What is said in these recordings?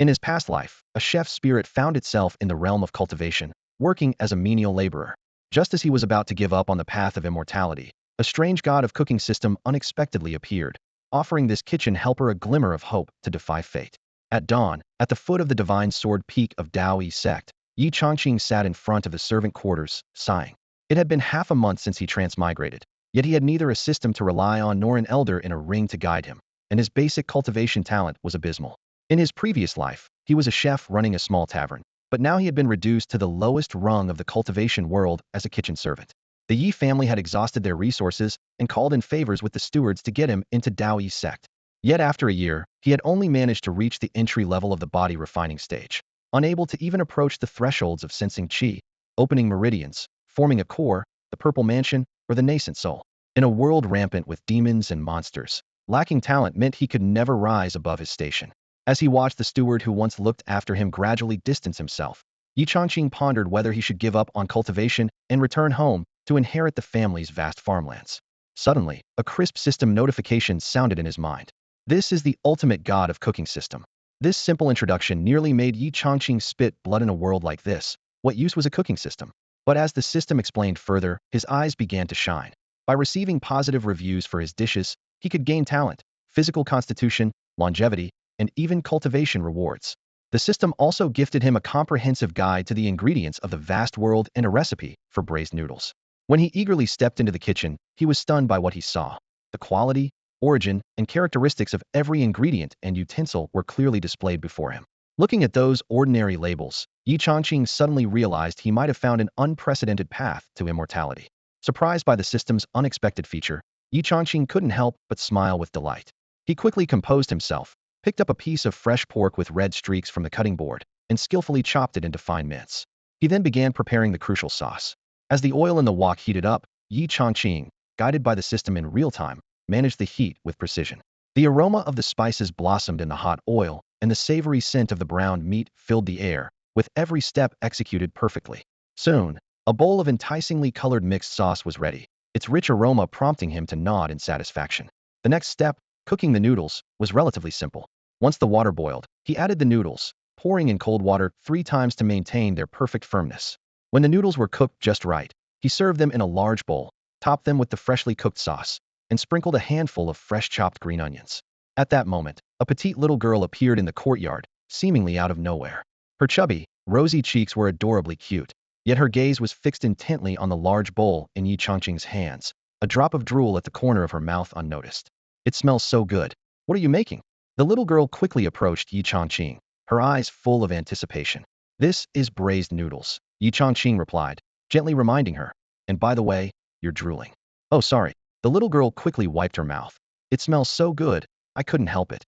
In his past life, a chef's spirit found itself in the realm of cultivation, working as a menial laborer. Just as he was about to give up on the path of immortality, a strange god of cooking system unexpectedly appeared, offering this kitchen helper a glimmer of hope to defy fate. At dawn, at the foot of the divine sword peak of Taoyi Sect, Yi Chongqing sat in front of the servant quarters, sighing. It had been half a month since he transmigrated, yet he had neither a system to rely on nor an elder in a ring to guide him, and his basic cultivation talent was abysmal. In his previous life, he was a chef running a small tavern, but now he had been reduced to the lowest rung of the cultivation world as a kitchen servant. The Yi family had exhausted their resources and called in favors with the stewards to get him into Taoyi Sect. Yet after a year, he had only managed to reach the entry level of the body refining stage, unable to even approach the thresholds of sensing qi, opening meridians, forming a core, the purple mansion, or the nascent soul. In a world rampant with demons and monsters, lacking talent meant he could never rise above his station. As he watched the steward who once looked after him gradually distance himself, Yi Chongqing pondered whether he should give up on cultivation and return home to inherit the family's vast farmlands. Suddenly, a crisp system notification sounded in his mind. This is the ultimate god of cooking system. This simple introduction nearly made Yi Chongqing spit blood in a world like this. What use was a cooking system? But as the system explained further, his eyes began to shine. By receiving positive reviews for his dishes, he could gain talent, physical constitution, longevity, and even cultivation rewards. The system also gifted him a comprehensive guide to the ingredients of the vast world and a recipe for braised noodles. When he eagerly stepped into the kitchen, he was stunned by what he saw. The quality, origin, and characteristics of every ingredient and utensil were clearly displayed before him. Looking at those ordinary labels, Yi Chongqing suddenly realized he might have found an unprecedented path to immortality. Surprised by the system's unexpected feature, Yi Chongqing couldn't help but smile with delight. He quickly composed himself, picked up a piece of fresh pork with red streaks from the cutting board, and skillfully chopped it into fine mince. He then began preparing the crucial sauce. As the oil in the wok heated up, Yi Chongqing, guided by the system in real time, managed the heat with precision. The aroma of the spices blossomed in the hot oil, and the savory scent of the browned meat filled the air, with every step executed perfectly. Soon, a bowl of enticingly colored mixed sauce was ready, its rich aroma prompting him to nod in satisfaction. The next step, cooking the noodles, was relatively simple. Once the water boiled, he added the noodles, pouring in cold water 3 times to maintain their perfect firmness. When the noodles were cooked just right, he served them in a large bowl, topped them with the freshly cooked sauce, and sprinkled a handful of fresh chopped green onions. At that moment, a petite little girl appeared in the courtyard, seemingly out of nowhere. Her chubby, rosy cheeks were adorably cute, yet her gaze was fixed intently on the large bowl in Yi Chongqing's hands, a drop of drool at the corner of her mouth unnoticed. "It smells so good. What are you making?" The little girl quickly approached Yi Chongqing, her eyes full of anticipation. "This is braised noodles," Yi Chongqing replied, gently reminding her. "And by the way, you're drooling." "Oh, sorry." The little girl quickly wiped her mouth. "It smells so good, I couldn't help it.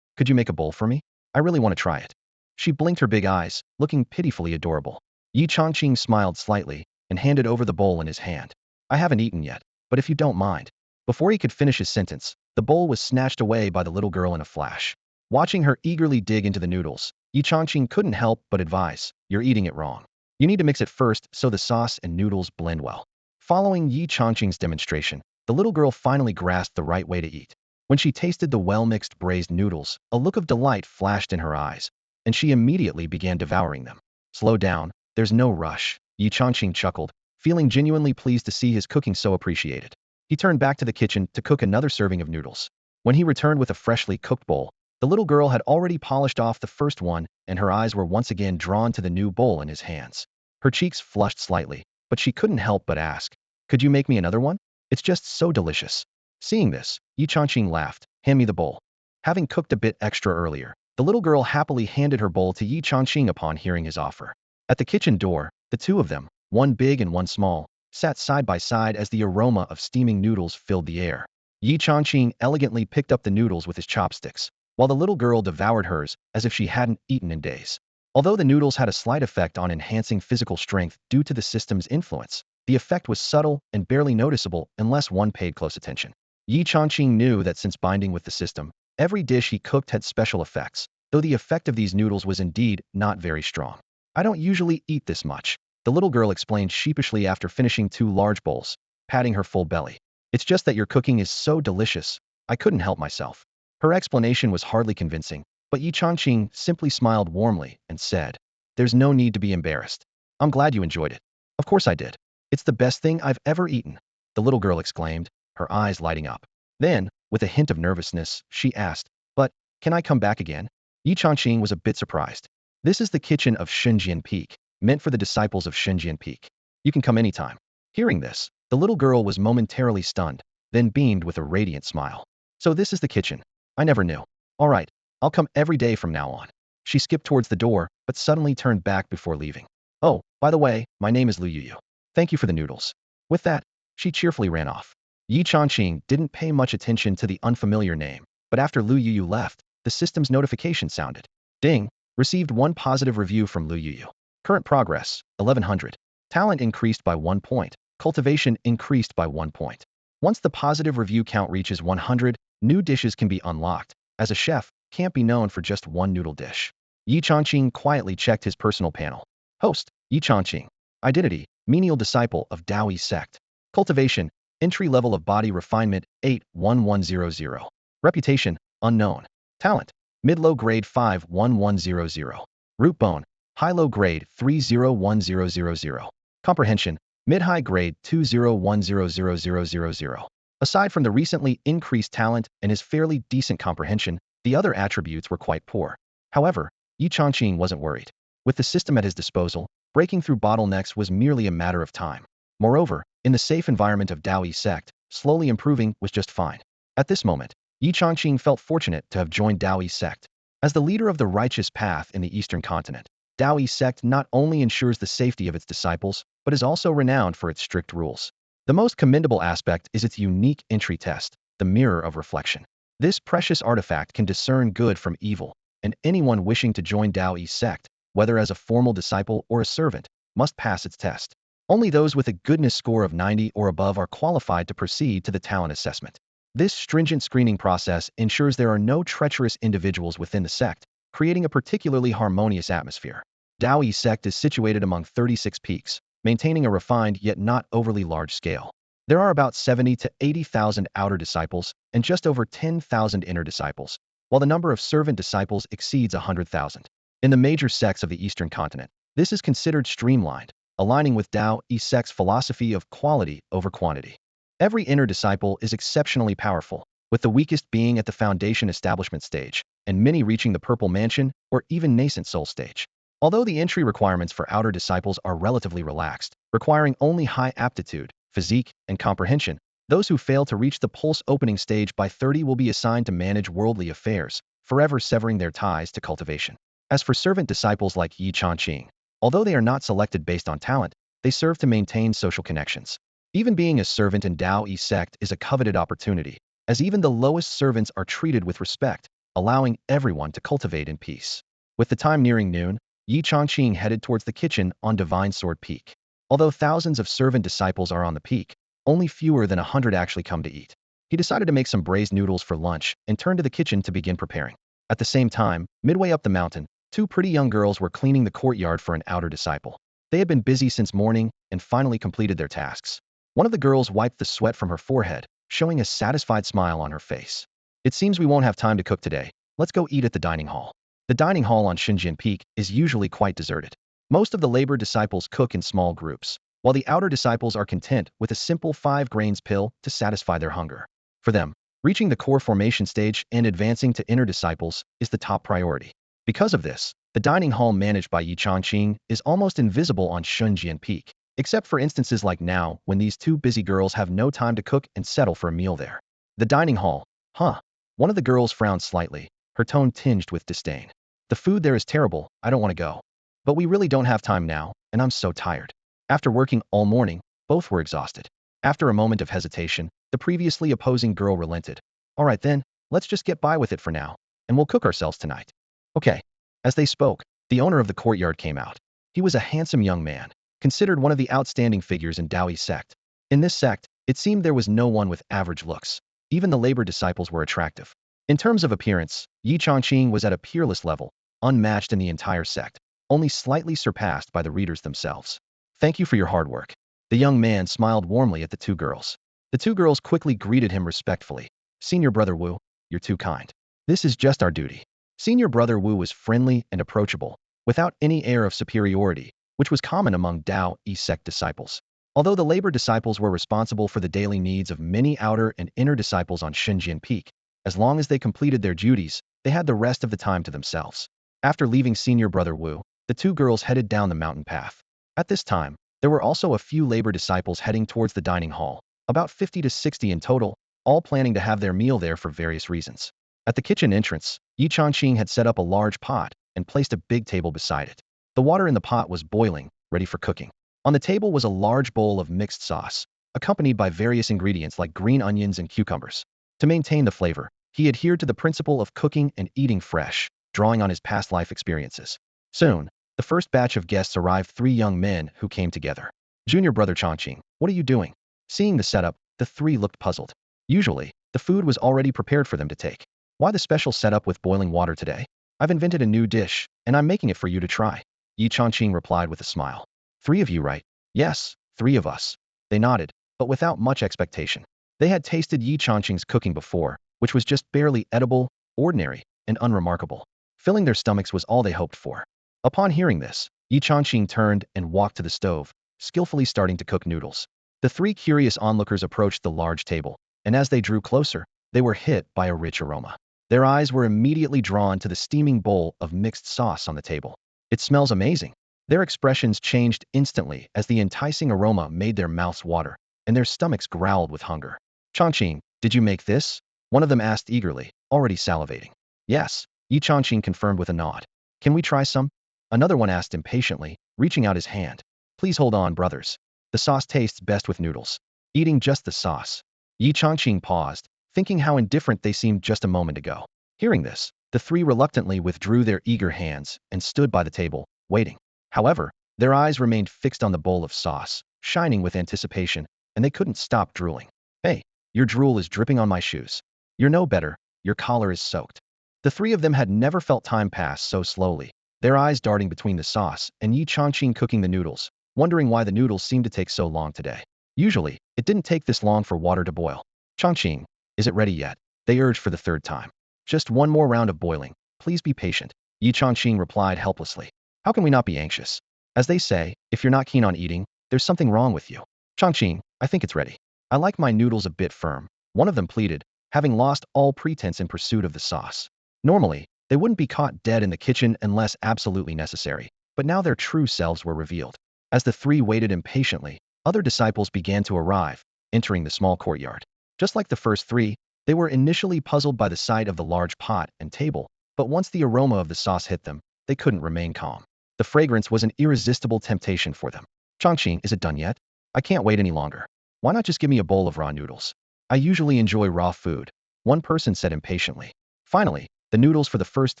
Could you make a bowl for me? I really want to try it." She blinked her big eyes, looking pitifully adorable. Yi Chongqing smiled slightly and handed over the bowl in his hand. "I haven't eaten yet, but if you don't mind." Before he could finish his sentence, the bowl was snatched away by the little girl in a flash. Watching her eagerly dig into the noodles, Yi Chongqing couldn't help but advise, "You're eating it wrong. You need to mix it first so the sauce and noodles blend well." Following Yi Chongqing's demonstration, the little girl finally grasped the right way to eat. When she tasted the well-mixed braised noodles, a look of delight flashed in her eyes, and she immediately began devouring them. "Slow down, there's no rush," Yi Chongqing chuckled, feeling genuinely pleased to see his cooking so appreciated. He turned back to the kitchen to cook another serving of noodles. When he returned with a freshly cooked bowl, the little girl had already polished off the first one, and her eyes were once again drawn to the new bowl in his hands. Her cheeks flushed slightly, but she couldn't help but ask, "Could you make me another one? It's just so delicious." Seeing this, Yi Chongqing laughed, "Hand me the bowl." Having cooked a bit extra earlier, the little girl happily handed her bowl to Yi Chongqing upon hearing his offer. At the kitchen door, the two of them, one big and one small, sat side by side as the aroma of steaming noodles filled the air. Yi Chongqing elegantly picked up the noodles with his chopsticks, while the little girl devoured hers as if she hadn't eaten in days. Although the noodles had a slight effect on enhancing physical strength due to the system's influence, the effect was subtle and barely noticeable unless one paid close attention. Yi Chongqing knew that since binding with the system, every dish he cooked had special effects, though the effect of these noodles was indeed not very strong. "I don't usually eat this much," the little girl explained sheepishly after finishing 2 large bowls, patting her full belly. "It's just that your cooking is so delicious, I couldn't help myself." Her explanation was hardly convincing, But Yi Changqing simply smiled warmly and said, "There's no need to be embarrassed. I'm glad you enjoyed it." "Of course I did. It's the best thing I've ever eaten," the little girl exclaimed, her eyes lighting up. Then, with a hint of nervousness, she asked, "But, can I come back again?" Yi Changqing was a bit surprised. "This is the kitchen of Shenzhen Peak, meant for the disciples of Shenzhen Peak. You can come anytime." Hearing this, the little girl was momentarily stunned, then beamed with a radiant smile. "So this is the kitchen. I never knew. All right, I'll come every day from now on." She skipped towards the door, but suddenly turned back before leaving. "Oh, by the way, my name is Lu Yuyu. Thank you for the noodles." With that, she cheerfully ran off. Yi Changqing didn't pay much attention to the unfamiliar name, but after Lu Yuyu left, the system's notification sounded. Ding! Received one positive review from Lu Yuyu. Current progress, 1100. Talent increased by 1 point. Cultivation increased by 1 point. Once the positive review count reaches 100, new dishes can be unlocked. As a chef, can't be known for just one noodle dish. Yi Changqing quietly checked his personal panel. Host, Yi Changqing. Identity, menial disciple of Taoist Sect. Cultivation, entry level of body refinement, 81100. Reputation, unknown. Talent, mid-low grade 51100. Root bone, high-low grade 301000. Comprehension, mid-high grade 2010000. Aside from the recently increased talent and his fairly decent comprehension, the other attributes were quite poor. However, Yi Changqing wasn't worried. With the system at his disposal, breaking through bottlenecks was merely a matter of time. Moreover, in the safe environment of Taoist Sect, slowly improving was just fine. At this moment, Yi Changqing felt fortunate to have joined Taoist Sect. As the leader of the righteous path in the Eastern continent, Taoist Sect not only ensures the safety of its disciples, but is also renowned for its strict rules. The most commendable aspect is its unique entry test, the Mirror of Reflection. This precious artifact can discern good from evil, and anyone wishing to join Taoist Sect, whether as a formal disciple or a servant, must pass its test. Only those with a goodness score of 90 or above are qualified to proceed to the talent assessment. This stringent screening process ensures there are no treacherous individuals within the sect, creating a particularly harmonious atmosphere. Taoist Sect is situated among 36 peaks, maintaining a refined yet not overly large scale. There are about 70 to 80,000 outer disciples and just over 10,000 inner disciples, while the number of servant disciples exceeds 100,000. In the major sects of the Eastern continent, this is considered streamlined, aligning with Taoist Sect's philosophy of quality over quantity. Every inner disciple is exceptionally powerful, with the weakest being at the foundation establishment stage, and many reaching the purple mansion or even nascent soul stage. Although the entry requirements for outer disciples are relatively relaxed, requiring only high aptitude, physique, and comprehension, those who fail to reach the pulse opening stage by 30 will be assigned to manage worldly affairs, forever severing their ties to cultivation. As for servant disciples like Yi Changqing, although they are not selected based on talent, they serve to maintain social connections. Even being a servant in Taoist Sect is a coveted opportunity, as even the lowest servants are treated with respect, allowing everyone to cultivate in peace. With the time nearing noon, Yi Changqing headed towards the kitchen on Divine Sword Peak. Although thousands of servant disciples are on the peak, only fewer than 100 actually come to eat. He decided to make some braised noodles for lunch and turned to the kitchen to begin preparing. At the same time, midway up the mountain, two pretty young girls were cleaning the courtyard for an outer disciple. They had been busy since morning and finally completed their tasks. One of the girls wiped the sweat from her forehead, showing a satisfied smile on her face. "It seems we won't have time to cook today. Let's go eat at the dining hall." The dining hall on Shenzhen Peak is usually quite deserted. Most of the labor disciples cook in small groups, while the outer disciples are content with a simple 5 grains pill to satisfy their hunger. For them, reaching the core formation stage and advancing to inner disciples is the top priority. Because of this, the dining hall managed by Yi Changqing is almost invisible on Shenzhen Peak, except for instances like now when these two busy girls have no time to cook and settle for a meal there. The dining hall, huh? One of the girls frowned slightly, her tone tinged with disdain. "The food there is terrible, I don't want to go. But we really don't have time now, and I'm so tired." After working all morning, both were exhausted. After a moment of hesitation, the previously opposing girl relented. "All right then, let's just get by with it for now, and we'll cook ourselves tonight." "Okay." As they spoke, the owner of the courtyard came out. He was a handsome young man, considered one of the outstanding figures in Taoist Sect. In this sect, it seemed there was no one with average looks. Even the labor disciples were attractive. In terms of appearance, Yi Changqing was at a peerless level, unmatched in the entire sect, only slightly surpassed by the readers themselves. "Thank you for your hard work." The young man smiled warmly at the two girls. The two girls quickly greeted him respectfully. "Senior Brother Wu, you're too kind. This is just our duty." Senior brother Wu was friendly and approachable, without any air of superiority, which was common among Tao Sect disciples. Although the labor disciples were responsible for the daily needs of many outer and inner disciples on Xinjian Peak, as long as they completed their duties, they had the rest of the time to themselves. After leaving senior brother Wu, the two girls headed down the mountain path. At this time, there were also a few labor disciples heading towards the dining hall, about 50 to 60 in total, all planning to have their meal there for various reasons. At the kitchen entrance, Yi Changqing had set up a large pot and placed a big table beside it. The water in the pot was boiling, ready for cooking. On the table was a large bowl of mixed sauce, accompanied by various ingredients like green onions and cucumbers. To maintain the flavor, he adhered to the principle of cooking and eating fresh, drawing on his past life experiences. Soon, the first batch of guests arrived, three young men who came together. Junior brother Changqing, what are you doing? Seeing the setup, the three looked puzzled. Usually, the food was already prepared for them to take. Why the special setup with boiling water today? I've invented a new dish, and I'm making it for you to try. Yi Changqing replied with a smile. Three of you, right? Yes, three of us. They nodded, but without much expectation. They had tasted Yi Changqing's cooking before, which was just barely edible, ordinary, and unremarkable. Filling their stomachs was all they hoped for. Upon hearing this, Yi Changqing turned and walked to the stove, skillfully starting to cook noodles. The three curious onlookers approached the large table, and as they drew closer, they were hit by a rich aroma. Their eyes were immediately drawn to the steaming bowl of mixed sauce on the table. It smells amazing. Their expressions changed instantly as the enticing aroma made their mouths water, and their stomachs growled with hunger. Changqing, did you make this? One of them asked eagerly, already salivating. Yes, Yi Changqing confirmed with a nod. Can we try some? Another one asked impatiently, reaching out his hand. Please hold on, brothers. The sauce tastes best with noodles. Eating just the sauce. Yi Changqing paused, thinking how indifferent they seemed just a moment ago. Hearing this, the three reluctantly withdrew their eager hands and stood by the table, waiting. However, their eyes remained fixed on the bowl of sauce, shining with anticipation, and they couldn't stop drooling. Hey, your drool is dripping on my shoes. You're no better, your collar is soaked. The three of them had never felt time pass so slowly, their eyes darting between the sauce and Yi Changqing cooking the noodles, wondering why the noodles seemed to take so long today. Usually, it didn't take this long for water to boil. Changqing, is it ready yet? They urged for the third time. Just one more round of boiling. Please be patient. Yi Changqing replied helplessly. How can we not be anxious? As they say, if you're not keen on eating, there's something wrong with you. Changqing, I think it's ready. I like my noodles a bit firm. One of them pleaded, having lost all pretense in pursuit of the sauce. Normally, they wouldn't be caught dead in the kitchen unless absolutely necessary, but now their true selves were revealed. As the three waited impatiently, other disciples began to arrive, entering the small courtyard. Just like the first three, they were initially puzzled by the sight of the large pot and table, but once the aroma of the sauce hit them, they couldn't remain calm. The fragrance was an irresistible temptation for them. Changqing, is it done yet? I can't wait any longer. Why not just give me a bowl of raw noodles? I usually enjoy raw food, one person said impatiently. Finally, the noodles for the first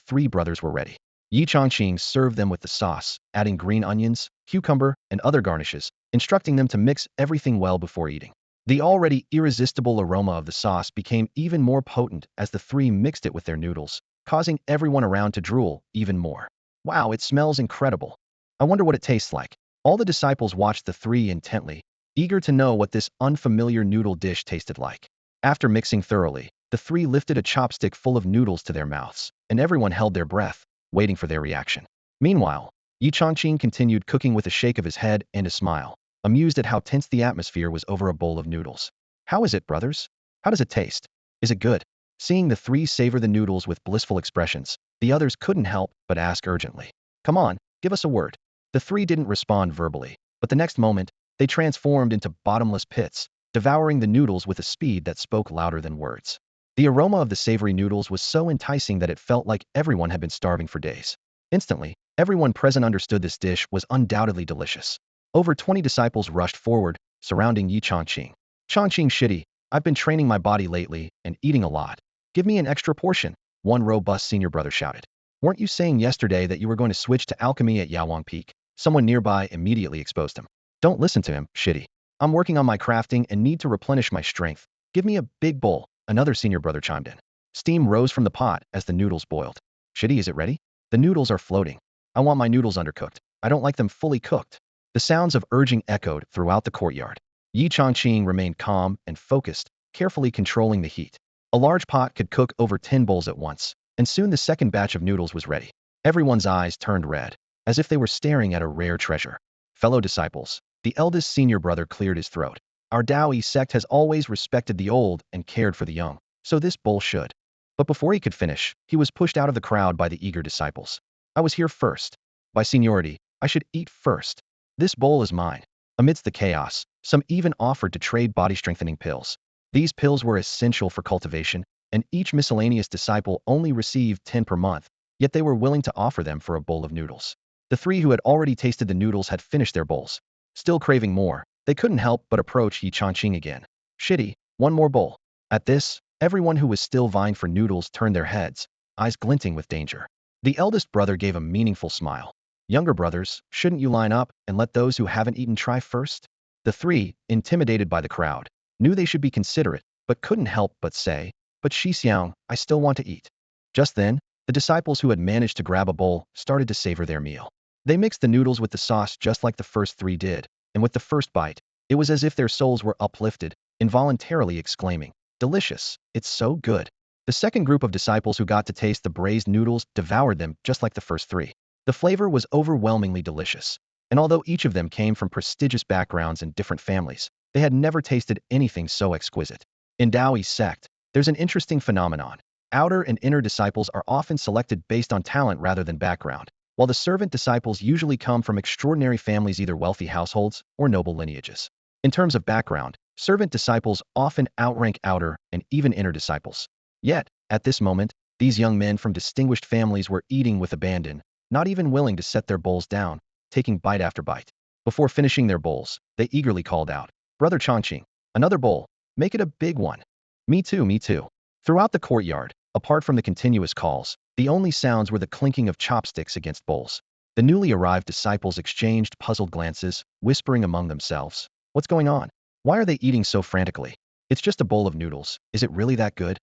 three brothers were ready. Yi Changqing served them with the sauce, adding green onions, cucumber, and other garnishes, instructing them to mix everything well before eating. The already irresistible aroma of the sauce became even more potent as the three mixed it with their noodles, causing everyone around to drool even more. Wow, it smells incredible. I wonder what it tastes like. All the disciples watched the three intently, eager to know what this unfamiliar noodle dish tasted like. After mixing thoroughly, the three lifted a chopstick full of noodles to their mouths, and everyone held their breath, waiting for their reaction. Meanwhile, Yi Changqing continued cooking with a shake of his head and a smile, amused at how tense the atmosphere was over a bowl of noodles. How is it, brothers? How does it taste? Is it good? Seeing the three savor the noodles with blissful expressions, the others couldn't help but ask urgently. Come on, give us a word. The three didn't respond verbally, but the next moment, they transformed into bottomless pits, devouring the noodles with a speed that spoke louder than words. The aroma of the savory noodles was so enticing that it felt like everyone had been starving for days. Instantly, everyone present understood this dish was undoubtedly delicious. Over 20 disciples rushed forward, surrounding Yi Changqing. Changqing shitty, I've been training my body lately and eating a lot. Give me an extra portion, one robust senior brother shouted. Weren't you saying yesterday that you were going to switch to alchemy at Yawang Peak? Someone nearby immediately exposed him. Don't listen to him, shitty. I'm working on my crafting and need to replenish my strength. Give me a big bowl, another senior brother chimed in. Steam rose from the pot as the noodles boiled. Shitty, is it ready? The noodles are floating. I want my noodles undercooked. I don't like them fully cooked. The sounds of urging echoed throughout the courtyard. Yi Changqing remained calm and focused, carefully controlling the heat. A large pot could cook over 10 bowls at once, and soon the second batch of noodles was ready. Everyone's eyes turned red, as if they were staring at a rare treasure. Fellow disciples, the eldest senior brother cleared his throat. Our Taoist sect has always respected the old and cared for the young, so this bowl should. But before he could finish, he was pushed out of the crowd by the eager disciples. I was here first. By seniority, I should eat first. This bowl is mine. Amidst the chaos, some even offered to trade body-strengthening pills. These pills were essential for cultivation, and each miscellaneous disciple only received 10 per month, yet they were willing to offer them for a bowl of noodles. The three who had already tasted the noodles had finished their bowls. Still craving more, they couldn't help but approach Yi Changqing again. Shitty, one more bowl. At this, everyone who was still vying for noodles turned their heads, eyes glinting with danger. The eldest brother gave a meaningful smile. Younger brothers, shouldn't you line up and let those who haven't eaten try first? The three, intimidated by the crowd, knew they should be considerate, but couldn't help but say, but Xixiang, I still want to eat. Just then, the disciples who had managed to grab a bowl started to savor their meal. They mixed the noodles with the sauce just like the first three did, and with the first bite, it was as if their souls were uplifted, involuntarily exclaiming, delicious, it's so good. The second group of disciples who got to taste the braised noodles devoured them just like the first three. The flavor was overwhelmingly delicious, and although each of them came from prestigious backgrounds and different families, they had never tasted anything so exquisite. In Taoist sect, there's an interesting phenomenon. Outer and inner disciples are often selected based on talent rather than background, while the servant disciples usually come from extraordinary families, either wealthy households or noble lineages. In terms of background, servant disciples often outrank outer and even inner disciples. Yet, at this moment, these young men from distinguished families were eating with abandon, not even willing to set their bowls down, taking bite after bite. Before finishing their bowls, they eagerly called out, Brother Changqing, another bowl, make it a big one. Me too, me too. Throughout the courtyard, apart from the continuous calls, the only sounds were the clinking of chopsticks against bowls. The newly arrived disciples exchanged puzzled glances, whispering among themselves, what's going on? Why are they eating so frantically? It's just a bowl of noodles, is it really that good?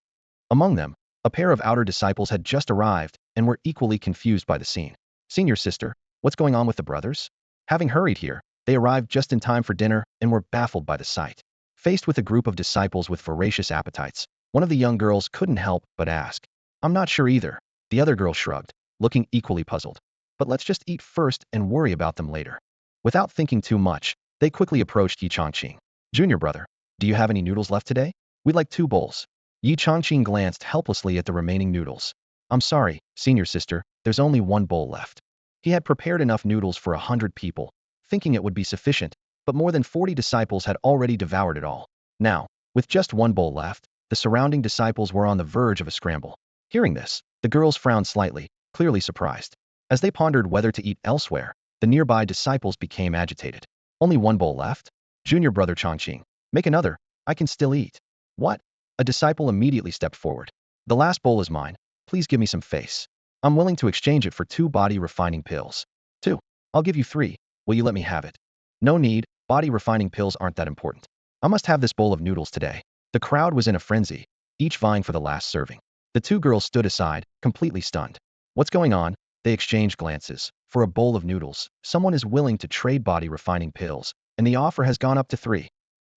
Among them, a pair of outer disciples had just arrived and were equally confused by the scene. Senior sister, what's going on with the brothers? Having hurried here, they arrived just in time for dinner and were baffled by the sight. Faced with a group of disciples with voracious appetites, one of the young girls couldn't help but ask, I'm not sure either. The other girl shrugged, looking equally puzzled. But let's just eat first and worry about them later. Without thinking too much, they quickly approached Yi Changqing. Junior brother, do you have any noodles left today? We'd like 2 bowls. Yi Changqing glanced helplessly at the remaining noodles. I'm sorry, senior sister, there's only 1 bowl left. He had prepared enough noodles for 100 people, thinking it would be sufficient, but more than 40 disciples had already devoured it all. Now, with just 1 bowl left, the surrounding disciples were on the verge of a scramble. Hearing this, the girls frowned slightly, clearly surprised. As they pondered whether to eat elsewhere, the nearby disciples became agitated. Only 1 bowl left? Junior brother Changqing, make another, I can still eat. What? A disciple immediately stepped forward. The last bowl is mine, please give me some face. I'm willing to exchange it for 2 body-refining pills. 2. I'll give you 3, will you let me have it? No need, body-refining pills aren't that important. I must have this bowl of noodles today. The crowd was in a frenzy, each vying for the last serving. The 2 girls stood aside, completely stunned. What's going on? They exchanged glances. For a bowl of noodles, someone is willing to trade body-refining pills, and the offer has gone up to 3.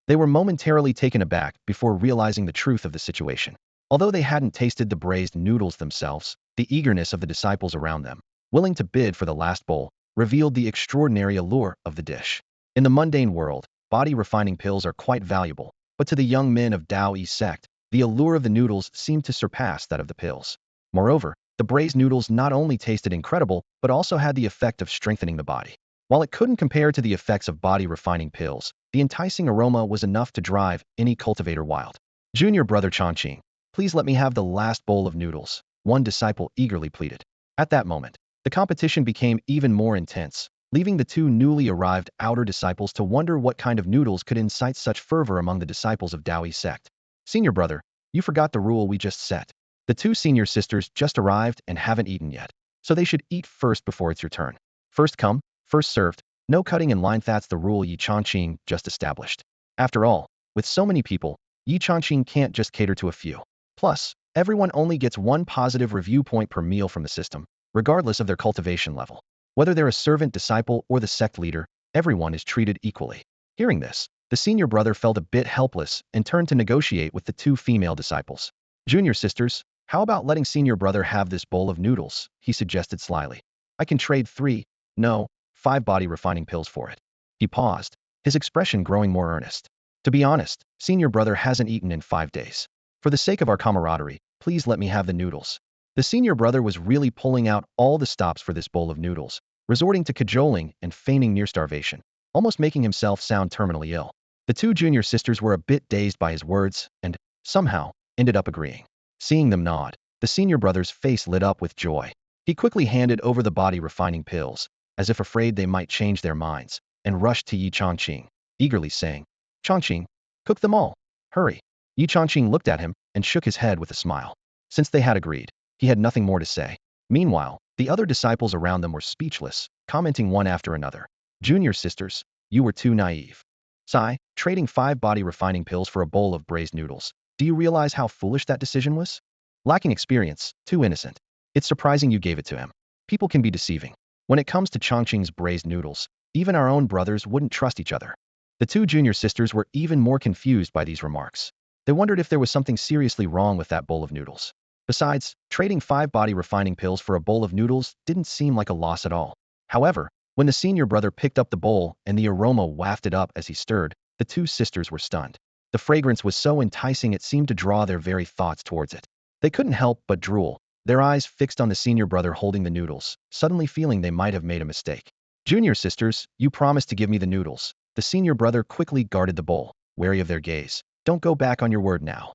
They were momentarily taken aback before realizing the truth of the situation. Although they hadn't tasted the braised noodles themselves, the eagerness of the disciples around them, willing to bid for the last bowl, revealed the extraordinary allure of the dish. In the mundane world, body-refining pills are quite valuable, but to the young men of Taoist sect, the allure of the noodles seemed to surpass that of the pills. Moreover, the braised noodles not only tasted incredible, but also had the effect of strengthening the body. While it couldn't compare to the effects of body-refining pills, the enticing aroma was enough to drive any cultivator wild. Junior brother Changqing, please let me have the last bowl of noodles, one disciple eagerly pleaded. At that moment, the competition became even more intense, leaving the 2 newly arrived outer disciples to wonder what kind of noodles could incite such fervor among the disciples of Taoist sect. Senior brother, you forgot the rule we just set. The 2 senior sisters just arrived and haven't eaten yet, so they should eat first before it's your turn. First come, first served, no cutting in line, that's the rule Yi Changqing just established. After all, with so many people, Yi Changqing can't just cater to a few. Plus, everyone only gets 1 positive review point per meal from the system, regardless of their cultivation level. Whether they're a servant disciple or the sect leader, everyone is treated equally. Hearing this, the senior brother felt a bit helpless and turned to negotiate with the 2 female disciples. Junior sisters, How about letting senior brother have this bowl of noodles? He suggested slyly. I can trade 3, no, 5 body refining pills for it. He paused, his expression growing more earnest. To be honest, senior brother hasn't eaten in 5 days. For the sake of our camaraderie, please let me have the noodles. The senior brother was really pulling out all the stops for this bowl of noodles, resorting to cajoling and feigning near starvation, almost making himself sound terminally ill. The 2 junior sisters were a bit dazed by his words and, somehow, ended up agreeing. Seeing them nod, the senior brother's face lit up with joy. He quickly handed over the body refining pills, as if afraid they might change their minds, and rushed to Yi Chongqing, eagerly saying, Chongqing, cook them all. Hurry. Yi Chongqing looked at him and shook his head with a smile. Since they had agreed, he had nothing more to say. Meanwhile, the other disciples around them were speechless, commenting one after another. Junior sisters, you were too naive. Sigh, trading 5 body refining pills for a bowl of braised noodles. Do you realize how foolish that decision was? Lacking experience, too innocent. It's surprising you gave it to him. People can be deceiving. When it comes to Chongqing's braised noodles, even our own brothers wouldn't trust each other. The 2 junior sisters were even more confused by these remarks. They wondered if there was something seriously wrong with that bowl of noodles. Besides, trading 5 body refining pills for a bowl of noodles didn't seem like a loss at all. However, when the senior brother picked up the bowl and the aroma wafted up as he stirred, the 2 sisters were stunned. The fragrance was so enticing it seemed to draw their very thoughts towards it. They couldn't help but drool, their eyes fixed on the senior brother holding the noodles, suddenly feeling they might have made a mistake. Junior sisters, you promised to give me the noodles. The senior brother quickly guarded the bowl, wary of their gaze. Don't go back on your word now.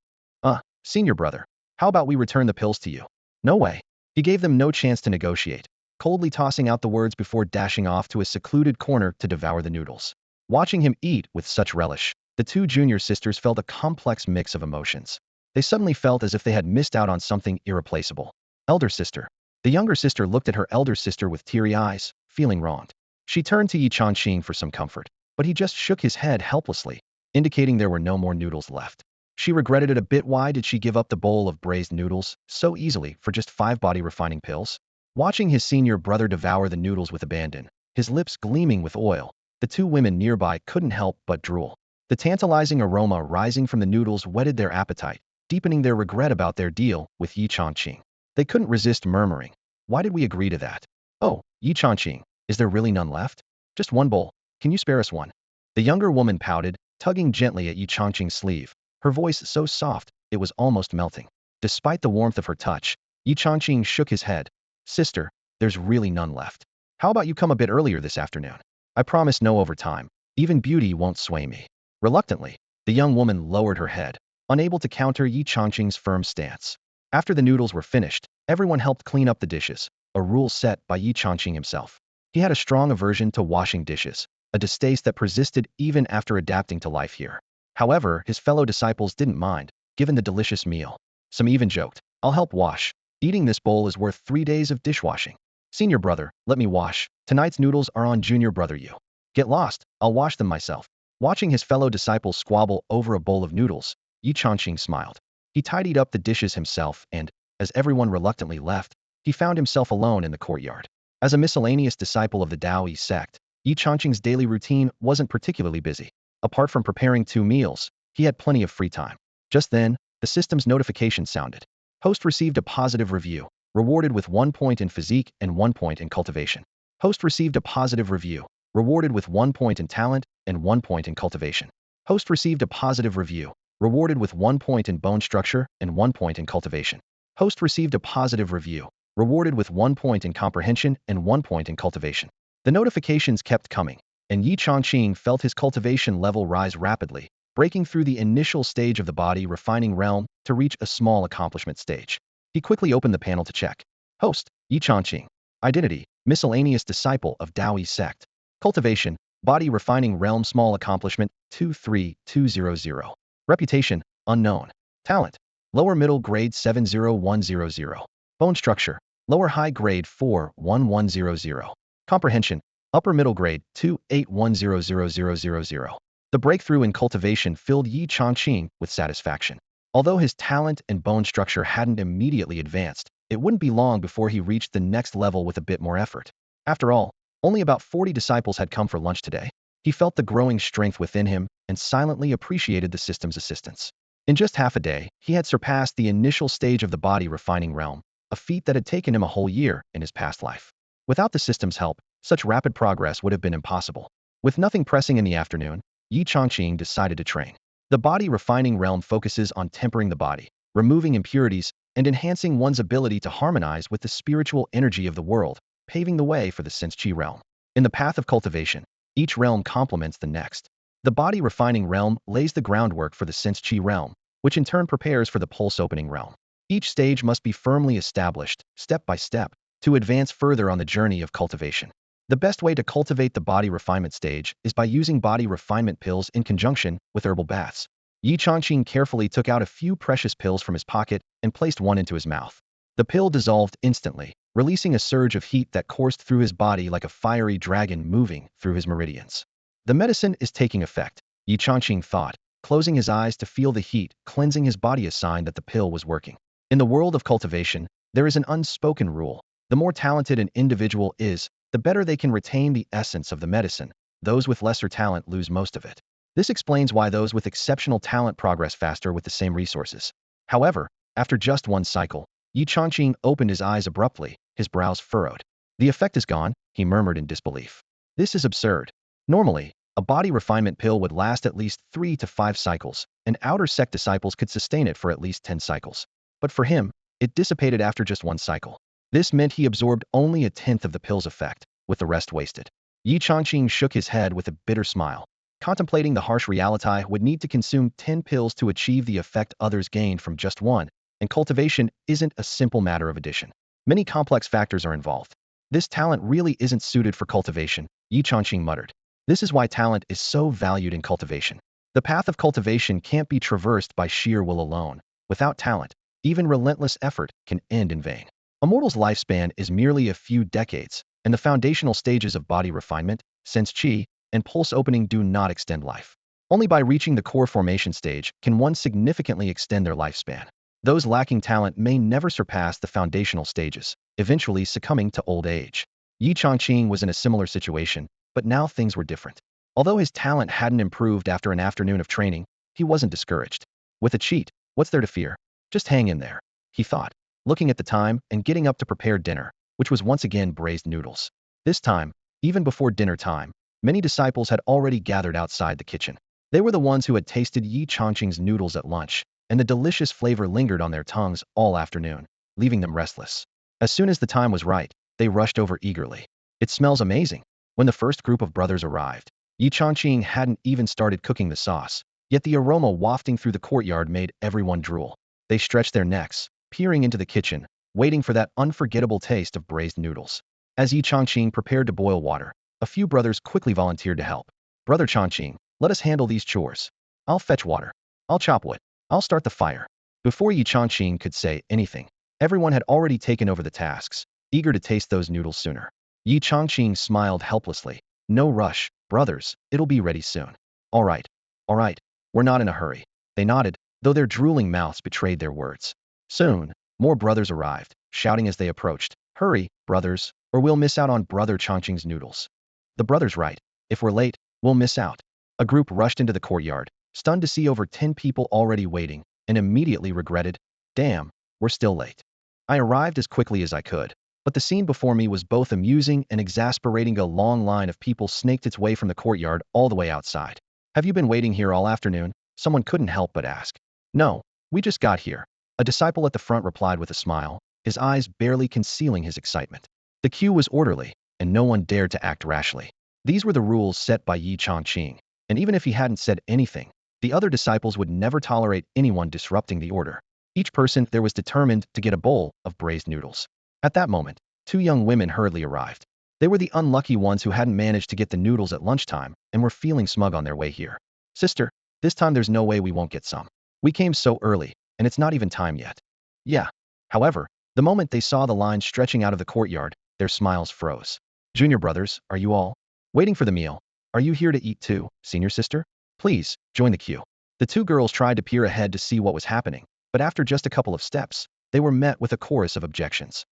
Senior brother, how about we return the pills to you? No way. He gave them no chance to negotiate, coldly tossing out the words before dashing off to a secluded corner to devour the noodles. Watching him eat with such relish, the 2 junior sisters felt a complex mix of emotions. They suddenly felt as if they had missed out on something irreplaceable. Elder sister. The younger sister looked at her elder sister with teary eyes, feeling wronged. She turned to Yi Chongqing for some comfort, but he just shook his head helplessly, indicating there were no more noodles left. She regretted it a bit. Why did she give up the bowl of braised noodles so easily for just 5 body refining pills? Watching his senior brother devour the noodles with abandon, his lips gleaming with oil, the 2 women nearby couldn't help but drool. The tantalizing aroma rising from the noodles whetted their appetite, deepening their regret about their deal with Yi Chongqing. They couldn't resist murmuring, why did we agree to that? Oh, Yi Chongqing, is there really none left? Just 1 bowl. Can you spare us one? The younger woman pouted, tugging gently at Yi Chongqing's sleeve, her voice so soft, it was almost melting. Despite the warmth of her touch, Yi Chongqing shook his head. Sister, there's really none left. How about you come a bit earlier this afternoon? I promise no overtime. Even beauty won't sway me. Reluctantly, the young woman lowered her head, unable to counter Yi Chongqing's firm stance. After the noodles were finished, everyone helped clean up the dishes, a rule set by Yi Chongqing himself. He had a strong aversion to washing dishes, a distaste that persisted even after adapting to life here. However, his fellow disciples didn't mind, given the delicious meal. Some even joked, I'll help wash. Eating this bowl is worth 3 days of dishwashing. Senior brother, let me wash. Tonight's noodles are on junior brother you. Get lost, I'll wash them myself. Watching his fellow disciples squabble over a bowl of noodles, Yi Chongqing smiled. He tidied up the dishes himself and, as everyone reluctantly left, he found himself alone in the courtyard. As a miscellaneous disciple of the Taoist sect, Yi Chongqing's daily routine wasn't particularly busy. Apart from preparing 2 meals, he had plenty of free time. Just then, the system's notification sounded. Host received a positive review, rewarded with 1 point in physique and 1 point in cultivation. Host received a positive review, rewarded with 1 point in talent and 1 point in cultivation. Host received a positive review, rewarded with 1 point in bone structure and 1 point in cultivation. Host received a positive review, rewarded with 1 point in comprehension and 1 point in cultivation. The notifications kept coming, and Yi Chongqing felt his cultivation level rise rapidly, breaking through the initial stage of the body refining realm to reach a small accomplishment stage. He quickly opened the panel to check. Host, Yi Chongqing. Identity, miscellaneous disciple of Taoist sect. Cultivation, body refining realm small accomplishment, 23200. Reputation, unknown. Talent, lower middle grade 70100. Bone structure, lower high grade 41100. Comprehension, upper middle grade 2810000. The breakthrough in cultivation filled Yi Chongqing with satisfaction. Although his talent and bone structure hadn't immediately advanced, it wouldn't be long before he reached the next level with a bit more effort. After all, only about 40 disciples had come for lunch today. He felt the growing strength within him and silently appreciated the system's assistance. In just half a day, he had surpassed the initial stage of the body refining realm, a feat that had taken him a whole year in his past life. Without the system's help, such rapid progress would have been impossible. With nothing pressing in the afternoon, Yi Chongqing decided to train. The body refining realm focuses on tempering the body, removing impurities, and enhancing one's ability to harmonize with the spiritual energy of the world, paving the way for the sense chi realm. In the path of cultivation, each realm complements the next. The body refining realm lays the groundwork for the sense chi realm, which in turn prepares for the pulse opening realm. Each stage must be firmly established, step by step, to advance further on the journey of cultivation. The best way to cultivate the body refinement stage is by using body refinement pills in conjunction with herbal baths. Yi Chongqing carefully took out a few precious pills from his pocket and placed one into his mouth. The pill dissolved instantly, releasing a surge of heat that coursed through his body like a fiery dragon moving through his meridians. The medicine is taking effect, Yi Chongqing thought, closing his eyes to feel the heat cleansing his body, a sign that the pill was working. In the world of cultivation, there is an unspoken rule. The more talented an individual is, the better they can retain the essence of the medicine. Those with lesser talent lose most of it. This explains why those with exceptional talent progress faster with the same resources. However, after just one cycle, Yi Chongqing opened his eyes abruptly, his brows furrowed. The effect is gone, he murmured in disbelief. This is absurd. Normally, a body refinement pill would last at least 3 to 5 cycles, and outer sect disciples could sustain it for at least 10 cycles. But for him, it dissipated after just one cycle. This meant he absorbed only a tenth of the pill's effect, with the rest wasted. Yi Chongqing shook his head with a bitter smile, contemplating the harsh reality would need to consume 10 pills to achieve the effect others gained from just one, and cultivation isn't a simple matter of addition. Many complex factors are involved. This talent really isn't suited for cultivation, Yi Chongqing muttered. This is why talent is so valued in cultivation. The path of cultivation can't be traversed by sheer will alone. Without talent, even relentless effort can end in vain. A mortal's lifespan is merely a few decades, and the foundational stages of body refinement, sense chi, and pulse opening do not extend life. Only by reaching the core formation stage can one significantly extend their lifespan. Those lacking talent may never surpass the foundational stages, eventually succumbing to old age. Yi Chongqing was in a similar situation, but now things were different. Although his talent hadn't improved after an afternoon of training, he wasn't discouraged. With a cheat, what's there to fear? Just hang in there, he thought, looking at the time and getting up to prepare dinner, which was once again braised noodles. This time, even before dinner time, many disciples had already gathered outside the kitchen. They were the ones who had tasted Yi Chongqing's noodles at lunch, and the delicious flavor lingered on their tongues all afternoon, leaving them restless. As soon as the time was right, they rushed over eagerly. It smells amazing. When the first group of brothers arrived, Yi Chongqing hadn't even started cooking the sauce, yet the aroma wafting through the courtyard made everyone drool. They stretched their necks, peering into the kitchen, waiting for that unforgettable taste of braised noodles. As Yi Chongqing prepared to boil water, a few brothers quickly volunteered to help. Brother Chongqing, let us handle these chores. I'll fetch water. I'll chop wood. I'll start the fire. Before Yi Chongqing could say anything, everyone had already taken over the tasks, eager to taste those noodles sooner. Yi Chongqing smiled helplessly. No rush, brothers, it'll be ready soon. All right, we're not in a hurry. They nodded, though their drooling mouths betrayed their words. Soon, more brothers arrived, shouting as they approached, hurry, brothers, or we'll miss out on Brother Chongqing's noodles. The brothers right. If we're late, we'll miss out. A group rushed into the courtyard, stunned to see over 10 people already waiting, and immediately regretted, damn, we're still late. I arrived as quickly as I could, but the scene before me was both amusing and exasperating. A long line of people snaked its way from the courtyard all the way outside. Have you been waiting here all afternoon? Someone couldn't help but ask. No, we just got here. A disciple at the front replied with a smile, his eyes barely concealing his excitement. The queue was orderly, and no one dared to act rashly. These were the rules set by Yi Chongqing, and even if he hadn't said anything, the other disciples would never tolerate anyone disrupting the order. Each person there was determined to get a bowl of braised noodles. At that moment, 2 young women hurriedly arrived. They were the unlucky ones who hadn't managed to get the noodles at lunchtime and were feeling smug on their way here. Sister, this time there's no way we won't get some. We came so early, and it's not even time yet. Yeah. However, the moment they saw the line stretching out of the courtyard, their smiles froze. Junior brothers, are you all waiting for the meal? Are you here to eat too, senior sister? Please, join the queue. The 2 girls tried to peer ahead to see what was happening, but after just a couple of steps, they were met with a chorus of objections.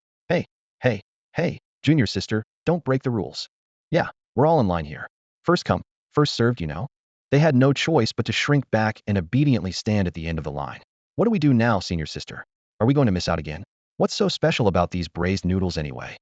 Hey, junior sister, don't break the rules. Yeah, we're all in line here. First come, first served, you know. They had no choice but to shrink back and obediently stand at the end of the line. What do we do now, senior sister? Are we going to miss out again? What's so special about these braised noodles anyway?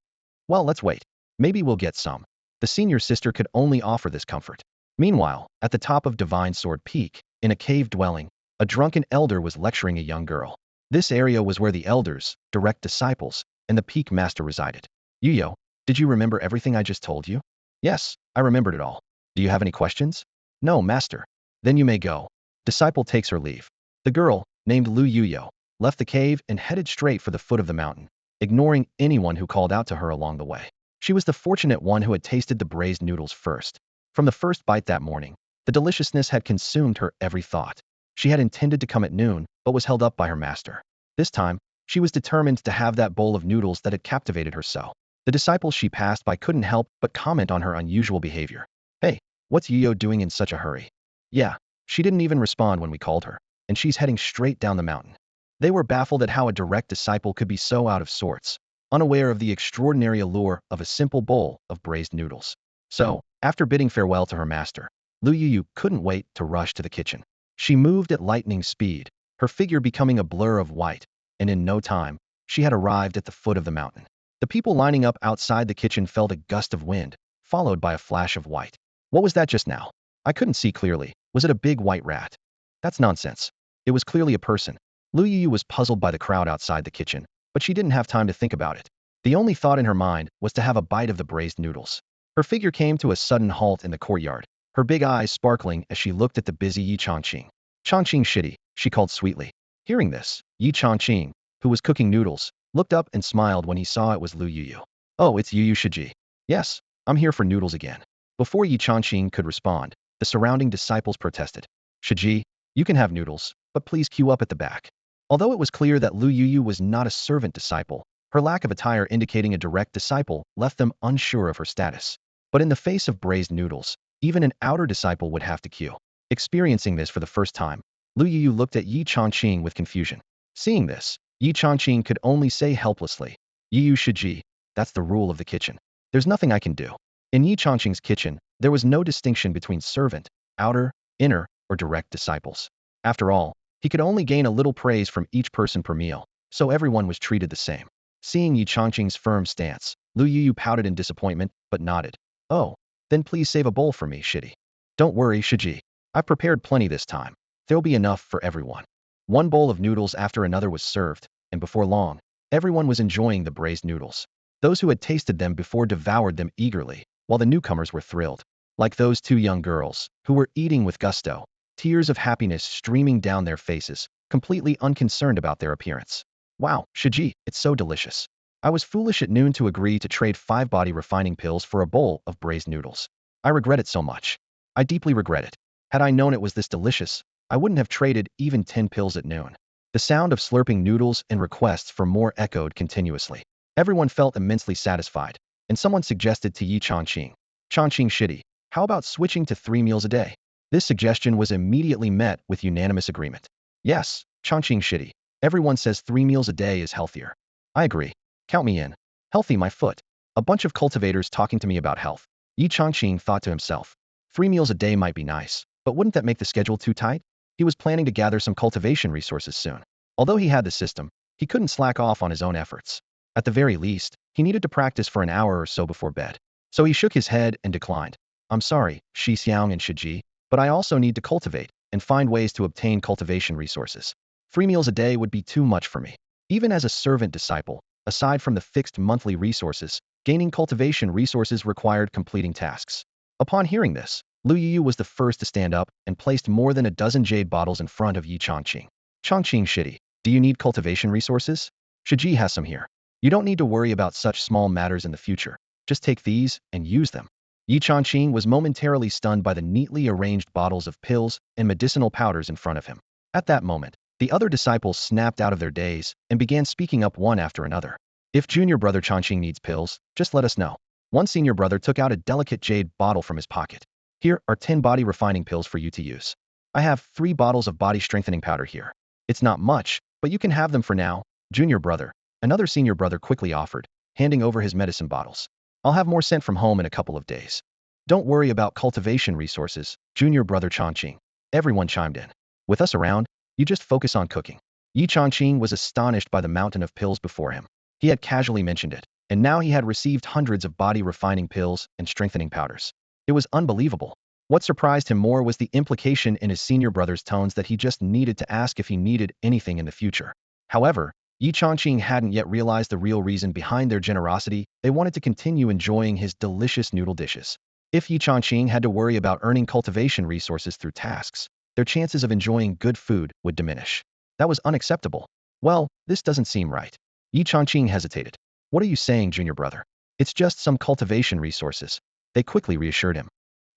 Well, let's wait. Maybe we'll get some. The senior sister could only offer this comfort. Meanwhile, at the top of Divine Sword Peak, in a cave dwelling, a drunken elder was lecturing a young girl. This area was where the elders, direct disciples, and the peak master resided. Yuyo, did you remember everything I just told you? Yes, I remembered it all. Do you have any questions? No, master. Then you may go. Disciple takes her leave. The girl, named Lu Yuyo, left the cave and headed straight for the foot of the mountain, ignoring anyone who called out to her along the way. She was the fortunate one who had tasted the braised noodles first. From the first bite that morning, the deliciousness had consumed her every thought. She had intended to come at noon, but was held up by her master. This time, she was determined to have that bowl of noodles that had captivated her so. The disciples she passed by couldn't help but comment on her unusual behavior. Hey, what's Yuyo doing in such a hurry? Yeah, she didn't even respond when we called her, and she's heading straight down the mountain. They were baffled at how a direct disciple could be so out of sorts, unaware of the extraordinary allure of a simple bowl of braised noodles. So, after bidding farewell to her master, Lu Yuyu couldn't wait to rush to the kitchen. She moved at lightning speed, her figure becoming a blur of white, and in no time, she had arrived at the foot of the mountain. The people lining up outside the kitchen felt a gust of wind, followed by a flash of white. What was that just now? I couldn't see clearly. Was it a big white rat? That's nonsense. It was clearly a person. Lu Yuyu was puzzled by the crowd outside the kitchen, but she didn't have time to think about it. The only thought in her mind was to have a bite of the braised noodles. Her figure came to a sudden halt in the courtyard, her big eyes sparkling as she looked at the busy Yi Chongqing. Chongqing shitty, she called sweetly. Hearing this, Yi Chongqing, who was cooking noodles, looked up and smiled when he saw it was Lu Yuyu. Oh, it's Yuyu Shiji. Yes, I'm here for noodles again. Before Yi Chongqing could respond, the surrounding disciples protested. Shiji, you can have noodles, but please queue up at the back. Although it was clear that Lu Yuyu was not a servant disciple, her lack of attire indicating a direct disciple left them unsure of her status. But in the face of braised noodles, even an outer disciple would have to queue. Experiencing this for the first time, Lu Yuyu looked at Yi Chongqing with confusion. Seeing this, Yi Chongqing could only say helplessly, Yuyu Shiji, that's the rule of the kitchen. There's nothing I can do. In Yi Chongqing's kitchen, there was no distinction between servant, outer, inner, or direct disciples. After all, he could only gain a little praise from each person per meal, so everyone was treated the same. Seeing Yi Chongqing's firm stance, Lu Yuyu pouted in disappointment, but nodded. Oh, then please save a bowl for me, Shitty. Don't worry, Shiji. I've prepared plenty this time. There'll be enough for everyone. One bowl of noodles after another was served, and before long, everyone was enjoying the braised noodles. Those who had tasted them before devoured them eagerly, while the newcomers were thrilled. Like those two young girls, who were eating with gusto, tears of happiness streaming down their faces, completely unconcerned about their appearance. Wow, Shiji, it's so delicious. I was foolish at noon to agree to trade 5 body refining pills for a bowl of braised noodles. I regret it so much. I deeply regret it. Had I known it was this delicious, I wouldn't have traded even 10 pills at noon. The sound of slurping noodles and requests for more echoed continuously. Everyone felt immensely satisfied, and someone suggested to Yi Chongqing. Chongqing Shitty, how about switching to 3 meals a day? This suggestion was immediately met with unanimous agreement. Yes, Chongqing Shitty. Everyone says 3 meals a day is healthier. I agree. Count me in. Healthy my foot. A bunch of cultivators talking to me about health. Yi Chongqing thought to himself. 3 meals a day might be nice, but wouldn't that make the schedule too tight? He was planning to gather some cultivation resources soon. Although he had the system, he couldn't slack off on his own efforts. At the very least, he needed to practice for an hour or so before bed. So he shook his head and declined. I'm sorry, Shi Xiang and Shiji, but I also need to cultivate and find ways to obtain cultivation resources. 3 meals a day would be too much for me. Even as a servant disciple, aside from the fixed monthly resources, gaining cultivation resources required completing tasks. Upon hearing this, Lu Yuyu was the first to stand up and placed more than a dozen jade bottles in front of Yi Chongqing. Chongqing Shitty, do you need cultivation resources? Shiji has some here. You don't need to worry about such small matters in the future. Just take these and use them. Yi Chongqing was momentarily stunned by the neatly arranged bottles of pills and medicinal powders in front of him. At that moment, the other disciples snapped out of their daze and began speaking up one after another. If junior brother Chongqing needs pills, just let us know. One senior brother took out a delicate jade bottle from his pocket. Here are 10 body refining pills for you to use. I have 3 bottles of body strengthening powder here. It's not much, but you can have them for now, junior brother. Another senior brother quickly offered, handing over his medicine bottles. I'll have more sent from home in a couple of days. Don't worry about cultivation resources, junior brother Chongqing. Everyone chimed in. With us around, you just focus on cooking. Yi Chongqing was astonished by the mountain of pills before him. He had casually mentioned it, and now he had received hundreds of body-refining pills and strengthening powders. It was unbelievable. What surprised him more was the implication in his senior brother's tones that he just needed to ask if he needed anything in the future. However, Yi Chongqing hadn't yet realized the real reason behind their generosity. They wanted to continue enjoying his delicious noodle dishes. If Yi Chongqing had to worry about earning cultivation resources through tasks, their chances of enjoying good food would diminish. That was unacceptable. Well, this doesn't seem right. Yi Chongqing hesitated. What are you saying, junior brother? It's just some cultivation resources. They quickly reassured him.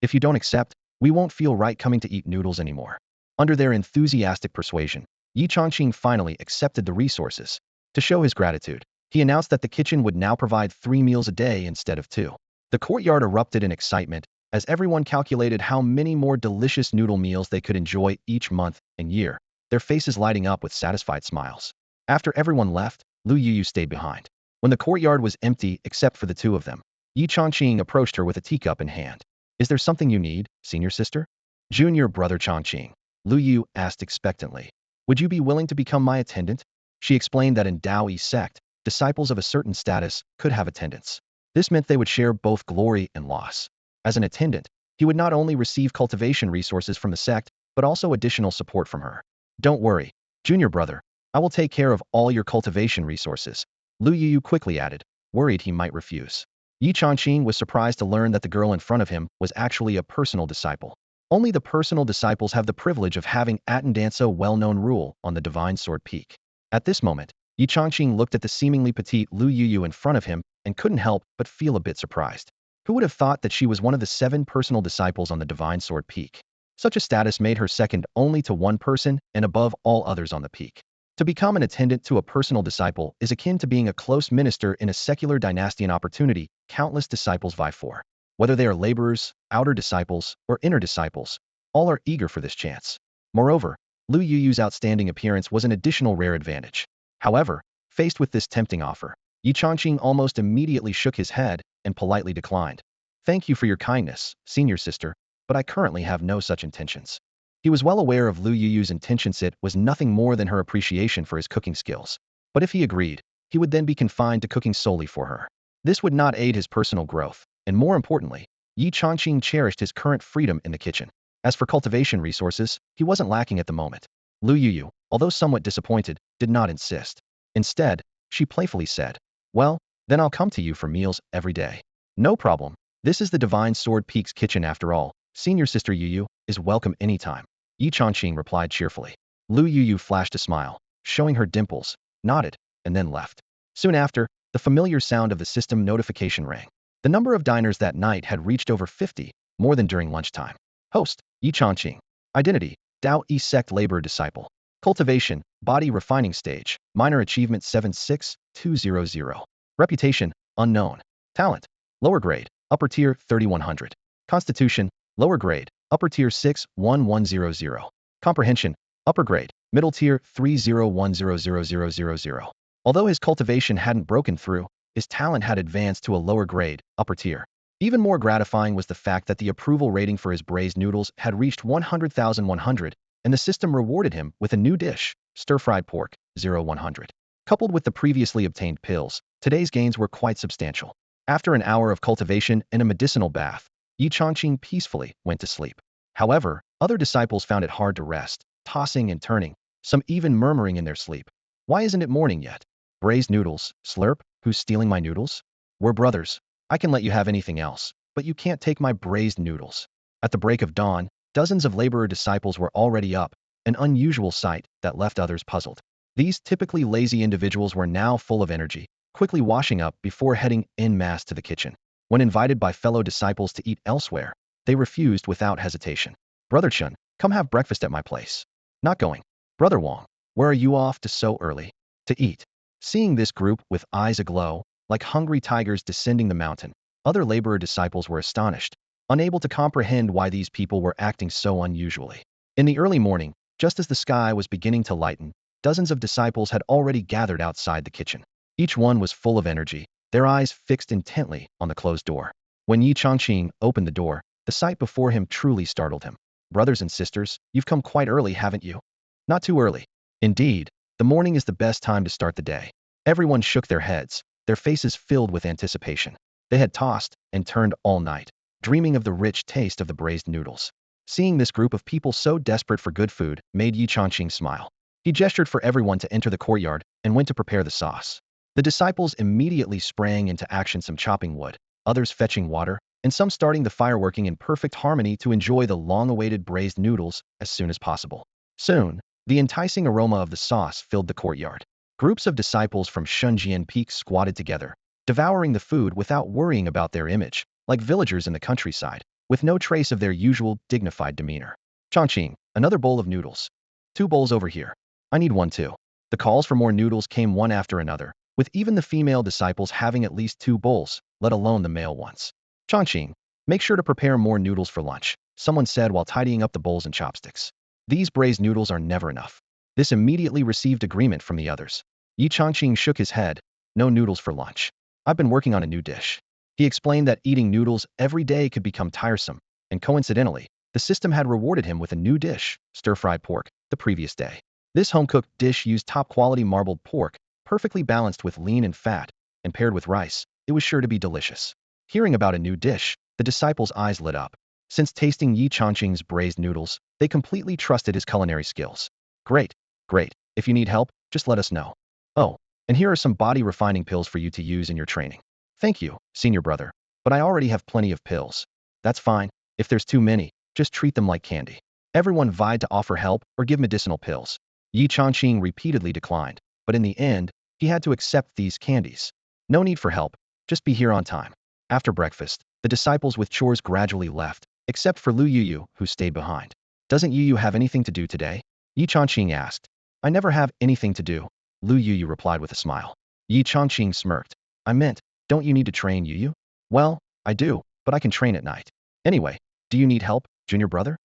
If you don't accept, we won't feel right coming to eat noodles anymore. Under their enthusiastic persuasion, Yi Chongqing finally accepted the resources. To show his gratitude, he announced that the kitchen would now provide 3 meals a day instead of 2. The courtyard erupted in excitement as everyone calculated how many more delicious noodle meals they could enjoy each month and year, their faces lighting up with satisfied smiles. After everyone left, Lu Yuyu stayed behind. When the courtyard was empty except for the two of them, Yi Chongqing approached her with a teacup in hand. Is there something you need, senior sister? Junior brother Chongqing, Lu Yu asked expectantly. Would you be willing to become my attendant? She explained that in Taoist sect, disciples of a certain status could have attendants. This meant they would share both glory and loss. As an attendant, he would not only receive cultivation resources from the sect, but also additional support from her. Don't worry, junior brother, I will take care of all your cultivation resources, Lu Yu quickly added, worried he might refuse. Yi Chongqing was surprised to learn that the girl in front of him was actually a personal disciple. Only the personal disciples have the privilege of having Attendant's well-known rule on the Divine Sword Peak. At this moment, Yi Chongqing looked at the seemingly petite Lu Yu in front of him and couldn't help but feel a bit surprised. Who would have thought that she was one of the 7 personal disciples on the Divine Sword Peak? Such a status made her second only to one person and above all others on the peak. To become an attendant to a personal disciple is akin to being a close minister in a secular dynasty, an opportunity countless disciples vie for. Whether they are laborers, outer disciples, or inner disciples, all are eager for this chance. Moreover, Lu Yuyu's outstanding appearance was an additional rare advantage. However, faced with this tempting offer, Yi Chongqing almost immediately shook his head and politely declined. Thank you for your kindness, senior sister, but I currently have no such intentions. He was well aware of Lu Yuyu's intentions. It was nothing more than her appreciation for his cooking skills. But if he agreed, he would then be confined to cooking solely for her. This would not aid his personal growth, and more importantly, Yi Chongqing cherished his current freedom in the kitchen. As for cultivation resources, he wasn't lacking at the moment. Lu Yuyu, although somewhat disappointed, did not insist. Instead, she playfully said, well, then I'll come to you for meals every day. No problem. This is the Divine Sword Peak's kitchen after all. Senior sister Yuyu is welcome anytime. Yi Chongqing replied cheerfully. Lu Yuyu flashed a smile, showing her dimples, nodded, and then left. Soon after, the familiar sound of the system notification rang. The number of diners that night had reached over 50, more than during lunchtime. Host, Yi Chongqing. Identity, Taoist Sect Labor Disciple. Cultivation, Body Refining Stage, Minor Achievement 76200. Reputation, Unknown. Talent, Lower Grade, Upper Tier 3100. Constitution, Lower Grade, Upper Tier 61100. Comprehension, Upper Grade, Middle Tier 301000000. Although his cultivation hadn't broken through, his talent had advanced to a lower grade, upper tier. Even more gratifying was the fact that the approval rating for his braised noodles had reached 100,100, and the system rewarded him with a new dish, stir-fried pork, 0100. Coupled with the previously obtained pills, today's gains were quite substantial. After an hour of cultivation and a medicinal bath, Yi Chongqing peacefully went to sleep. However, other disciples found it hard to rest, tossing and turning, some even murmuring in their sleep. Why isn't it morning yet? Braised noodles, slurp, who's stealing my noodles? We're brothers. I can let you have anything else, but you can't take my braised noodles. At the break of dawn, dozens of laborer disciples were already up, an unusual sight that left others puzzled. These typically lazy individuals were now full of energy, quickly washing up before heading en masse to the kitchen. When invited by fellow disciples to eat elsewhere, they refused without hesitation. Brother Chun, come have breakfast at my place. Not going. Brother Wang, where are you off to so early? To eat. Seeing this group with eyes aglow, like hungry tigers descending the mountain, other laborer disciples were astonished, unable to comprehend why these people were acting so unusually. In the early morning, just as the sky was beginning to lighten, dozens of disciples had already gathered outside the kitchen. Each one was full of energy, their eyes fixed intently on the closed door. When Yi Changqing opened the door, the sight before him truly startled him. Brothers and sisters, you've come quite early, haven't you? Not too early. Indeed, the morning is the best time to start the day. Everyone shook their heads, their faces filled with anticipation. They had tossed and turned all night, dreaming of the rich taste of the braised noodles. Seeing this group of people so desperate for good food made Yi Changqing smile. He gestured for everyone to enter the courtyard and went to prepare the sauce. The disciples immediately sprang into action, some chopping wood, others fetching water, and some starting the fire, working in perfect harmony to enjoy the long-awaited braised noodles as soon as possible. Soon, the enticing aroma of the sauce filled the courtyard. Groups of disciples from Shunjian Peak squatted together, devouring the food without worrying about their image, like villagers in the countryside, with no trace of their usual dignified demeanor. Changqing, another bowl of noodles. 2 bowls over here. I need one too. The calls for more noodles came one after another, with even the female disciples having at least 2 bowls, let alone the male ones. Changqing, make sure to prepare more noodles for lunch, someone said while tidying up the bowls and chopsticks. These braised noodles are never enough. This immediately received agreement from the others. Yi Changqing shook his head. No noodles for lunch. I've been working on a new dish. He explained that eating noodles every day could become tiresome, and coincidentally, the system had rewarded him with a new dish, stir-fried pork, the previous day. This home-cooked dish used top-quality marbled pork, perfectly balanced with lean and fat, and paired with rice, it was sure to be delicious. Hearing about a new dish, the disciples' eyes lit up. Since tasting Yi Changqing's braised noodles, they completely trusted his culinary skills. Great, great. If you need help, just let us know. Oh, and here are some body-refining pills for you to use in your training. Thank you, senior brother, but I already have plenty of pills. That's fine. If there's too many, just treat them like candy. Everyone vied to offer help or give medicinal pills. Yi Changqing repeatedly declined, but in the end, he had to accept these candies. No need for help, just be here on time. After breakfast, the disciples with chores gradually left, except for Lu Yuyu, who stayed behind. Doesn't Yuyu have anything to do today? Yi Changqing asked. I never have anything to do, Lu Yuyu replied with a smile. Yi Changqing smirked. I meant, don't you need to train Yuyu? Well, I do, but I can train at night. Anyway, do you need help, junior brother?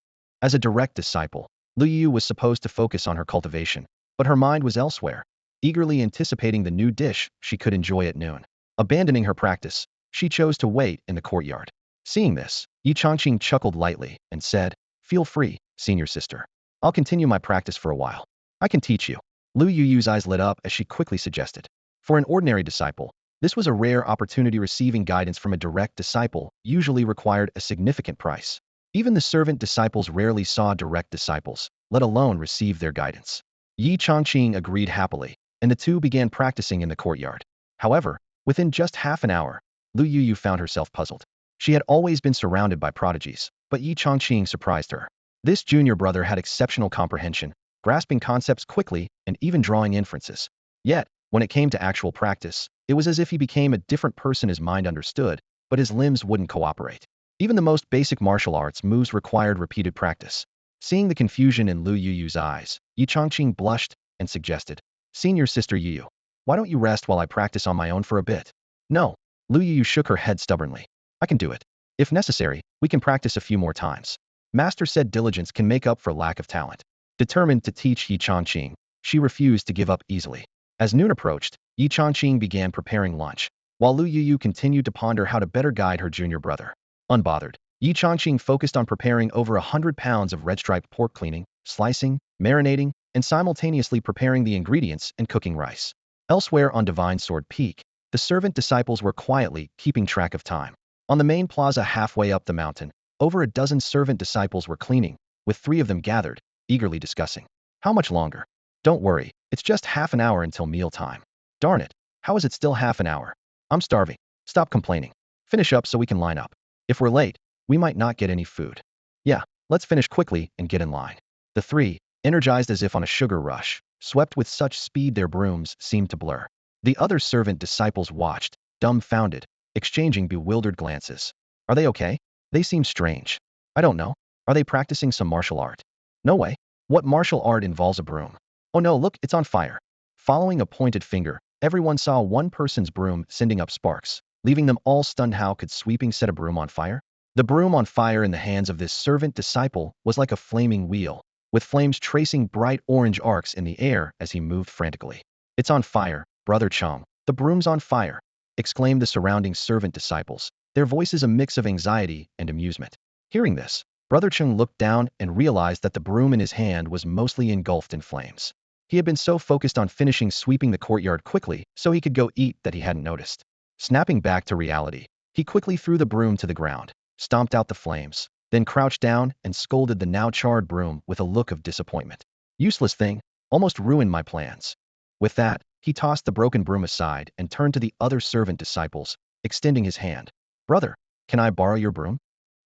As a direct disciple, Lu Yuyu was supposed to focus on her cultivation, but her mind was elsewhere, eagerly anticipating the new dish she could enjoy at noon. Abandoning her practice, she chose to wait in the courtyard. Seeing this, Yi Changqing chuckled lightly and said, Feel free, senior sister. I'll continue my practice for a while. I can teach you. Lu Yuyu's eyes lit up as she quickly suggested. For an ordinary disciple, this was a rare opportunity. Receiving guidance from a direct disciple usually required a significant price. Even the servant disciples rarely saw direct disciples, let alone receive their guidance. Yi Changqing agreed happily, and the two began practicing in the courtyard. However, within just half an hour, Lu Yuyu found herself puzzled. She had always been surrounded by prodigies, but Yi Changqing surprised her. This junior brother had exceptional comprehension, grasping concepts quickly and even drawing inferences. Yet, when it came to actual practice, it was as if he became a different person. His mind understood, but his limbs wouldn't cooperate. Even the most basic martial arts moves required repeated practice. Seeing the confusion in Lu Yuyu's eyes, Yi Changqing blushed and suggested, Senior sister Yuyu, why don't you rest while I practice on my own for a bit? No. Lu Yuyu shook her head stubbornly. I can do it. If necessary, we can practice a few more times. Master said diligence can make up for lack of talent. Determined to teach Yi Changqing, she refused to give up easily. As noon approached, Yi Changqing began preparing lunch, while Lu Yuyu continued to ponder how to better guide her junior brother. Unbothered, Yi Changqing focused on preparing over 100 pounds of red-striped pork, cleaning, slicing, marinating, and simultaneously preparing the ingredients and cooking rice. Elsewhere on Divine Sword Peak, the servant disciples were quietly keeping track of time. On the main plaza halfway up the mountain, over a dozen servant disciples were cleaning, with 3 of them gathered, eagerly discussing. How much longer? Don't worry, it's just half an hour until mealtime. Darn it, how is it still half an hour? I'm starving. Stop complaining. Finish up so we can line up. If we're late, we might not get any food. Yeah, let's finish quickly and get in line. The 3, energized as if on a sugar rush, swept with such speed their brooms seemed to blur. The other servant disciples watched, dumbfounded, exchanging bewildered glances. Are they okay? They seem strange. I don't know. Are they practicing some martial art? No way. What martial art involves a broom? Oh no, look, it's on fire. Following a pointed finger, everyone saw one person's broom sending up sparks, leaving them all stunned. How could sweeping set a broom on fire? The broom on fire in the hands of this servant disciple was like a flaming wheel, with flames tracing bright orange arcs in the air as he moved frantically. It's on fire, Brother Chong. The broom's on fire, exclaimed the surrounding servant disciples, their voices a mix of anxiety and amusement. Hearing this, Brother Chung looked down and realized that the broom in his hand was mostly engulfed in flames. He had been so focused on finishing sweeping the courtyard quickly so he could go eat that he hadn't noticed. Snapping back to reality, he quickly threw the broom to the ground, stomped out the flames, then crouched down and scolded the now charred broom with a look of disappointment. Useless thing, almost ruined my plans. With that, he tossed the broken broom aside and turned to the other servant disciples, extending his hand. Brother, can I borrow your broom?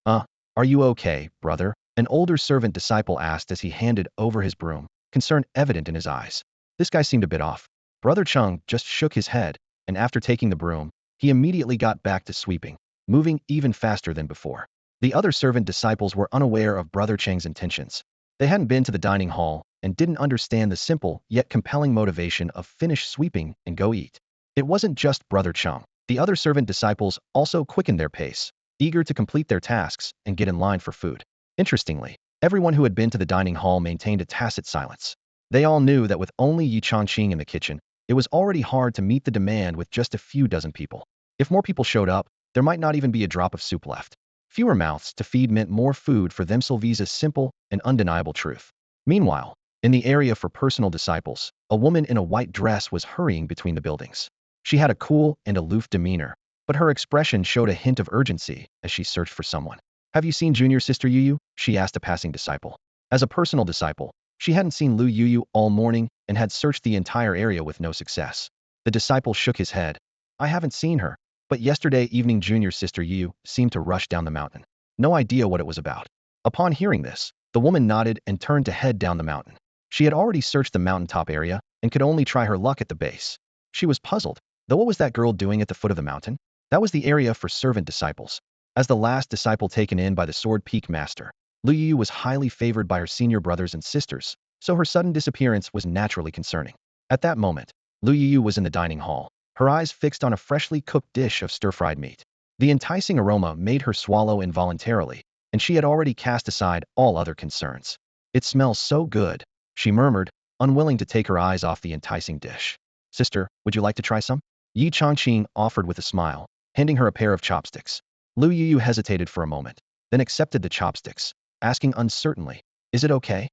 Uh, are you okay, brother? An older servant disciple asked as he handed over his broom, concern evident in his eyes. This guy seemed a bit off. Brother Chung just shook his head, and after taking the broom, he immediately got back to sweeping, moving even faster than before. The other servant disciples were unaware of Brother Cheng's intentions. They hadn't been to the dining hall and didn't understand the simple yet compelling motivation of finish sweeping and go eat. It wasn't just Brother Chung. The other servant disciples also quickened their pace, eager to complete their tasks and get in line for food. Interestingly, everyone who had been to the dining hall maintained a tacit silence. They all knew that with only Yi Changqing in the kitchen, it was already hard to meet the demand with just a few dozen people. If more people showed up, there might not even be a drop of soup left. Fewer mouths to feed meant more food for them. Sylvia's simple and undeniable truth. Meanwhile, in the area for personal disciples, a woman in a white dress was hurrying between the buildings. She had a cool and aloof demeanor, but her expression showed a hint of urgency as she searched for someone. Have you seen Junior Sister Yuyu? She asked a passing disciple. As a personal disciple, she hadn't seen Lu Yuyu all morning and had searched the entire area with no success. The disciple shook his head. I haven't seen her, but yesterday evening Junior Sister Yuyu seemed to rush down the mountain. No idea what it was about. Upon hearing this, the woman nodded and turned to head down the mountain. She had already searched the mountaintop area and could only try her luck at the base. She was puzzled, though what was that girl doing at the foot of the mountain? That was the area for servant disciples. As the last disciple taken in by the Sword Peak Master, Lu Yu was highly favored by her senior brothers and sisters, so her sudden disappearance was naturally concerning. At that moment, Lu Yu was in the dining hall, her eyes fixed on a freshly cooked dish of stir-fried meat. The enticing aroma made her swallow involuntarily, and she had already cast aside all other concerns. It smells so good, she murmured, unwilling to take her eyes off the enticing dish. Sister, would you like to try some? Yi Changqing offered with a smile, handing her a pair of chopsticks. Lu Yu hesitated for a moment, then accepted the chopsticks, asking uncertainly, is it okay?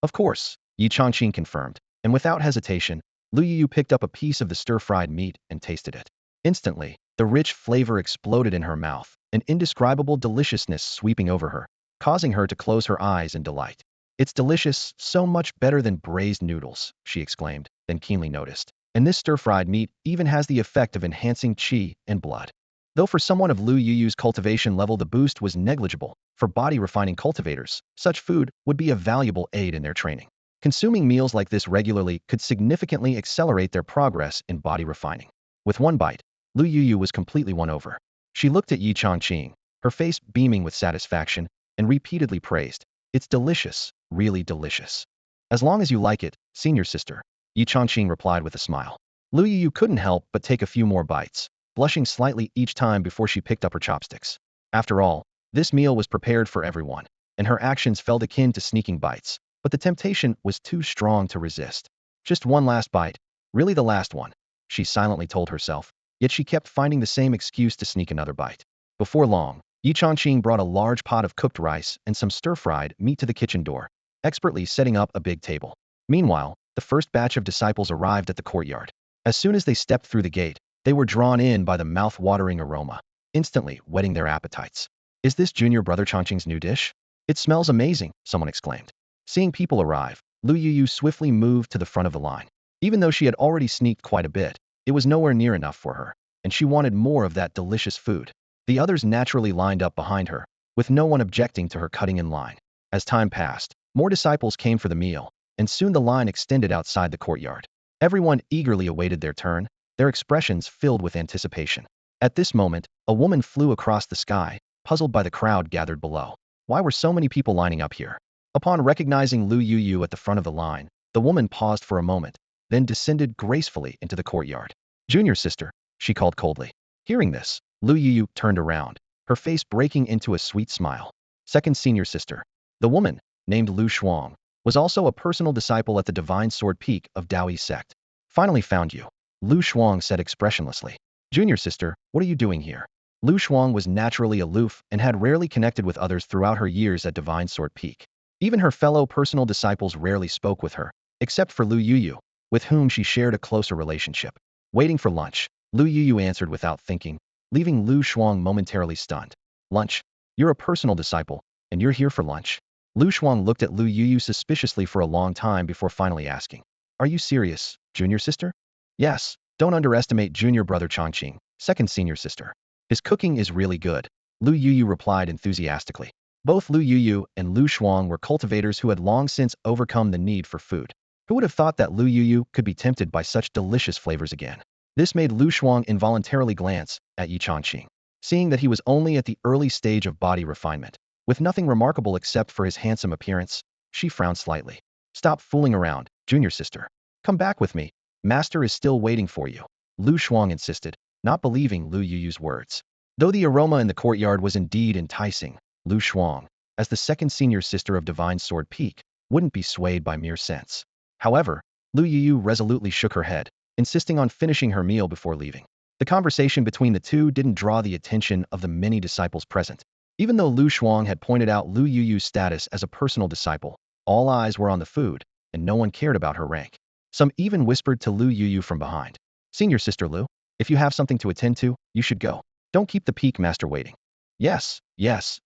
Of course, Yi Changqing confirmed, and without hesitation, Lu Yu picked up a piece of the stir-fried meat and tasted it. Instantly, the rich flavor exploded in her mouth, an indescribable deliciousness sweeping over her, causing her to close her eyes in delight. It's delicious, so much better than braised noodles, she exclaimed, then keenly noticed. And this stir-fried meat even has the effect of enhancing qi and blood. Though for someone of Lu Yu's cultivation level the boost was negligible, for body-refining cultivators, such food would be a valuable aid in their training. Consuming meals like this regularly could significantly accelerate their progress in body refining. With one bite, Lu Yu was completely won over. She looked at Yi Changqing, her face beaming with satisfaction, and repeatedly praised, it's delicious, really delicious. As long as you like it, senior sister, Yi Changqing replied with a smile. Lu Yu couldn't help but take a few more bites, blushing slightly each time before she picked up her chopsticks. After all, this meal was prepared for everyone, and her actions felt akin to sneaking bites, but the temptation was too strong to resist. Just one last bite, really the last one, she silently told herself, yet she kept finding the same excuse to sneak another bite. Before long, Yi Changqing brought a large pot of cooked rice and some stir-fried meat to the kitchen door, expertly setting up a big table. Meanwhile, the first batch of disciples arrived at the courtyard. As soon as they stepped through the gate, they were drawn in by the mouth-watering aroma, instantly whetting their appetites. Is this Junior Brother Changqing's new dish? It smells amazing, someone exclaimed. Seeing people arrive, Lu Yu swiftly moved to the front of the line. Even though she had already sneaked quite a bit, it was nowhere near enough for her, and she wanted more of that delicious food. The others naturally lined up behind her, with no one objecting to her cutting in line. As time passed, more disciples came for the meal, and soon the line extended outside the courtyard. Everyone eagerly awaited their turn, their expressions filled with anticipation. At this moment, a woman flew across the sky, puzzled by the crowd gathered below. Why were so many people lining up here? Upon recognizing Lu Yu at the front of the line, the woman paused for a moment, then descended gracefully into the courtyard. Junior sister, she called coldly. Hearing this, Lu Yu turned around, her face breaking into a sweet smile. Second senior sister. The woman, named Lu Shuang, was also a personal disciple at the Divine Sword Peak of Daoyi Sect. Finally found you, Lu Shuang said expressionlessly. Junior sister, what are you doing here? Lu Shuang was naturally aloof and had rarely connected with others throughout her years at Divine Sword Peak. Even her fellow personal disciples rarely spoke with her, except for Lu Yuyu, with whom she shared a closer relationship. Waiting for lunch, Lu Yuyu answered without thinking, leaving Lu Shuang momentarily stunned. Lunch? You're a personal disciple, and you're here for lunch? Lu Shuang looked at Lu Yuyu suspiciously for a long time before finally asking, Are you serious, junior sister? Yes, don't underestimate junior brother Chongqing, second senior sister. His cooking is really good, Lu Yuyu replied enthusiastically. Both Lu Yuyu and Lu Shuang were cultivators who had long since overcome the need for food. Who would have thought that Lu Yuyu could be tempted by such delicious flavors again? This made Lu Shuang involuntarily glance at Yi Chongqing, seeing that he was only at the early stage of body refinement. With nothing remarkable except for his handsome appearance, she frowned slightly. Stop fooling around, junior sister. Come back with me. Master is still waiting for you, Lu Shuang insisted, not believing Lu Yuyu's words. Though the aroma in the courtyard was indeed enticing, Lu Shuang, as the second senior sister of Divine Sword Peak, wouldn't be swayed by mere scents. However, Lu Yuyu resolutely shook her head, insisting on finishing her meal before leaving. The conversation between the two didn't draw the attention of the many disciples present. Even though Lu Shuang had pointed out Lu Yuyu's status as a personal disciple, all eyes were on the food, and no one cared about her rank. Some even whispered to Lu Yuyu from behind. Senior sister Lu, if you have something to attend to, you should go. Don't keep the peak master waiting. Yes,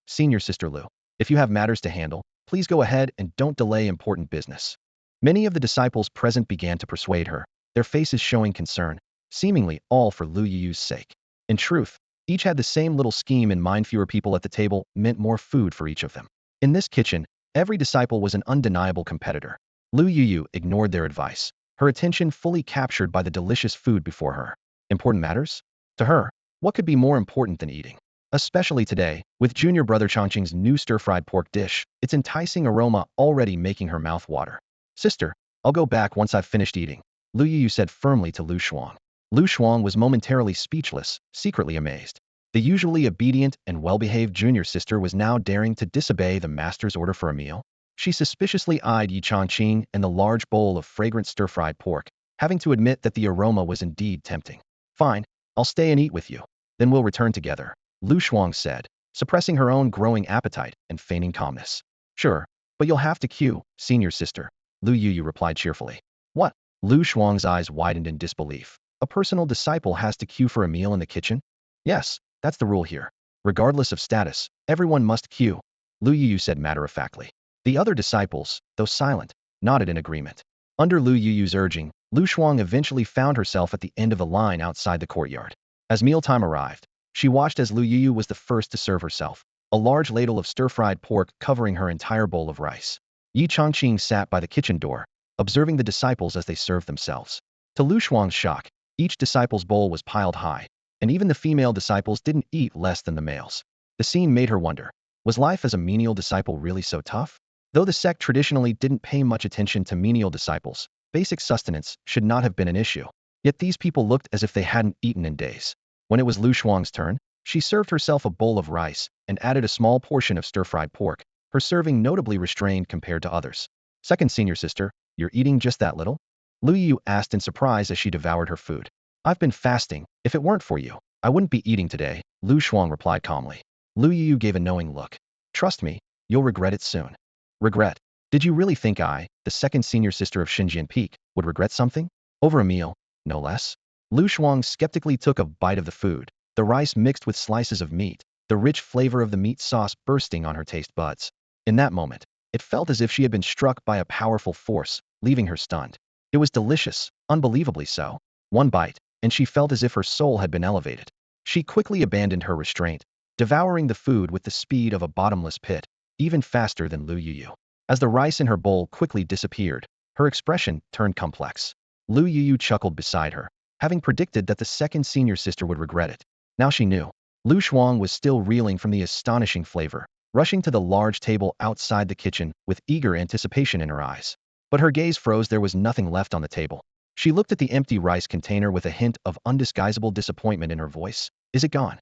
senior sister Lu. If you have matters to handle, please go ahead and don't delay important business. Many of the disciples present began to persuade her, their faces showing concern, seemingly all for Lu Yuyu's sake. In truth, each had the same little scheme in mind. Fewer people at the table meant more food for each of them. In this kitchen, every disciple was an undeniable competitor. Lu Yuyu ignored their advice, her attention fully captured by the delicious food before her. Important matters? To her, what could be more important than eating? Especially today, with junior brother Chongqing's new stir-fried pork dish, its enticing aroma already making her mouth water. Sister, I'll go back once I've finished eating, Lu Yuyu said firmly to Lu Shuang. Lu Shuang was momentarily speechless, secretly amazed. The usually obedient and well-behaved junior sister was now daring to disobey the master's order for a meal. She suspiciously eyed Yi Chongqing and the large bowl of fragrant stir-fried pork, having to admit that the aroma was indeed tempting. Fine, I'll stay and eat with you. Then we'll return together, Lu Shuang said, suppressing her own growing appetite and feigning calmness. Sure, but you'll have to queue, senior sister, Lu Yuyu replied cheerfully. What? Lu Shuang's eyes widened in disbelief. A personal disciple has to queue for a meal in the kitchen? Yes, that's the rule here. Regardless of status, everyone must queue, Lu Yuyu said matter-of-factly. The other disciples, though silent, nodded in agreement. Under Lu Yuyu's urging, Lu Shuang eventually found herself at the end of the line outside the courtyard. As mealtime arrived, she watched as Lu Yuyu was the first to serve herself, a large ladle of stir-fried pork covering her entire bowl of rice. Yi Chongqing sat by the kitchen door, observing the disciples as they served themselves. To Lu Shuang's shock, each disciple's bowl was piled high, and even the female disciples didn't eat less than the males. The scene made her wonder, was life as a menial disciple really so tough? Though the sect traditionally didn't pay much attention to menial disciples, basic sustenance should not have been an issue. Yet these people looked as if they hadn't eaten in days. When it was Lu Shuang's turn, she served herself a bowl of rice and added a small portion of stir-fried pork, her serving notably restrained compared to others. Second senior sister, you're eating just that little? Lu Yu asked in surprise as she devoured her food. I've been fasting. If it weren't for you, I wouldn't be eating today, Lu Shuang replied calmly. Lu Yu gave a knowing look. Trust me, you'll regret it soon. Regret? Did you really think I, the second senior sister of Xinjian Peak, would regret something? Over a meal, no less? Lu Shuang skeptically took a bite of the food, the rice mixed with slices of meat, the rich flavor of the meat sauce bursting on her taste buds. In that moment, it felt as if she had been struck by a powerful force, leaving her stunned. It was delicious, unbelievably so. One bite, and she felt as if her soul had been elevated. She quickly abandoned her restraint, devouring the food with the speed of a bottomless pit, even faster than Lu Yuyu. As the rice in her bowl quickly disappeared, her expression turned complex. Lu Yuyu chuckled beside her, having predicted that the second senior sister would regret it. Now she knew. Lu Shuang was still reeling from the astonishing flavor, rushing to the large table outside the kitchen with eager anticipation in her eyes. But her gaze froze. There was nothing left on the table. She looked at the empty rice container with a hint of undisguisable disappointment in her voice. Is it gone?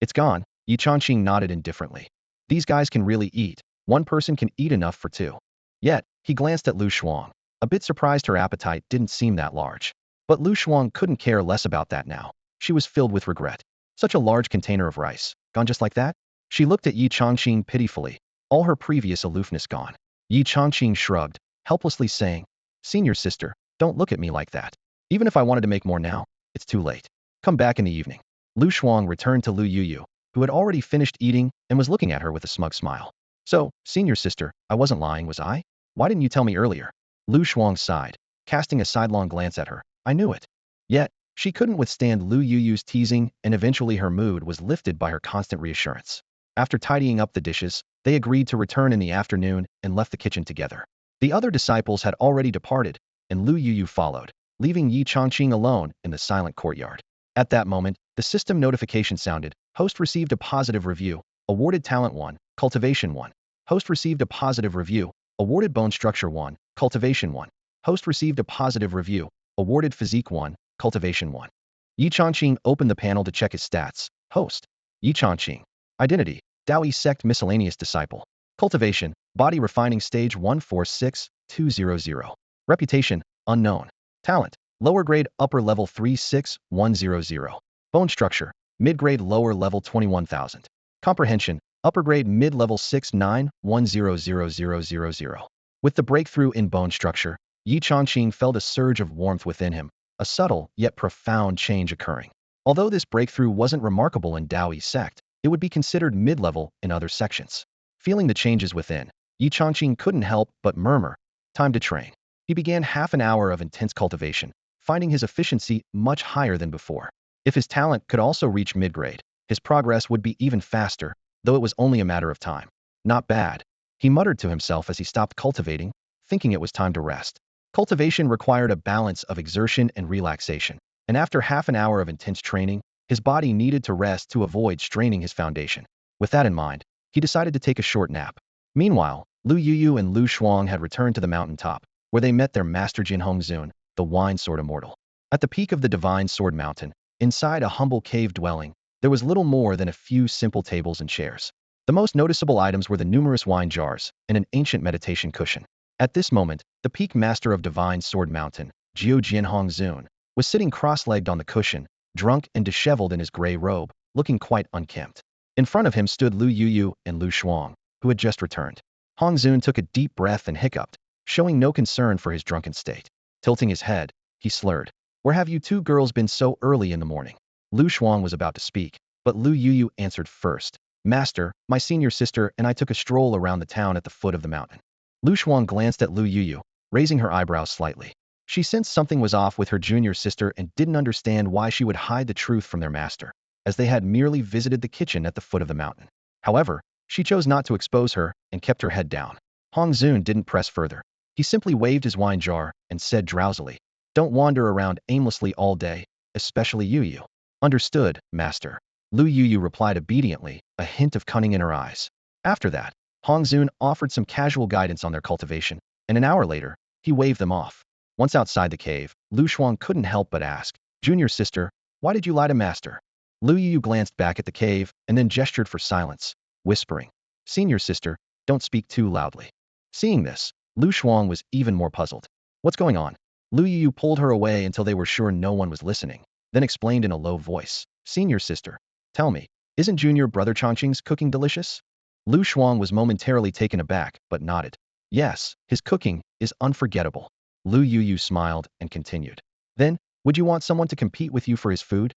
It's gone, Yi Chongqing nodded indifferently. These guys can really eat. One person can eat enough for two. Yet, he glanced at Lu Shuang, a bit surprised her appetite didn't seem that large. But Lu Shuang couldn't care less about that now. She was filled with regret. Such a large container of rice, gone just like that? She looked at Yi Changqing pitifully, all her previous aloofness gone. Yi Changqing shrugged, helplessly saying, "Senior sister, don't look at me like that. Even if I wanted to make more now, it's too late. Come back in the evening." Lu Shuang returned to Lu Yuyu, who had already finished eating and was looking at her with a smug smile. "So, senior sister, I wasn't lying, was I? Why didn't you tell me earlier?" Lu Shuang sighed, casting a sidelong glance at her. "I knew it." Yet, she couldn't withstand Lu Yuyu's teasing, and eventually her mood was lifted by her constant reassurance. After tidying up the dishes, they agreed to return in the afternoon and left the kitchen together. The other disciples had already departed, and Lu Yuyu followed, leaving Yi Changqing alone in the silent courtyard. At that moment, the system notification sounded. Host received a positive review. Awarded Talent 1, Cultivation 1. Host received a positive review. Awarded Bone Structure 1, Cultivation 1. Host received a positive review. Awarded Physique 1, Cultivation 1. Yi Changqing opened the panel to check his stats. Host: Yi Changqing. Identity: Daoyi Sect Miscellaneous Disciple. Cultivation: Body Refining Stage 146200. Reputation: Unknown. Talent: Lower grade upper level 36100. Bone structure: mid grade lower level 21,000. Comprehension: upper grade mid level 691000000. With the breakthrough in bone structure, Yi Changqing felt a surge of warmth within him, a subtle yet profound change occurring. Although this breakthrough wasn't remarkable in Daoyi Sect, it would be considered mid-level in other sections. Feeling the changes within, Yi Changqing couldn't help but murmur, "Time to train." He began half an hour of intense cultivation, finding his efficiency much higher than before. If his talent could also reach mid-grade, his progress would be even faster, though it was only a matter of time. Not bad, he muttered to himself as he stopped cultivating, thinking it was time to rest. Cultivation required a balance of exertion and relaxation, and after half an hour of intense training, his body needed to rest to avoid straining his foundation. With that in mind, he decided to take a short nap. Meanwhile, Lu Yuyu and Lu Shuang had returned to the mountaintop, where they met their master Jin Hongzun, the wine sword immortal. At the peak of the divine sword mountain, inside a humble cave dwelling, there was little more than a few simple tables and chairs. The most noticeable items were the numerous wine jars and an ancient meditation cushion. At this moment, the peak master of Divine Sword Mountain, Jiu Jin Hongzun, was sitting cross-legged on the cushion, drunk and disheveled in his gray robe, looking quite unkempt. In front of him stood Lu Yuyu and Lu Shuang, who had just returned. Hongzun took a deep breath and hiccuped, showing no concern for his drunken state. Tilting his head, he slurred, "Where have you two girls been so early in the morning?" Lu Shuang was about to speak, but Lu Yuyu answered first. "Master, my senior sister and I took a stroll around the town at the foot of the mountain." Lu Shuang glanced at Lu Yuyu, raising her eyebrows slightly. She sensed something was off with her junior sister and didn't understand why she would hide the truth from their master, as they had merely visited the kitchen at the foot of the mountain. However, she chose not to expose her and kept her head down. Hongzun didn't press further. He simply waved his wine jar and said drowsily, "Don't wander around aimlessly all day, especially Yuyu." "Understood, master." Lu Yuyu replied obediently, a hint of cunning in her eyes. After that, Hongzun offered some casual guidance on their cultivation, and an hour later, he waved them off. Once outside the cave, Lu Shuang couldn't help but ask, "Junior sister, why did you lie to master?" Lu Yu glanced back at the cave and then gestured for silence, whispering, "Senior sister, don't speak too loudly." Seeing this, Lu Shuang was even more puzzled. "What's going on?" Lu Yu pulled her away until they were sure no one was listening, then explained in a low voice, "Senior sister, tell me, isn't junior brother Chongqing's cooking delicious?" Lu Shuang was momentarily taken aback, but nodded. "Yes, his cooking is unforgettable." Lu Yuyu smiled and continued. "Then, would you want someone to compete with you for his food?"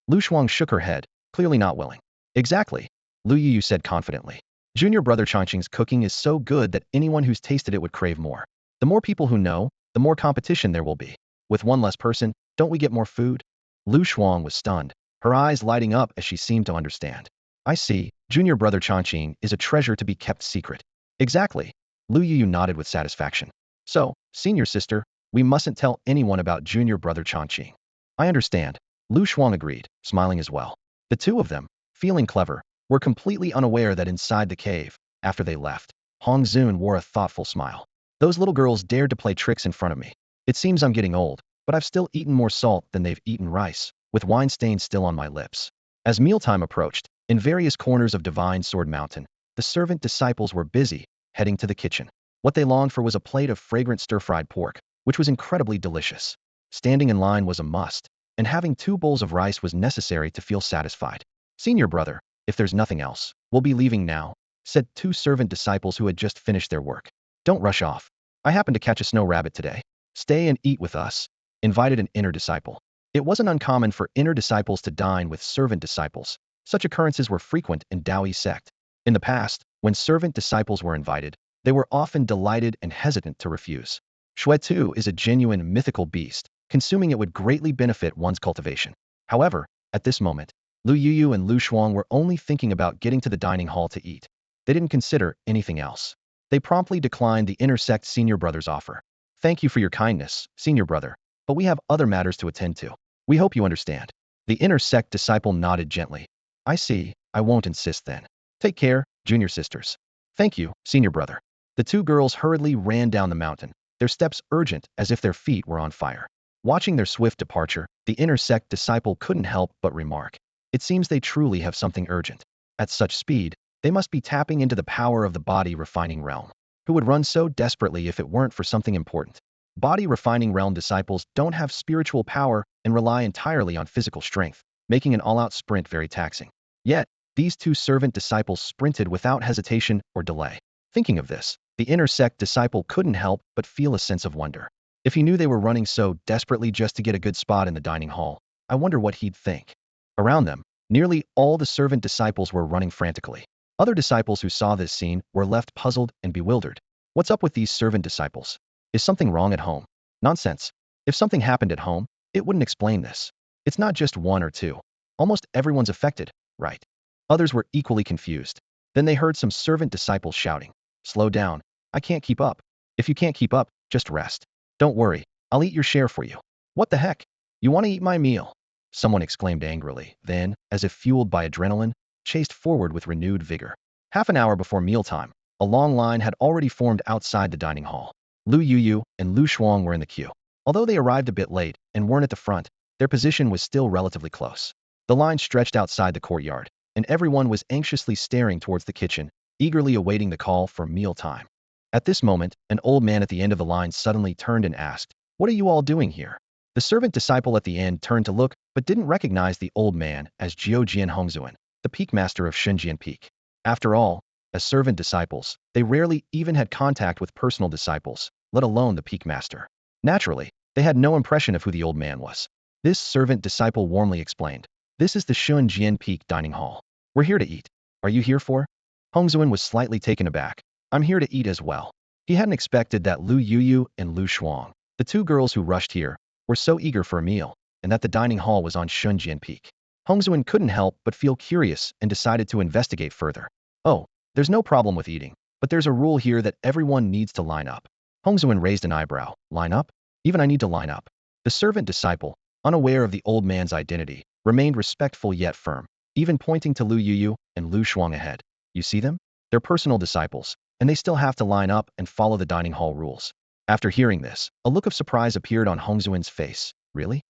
Lu Shuang shook her head, clearly not willing. "Exactly," Lu Yuyu said confidently. "Junior brother Chongqing's cooking is so good that anyone who's tasted it would crave more. The more people who know, the more competition there will be. With one less person, don't we get more food?" Lu Shuang was stunned, her eyes lighting up as she seemed to understand. "I see, junior brother Chongqing is a treasure to be kept secret." "Exactly." Lu Yuyu nodded with satisfaction. "So, senior sister, we mustn't tell anyone about junior brother Chongqing." "I understand." Lu Shuang agreed, smiling as well. The two of them, feeling clever, were completely unaware that inside the cave, after they left, Hongzun wore a thoughtful smile. "Those little girls dared to play tricks in front of me. It seems I'm getting old, but I've still eaten more salt than they've eaten rice, with wine stains still on my lips." As mealtime approached, in various corners of Divine Sword Mountain, the servant disciples were busy, heading to the kitchen. What they longed for was a plate of fragrant stir-fried pork, which was incredibly delicious. Standing in line was a must, and having 2 bowls of rice was necessary to feel satisfied. Senior brother, if there's nothing else, we'll be leaving now, said 2 servant disciples who had just finished their work. Don't rush off. I happened to catch a snow rabbit today. Stay and eat with us, invited an inner disciple. It wasn't uncommon for inner disciples to dine with servant disciples. Such occurrences were frequent in Taoist sect. In the past, when servant disciples were invited, they were often delighted and hesitant to refuse. Shui Tu is a genuine mythical beast. Consuming it would greatly benefit one's cultivation. However, at this moment, Lu Yuyu and Lu Shuang were only thinking about getting to the dining hall to eat. They didn't consider anything else. They promptly declined the inner sect senior brother's offer. Thank you for your kindness, senior brother, but we have other matters to attend to. We hope you understand. The inner sect disciple nodded gently. I see, I won't insist then. Take care, junior sisters. Thank you, senior brother. The 2 girls hurriedly ran down the mountain, their steps urgent as if their feet were on fire. Watching their swift departure, the inner sect disciple couldn't help but remark. It seems they truly have something urgent. At such speed, they must be tapping into the power of the body refining realm. Who would run so desperately if it weren't for something important? Body refining realm disciples don't have spiritual power and rely entirely on physical strength, making an all-out sprint very taxing. Yet, these 2 servant disciples sprinted without hesitation or delay. Thinking of this, the inner sect disciple couldn't help but feel a sense of wonder. If he knew they were running so desperately just to get a good spot in the dining hall, I wonder what he'd think. Around them, nearly all the servant disciples were running frantically. Other disciples who saw this scene were left puzzled and bewildered. What's up with these servant disciples? Is something wrong at home? Nonsense. If something happened at home, it wouldn't explain this. It's not just 1 or 2. Almost everyone's affected, right? Others were equally confused. Then they heard some servant disciples shouting, "Slow down. I can't keep up. If you can't keep up, just rest. Don't worry, I'll eat your share for you." What the heck? You want to eat my meal? Someone exclaimed angrily, then, as if fueled by adrenaline, chased forward with renewed vigor. Half an hour before mealtime, a long line had already formed outside the dining hall. Lu Yuyu and Lu Shuang were in the queue. Although they arrived a bit late and weren't at the front, their position was still relatively close. The line stretched outside the courtyard, and everyone was anxiously staring towards the kitchen, eagerly awaiting the call for mealtime. At this moment, an old man at the end of the line suddenly turned and asked, "What are you all doing here?" The servant disciple at the end turned to look, but didn't recognize the old man as Jian Hongzuan, the peak master of Shenzhen Peak. After all, as servant disciples, they rarely even had contact with personal disciples, let alone the peak master. Naturally, they had no impression of who the old man was. This servant disciple warmly explained, "This is the Shenzhen Peak dining hall. We're here to eat. Are you here for?" Hongzuan was slightly taken aback. "I'm here to eat as well." He hadn't expected that Lu Yuyu and Lu Shuang, the 2 girls who rushed here, were so eager for a meal, and that the dining hall was on Shenzhen Peak. Hongzuan couldn't help but feel curious and decided to investigate further. "Oh, there's no problem with eating, but there's a rule here that everyone needs to line up." Hongzuan raised an eyebrow. "Line up? Even I need to line up?" The servant disciple, unaware of the old man's identity, remained respectful yet firm, even pointing to Lu Yuyu and Lu Shuang ahead. "You see them? They're personal disciples, and they still have to line up and follow the dining hall rules." After hearing this, a look of surprise appeared on Hongzuan's face. Really?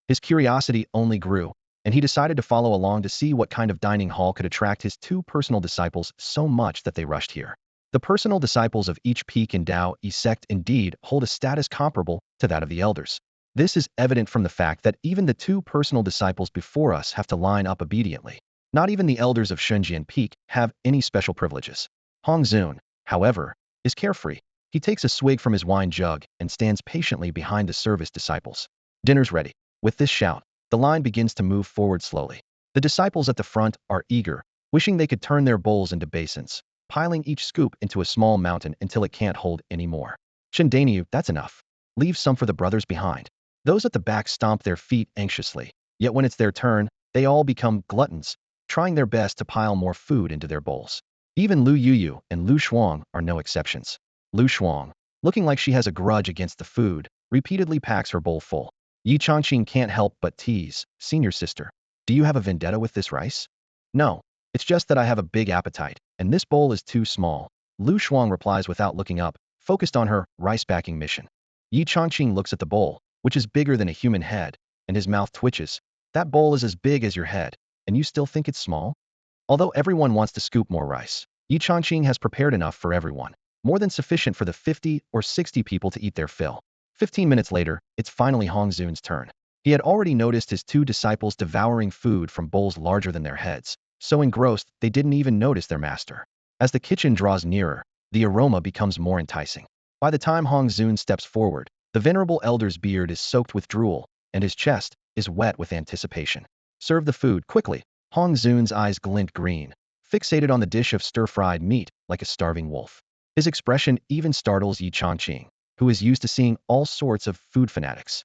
His curiosity only grew, and he decided to follow along to see what kind of dining hall could attract his 2 personal disciples so much that they rushed here. The personal disciples of each peak in Taoist sect indeed hold a status comparable to that of the elders. This is evident from the fact that even the 2 personal disciples before us have to line up obediently. Not even the elders of Shenzhen Peak have any special privileges. Hongzuan, however, is carefree. He takes a swig from his wine jug and stands patiently behind the service disciples. Dinner's ready. With this shout, the line begins to move forward slowly. The disciples at the front are eager, wishing they could turn their bowls into basins, piling each scoop into a small mountain until it can't hold any more. "Shendaniu, that's enough. Leave some for the brothers behind." Those at the back stomp their feet anxiously, yet when it's their turn, they all become gluttons, trying their best to pile more food into their bowls. Even Lu Yuyu and Lu Shuang are no exceptions. Lu Shuang, looking like she has a grudge against the food, repeatedly packs her bowl full. Yi Changqing can't help but tease, "Senior sister, do you have a vendetta with this rice?" "No, it's just that I have a big appetite, and this bowl is too small." Lu Shuang replies without looking up, focused on her rice-packing mission. Yi Changqing looks at the bowl, which is bigger than a human head, and his mouth twitches. "That bowl is as big as your head, and you still think it's small?" Although everyone wants to scoop more rice, Yi Changqing has prepared enough for everyone, more than sufficient for the 50 or 60 people to eat their fill. 15 minutes later, it's finally Hongzuan's turn. He had already noticed his two disciples devouring food from bowls larger than their heads, so engrossed they didn't even notice their master. As the kitchen draws nearer, the aroma becomes more enticing. By the time Hong Zun steps forward, the venerable elder's beard is soaked with drool, and his chest is wet with anticipation. Serve the food quickly. Hong Zun's eyes glint green, fixated on the dish of stir-fried meat like a starving wolf. His expression even startles Yi Changqing, who is used to seeing all sorts of food fanatics.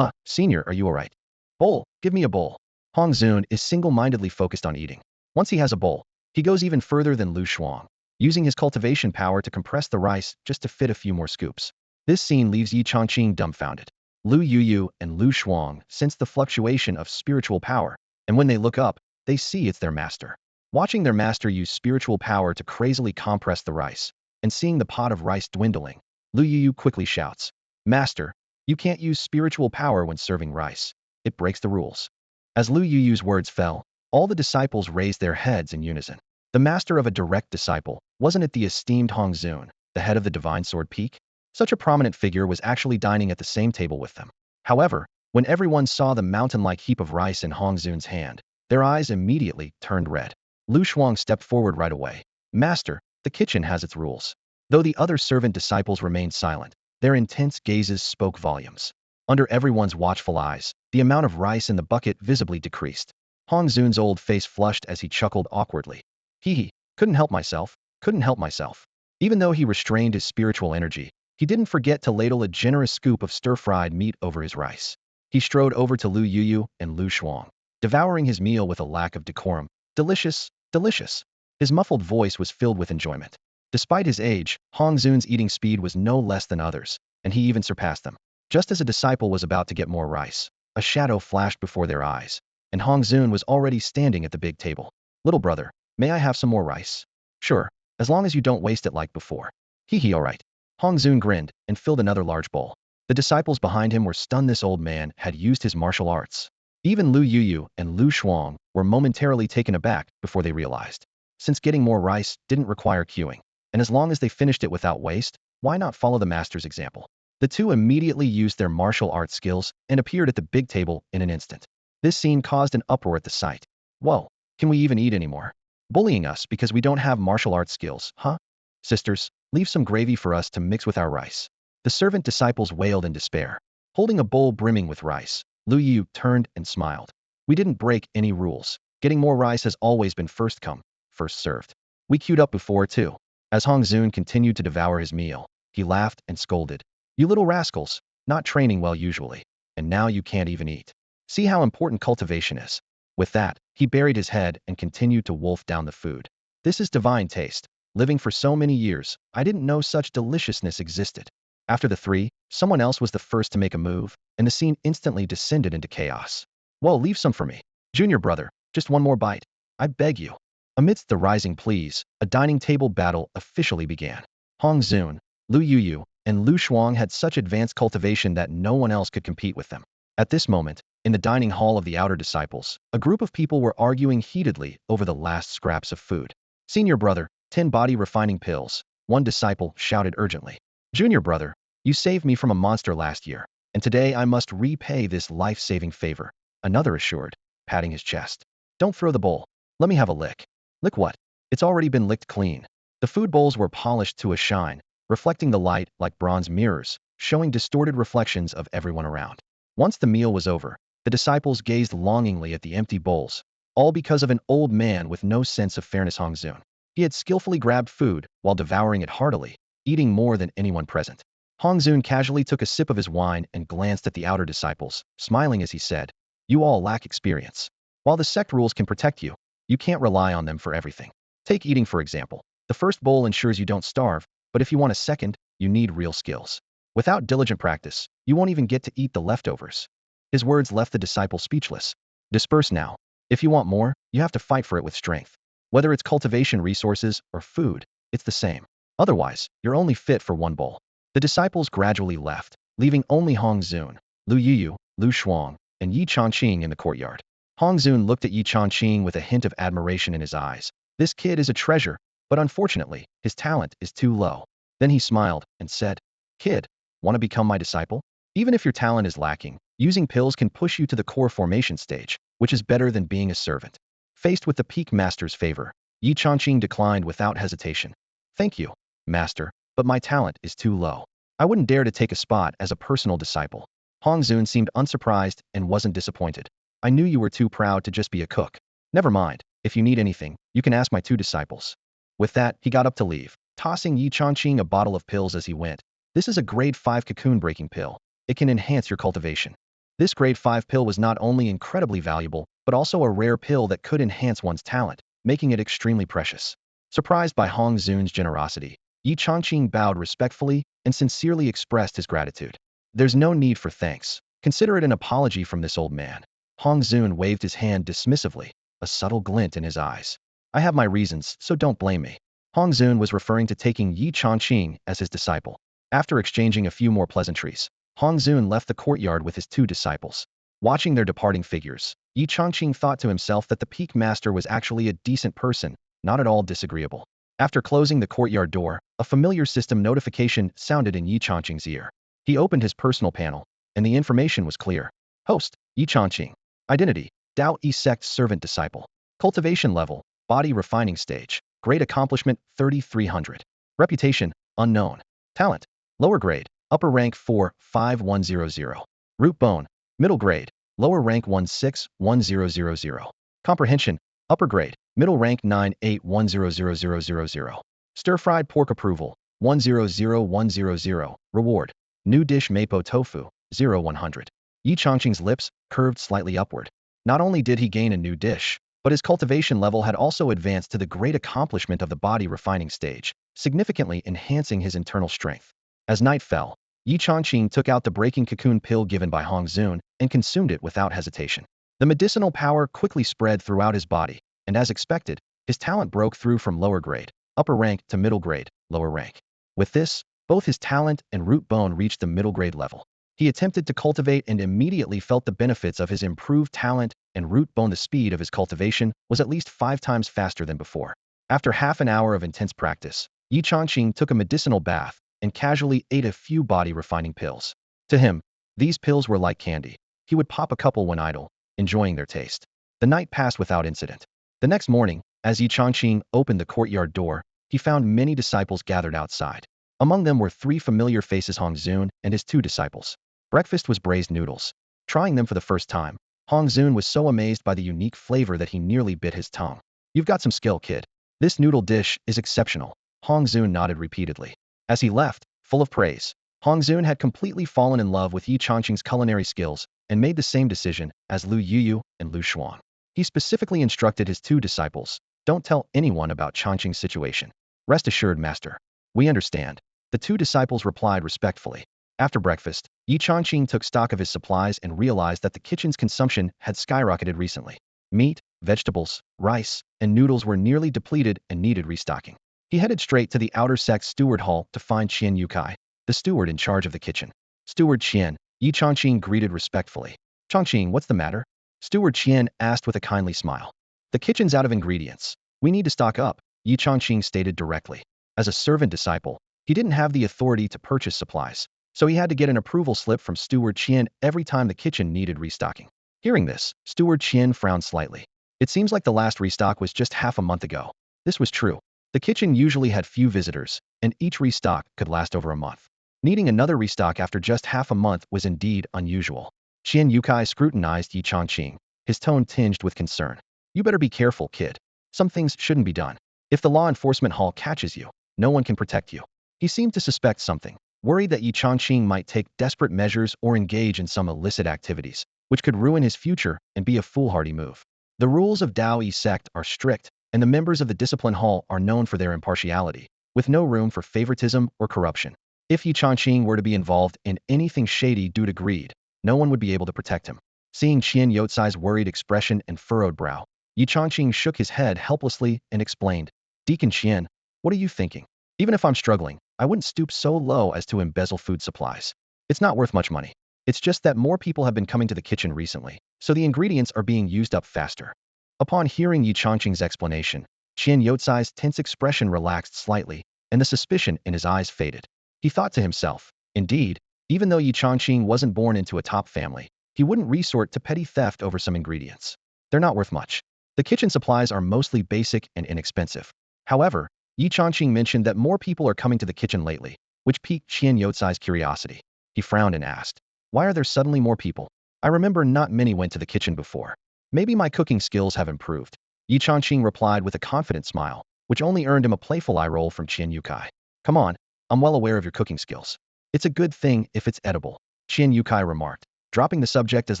Senior, are you alright? Bowl, give me a bowl. Hong Zun is single-mindedly focused on eating. Once he has a bowl, he goes even further than Lu Shuang, using his cultivation power to compress the rice just to fit a few more scoops. This scene leaves Yi Changqing dumbfounded. Lu Yuyu and Lu Shuang sense the fluctuation of spiritual power, and when they look up, they see it's their master. Watching their master use spiritual power to crazily compress the rice, and seeing the pot of rice dwindling, Lu Yuyu quickly shouts, "Master, you can't use spiritual power when serving rice. It breaks the rules." As Lu Yuyu's words fell, all the disciples raised their heads in unison. The master of a direct disciple, wasn't it the esteemed Hong Zun, the head of the Divine Sword Peak? Such a prominent figure was actually dining at the same table with them. However, when everyone saw the mountain-like heap of rice in Hong Zun's hand, their eyes immediately turned red. Lu Shuang stepped forward right away. "Master, the kitchen has its rules." Though the other servant disciples remained silent, their intense gazes spoke volumes. Under everyone's watchful eyes, the amount of rice in the bucket visibly decreased. Hong Zun's old face flushed as he chuckled awkwardly. He couldn't help myself, couldn't help myself. Even though he restrained his spiritual energy, he didn't forget to ladle a generous scoop of stir-fried meat over his rice. He strode over to Lu Yuyu and Lu Shuang, devouring his meal with a lack of decorum. "Delicious, delicious." His muffled voice was filled with enjoyment. Despite his age, Hong Zun's eating speed was no less than others, and he even surpassed them. Just as a disciple was about to get more rice, a shadow flashed before their eyes, and Hong Zun was already standing at the big table. "Little brother, may I have some more rice?" "Sure, as long as you don't waste it like before." Alright." Hong Zun grinned and filled another large bowl. The disciples behind him were stunned this old man had used his martial arts. Even Lu Yuyu and Lu Shuang were momentarily taken aback before they realized. Since getting more rice didn't require queuing, and as long as they finished it without waste, why not follow the master's example? The two immediately used their martial arts skills and appeared at the big table in an instant. This scene caused an uproar at the sight. "Whoa, can we even eat anymore? Bullying us because we don't have martial arts skills, huh? Sisters, leave some gravy for us to mix with our rice." The servant disciples wailed in despair. Holding a bowl brimming with rice, Lu Yu turned and smiled. "We didn't break any rules. Getting more rice has always been first come, first served. We queued up before too." As Hong Zun continued to devour his meal, he laughed and scolded. "You little rascals, not training well usually, and now you can't even eat. See how important cultivation is." With that, he buried his head and continued to wolf down the food. "This is divine taste. Living for so many years, I didn't know such deliciousness existed." After the three, someone else was the first to make a move, and the scene instantly descended into chaos. "Whoa, leave some for me. Junior brother, just one more bite. I beg you." Amidst the rising pleas, a dining table battle officially began. Hong Zun, Lu Yuyu, and Lu Shuang had such advanced cultivation that no one else could compete with them. At this moment, in the dining hall of the outer disciples, a group of people were arguing heatedly over the last scraps of food. "Senior brother, 10 body refining pills," one disciple shouted urgently. "Junior brother, you saved me from a monster last year, and today I must repay this life-saving favor," another assured, patting his chest. "Don't throw the bowl. Let me have a lick." "Lick what? It's already been licked clean." The food bowls were polished to a shine, reflecting the light like bronze mirrors, showing distorted reflections of everyone around. Once the meal was over, the disciples gazed longingly at the empty bowls, all because of an old man with no sense of fairness. Hong Zun. He had skillfully grabbed food while devouring it heartily, eating more than anyone present. Hong Zun casually took a sip of his wine and glanced at the outer disciples, smiling as he said, "You all lack experience. While the sect rules can protect you, you can't rely on them for everything. Take eating for example. The first bowl ensures you don't starve, but if you want a second, you need real skills. Without diligent practice, you won't even get to eat the leftovers." His words left the disciple speechless. "Disperse now. If you want more, you have to fight for it with strength. Whether it's cultivation resources or food, it's the same. Otherwise, you're only fit for one bowl." The disciples gradually left, leaving only Hong Zun, Lu Yuyu, Lu Shuang, and Yi Changqing in the courtyard. Hong Zun looked at Yi Changqing with a hint of admiration in his eyes. This kid is a treasure, but unfortunately, his talent is too low. Then he smiled and said, "Kid, want to become my disciple?" Even if your talent is lacking, using pills can push you to the core formation stage, which is better than being a servant. Faced with the peak master's favor, Yi Changqing declined without hesitation. Thank you, master, but my talent is too low. I wouldn't dare to take a spot as a personal disciple. Hong Zun seemed unsurprised and wasn't disappointed. I knew you were too proud to just be a cook. Never mind, if you need anything, you can ask my two disciples. With that, he got up to leave, tossing Yi Changqing a bottle of pills as he went. This is a grade 5 cocoon-breaking pill. It can enhance your cultivation. This grade 5 pill was not only incredibly valuable, but also a rare pill that could enhance one's talent, making it extremely precious. Surprised by Hong Zun's generosity, Yi Changqing bowed respectfully and sincerely expressed his gratitude. There's no need for thanks. Consider it an apology from this old man. Hong Zun waved his hand dismissively, a subtle glint in his eyes. I have my reasons, so don't blame me. Hong Zun was referring to taking Yi Changqing as his disciple. After exchanging a few more pleasantries, Hong Zun left the courtyard with his two disciples. Watching their departing figures, Yi Changqing thought to himself that the peak master was actually a decent person, not at all disagreeable. After closing the courtyard door, a familiar system notification sounded in Yi Changqing's ear. He opened his personal panel, and the information was clear. Host, Yi Changqing. Identity, Dao Yi Sect servant disciple. Cultivation level, body refining stage. Grade accomplishment, 3300. Reputation, unknown. Talent, lower grade, upper rank 45100. Root bone, middle grade, lower rank 161000. Comprehension, upper grade, middle rank 9810000. Stir-fried pork approval, 100100. Reward, new dish mapo tofu, 0100. Yi Changqing's lips curved slightly upward. Not only did he gain a new dish, but his cultivation level had also advanced to the great accomplishment of the body refining stage, significantly enhancing his internal strength. As night fell, Yi Changqing took out the breaking cocoon pill given by Hong Zun and consumed it without hesitation. The medicinal power quickly spread throughout his body, and as expected, his talent broke through from lower grade, upper rank to middle grade, lower rank. With this, both his talent and root bone reached the middle grade level. He attempted to cultivate and immediately felt the benefits of his improved talent and root bone. The speed of his cultivation was at least 5 times faster than before. After half an hour of intense practice, Yi Changqing took a medicinal bath and casually ate a few body refining pills. To him, these pills were like candy. He would pop a couple when idle, enjoying their taste. The night passed without incident. The next morning, as Yi Changqing opened the courtyard door, he found many disciples gathered outside. Among them were 3 familiar faces: Hong Zun and his 2 disciples. Breakfast was braised noodles. Trying them for the first time, Hong Zun was so amazed by the unique flavor that he nearly bit his tongue. You've got some skill, kid. This noodle dish is exceptional. Hong Zun nodded repeatedly. As he left, full of praise, Hong Zun had completely fallen in love with Yi Changqing's culinary skills and made the same decision as Lu Yuyu and Lu Xuan. He specifically instructed his 2 disciples, don't tell anyone about Changqing's situation. Rest assured, master. We understand. The 2 disciples replied respectfully. After breakfast, Yi Changqing took stock of his supplies and realized that the kitchen's consumption had skyrocketed recently. Meat, vegetables, rice, and noodles were nearly depleted and needed restocking. He headed straight to the outer Sect steward hall to find Qian Yukai, the steward in charge of the kitchen. Steward Qian, Yi Changqing greeted respectfully. Changqing, what's the matter? Steward Qian asked with a kindly smile. The kitchen's out of ingredients. We need to stock up, Yi Changqing stated directly. As a servant disciple, he didn't have the authority to purchase supplies, so he had to get an approval slip from Steward Qian every time the kitchen needed restocking. Hearing this, Steward Qian frowned slightly. It seems like the last restock was just half a month ago. This was true. The kitchen usually had few visitors, and each restock could last over a month. Needing another restock after just half a month was indeed unusual. Qian Yukai scrutinized Yi Changqing, his tone tinged with concern. You better be careful, kid. Some things shouldn't be done. If the law enforcement hall catches you, no one can protect you. He seemed to suspect something, worried that Yi Changqing might take desperate measures or engage in some illicit activities, which could ruin his future and be a foolhardy move. The rules of Dao Yi Sect are strict, and the members of the discipline hall are known for their impartiality, with no room for favoritism or corruption. If Yi Changqing were to be involved in anything shady due to greed, no one would be able to protect him. Seeing Qian Yotsai's worried expression and furrowed brow, Yi Changqing shook his head helplessly and explained, Deacon Qian, what are you thinking? Even if I'm struggling, I wouldn't stoop so low as to embezzle food supplies. It's not worth much money. It's just that more people have been coming to the kitchen recently, so the ingredients are being used up faster. Upon hearing Yi Changqing's explanation, Qian Yotsai's tense expression relaxed slightly, and the suspicion in his eyes faded. He thought to himself, indeed, Even though Yi Changqing wasn't born into a top family, he wouldn't resort to petty theft over some ingredients. They're not worth much. The kitchen supplies are mostly basic and inexpensive. However, Yi Changqing mentioned that more people are coming to the kitchen lately, which piqued Qian Youcai's curiosity. He frowned and asked, "Why are there suddenly more people? I remember not many went to the kitchen before. Maybe my cooking skills have improved." Yi Changqing replied with a confident smile, which only earned him a playful eye roll from Qian Youcai. "Come on, I'm well aware of your cooking skills. It's a good thing if it's edible," Qian Youcai remarked, dropping the subject as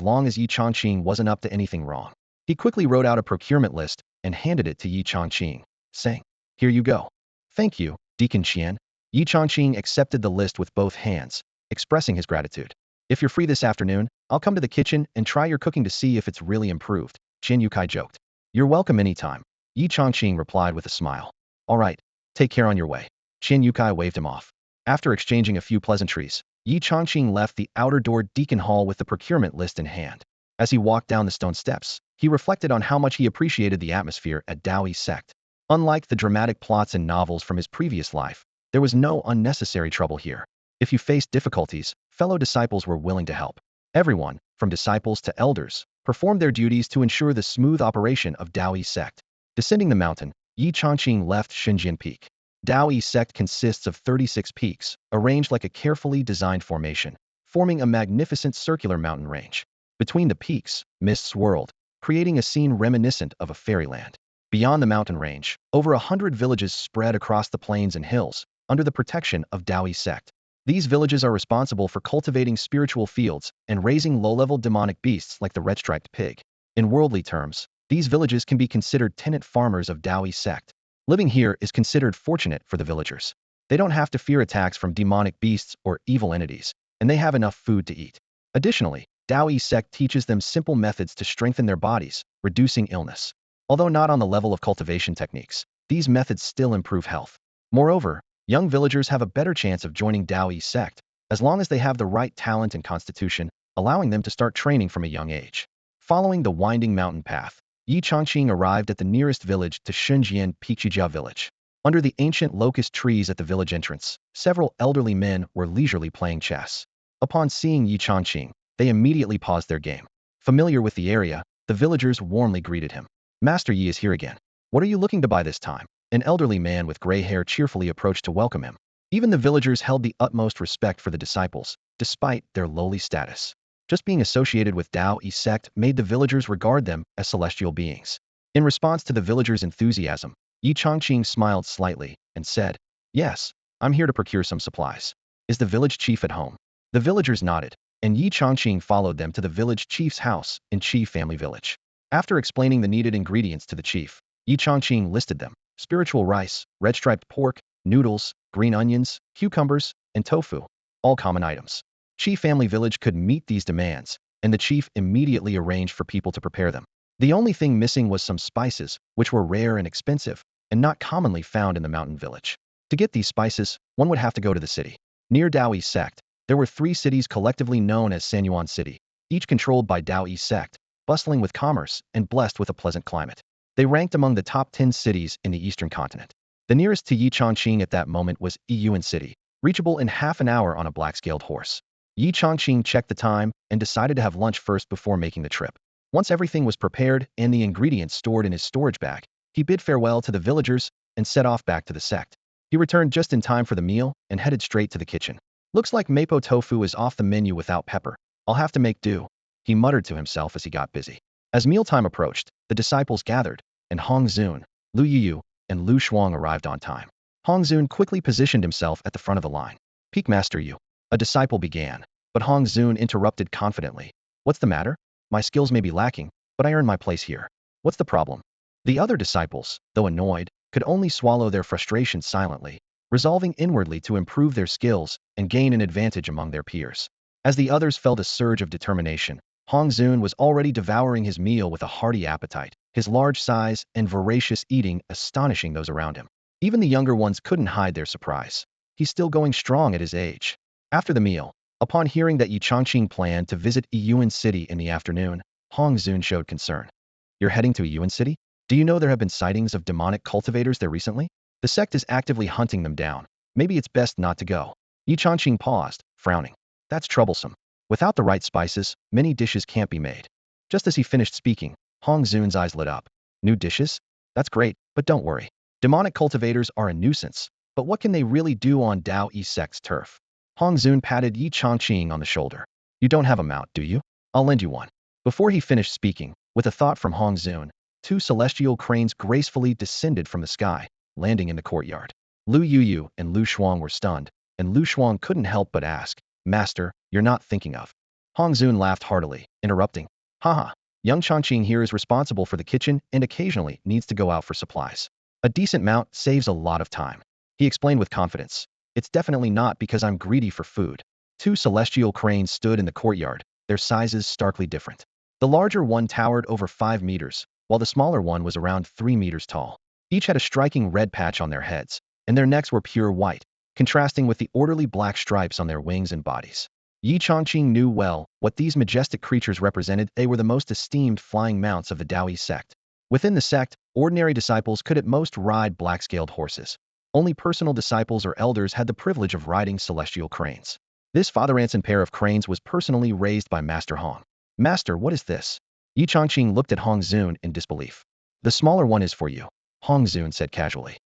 long as Yi Changqing wasn't up to anything wrong. He quickly wrote out a procurement list and handed it to Yi Changqing, saying, "Here you go." "Thank you, Deacon Qian." Yi Changqing accepted the list with both hands, expressing his gratitude. "If you're free this afternoon, I'll come to the kitchen and try your cooking to see if it's really improved," Qian Youcai joked. "You're welcome anytime," Yi Changqing replied with a smile. "All right, take care on your way." Qian Youcai waved him off. After exchanging a few pleasantries, Yi Changqing left the outer door Deacon Hall with the procurement list in hand. As he walked down the stone steps, he reflected on how much he appreciated the atmosphere at Daoi's Sect. Unlike the dramatic plots in novels from his previous life, there was no unnecessary trouble here. If you faced difficulties, fellow disciples were willing to help. Everyone, from disciples to elders, performed their duties to ensure the smooth operation of Daoi's Sect. Descending the mountain, Yi Changqing left Shenzhen Peak. Daoi's Sect consists of 36 peaks, arranged like a carefully designed formation, forming a magnificent circular mountain range. Between the peaks, mist swirled, creating a scene reminiscent of a fairyland. Beyond the mountain range, over 100 villages spread across the plains and hills, under the protection of Daoi's Sect. These villages are responsible for cultivating spiritual fields and raising low-level demonic beasts like the red-striped pig. In worldly terms, these villages can be considered tenant farmers of Daoi's Sect. Living here is considered fortunate for the villagers. They don't have to fear attacks from demonic beasts or evil entities, and they have enough food to eat. Additionally, Daoi's Sect teaches them simple methods to strengthen their bodies, reducing illness. Although not on the level of cultivation techniques, these methods still improve health. Moreover, young villagers have a better chance of joining Daoi's Sect, as long as they have the right talent and constitution, allowing them to start training from a young age. Following the winding mountain path, Yi Changqing arrived at the nearest village to Shenzhen Piqijia village. Under the ancient locust trees at the village entrance, several elderly men were leisurely playing chess. Upon seeing Yi Changqing, they immediately paused their game. Familiar with the area, the villagers warmly greeted him. "Master Yi is here again. What are you looking to buy this time?" An elderly man with gray hair cheerfully approached to welcome him. Even the villagers held the utmost respect for the disciples, despite their lowly status. Just being associated with Daoi's Sect made the villagers regard them as celestial beings. In response to the villagers' enthusiasm, Yi Changqing smiled slightly and said, "Yes, I'm here to procure some supplies. Is the village chief at home?" The villagers nodded, and Yi Changqing followed them to the village chief's house in Qi Family Village. After explaining the needed ingredients to the chief, Yi Changqing listed them: spiritual rice, red-striped pork, noodles, green onions, cucumbers, and tofu, all common items. Qi Family Village could meet these demands, and the chief immediately arranged for people to prepare them. The only thing missing was some spices, which were rare and expensive, and not commonly found in the mountain village. To get these spices, one would have to go to the city. Near Daoi's Sect, there were 3 cities collectively known as Sanyuan City, each controlled by Daoi's Sect, bustling with commerce and blessed with a pleasant climate. They ranked among the top 10 cities in the eastern continent. The nearest to Yi Changqing at that moment was Yiyuan City, reachable in half an hour on a black-scaled horse. Yi Changqing checked the time and decided to have lunch first before making the trip. Once everything was prepared and the ingredients stored in his storage bag, he bid farewell to the villagers and set off back to the sect. He returned just in time for the meal and headed straight to the kitchen. "Looks like mapo tofu is off the menu without pepper. I'll have to make do," he muttered to himself as he got busy. As mealtime approached, the disciples gathered, and Hong Zun, Lu Yiyu, and Lu Shuang arrived on time. Hong Zun quickly positioned himself at the front of the line. "Peak Master Yu," a disciple began, but Hong Zun interrupted confidently. "What's the matter? My skills may be lacking, but I earned my place here. What's the problem?" The other disciples, though annoyed, could only swallow their frustration silently, resolving inwardly to improve their skills and gain an advantage among their peers. As the others felt a surge of determination, Hong Zun was already devouring his meal with a hearty appetite, his large size and voracious eating astonishing those around him. Even the younger ones couldn't hide their surprise. He's still going strong at his age. After the meal, upon hearing that Yi Changqing planned to visit Yiyuan City in the afternoon, Hong Zun showed concern. "You're heading to Yiyuan City? Do you know there have been sightings of demonic cultivators there recently? The sect is actively hunting them down. Maybe it's best not to go." Yi Changqing paused, frowning. That's troublesome. Without the right spices, many dishes can't be made. Just as he finished speaking, Hong Zun's eyes lit up. New dishes? That's great, but don't worry. Demonic cultivators are a nuisance, but what can they really do on Dao Yi Sect's turf? Hong Zun patted Yi Chongqing on the shoulder. You don't have a mount, do you? I'll lend you one. Before he finished speaking, with a thought from Hong Zun, two celestial cranes gracefully descended from the sky, landing in the courtyard. Lu Yuyu and Lu Shuang were stunned, and Lu Shuang couldn't help but ask, Master, you're not thinking of. Hong Zun laughed heartily, interrupting, Haha, young Chongqing here is responsible for the kitchen and occasionally needs to go out for supplies. A decent mount saves a lot of time. He explained with confidence. It's definitely not because I'm greedy for food. Two celestial cranes stood in the courtyard, their sizes starkly different. The larger one towered over 5 meters, while the smaller one was around 3 meters tall. Each had a striking red patch on their heads, and their necks were pure white, contrasting with the orderly black stripes on their wings and bodies. Yi Chongqing knew well what these majestic creatures represented. They were the most esteemed flying mounts of the Dao Yi sect. Within the sect, ordinary disciples could at most ride black-scaled horses. Only personal disciples or elders had the privilege of riding celestial cranes. This father-and-son pair of cranes was personally raised by Master Hong. Master, what is this? Yi Chongqing looked at Hong Zun in disbelief. The smaller one is for you, Hong Zun said casually.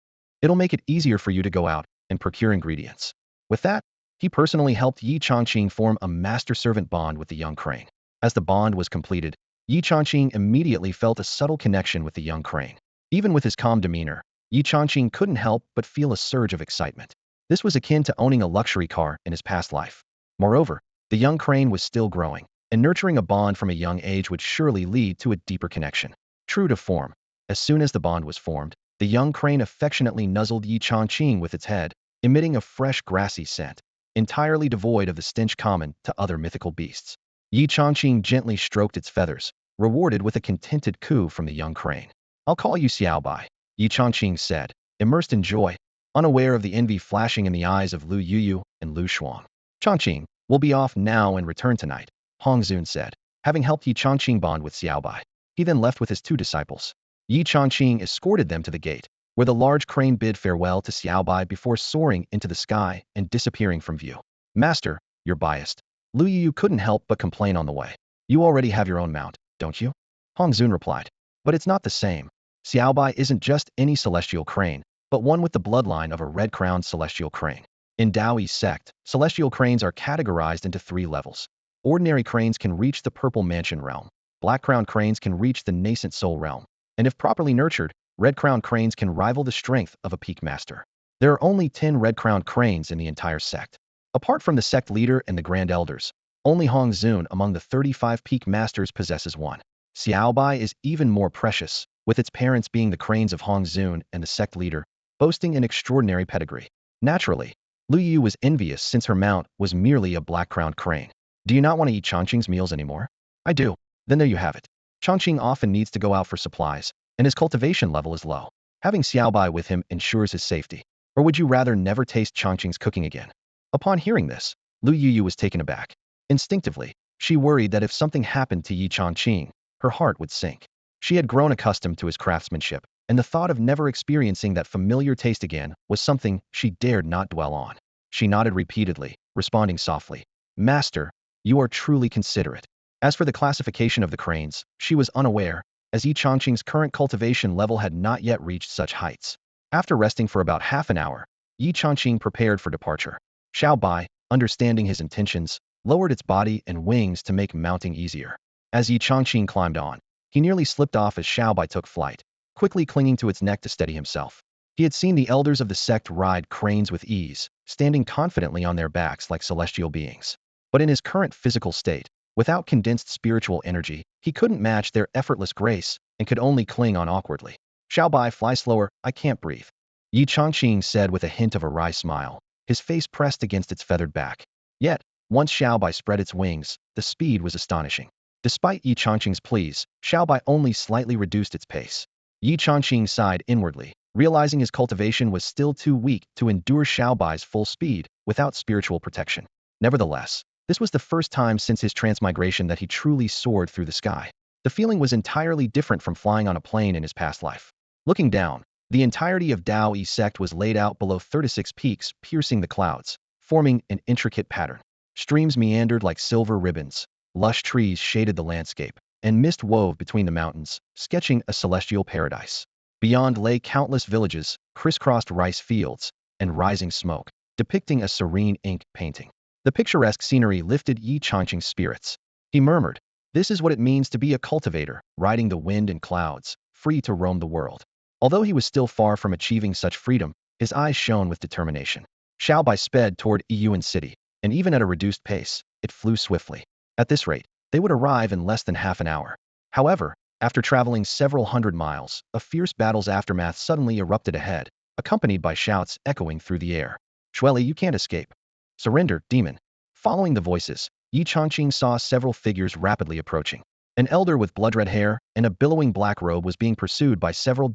It'll make it easier for you to go out and procure ingredients. With that, he personally helped Yi Chongqing form a master-servant bond with the young crane. As the bond was completed, Yi Chongqing immediately felt a subtle connection with the young crane. Even with his calm demeanor, Yi Chongqing couldn't help but feel a surge of excitement. This was akin to owning a luxury car in his past life. Moreover, the young crane was still growing, and nurturing a bond from a young age would surely lead to a deeper connection. True to form, as soon as the bond was formed, the young crane affectionately nuzzled Yi Chongqing with its head, emitting a fresh grassy scent, entirely devoid of the stench common to other mythical beasts. Yi Chongqing gently stroked its feathers, rewarded with a contented coo from the young crane. I'll call you Xiaobai, Yi Chongqing said, immersed in joy, unaware of the envy flashing in the eyes of Lu Yuyu and Lu Shuang. Chongqing, we'll be off now and return tonight, Hong Zun said, having helped Yi Chongqing bond with Xiaobai. He then left with his two disciples. Yi Chongqing escorted them to the gate, where the large crane bid farewell to Xiaobai before soaring into the sky and disappearing from view. Master, you're biased. Lu Yu couldn't help but complain on the way. You already have your own mount, don't you? Hong Zun replied. But it's not the same. Xiaobai isn't just any celestial crane, but one with the bloodline of a red-crowned celestial crane. In Dao Yi sect, celestial cranes are categorized into 3 levels. Ordinary cranes can reach the purple mansion realm. Black-crowned cranes can reach the nascent soul realm. And if properly nurtured, red-crowned cranes can rival the strength of a peak master. There are only 10 red-crowned cranes in the entire sect. Apart from the sect leader and the grand elders, only Hong Zun among the 35 peak masters possesses one. Xiaobai is even more precious, with its parents being the cranes of Hong Zun and the sect leader, boasting an extraordinary pedigree. Naturally, Lu Yu was envious since her mount was merely a black-crowned crane. Do you not want to eat Chongqing's meals anymore? I do. Then there you have it. Chongqing often needs to go out for supplies, and his cultivation level is low. Having Xiaobai with him ensures his safety. Or would you rather never taste Chongqing's cooking again? Upon hearing this, Lu Yuyu was taken aback. Instinctively, she worried that if something happened to Yi Chongqing, her heart would sink. She had grown accustomed to his craftsmanship, and the thought of never experiencing that familiar taste again was something she dared not dwell on. She nodded repeatedly, responding softly, Master, you are truly considerate. As for the classification of the cranes, she was unaware, as Yi Chongqing's current cultivation level had not yet reached such heights. After resting for about half an hour, Yi Chongqing prepared for departure. Xiaobai, understanding his intentions, lowered its body and wings to make mounting easier. As Yi Chongqing climbed on, he nearly slipped off as Xiaobai took flight, quickly clinging to its neck to steady himself. He had seen the elders of the sect ride cranes with ease, standing confidently on their backs like celestial beings. But in his current physical state, without condensed spiritual energy, he couldn't match their effortless grace and could only cling on awkwardly. Xiaobai, fly slower, I can't breathe. Yi Chongqing said with a hint of a wry smile, his face pressed against its feathered back. Yet, once Xiaobai spread its wings, the speed was astonishing. Despite Yi Chongqing's pleas, Xiaobai only slightly reduced its pace. Yi Chongqing sighed inwardly, realizing his cultivation was still too weak to endure Xiaobai's full speed without spiritual protection. Nevertheless, this was the first time since his transmigration that he truly soared through the sky. The feeling was entirely different from flying on a plane in his past life. Looking down, the entirety of Dao Yi sect was laid out below 36 peaks piercing the clouds, forming an intricate pattern. Streams meandered like silver ribbons, lush trees shaded the landscape, and mist wove between the mountains, sketching a celestial paradise. Beyond lay countless villages, crisscrossed rice fields, and rising smoke, depicting a serene ink painting. The picturesque scenery lifted Yi Changqing's spirits. He murmured, "This is what it means to be a cultivator, riding the wind and clouds, free to roam the world." Although he was still far from achieving such freedom, his eyes shone with determination. Xiaobai sped toward Yiyuan City, and even at a reduced pace, it flew swiftly. At this rate, they would arrive in less than half an hour. However, after traveling several hundred miles, a fierce battle's aftermath suddenly erupted ahead, accompanied by shouts echoing through the air. "Shueli, you can't escape. Surrender, demon." Following the voices, Yi Changqing saw several figures rapidly approaching. An elder with blood-red hair and a billowing black robe was being pursued by several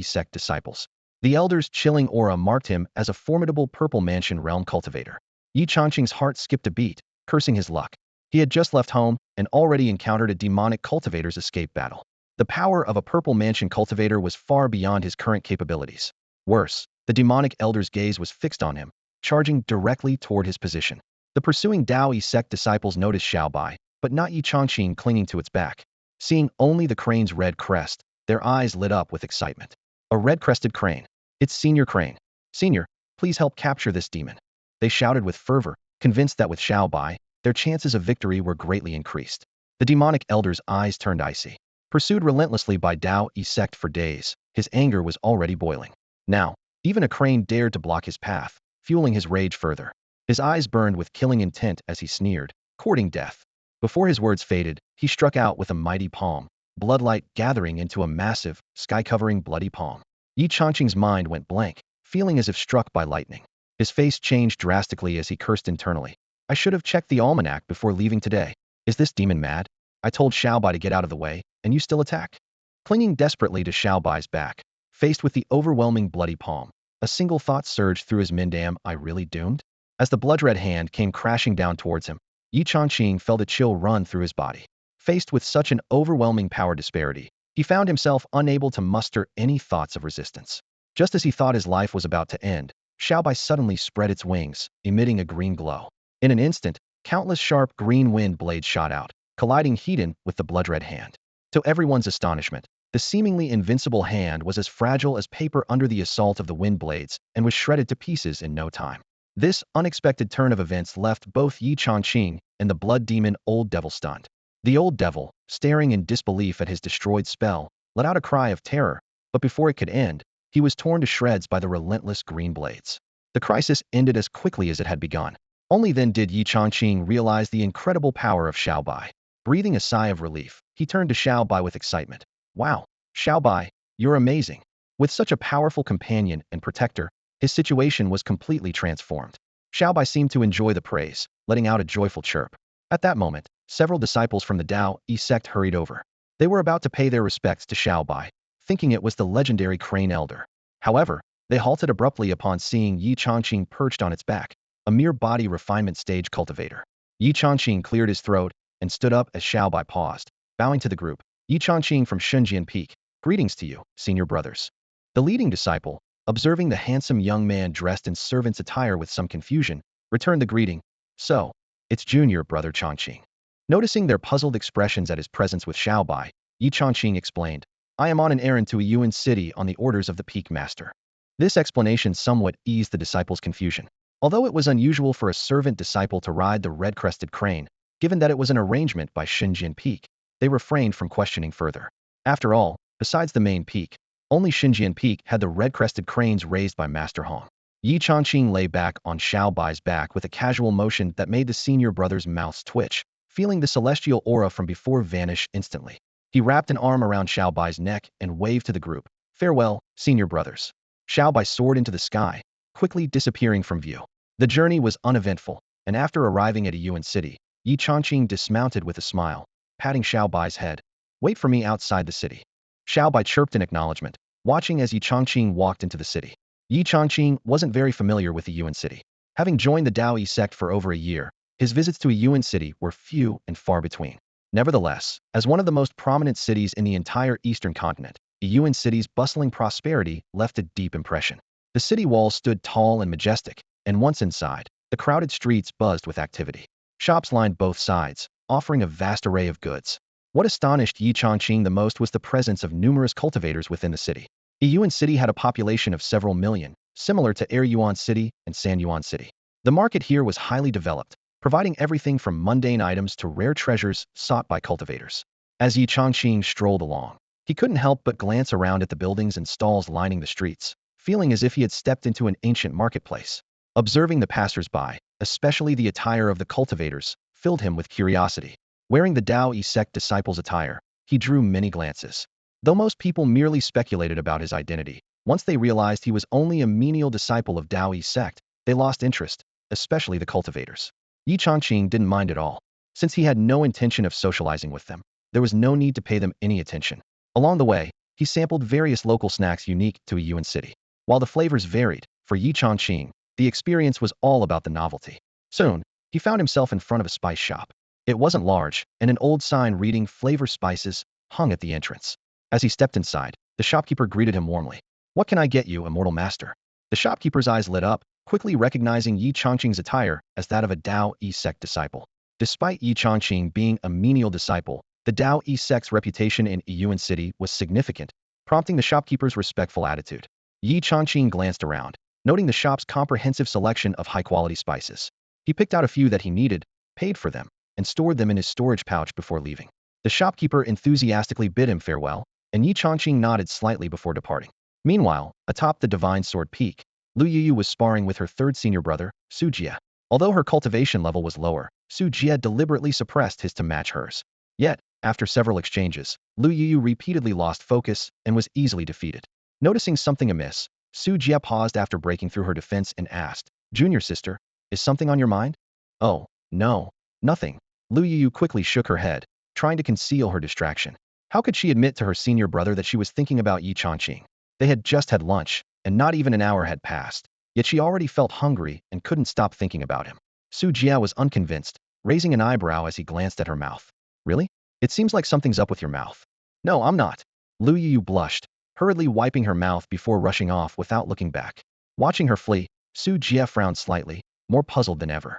Sect disciples. The elder's chilling aura marked him as a formidable Purple Mansion realm cultivator. Yi Changqing's heart skipped a beat, cursing his luck. He had just left home and already encountered a demonic cultivator's escape battle. The power of a Purple Mansion cultivator was far beyond his current capabilities. Worse, the demonic elder's gaze was fixed on him, charging directly toward his position. The pursuing Sect disciples noticed Xiaobai, but not Yi Changqing clinging to its back. Seeing only the crane's red crest, their eyes lit up with excitement. A red-crested crane. It's Senior Crane. "Senior, please help capture this demon." They shouted with fervor, convinced that with Xiaobai, their chances of victory were greatly increased. The demonic elder's eyes turned icy. Pursued relentlessly by Sect for days, his anger was already boiling. Now, even a crane dared to block his path, fueling his rage further. His eyes burned with killing intent as he sneered, courting death. Before his words faded, he struck out with a mighty palm, bloodlight gathering into a massive, sky-covering bloody palm. Yi Changqing's mind went blank, feeling as if struck by lightning. His face changed drastically as he cursed internally. "I should have checked the almanac before leaving today. Is this demon mad? I told Xiaobai to get out of the way, and you still attack?" Clinging desperately to Xiaobai's back, faced with the overwhelming bloody palm, a single thought surged through his mind: am I really doomed? As the blood-red hand came crashing down towards him, Yi Changqing felt a chill run through his body. Faced with such an overwhelming power disparity, he found himself unable to muster any thoughts of resistance. Just as he thought his life was about to end, Xiaobai suddenly spread its wings, emitting a green glow. In an instant, countless sharp green wind blades shot out, colliding head-on with the blood-red hand. To everyone's astonishment, the seemingly invincible hand was as fragile as paper under the assault of the wind blades and was shredded to pieces in no time. This unexpected turn of events left both Yi Changqing and the blood demon Old Devil stunned. The Old Devil, staring in disbelief at his destroyed spell, let out a cry of terror, but before it could end, he was torn to shreds by the relentless green blades. The crisis ended as quickly as it had begun. Only then did Yi Changqing realize the incredible power of Xiaobai. Breathing a sigh of relief, he turned to Xiaobai with excitement. "Wow, Xiaobai, you're amazing." With such a powerful companion and protector, his situation was completely transformed. Xiaobai seemed to enjoy the praise, letting out a joyful chirp. At that moment, several disciples from the Sect hurried over. They were about to pay their respects to Xiaobai, thinking it was the legendary Crane Elder. However, they halted abruptly upon seeing Yi Changqing perched on its back, a mere body refinement stage cultivator. Yi Changqing cleared his throat and stood up as Xiaobai paused, bowing to the group. "Yi Changqing from Shunjian Peak, greetings to you, senior brothers." The leading disciple, observing the handsome young man dressed in servant's attire with some confusion, returned the greeting. "So, it's junior brother Changqing." Noticing their puzzled expressions at his presence with Xiaobai, Yi Changqing explained, "I am on an errand to Yiyuan City on the orders of the Peak Master." This explanation somewhat eased the disciples' confusion. Although it was unusual for a servant disciple to ride the red-crested crane, given that it was an arrangement by Xinjian Peak, they refrained from questioning further. After all, besides the main peak, only Xinjian Peak had the red-crested cranes raised by Master Hong. Yi Changqing lay back on Xiaobai's back with a casual motion that made the senior brother's mouths twitch, feeling the celestial aura from before vanish instantly. He wrapped an arm around Xiaobai's neck and waved to the group. "Farewell, senior brothers." Xiaobai soared into the sky, quickly disappearing from view. The journey was uneventful, and after arriving at Yiyuan City, Yi Changqing dismounted with a smile, patting Xiaobai's head. "Wait for me outside the city." Xiaobai chirped in acknowledgement, watching as Yi Changqing walked into the city. Yi Changqing wasn't very familiar with the Yiyuan City. Having joined the Sect for over a year, his visits to Yiyuan City were few and far between. Nevertheless, as one of the most prominent cities in the entire eastern continent, Yiyuan City's bustling prosperity left a deep impression. The city walls stood tall and majestic, and once inside, the crowded streets buzzed with activity. Shops lined both sides, offering a vast array of goods. What astonished Yi Chongqing the most was the presence of numerous cultivators within the city. Yiyuan City had a population of several million, similar to Eryuan City and Sanyuan City. The market here was highly developed, providing everything from mundane items to rare treasures sought by cultivators. As Yi Chongqing strolled along, he couldn't help but glance around at the buildings and stalls lining the streets, feeling as if he had stepped into an ancient marketplace. Observing the passers-by, especially the attire of the cultivators, filled him with curiosity. Wearing the Tao Sect disciple's attire, he drew many glances. Though most people merely speculated about his identity, once they realized he was only a menial disciple of Tao Sect, they lost interest, especially the cultivators. Yi Chongqing didn't mind at all. Since he had no intention of socializing with them, there was no need to pay them any attention. Along the way, he sampled various local snacks unique to Yiyuan City. While the flavors varied, for Yi Chongqing, the experience was all about the novelty. Soon, he found himself in front of a spice shop. It wasn't large, and an old sign reading "Flavor Spices" hung at the entrance. As he stepped inside, the shopkeeper greeted him warmly. "What can I get you, immortal master?" The shopkeeper's eyes lit up, quickly recognizing Yi Chongqing's attire as that of a Tao Sect disciple. Despite Yi Chongqing being a menial disciple, the Tao Sect's reputation in Yiyuan City was significant, prompting the shopkeeper's respectful attitude. Yi Chongqing glanced around, noting the shop's comprehensive selection of high-quality spices. He picked out a few that he needed, paid for them, and stored them in his storage pouch before leaving. The shopkeeper enthusiastically bid him farewell, and Yi Chongqing nodded slightly before departing. Meanwhile, atop the Divine Sword Peak, Lu Yuyu was sparring with her third senior brother, Su Jie. Although her cultivation level was lower, Su Jie deliberately suppressed his to match hers. Yet, after several exchanges, Lu Yuyu repeatedly lost focus and was easily defeated. Noticing something amiss, Su Jie paused after breaking through her defense and asked, "Junior sister, is something on your mind?" "Oh, no, nothing." Lu Yuyu quickly shook her head, trying to conceal her distraction. How could she admit to her senior brother that she was thinking about Yi Chongqing? They had just had lunch, and not even an hour had passed, yet she already felt hungry and couldn't stop thinking about him. Su Jie was unconvinced, raising an eyebrow as he glanced at her mouth. "Really? It seems like something's up with your mouth." "No, I'm not." Lu Yuyu blushed, hurriedly wiping her mouth before rushing off without looking back. Watching her flee, Su Jie frowned slightly, more puzzled than ever.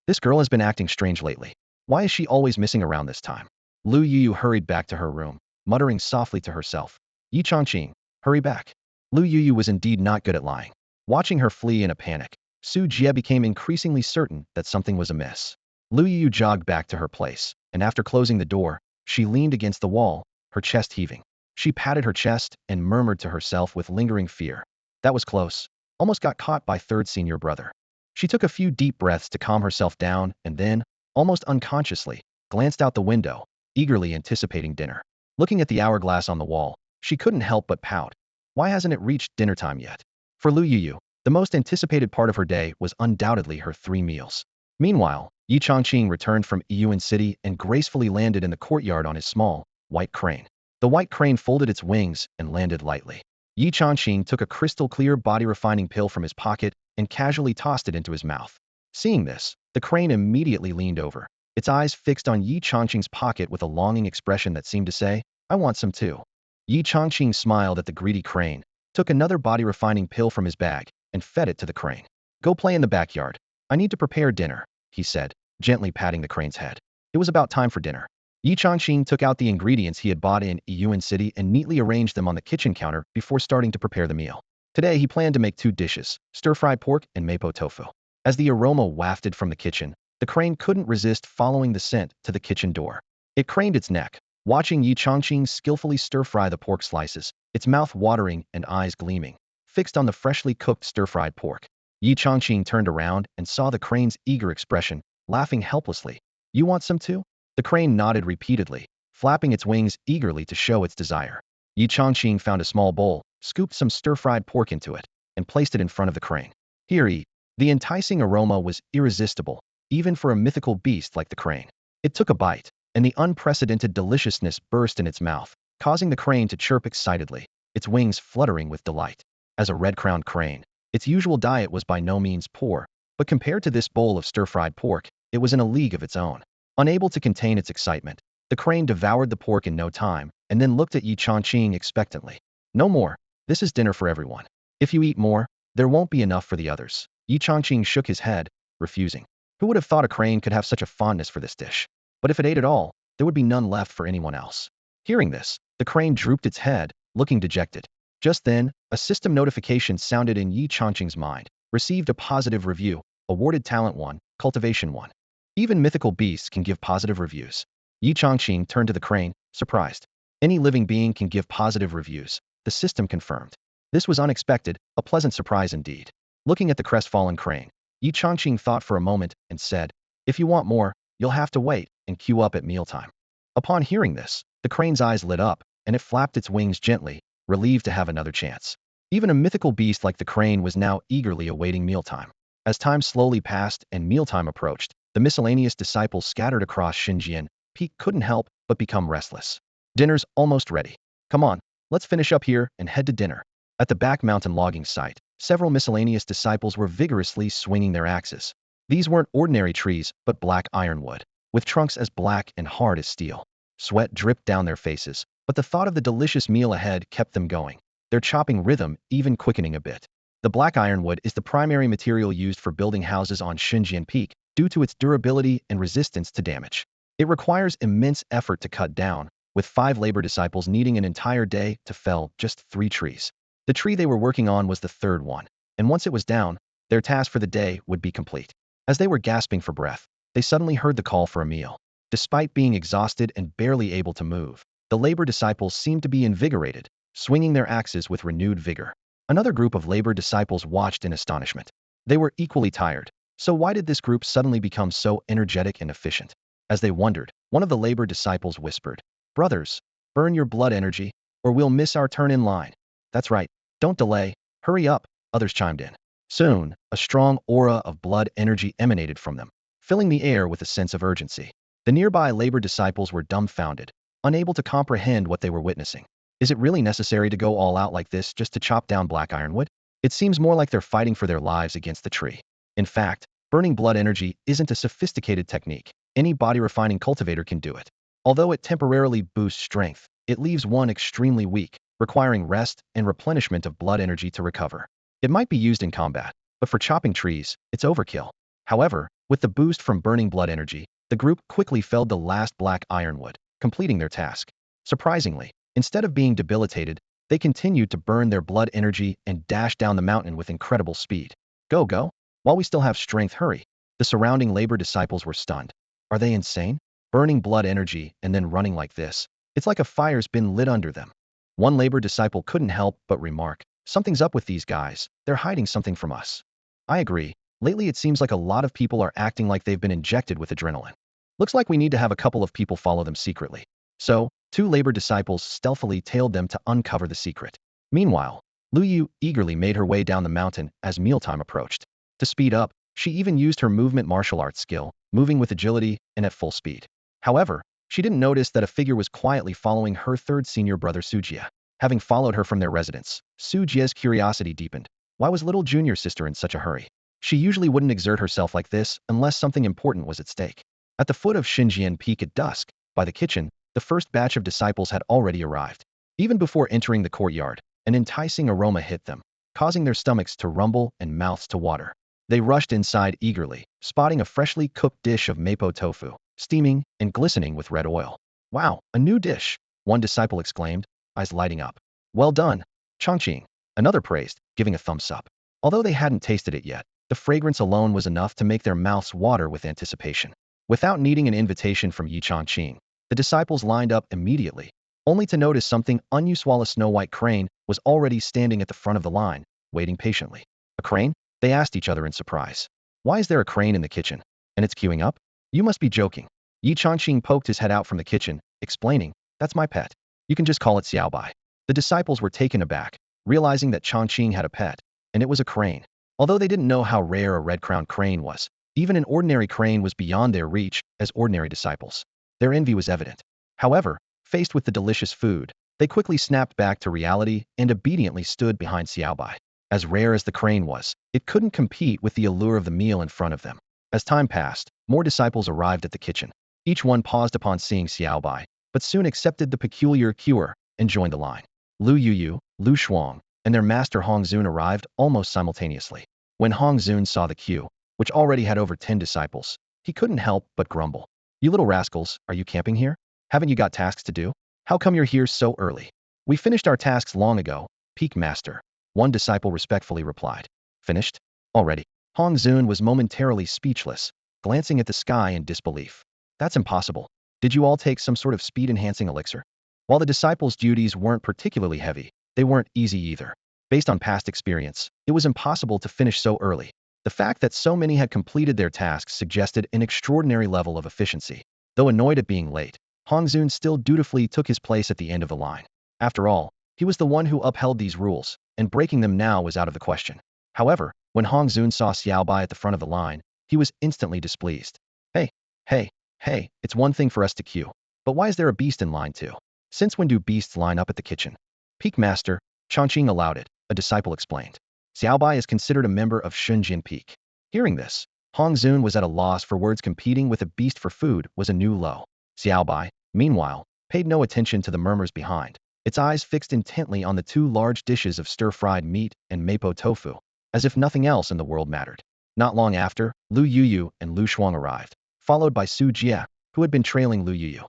This girl has been acting strange lately. Why is she always missing around this time? Lu Yuyu hurried back to her room, muttering softly to herself. "Yi Chongqing, hurry back." Lu Yuyu was indeed not good at lying. Watching her flee in a panic, Su Jie became increasingly certain that something was amiss. Lu Yuyu jogged back to her place, and after closing the door, she leaned against the wall, her chest heaving. She patted her chest and murmured to herself with lingering fear. That was close. Almost got caught by third senior brother. She took a few deep breaths to calm herself down and then, almost unconsciously, glanced out the window, eagerly anticipating dinner. Looking at the hourglass on the wall, she couldn't help but pout. Why hasn't it reached dinner time yet? For Lu Yuyu, the most anticipated part of her day was undoubtedly her 3 meals. Meanwhile, Yi Chongqing returned from Yiyuan City and gracefully landed in the courtyard on his small, white crane. The white crane folded its wings and landed lightly. Yi Chongqing took a crystal-clear body-refining pill from his pocket and casually tossed it into his mouth. Seeing this, the crane immediately leaned over, its eyes fixed on Yi Chongqing's pocket with a longing expression that seemed to say, "I want some too." Yi Chongqing smiled at the greedy crane, took another body-refining pill from his bag, and fed it to the crane. "Go play in the backyard. I need to prepare dinner," he said, gently patting the crane's head. It was about time for dinner. Yi Chongqing took out the ingredients he had bought in Yiyuan City and neatly arranged them on the kitchen counter before starting to prepare the meal. Today he planned to make 2 dishes, stir-fried pork and mapo tofu. As the aroma wafted from the kitchen, the crane couldn't resist following the scent to the kitchen door. It craned its neck, watching Yi Chongqing skillfully stir-fry the pork slices, its mouth watering and eyes gleaming, fixed on the freshly cooked stir-fried pork. Yi Chongqing turned around and saw the crane's eager expression, laughing helplessly. "You want some too?" The crane nodded repeatedly, flapping its wings eagerly to show its desire. Yi Chongqing found a small bowl, scooped some stir-fried pork into it, and placed it in front of the crane. "Here, eat." The enticing aroma was irresistible, even for a mythical beast like the crane. It took a bite, and the unprecedented deliciousness burst in its mouth, causing the crane to chirp excitedly, its wings fluttering with delight. As a red-crowned crane, its usual diet was by no means poor, but compared to this bowl of stir-fried pork, it was in a league of its own. Unable to contain its excitement, the crane devoured the pork in no time, and then looked at Yi Chongqing expectantly. "No more. This is dinner for everyone. If you eat more, there won't be enough for the others." Yi Chongqing shook his head, refusing. Who would have thought a crane could have such a fondness for this dish? But if it ate it all, there would be none left for anyone else. Hearing this, the crane drooped its head, looking dejected. Just then, a system notification sounded in Yi Changqing's mind. Received a positive review. Awarded talent 1, cultivation 1. Even mythical beasts can give positive reviews. Yi Changqing turned to the crane, surprised. Any living being can give positive reviews, the system confirmed. This was unexpected, a pleasant surprise indeed. Looking at the crestfallen crane, Yi Changqing thought for a moment and said, "If you want more, you'll have to wait and queue up at mealtime." Upon hearing this, the crane's eyes lit up, and it flapped its wings gently, relieved to have another chance. Even a mythical beast like the crane was now eagerly awaiting mealtime. As time slowly passed and mealtime approached, the miscellaneous disciples scattered across Xinjiang Peak couldn't help but become restless. "Dinner's almost ready. Come on, let's finish up here and head to dinner." At the back mountain logging site, several miscellaneous disciples were vigorously swinging their axes. These weren't ordinary trees, but black ironwood, with trunks as black and hard as steel. Sweat dripped down their faces, but the thought of the delicious meal ahead kept them going, their chopping rhythm even quickening a bit. The black ironwood is the primary material used for building houses on Xinjiang Peak due to its durability and resistance to damage. It requires immense effort to cut down, with 5 labor disciples needing an entire day to fell just 3 trees. The tree they were working on was the third one, and once it was down, their task for the day would be complete. As they were gasping for breath, they suddenly heard the call for a meal. Despite being exhausted and barely able to move, the labor disciples seemed to be invigorated, swinging their axes with renewed vigor. Another group of labor disciples watched in astonishment. They were equally tired, so why did this group suddenly become so energetic and efficient? As they wondered, one of the labor disciples whispered, "Brothers, burn your blood energy, or we'll miss our turn in line." "That's right, don't delay, hurry up," others chimed in. Soon, a strong aura of blood energy emanated from them, filling the air with a sense of urgency. The nearby labor disciples were dumbfounded, unable to comprehend what they were witnessing. Is it really necessary to go all out like this just to chop down black ironwood? It seems more like they're fighting for their lives against the tree. In fact, burning blood energy isn't a sophisticated technique. Any body-refining cultivator can do it. Although it temporarily boosts strength, it leaves one extremely weak, requiring rest and replenishment of blood energy to recover. It might be used in combat, but for chopping trees, it's overkill. However, with the boost from burning blood energy, the group quickly felled the last black ironwood, completing their task. Surprisingly, instead of being debilitated, they continued to burn their blood energy and dash down the mountain with incredible speed. "Go, go! While we still have strength, hurry!" The surrounding labor disciples were stunned. Are they insane? Burning blood energy and then running like this? It's like a fire's been lit under them. One labor disciple couldn't help but remark, "Something's up with these guys. They're hiding something from us." "I agree. Lately it seems like a lot of people are acting like they've been injected with adrenaline. Looks like we need to have a couple of people follow them secretly." So, 2 labor disciples stealthily tailed them to uncover the secret. Meanwhile, Lu Yu eagerly made her way down the mountain as mealtime approached. To speed up, she even used her movement martial arts skill, moving with agility and at full speed. However, she didn't notice that a figure was quietly following her third senior brother Sujia. Having followed her from their residence, Sujia's curiosity deepened. Why was little junior sister in such a hurry? She usually wouldn't exert herself like this unless something important was at stake. At the foot of Xinjiang Peak at dusk, by the kitchen, the first batch of disciples had already arrived. Even before entering the courtyard, an enticing aroma hit them, causing their stomachs to rumble and mouths to water. They rushed inside eagerly, spotting a freshly cooked dish of mapo tofu, steaming and glistening with red oil. "Wow, a new dish!" one disciple exclaimed, eyes lighting up. "Well done, Changqing," another praised, giving a thumbs up. Although they hadn't tasted it yet, the fragrance alone was enough to make their mouths water with anticipation. Without needing an invitation from Yi Changqing, the disciples lined up immediately, only to notice something unusual. A snow-white crane was already standing at the front of the line, waiting patiently. "A crane?" they asked each other in surprise. "Why is there a crane in the kitchen? And it's queuing up? You must be joking." Yi Changqing poked his head out from the kitchen, explaining, "That's my pet. You can just call it Xiaobai." The disciples were taken aback, realizing that Changqing had a pet, and it was a crane. Although they didn't know how rare a red-crowned crane was, even an ordinary crane was beyond their reach as ordinary disciples. Their envy was evident. However, faced with the delicious food, they quickly snapped back to reality and obediently stood behind Xiaobai. As rare as the crane was, it couldn't compete with the allure of the meal in front of them. As time passed, more disciples arrived at the kitchen. Each one paused upon seeing Xiaobai, but soon accepted the peculiar cure and joined the line. Lu Yuyu, Lu Shuang, and their master Hong Zun arrived almost simultaneously. When Hong Zun saw the queue, which already had over 10 disciples. He couldn't help but grumble. You little rascals, are you camping here? Haven't you got tasks to do? How come you're here so early? We finished our tasks long ago, Peak Master. One disciple respectfully replied. Finished? Already. Hong Zun was momentarily speechless, glancing at the sky in disbelief. That's impossible. Did you all take some sort of speed-enhancing elixir? While the disciples' duties weren't particularly heavy, they weren't easy either. Based on past experience, it was impossible to finish so early. The fact that so many had completed their tasks suggested an extraordinary level of efficiency. Though annoyed at being late, Hong Zun still dutifully took his place at the end of the line. After all, he was the one who upheld these rules, and breaking them now was out of the question. However, when Hong Zun saw Xiaobai at the front of the line, he was instantly displeased. Hey, hey, hey, it's one thing for us to queue, but why is there a beast in line too? Since when do beasts line up at the kitchen? Peak Master, Chongqing allowed it, a disciple explained. Xiaobai is considered a member of Shunjin Peak. Hearing this, Hong Zun was at a loss for words. Competing with a beast for food was a new low. Xiaobai, meanwhile, paid no attention to the murmurs behind, its eyes fixed intently on the two large dishes of stir-fried meat and mapo tofu, as if nothing else in the world mattered. Not long after, Lu Yuyu and Lu Shuang arrived, followed by Su Jie, who had been trailing Lu Yuyu.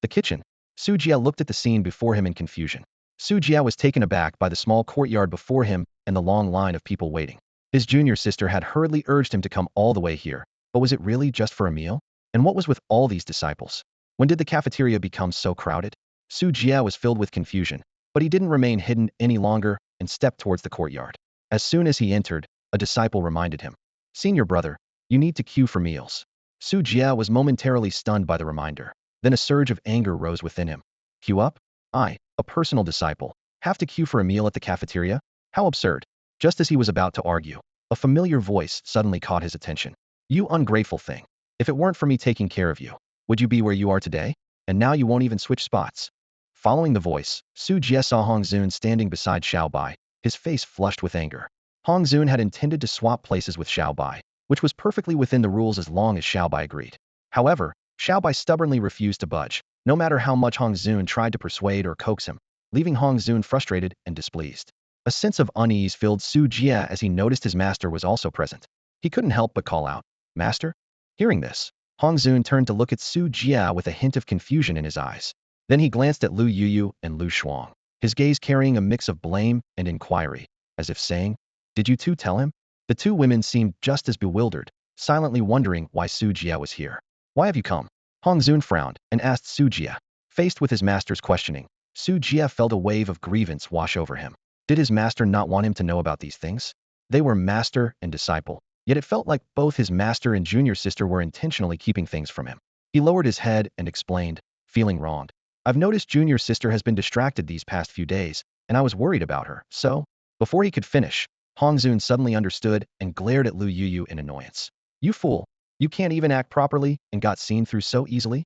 The kitchen. Su Jie looked at the scene before him in confusion. Su Jie was taken aback by the small courtyard before him and the long line of people waiting. His junior sister had hurriedly urged him to come all the way here, but was it really just for a meal? And what was with all these disciples? When did the cafeteria become so crowded? Su Jie was filled with confusion, but he didn't remain hidden any longer and stepped towards the courtyard. As soon as he entered, a disciple reminded him. Senior brother, you need to queue for meals. Su Jie was momentarily stunned by the reminder. Then a surge of anger rose within him. Queue up? I, a personal disciple, have to queue for a meal at the cafeteria? How absurd. Just as he was about to argue, a familiar voice suddenly caught his attention. You ungrateful thing. If it weren't for me taking care of you, would you be where you are today? And now you won't even switch spots. Following the voice, Su Jie saw Hong Zun standing beside Xiaobai, his face flushed with anger. Hong Zun had intended to swap places with Xiaobai, which was perfectly within the rules as long as Xiaobai agreed. However, Xiaobai stubbornly refused to budge, no matter how much Hong Zun tried to persuade or coax him, leaving Hong Zun frustrated and displeased. A sense of unease filled Su Jie as he noticed his master was also present. He couldn't help but call out, Master? Hearing this, Hong Zun turned to look at Su Jie with a hint of confusion in his eyes. Then he glanced at Lu Yuyu and Lu Shuang, his gaze carrying a mix of blame and inquiry, as if saying, Did you two tell him? The two women seemed just as bewildered, silently wondering why Su Jie was here. Why have you come? Hong Zun frowned and asked Su Jie. Faced with his master's questioning, Su Jie felt a wave of grievance wash over him. Did his master not want him to know about these things? They were master and disciple, yet it felt like both his master and junior sister were intentionally keeping things from him. He lowered his head and explained, feeling wronged. I've noticed junior sister has been distracted these past few days, and I was worried about her, so… Before he could finish, Hong Zun suddenly understood and glared at Lu Yuyu in annoyance. You fool! You can't even act properly and got seen through so easily?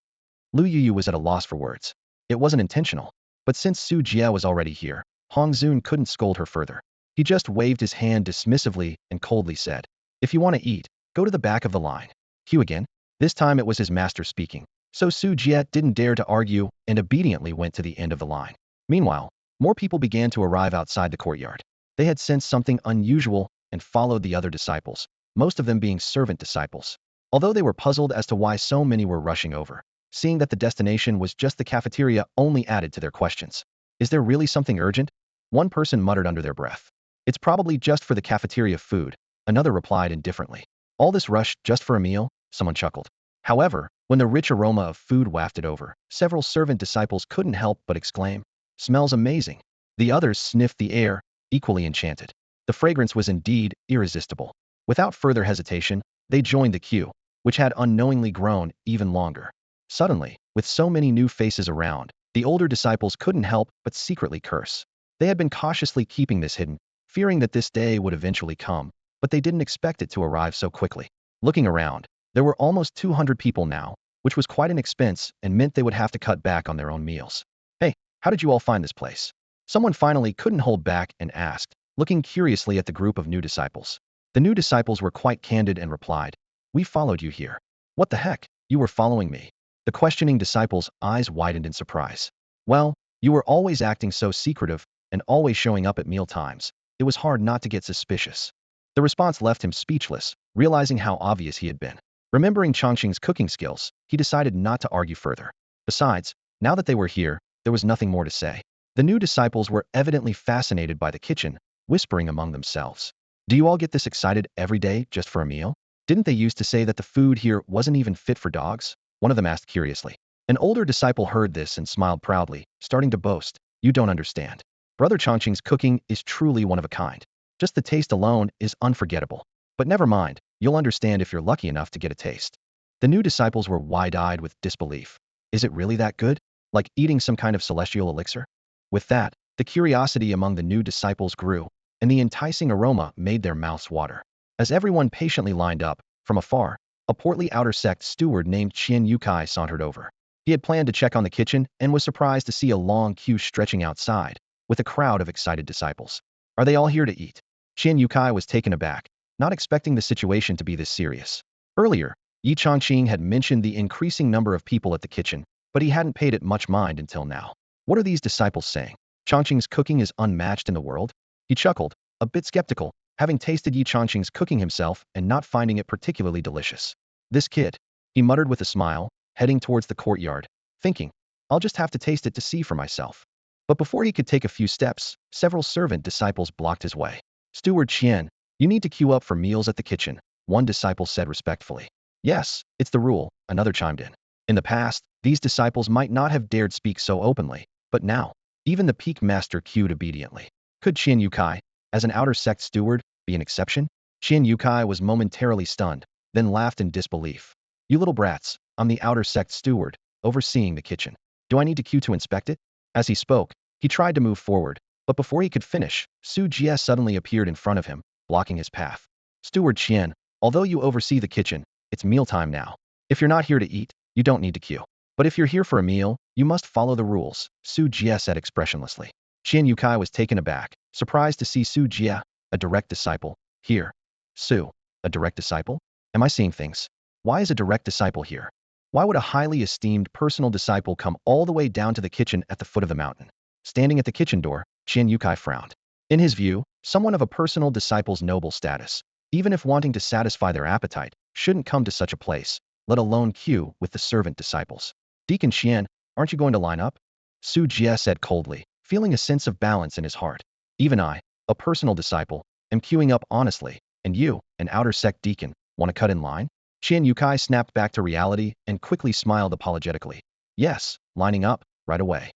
Lu Yuyu was at a loss for words. It wasn't intentional, but since Su Jie was already here, Hong Zun couldn't scold her further. He just waved his hand dismissively and coldly said, If you want to eat, go to the back of the line. Queue again? This time it was his master speaking, so Su Jie didn't dare to argue and obediently went to the end of the line. Meanwhile, more people began to arrive outside the courtyard. They had sensed something unusual and followed the other disciples, most of them being servant disciples. Although they were puzzled as to why so many were rushing over, seeing that the destination was just the cafeteria only added to their questions. Is there really something urgent? One person muttered under their breath. It's probably just for the cafeteria food, another replied indifferently. All this rush just for a meal? Someone chuckled. However, when the rich aroma of food wafted over, several servant disciples couldn't help but exclaim, Smells amazing. The others sniffed the air, equally enchanted. The fragrance was indeed irresistible. Without further hesitation, they joined the queue, which had unknowingly grown even longer. Suddenly, with so many new faces around, the older disciples couldn't help but secretly curse. They had been cautiously keeping this hidden, fearing that this day would eventually come, but they didn't expect it to arrive so quickly. Looking around, there were almost 200 people now, which was quite an expense and meant they would have to cut back on their own meals. Hey, how did you all find this place? Someone finally couldn't hold back and asked, looking curiously at the group of new disciples. The new disciples were quite candid and replied, We followed you here. What the heck? You were following me? The questioning disciples' eyes widened in surprise. Well, you were always acting so secretive and always showing up at meal times. It was hard not to get suspicious. The response left him speechless, realizing how obvious he had been. Remembering Chongqing's cooking skills, he decided not to argue further. Besides, now that they were here, there was nothing more to say. The new disciples were evidently fascinated by the kitchen, whispering among themselves. Do you all get this excited every day just for a meal? Didn't they used to say that the food here wasn't even fit for dogs? One of them asked curiously. An older disciple heard this and smiled proudly, starting to boast. You don't understand. Brother Chongqing's cooking is truly one of a kind. Just the taste alone is unforgettable. But never mind, you'll understand if you're lucky enough to get a taste. The new disciples were wide-eyed with disbelief. Is it really that good? Like eating some kind of celestial elixir? With that, the curiosity among the new disciples grew, and the enticing aroma made their mouths water. As everyone patiently lined up, from afar, a portly outer sect steward named Qian Yukai sauntered over. He had planned to check on the kitchen and was surprised to see a long queue stretching outside, with a crowd of excited disciples. Are they all here to eat? Qian Yukai was taken aback, not expecting the situation to be this serious. Earlier, Yi Chongqing had mentioned the increasing number of people at the kitchen, but he hadn't paid it much mind until now. What are these disciples saying? Chongqing's cooking is unmatched in the world? He chuckled, a bit skeptical, having tasted Yi Chongqing's cooking himself and not finding it particularly delicious. This kid, he muttered with a smile, heading towards the courtyard, thinking, I'll just have to taste it to see for myself. But before he could take a few steps, several servant disciples blocked his way. Steward Qian, you need to queue up for meals at the kitchen, one disciple said respectfully. Yes, it's the rule, another chimed in. In the past, these disciples might not have dared speak so openly, but now, even the peak master queued obediently. Could Qian Yukai, as an outer sect steward, be an exception? Qian Yukai was momentarily stunned, then laughed in disbelief. You little brats, I'm the outer sect steward, overseeing the kitchen. Do I need to queue to inspect it? As he spoke, he tried to move forward, but before he could finish, Su Jie suddenly appeared in front of him, blocking his path. Steward Qian, although you oversee the kitchen, it's mealtime now. If you're not here to eat, you don't need to queue. But if you're here for a meal, you must follow the rules, Su Jie said expressionlessly. Qian Yukai was taken aback, surprised to see Su Jie, a direct disciple, here. Su, a direct disciple? Am I seeing things? Why is a direct disciple here? Why would a highly esteemed personal disciple come all the way down to the kitchen at the foot of the mountain? Standing at the kitchen door, Qian Yukai frowned. In his view, someone of a personal disciple's noble status, even if wanting to satisfy their appetite, shouldn't come to such a place, let alone queue with the servant disciples. Deacon Qian, aren't you going to line up? Su Jie said coldly, feeling a sense of balance in his heart. Even I, a personal disciple, am queuing up honestly, and you, an outer sect deacon, want to cut in line? Qian Yukai snapped back to reality and quickly smiled apologetically. Yes, lining up, right away.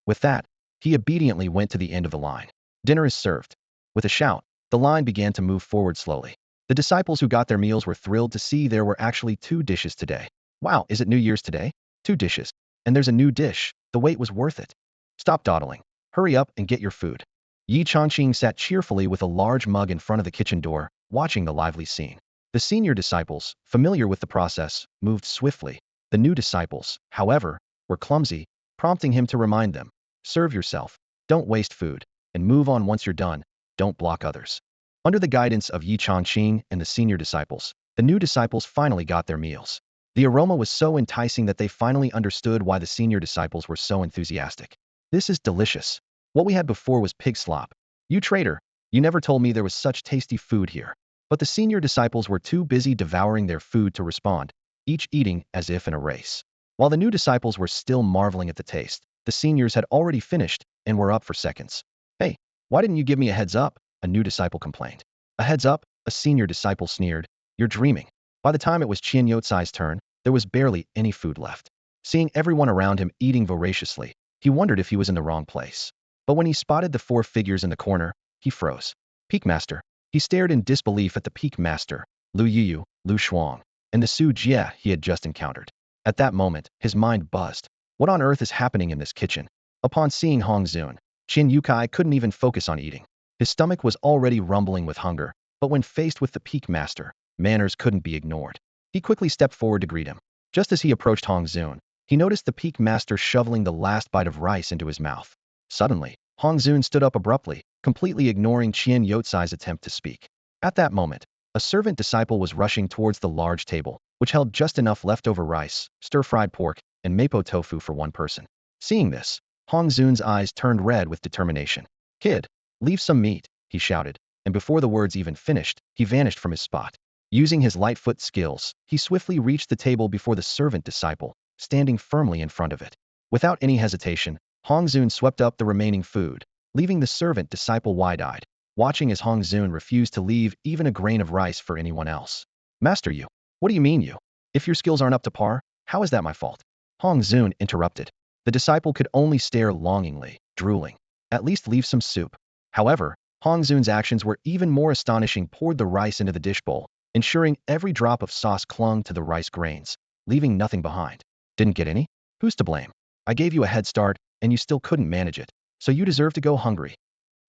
With that, he obediently went to the end of the line. Dinner is served. With a shout, the line began to move forward slowly. The disciples who got their meals were thrilled to see there were actually 2 dishes today. Wow, is it New Year's today? 2 dishes. And there's a new dish. The wait was worth it. Stop dawdling. Hurry up and get your food. Yi Chongqing sat cheerfully with a large mug in front of the kitchen door, watching the lively scene. The senior disciples, familiar with the process, moved swiftly. The new disciples, however, were clumsy, prompting him to remind them, serve yourself, don't waste food, and move on once you're done, don't block others. Under the guidance of Yi Chongqing and the senior disciples, the new disciples finally got their meals. The aroma was so enticing that they finally understood why the senior disciples were so enthusiastic. This is delicious. What we had before was pig slop. You traitor, you never told me there was such tasty food here. But the senior disciples were too busy devouring their food to respond, each eating as if in a race. While the new disciples were still marveling at the taste, the seniors had already finished and were up for seconds. Hey, why didn't you give me a heads up? A new disciple complained. A heads up? A senior disciple sneered. You're dreaming. By the time it was Qian Yotsai's turn, there was barely any food left. Seeing everyone around him eating voraciously, he wondered if he was in the wrong place. But when he spotted the 4 figures in the corner, he froze. Peak Master. He stared in disbelief at the Peak Master, Lu Yiyu, Lu Shuang, and the Su Jie he had just encountered. At that moment, his mind buzzed. What on earth is happening in this kitchen? Upon seeing Hong Zun, Qian Yukai couldn't even focus on eating. His stomach was already rumbling with hunger, but when faced with the Peak Master, manners couldn't be ignored. He quickly stepped forward to greet him. Just as he approached Hong Zun, he noticed the Peak Master shoveling the last bite of rice into his mouth. Suddenly, Hong Zun stood up abruptly, completely ignoring Qian Yotsai's attempt to speak. At that moment, a servant disciple was rushing towards the large table, which held just enough leftover rice, stir-fried pork, and mapo tofu for 1 person. Seeing this, Hong Zun's eyes turned red with determination. Kid, leave some meat, he shouted, and before the words even finished, he vanished from his spot. Using his light foot skills, he swiftly reached the table before the servant disciple, standing firmly in front of it. Without any hesitation, Hong Zun swept up the remaining food, leaving the servant disciple wide-eyed, watching as Hong Zun refused to leave even a grain of rice for anyone else. Master, you. What do you mean, you? If your skills aren't up to par, how is that my fault? Hong Zun interrupted. The disciple could only stare longingly, drooling. At least leave some soup. However, Hong Zun's actions were even more astonishing. Poured the rice into the dish bowl, ensuring every drop of sauce clung to the rice grains, leaving nothing behind. Didn't get any? Who's to blame? I gave you a head start, and you still couldn't manage it, so you deserve to go hungry.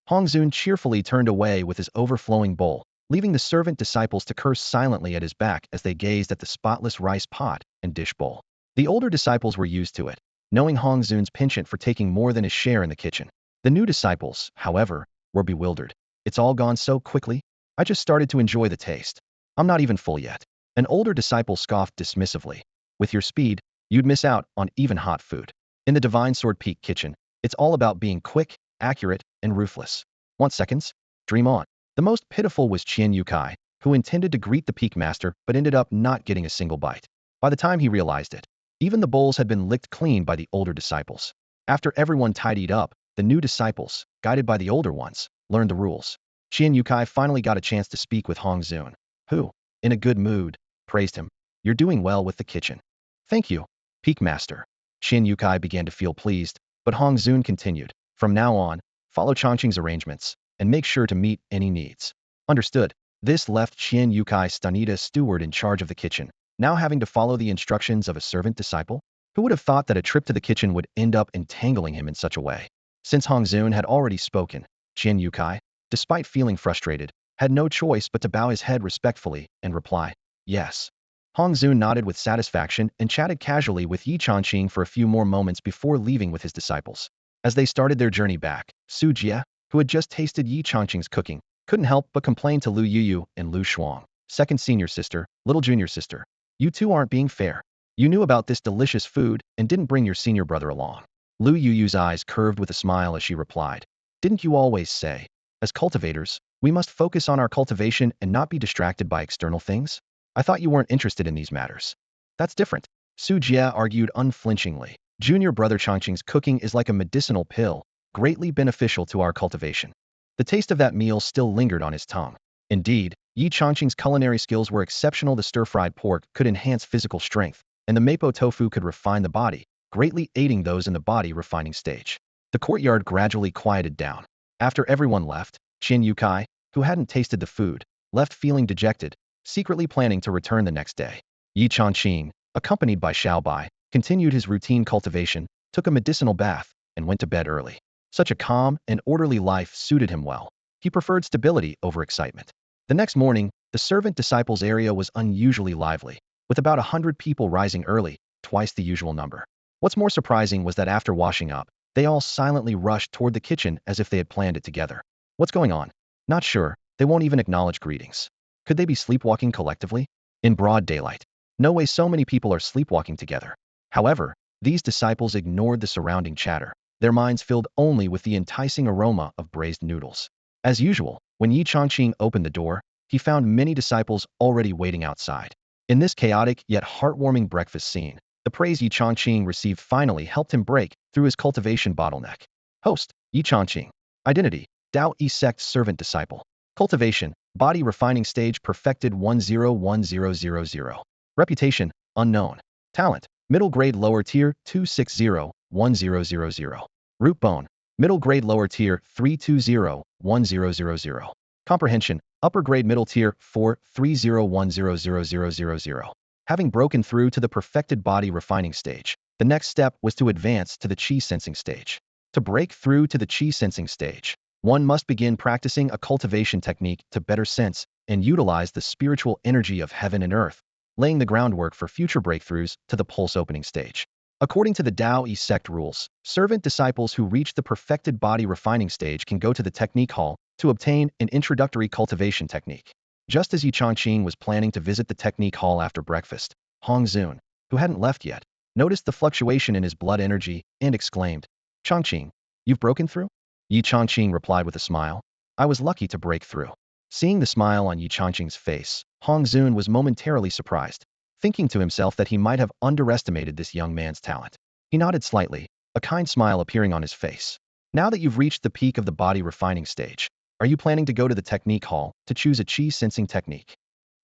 Hong Zun cheerfully turned away with his overflowing bowl, leaving the servant disciples to curse silently at his back as they gazed at the spotless rice pot and dish bowl. The older disciples were used to it, knowing Hong Zun's penchant for taking more than his share in the kitchen. The new disciples, however, were bewildered. It's all gone so quickly. I just started to enjoy the taste. I'm not even full yet. An older disciple scoffed dismissively. With your speed, you'd miss out on even hot food. In the Divine Sword Peak kitchen, it's all about being quick, accurate, and ruthless. Want seconds? Dream on. The most pitiful was Qian Yukai, who intended to greet the Peak Master but ended up not getting a single bite. By the time he realized it, even the bowls had been licked clean by the older disciples. After everyone tidied up, the new disciples, guided by the older ones, learned the rules. Qian Yukai finally got a chance to speak with Hong Zun, who, in a good mood, praised him. You're doing well with the kitchen. Thank you, Peak Master. Qian Yukai began to feel pleased, but Hong Zun continued. From now on, follow Chongqing's arrangements, and make sure to meet any needs. Understood. This left Qian Yukai stunned as steward in charge of the kitchen, now having to follow the instructions of a servant disciple? Who would have thought that a trip to the kitchen would end up entangling him in such a way? Since Hong Zun had already spoken, Qian Yukai, despite feeling frustrated, had no choice but to bow his head respectfully and reply, yes. Hong Zun nodded with satisfaction and chatted casually with Yi Chongqing for a few more moments before leaving with his disciples. As they started their journey back, Su Jie, who had just tasted Yi Chongqing's cooking, couldn't help but complain to Lu Yuyu and Lu Shuang, second senior sister, little junior sister. You two aren't being fair. You knew about this delicious food and didn't bring your senior brother along. Lu Yuyu's eyes curved with a smile as she replied, didn't you always say, as cultivators, we must focus on our cultivation and not be distracted by external things? I thought you weren't interested in these matters. That's different. Su Jie argued unflinchingly. Junior brother Chongqing's cooking is like a medicinal pill, greatly beneficial to our cultivation. The taste of that meal still lingered on his tongue. Indeed, Yi Chongqing's culinary skills were exceptional. The stir-fried pork could enhance physical strength, and the mapo tofu could refine the body, greatly aiding those in the body refining stage. The courtyard gradually quieted down. After everyone left, Qian Yukai, who hadn't tasted the food, left feeling dejected, secretly planning to return the next day. Yi Chongqing, accompanied by Xiaobai, continued his routine cultivation, took a medicinal bath, and went to bed early. Such a calm and orderly life suited him well. He preferred stability over excitement. The next morning, the servant disciples area was unusually lively, with about 100 people rising early, twice the usual number. What's more surprising was that after washing up, they all silently rushed toward the kitchen as if they had planned it together. What's going on? Not sure. They won't even acknowledge greetings. Could they be sleepwalking collectively? In broad daylight. No way so many people are sleepwalking together. However, these disciples ignored the surrounding chatter, their minds filled only with the enticing aroma of braised noodles. As usual, when Yi Chongqing opened the door, he found many disciples already waiting outside. In this chaotic yet heartwarming breakfast scene, the praise Yi Chongqing received finally helped him break through his cultivation bottleneck. Host, Yi Chongqing. Identity, Dao Yi Sect servant disciple. Cultivation, body refining stage perfected 101000. Reputation, unknown. Talent, middle grade lower tier 2601000. Root bone, middle grade lower tier 3201000. Comprehension, upper grade middle tier 430100000. Having broken through to the perfected body refining stage, the next step was to advance to the qi sensing stage. To break through to the qi sensing stage, one must begin practicing a cultivation technique to better sense and utilize the spiritual energy of heaven and earth, laying the groundwork for future breakthroughs to the pulse opening stage. According to the Dao Yi Sect rules, servant disciples who reach the perfected body refining stage can go to the technique hall to obtain an introductory cultivation technique. Just as Yi Chongqing was planning to visit the technique hall after breakfast, Hong Zun, who hadn't left yet, noticed the fluctuation in his blood energy and exclaimed, Chongqing, you've broken through? Yi Chongqing replied with a smile, I was lucky to break through. Seeing the smile on Yi Changqing's face, Hong Zun was momentarily surprised, thinking to himself that he might have underestimated this young man's talent. He nodded slightly, a kind smile appearing on his face. Now that you've reached the peak of the body refining stage, are you planning to go to the technique hall to choose a chi sensing technique?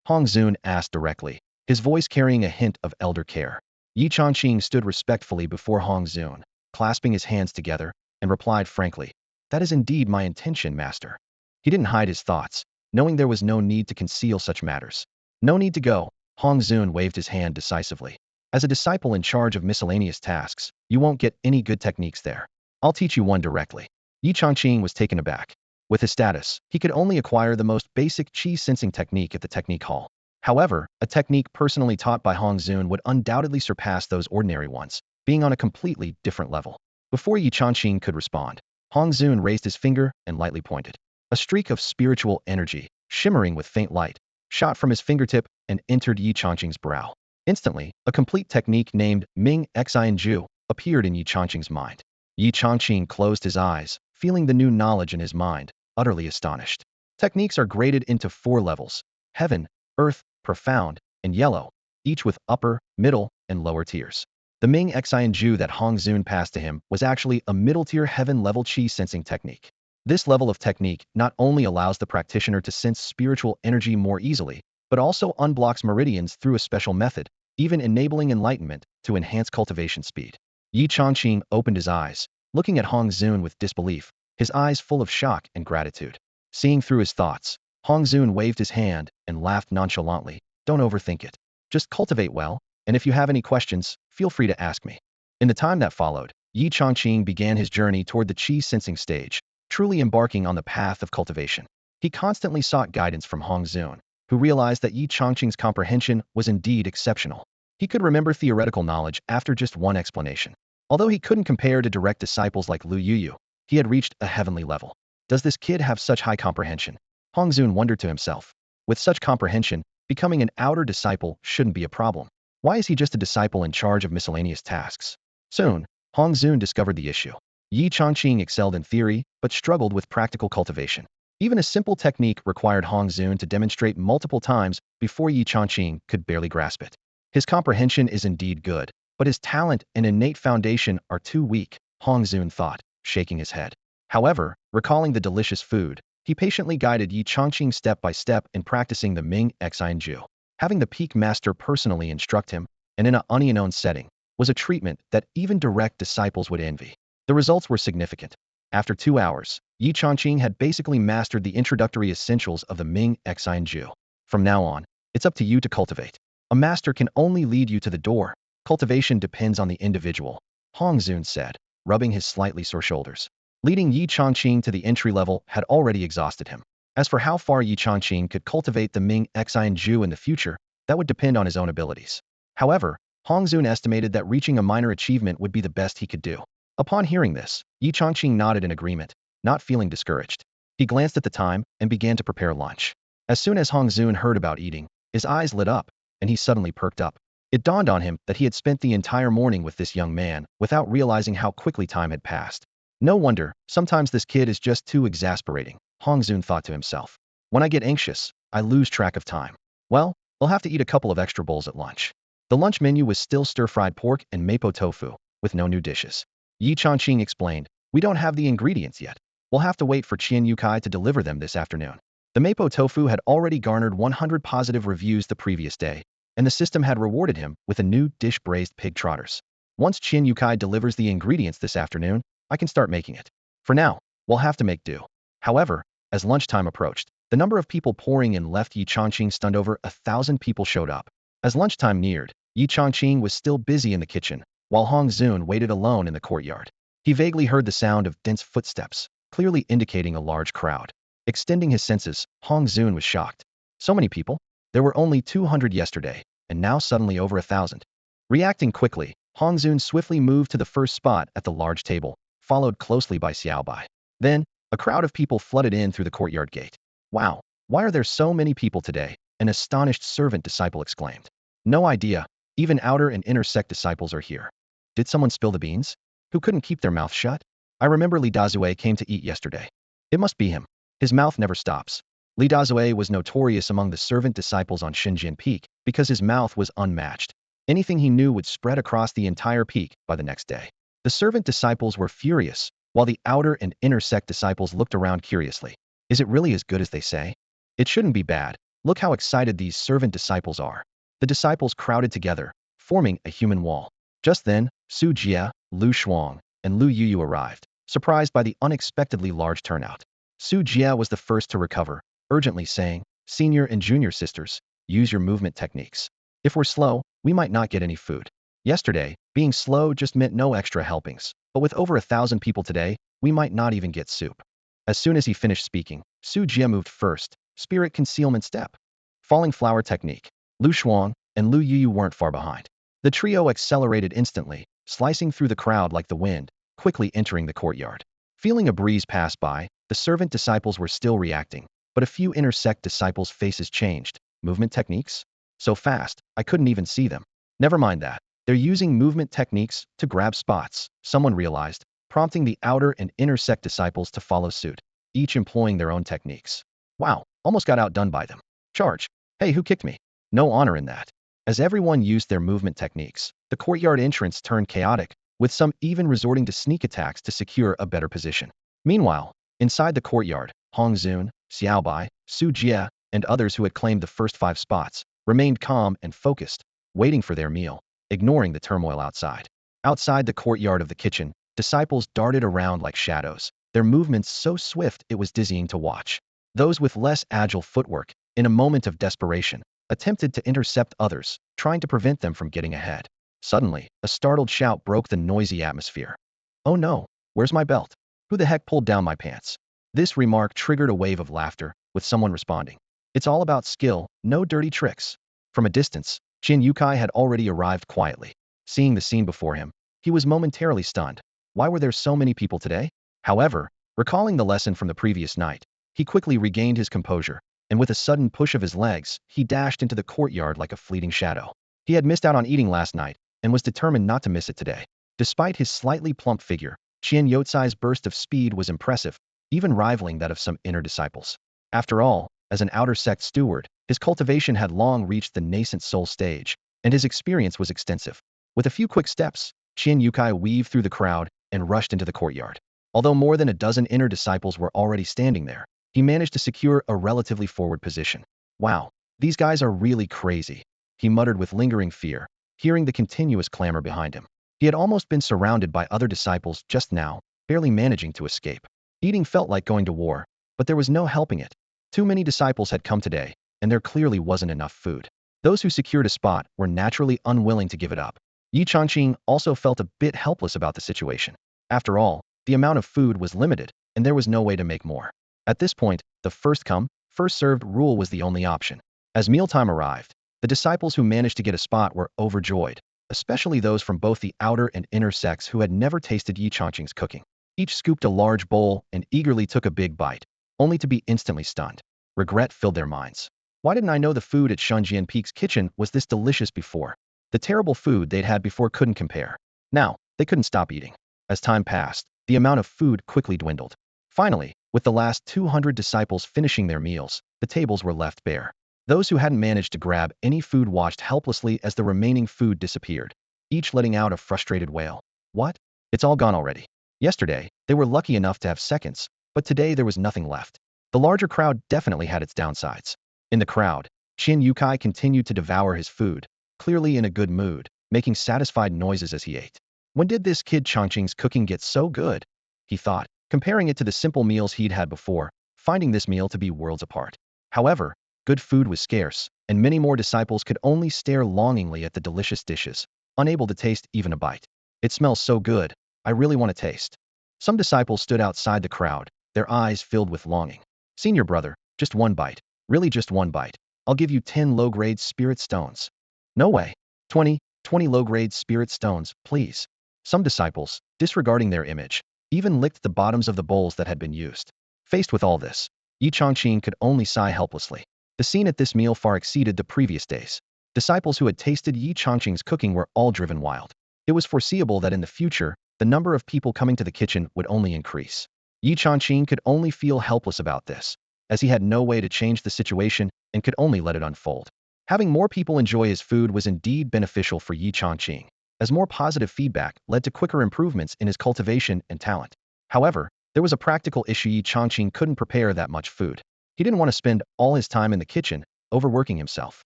Hong Zun asked directly, his voice carrying a hint of elder care. Yi Changqing stood respectfully before Hong Zun, clasping his hands together, and replied frankly, "That is indeed my intention, master." He didn't hide his thoughts, knowing there was no need to conceal such matters. "No need to go," Hong Zun waved his hand decisively. "As a disciple in charge of miscellaneous tasks, you won't get any good techniques there. I'll teach you one directly." Yi Changqing was taken aback. With his status, he could only acquire the most basic chi sensing technique at the technique hall. However, a technique personally taught by Hong Zun would undoubtedly surpass those ordinary ones, being on a completely different level. Before Yi Changqing could respond, Hong Zun raised his finger and lightly pointed. A streak of spiritual energy, shimmering with faint light, shot from his fingertip and entered Yi Changqing's brow. Instantly, a complete technique named Ming Xianju appeared in Yi Changqing's mind. Yi Changqing closed his eyes, feeling the new knowledge in his mind, utterly astonished. Techniques are graded into 4 levels: heaven, earth, profound, and yellow, each with upper, middle, and lower tiers. The Ming Xianju that Hong Zun passed to him was actually a middle-tier heaven-level chi sensing technique. This level of technique not only allows the practitioner to sense spiritual energy more easily, but also unblocks meridians through a special method, even enabling enlightenment to enhance cultivation speed. Yi Changqing opened his eyes, looking at Hong Zun with disbelief, his eyes full of shock and gratitude. Seeing through his thoughts, Hong Zun waved his hand and laughed nonchalantly. "Don't overthink it. Just cultivate well, and if you have any questions, feel free to ask me." In the time that followed, Yi Changqing began his journey toward the chi sensing stage, truly embarking on the path of cultivation. He constantly sought guidance from Hong Zun, who realized that Yi Changqing's comprehension was indeed exceptional. He could remember theoretical knowledge after just one explanation. Although he couldn't compare to direct disciples like Lu Yuyu, he had reached a heavenly level. Does this kid have such high comprehension? Hong Zun wondered to himself. With such comprehension, becoming an outer disciple shouldn't be a problem. Why is he just a disciple in charge of miscellaneous tasks? Soon, Hong Zun discovered the issue. Yi Changqing excelled in theory, but struggled with practical cultivation. Even a simple technique required Hong Zun to demonstrate multiple times before Yi Changqing could barely grasp it. His comprehension is indeed good, but his talent and innate foundation are too weak, Hong Zun thought, shaking his head. However, recalling the delicious food, he patiently guided Yi Changqing step by step in practicing the Ming Xianju. Having the peak master personally instruct him, and in an unknown setting, was a treatment that even direct disciples would envy. The results were significant. After 2 hours, Yi Changqing had basically mastered the introductory essentials of the Ming Xianju. From now on, it's up to you to cultivate. A master can only lead you to the door. Cultivation depends on the individual, Hong Zun said, rubbing his slightly sore shoulders. Leading Yi Changqing to the entry level had already exhausted him. As for how far Yi Changqing could cultivate the Ming Xianju in the future, that would depend on his own abilities. However, Hong Zun estimated that reaching a minor achievement would be the best he could do. Upon hearing this, Yi Changqing nodded in agreement, not feeling discouraged. He glanced at the time and began to prepare lunch. As soon as Hong Zun heard about eating, his eyes lit up, and he suddenly perked up. It dawned on him that he had spent the entire morning with this young man without realizing how quickly time had passed. No wonder, sometimes this kid is just too exasperating, Hong Zun thought to himself. When I get anxious, I lose track of time. Well, I'll have to eat a couple of extra bowls at lunch. The lunch menu was still stir-fried pork and mapo tofu, with no new dishes. Yi Changqing explained, "We don't have the ingredients yet. We'll have to wait for Qian Yukai to deliver them this afternoon." The mapo tofu had already garnered 100 positive reviews the previous day, and the system had rewarded him with a new dish: braised pig trotters. Once Qian Yukai delivers the ingredients this afternoon, I can start making it. For now, we'll have to make do. However, as lunchtime approached, the number of people pouring in left Yi Changqing stunned. Over 1,000 people showed up. As lunchtime neared, Yi Changqing was still busy in the kitchen, while Hong Zun waited alone in the courtyard. He vaguely heard the sound of dense footsteps, clearly indicating a large crowd. Extending his senses, Hong Zun was shocked. So many people? There were only 200 yesterday, and now suddenly over 1,000. Reacting quickly, Hong Zun swiftly moved to the first spot at the large table, followed closely by Xiaobai. Then, a crowd of people flooded in through the courtyard gate. "Wow, why are there so many people today?" an astonished servant disciple exclaimed. "No idea. Even outer and inner sect disciples are here. Did someone spill the beans? Who couldn't keep their mouth shut? I remember Li Dazue came to eat yesterday. It must be him. His mouth never stops." Li Dazue was notorious among the servant disciples on Xinjian Peak because his mouth was unmatched. Anything he knew would spread across the entire peak by the next day. The servant disciples were furious, while the outer and inner sect disciples looked around curiously. Is it really as good as they say? It shouldn't be bad. Look how excited these servant disciples are. The disciples crowded together, forming a human wall. Just then, Su Jie, Lu Shuang, and Lu Yuyu arrived, surprised by the unexpectedly large turnout. Su Jie was the first to recover, urgently saying, "Senior and junior sisters, use your movement techniques. If we're slow, we might not get any food. Yesterday, being slow just meant no extra helpings, but with over 1,000 people today, we might not even get soup." As soon as he finished speaking, Su Jie moved first, spirit concealment step. Falling flower technique. Lu Shuang and Lu Yuyu weren't far behind. The trio accelerated instantly, slicing through the crowd like the wind, quickly entering the courtyard. Feeling a breeze pass by, the servant disciples were still reacting, but a few inner sect disciples' faces changed. Movement techniques? So fast, I couldn't even see them. Never mind that. They're using movement techniques to grab spots, someone realized, prompting the outer and inner sect disciples to follow suit, each employing their own techniques. Wow, almost got outdone by them. Charge. Hey, who kicked me? No honor in that. As everyone used their movement techniques, the courtyard entrance turned chaotic, with some even resorting to sneak attacks to secure a better position. Meanwhile, inside the courtyard, Hong Zun, Xiaobai, Su Jie, and others who had claimed the first 5 spots remained calm and focused, waiting for their meal, ignoring the turmoil outside. Outside the courtyard of the kitchen, disciples darted around like shadows, their movements so swift it was dizzying to watch. Those with less agile footwork, in a moment of desperation, attempted to intercept others, trying to prevent them from getting ahead. Suddenly, a startled shout broke the noisy atmosphere. "Oh no, where's my belt? Who the heck pulled down my pants?" This remark triggered a wave of laughter, with someone responding, "It's all about skill, no dirty tricks." From a distance, Qin Yukai had already arrived quietly. Seeing the scene before him, he was momentarily stunned. Why were there so many people today? However, recalling the lesson from the previous night, he quickly regained his composure, and with a sudden push of his legs, he dashed into the courtyard like a fleeting shadow. He had missed out on eating last night, and was determined not to miss it today. Despite his slightly plump figure, Qian Yotsai's burst of speed was impressive, even rivaling that of some inner disciples. After all, as an outer sect steward, his cultivation had long reached the nascent soul stage, and his experience was extensive. With a few quick steps, Qian Yukai weaved through the crowd and rushed into the courtyard. Although more than a dozen inner disciples were already standing there, he managed to secure a relatively forward position. "Wow, these guys are really crazy," he muttered with lingering fear, hearing the continuous clamor behind him. He had almost been surrounded by other disciples just now, barely managing to escape. Eating felt like going to war, but there was no helping it. Too many disciples had come today, and there clearly wasn't enough food. Those who secured a spot were naturally unwilling to give it up. Yi Changqing also felt a bit helpless about the situation. After all, the amount of food was limited, and there was no way to make more. At this point, the first come, first served rule was the only option. As mealtime arrived, the disciples who managed to get a spot were overjoyed, especially those from both the outer and inner sects who had never tasted Yi Changqing's cooking. Each scooped a large bowl and eagerly took a big bite, only to be instantly stunned. Regret filled their minds. Why didn't I know the food at Xinjian Peak's kitchen was this delicious before? The terrible food they'd had before couldn't compare. Now, they couldn't stop eating. As time passed, the amount of food quickly dwindled. Finally, with the last 200 disciples finishing their meals, the tables were left bare. Those who hadn't managed to grab any food watched helplessly as the remaining food disappeared, each letting out a frustrated wail. What? It's all gone already. Yesterday, they were lucky enough to have seconds, but today there was nothing left. The larger crowd definitely had its downsides. In the crowd, Qin Yukai continued to devour his food, clearly in a good mood, making satisfied noises as he ate. When did this kid Changqing's cooking get so good? He thought, comparing it to the simple meals he'd had before, finding this meal to be worlds apart. However, good food was scarce, and many more disciples could only stare longingly at the delicious dishes, unable to taste even a bite. "It smells so good, I really want to taste." Some disciples stood outside the crowd, their eyes filled with longing. "Senior brother, just one bite. Really just one bite. I'll give you 10 low-grade spirit stones." "No way. 20 low-grade spirit stones, please." Some disciples, disregarding their image, even licked the bottoms of the bowls that had been used. Faced with all this, Yi Changqing could only sigh helplessly. The scene at this meal far exceeded the previous days. Disciples who had tasted Yi Changqing's cooking were all driven wild. It was foreseeable that in the future, the number of people coming to the kitchen would only increase. Yi Changqing could only feel helpless about this. as he had no way to change the situation and could only let it unfold. Having more people enjoy his food was indeed beneficial for Yi Changqing, as more positive feedback led to quicker improvements in his cultivation and talent. However, there was a practical issue. Yi Changqing couldn't prepare that much food. He didn't want to spend all his time in the kitchen, overworking himself.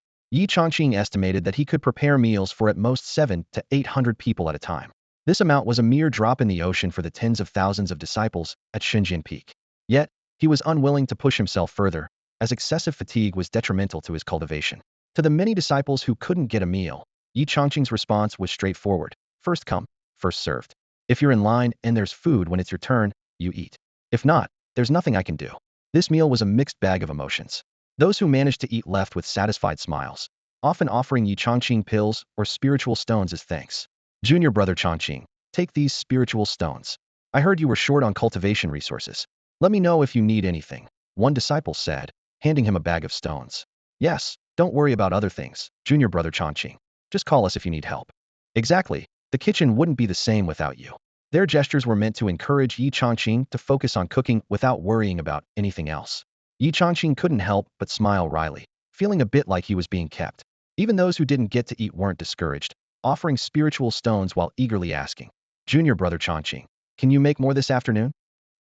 Yi Changqing estimated that he could prepare meals for at most 700 to 800 people at a time. This amount was a mere drop in the ocean for the tens of thousands of disciples at Xinjiang Peak. Yet, he was unwilling to push himself further, as excessive fatigue was detrimental to his cultivation. To the many disciples who couldn't get a meal, Yi Changqing's response was straightforward: first come, first served. If you're in line and there's food when it's your turn, you eat. If not, there's nothing I can do. This meal was a mixed bag of emotions. Those who managed to eat left with satisfied smiles, often offering Yi Changqing pills or spiritual stones as thanks. Junior brother Changqing, take these spiritual stones. I heard you were short on cultivation resources. Let me know if you need anything, one disciple said, handing him a bag of stones. Yes, don't worry about other things, junior brother Changqing. Just call us if you need help. Exactly, the kitchen wouldn't be the same without you. Their gestures were meant to encourage Yi Changqing to focus on cooking without worrying about anything else. Yi Changqing couldn't help but smile wryly, feeling a bit like he was being kept. Even those who didn't get to eat weren't discouraged, offering spiritual stones while eagerly asking, Junior brother Changqing, can you make more this afternoon?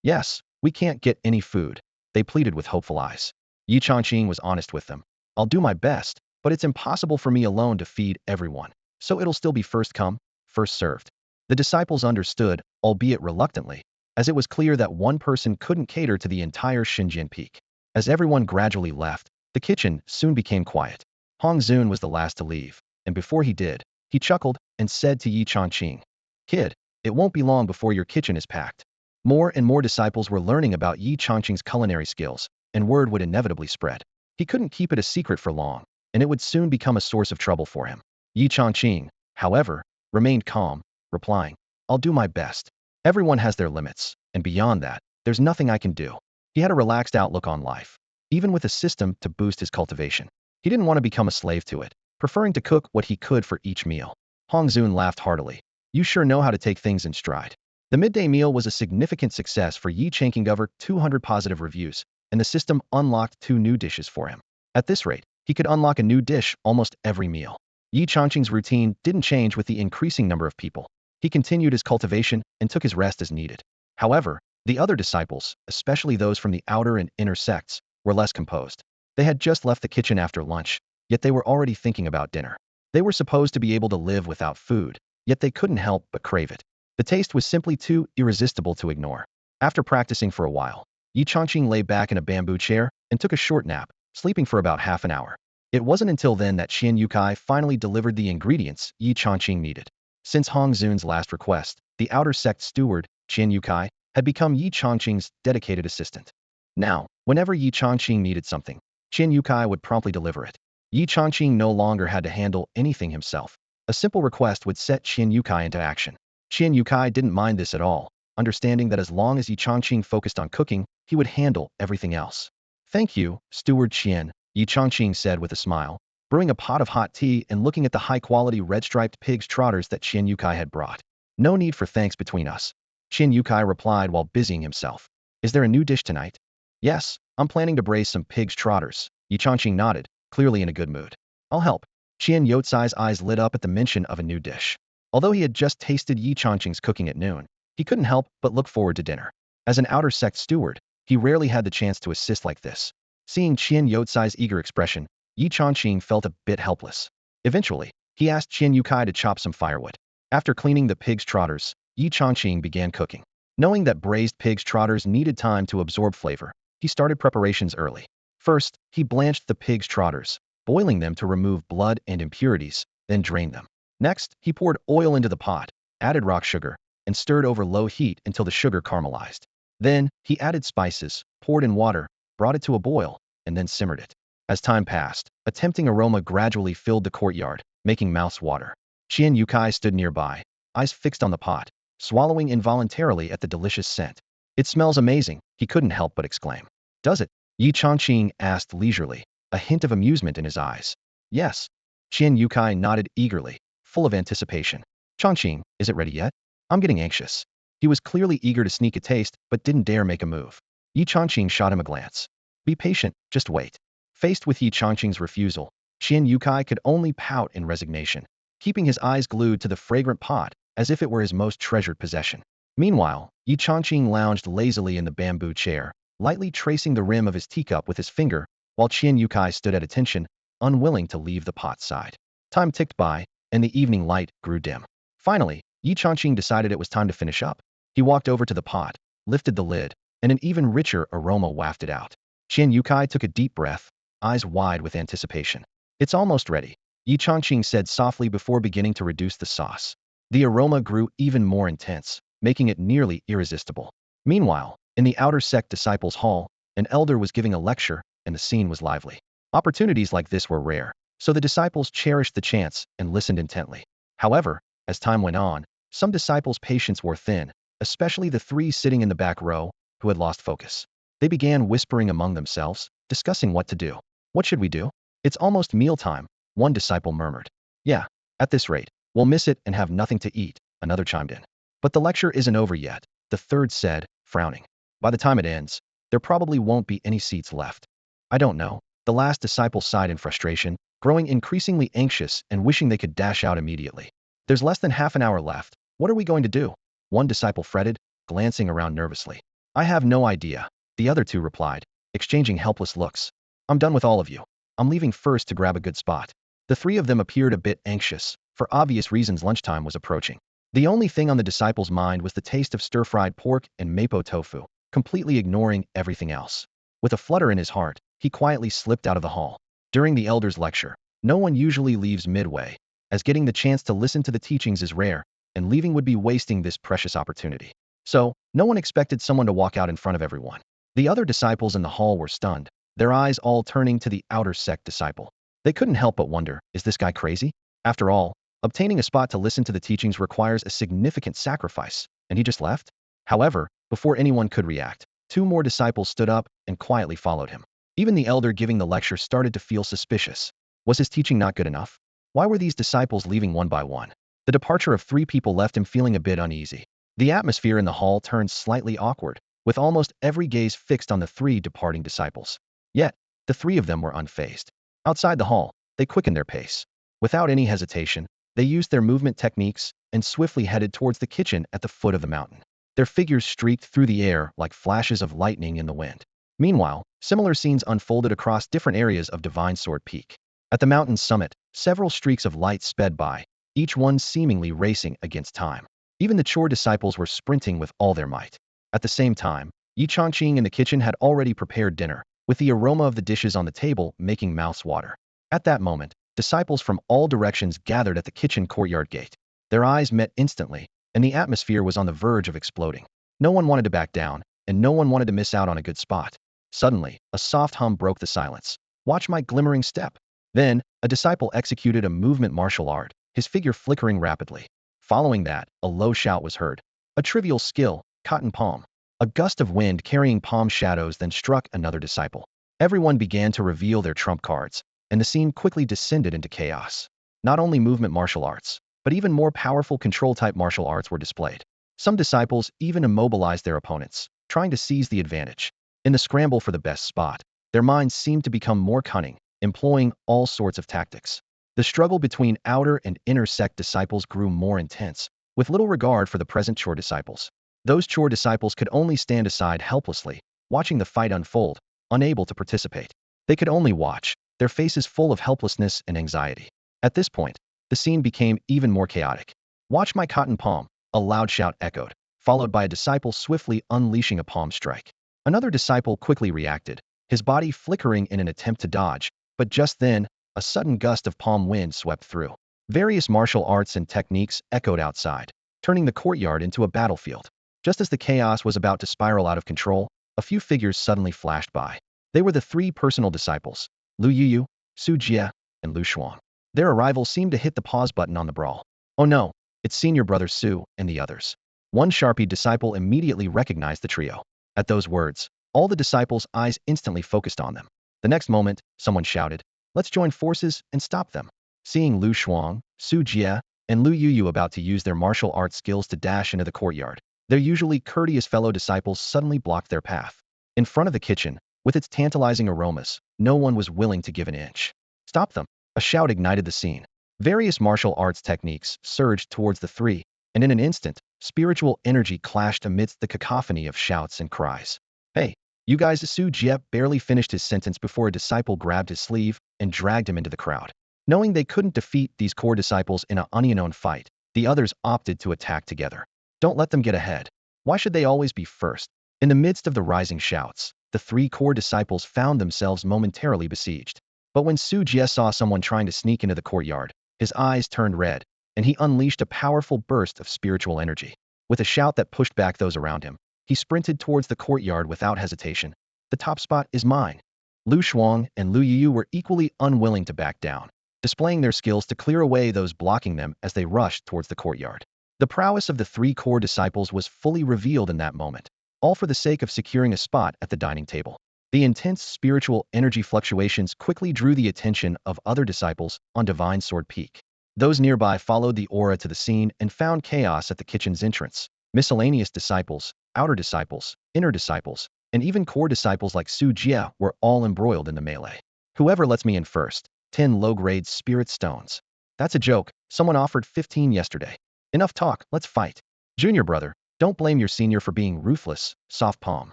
Yes, we can't get any food, they pleaded with hopeful eyes. Yi Changqing was honest with them. I'll do my best, but it's impossible for me alone to feed everyone, so it'll still be first come, first served. The disciples understood, albeit reluctantly, as it was clear that one person couldn't cater to the entire Xinjiang Peak. As everyone gradually left, the kitchen soon became quiet. Hong Zun was the last to leave, and before he did, he chuckled and said to Yi Changqing, Kid, it won't be long before your kitchen is packed. More and more disciples were learning about Yi Changqing's culinary skills, and word would inevitably spread. He couldn't keep it a secret for long, and it would soon become a source of trouble for him. Yi Changqing, however, remained calm, replying, I'll do my best. Everyone has their limits, and beyond that, there's nothing I can do. He had a relaxed outlook on life, even with a system to boost his cultivation. He didn't want to become a slave to it, preferring to cook what he could for each meal. Hong Zun laughed heartily. You sure know how to take things in stride. The midday meal was a significant success for Yi Changqing, over 200 positive reviews, and the system unlocked 2 new dishes for him. At this rate, he could unlock a new dish almost every meal. Yi Changqing's routine didn't change with the increasing number of people. He continued his cultivation and took his rest as needed. However, the other disciples, especially those from the outer and inner sects, were less composed. They had just left the kitchen after lunch, yet they were already thinking about dinner. They were supposed to be able to live without food, yet they couldn't help but crave it. The taste was simply too irresistible to ignore. After practicing for a while, Yi Changqing lay back in a bamboo chair and took a short nap, sleeping for about half an hour. It wasn't until then that Qian Yukai finally delivered the ingredients Yi Changqing needed. Since Hong Zun's last request, the outer sect steward, Qian Yukai, had become Yi Changqing's dedicated assistant. Now, whenever Yi Changqing needed something, Qian Yukai would promptly deliver it. Yi Changqing no longer had to handle anything himself. A simple request would set Qian Yukai into action. Qian Yukai didn't mind this at all, understanding that as long as Yi Changqing focused on cooking, he would handle everything else. Thank you, Steward Qian, Yi Changqing said with a smile, brewing a pot of hot tea and looking at the high-quality red-striped pig's trotters that Qian Yukai had brought. No need for thanks between us, Qian Yukai replied while busying himself. Is there a new dish tonight? Yes, I'm planning to braise some pig's trotters, Yi Changqing nodded, clearly in a good mood. I'll help. Qian Yotsai's eyes lit up at the mention of a new dish. Although he had just tasted Yi Changqing's cooking at noon, he couldn't help but look forward to dinner. As an outer sect steward, he rarely had the chance to assist like this. Seeing Qian Yotsai's eager expression, Yi Changqing felt a bit helpless. Eventually, he asked Qian Yukai to chop some firewood. After cleaning the pig's trotters, Yi Changqing began cooking. Knowing that braised pig's trotters needed time to absorb flavor, he started preparations early. First, he blanched the pig's trotters, boiling them to remove blood and impurities, then drained them. Next, he poured oil into the pot, added rock sugar, and stirred over low heat until the sugar caramelized. Then, he added spices, poured in water, brought it to a boil, and then simmered it. As time passed, a tempting aroma gradually filled the courtyard, making mouths water. Qian Yukai stood nearby, eyes fixed on the pot, swallowing involuntarily at the delicious scent. It smells amazing, he couldn't help but exclaim. Does it? Yi Changqing asked leisurely, a hint of amusement in his eyes. Yes. Qian Yukai nodded eagerly, full of anticipation. Changqing, is it ready yet? I'm getting anxious. He was clearly eager to sneak a taste, but didn't dare make a move. Yi Changqing shot him a glance. Be patient, just wait. Faced with Yi Changqing's refusal, Qian Yukai could only pout in resignation, keeping his eyes glued to the fragrant pot as if it were his most treasured possession. Meanwhile, Yi Changqing lounged lazily in the bamboo chair, lightly tracing the rim of his teacup with his finger, while Qian Yukai stood at attention, unwilling to leave the pot's side. Time ticked by, and the evening light grew dim. Finally, Yi Changqing decided it was time to finish up. He walked over to the pot, lifted the lid, and an even richer aroma wafted out. Qian Yukai took a deep breath, eyes wide with anticipation. It's almost ready, Yi Changqing said softly before beginning to reduce the sauce. The aroma grew even more intense, making it nearly irresistible. Meanwhile, in the outer sect disciples' hall, an elder was giving a lecture, and the scene was lively. Opportunities like this were rare, so the disciples cherished the chance and listened intently. However, as time went on, some disciples' patience wore thin, especially the three sitting in the back row, who had lost focus. They began whispering among themselves, discussing what to do. What should we do? It's almost mealtime, one disciple murmured. Yeah, at this rate, we'll miss it and have nothing to eat, another chimed in. But the lecture isn't over yet, the third said, frowning. By the time it ends, there probably won't be any seats left. I don't know. The last disciple sighed in frustration, growing increasingly anxious and wishing they could dash out immediately. There's less than half an hour left. What are we going to do? One disciple fretted, glancing around nervously. I have no idea, the other two replied, exchanging helpless looks. I'm done with all of you. I'm leaving first to grab a good spot. The three of them appeared a bit anxious. For obvious reasons, lunchtime was approaching. The only thing on the disciple's mind was the taste of stir-fried pork and mapo tofu, completely ignoring everything else. With a flutter in his heart, he quietly slipped out of the hall. During the elder's lecture, no one usually leaves midway, as getting the chance to listen to the teachings is rare, and leaving would be wasting this precious opportunity. So, no one expected someone to walk out in front of everyone. The other disciples in the hall were stunned, their eyes all turning to the outer sect disciple. They couldn't help but wonder, is this guy crazy? After all, obtaining a spot to listen to the teachings requires a significant sacrifice, and he just left? However, before anyone could react, two more disciples stood up and quietly followed him. Even the elder giving the lecture started to feel suspicious. Was his teaching not good enough? Why were these disciples leaving one by one? The departure of three people left him feeling a bit uneasy. The atmosphere in the hall turned slightly awkward, with almost every gaze fixed on the three departing disciples. Yet, the three of them were unfazed. Outside the hall, they quickened their pace. Without any hesitation, they used their movement techniques and swiftly headed towards the kitchen at the foot of the mountain. Their figures streaked through the air like flashes of lightning in the wind. Meanwhile, similar scenes unfolded across different areas of Divine Sword Peak. At the mountain's summit, several streaks of light sped by, each one seemingly racing against time. Even the chore disciples were sprinting with all their might. At the same time, Yi Changqing in the kitchen had already prepared dinner, with the aroma of the dishes on the table making mouths water. At that moment, disciples from all directions gathered at the kitchen courtyard gate. Their eyes met instantly, and the atmosphere was on the verge of exploding. No one wanted to back down, and no one wanted to miss out on a good spot. Suddenly, a soft hum broke the silence. Watch my glimmering step. Then, a disciple executed a movement martial art, his figure flickering rapidly. Following that, a low shout was heard. A trivial skill, cotton palm. A gust of wind carrying palm shadows then struck another disciple. Everyone began to reveal their trump cards, and the scene quickly descended into chaos. Not only movement martial arts, but even more powerful control-type martial arts were displayed. Some disciples even immobilized their opponents, trying to seize the advantage. In the scramble for the best spot, their minds seemed to become more cunning, employing all sorts of tactics. The struggle between outer and inner sect disciples grew more intense, with little regard for the present chore disciples. Those chore disciples could only stand aside helplessly, watching the fight unfold, unable to participate. They could only watch, their faces full of helplessness and anxiety. At this point, the scene became even more chaotic. Watch my cotton palm, a loud shout echoed, followed by a disciple swiftly unleashing a palm strike. Another disciple quickly reacted, his body flickering in an attempt to dodge, but just then, a sudden gust of palm wind swept through. Various martial arts and techniques echoed outside, turning the courtyard into a battlefield. Just as the chaos was about to spiral out of control, a few figures suddenly flashed by. They were the three personal disciples, Lu Yuyu, Su Jie, and Lu Shuang. Their arrival seemed to hit the pause button on the brawl. Oh no, it's senior brother Su and the others. One Sharpie disciple immediately recognized the trio. At those words, all the disciples' eyes instantly focused on them. The next moment, someone shouted, "Let's join forces and stop them." Seeing Lu Shuang, Su Jie, and Lu Yuyu about to use their martial arts skills to dash into the courtyard, their usually courteous fellow disciples suddenly blocked their path. In front of the kitchen, With its tantalizing aromas, no one was willing to give an inch. Stop them! A shout ignited the scene. Various martial arts techniques surged towards the three, and in an instant, spiritual energy clashed amidst the cacophony of shouts and cries. Hey, you guys! Su Jie barely finished his sentence before a disciple grabbed his sleeve and dragged him into the crowd. Knowing they couldn't defeat these core disciples in an unknown fight, the others opted to attack together. Don't let them get ahead. Why should they always be first? In the midst of the rising shouts, the three core disciples found themselves momentarily besieged. But when Su Jie saw someone trying to sneak into the courtyard, his eyes turned red, and he unleashed a powerful burst of spiritual energy. With a shout that pushed back those around him, he sprinted towards the courtyard without hesitation. The top spot is mine. Lu Shuang and Lu Yu were equally unwilling to back down, displaying their skills to clear away those blocking them as they rushed towards the courtyard. The prowess of the three core disciples was fully revealed in that moment, all for the sake of securing a spot at the dining table. The intense spiritual energy fluctuations quickly drew the attention of other disciples on Divine Sword Peak. Those nearby followed the aura to the scene and found chaos at the kitchen's entrance. Miscellaneous disciples, outer disciples, inner disciples, and even core disciples like Su Jie were all embroiled in the melee. Whoever lets me in first, 10 low-grade spirit stones. That's a joke. Someone offered 15 yesterday. Enough talk, let's fight. Junior brother, don't blame your senior for being ruthless. Soft palm.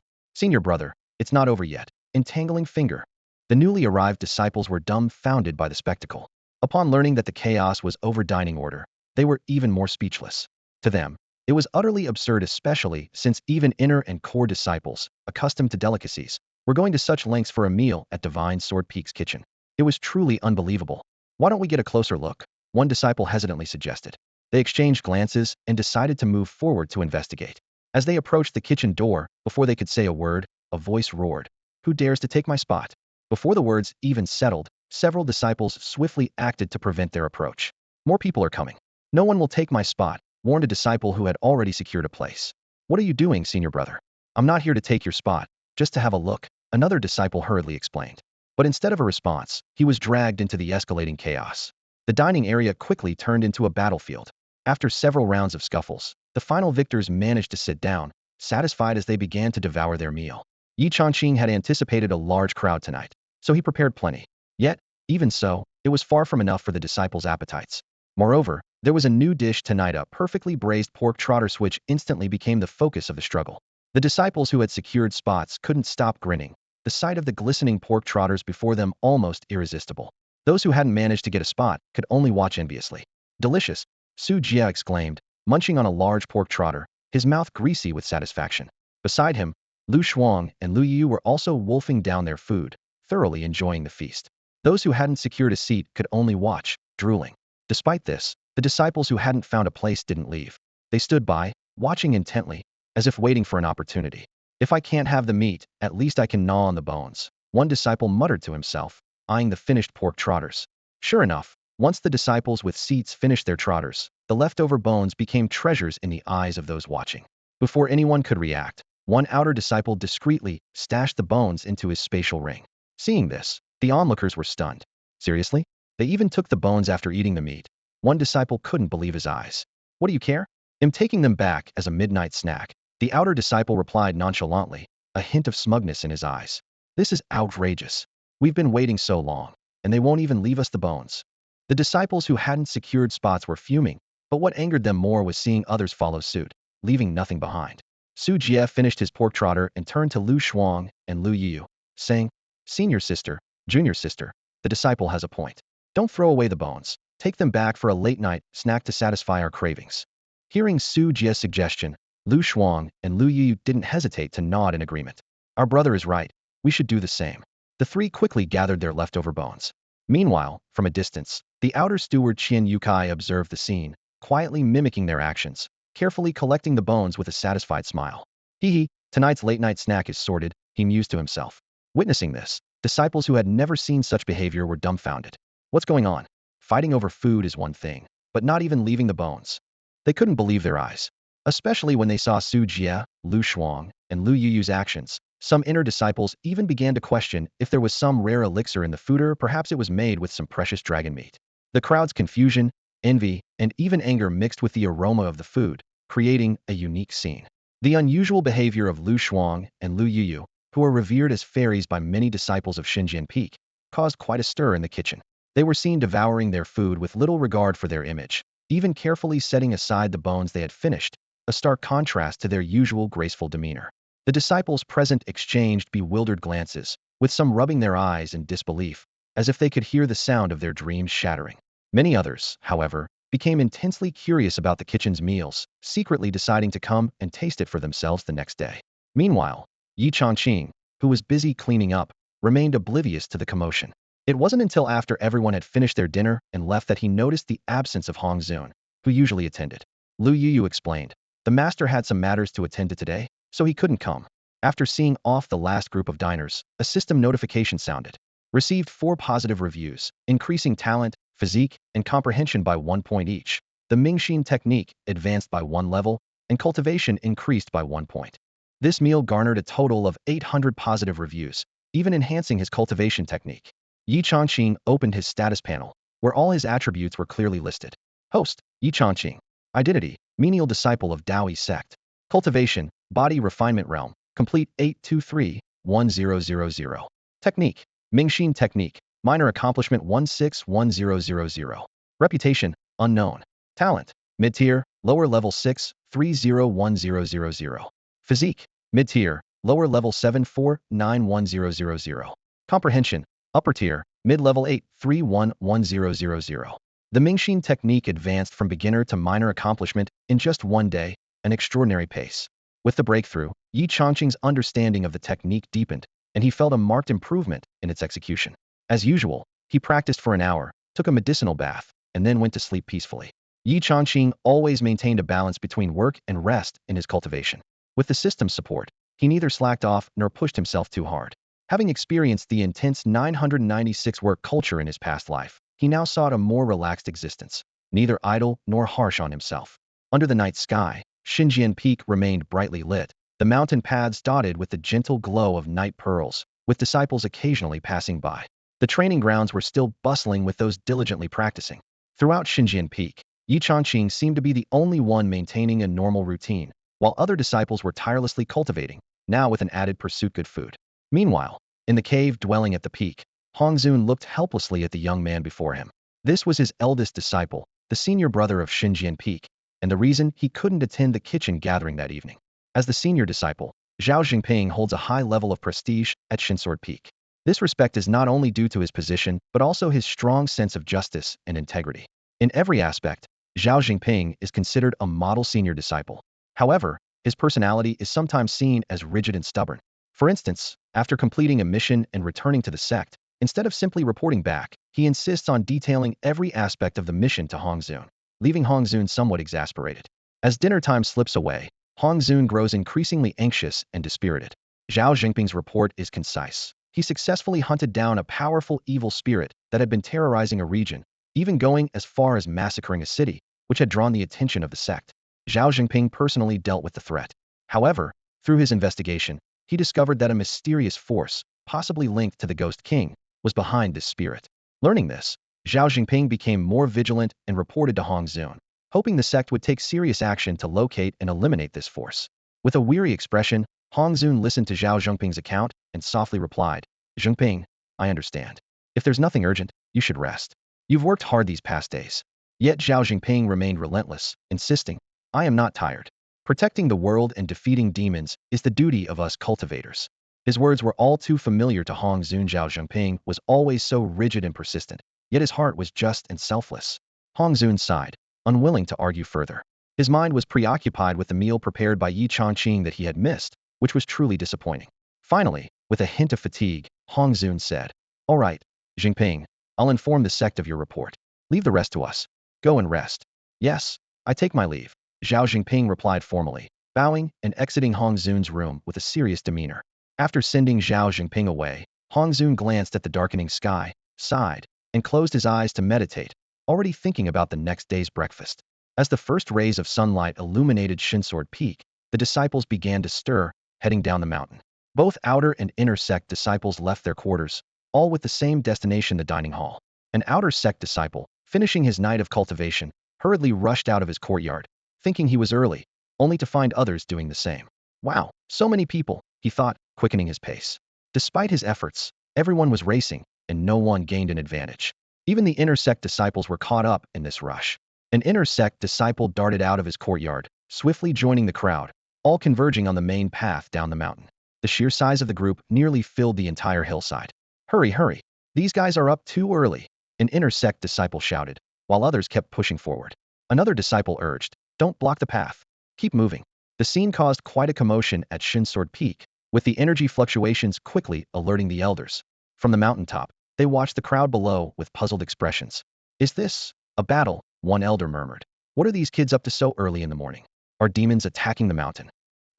Senior brother, it's not over yet. Entangling finger. The newly arrived disciples were dumbfounded by the spectacle. Upon learning that the chaos was over dining order, they were even more speechless. To them, it was utterly absurd, especially since even inner and core disciples, accustomed to delicacies, were going to such lengths for a meal at Divine Sword Peak's kitchen. It was truly unbelievable. Why don't we get a closer look? One disciple hesitantly suggested. They exchanged glances and decided to move forward to investigate. As they approached the kitchen door, before they could say a word, a voice roared. Who dares to take my spot? Before the words even settled, several disciples swiftly acted to prevent their approach. More people are coming. No one will take my spot, warned a disciple who had already secured a place. What are you doing, senior brother? I'm not here to take your spot, just to have a look, another disciple hurriedly explained. But instead of a response, he was dragged into the escalating chaos. The dining area quickly turned into a battlefield. After several rounds of scuffles, the final victors managed to sit down, satisfied as they began to devour their meal. Yi Changqing had anticipated a large crowd tonight, so he prepared plenty. Yet, even so, it was far from enough for the disciples' appetites. Moreover, there was a new dish tonight, a perfectly braised pork trotters, which instantly became the focus of the struggle. The disciples who had secured spots couldn't stop grinning, the sight of the glistening pork trotters before them almost irresistible. Those who hadn't managed to get a spot could only watch enviously. Delicious, Su Jie exclaimed, munching on a large pork trotter, his mouth greasy with satisfaction. Beside him, Lu Shuang and Lu Yu were also wolfing down their food, thoroughly enjoying the feast. Those who hadn't secured a seat could only watch, drooling. Despite this, the disciples who hadn't found a place didn't leave. They stood by, watching intently, as if waiting for an opportunity. If I can't have the meat, at least I can gnaw on the bones, one disciple muttered to himself, eyeing the finished pork trotters. Sure enough, once the disciples with seats finished their trotters, the leftover bones became treasures in the eyes of those watching. Before anyone could react, one outer disciple discreetly stashed the bones into his spatial ring. Seeing this, the onlookers were stunned. Seriously? They even took the bones after eating the meat. One disciple couldn't believe his eyes. What do you care? I'm taking them back as a midnight snack. The outer disciple replied nonchalantly, a hint of smugness in his eyes. This is outrageous. We've been waiting so long, and they won't even leave us the bones. The disciples who hadn't secured spots were fuming, but what angered them more was seeing others follow suit, leaving nothing behind. Su Jie finished his pork trotter and turned to Lu Shuang and Lu Yu, saying, Senior sister, junior sister, the disciple has a point. Don't throw away the bones. Take them back for a late-night snack to satisfy our cravings. Hearing Su Jie's suggestion, Lu Shuang and Lu Yu didn't hesitate to nod in agreement. Our brother is right. We should do the same. The three quickly gathered their leftover bones. Meanwhile, from a distance, the outer steward Qian Yukai observed the scene, quietly mimicking their actions, carefully collecting the bones with a satisfied smile. Hee, tonight's late-night snack is sorted, he mused to himself. Witnessing this, disciples who had never seen such behavior were dumbfounded. What's going on? Fighting over food is one thing, but not even leaving the bones. They couldn't believe their eyes, especially when they saw Su Jie, Lu Shuang, and Lu Yu's actions. Some inner disciples even began to question if there was some rare elixir in the food, or perhaps it was made with some precious dragon meat. The crowd's confusion, envy, and even anger mixed with the aroma of the food, creating a unique scene. The unusual behavior of Lu Shuang and Lu Yu, who are revered as fairies by many disciples of Xinjian Peak, caused quite a stir in the kitchen. They were seen devouring their food with little regard for their image, even carefully setting aside the bones they had finished, a stark contrast to their usual graceful demeanor. The disciples present exchanged bewildered glances, with some rubbing their eyes in disbelief, as if they could hear the sound of their dreams shattering. Many others, however, became intensely curious about the kitchen's meals, secretly deciding to come and taste it for themselves the next day. Meanwhile, Yi Changqing, who was busy cleaning up, remained oblivious to the commotion. It wasn't until after everyone had finished their dinner and left that he noticed the absence of Hong Zun, who usually attended. Lu Yu explained, "The master had some matters to attend to today, so he couldn't come." After seeing off the last group of diners, a system notification sounded. Received 4 positive reviews, increasing talent, physique, and comprehension by 1 point each. The Mingxin technique advanced by 1 level, and cultivation increased by 1 point. This meal garnered a total of 800 positive reviews, even enhancing his cultivation technique. Yi Changqing opened his status panel, where all his attributes were clearly listed. Host, Yi Changqing. Identity, menial disciple of Daoyi Sect. Cultivation, body refinement realm, complete 823-1000. Technique, Mingxin technique, minor accomplishment 161000. Reputation, unknown. Talent, mid-tier, lower level 6301000. Physique, mid-tier, lower level 749100. Comprehension, upper tier, mid-level 8311000. The Mingxin technique advanced from beginner to minor accomplishment in just 1 day, an extraordinary pace. With the breakthrough, Yi Changqing's understanding of the technique deepened, and he felt a marked improvement in its execution. As usual, he practiced for an hour, took a medicinal bath, and then went to sleep peacefully. Yi Changqing always maintained a balance between work and rest in his cultivation. With the system's support, he neither slacked off nor pushed himself too hard. Having experienced the intense 996 work culture in his past life, he now sought a more relaxed existence, neither idle nor harsh on himself. Under the night sky, Xinjian Peak remained brightly lit, the mountain paths dotted with the gentle glow of night pearls, with disciples occasionally passing by. The training grounds were still bustling with those diligently practicing. Throughout Xinjian Peak, Yi Changqing seemed to be the only one maintaining a normal routine, while other disciples were tirelessly cultivating, now with an added pursuit good food. Meanwhile, in the cave dwelling at the peak, Hong Zun looked helplessly at the young man before him. This was his eldest disciple, the senior brother of Xinjian Peak, and the reason he couldn't attend the kitchen gathering that evening. As the senior disciple, Zhao Jingping holds a high level of prestige at Xinsword Peak. This respect is not only due to his position, but also his strong sense of justice and integrity. In every aspect, Zhao Jingping is considered a model senior disciple. However, his personality is sometimes seen as rigid and stubborn. For instance, after completing a mission and returning to the sect, instead of simply reporting back, he insists on detailing every aspect of the mission to Hong Zun, leaving Hong Zun somewhat exasperated. As dinner time slips away, Hong Zun grows increasingly anxious and dispirited. Zhao Jingping's report is concise. He successfully hunted down a powerful evil spirit that had been terrorizing a region, even going as far as massacring a city, which had drawn the attention of the sect. Zhao Jingping personally dealt with the threat. However, through his investigation, he discovered that a mysterious force, possibly linked to the Ghost King, was behind this spirit. Learning this, Zhao Jingping became more vigilant and reported to Hong Zun, hoping the sect would take serious action to locate and eliminate this force. With a weary expression, Hong Zun listened to Zhao Jingping's account and softly replied, "Jingping, I understand. If there's nothing urgent, you should rest. You've worked hard these past days." Yet Zhao Jingping remained relentless, insisting, "I am not tired. Protecting the world and defeating demons is the duty of us cultivators." His words were all too familiar to Hong Zun. Zhao Jingping was always so rigid and persistent, yet his heart was just and selfless. Hong Zun sighed, unwilling to argue further. His mind was preoccupied with the meal prepared by Yi Changqing that he had missed, which was truly disappointing. Finally, with a hint of fatigue, Hong Zun said, "All right, Jingping, I'll inform the sect of your report. Leave the rest to us. Go and rest." "Yes, I take my leave," Zhao Jingping replied formally, bowing and exiting Hong Zun's room with a serious demeanor. After sending Zhao Jingping away, Hong Zun glanced at the darkening sky, sighed, and closed his eyes to meditate, already thinking about the next day's breakfast. As the first rays of sunlight illuminated Xinsword Peak, the disciples began to stir, heading down the mountain. Both outer and inner sect disciples left their quarters, all with the same destination, the dining hall. An outer sect disciple, finishing his night of cultivation, hurriedly rushed out of his courtyard, thinking he was early, only to find others doing the same. "Wow, so many people," he thought, quickening his pace. Despite his efforts, everyone was racing, and no one gained an advantage. Even the inner sect disciples were caught up in this rush. An inner sect disciple darted out of his courtyard, swiftly joining the crowd, all converging on the main path down the mountain. The sheer size of the group nearly filled the entire hillside. Hurry, hurry! These guys are up too early, an inner sect disciple shouted, while others kept pushing forward. Another disciple urged, don't block the path. Keep moving. The scene caused quite a commotion at Shinsword Peak, with the energy fluctuations quickly alerting the elders. From the mountaintop, they watched the crowd below with puzzled expressions. Is this a battle? One elder murmured. What are these kids up to so early in the morning? Are demons attacking the mountain?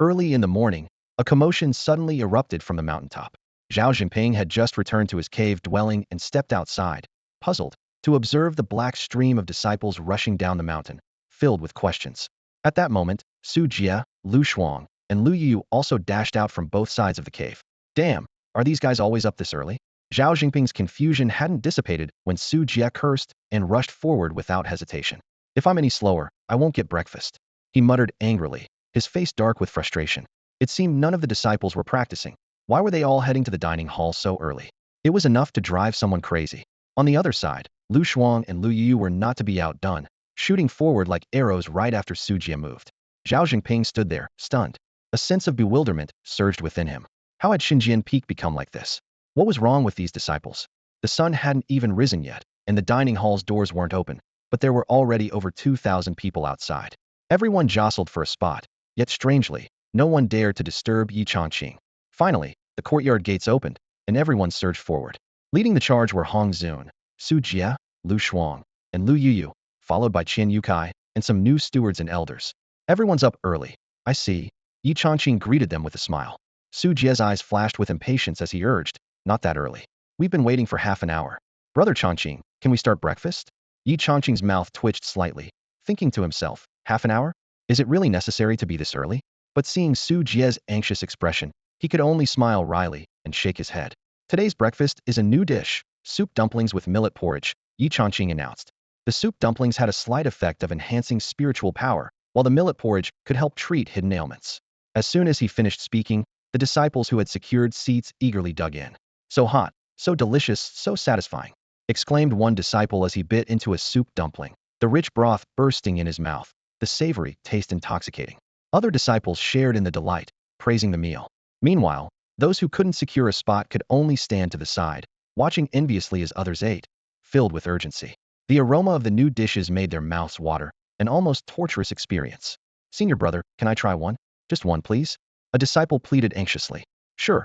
Early in the morning, a commotion suddenly erupted from the mountaintop. Zhao Jinping had just returned to his cave dwelling and stepped outside, puzzled, to observe the black stream of disciples rushing down the mountain, filled with questions. At that moment, Su Jie, Lu Shuang, and Lu Yu also dashed out from both sides of the cave. Damn, are these guys always up this early? Zhao Jinping's confusion hadn't dissipated when Su Jie cursed and rushed forward without hesitation. If I'm any slower, I won't get breakfast, he muttered angrily, his face dark with frustration. It seemed none of the disciples were practicing. Why were they all heading to the dining hall so early? It was enough to drive someone crazy. On the other side, Lu Shuang and Lu Yu were not to be outdone, shooting forward like arrows right after Su Jie moved. Zhao Jinping stood there, stunned. A sense of bewilderment surged within him. How had Xinjian Peak become like this? What was wrong with these disciples? The sun hadn't even risen yet, and the dining hall's doors weren't open, but there were already over 2,000 people outside. Everyone jostled for a spot, yet strangely, no one dared to disturb Yi Changqing. Finally, the courtyard gates opened, and everyone surged forward. Leading the charge were Hong Zun, Su Jie, Lu Shuang, and Lu Yuyu, followed by Qian Yukai and some new stewards and elders. Everyone's up early. I see. Yi Changqing greeted them with a smile. Su Jie's eyes flashed with impatience as he urged, not that early. We've been waiting for half an hour. Brother Changqing, can we start breakfast? Yi Changqing's mouth twitched slightly, thinking to himself, half an hour? Is it really necessary to be this early? But seeing Su Jie's anxious expression, he could only smile wryly and shake his head. Today's breakfast is a new dish, soup dumplings with millet porridge, Yi Changqing announced. The soup dumplings had a slight effect of enhancing spiritual power, while the millet porridge could help treat hidden ailments. As soon as he finished speaking, the disciples who had secured seats eagerly dug in. So hot, so delicious, so satisfying, exclaimed one disciple as he bit into a soup dumpling, the rich broth bursting in his mouth, the savory taste intoxicating. Other disciples shared in the delight, praising the meal. Meanwhile, those who couldn't secure a spot could only stand to the side, watching enviously as others ate, filled with urgency. The aroma of the new dishes made their mouths water, an almost torturous experience. Senior brother, can I try one? Just one, please? A disciple pleaded anxiously. Sure,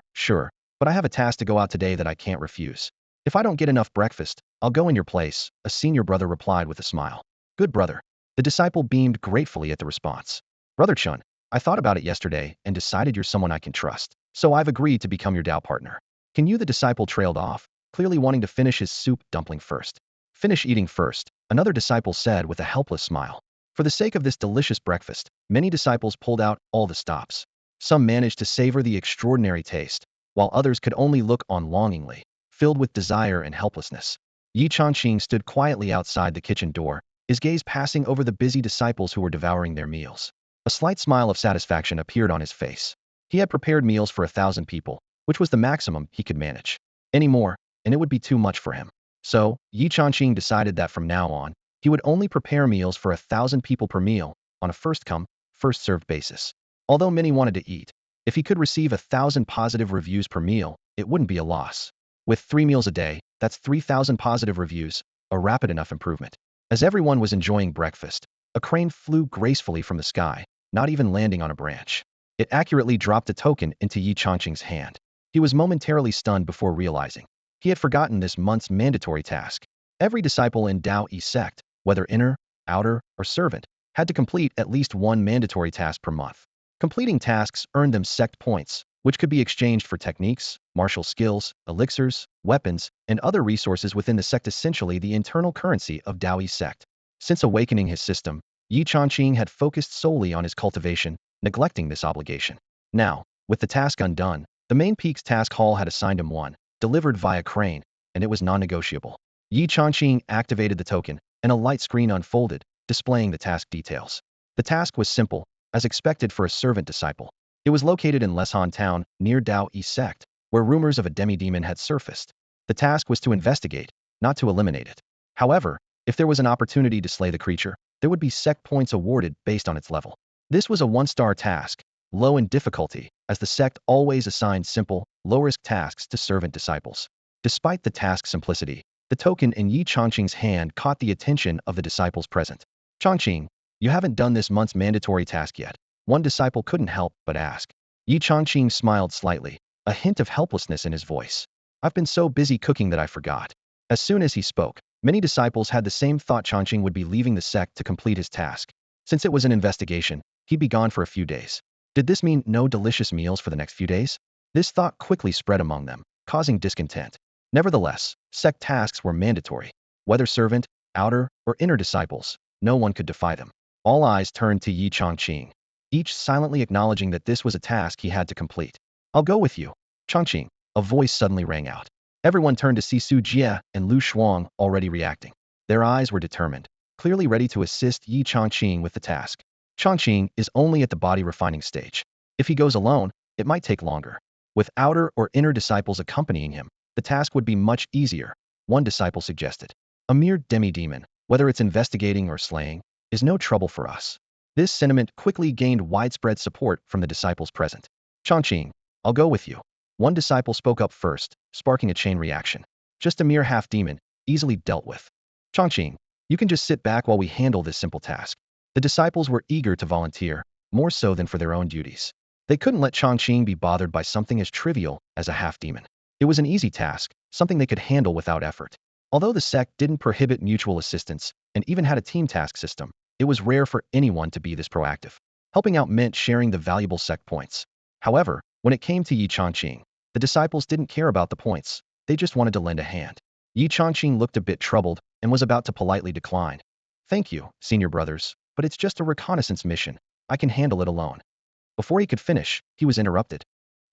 but I have a task to go out today that I can't refuse. If I don't get enough breakfast, I'll go in your place, a senior brother replied with a smile. Good brother. The disciple beamed gratefully at the response. Brother Chun, I thought about it yesterday and decided you're someone I can trust, so I've agreed to become your Dao partner. Can you? The disciple trailed off, clearly wanting to finish his soup dumpling first. Finish eating first, another disciple said with a helpless smile. For the sake of this delicious breakfast, many disciples pulled out all the stops. Some managed to savor the extraordinary taste, while others could only look on longingly, filled with desire and helplessness. Yi Changqing stood quietly outside the kitchen door, his gaze passing over the busy disciples who were devouring their meals. A slight smile of satisfaction appeared on his face. He had prepared meals for 1,000 people, which was the maximum he could manage. Any more, and it would be too much for him. So, Yi Changqing decided that from now on, he would only prepare meals for 1,000 people per meal, on a first-come, first-served basis. Although many wanted to eat, if he could receive 1,000 positive reviews per meal, it wouldn't be a loss. With 3 meals a day, that's 3,000 positive reviews, a rapid enough improvement. As everyone was enjoying breakfast, a crane flew gracefully from the sky, not even landing on a branch. It accurately dropped a token into Yi Changqing's hand. He was momentarily stunned before realizing he had forgotten this month's mandatory task. Every disciple in Dao Yi Sect, whether inner, outer, or servant, had to complete at least one mandatory task per month. Completing tasks earned them sect points, which could be exchanged for techniques, martial skills, elixirs, weapons, and other resources within the sect, essentially the internal currency of Dao Yi Sect. Since awakening his system, Yi Changqing had focused solely on his cultivation, neglecting this obligation. Now, with the task undone, the main peak's task hall had assigned him one, delivered via crane, and it was non-negotiable. Yi Changqing activated the token, and a light screen unfolded, displaying the task details. The task was simple, as expected for a servant disciple. It was located in Leshan town, near Dao Yi Sect, where rumors of a demi-demon had surfaced. The task was to investigate, not to eliminate it. However, if there was an opportunity to slay the creature, there would be Sect points awarded based on its level. This was a one-star task, low in difficulty, as the Sect always assigned simple, low-risk tasks to servant disciples. Despite the task's simplicity, the token in Yi Changqing's hand caught the attention of the disciples present. Changqing, you haven't done this month's mandatory task yet. One disciple couldn't help but ask. Yi Changqing smiled slightly, a hint of helplessness in his voice. I've been so busy cooking that I forgot. As soon as he spoke, many disciples had the same thought. Changqing would be leaving the sect to complete his task. Since it was an investigation, he'd be gone for a few days. Did this mean no delicious meals for the next few days? This thought quickly spread among them, causing discontent. Nevertheless, sect tasks were mandatory. Whether servant, outer, or inner disciples, no one could defy them. All eyes turned to Yi Changqing, each silently acknowledging that this was a task he had to complete. I'll go with you. Changqing, a voice suddenly rang out. Everyone turned to see Su Jie and Lu Shuang already reacting. Their eyes were determined, clearly ready to assist Yi Changqing with the task. Changqing is only at the body refining stage. If he goes alone, it might take longer. With outer or inner disciples accompanying him, the task would be much easier, one disciple suggested. A mere demi-demon, whether it's investigating or slaying, is no trouble for us. This sentiment quickly gained widespread support from the disciples present. Changqing, I'll go with you. One disciple spoke up first, sparking a chain reaction. Just a mere half-demon, easily dealt with. Changqing, you can just sit back while we handle this simple task. The disciples were eager to volunteer, more so than for their own duties. They couldn't let Changqing be bothered by something as trivial as a half-demon. It was an easy task, something they could handle without effort. Although the sect didn't prohibit mutual assistance, and even had a team task system, it was rare for anyone to be this proactive. Helping out meant sharing the valuable sect points. However, when it came to Yi Changqing, the disciples didn't care about the points, they just wanted to lend a hand. Yi Changqing looked a bit troubled and was about to politely decline. Thank you, senior brothers, but it's just a reconnaissance mission. I can handle it alone. Before he could finish, he was interrupted.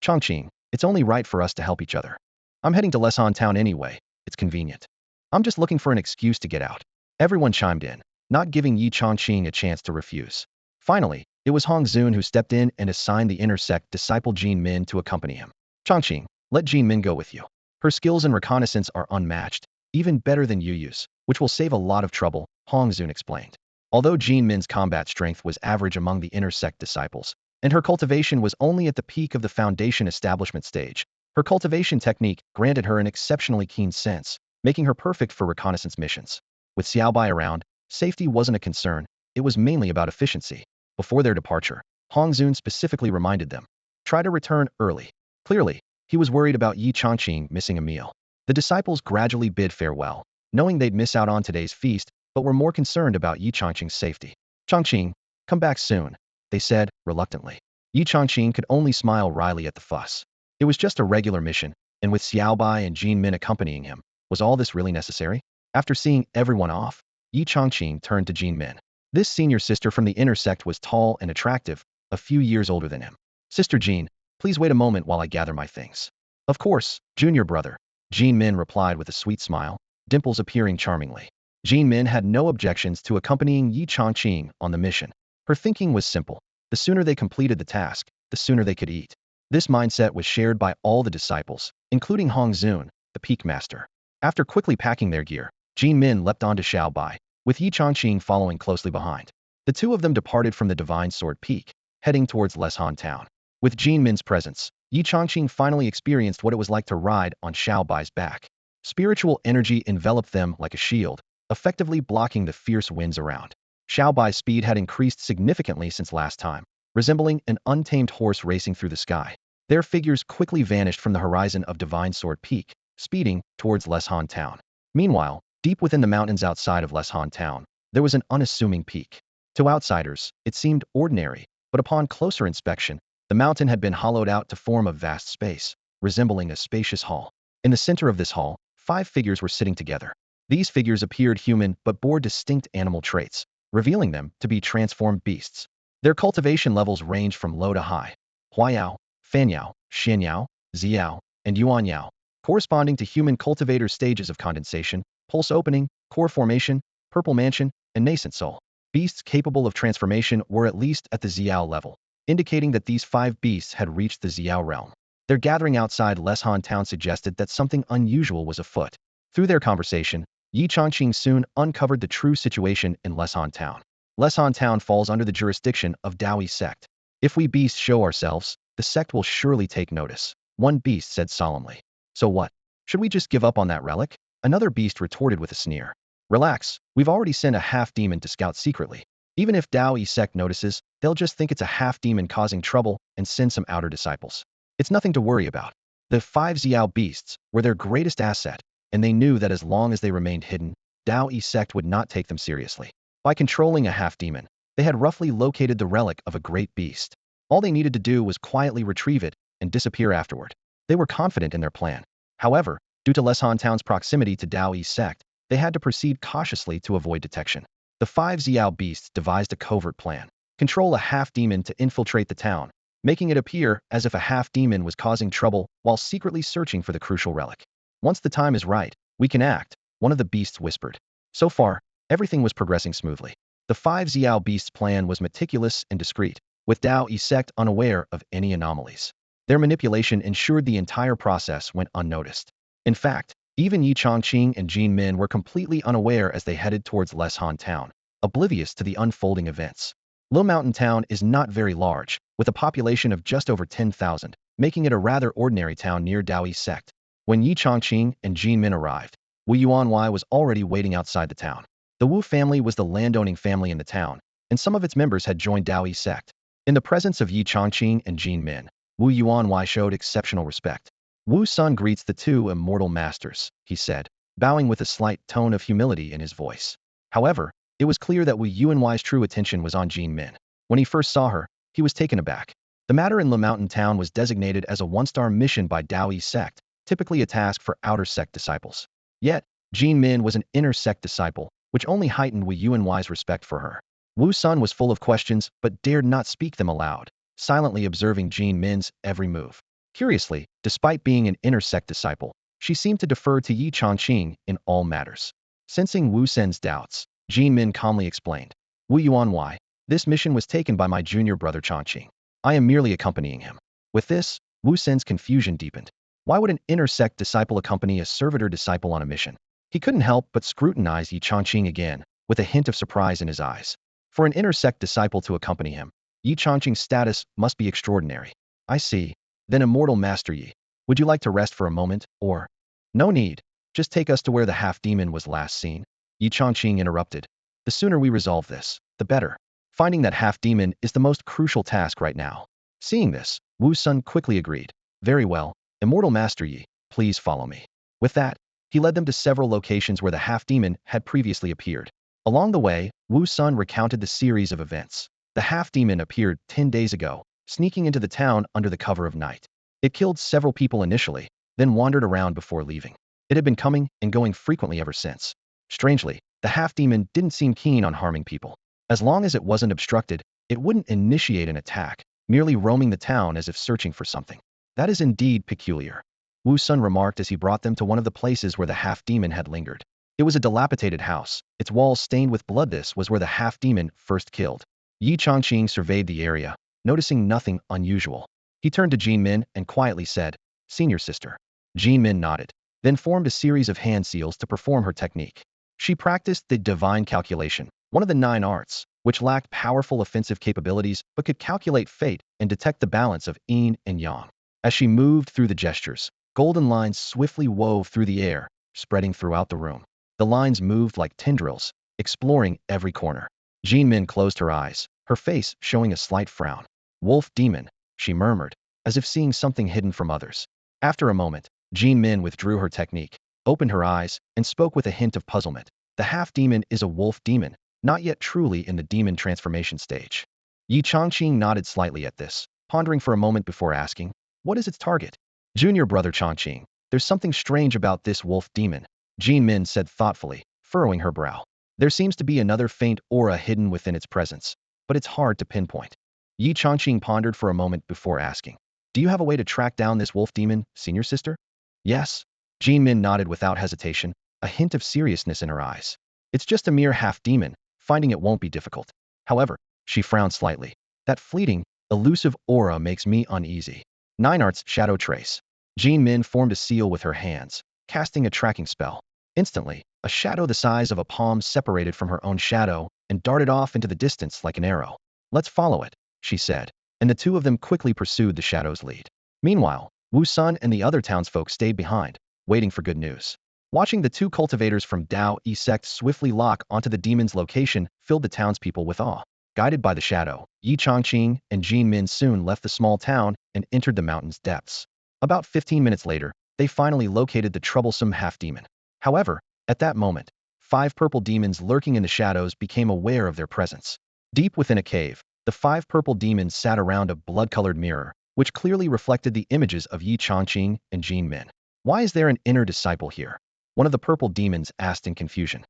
Changqing, it's only right for us to help each other. I'm heading to Leshan town anyway, it's convenient. I'm just looking for an excuse to get out. Everyone chimed in, not giving Yi Changqing a chance to refuse. Finally, it was Hong Zun who stepped in and assigned the inner sect disciple Jin Min to accompany him. Changqing, let Jin Min go with you. Her skills in reconnaissance are unmatched, even better than Yu Yu's, which will save a lot of trouble, Hong Zun explained. Although Jin Min's combat strength was average among the inner sect disciples, and her cultivation was only at the peak of the foundation establishment stage, her cultivation technique granted her an exceptionally keen sense, making her perfect for reconnaissance missions. With Xiaobai around, safety wasn't a concern, it was mainly about efficiency. Before their departure, Hong Zun specifically reminded them, try to return early. Clearly, he was worried about Yi Changqing missing a meal. The disciples gradually bid farewell, knowing they'd miss out on today's feast, but were more concerned about Yi Changqing's safety. Changqing, come back soon, they said, reluctantly. Yi Changqing could only smile wryly at the fuss. It was just a regular mission, and with Xiaobai and Jin Min accompanying him, was all this really necessary? After seeing everyone off, Yi Changqing turned to Jin Min. This senior sister from the inner sect was tall and attractive, a few years older than him. Sister Jin, please wait a moment while I gather my things. Of course, junior brother, Jin Min replied with a sweet smile, dimples appearing charmingly. Jin Min had no objections to accompanying Yi Changqing on the mission. Her thinking was simple. The sooner they completed the task, the sooner they could eat. This mindset was shared by all the disciples, including Hong Zun, the peak master. After quickly packing their gear, Jin Min leapt onto Xiaobai, with Yi Changqing following closely behind. The two of them departed from the Divine Sword Peak, heading towards Leshan town. With Jin Min's presence, Yi Changqing finally experienced what it was like to ride on Xiaobai's back. Spiritual energy enveloped them like a shield, effectively blocking the fierce winds around. Xiaobai's speed had increased significantly since last time, resembling an untamed horse racing through the sky. Their figures quickly vanished from the horizon of Divine Sword Peak, speeding towards Leshan town. Meanwhile, deep within the mountains outside of Leshan town, there was an unassuming peak. To outsiders, it seemed ordinary, but upon closer inspection, the mountain had been hollowed out to form a vast space, resembling a spacious hall. In the center of this hall, 5 figures were sitting together. These figures appeared human but bore distinct animal traits, revealing them to be transformed beasts. Their cultivation levels ranged from low to high. Huayao, Fanyao, Xianyao, Ziyao, and Yuanyao, corresponding to human cultivator stages of condensation, pulse opening, core formation, purple mansion, and nascent soul. Beasts capable of transformation were at least at the Ziyao level. indicating that these 5 beasts had reached the Xiao realm. Their gathering outside Leshan town suggested that something unusual was afoot. Through their conversation, Yi Changqing soon uncovered the true situation in Leshan town. Leshan town falls under the jurisdiction of Daoyi Sect. If we beasts show ourselves, the sect will surely take notice, one beast said solemnly. So what? Should we just give up on that relic? Another beast retorted with a sneer. Relax, we've already sent a half-demon to scout secretly. Even if Daoyi Sect notices, they'll just think it's a half-demon causing trouble and send some outer disciples. It's nothing to worry about. The 5 Xiao beasts were their greatest asset, and they knew that as long as they remained hidden, Daoyi Sect would not take them seriously. By controlling a half-demon, they had roughly located the relic of a great beast. All they needed to do was quietly retrieve it and disappear afterward. They were confident in their plan. However, due to Leshan town's proximity to Daoyi Sect, they had to proceed cautiously to avoid detection. The 5 Xiao beasts devised a covert plan. Control a half-demon to infiltrate the town, making it appear as if a half-demon was causing trouble while secretly searching for the crucial relic. Once the time is right, we can act, one of the beasts whispered. So far, everything was progressing smoothly. The 5 Xiao beasts' plan was meticulous and discreet, with Daoyi Sect unaware of any anomalies. Their manipulation ensured the entire process went unnoticed. In fact, even Yi Changqing and Jin Min were completely unaware as they headed towards Leshan town, oblivious to the unfolding events. Lo Mountain town is not very large, with a population of just over 10,000, making it a rather ordinary town near Daoyi Sect. When Yi Changqing and Jin Min arrived, Wu Yuanwei was already waiting outside the town. The Wu family was the landowning family in the town, and some of its members had joined Daoyi Sect. In the presence of Yi Changqing and Jin Min, Wu Yuanwei showed exceptional respect. Wu Sun greets the 2 immortal masters, he said, bowing with a slight tone of humility in his voice. However, it was clear that Wu Yuanwei's true attention was on Jin Min. When he first saw her, he was taken aback. The matter in Le Mountain town was designated as a 1-star mission by Daoyi Sect, typically a task for outer sect disciples. Yet, Jin Min was an inner sect disciple, which only heightened Wu Yuanwei's respect for her. Wu Sun was full of questions but dared not speak them aloud, silently observing Jin Min's every move. Curiously, despite being an inner sect disciple, she seemed to defer to Yi Changqing in all matters. Sensing Wu Sen's doubts, Jin Min calmly explained, Wu Yuanwei, this mission was taken by my junior brother Changqing. I am merely accompanying him. With this, Wu Sen's confusion deepened. Why would an inner sect disciple accompany a servitor disciple on a mission? He couldn't help but scrutinize Yi Changqing again, with a hint of surprise in his eyes. For an inner sect disciple to accompany him, Yi Changqing's status must be extraordinary. I see. Then immortal Master Yi, would you like to rest for a moment, or? No need. Just take us to where the half-demon was last seen. Yi Changqing interrupted. The sooner we resolve this, the better. Finding that half-demon is the most crucial task right now. Seeing this, Wu Sun quickly agreed. Very well, immortal Master Yi, please follow me. With that, he led them to several locations where the half-demon had previously appeared. Along the way, Wu Sun recounted the series of events. The half-demon appeared 10 days ago, sneaking into the town under the cover of night. It killed several people initially, then wandered around before leaving. It had been coming and going frequently ever since. Strangely, the half-demon didn't seem keen on harming people. As long as it wasn't obstructed, it wouldn't initiate an attack, merely roaming the town as if searching for something. That is indeed peculiar. Wu Sun remarked as he brought them to one of the places where the half-demon had lingered. It was a dilapidated house, its walls stained with blood. This was where the half-demon first killed. Yi Changqing surveyed the area, noticing nothing unusual. He turned to Jin Min and quietly said, Senior sister. Jin Min nodded, then formed a series of hand seals to perform her technique. She practiced the divine calculation, one of the 9 arts, which lacked powerful offensive capabilities but could calculate fate and detect the balance of yin and yang. As she moved through the gestures, golden lines swiftly wove through the air, spreading throughout the room. The lines moved like tendrils, exploring every corner. Jin Min closed her eyes, her face showing a slight frown. Wolf demon, she murmured, as if seeing something hidden from others. After a moment, Jin Min withdrew her technique, opened her eyes, and spoke with a hint of puzzlement. The half-demon is a wolf demon, not yet truly in the demon transformation stage. Yi Changqing nodded slightly at this, pondering for a moment before asking, what is its target? Junior brother Changqing, there's something strange about this wolf demon, Jin Min said thoughtfully, furrowing her brow. There seems to be another faint aura hidden within its presence, but it's hard to pinpoint. Yi Changqing pondered for a moment before asking, do you have a way to track down this wolf demon, senior sister? Yes. Jin Min nodded without hesitation, a hint of seriousness in her eyes. It's just a mere half-demon, finding it won't be difficult. However, she frowned slightly. That fleeting, Elusive aura makes me uneasy. 9 Arts Shadow Trace. Jean Min formed a seal with her hands, casting a tracking spell. Instantly, a shadow the size of a palm separated from her own shadow and darted off into the distance like an arrow. Let's follow it, she said, and the two of them quickly pursued the shadow's lead. Meanwhile, Wu Sun and the other townsfolk stayed behind, waiting for good news. Watching the two cultivators from Dao E Sect swiftly lock onto the demon's location filled the townspeople with awe. Guided by the shadow, Yi Chongqing and Jin Min soon left the small town and entered the mountain's depths. About 15 minutes later, they finally located the troublesome half-demon. However, at that moment, 5 purple demons lurking in the shadows became aware of their presence. Deep within a cave, the 5 purple demons sat around a blood-colored mirror, which clearly reflected the images of Yi Chongqing and Jin Min. Why is there an inner disciple here? One of the purple demons asked in confusion.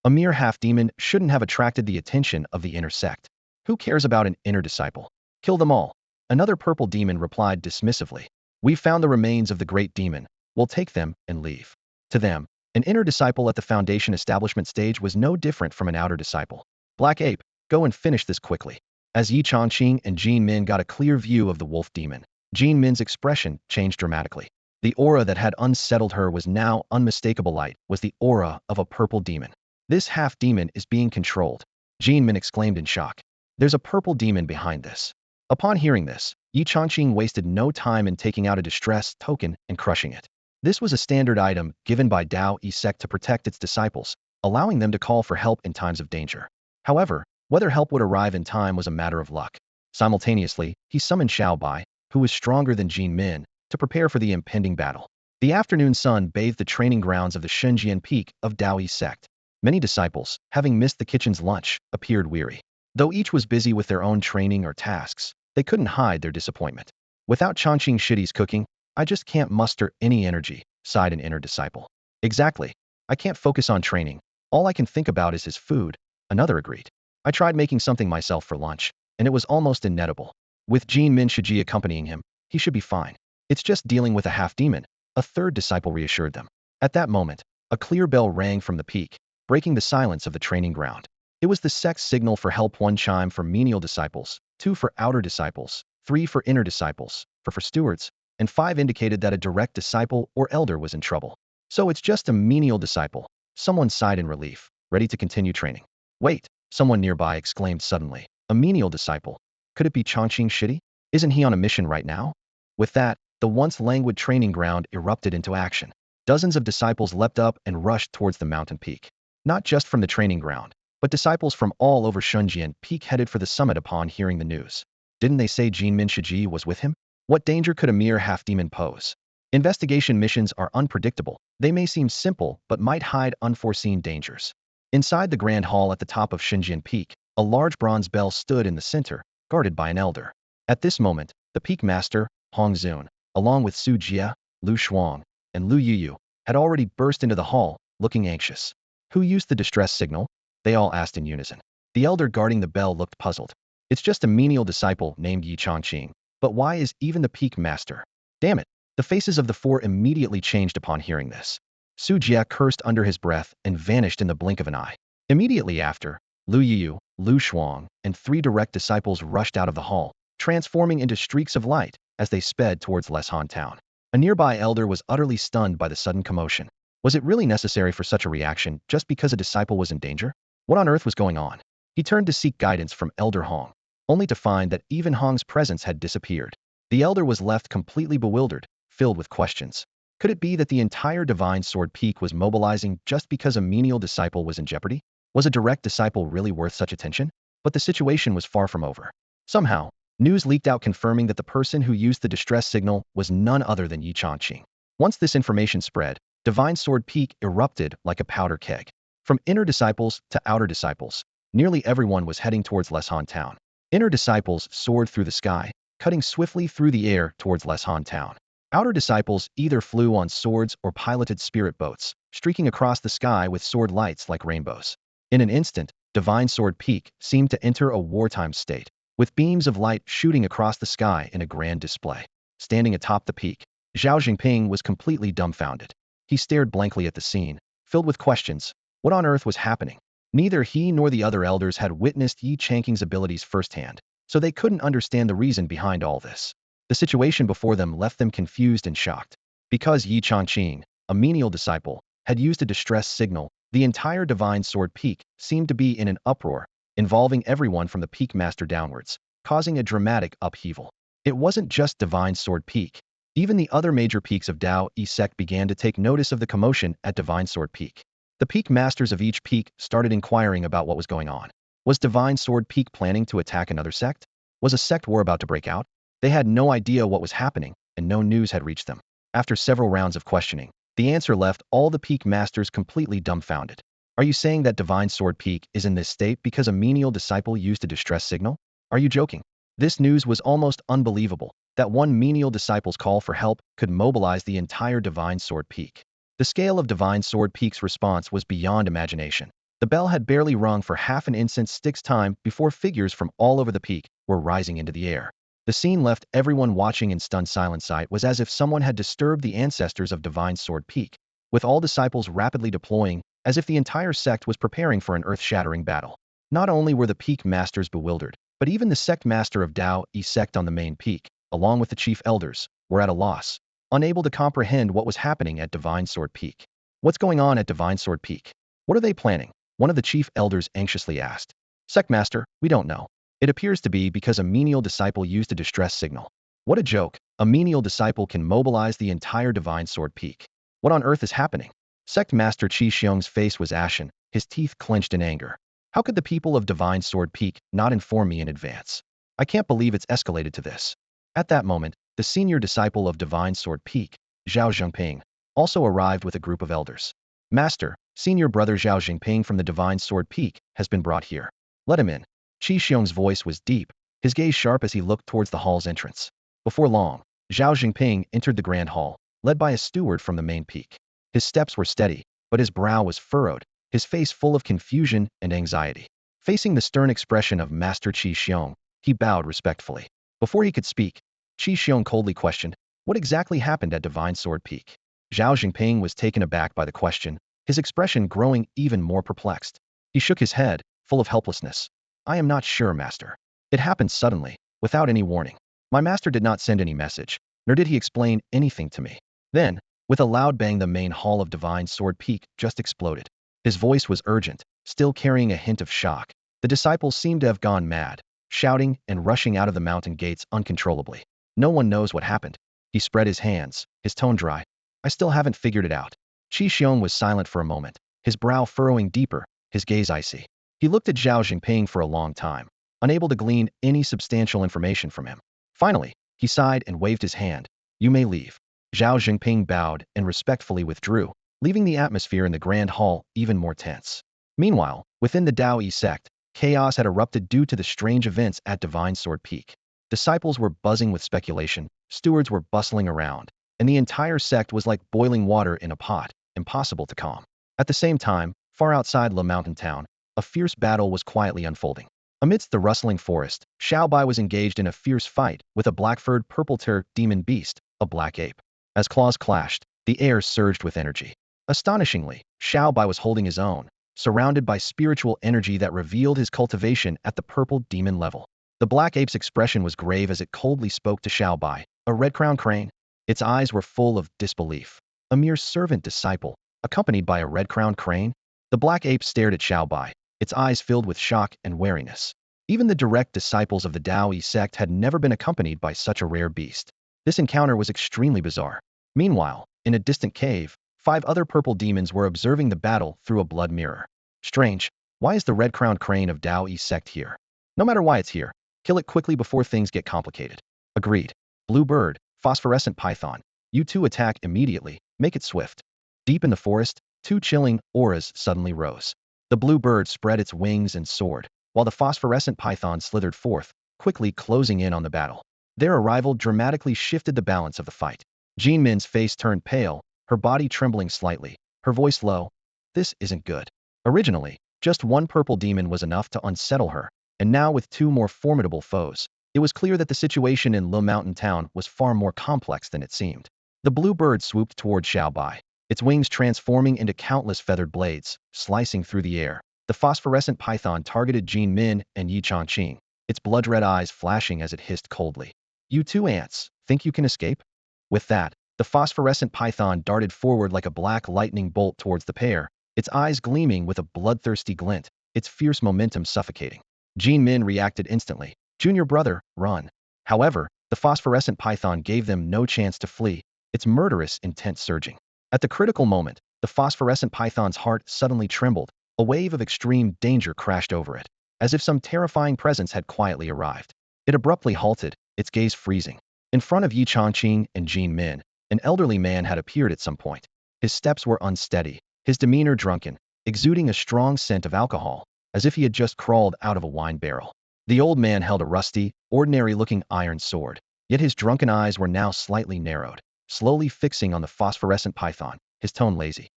A mere half-demon shouldn't have attracted the attention of the inner sect. Who cares about an inner disciple? Kill them all. Another purple demon replied dismissively. We found the remains of the great demon. We'll take them and leave. To them, an inner disciple at the foundation establishment stage was no different from an outer disciple. Black Ape, go and finish this quickly. As Yi Chongqing and Jin Min got a clear view of the wolf demon, Jin Min's expression changed dramatically. The aura that had unsettled her was now unmistakable. Light was the aura of a purple demon. This half-demon is being controlled, Jin Min exclaimed in shock. There's a purple demon behind this. Upon hearing this, Yi Chongqing wasted no time in taking out a distress token and crushing it. This was a standard item given by Dao E Sect to protect its disciples, allowing them to call for help in times of danger. However, whether help would arrive in time was a matter of luck. Simultaneously, he summoned Xiao Bai, who was stronger than Jin Min, to prepare for the impending battle. The afternoon sun bathed the training grounds of the Shenzhen peak of Dao E Sect. Many disciples, having missed the kitchen's lunch, appeared weary. Though each was busy with their own training or tasks, they couldn't hide their disappointment. Without Chongqing Shidi's cooking, I just can't muster any energy, sighed an inner disciple. Exactly. I can't focus on training. All I can think about is his food, another agreed. I tried making something myself for lunch, and it was almost inedible. With Jin Min Shiji accompanying him, he should be fine. It's just dealing with a half-demon, a third disciple reassured them. At that moment, a clear bell rang from the peak, breaking the silence of the training ground. It was the sect's signal for help. 1 chime for menial disciples, 2 for outer disciples, 3 for inner disciples, 4 for stewards, and 5 indicated that a direct disciple or elder was in trouble. So it's just a menial disciple. Someone sighed in relief, ready to continue training. Wait, someone nearby exclaimed suddenly. A menial disciple? Could it be Chongqing Shidi? Isn't he on a mission right now? With that, the once languid training ground erupted into action. Dozens of disciples leapt up and rushed towards the mountain peak. Not just from the training ground, but disciples from all over Shenzhen peak headed for the summit upon hearing the news. Didn't they say Jin Min Shiji was with him? What danger could a mere half-demon pose? Investigation missions are unpredictable. They may seem simple, but might hide unforeseen dangers. Inside the grand hall at the top of Shenzhen Peak, a large bronze bell stood in the center, guarded by an elder. At this moment, the peak master, Hong Zun, along with Su Jia, Lu Shuang, and Lu Yuyu, had already burst into the hall, looking anxious. Who used the distress signal? They all asked in unison. The elder guarding the bell looked puzzled. It's just a menial disciple named Yi Chongqing. But why is even the peak master? Damn it! The faces of the 4 immediately changed upon hearing this. Su Jia cursed under his breath and vanished in the blink of an eye. Immediately after, Lu Yuyu, Lu Shuang, and 3 direct disciples rushed out of the hall, transforming into streaks of light as they sped towards Leshan town. A nearby elder was utterly stunned by the sudden commotion. Was it really necessary for such a reaction just because a disciple was in danger? What on earth was going on? He turned to seek guidance from Elder Hong, only to find that even Hong's presence had disappeared. The elder was left completely bewildered, filled with questions. Could it be that the entire Divine Sword Peak was mobilizing just because a menial disciple was in jeopardy? Was a direct disciple really worth such attention? But the situation was far from over. Somehow, news leaked out confirming that the person who used the distress signal was none other than Yi Chongqing. Once this information spread, Divine Sword Peak erupted like a powder keg. From inner disciples to outer disciples, nearly everyone was heading towards Leshan town. Inner disciples soared through the sky, cutting swiftly through the air towards Leshan town. Outer disciples either flew on swords or piloted spirit boats, streaking across the sky with sword lights like rainbows. In an instant, Divine Sword Peak seemed to enter a wartime state, with beams of light shooting across the sky in a grand display. Standing atop the peak, Zhao Jinping was completely dumbfounded. He stared blankly at the scene, filled with questions. What on earth was happening? Neither he nor the other elders had witnessed Yi Chongqing's abilities firsthand, so they couldn't understand the reason behind all this. The situation before them left them confused and shocked. Because Yi Changqing, a menial disciple, had used a distress signal, the entire divine sword peak seemed to be in an uproar, involving everyone from the peak master downwards, causing a dramatic upheaval. It wasn't just divine sword peak. Even the other major peaks of Dao E Sect began to take notice of the commotion at divine sword peak. The peak masters of each peak started inquiring about what was going on. Was divine sword peak planning to attack another sect? Was a sect war about to break out? They had no idea what was happening, and no news had reached them. After several rounds of questioning, the answer left all the peak masters completely dumbfounded. Are you saying that divine sword peak is in this state because a menial disciple used a distress signal? Are you joking? This news was almost unbelievable, that one menial disciple's call for help could mobilize the entire divine sword peak. The scale of divine sword peak's response was beyond imagination. The bell had barely rung for half an instant stick's time before figures from all over the peak were rising into the air. The scene left everyone watching in stunned silence. It was as if someone had disturbed the ancestors of divine sword peak, with all disciples rapidly deploying, as if the entire sect was preparing for an earth-shattering battle. Not only were the peak masters bewildered, but even the sect master of Dao E Sect on the main peak, along with the chief elders, were at a loss, unable to comprehend what was happening at divine sword peak. What's going on at divine sword peak? What are they planning? One of the chief elders anxiously asked. Sect master, we don't know. It appears to be because a menial disciple used a distress signal. What a joke. A menial disciple can mobilize the entire divine sword peak. What on earth is happening? Sect master Qi Xiong's face was ashen, his teeth clenched in anger. How could the people of divine sword peak not inform me in advance? I can't believe it's escalated to this. At that moment, the senior disciple of divine sword peak, Zhao Zhengping, also arrived with a group of elders. Master, senior brother Zhao Zhengping from the divine sword peak has been brought here. Let him in. Qi Xiong's voice was deep, his gaze sharp as he looked towards the hall's entrance. Before long, Zhao Zhengping entered the grand hall, led by a steward from the main peak. His steps were steady, but his brow was furrowed, his face full of confusion and anxiety. Facing the stern expression of Master Qi Xiong, he bowed respectfully. Before he could speak, Qi Xiong coldly questioned, what exactly happened at Divine Sword Peak? Zhao Jingping was taken aback by the question, his expression growing even more perplexed. He shook his head, full of helplessness. I am not sure, master. It happened suddenly, without any warning. My master did not send any message, nor did he explain anything to me. Then, with a loud bang, the main hall of Divine Sword Peak just exploded. His voice was urgent, still carrying a hint of shock. The disciples seemed to have gone mad, shouting and rushing out of the mountain gates uncontrollably. No one knows what happened. He spread his hands, his tone dry. I still haven't figured it out. Qi Xiong was silent for a moment, his brow furrowing deeper, his gaze icy. He looked at Zhao Jingping for a long time, unable to glean any substantial information from him. Finally, he sighed and waved his hand. You may leave. Zhao Jingping bowed and respectfully withdrew, leaving the atmosphere in the grand hall even more tense. Meanwhile, within the Dao Yi sect, chaos had erupted due to the strange events at Divine Sword Peak. Disciples were buzzing with speculation, stewards were bustling around, and the entire sect was like boiling water in a pot, impossible to calm. At the same time, far outside Le Mountain Town, a fierce battle was quietly unfolding. Amidst the rustling forest, Xiaobai was engaged in a fierce fight with a black-furred purple-ter demon beast, a black ape. As claws clashed, the air surged with energy. Astonishingly, Xiaobai was holding his own, surrounded by spiritual energy that revealed his cultivation at the purple demon level. The black ape's expression was grave as it coldly spoke to Xiaobai, a red-crowned crane. Its eyes were full of disbelief. A mere servant disciple, accompanied by a red-crowned crane? The black ape stared at Xiaobai, its eyes filled with shock and wariness. Even the direct disciples of the Dao Yi sect had never been accompanied by such a rare beast. This encounter was extremely bizarre. Meanwhile, in a distant cave, 5 other purple demons were observing the battle through a blood mirror. Strange, why is the red-crowned crane of Dao Yi sect here? No matter why it's here, kill it quickly before things get complicated. Agreed. Blue bird, phosphorescent python. You two attack immediately, make it swift. Deep in the forest, 2 chilling auras suddenly rose. The blue bird spread its wings and soared, while the phosphorescent python slithered forth, quickly closing in on the battle. Their arrival dramatically shifted the balance of the fight. Jean Min's face turned pale, her body trembling slightly, her voice low. This isn't good. Originally, just one purple demon was enough to unsettle her, and now with 2 more formidable foes, it was clear that the situation in Le Mountain Town was far more complex than it seemed. The blue bird swooped toward Xiaobai, its wings transforming into countless feathered blades, slicing through the air. The phosphorescent python targeted Jean Min and Yi Changqing, its blood-red eyes flashing as it hissed coldly. "You two ants, think you can escape?" With that, the phosphorescent python darted forward like a black lightning bolt towards the pair, its eyes gleaming with a bloodthirsty glint, its fierce momentum suffocating. Jean Min reacted instantly. "Junior brother, run." However, the phosphorescent python gave them no chance to flee, its murderous intent surging. At the critical moment, the phosphorescent python's heart suddenly trembled. A wave of extreme danger crashed over it, as if some terrifying presence had quietly arrived. It abruptly halted, its gaze freezing. In front of Yi Changqing and Jean Min, an elderly man had appeared at some point. His steps were unsteady, his demeanor drunken, exuding a strong scent of alcohol, as if he had just crawled out of a wine barrel. The old man held a rusty, ordinary-looking iron sword, yet his drunken eyes were now slightly narrowed, slowly fixing on the phosphorescent python, his tone lazy.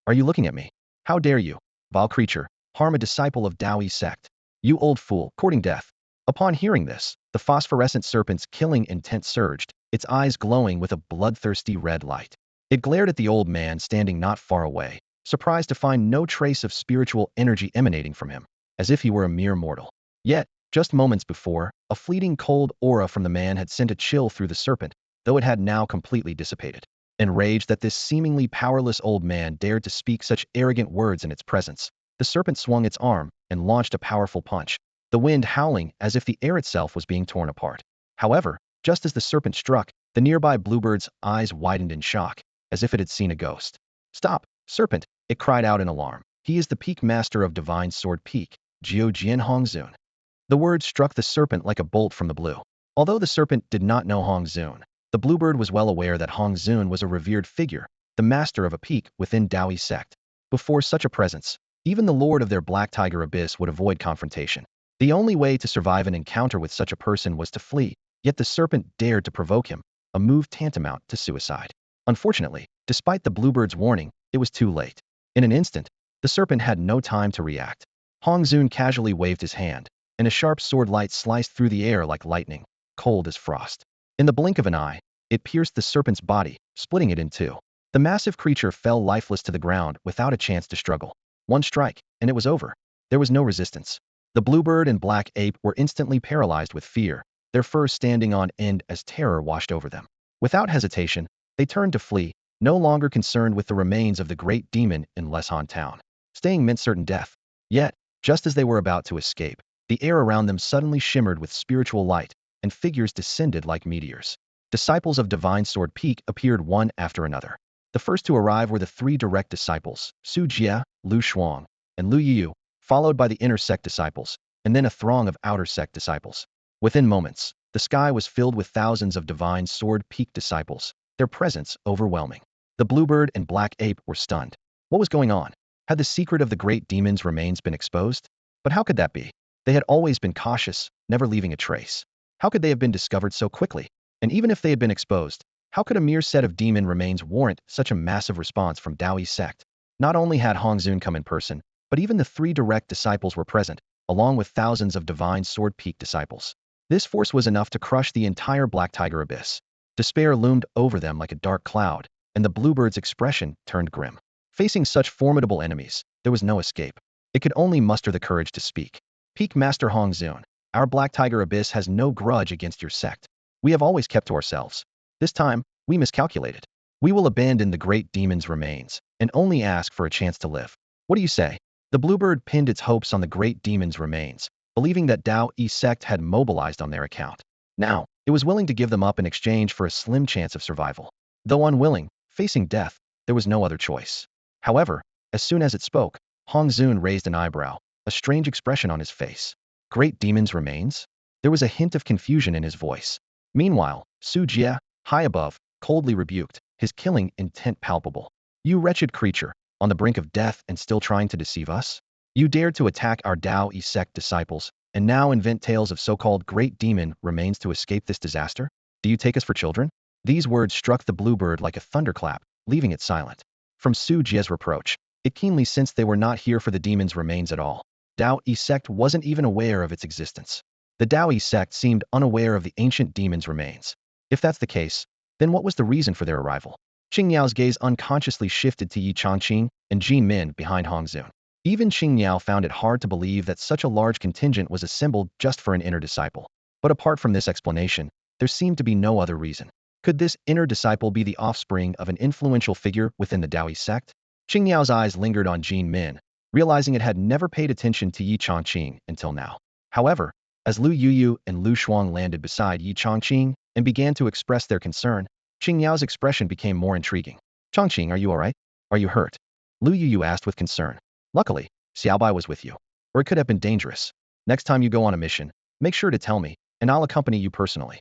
Are you looking at me? How dare you, vile creature, harm a disciple of Taoist sect? You old fool, courting death." Upon hearing this, the phosphorescent serpent's killing intent surged, its eyes glowing with a bloodthirsty red light. It glared at the old man standing not far away, surprised to find no trace of spiritual energy emanating from him, as if he were a mere mortal. Yet, just moments before, a fleeting cold aura from the man had sent a chill through the serpent, though it had now completely dissipated. Enraged that this seemingly powerless old man dared to speak such arrogant words in its presence, the serpent swung its arm and launched a powerful punch, the wind howling as if the air itself was being torn apart. However, just as the serpent struck, the nearby bluebird's eyes widened in shock, as if it had seen a ghost. "Stop, serpent!" it cried out in alarm. "He is the peak master of divine sword peak, Jiao Jian Hongzun." The word struck the serpent like a bolt from the blue. Although the serpent did not know Hongzun, the bluebird was well aware that Hongzun was a revered figure, the master of a peak within Taoist sect. Before such a presence, even the lord of their black tiger abyss would avoid confrontation. The only way to survive an encounter with such a person was to flee, yet the serpent dared to provoke him, a move tantamount to suicide. Unfortunately, despite the bluebird's warning, it was too late. In an instant, the serpent had no time to react. Hongzun casually waved his hand, and a sharp sword light sliced through the air like lightning, cold as frost. In the blink of an eye, it pierced the serpent's body, splitting it in two. The massive creature fell lifeless to the ground without a chance to struggle. One strike, and it was over. There was no resistance. The bluebird and black ape were instantly paralyzed with fear, their fur standing on end as terror washed over them. Without hesitation, they turned to flee, no longer concerned with the remains of the great demon in Leshan town. Staying meant certain death. Yet, just as they were about to escape, the air around them suddenly shimmered with spiritual light, and figures descended like meteors. Disciples of Divine Sword Peak appeared one after another. The first to arrive were the three direct disciples, Su Jie, Lu Shuang, and Lu Yu, followed by the inner sect disciples, and then a throng of outer sect disciples. Within moments, the sky was filled with thousands of Divine Sword Peak disciples, their presence overwhelming. The bluebird and black ape were stunned. What was going on? Had the secret of the great demon's remains been exposed? But how could that be? They had always been cautious, never leaving a trace. How could they have been discovered so quickly? And even if they had been exposed, how could a mere set of demon remains warrant such a massive response from Taoist sect? Not only had Hongzun come in person, but even the three direct disciples were present, along with thousands of Divine Sword Peak disciples. This force was enough to crush the entire Black Tiger abyss. Despair loomed over them like a dark cloud, and the bluebird's expression turned grim. Facing such formidable enemies, there was no escape. It could only muster the courage to speak. "Peak Master Hongzun, our Black Tiger abyss has no grudge against your sect. We have always kept to ourselves. This time, we miscalculated. We will abandon the great demon's remains, and only ask for a chance to live. What do you say?" The bluebird pinned its hopes on the great demon's remains, believing that Taoist sect had mobilized on their account. Now, it was willing to give them up in exchange for a slim chance of survival. Though unwilling, facing death, there was no other choice. However, as soon as it spoke, Hongzun raised an eyebrow, a strange expression on his face. "Great demon's remains?" There was a hint of confusion in his voice. Meanwhile, Su Jie, high above, coldly rebuked, his killing intent palpable. "You wretched creature, on the brink of death and still trying to deceive us? You dared to attack our Taoist sect disciples, and now invent tales of so-called great demon remains to escape this disaster? Do you take us for children?" These words struck the bluebird like a thunderclap, leaving it silent. From Su Jie's reproach, it keenly sensed they were not here for the demon's remains at all. Taoist sect wasn't even aware of its existence. The Taoist sect seemed unaware of the ancient demon's remains. If that's the case, then what was the reason for their arrival? Qingyao's gaze unconsciously shifted to Yi Changqing and Jean Min behind Hongzun. Even Qingniao found it hard to believe that such a large contingent was assembled just for an inner disciple. But apart from this explanation, there seemed to be no other reason. Could this inner disciple be the offspring of an influential figure within the Taoist sect? Qingniao's eyes lingered on Jin Min, realizing it had never paid attention to Yi Chongqing until now. However, as Lu Yuyu and Lu Shuang landed beside Yi Chongqing and began to express their concern, Qingniao's expression became more intriguing. Chongqing, are you alright? Are you hurt? Lu Yuyu asked with concern. Luckily, Xiaobai was with you. Or it could have been dangerous. Next time you go on a mission, make sure to tell me, and I'll accompany you personally.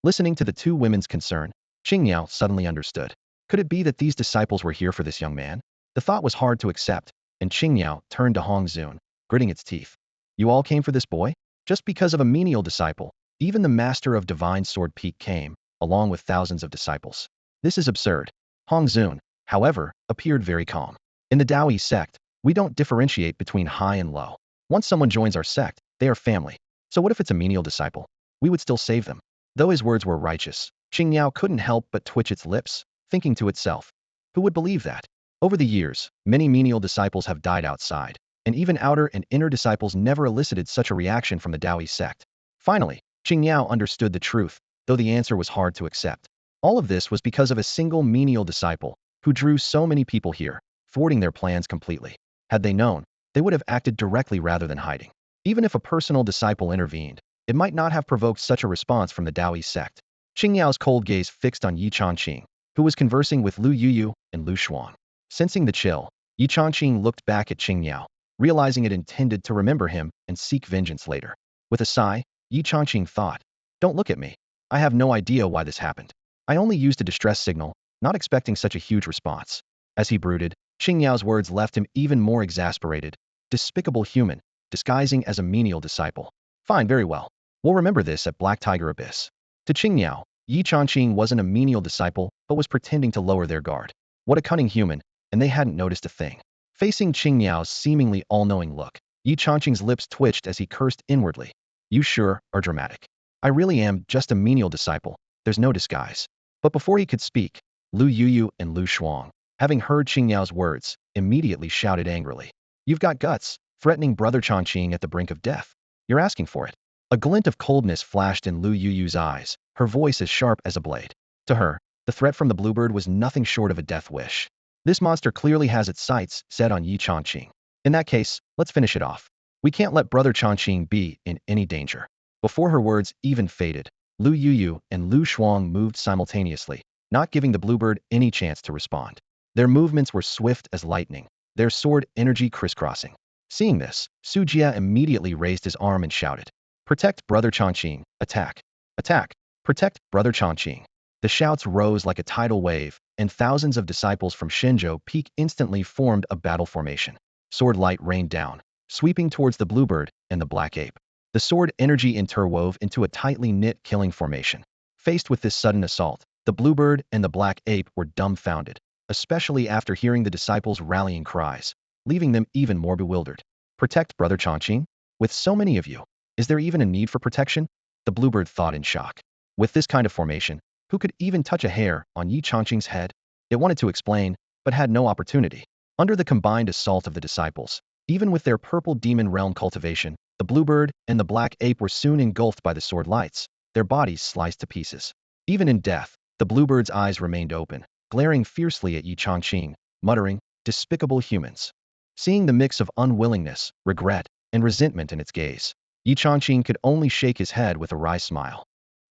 Listening to the two women's concern, Qingniao suddenly understood. Could it be that these disciples were here for this young man? The thought was hard to accept, and Qingniao turned to Hong Zun, gritting its teeth. You all came for this boy? Just because of a menial disciple, even the master of divine sword peak came, along with thousands of disciples. This is absurd. Hong Zun, however, appeared very calm. In the Taoist sect, we don't differentiate between high and low. Once someone joins our sect, they are family. So what if it's a menial disciple? We would still save them. Though his words were righteous, Qingniao couldn't help but twitch its lips, thinking to itself, who would believe that? Over the years, many menial disciples have died outside, and even outer and inner disciples never elicited such a reaction from the Taoist sect. Finally, Qingniao understood the truth, though the answer was hard to accept. All of this was because of a single menial disciple, who drew so many people here, thwarting their plans completely. Had they known, they would have acted directly rather than hiding. Even if a personal disciple intervened, it might not have provoked such a response from the Taoist sect. Qingniao's cold gaze fixed on Yi Chongqing, who was conversing with Lu Yuyu and Lu Shuang. Sensing the chill, Yi Chongqing looked back at Qingniao, realizing it intended to remember him and seek vengeance later. With a sigh, Yi Chongqing thought, don't look at me. I have no idea why this happened. I only used a distress signal, not expecting such a huge response. As he brooded, Qingniao's words left him even more exasperated. Despicable human, disguising as a menial disciple. Fine, very well. We'll remember this at Black Tiger Abyss. To Qingniao, Yi Chongqing wasn't a menial disciple, but was pretending to lower their guard. What a cunning human, and they hadn't noticed a thing. Facing Qingniao's seemingly all-knowing look, Yi Chongqing's lips twitched as he cursed inwardly. You sure are dramatic. I really am just a menial disciple. There's no disguise. But before he could speak, Lu Yuyu and Lu Shuang, having heard Qingniao's words, immediately shouted angrily. You've got guts, threatening Brother Chongqing at the brink of death. You're asking for it. A glint of coldness flashed in Lu Yuyu's eyes, her voice as sharp as a blade. To her, the threat from the bluebird was nothing short of a death wish. This monster clearly has its sights set on Yi Chongqing. In that case, let's finish it off. We can't let Brother Chongqing be in any danger. Before her words even faded, Lu Yuyu and Lu Shuang moved simultaneously, not giving the bluebird any chance to respond. Their movements were swift as lightning, their sword energy crisscrossing. Seeing this, Su Jia immediately raised his arm and shouted, Protect Brother Chongqing, attack! Attack! Protect Brother Chongqing! The shouts rose like a tidal wave, and thousands of disciples from Shenzhou Peak instantly formed a battle formation. Sword light rained down, sweeping towards the bluebird and the black ape. The sword energy interwove into a tightly knit killing formation. Faced with this sudden assault, the bluebird and the black ape were dumbfounded, especially after hearing the disciples' rallying cries, leaving them even more bewildered. Protect Brother Chongqing? With so many of you, is there even a need for protection? The bluebird thought in shock. With this kind of formation, who could even touch a hair on Yi Chongqing's head? It wanted to explain, but had no opportunity. Under the combined assault of the disciples, even with their purple demon realm cultivation, the bluebird and the black ape were soon engulfed by the sword lights, their bodies sliced to pieces. Even in death, the bluebird's eyes remained open, glaring fiercely at Yi Chongqing, muttering, Despicable humans. Seeing the mix of unwillingness, regret, and resentment in its gaze, Yi Chongqing could only shake his head with a wry smile.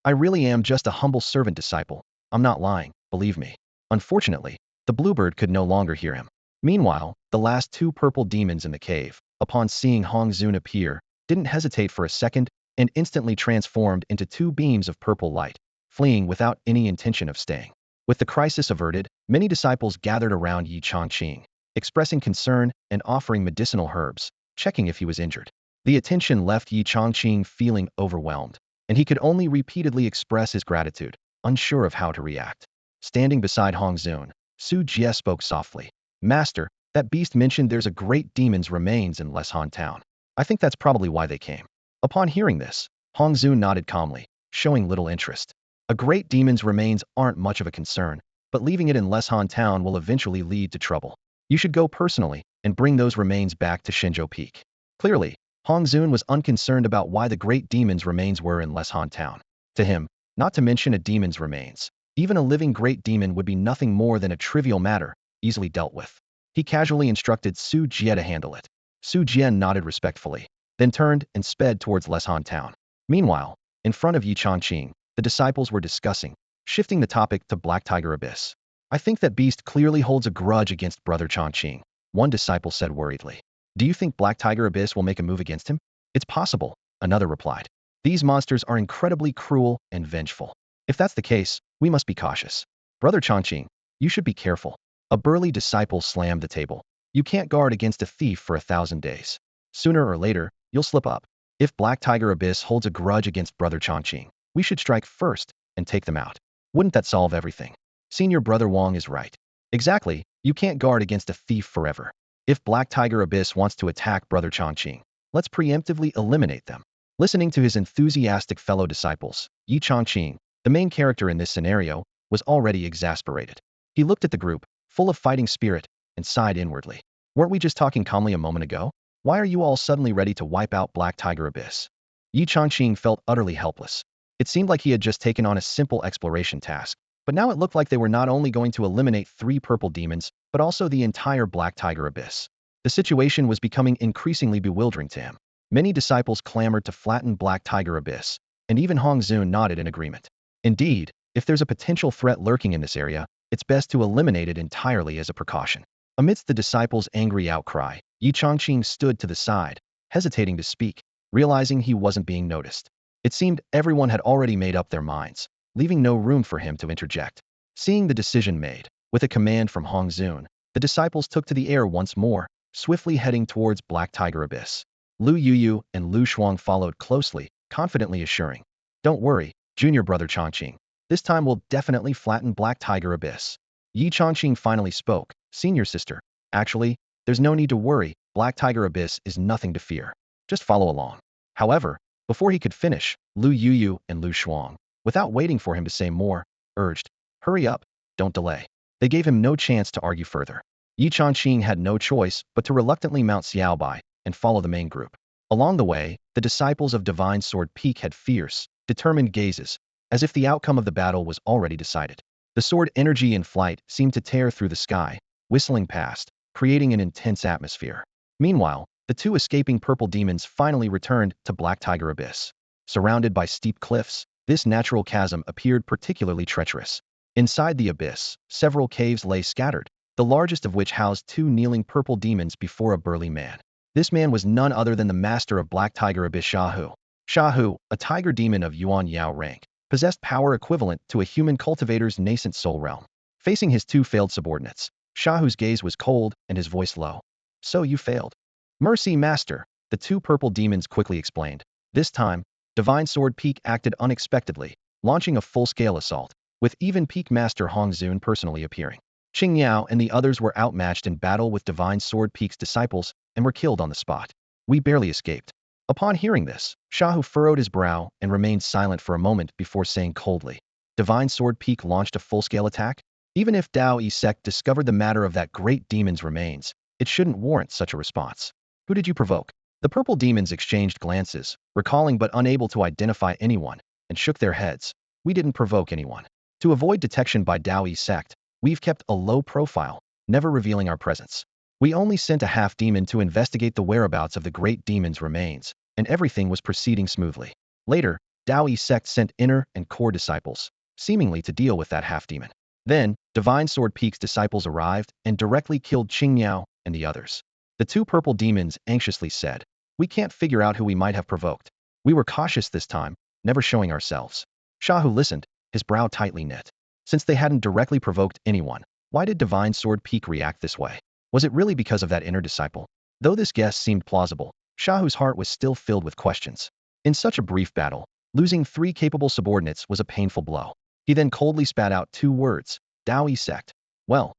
I really am just a humble servant disciple. I'm not lying, believe me. Unfortunately, the bluebird could no longer hear him. Meanwhile, the last two purple demons in the cave, upon seeing Hong Zun appear, didn't hesitate for a second and instantly transformed into two beams of purple light, fleeing without any intention of staying. With the crisis averted, many disciples gathered around Yi Chongqing, expressing concern and offering medicinal herbs, checking if he was injured. The attention left Yi Chongqing feeling overwhelmed, and he could only repeatedly express his gratitude, unsure of how to react. Standing beside Hong Zun, Su Jie spoke softly. Master, that beast mentioned there's a great demon's remains in Leshan town. I think that's probably why they came. Upon hearing this, Hong Zun nodded calmly, showing little interest. A great demon's remains aren't much of a concern, but leaving it in Leshan town will eventually lead to trouble. You should go personally, and bring those remains back to Shenzhou Peak. Clearly, Hong Zun was unconcerned about why the great demon's remains were in Leshan Town. To him, not to mention a demon's remains, even a living great demon would be nothing more than a trivial matter, easily dealt with. He casually instructed Su Jie to handle it. Su Jie nodded respectfully, then turned and sped towards Leshan Town. Meanwhile, in front of Yi Changqing, the disciples were discussing, shifting the topic to Black Tiger Abyss. I think that beast clearly holds a grudge against Brother Changqing, one disciple said worriedly. Do you think Black Tiger Abyss will make a move against him? It's possible, another replied. These monsters are incredibly cruel and vengeful. If that's the case, we must be cautious. Brother Changqing, you should be careful. A burly disciple slammed the table. You can't guard against a thief for 1,000 days. Sooner or later, you'll slip up. If Black Tiger Abyss holds a grudge against Brother Changqing, we should strike first and take them out. Wouldn't that solve everything? Senior Brother Wang is right. Exactly, you can't guard against a thief forever. If Black Tiger Abyss wants to attack Brother Changqing, let's preemptively eliminate them. Listening to his enthusiastic fellow disciples, Yi Changqing, the main character in this scenario, was already exasperated. He looked at the group, full of fighting spirit, and sighed inwardly. Weren't we just talking calmly a moment ago? Why are you all suddenly ready to wipe out Black Tiger Abyss? Yi Changqing felt utterly helpless. It seemed like he had just taken on a simple exploration task, but now it looked like they were not only going to eliminate 3 purple demons, but also the entire Black Tiger Abyss. The situation was becoming increasingly bewildering to him. Many disciples clamored to flatten Black Tiger Abyss, and even Hong Zun nodded in agreement. Indeed, if there's a potential threat lurking in this area, it's best to eliminate it entirely as a precaution. Amidst the disciples' angry outcry, Yi Changqing stood to the side, hesitating to speak, realizing he wasn't being noticed. It seemed everyone had already made up their minds, leaving no room for him to interject. Seeing the decision made, with a command from Hong Zun, the disciples took to the air once more, swiftly heading towards Black Tiger Abyss. Lu Yuyu and Lu Shuang followed closely, confidently assuring, "Don't worry, junior brother Changqing. This time we'll definitely flatten Black Tiger Abyss." Yi Changqing finally spoke, "Senior sister, actually, there's no need to worry, Black Tiger Abyss is nothing to fear. Just follow along." However, before he could finish, Lu Yuyu and Lu Shuang, without waiting for him to say more, urged, "Hurry up, don't delay." They gave him no chance to argue further. Yi Changqing had no choice but to reluctantly mount Xiaobai and follow the main group. Along the way, the disciples of Divine Sword Peak had fierce, determined gazes, as if the outcome of the battle was already decided. The sword energy in flight seemed to tear through the sky, whistling past, creating an intense atmosphere. Meanwhile, the 2 escaping purple demons finally returned to Black Tiger Abyss. Surrounded by steep cliffs, this natural chasm appeared particularly treacherous. Inside the abyss, several caves lay scattered, the largest of which housed 2 kneeling purple demons before a burly man. This man was none other than the master of Black Tiger Abyss Shahu. Shahu, a tiger demon of Yuan Yao rank, possessed power equivalent to a human cultivator's nascent soul realm. Facing his 2 failed subordinates, Shahu's gaze was cold and his voice low. "So you failed." "Mercy, master," the 2 purple demons quickly explained. This time, Divine Sword Peak acted unexpectedly, launching a full-scale assault, with even Peak Master Hong Zun personally appearing. Qing Yao and the others were outmatched in battle with Divine Sword Peak's disciples and were killed on the spot. "We barely escaped." Upon hearing this, Shahu furrowed his brow and remained silent for a moment before saying coldly, "Divine Sword Peak launched a full-scale attack? Even if Dao Yi Sect discovered the matter of that great demon's remains, it shouldn't warrant such a response. Who did you provoke?" The purple demons exchanged glances, recalling but unable to identify anyone, and shook their heads. "We didn't provoke anyone. To avoid detection by Dao Yi Sect, we've kept a low profile, never revealing our presence. We only sent a half-demon to investigate the whereabouts of the great demon's remains, and everything was proceeding smoothly. Later, Dao Yi Sect sent inner and core disciples, seemingly to deal with that half-demon. Then, Divine Sword Peak's disciples arrived and directly killed Qing Yao and the others." The 2 purple demons anxiously said, "We can't figure out who we might have provoked. We were cautious this time, never showing ourselves." Shahu listened, his brow tightly knit. Since they hadn't directly provoked anyone, why did Divine Sword Peak react this way? Was it really because of that inner disciple? Though this guess seemed plausible, Shahu's heart was still filled with questions. In such a brief battle, losing 3 capable subordinates was a painful blow. He then coldly spat out 2 words, "Dao Yi Sect." Well.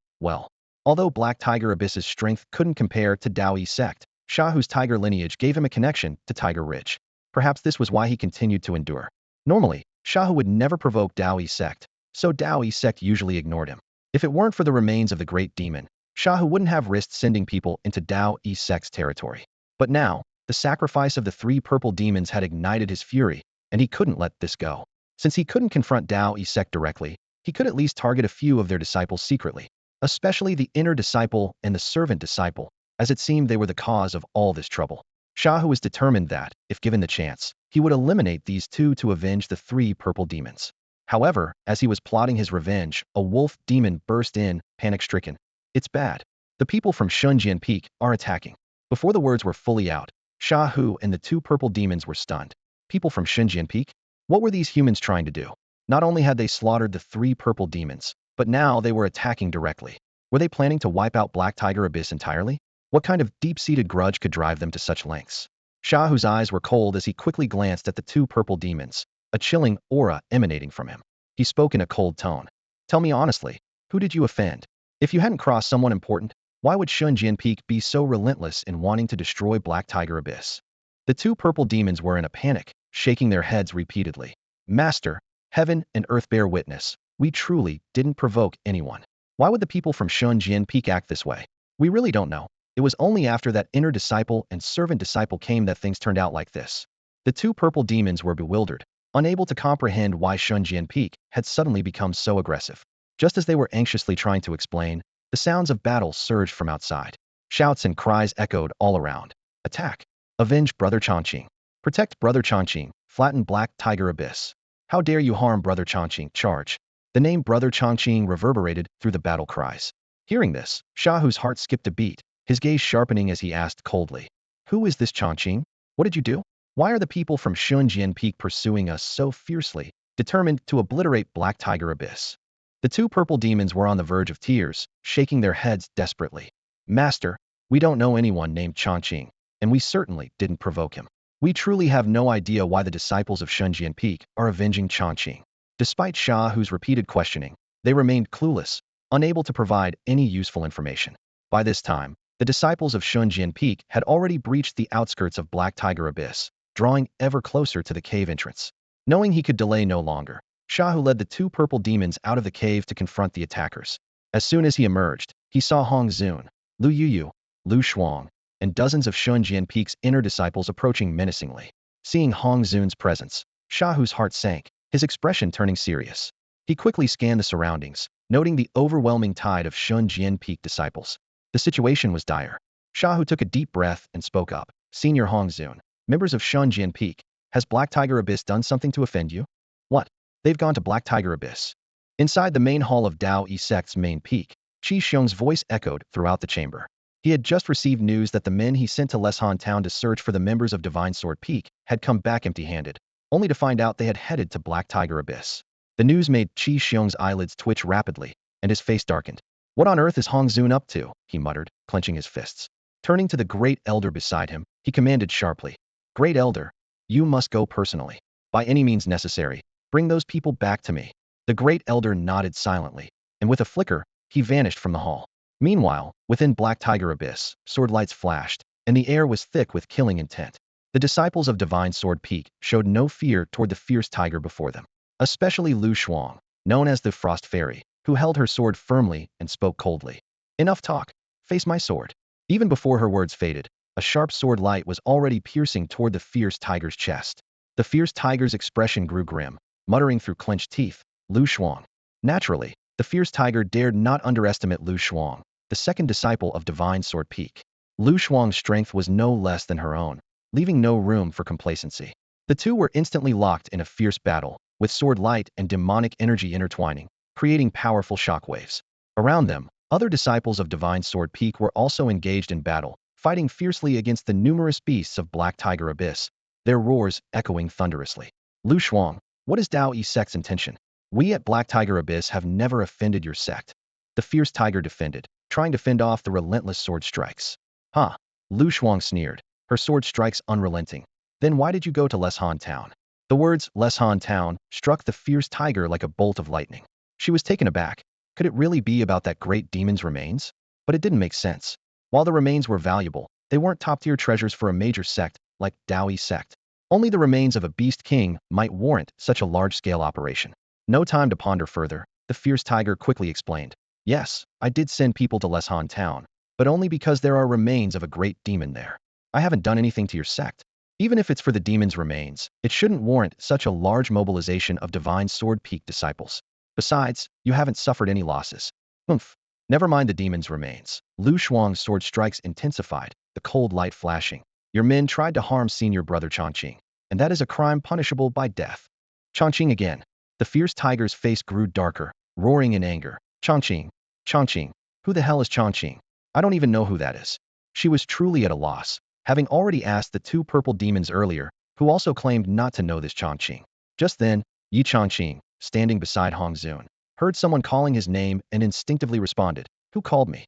Although Black Tiger Abyss's strength couldn't compare to Dao Yi Sect, Shahu's tiger lineage gave him a connection to Tiger Ridge. Perhaps this was why he continued to endure. Normally, Shahu would never provoke Dao Yi Sect, so Dao Yi Sect usually ignored him. If it weren't for the remains of the great demon, Sha Hu wouldn't have risked sending people into Dao Yi Sect's territory. But now, the sacrifice of the three purple demons had ignited his fury, and he couldn't let this go. Since he couldn't confront Dao Yi Sect directly, he could at least target a few of their disciples secretly, especially the inner disciple and the servant disciple, as it seemed they were the cause of all this trouble. Sha Hu was determined that, if given the chance, he would eliminate these two to avenge the three purple demons. However, as he was plotting his revenge, a wolf demon burst in, panic-stricken. It's bad. The people from Shunjian Peak are attacking. Before the words were fully out, Sha Hu and the two purple demons were stunned. People from Shunjian Peak? What were these humans trying to do? Not only had they slaughtered the three purple demons, but now they were attacking directly. Were they planning to wipe out Black Tiger Abyss entirely? What kind of deep-seated grudge could drive them to such lengths? Sha Hu's eyes were cold as he quickly glanced at the two purple demons, a chilling aura emanating from him. He spoke in a cold tone. Tell me honestly, who did you offend? If you hadn't crossed someone important, why would Shunjian Peak be so relentless in wanting to destroy Black Tiger Abyss? The two purple demons were in a panic, shaking their heads repeatedly. Master, heaven and earth bear witness, we truly didn't provoke anyone. Why would the people from Shunjian Peak act this way? We really don't know. It was only after that inner disciple and servant disciple came that things turned out like this. The two purple demons were bewildered, unable to comprehend why Shunjian Peak had suddenly become so aggressive. Just as they were anxiously trying to explain, the sounds of battle surged from outside. Shouts and cries echoed all around. Attack! Avenge Brother Chongqing! Protect Brother Chongqing! Flatten Black Tiger Abyss! How dare you harm Brother Chongqing! Charge! The name Brother Chongqing reverberated through the battle cries. Hearing this, Sha Hu's heart skipped a beat, his gaze sharpening as he asked coldly. Who is this Chongqing? What did you do? Why are the people from Shunjian Peak pursuing us so fiercely, determined to obliterate Black Tiger Abyss? The two purple demons were on the verge of tears, shaking their heads desperately. Master, we don't know anyone named Chongqing, and we certainly didn't provoke him. We truly have no idea why the disciples of Shunjian Peak are avenging Chongqing. Despite Sha Hu's repeated questioning, they remained clueless, unable to provide any useful information. By this time, the disciples of Shunjian Peak had already breached the outskirts of Black Tiger Abyss, drawing ever closer to the cave entrance. Knowing he could delay no longer, Sha Hu led the two purple demons out of the cave to confront the attackers. As soon as he emerged, he saw Hong Zun, Lu Yuyu, Lu Shuang, and dozens of Shunjian Peak's inner disciples approaching menacingly. Seeing Hong Zun's presence, Sha Hu's heart sank, his expression turning serious. He quickly scanned the surroundings, noting the overwhelming tide of Shunjian Peak disciples. The situation was dire. Sha Hu took a deep breath and spoke up. Senior Hong Zun, members of Shunjian Peak, has Black Tiger Abyss done something to offend you? What? They've gone to Black Tiger Abyss. Inside the main hall of Dao Yi Sect's main peak, Qi Xiong's voice echoed throughout the chamber. He had just received news that the men he sent to Leshan Town to search for the members of Divine Sword Peak had come back empty-handed, only to find out they had headed to Black Tiger Abyss. The news made Qi Xiong's eyelids twitch rapidly, and his face darkened. What on earth is Hong Zun up to? He muttered, clenching his fists. Turning to the Great Elder beside him, he commanded sharply. Great Elder, you must go personally. By any means necessary, bring those people back to me. The Great Elder nodded silently, and with a flicker, he vanished from the hall. Meanwhile, within Black Tiger Abyss, sword lights flashed, and the air was thick with killing intent. The disciples of Divine Sword Peak showed no fear toward the fierce tiger before them, especially Lu Shuang, known as the Frost Fairy, who held her sword firmly and spoke coldly. Enough talk. Face my sword. Even before her words faded, a sharp sword light was already piercing toward the fierce tiger's chest. The fierce tiger's expression grew grim, muttering through clenched teeth, Lu Shuang. Naturally, the fierce tiger dared not underestimate Lu Shuang, the second disciple of Divine Sword Peak. Lu Shuang's strength was no less than her own, leaving no room for complacency. The two were instantly locked in a fierce battle, with sword light and demonic energy intertwining, creating powerful shockwaves. Around them, other disciples of Divine Sword Peak were also engaged in battle, fighting fiercely against the numerous beasts of Black Tiger Abyss, their roars echoing thunderously. Lu Shuang, what is Dao Yi Sect's intention? We at Black Tiger Abyss have never offended your sect. The fierce tiger defended, trying to fend off the relentless sword strikes. Huh? Lu Shuang sneered, her sword strikes unrelenting. Then why did you go to Leshan Town? The words Leshan Town struck the fierce tiger like a bolt of lightning. She was taken aback. Could it really be about that great demon's remains? But it didn't make sense. While the remains were valuable, they weren't top-tier treasures for a major sect like Dao Yi Sect. Only the remains of a beast king might warrant such a large-scale operation. No time to ponder further, the fierce tiger quickly explained. Yes, I did send people to Leshan town, but only because there are remains of a great demon there. I haven't done anything to your sect. Even if it's for the demon's remains, it shouldn't warrant such a large mobilization of Divine Sword Peak disciples. Besides, you haven't suffered any losses. Humph. Never mind the demon's remains. Lu Shuang's sword strikes intensified, the cold light flashing. Your men tried to harm senior brother Chongqing, and that is a crime punishable by death. Chongqing again. The fierce tiger's face grew darker, roaring in anger. Chongqing. Chongqing. Who the hell is Chongqing? I don't even know who that is. She was truly at a loss, having already asked the two purple demons earlier, who also claimed not to know this Chongqing. Just then, Yi Chongqing, standing beside Hong Zun, heard someone calling his name and instinctively responded, "Who called me?"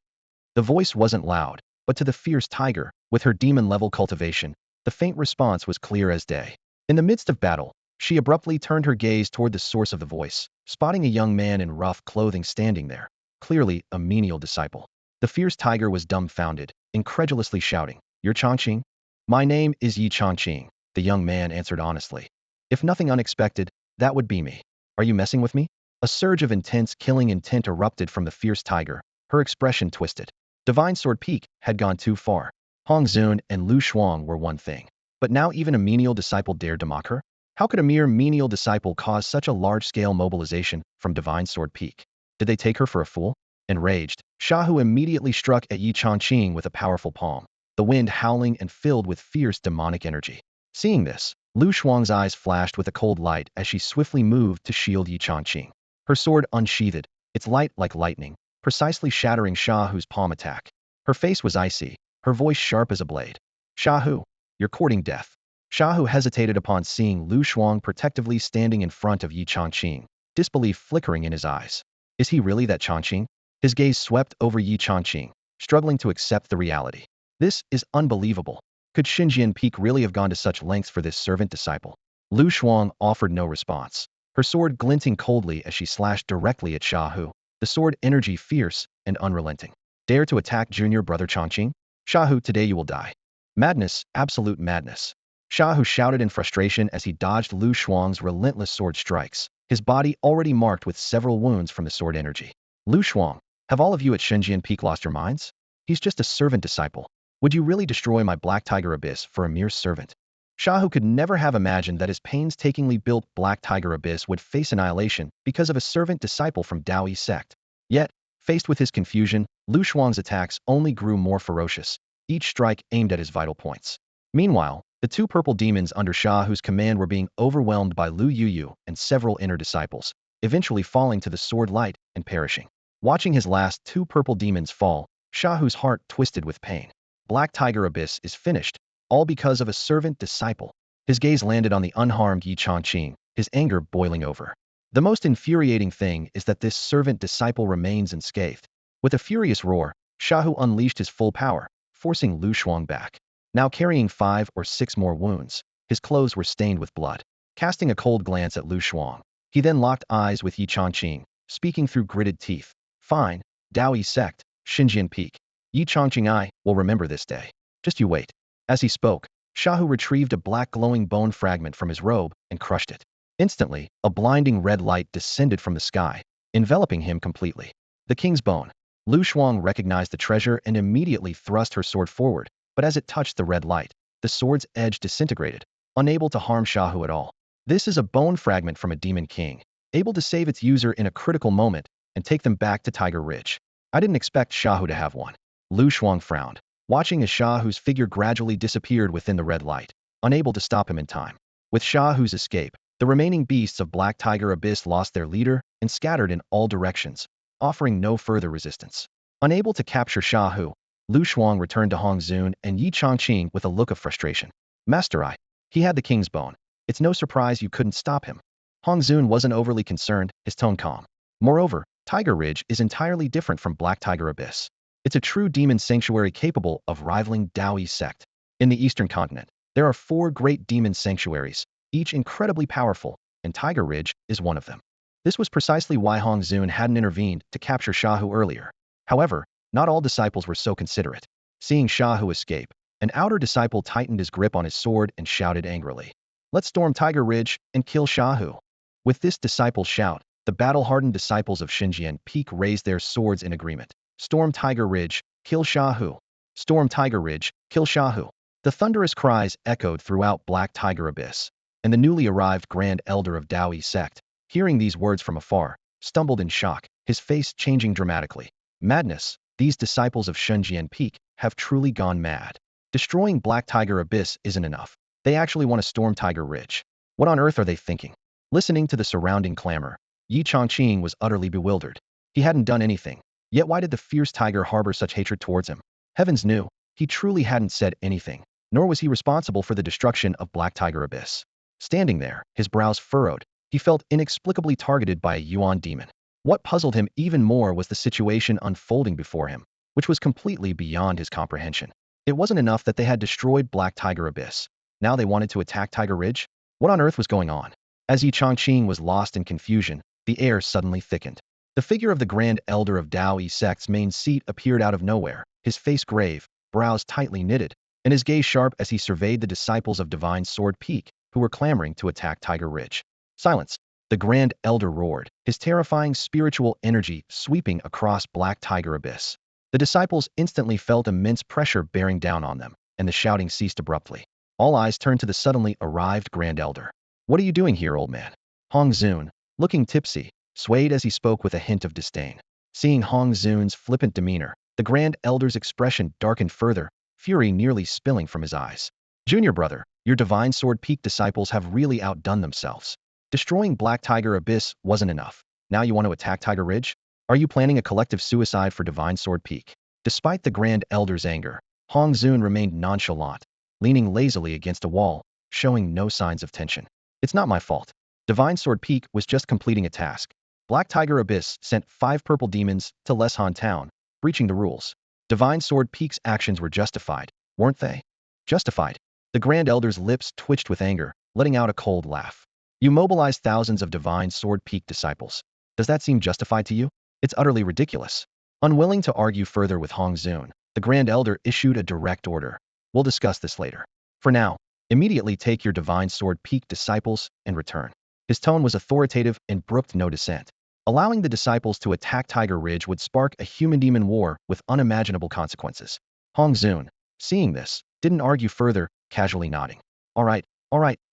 The voice wasn't loud, but to the fierce tiger, with her demon-level cultivation, the faint response was clear as day. In the midst of battle, she abruptly turned her gaze toward the source of the voice, spotting a young man in rough clothing standing there, clearly a menial disciple. The fierce tiger was dumbfounded, incredulously shouting, "You're Chongqing?" "My name is Yi Chongqing," the young man answered honestly. "If nothing unexpected, that would be me. Are you messing with me?" A surge of intense killing intent erupted from the fierce tiger, her expression twisted. Divine Sword Peak had gone too far. Hong Zun and Lu Shuang were one thing, but now even a menial disciple dared to mock her? How could a mere menial disciple cause such a large-scale mobilization from Divine Sword Peak? Did they take her for a fool? Enraged, Shahu immediately struck at Yi Chongqing with a powerful palm, the wind howling and filled with fierce demonic energy. Seeing this, Lu Shuang's eyes flashed with a cold light as she swiftly moved to shield Yi Chongqing. Her sword unsheathed, its light like lightning, precisely shattering Shahu's palm attack. Her face was icy, her voice sharp as a blade. "Shahu, you're courting death." Shahu hesitated upon seeing Lu Shuang protectively standing in front of Yi Chongqing, disbelief flickering in his eyes. Is he really that Chongqing? His gaze swept over Yi Chongqing, struggling to accept the reality. This is unbelievable. Could Xinjian Peak really have gone to such lengths for this servant disciple? Lu Shuang offered no response, her sword glinting coldly as she slashed directly at Shahu, the sword energy fierce and unrelenting. "Dare to attack junior brother Chongqing? Shahu, today you will die." Madness, absolute madness. Shahu shouted in frustration as he dodged Lu Shuang's relentless sword strikes, his body already marked with several wounds from the sword energy. "Lu Shuang, have all of you at Xinjian Peak lost your minds? He's just a servant disciple. Would you really destroy my Black Tiger Abyss for a mere servant?" Shahu could never have imagined that his painstakingly built Black Tiger Abyss would face annihilation because of a servant disciple from Daoyi Sect. Yet, faced with his confusion, Lu Shuang's attacks only grew more ferocious, each strike aimed at his vital points. Meanwhile, the two purple demons under Shahu's command were being overwhelmed by Lu Yuyu and several inner disciples, eventually falling to the sword light and perishing. Watching his last two purple demons fall, Shahu's heart twisted with pain. Black Tiger Abyss is finished, all because of a servant disciple. His gaze landed on the unharmed Yi Chongqing, his anger boiling over. The most infuriating thing is that this servant disciple remains unscathed. With a furious roar, Shahu unleashed his full power, forcing Lu Shuang back. Now carrying 5 or 6 more wounds, his clothes were stained with blood. Casting a cold glance at Lu Shuang, he then locked eyes with Yi Chongqing, speaking through gritted teeth. "Fine, Daoyi Sect, Xinjian Peak. Yi Chongqing, I will remember this day. Just you wait." As he spoke, Shahu retrieved a black glowing bone fragment from his robe and crushed it. Instantly, a blinding red light descended from the sky, enveloping him completely. The king's bone. Lu Shuang recognized the treasure and immediately thrust her sword forward, but as it touched the red light, the sword's edge disintegrated, unable to harm Shahu at all. This is a bone fragment from a demon king, able to save its user in a critical moment and take them back to Tiger Ridge. I didn't expect Shahu to have one. Lu Shuang frowned, watching as Shahu's figure gradually disappeared within the red light, unable to stop him in time. With Shahu's escape, the remaining beasts of Black Tiger Abyss lost their leader and scattered in all directions, offering no further resistance. Unable to capture Shahu, Lu Shuang returned to Hong Zun and Yi Chongqing with a look of frustration. "Master, he had the king's bone. It's no surprise you couldn't stop him." Hong Zun wasn't overly concerned, his tone calm. Moreover, Tiger Ridge is entirely different from Black Tiger Abyss. It's a true demon sanctuary capable of rivaling Daoyi Sect. In the Eastern continent, there are 4 great demon sanctuaries, each incredibly powerful, and Tiger Ridge is one of them. This was precisely why Hong Zun hadn't intervened to capture Shahu earlier. However, not all disciples were so considerate. Seeing Shahu escape, an outer disciple tightened his grip on his sword and shouted angrily, "Let's storm Tiger Ridge and kill Shahu." With this disciple's shout, the battle-hardened disciples of Xinjiang Peak raised their swords in agreement. Storm Tiger Ridge, kill Shahu. Storm Tiger Ridge, kill Shahu. The thunderous cries echoed throughout Black Tiger Abyss, and the newly arrived Grand Elder of Daoyi Sect, hearing these words from afar, stumbled in shock, his face changing dramatically. Madness! These disciples of Xinjiang Peak have truly gone mad. Destroying Black Tiger Abyss isn't enough. They actually want to storm Tiger Ridge. What on earth are they thinking? Listening to the surrounding clamor, Yi Chongqing was utterly bewildered. He hadn't done anything. Yet why did the fierce tiger harbor such hatred towards him? Heavens knew, he truly hadn't said anything, nor was he responsible for the destruction of Black Tiger Abyss. Standing there, his brows furrowed, he felt inexplicably targeted by a Yuan demon. What puzzled him even more was the situation unfolding before him, which was completely beyond his comprehension. It wasn't enough that they had destroyed Black Tiger Abyss. Now they wanted to attack Tiger Ridge? What on earth was going on? As Yi Chongqing was lost in confusion, the air suddenly thickened. The figure of the Grand Elder of Daoyi Sect's main seat appeared out of nowhere, his face grave, brows tightly knitted, and his gaze sharp as he surveyed the disciples of Divine Sword Peak, who were clamoring to attack Tiger Ridge. Silence! The Grand Elder roared, his terrifying spiritual energy sweeping across Black Tiger Abyss. The disciples instantly felt immense pressure bearing down on them, and the shouting ceased abruptly. All eyes turned to the suddenly arrived Grand Elder. What are you doing here, old man? Hong Zun, looking tipsy, swayed as he spoke with a hint of disdain. Seeing Hong Zun's flippant demeanor, the Grand Elder's expression darkened further, fury nearly spilling from his eyes. Junior brother, your Divine Sword Peak disciples have really outdone themselves. Destroying Black Tiger Abyss wasn't enough. Now you want to attack Tiger Ridge? Are you planning a collective suicide for Divine Sword Peak? Despite the Grand Elder's anger, Hong Zun remained nonchalant, leaning lazily against a wall, showing no signs of tension. It's not my fault. Divine Sword Peak was just completing a task. Black Tiger Abyss sent 5 purple demons to Leshan Town, breaching the rules. Divine Sword Peak's actions were justified, weren't they? Justified. The Grand Elder's lips twitched with anger, letting out a cold laugh. You mobilized thousands of Divine Sword Peak disciples. Does that seem justified to you? It's utterly ridiculous. Unwilling to argue further with Hong Zun, the Grand Elder issued a direct order. We'll discuss this later. For now, immediately take your Divine Sword Peak disciples and return. His tone was authoritative and brooked no dissent. Allowing the disciples to attack Tiger Ridge would spark a human-demon war with unimaginable consequences. Hong Zun, seeing this, didn't argue further, casually nodding. All right,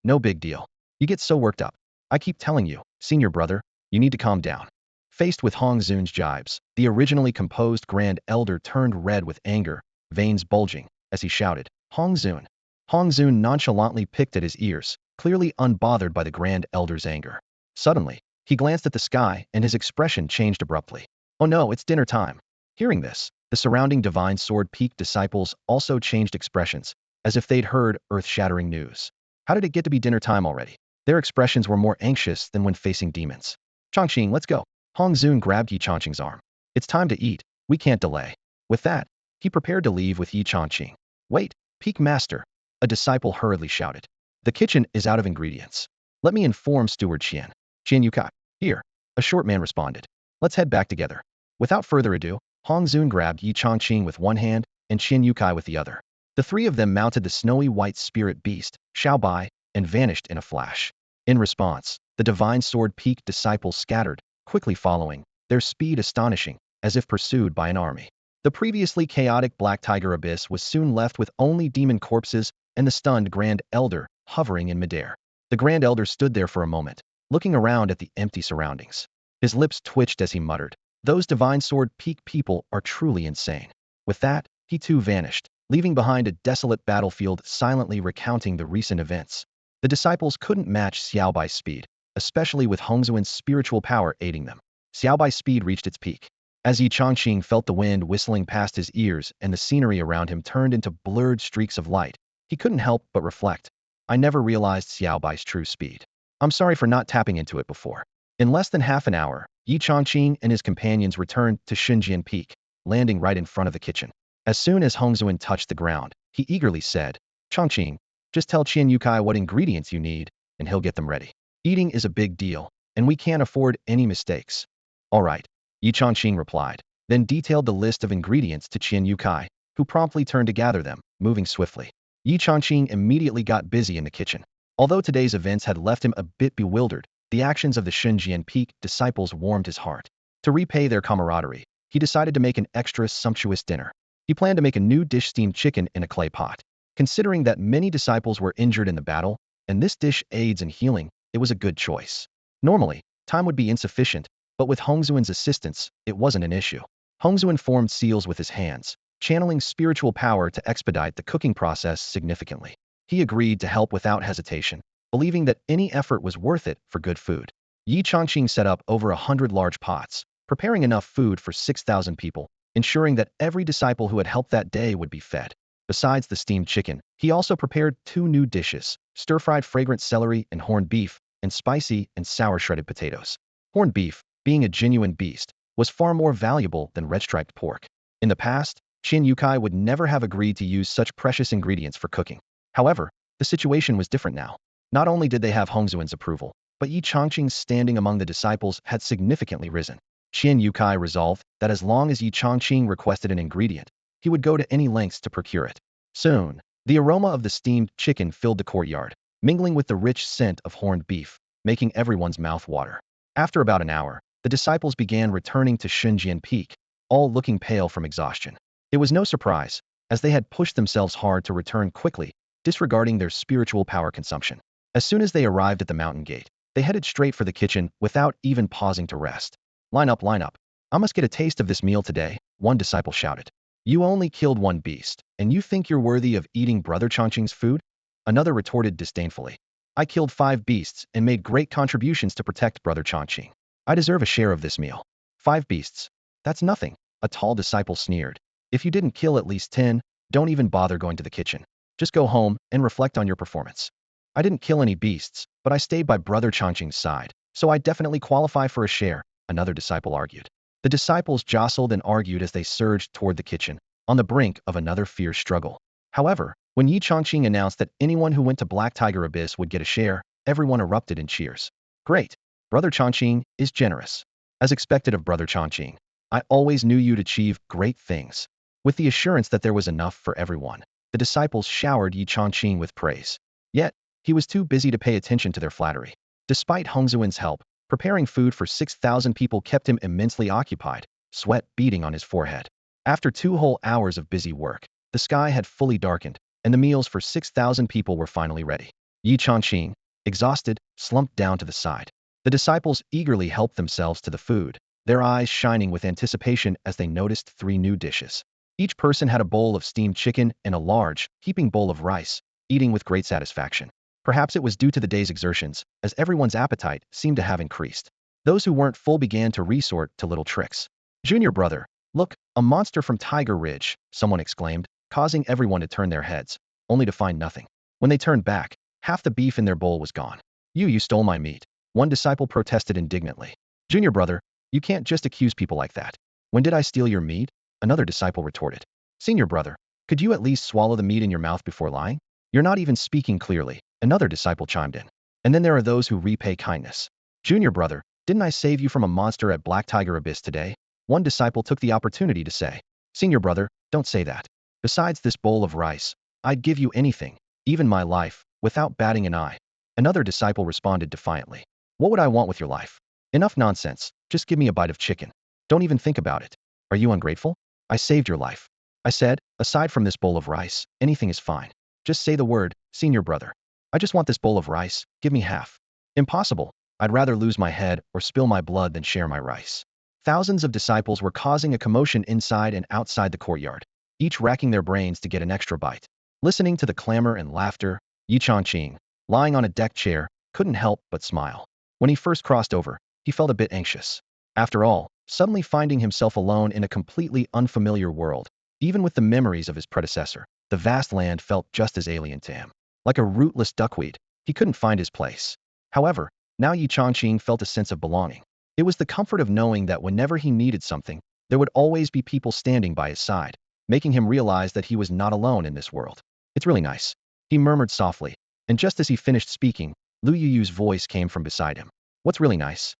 no big deal. You get so worked up. I keep telling you, senior brother, you need to calm down. Faced with Hong Zun's jibes, the originally composed Grand Elder turned red with anger, veins bulging, as he shouted, Hong Zun. Hong Zun nonchalantly picked at his ears, clearly unbothered by the Grand Elder's anger. Suddenly, he glanced at the sky and his expression changed abruptly. Oh no, it's dinner time. Hearing this, the surrounding Divine Sword Peak disciples also changed expressions, as if they'd heard earth-shattering news. How did it get to be dinner time already? Their expressions were more anxious than when facing demons. Chongqing, let's go. Hong Zun grabbed Yi Chongqing's arm. It's time to eat. We can't delay. With that, he prepared to leave with Yi Chongqing. Wait, Peak Master, a disciple hurriedly shouted. The kitchen is out of ingredients. Let me inform Steward Qian. Qian Yukai. Here, a short man responded. Let's head back together. Without further ado, Hong Zun grabbed Yi Chongqing with one hand and Qian Yukai with the other. The three of them mounted the snowy white spirit beast, Xiao Bai, and vanished in a flash. In response, the Divine Sword Peak disciples scattered, quickly following, their speed astonishing, as if pursued by an army. The previously chaotic Black Tiger Abyss was soon left with only demon corpses and the stunned Grand Elder hovering in midair. The Grand Elder stood there for a moment, looking around at the empty surroundings. His lips twitched as he muttered, "Those Divine Sword Peak people are truly insane." With that, he too vanished, leaving behind a desolate battlefield silently recounting the recent events. The disciples couldn't match Xiaobai's speed, especially with Hongzuan's spiritual power aiding them. Xiaobai's speed reached its peak. As Yi Chongqing felt the wind whistling past his ears and the scenery around him turned into blurred streaks of light, he couldn't help but reflect. I never realized Xiaobai's true speed. I'm sorry for not tapping into it before. In less than half an hour, Yi Chongqing and his companions returned to Xinjiang Peak, landing right in front of the kitchen. As soon as Hongzuan touched the ground, he eagerly said, Chongqing, just tell Qian Yukai what ingredients you need, and he'll get them ready. Eating is a big deal, and we can't afford any mistakes. All right, Yi Chongqing replied, then detailed the list of ingredients to Qian Yukai, who promptly turned to gather them, moving swiftly. Yi Chongqing immediately got busy in the kitchen. Although today's events had left him a bit bewildered, The actions of the Xinjian Peak disciples warmed his heart. To repay their camaraderie, he decided to make an extra sumptuous dinner. He planned to make a new dish, steamed chicken in a clay pot. Considering that many disciples were injured in the battle, and this dish aids in healing, it was a good choice. Normally, time would be insufficient, but with Hongzuan's assistance, it wasn't an issue. Hongzuan formed seals with his hands, channeling spiritual power to expedite the cooking process significantly. He agreed to help without hesitation, believing that any effort was worth it for good food. Yi Chongqing set up over 100 large pots, preparing enough food for 6,000 people, ensuring that every disciple who had helped that day would be fed. Besides the steamed chicken, he also prepared 2 new dishes, stir-fried fragrant celery and horned beef, and spicy and sour shredded potatoes. Horned beef, being a genuine beast, was far more valuable than red-striped pork. In the past, Qin Yukai would never have agreed to use such precious ingredients for cooking. However, the situation was different now. Not only did they have Hongzuan's approval, but Yi Chongqing's standing among the disciples had significantly risen. Qin Yukai resolved that as long as Yi Chongqing requested an ingredient, he would go to any lengths to procure it. Soon, the aroma of the steamed chicken filled the courtyard, mingling with the rich scent of horned beef, making everyone's mouth water. After about an hour, the disciples began returning to Xinjian Peak, all looking pale from exhaustion. It was no surprise, as they had pushed themselves hard to return quickly, disregarding their spiritual power consumption. As soon as they arrived at the mountain gate, they headed straight for the kitchen without even pausing to rest. Line up, line up. I must get a taste of this meal today, one disciple shouted. You only killed 1 beast, and you think you're worthy of eating Brother Chongqing's food? Another retorted disdainfully. I killed 5 beasts and made great contributions to protect Brother Chongqing. I deserve a share of this meal. 5 beasts. That's nothing, a tall disciple sneered. If you didn't kill at least 10, don't even bother going to the kitchen. Just go home and reflect on your performance. I didn't kill any beasts, but I stayed by Brother Chongqing's side, so I definitely qualify for a share, another disciple argued. The disciples jostled and argued as they surged toward the kitchen, on the brink of another fierce struggle. However, when Yi Chongqing announced that anyone who went to Black Tiger Abyss would get a share, everyone erupted in cheers. Great! Brother Chongqing is generous. As expected of Brother Chongqing, I always knew you'd achieve great things. With the assurance that there was enough for everyone, the disciples showered Yi Chongqing with praise. Yet, he was too busy to pay attention to their flattery. Despite Hongzuan's help, preparing food for 6,000 people kept him immensely occupied, sweat beading on his forehead. After 2 whole hours of busy work, the sky had fully darkened, and the meals for 6,000 people were finally ready. Yi Chongqing, exhausted, slumped down to the side. The disciples eagerly helped themselves to the food, their eyes shining with anticipation as they noticed 3 new dishes. Each person had a bowl of steamed chicken and a large, heaping bowl of rice, eating with great satisfaction. Perhaps it was due to the day's exertions, as everyone's appetite seemed to have increased. Those who weren't full began to resort to little tricks. Junior brother, look, a monster from Tiger Ridge, someone exclaimed, causing everyone to turn their heads, only to find nothing. When they turned back, half the beef in their bowl was gone. You stole my meat, one disciple protested indignantly. Junior brother, you can't just accuse people like that. When did I steal your meat? Another disciple retorted. Senior brother, could you at least swallow the meat in your mouth before lying? You're not even speaking clearly, another disciple chimed in. And then there are those who repay kindness. Junior brother, didn't I save you from a monster at Black Tiger Abyss today? One disciple took the opportunity to say. Senior brother, don't say that. Besides this bowl of rice, I'd give you anything, even my life, without batting an eye. Another disciple responded defiantly. What would I want with your life? Enough nonsense, just give me a bite of chicken. Don't even think about it. Are you ungrateful? I saved your life. I said, aside from this bowl of rice, anything is fine. Just say the word, senior brother. I just want this bowl of rice, give me half. Impossible. I'd rather lose my head or spill my blood than share my rice. Thousands of disciples were causing a commotion inside and outside the courtyard, each racking their brains to get an extra bite. Listening to the clamor and laughter, Yi Chongqing, lying on a deck chair, couldn't help but smile. When he first crossed over, he felt a bit anxious. After all, suddenly finding himself alone in a completely unfamiliar world, even with the memories of his predecessor, the vast land felt just as alien to him. Like a rootless duckweed, he couldn't find his place. However, now Yi Chongqing felt a sense of belonging. It was the comfort of knowing that whenever he needed something, there would always be people standing by his side, making him realize that he was not alone in this world. It's really nice, he murmured softly, and just as he finished speaking, Lu Yuyu's voice came from beside him. What's really nice?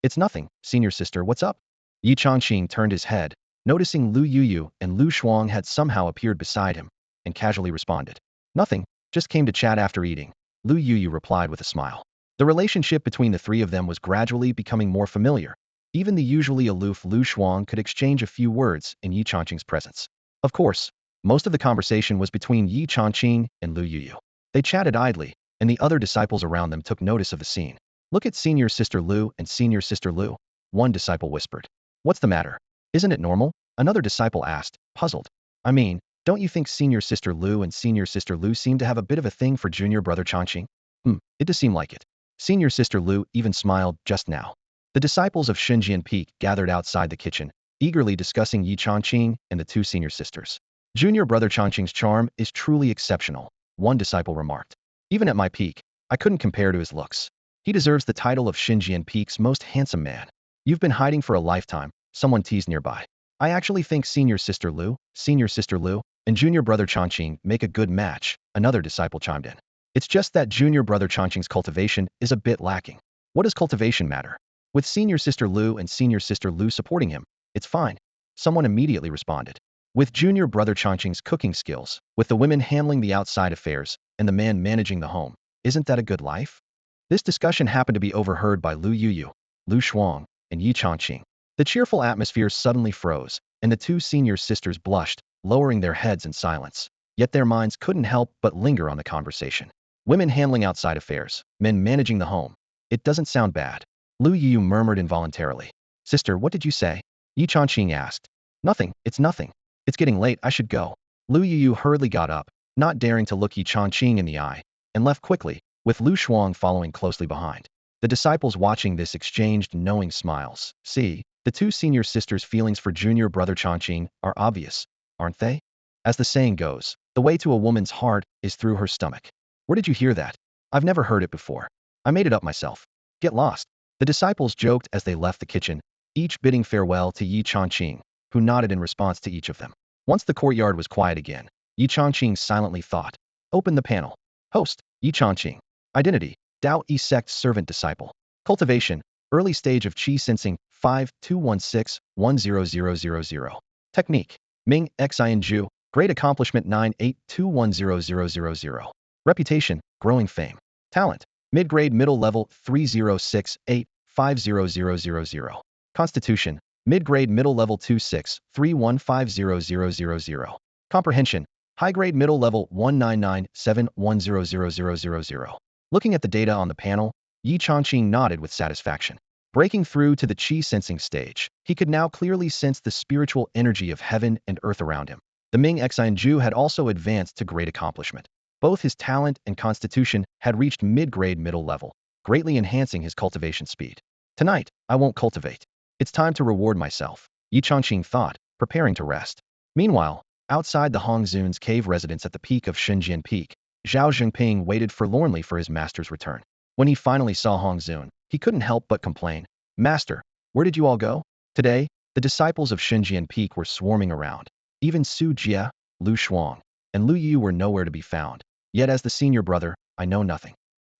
It's nothing, senior sister, what's up? Yi Chongqing turned his head, noticing Lu Yuyu and Lu Shuang had somehow appeared beside him, and casually responded. Nothing, just came to chat after eating, Lu Yuyu replied with a smile. The relationship between the three of them was gradually becoming more familiar. Even the usually aloof Lu Shuang could exchange a few words in Yi Changqing's presence. Of course, most of the conversation was between Yi Changqing and Lu Yuyu. They chatted idly, and the other disciples around them took notice of the scene. "Look at senior sister Lu and senior sister Lu," one disciple whispered. "What's the matter? Isn't it normal?" Another disciple asked, puzzled. "I mean, don't you think senior sister Lu and senior sister Lu seem to have a bit of a thing for junior brother Changqing?" It does seem like it." Senior sister Lu even smiled just now. The disciples of Xinjian Peak gathered outside the kitchen, eagerly discussing Yi Changqing and the two senior sisters. "Junior brother Changqing's charm is truly exceptional," one disciple remarked. "Even at my peak, I couldn't compare to his looks. He deserves the title of Xinjian Peak's most handsome man." "You've been hiding for a lifetime," someone teased nearby. "I actually think senior sister Lu, and junior brother Changqing make a good match," another disciple chimed in. "It's just that junior brother Changqing's cultivation is a bit lacking." "What does cultivation matter? With senior sister Lu and senior sister Lu supporting him, it's fine," someone immediately responded. "With junior brother Changqing's cooking skills, with the women handling the outside affairs, and the man managing the home, isn't that a good life?" This discussion happened to be overheard by Lu Yuyu, Lu Shuang, and Yi Changqing. The cheerful atmosphere suddenly froze, and the two senior sisters blushed, lowering their heads in silence. Yet their minds couldn't help but linger on the conversation. Women handling outside affairs, men managing the home. It doesn't sound bad. Lu Yu murmured involuntarily. "Sister, what did you say?" Yi Changqing asked. "Nothing, it's nothing. It's getting late, I should go." Lu Yu hurriedly got up, not daring to look Yi Changqing in the eye, and left quickly, with Lu Shuang following closely behind. The disciples watching this exchanged knowing smiles. See, the two senior sisters' feelings for junior brother Changqing are obvious, aren't they? As the saying goes, the way to a woman's heart is through her stomach. Where did you hear that? I've never heard it before. I made it up myself. Get lost. The disciples joked as they left the kitchen, each bidding farewell to Yi Changqing, who nodded in response to each of them. Once the courtyard was quiet again, Yi Changqing silently thought. Open the panel. Host, Yi Changqing. Identity, Dao Yi Sect servant disciple. Cultivation, early stage of Qi sensing, 5216-10000. Technique, Ming Xin Ju, great accomplishment 98210000. Reputation, growing fame. Talent, mid-grade middle level 3068-50000. Constitution, mid-grade middle level 2631500000. Comprehension, high-grade middle level 1997100000. Looking at the data on the panel, Yi Changqing nodded with satisfaction. Breaking through to the Qi sensing stage, he could now clearly sense the spiritual energy of heaven and earth around him. The Ming Xinju had also advanced to great accomplishment. Both his talent and constitution had reached mid-grade middle level, greatly enhancing his cultivation speed. Tonight, I won't cultivate. It's time to reward myself, Yi Changqing thought, preparing to rest. Meanwhile, outside the Hongzun's cave residence at the peak of Xinjian Peak, Zhao Jinping waited forlornly for his master's return. When he finally saw Hongzun, he couldn't help but complain. "Master, where did you all go?" Today, the disciples of Xinjian Peak were swarming around. Even Su Jie, Lu Shuang, and Lu Yu were nowhere to be found. Yet as the senior brother, I know nothing.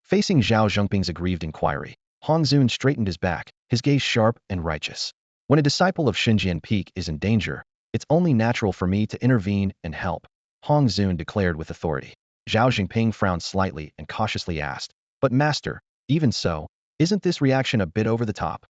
Facing Zhao Zhengping's aggrieved inquiry, Hongzun straightened his back, his gaze sharp and righteous. "When a disciple of Xinjian Peak is in danger, it's only natural for me to intervene and help," Hongzun declared with authority. Zhao Jinping frowned slightly and cautiously asked, "But master, even so, isn't this reaction a bit over the top?"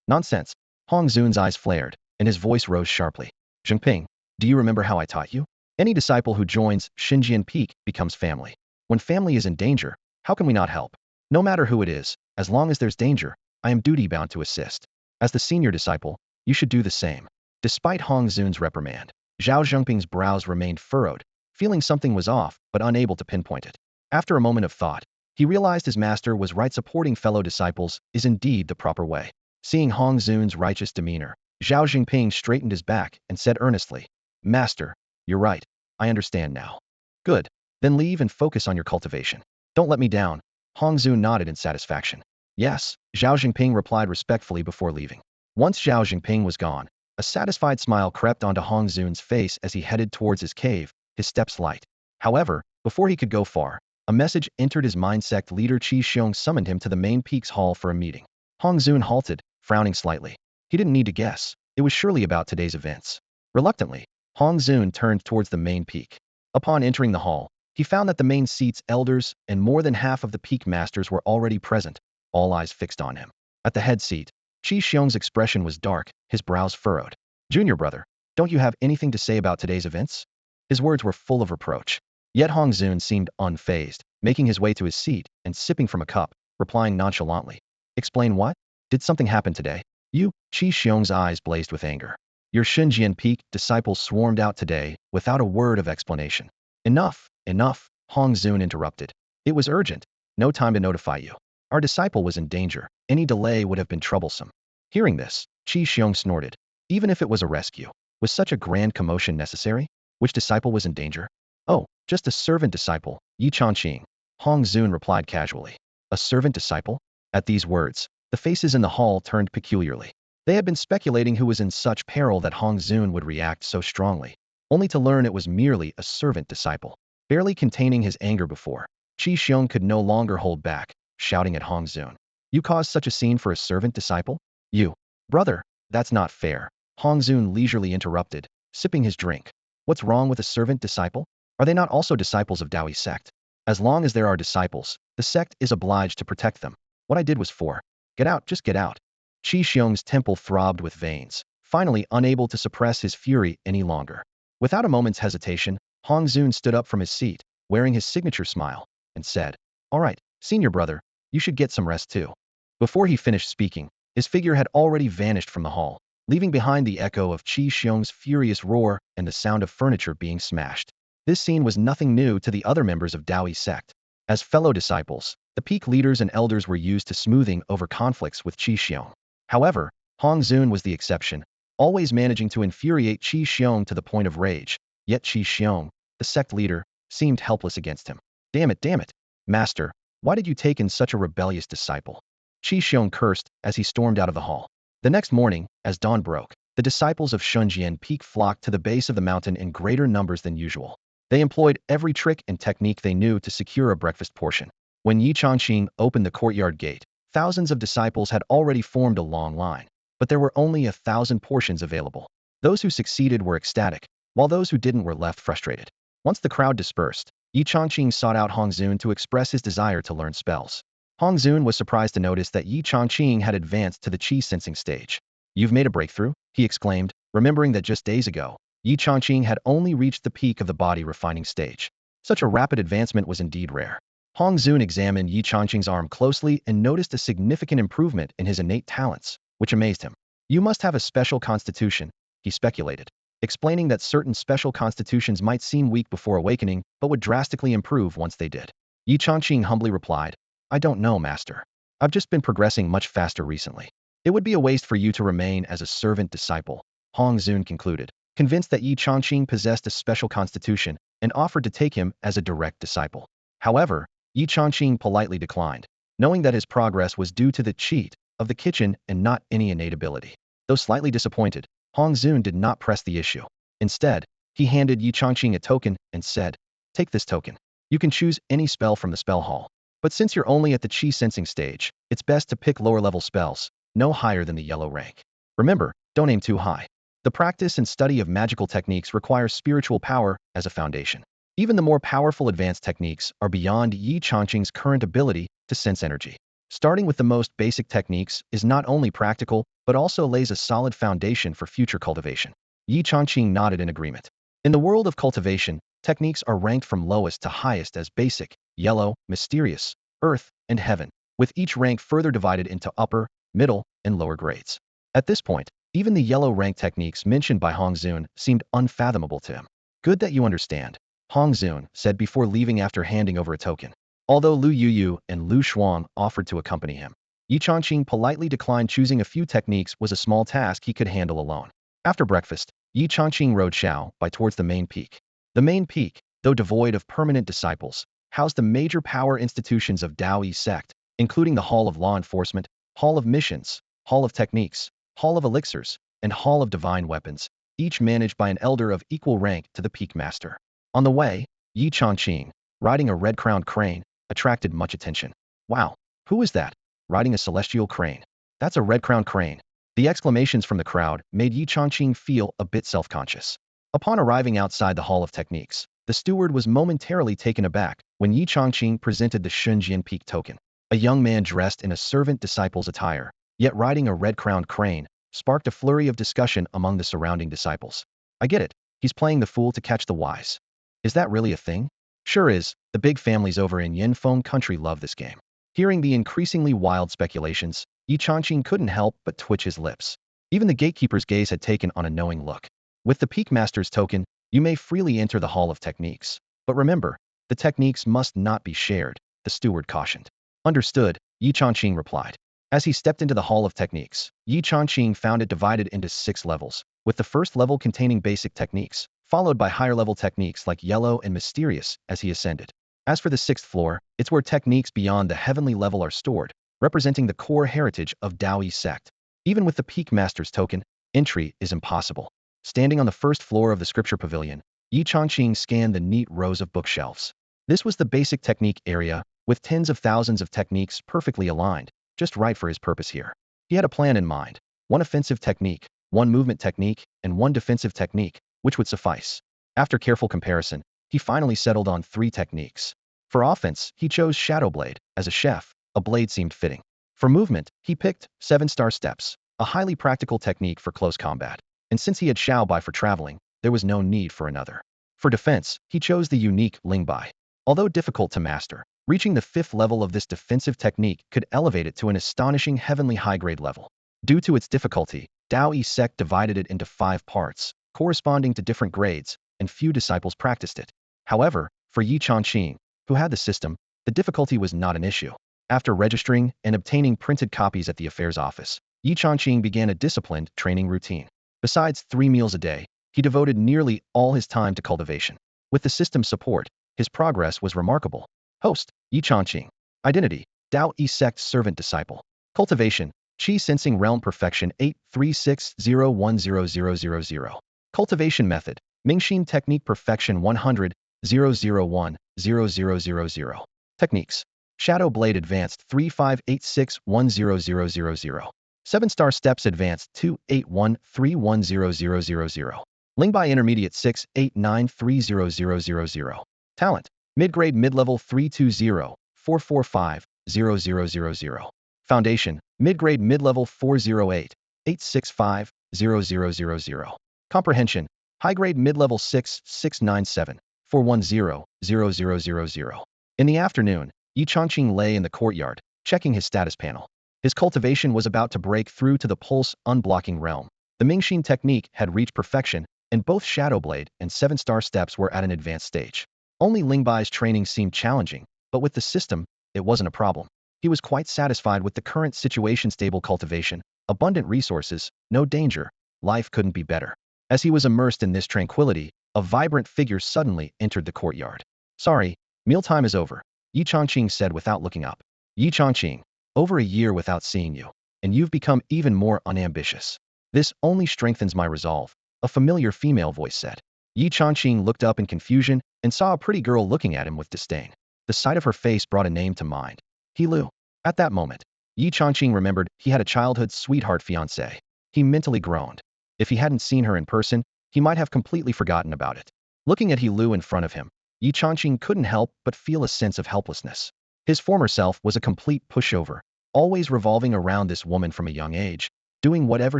"Nonsense." Hongzun's eyes flared, and his voice rose sharply. "Jinping, do you remember how I taught you? Any disciple who joins Xinjian Peak becomes family. When family is in danger, how can we not help? No matter who it is, as long as there's danger, I am duty-bound to assist. As the senior disciple, you should do the same." Despite Hongzun's reprimand, Zhao Zhengping's brows remained furrowed, feeling something was off but unable to pinpoint it. After a moment of thought, he realized his master was right. Supporting fellow disciples is indeed the proper way. Seeing Hongzun's righteous demeanor, Zhao Jinping straightened his back and said earnestly, "Master, you're right. I understand now." "Good. Then leave and focus on your cultivation. Don't let me down." Hongzun nodded in satisfaction. "Yes," Zhao Jinping replied respectfully before leaving. Once Zhao Jinping was gone, a satisfied smile crept onto Hongzun's face as he headed towards his cave, his steps light. However, before he could go far, a message entered his mind. Sect leader Qi Xiong summoned him to the main peak's hall for a meeting. Hongzun halted, frowning slightly. He didn't need to guess. It was surely about today's events. Reluctantly, Hongzun turned towards the main peak. Upon entering the hall, he found that the main seat's elders and more than half of the peak masters were already present, all eyes fixed on him. At the head seat, Qi Xiong's expression was dark, his brows furrowed. Junior brother, don't you have anything to say about today's events? His words were full of reproach. Yet Hong Zun seemed unfazed, making his way to his seat and sipping from a cup, replying nonchalantly. Explain what? Did something happen today? Qi Xiong's eyes blazed with anger. Your Shunjian Peak disciples swarmed out today without a word of explanation. Enough, enough, Hong Zun interrupted. It was urgent. No time to notify you. Our disciple was in danger. Any delay would have been troublesome. Hearing this, Qi Xiong snorted. Even if it was a rescue, was such a grand commotion necessary? Which disciple was in danger? Oh, just a servant disciple, Yi Changqing. Hong Zun replied casually. A servant disciple? At these words, the faces in the hall turned peculiarly. They had been speculating who was in such peril that Hong Zun would react so strongly, only to learn it was merely a servant disciple. Barely containing his anger before, Qi Xiong could no longer hold back, shouting at Hong Zun. You caused such a scene for a servant disciple? You. Brother, that's not fair, Hong Zun leisurely interrupted, sipping his drink. What's wrong with a servant disciple? Are they not also disciples of Daoist Sect? As long as there are disciples, the sect is obliged to protect them. What I did was for. Get out, just get out. Qi Xiong's temple throbbed with veins, finally unable to suppress his fury any longer. Without a moment's hesitation, Hong Zun stood up from his seat, wearing his signature smile, and said, All right, senior brother, you should get some rest too. Before he finished speaking, his figure had already vanished from the hall, leaving behind the echo of Qi Xiong's furious roar and the sound of furniture being smashed. This scene was nothing new to the other members of Daoist Sect. As fellow disciples, the peak leaders and elders were used to smoothing over conflicts with Qi Xiong. However, Hong Zun was the exception, always managing to infuriate Qi Xiong to the point of rage, yet Qi Xiong, the sect leader, seemed helpless against him. Damn it, Master, why did you take in such a rebellious disciple? Qi Xiong cursed as he stormed out of the hall. The next morning, as dawn broke, the disciples of Shunjian Peak flocked to the base of the mountain in greater numbers than usual. They employed every trick and technique they knew to secure a breakfast portion. When Yi Changqing opened the courtyard gate, thousands of disciples had already formed a long line, but there were only 1,000 portions available. Those who succeeded were ecstatic, while those who didn't were left frustrated. Once the crowd dispersed, Yi Changqing sought out Hong Zun to express his desire to learn spells. Hong Zun was surprised to notice that Yi Changqing had advanced to the qi sensing stage. You've made a breakthrough, he exclaimed, remembering that just days ago, Yi Changqing had only reached the peak of the body refining stage. Such a rapid advancement was indeed rare. Hong Zun examined Yi Changqing's arm closely and noticed a significant improvement in his innate talents, which amazed him. You must have a special constitution, he speculated, explaining that certain special constitutions might seem weak before awakening, but would drastically improve once they did. Yi Changqing humbly replied, I don't know, master. I've just been progressing much faster recently. It would be a waste for you to remain as a servant disciple, Hong Zun concluded, convinced that Yi Changqing possessed a special constitution and offered to take him as a direct disciple. However, Yi Changqing politely declined, knowing that his progress was due to the cheat of the kitchen and not any innate ability. Though slightly disappointed, Hong Zun did not press the issue. Instead, he handed Yi Changqing a token and said, Take this token. You can choose any spell from the spell hall. But since you're only at the qi sensing stage, it's best to pick lower-level spells, no higher than the yellow rank. Remember, don't aim too high. The practice and study of magical techniques requires spiritual power as a foundation. Even the more powerful advanced techniques are beyond Yi Changqing's current ability to sense energy. Starting with the most basic techniques is not only practical, but also lays a solid foundation for future cultivation. Yi Changqing nodded in agreement. In the world of cultivation, techniques are ranked from lowest to highest as basic, yellow, mysterious, earth, and heaven, with each rank further divided into upper, middle, and lower grades. At this point, even the yellow rank techniques mentioned by Hong Zun seemed unfathomable to him. Good that you understand, Hong Zun said before leaving after handing over a token. Although Lu Yuyu and Lu Shuang offered to accompany him, Yi Changqing politely declined. Choosing a few techniques was a small task he could handle alone. After breakfast, Yi Changqing rode Xiao by towards the main peak. The main peak, though devoid of permanent disciples, housed the major power institutions of Daoist Sect, including the Hall of Law Enforcement, Hall of Missions, Hall of Techniques, Hall of Elixirs, and Hall of Divine Weapons, each managed by an elder of equal rank to the peak master. On the way, Yi Changqing, riding a red-crowned crane, attracted much attention. Wow, who is that? Riding a celestial crane. That's a red-crowned crane. The exclamations from the crowd made Yi Changqing feel a bit self-conscious. Upon arriving outside the Hall of Techniques, the steward was momentarily taken aback when Yi Changqing presented the Shunjian Peak token. A young man dressed in a servant disciple's attire, yet riding a red-crowned crane, sparked a flurry of discussion among the surrounding disciples. I get it. He's playing the fool to catch the wise. Is that really a thing? Sure is. The big families over in Yinfeng country love this game. Hearing the increasingly wild speculations, Yi Changqing couldn't help but twitch his lips. Even the gatekeeper's gaze had taken on a knowing look. With the Peak Master's token, you may freely enter the Hall of Techniques. But remember, the techniques must not be shared, the steward cautioned. Understood, Yi Changqing replied. As he stepped into the Hall of Techniques, Yi Changqing found it divided into 6 levels, with the first level containing basic techniques, followed by higher-level techniques like yellow and mysterious as he ascended. As for the 6th floor, it's where techniques beyond the heavenly level are stored, representing the core heritage of Taoyi Sect. Even with the Peak Master's token, entry is impossible. Standing on the first floor of the scripture pavilion, Yi Changqing scanned the neat rows of bookshelves. This was the basic technique area, with tens of thousands of techniques perfectly aligned, just right for his purpose here. He had a plan in mind: 1 offensive technique, 1 movement technique, and 1 defensive technique, which would suffice. After careful comparison, he finally settled on 3 techniques. For offense, he chose Shadow Blade. As a chef, a blade seemed fitting. For movement, he picked 7-star steps, a highly practical technique for close combat. And since he had Xiao Bai for traveling, there was no need for another. For defense, he chose the unique Ling Bai. Although difficult to master, reaching the 5th level of this defensive technique could elevate it to an astonishing heavenly high-grade level. Due to its difficulty, Taoyi Sect divided it into 5 parts, corresponding to different grades, and few disciples practiced it. However, for Yi Changqing, who had the system, the difficulty was not an issue. After registering and obtaining printed copies at the affairs office, Yi Changqing began a disciplined training routine. Besides 3 meals a day, he devoted nearly all his time to cultivation. With the system's support, his progress was remarkable. Host, Yi Changqing. Identity, Taoyi Sect servant disciple. Cultivation, Qi sensing realm perfection 836010000. Cultivation method, Mingxin technique perfection 100.001.0000. Techniques, Shadow Blade advanced 3586100000. 7-star steps advanced 281310000. Lingbai intermediate 689300000. Talent, mid-grade mid-level 32044500000. Foundation, mid-grade mid-level 40886500000. Comprehension, high-grade mid-level 6697410000. In the afternoon, Yi Changqing lay in the courtyard, checking his status panel. His cultivation was about to break through to the pulse unblocking realm. The Mingxin technique had reached perfection, and both Shadow Blade and 7-star steps were at an advanced stage. Only Lingbai's training seemed challenging, but with the system, it wasn't a problem. He was quite satisfied with the current situation: stable cultivation, abundant resources, no danger. Life couldn't be better. As he was immersed in this tranquility, a vibrant figure suddenly entered the courtyard. Sorry, mealtime is over, Yi Changqing said without looking up. Yi Changqing, over a year without seeing you, and you've become even more unambitious. This only strengthens my resolve, a familiar female voice said. Yi Changqing looked up in confusion and saw a pretty girl looking at him with disdain. The sight of her face brought a name to mind: He Lu. At that moment, Yi Changqing remembered he had a childhood sweetheart fiancée. He mentally groaned. If he hadn't seen her in person, he might have completely forgotten about it. Looking at He Lu in front of him, Yi Changqing couldn't help but feel a sense of helplessness. His former self was a complete pushover, always revolving around this woman from a young age, doing whatever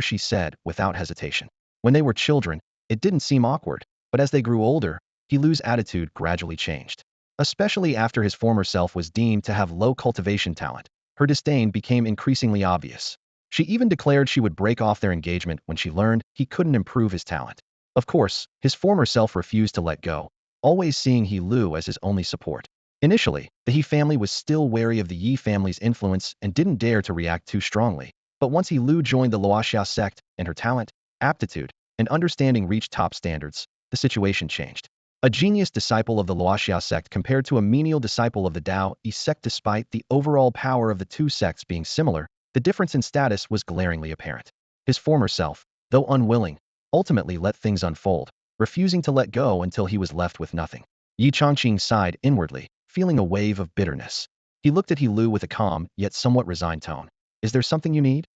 she said without hesitation. When they were children, it didn't seem awkward, but as they grew older, He Lu's attitude gradually changed. Especially after his former self was deemed to have low cultivation talent, her disdain became increasingly obvious. She even declared she would break off their engagement when she learned he couldn't improve his talent. Of course, his former self refused to let go, always seeing He Lu as his only support. Initially, the He family was still wary of the Yi family's influence and didn't dare to react too strongly. But once He Lu joined the Luoxia sect, and her talent, aptitude, and understanding reached top standards, the situation changed. A genius disciple of the Luoxia sect compared to a menial disciple of the Taoyi sect. Despite the overall power of the two sects being similar, the difference in status was glaringly apparent. His former self, though unwilling, ultimately let things unfold, refusing to let go until he was left with nothing. Yi Changqing sighed inwardly, feeling a wave of bitterness. He looked at He Lu with a calm, yet somewhat resigned tone. Is there something you need?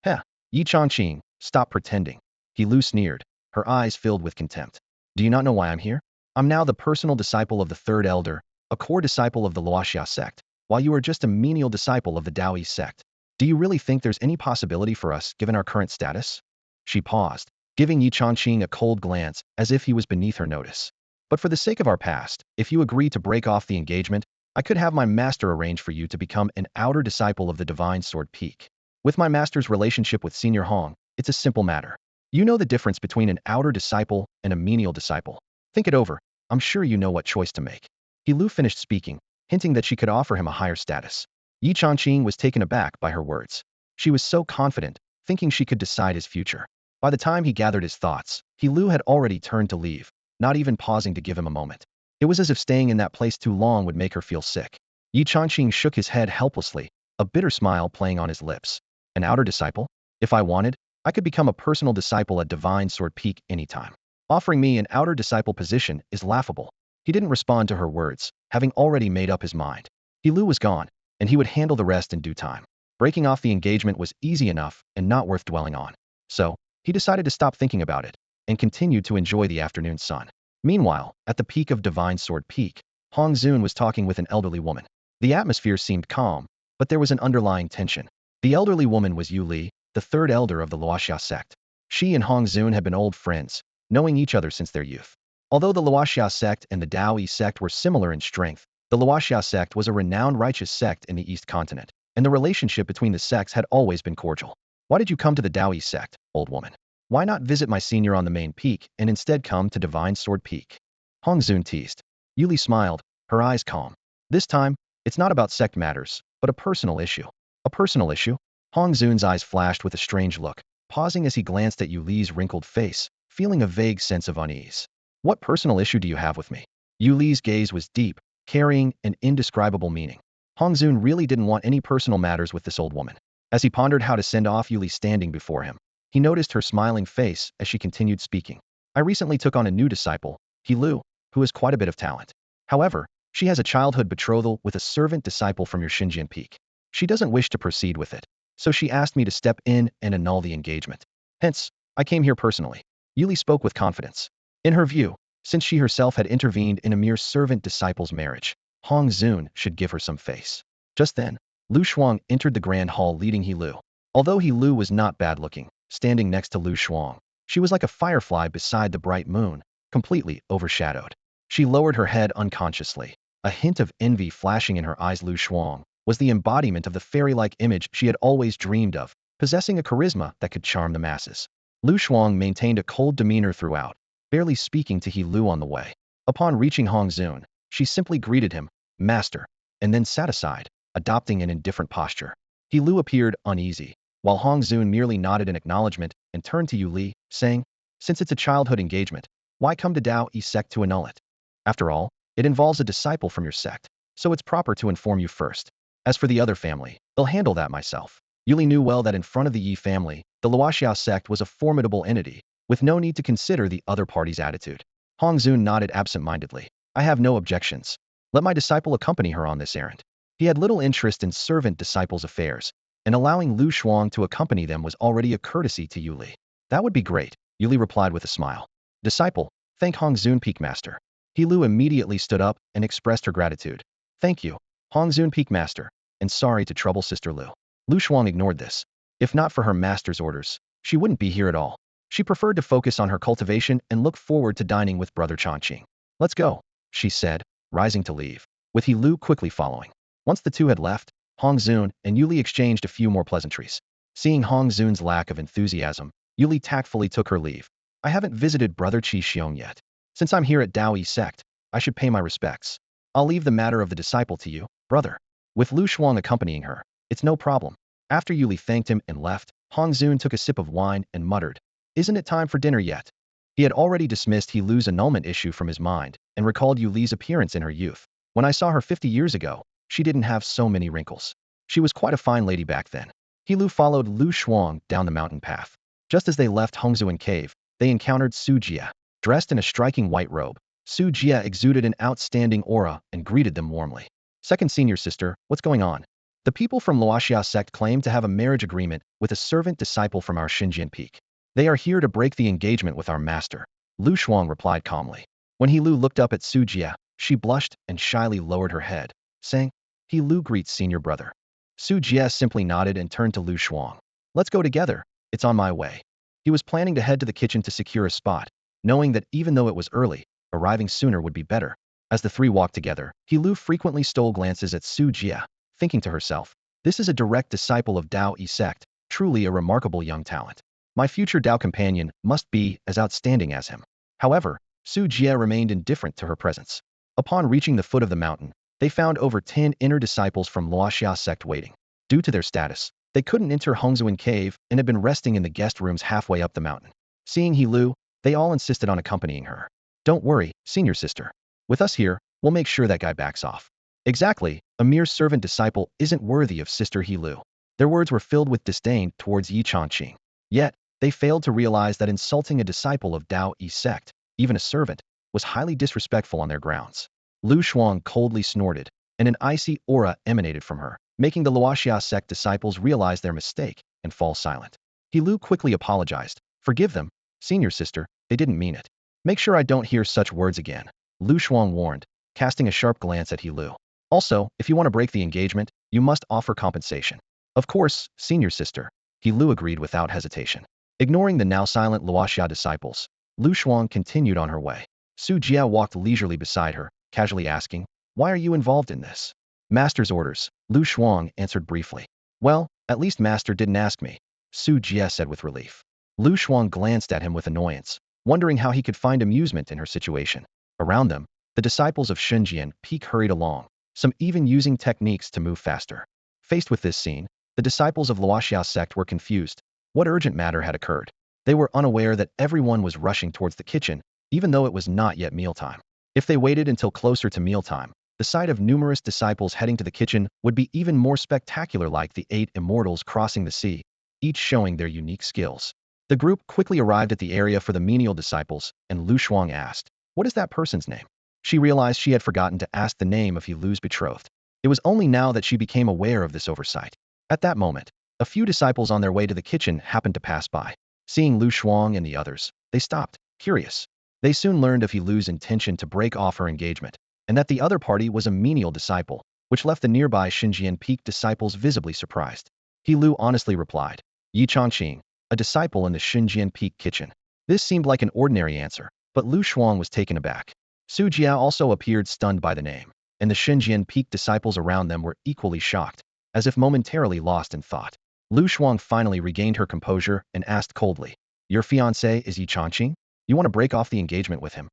Heh. Yi Changqing, stop pretending. He Lu sneered, her eyes filled with contempt. Do you not know why I'm here? I'm now the personal disciple of the third elder, a core disciple of the Luoxia sect. while you are just a menial disciple of the Taoist sect. Do you really think there's any possibility for us, given our current status? She paused, giving Yi Changqing a cold glance, as if he was beneath her notice. But for the sake of our past, if you agree to break off the engagement, I could have my master arrange for you to become an outer disciple of the Divine Sword Peak. With my master's relationship with Senior Hong, it's a simple matter. You know the difference between an outer disciple and a menial disciple. Think it over. I'm sure you know what choice to make. He Lu finished speaking, hinting that she could offer him a higher status. Yi Changqing was taken aback by her words. She was so confident, thinking she could decide his future. By the time he gathered his thoughts, He Lu had already turned to leave, not even pausing to give him a moment. It was as if staying in that place too long would make her feel sick. Yi Changqing shook his head helplessly, a bitter smile playing on his lips. An outer disciple? If I wanted, I could become a personal disciple at Divine Sword Peak anytime. Offering me an outer disciple position is laughable. He didn't respond to her words, having already made up his mind. He Lu was gone, and he would handle the rest in due time. Breaking off the engagement was easy enough and not worth dwelling on. So, he decided to stop thinking about it, and continued to enjoy the afternoon sun. Meanwhile, at the peak of Divine Sword Peak, Hong Zun was talking with an elderly woman. The atmosphere seemed calm, but there was an underlying tension. The elderly woman was Yu Li, the third elder of the Luoxia sect. She and Hong Zun had been old friends, knowing each other since their youth. Although the Luoxia sect and the Taoist sect were similar in strength, the Luoxia sect was a renowned righteous sect in the East Continent, and the relationship between the sects had always been cordial. Why did you come to the Taoist sect, old woman? Why not visit my senior on the main peak and instead come to Divine Sword Peak? Hong Zun teased. Yu Li smiled, her eyes calm. This time, it's not about sect matters, but a personal issue. A personal issue? Hong Zun's eyes flashed with a strange look, pausing as he glanced at Yu Li's wrinkled face, feeling a vague sense of unease. What personal issue do you have with me? Yu Li's gaze was deep, carrying an indescribable meaning. Hong Zun really didn't want any personal matters with this old woman. As he pondered how to send off Yu Li standing before him, he noticed her smiling face as she continued speaking. I recently took on a new disciple, He Lu, who has quite a bit of talent. However, she has a childhood betrothal with a servant disciple from your Xinjiang peak. She doesn't wish to proceed with it, so she asked me to step in and annul the engagement. Hence, I came here personally. Yu Li spoke with confidence. In her view, since she herself had intervened in a mere servant-disciple's marriage, Hong Zun should give her some face. Just then, Lu Shuang entered the grand hall leading He Lu. Although He Lu was not bad-looking, standing next to Lu Shuang, she was like a firefly beside the bright moon, completely overshadowed. She lowered her head unconsciously, a hint of envy flashing in her eyes. Lu Shuang was the embodiment of the fairy-like image she had always dreamed of, possessing a charisma that could charm the masses. Lu Shuang maintained a cold demeanor throughout, barely speaking to He Lu on the way. Upon reaching Hong Zun, she simply greeted him, Master, and then sat aside, adopting an indifferent posture. He Lu appeared uneasy, while Hong Zun merely nodded in acknowledgement and turned to Yu Li, saying, Since it's a childhood engagement, why come to Taoist sect to annul it? After all, it involves a disciple from your sect, so it's proper to inform you first. As for the other family, I'll handle that myself. Yu Li knew well that in front of the Yi family, the Luoxia sect was a formidable entity, with no need to consider the other party's attitude. Hong Zun nodded absent-mindedly. I have no objections. Let my disciple accompany her on this errand. He had little interest in servant disciples' affairs, and allowing Lu Shuang to accompany them was already a courtesy to Yu Li. That would be great, Yu Li replied with a smile. Disciple, thank Hong Zun Peak Master. He Lu immediately stood up and expressed her gratitude. Thank you, Hong Zun Peak Master, and sorry to trouble Sister Lu. Lu Shuang ignored this. If not for her master's orders, she wouldn't be here at all. She preferred to focus on her cultivation and look forward to dining with Brother Changqing. Let's go, she said, rising to leave, with He Lu quickly following. Once the two had left, Hong Zun and Yu Li exchanged a few more pleasantries. Seeing Hong Zun's lack of enthusiasm, Yu Li tactfully took her leave. I haven't visited Brother Qi Xiong yet. Since I'm here at Taoist sect, I should pay my respects. I'll leave the matter of the disciple to you, brother. With Lu Shuang accompanying her, it's no problem. After Yu Li thanked him and left, Hong Zun took a sip of wine and muttered, Isn't it time for dinner yet? He had already dismissed He Lu's annulment issue from his mind and recalled Yu Li's appearance in her youth. When I saw her 50 years ago, she didn't have so many wrinkles. She was quite a fine lady back then. He Lu followed Lu Shuang down the mountain path. Just as they left Hongzuan Cave, they encountered Su Jia. Dressed in a striking white robe, Su Jia exuded an outstanding aura and greeted them warmly. Second senior sister, what's going on? The people from Luoxia sect claim to have a marriage agreement with a servant disciple from our Xinjiang peak. They are here to break the engagement with our master. Lu Shuang replied calmly. When He Lu looked up at Su Jia, she blushed and shyly lowered her head, saying, He Lu greets senior brother. Su Jie simply nodded and turned to Lu Shuang. Let's go together. It's on my way. He was planning to head to the kitchen to secure a spot, knowing that even though it was early, arriving sooner would be better. As the three walked together, He Lu frequently stole glances at Su Jie, thinking to herself, this is a direct disciple of Dao Yi Sect, truly a remarkable young talent. My future Dao companion must be as outstanding as him. However, Su Jie remained indifferent to her presence. Upon reaching the foot of the mountain, they found over 10 inner disciples from Luoxia sect waiting. Due to their status, they couldn't enter Hongzuan cave and had been resting in the guest rooms halfway up the mountain. Seeing He Lu, they all insisted on accompanying her. Don't worry, senior sister. With us here, we'll make sure that guy backs off. Exactly, a mere servant disciple isn't worthy of Sister He Lu. Their words were filled with disdain towards Yi Changqing. Yet, they failed to realize that insulting a disciple of Dao Yi Sect, even a servant, was highly disrespectful on their grounds. Lu Shuang coldly snorted, and an icy aura emanated from her, making the Luoxia sect disciples realize their mistake and fall silent. He Lu quickly apologized. Forgive them, senior sister, they didn't mean it. Make sure I don't hear such words again, Lu Shuang warned, casting a sharp glance at He Lu. Also, if you want to break the engagement, you must offer compensation. Of course, senior sister, He Lu agreed without hesitation. Ignoring the now silent Luoxia disciples, Lu Shuang continued on her way. Su Jie walked leisurely beside her, casually asking, why are you involved in this? Master's orders, Lu Shuang answered briefly. Well, at least Master didn't ask me, Su Jie said with relief. Lu Shuang glanced at him with annoyance, wondering how he could find amusement in her situation. Around them, the disciples of Shunjian Peak hurried along, some even using techniques to move faster. Faced with this scene, the disciples of Luoxia sect were confused. What urgent matter had occurred? They were unaware that everyone was rushing towards the kitchen, even though it was not yet mealtime. If they waited until closer to mealtime, the sight of numerous disciples heading to the kitchen would be even more spectacular, like the 8 immortals crossing the sea, each showing their unique skills. The group quickly arrived at the area for the menial disciples, and Lu Shuang asked, what is that person's name? She realized she had forgotten to ask the name of He Lu's betrothed. It was only now that she became aware of this oversight. At that moment, a few disciples on their way to the kitchen happened to pass by. Seeing Lu Shuang and the others, they stopped, curious. They soon learned of He Lu's intention to break off her engagement, and that the other party was a menial disciple, which left the nearby Xinjian Peak disciples visibly surprised. He Lu honestly replied, Yi Changqing, a disciple in the Xinjian Peak kitchen. This seemed like an ordinary answer, but Lu Shuang was taken aback. Su Jia also appeared stunned by the name, and the Xinjian Peak disciples around them were equally shocked, as if momentarily lost in thought. Lu Shuang finally regained her composure and asked coldly, your fiancé is Yi Changqing? You want to break off the engagement with him?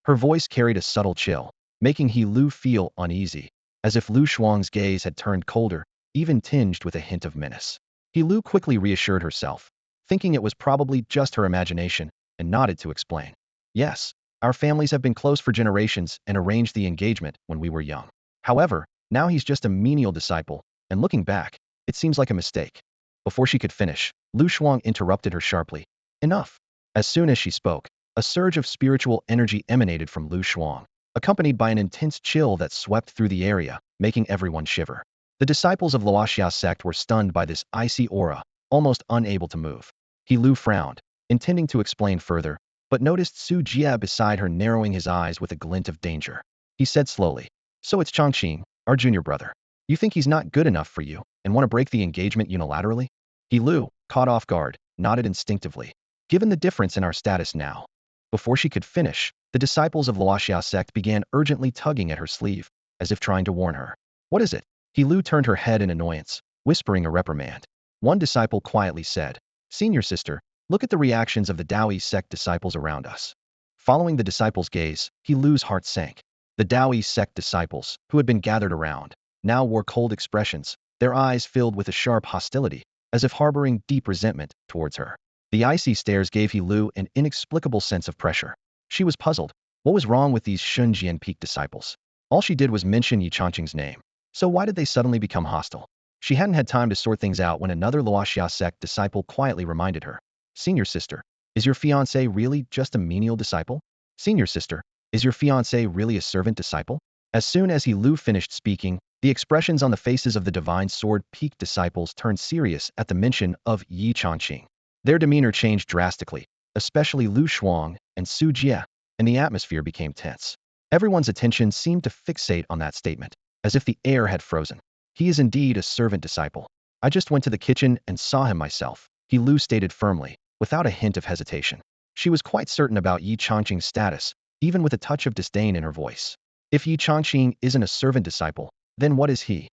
Her voice carried a subtle chill, making He Lu feel uneasy, as if Lu Shuang's gaze had turned colder, even tinged with a hint of menace. He Lu quickly reassured herself, thinking it was probably just her imagination, and nodded to explain. Yes, our families have been close for generations and arranged the engagement when we were young. However, now he's just a menial disciple, and looking back, it seems like a mistake. Before she could finish, Lu Shuang interrupted her sharply. Enough. As soon as she spoke, a surge of spiritual energy emanated from Lu Shuang, accompanied by an intense chill that swept through the area, making everyone shiver. The disciples of Luoxia sect were stunned by this icy aura, almost unable to move. He Lu frowned, intending to explain further, but noticed Su Jie beside her narrowing his eyes with a glint of danger. He said slowly, so it's Changqing, our junior brother. You think he's not good enough for you, and want to break the engagement unilaterally? He Lu, caught off guard, nodded instinctively. Given the difference in our status now. Before she could finish, the disciples of Luoxia sect began urgently tugging at her sleeve, as if trying to warn her. What is it? He Lu turned her head in annoyance, whispering a reprimand. One disciple quietly said, Senior sister, look at the reactions of the Dao sect disciples around us. Following the disciples' gaze, He Lu's heart sank. The Dao sect disciples, who had been gathered around, now wore cold expressions, their eyes filled with a sharp hostility, as if harboring deep resentment towards her. The icy stares gave He Lu an inexplicable sense of pressure. She was puzzled. What was wrong with these Shunjian Peak disciples? All she did was mention Yi Changqing's name. So why did they suddenly become hostile? She hadn't had time to sort things out when another Luoxia sect disciple quietly reminded her. Senior sister, is your fiancé really just a menial disciple? Senior sister, is your fiancé really a servant disciple? As soon as He Lu finished speaking, the expressions on the faces of the Divine Sword Peak disciples turned serious at the mention of Yi Changqing. Their demeanor changed drastically, especially Lu Shuang and Su Jie, and the atmosphere became tense. Everyone's attention seemed to fixate on that statement. as if the air had frozen. He is indeed a servant disciple. I just went to the kitchen and saw him myself, He Lu stated firmly, without a hint of hesitation. She was quite certain about Yi Changqing's status, even with a touch of disdain in her voice. If Yi Changqing isn't a servant disciple, then what is he?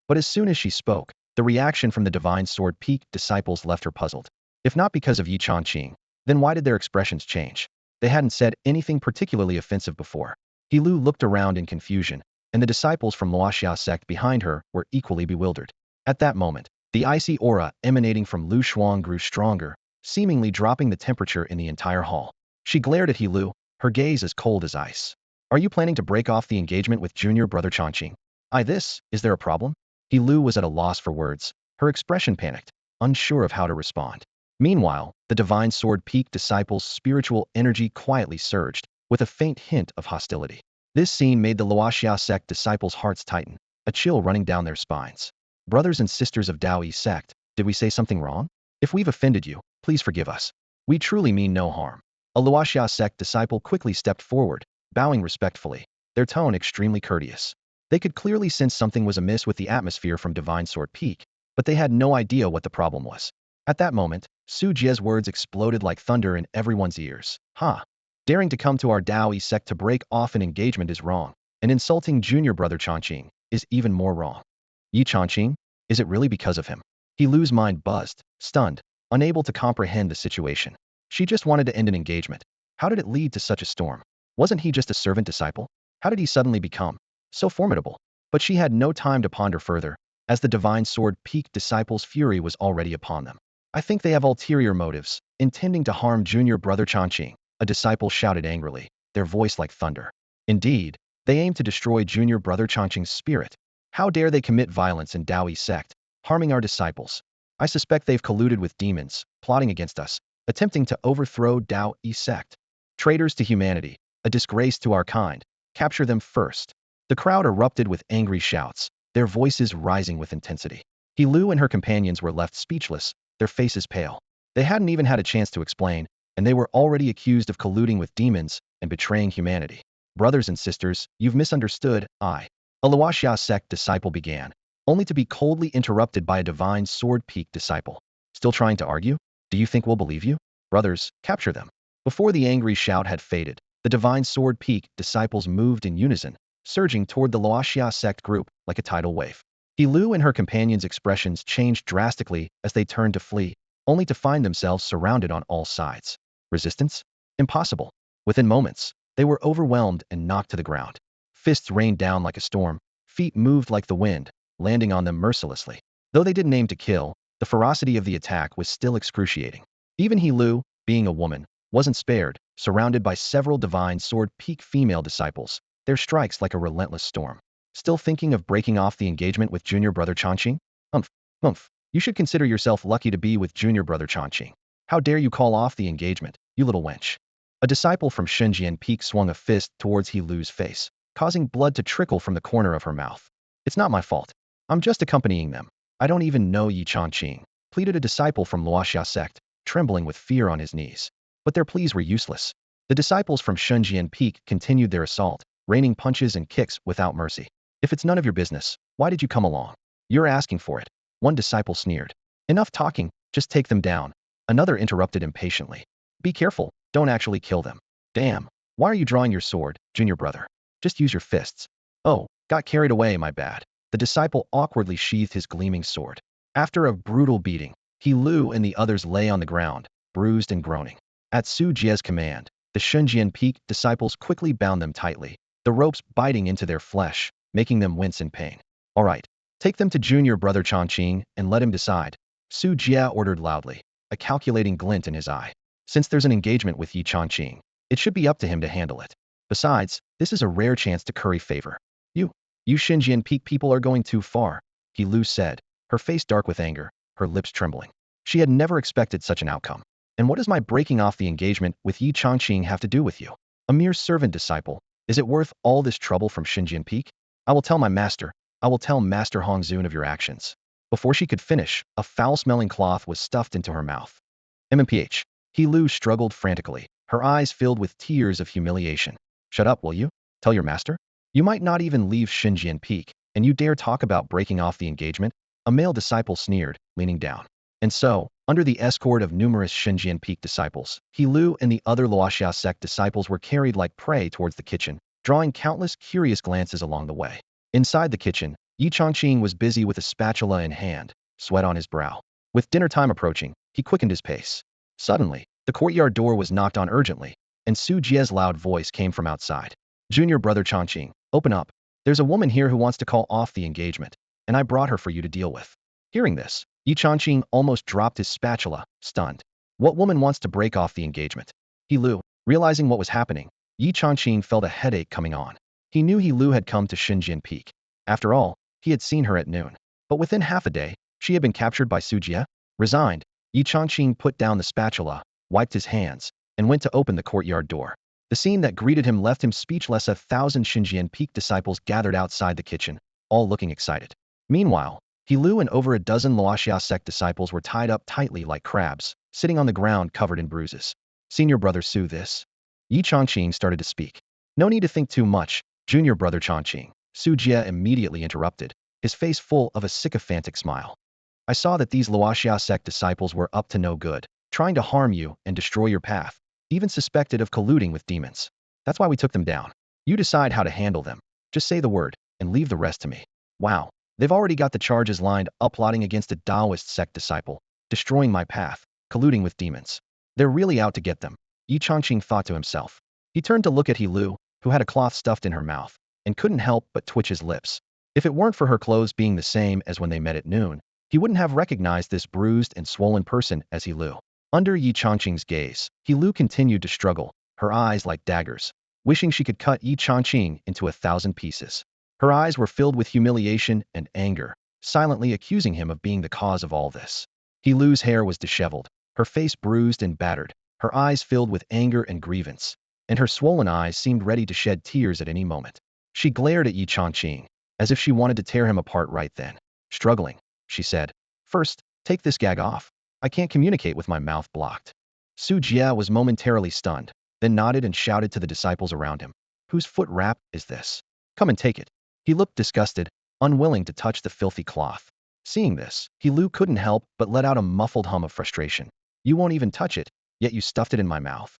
But as soon as she spoke, the reaction from the Divine Sword Peak disciples left her puzzled. If not because of Yi Changqing, then why did their expressions change? They hadn't said anything particularly offensive before. He Lu looked around in confusion, and the disciples from Luoxia sect behind her were equally bewildered. At that moment, the icy aura emanating from Lu Shuang grew stronger, seemingly dropping the temperature in the entire hall. She glared at He Lu, her gaze as cold as ice. Are you planning to break off the engagement with junior brother Changqing? Is there a problem? He Lu was at a loss for words, her expression panicked, unsure of how to respond. Meanwhile, the Divine Sword Peak disciples' spiritual energy quietly surged, with a faint hint of hostility. This scene made the Luoxia sect disciples' hearts tighten, a chill running down their spines. Brothers and sisters of Dao Yi sect, did we say something wrong? If we've offended you, please forgive us. We truly mean no harm. A Luoxia sect disciple quickly stepped forward, bowing respectfully, their tone extremely courteous. They could clearly sense something was amiss with the atmosphere from Divine Sword Peak, but they had no idea what the problem was. At that moment, Su Jie's words exploded like thunder in everyone's ears. Daring to come to our Dao Yi sect to break off an engagement is wrong, and insulting junior brother Changqing is even more wrong. Yi Changqing? Is it really because of him? He Lu's mind buzzed, stunned, unable to comprehend the situation. She just wanted to end an engagement. How did it lead to such a storm? Wasn't he just a servant disciple? How did he suddenly become so formidable? But she had no time to ponder further, as the Divine Sword Peak disciples' fury was already upon them. I think they have ulterior motives, intending to harm junior brother Changqing, a disciple shouted angrily, their voice like thunder. Indeed, they aim to destroy junior brother Changqing's spirit. How dare they commit violence in Dao Yi sect, harming our disciples? I suspect they've colluded with demons, plotting against us, attempting to overthrow Dao Yi sect. Traitors to humanity, a disgrace to our kind, capture them first. The crowd erupted with angry shouts, their voices rising with intensity. He Lu and her companions were left speechless, their faces pale. They hadn't even had a chance to explain, and they were already accused of colluding with demons and betraying humanity. Brothers and sisters, you've misunderstood, A Luoxia sect disciple began, only to be coldly interrupted by a Divine Sword Peak disciple. Still trying to argue? Do you think we'll believe you? Brothers, capture them. Before the angry shout had faded, the Divine Sword Peak disciples moved in unison, surging toward the Luoxia sect group like a tidal wave. He Lu and her companions' expressions changed drastically as they turned to flee, only to find themselves surrounded on all sides. Resistance? Impossible. Within moments, they were overwhelmed and knocked to the ground. Fists rained down like a storm, feet moved like the wind, landing on them mercilessly. Though they didn't aim to kill, the ferocity of the attack was still excruciating. Even He Lu, being a woman, wasn't spared, surrounded by several Divine Sword Peak female disciples, their strikes like a relentless storm. Still thinking of breaking off the engagement with junior brother Changqing? Humph. You should consider yourself lucky to be with junior brother Changqing. How dare you call off the engagement, you little wench. A disciple from Shenzhen Peak swung a fist towards He Lu's face, causing blood to trickle from the corner of her mouth. It's not my fault. I'm just accompanying them. I don't even know Yi Changqing, pleaded a disciple from Luoxia sect, trembling with fear on his knees. But their pleas were useless. The disciples from Shenzhen Peak continued their assault, raining punches and kicks without mercy. If it's none of your business, why did you come along? You're asking for it. One disciple sneered. Enough talking, just take them down. Another interrupted impatiently. Be careful, don't actually kill them. Damn, why are you drawing your sword, junior brother? Just use your fists. Oh, got carried away, my bad. The disciple awkwardly sheathed his gleaming sword. After a brutal beating, He Lu and the others lay on the ground, bruised and groaning. At Su Jie's command, the Shenzhen Peak disciples quickly bound them tightly, the ropes biting into their flesh, making them wince in pain. All right, take them to junior brother Changqing and let him decide, Su Jie ordered loudly, a calculating glint in his eye. Since there's an engagement with Yi Changqing, it should be up to him to handle it. Besides, this is a rare chance to curry favor. You Shenzhen Peak people are going too far, He Lu said, her face dark with anger, her lips trembling. She had never expected such an outcome. And what does my breaking off the engagement with Yi Changqing have to do with you? A mere servant disciple. Is it worth all this trouble from Shenzhen Peak? I will tell my master. I will tell Master Hongzun of your actions. Before she could finish, a foul-smelling cloth was stuffed into her mouth. MMPH. He Lu struggled frantically, her eyes filled with tears of humiliation. Shut up, will you? Tell your master? You might not even leave Shenzhen Peak, And you dare talk about breaking off the engagement? A male disciple sneered, leaning down. And so, under the escort of numerous Xinjiang Peak disciples, He Lu and the other Luoxia sect disciples were carried like prey towards the kitchen, drawing countless curious glances along the way. Inside the kitchen, Yi Chongqing was busy with a spatula in hand, sweat on his brow. With dinner time approaching, he quickened his pace. Suddenly, the courtyard door was knocked on urgently, and Su Jie's loud voice came from outside. Junior brother Chongqing, open up. There's a woman here who wants to call off the engagement, and I brought her for you to deal with. Hearing this, Yi Chongqing almost dropped his spatula, stunned. What woman wants to break off the engagement? He Lu, realizing what was happening, Yi Chongqing felt a headache coming on. He knew He Lu had come to Xinjiang Peak. After all, he had seen her at noon. But within half a day, she had been captured by Su Jie. Resigned, Yi Chongqing put down the spatula, wiped his hands, and went to open the courtyard door. The scene that greeted him left him speechless. 1,000 Xinjiang Peak disciples gathered outside the kitchen, all looking excited. Meanwhile, He Lu and over a dozen Luoxia sect disciples were tied up tightly like crabs, sitting on the ground covered in bruises. Senior brother Su, this. Yi Chongqing started to speak. No need to think too much, junior brother Chongqing. Su Jie immediately interrupted, his face full of a sycophantic smile. I saw that these Luoxia sect disciples were up to no good, trying to harm you and destroy your path, even suspected of colluding with demons. That's why we took them down. You decide how to handle them. Just say the word, and leave the rest to me. Wow, they've already got the charges lined up, plotting against a Taoist sect disciple, destroying my path, colluding with demons. They're really out to get them, Yi Chongqing thought to himself. He turned to look at He Lu, who had a cloth stuffed in her mouth, and couldn't help but twitch his lips. If it weren't for her clothes being the same as when they met at noon, he wouldn't have recognized this bruised and swollen person as He Lu. Under Yi Chongqing's gaze, He Lu continued to struggle, her eyes like daggers, wishing she could cut Yi Chongqing into 1,000 pieces. Her eyes were filled with humiliation and anger, silently accusing him of being the cause of all this. He Lu's hair was disheveled, her face bruised and battered, her eyes filled with anger and grievance, and her swollen eyes seemed ready to shed tears at any moment. She glared at Yi Chongqing, as if she wanted to tear him apart right then. Struggling, she said, "First, take this gag off. I can't communicate with my mouth blocked." Su Jie was momentarily stunned, then nodded and shouted to the disciples around him. Whose foot wrap is this? Come and take it. He looked disgusted, unwilling to touch the filthy cloth. Seeing this, He Lu couldn't help but let out a muffled hum of frustration. You won't even touch it, yet you stuffed it in my mouth.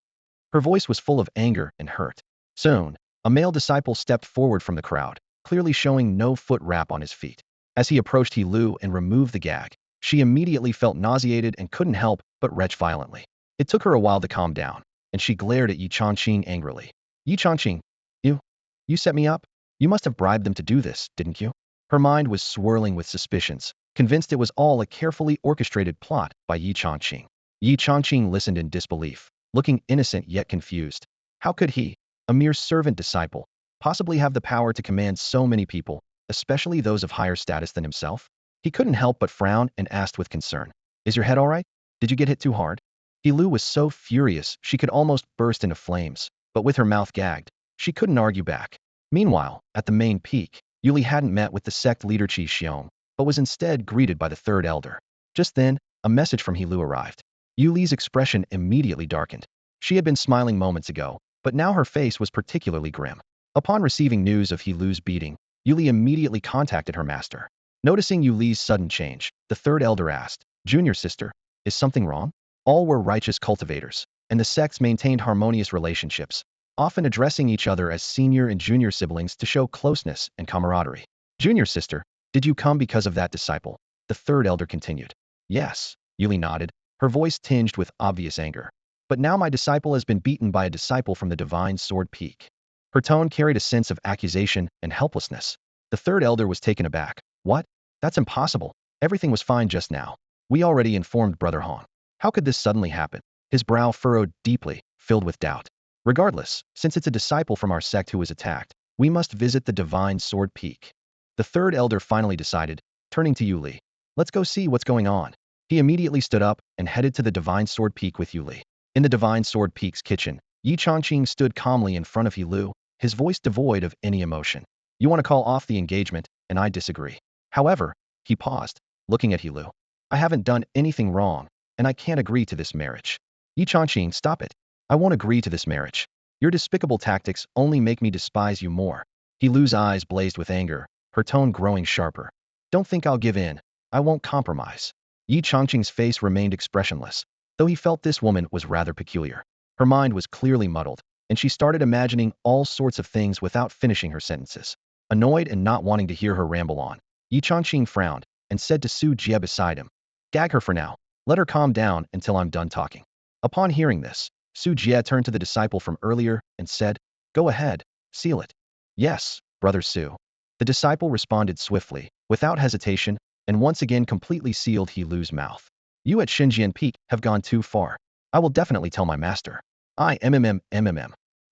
Her voice was full of anger and hurt. Soon, a male disciple stepped forward from the crowd, clearly showing no foot wrap on his feet. As he approached He Lu and removed the gag, she immediately felt nauseated and couldn't help but retch violently. It took her a while to calm down, and she glared at Yi Chongqing angrily. Yi Chongqing, you set me up? You must have bribed them to do this, didn't you? Her mind was swirling with suspicions, convinced it was all a carefully orchestrated plot by Yi Chongqing. Yi Chongqing listened in disbelief, looking innocent yet confused. How could he, a mere servant disciple, possibly have the power to command so many people, especially those of higher status than himself? He couldn't help but frown and asked with concern, Is your head all right? Did you get hit too hard? He Lu was so furious she could almost burst into flames, but with her mouth gagged, she couldn't argue back. Meanwhile, at the main peak, Yuli hadn't met with the sect leader Qi Xiong, but was instead greeted by the third elder. Just then, a message from He Lu arrived. Yuli's expression immediately darkened. She had been smiling moments ago, but now her face was particularly grim. Upon receiving news of He Lu's beating, Yuli immediately contacted her master. Noticing Yuli's sudden change, the third elder asked, Junior sister, is something wrong? All were righteous cultivators, and the sects maintained harmonious relationships, often addressing each other as senior and junior siblings to show closeness and camaraderie. Junior sister, did you come because of that disciple? The third elder continued. Yes, Yuli nodded, her voice tinged with obvious anger. But now my disciple has been beaten by a disciple from the Divine Sword Peak. Her tone carried a sense of accusation and helplessness. The third elder was taken aback. What? That's impossible. Everything was fine just now. We already informed Brother Hong. How could this suddenly happen? His brow furrowed deeply, filled with doubt. Regardless, since it's a disciple from our sect who was attacked, we must visit the Divine Sword Peak. The third elder finally decided, turning to Yuli. Let's go see what's going on. He immediately stood up and headed to the Divine Sword Peak with Yuli. In the Divine Sword Peak's kitchen, Yi Chongqing stood calmly in front of He Lu, his voice devoid of any emotion. You want to call off the engagement, and I disagree. However, he paused, looking at He Lu. I haven't done anything wrong, and I can't agree to this marriage. Yi Chongqing, stop it. I won't agree to this marriage. Your despicable tactics only make me despise you more. He Lu's eyes blazed with anger, her tone growing sharper. Don't think I'll give in. I won't compromise. Yi Changqing's face remained expressionless, though he felt this woman was rather peculiar. Her mind was clearly muddled, and she started imagining all sorts of things without finishing her sentences. Annoyed and not wanting to hear her ramble on, Yi Changqing frowned and said to Su Jie beside him, "Gag her for now. Let her calm down until I'm done talking." Upon hearing this, Su Jie turned to the disciple from earlier and said, "Go ahead, seal it." "Yes, Brother Su." The disciple responded swiftly, without hesitation, and once again completely sealed He Lu's mouth. "You at Xinjian Peak have gone too far. I will definitely tell my master." "I.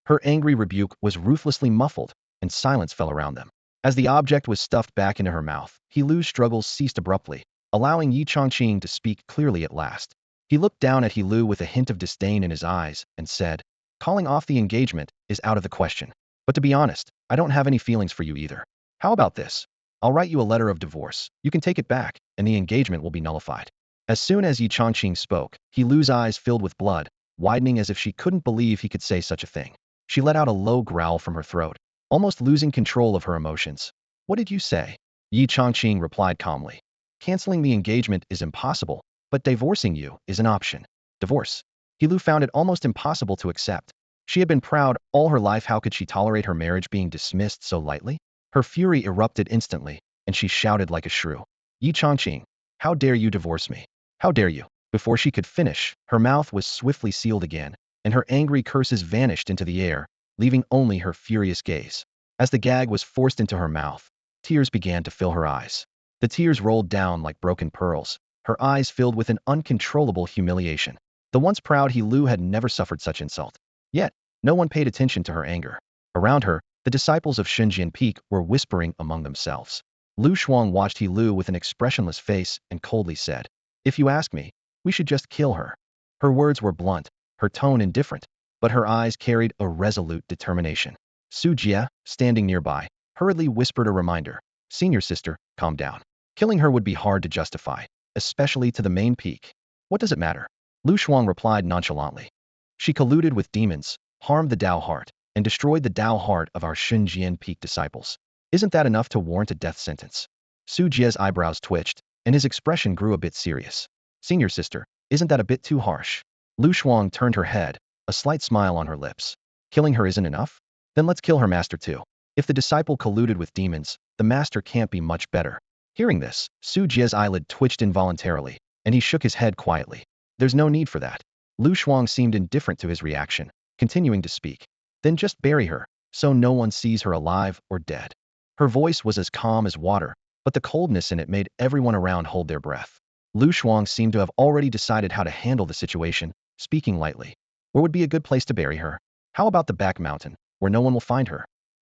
Her angry rebuke was ruthlessly muffled, and silence fell around them. As the object was stuffed back into her mouth, He Lu's struggles ceased abruptly, allowing Yi Changqing to speak clearly at last. He looked down at He Lu with a hint of disdain in his eyes and said, "Calling off the engagement is out of the question. But to be honest, I don't have any feelings for you either. How about this? I'll write you a letter of divorce. You can take it back, and the engagement will be nullified." As soon as Yi Changqing spoke, He Lu's eyes filled with blood, widening as if she couldn't believe he could say such a thing. She let out a low growl from her throat, almost losing control of her emotions. "What did you say?" Yi Changqing replied calmly. "Canceling the engagement is impossible, but divorcing you is an option." Divorce? He Lu found it almost impossible to accept. She had been proud all her life. How could she tolerate her marriage being dismissed so lightly? Her fury erupted instantly, and she shouted like a shrew, "Yi Changqing, how dare you divorce me? How dare you?" Before she could finish, her mouth was swiftly sealed again, and her angry curses vanished into the air, leaving only her furious gaze. As the gag was forced into her mouth, tears began to fill her eyes. The tears rolled down like broken pearls, her eyes filled with an uncontrollable humiliation. The once proud He Lu had never suffered such insult. Yet, no one paid attention to her anger. Around her, the disciples of Xinjian Peak were whispering among themselves. Lu Shuang watched He Lu with an expressionless face and coldly said, "If you ask me, we should just kill her." Her words were blunt, her tone indifferent, but her eyes carried a resolute determination. Su Jie, standing nearby, hurriedly whispered a reminder, "Senior sister, calm down. Killing her would be hard to justify, especially to the main peak." "What does it matter?" Lu Shuang replied nonchalantly. "She colluded with demons, harmed the Tao heart, and destroyed the Tao heart of our Xinjian Peak disciples. Isn't that enough to warrant a death sentence?" Su Jie's eyebrows twitched, and his expression grew a bit serious. "Senior sister, isn't that a bit too harsh?" Lu Shuang turned her head, a slight smile on her lips. "Killing her isn't enough? Then let's kill her master too. If the disciple colluded with demons, the master can't be much better." Hearing this, Su Jie's eyelid twitched involuntarily, and he shook his head quietly. "There's no need for that." Lu Shuang seemed indifferent to his reaction, continuing to speak. "Then just bury her, so no one sees her alive or dead." Her voice was as calm as water, but the coldness in it made everyone around hold their breath. Lu Shuang seemed to have already decided how to handle the situation, speaking lightly. "Where would be a good place to bury her? How about the back mountain, where no one will find her?"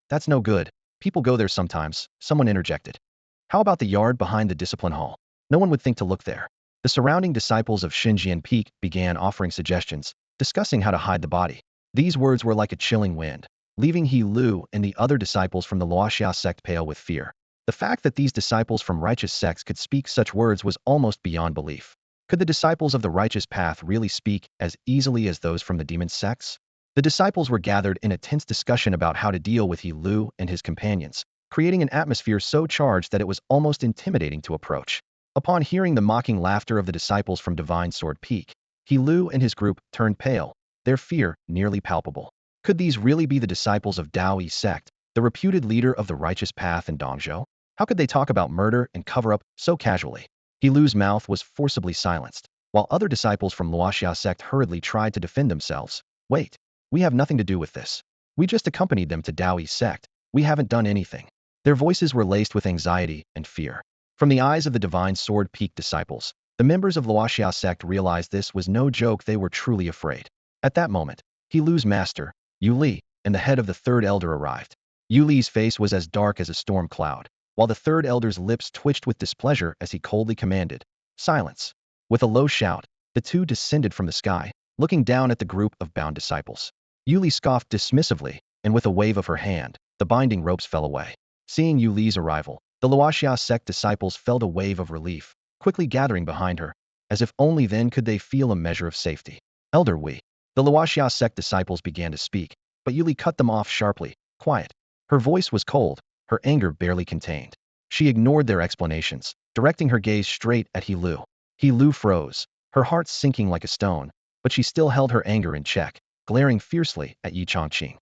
"That's no good. People go there sometimes," someone interjected. "How about the yard behind the discipline hall? No one would think to look there." The surrounding disciples of Xinjian Peak began offering suggestions, discussing how to hide the body. These words were like a chilling wind, leaving He Lu and the other disciples from the Luoxia sect pale with fear. The fact that these disciples from righteous sects could speak such words was almost beyond belief. Could the disciples of the righteous path really speak as easily as those from the demon sects? The disciples were gathered in a tense discussion about how to deal with He Lu and his companions, creating an atmosphere so charged that it was almost intimidating to approach. Upon hearing the mocking laughter of the disciples from Divine Sword Peak, He Lu and his group turned pale, their fear nearly palpable. Could these really be the disciples of Dao Yi Sect, the reputed leader of the righteous path in Dongzhou? How could they talk about murder and cover-up so casually? He Lu's mouth was forcibly silenced, while other disciples from Luoxia sect hurriedly tried to defend themselves. "Wait, we have nothing to do with this. We just accompanied them to Dao Yi Sect. We haven't done anything." Their voices were laced with anxiety and fear. From the eyes of the Divine Sword Peak disciples, the members of Luoxia sect realized this was no joke. They were truly afraid. At that moment, He Lu's master, Yu Li, and the head of the third elder arrived. Yu Li's face was as dark as a storm cloud, while the third elder's lips twitched with displeasure as he coldly commanded, "Silence." With a low shout, the two descended from the sky, looking down at the group of bound disciples. Yu Li scoffed dismissively, and with a wave of her hand, the binding ropes fell away. Seeing Yu Li's arrival, the Luoxia sect disciples felt a wave of relief, quickly gathering behind her, as if only then could they feel a measure of safety. "Elder Wi." The Luoxia sect disciples began to speak, but Yu Li cut them off sharply. "Quiet." Her voice was cold, her anger barely contained. She ignored their explanations, directing her gaze straight at He Lu. He Lu froze, her heart sinking like a stone, but she still held her anger in check, glaring fiercely at Yi Chongqing.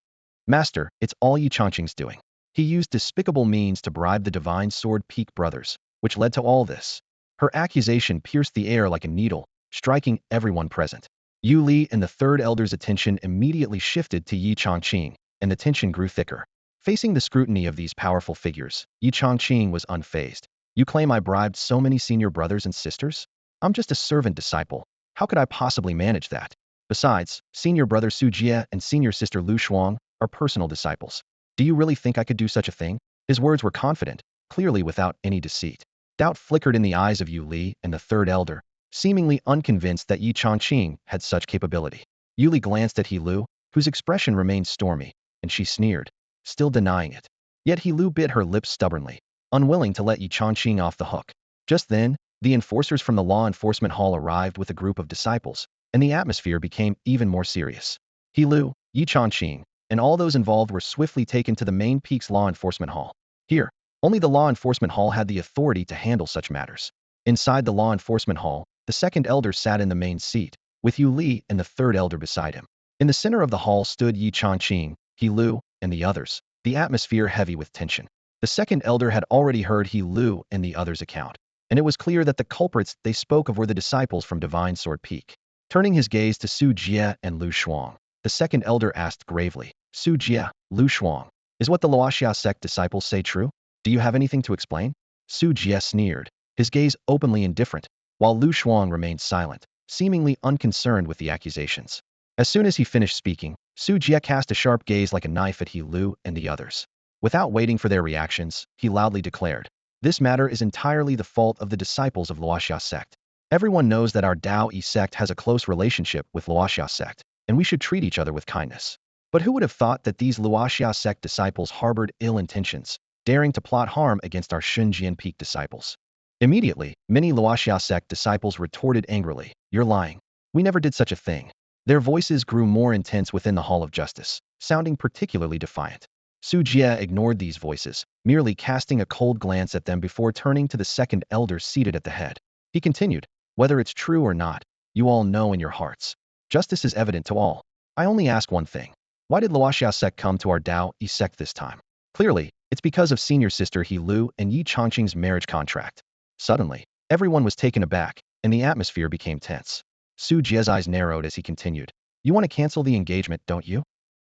Master, it's all Yi Chongqing's doing. He used despicable means to bribe the Divine Sword Peak brothers, which led to all this. Her accusation pierced the air like a needle, striking everyone present. Yu Li and the third elder's attention immediately shifted to Yi Chongqing, and the tension grew thicker. Facing the scrutiny of these powerful figures, Yi Chongqing was unfazed. You claim I bribed so many senior brothers and sisters? I'm just a servant disciple. How could I possibly manage that? Besides, senior brother Su Jie and senior sister Lu Shuang are personal disciples. Do you really think I could do such a thing? His words were confident, clearly without any deceit. Doubt flickered in the eyes of Yu Li and the third elder, seemingly unconvinced that Yi Chongqing had such capability. Yu Li glanced at He Lu, whose expression remained stormy, and she sneered, still denying it. Yet He Lu bit her lips stubbornly, unwilling to let Yi Chongqing off the hook. Just then, the enforcers from the law enforcement hall arrived with a group of disciples, and the atmosphere became even more serious. He Lu, Yi Chongqing, and all those involved were swiftly taken to the main Peak's law enforcement hall. Here, only the law enforcement hall had the authority to handle such matters. Inside the law enforcement hall, the second elder sat in the main seat, with Yu Li and the third elder beside him. In the center of the hall stood Yi Chongqing, He Lu, and the others, the atmosphere heavy with tension. The second elder had already heard He Lu and the others' account, and it was clear that the culprits they spoke of were the disciples from Divine Sword Peak. Turning his gaze to Su Jie and Lu Shuang, the second elder asked gravely, Su Jie, Lu Shuang, is what the Luoxia sect disciples say true? Do you have anything to explain? Su Jie sneered, his gaze openly indifferent, while Lu Shuang remained silent, seemingly unconcerned with the accusations. As soon as he finished speaking, Su Jie cast a sharp gaze like a knife at He Lu and the others. Without waiting for their reactions, he loudly declared, this matter is entirely the fault of the disciples of Luoxia sect. Everyone knows that our Dao Yi sect has a close relationship with Luoxia sect, and we should treat each other with kindness. But who would have thought that these Luoxia sect disciples harbored ill intentions, daring to plot harm against our Shunjian Peak disciples? Immediately, many Luoxia sect disciples retorted angrily, you're lying. We never did such a thing. Their voices grew more intense within the Hall of Justice, sounding particularly defiant. Su Jie ignored these voices, merely casting a cold glance at them before turning to the second elder seated at the head. He continued, whether it's true or not, you all know in your hearts. Justice is evident to all. I only ask one thing. Why did Luoxia sect come to our Dao Yi sect this time? Clearly, it's because of senior sister He Lu and Yi Chongqing's marriage contract. Suddenly, everyone was taken aback, and the atmosphere became tense. Su Jie's eyes narrowed as he continued. You want to cancel the engagement, don't you?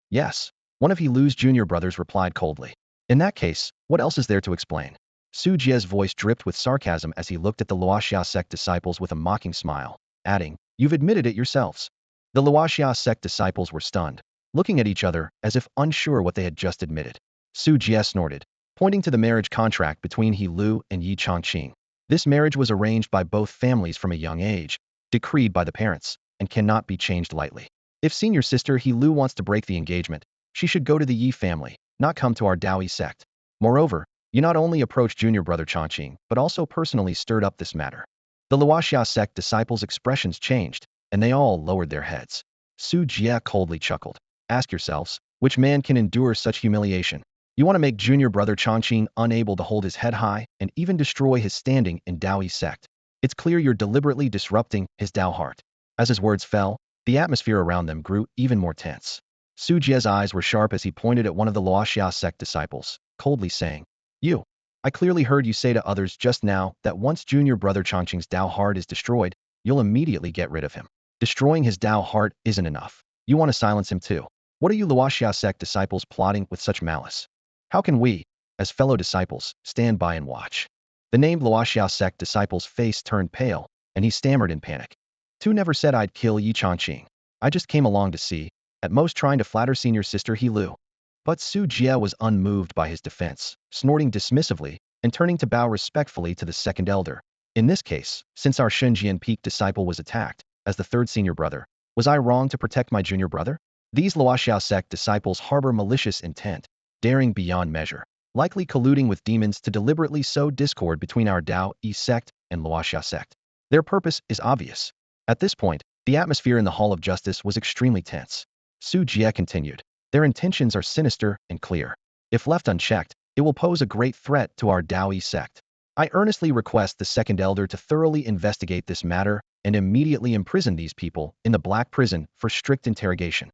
Yes. One of He Lu's junior brothers replied coldly. In that case, what else is there to explain? Su Jie's voice dripped with sarcasm as he looked at the Luoxia sect disciples with a mocking smile, adding, you've admitted it yourselves. The Luoxia sect disciples were stunned, looking at each other as if unsure what they had just admitted. Su Jie snorted, pointing to the marriage contract between He Lu and Yi Chongqing. This marriage was arranged by both families from a young age, decreed by the parents, and cannot be changed lightly. If senior sister He Lu wants to break the engagement, she should go to the Yi family, not come to our Dao Yi sect. Moreover, you not only approached junior brother Chongqing, but also personally stirred up this matter. The Luoxia sect disciples' expressions changed, and they all lowered their heads. Su Jie coldly chuckled. Ask yourselves, which man can endure such humiliation? You want to make junior brother Chongqing unable to hold his head high and even destroy his standing in Dao Yi sect. It's clear you're deliberately disrupting his Dao heart. As his words fell, the atmosphere around them grew even more tense. Su Jie's eyes were sharp as he pointed at one of the Luoxia sect disciples, coldly saying, I clearly heard you say to others just now that once junior brother Chongqing's Dao heart is destroyed, you'll immediately get rid of him. Destroying his Dao heart isn't enough. You want to silence him too. What are you Luoxia sect disciples plotting with such malice? How can we, as fellow disciples, stand by and watch? The named Luoxia sect disciple's face turned pale, and he stammered in panic. Tu never said I'd kill Yi Chongqing. I just came along to see, at most trying to flatter senior sister He Lu. But Su Jie was unmoved by his defense, snorting dismissively and turning to bow respectfully to the second elder. In this case, since our Shunjian Peak disciple was attacked, as the third senior brother, was I wrong to protect my junior brother? These Luoxia sect disciples harbor malicious intent, daring beyond measure, likely colluding with demons to deliberately sow discord between our Dao Yi sect and Luoxia sect. Their purpose is obvious. At this point, the atmosphere in the Hall of Justice was extremely tense. Su Jie continued. Their intentions are sinister and clear. If left unchecked, It will pose a great threat to our Taoist sect. I earnestly request the second elder to thoroughly investigate this matter and immediately imprison these people in the Black Prison for strict interrogation.